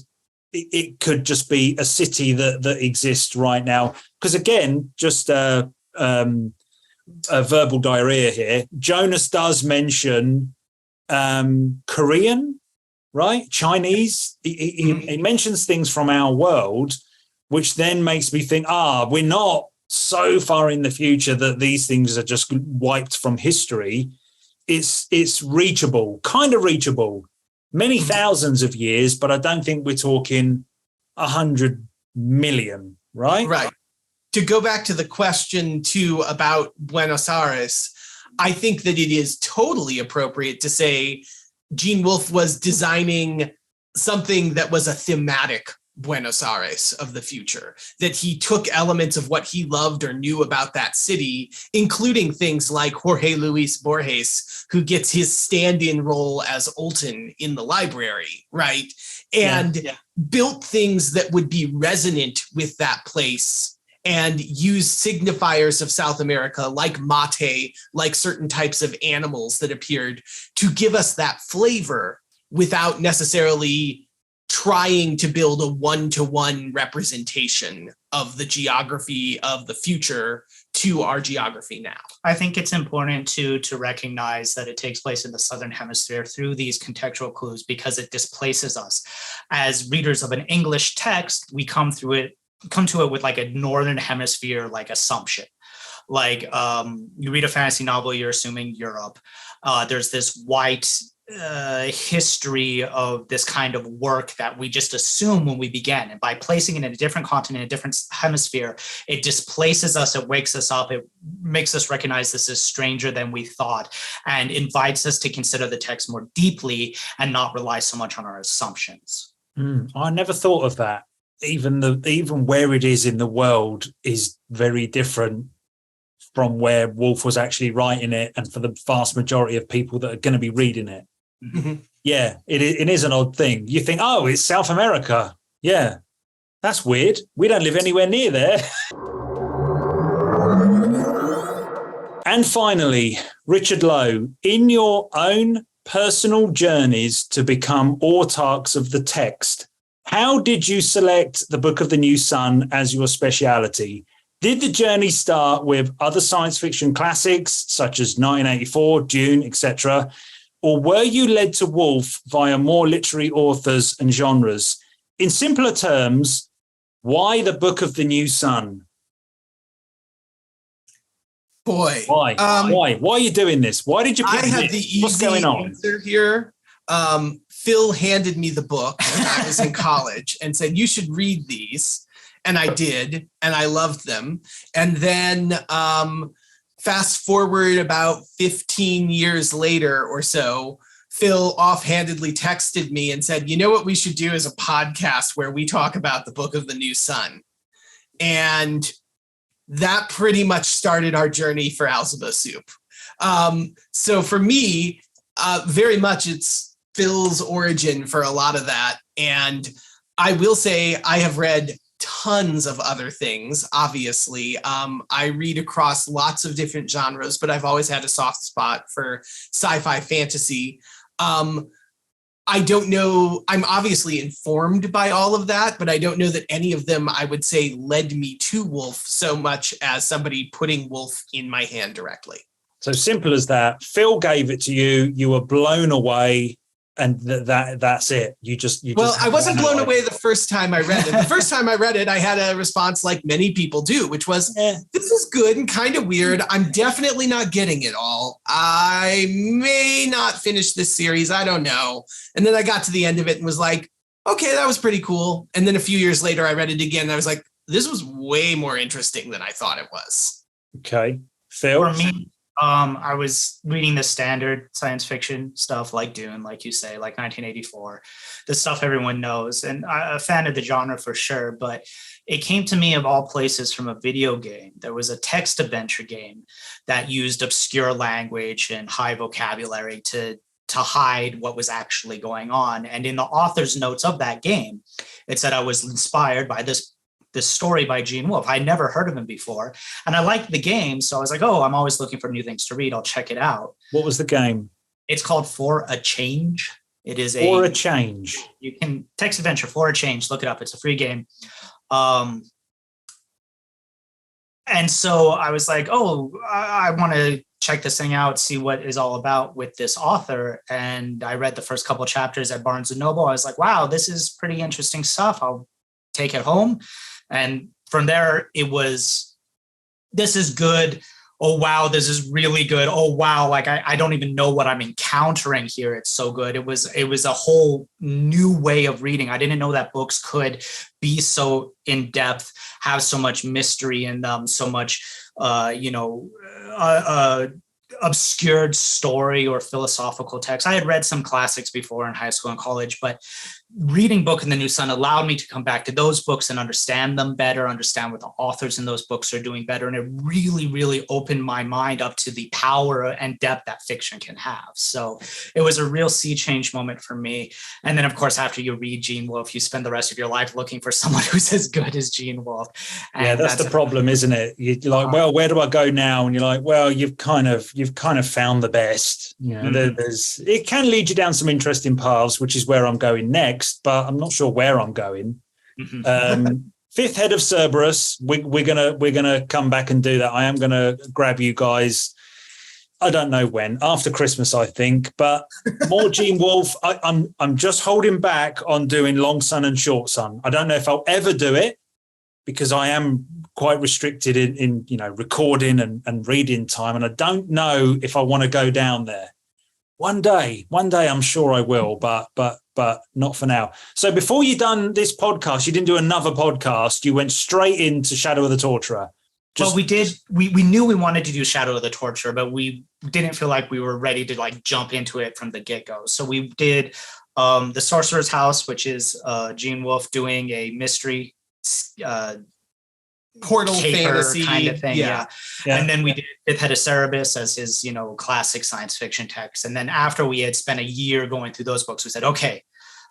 it could just be a city that exists right now. Because again, just a verbal diarrhea here, Jonas does mention Korean, right? Chinese. He mentions things from our world, which then makes me think, we're not so far in the future that these things are just wiped from history. It's reachable, kind of reachable, many thousands of years, but I don't think we're talking 100 million, right? Right. To go back to the question too about Buenos Aires, I think that it is totally appropriate to say Gene Wolfe was designing something that was a thematic Buenos Aires of the future, that he took elements of what he loved or knew about that city, including things like Jorge Luis Borges, who gets his stand-in role as Olton in the library, right? And built things that would be resonant with that place, and use signifiers of South America like mate, like certain types of animals that appeared, to give us that flavor without necessarily trying to build a one-to-one representation of the geography of the future to our geography now. I think it's important to recognize that it takes place in the Southern Hemisphere through these contextual clues, because it displaces us. As readers of an English text, we come to it with like a Northern Hemisphere like assumption. Like you read a fantasy novel, you're assuming Europe. There's this white history of this kind of work that we just assume when we begin. And by placing it in a different continent, a different hemisphere, it displaces us, it wakes us up, it makes us recognize this is stranger than we thought, and invites us to consider the text more deeply and not rely so much on our assumptions. I never thought of that. Even where it is in the world is very different from where Wolfe was actually writing it, and for the vast majority of people that are going to be reading it. Mm-hmm. Yeah, it is an odd thing. You think, it's South America. Yeah, that's weird. We don't live anywhere near there. And finally, Richard Lowe, in your own personal journeys to become autarchs of the text, how did you select the Book of the New Sun as your speciality? Did the journey start with other science fiction classics such as 1984, Dune, etc., or were you led to Wolfe via more literary authors and genres? In simpler terms, why the Book of the New Sun? Boy, why? Why are you doing this? Why did you pick this? I have the easy What's going on answer here. Phil handed me the book when I was in college and said, you should read these. And I did, and I loved them. And then fast forward about 15 years later or so, Phil offhandedly texted me and said, you know what we should do as a podcast where we talk about the Book of the New Sun. And that pretty much started our journey for Alzebo Soup. So for me, very much it's Phil's origin for a lot of that. And I will say I have read tons of other things, obviously. I read across lots of different genres, but I've always had a soft spot for sci-fi fantasy. I don't know, I'm obviously informed by all of that, but I don't know that any of them, I would say, led me to Wolfe so much as somebody putting Wolfe in my hand directly. So simple as that. Phil gave it to you. You were blown away, and that's it. You just. Well, I wasn't blown away the first time I read it. The first time I read it, I had a response like many people do, which was, this is good and kind of weird. I'm definitely not getting it all. I may not finish this series. I don't know. And then I got to the end of it and was like, okay, that was pretty cool. And then a few years later, I read it again. And I was like, this was way more interesting than I thought it was. Okay. Phil? For me, I was reading the standard science fiction stuff like Dune, like you say, like 1984, the stuff everyone knows. And I'm a fan of the genre for sure, but it came to me of all places from a video game. There was a text adventure game that used obscure language and high vocabulary to hide what was actually going on. And in the author's notes of that game, it said I was inspired by this story by Gene Wolfe. I'd never heard of him before. And I liked the game. So I was like, oh, I'm always looking for new things to read. I'll check it out. What was the game? It's called For a Change. It is For a Change. You can text adventure For a Change. Look it up. It's a free game. And so I was like, oh, I want to check this thing out, see what it's all about with this author. And I read the first couple of chapters at Barnes & Noble. I was like, wow, this is pretty interesting stuff. I'll take it home. And from there, it was, this is good. Oh, wow, this is really good. Oh, wow, like I don't even know what I'm encountering here. It's so good. It was a whole new way of reading. I didn't know that books could be so in depth, have so much mystery in them, so much, obscured story or philosophical text. I had read some classics before in high school and college, but reading Book in the New Sun allowed me to come back to those books and understand them better, understand what the authors in those books are doing better. And it really, really opened my mind up to the power and depth that fiction can have. So it was a real sea change moment for me. And then, of course, after you read Gene Wolfe, you spend the rest of your life looking for someone who's as good as Gene Wolfe. And yeah, that's the problem, isn't it? You're like, well, where do I go now? And you're like, well, you've kind of found the best. You know, it can lead you down some interesting paths, which is where I'm going next. But I'm not sure where I'm going. Fifth Head of Cerberus. We're gonna come back and do that. I am gonna grab you guys. I don't know when, after Christmas, I think. But more Gene Wolfe. I'm just holding back on doing Long Sun and Short Sun. I don't know if I'll ever do it because I am quite restricted in recording and reading time, and I don't know if I want to go down there. One day, I'm sure I will, but not for now. So before you done this podcast, you didn't do another podcast. You went straight into Shadow of the Torturer. Well, we did. We knew we wanted to do Shadow of the Torturer, but we didn't feel like we were ready to like jump into it from the get-go. So we did The Sorcerer's House, which is Gene Wolfe doing a mystery portal fantasy kind of thing. Yeah. And then we did Fifth Head of Cerberus as his, classic science fiction text. And then after we had spent a year going through those books, we said, okay,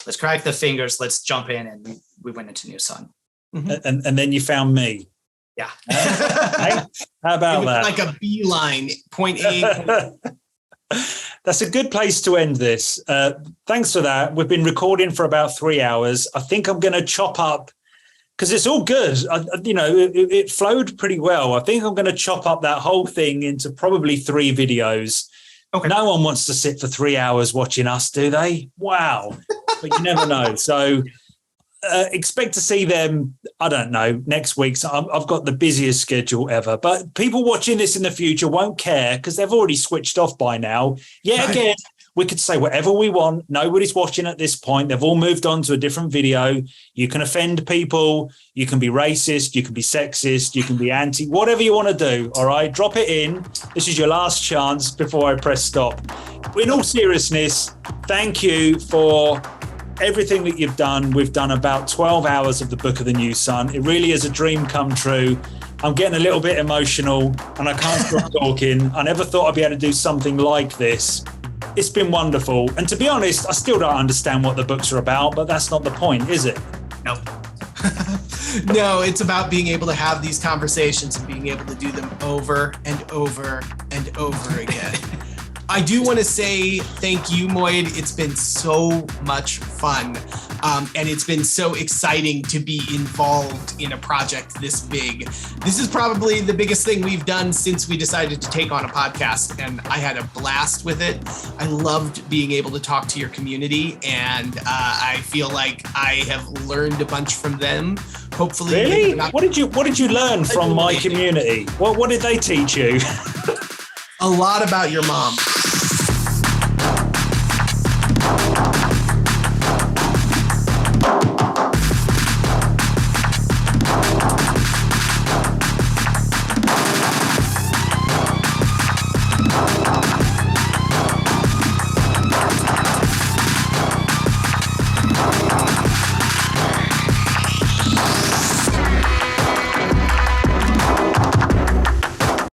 let's crack the fingers. Let's jump in. And we went into New Sun. And then you found me. Yeah. Hey, how about that? Like a beeline, point A. That's a good place to end this. Thanks for that. We've been recording for about 3 hours. I think I'm going to chop up, because it's all good. It flowed pretty well. I think I'm going to chop up that whole thing into probably 3 videos. Okay. No one wants to sit for 3 hours watching us, do they? Wow. But you never know. So expect to see them, I don't know, next week. So I've got the busiest schedule ever. But people watching this in the future won't care because they've already switched off by now. Yeah, again, we could say whatever we want. Nobody's watching at this point. They've all moved on to a different video. You can offend people. You can be racist. You can be sexist. You can be anti, whatever you want to do. All right, drop it in. This is your last chance before I press stop. In all seriousness, thank you for everything that you've done. We've done about 12 hours of the Book of the New Sun. It really is a dream come true. I'm getting a little bit emotional and I can't stop talking. I never thought I'd be able to do something like this. It's been wonderful. And to be honest, I still don't understand what the books are about, but that's not the point, is it? Nope. No, it's about being able to have these conversations and being able to do them over and over and over again. I do want to say thank you, Moid. It's been so much fun. And it's been so exciting to be involved in a project this big. This is probably the biggest thing we've done since we decided to take on a podcast, and I had a blast with it. I loved being able to talk to your community, and I feel like I have learned a bunch from them. Hopefully, really? What did you learn from my community? What did they teach you? A lot about your mom.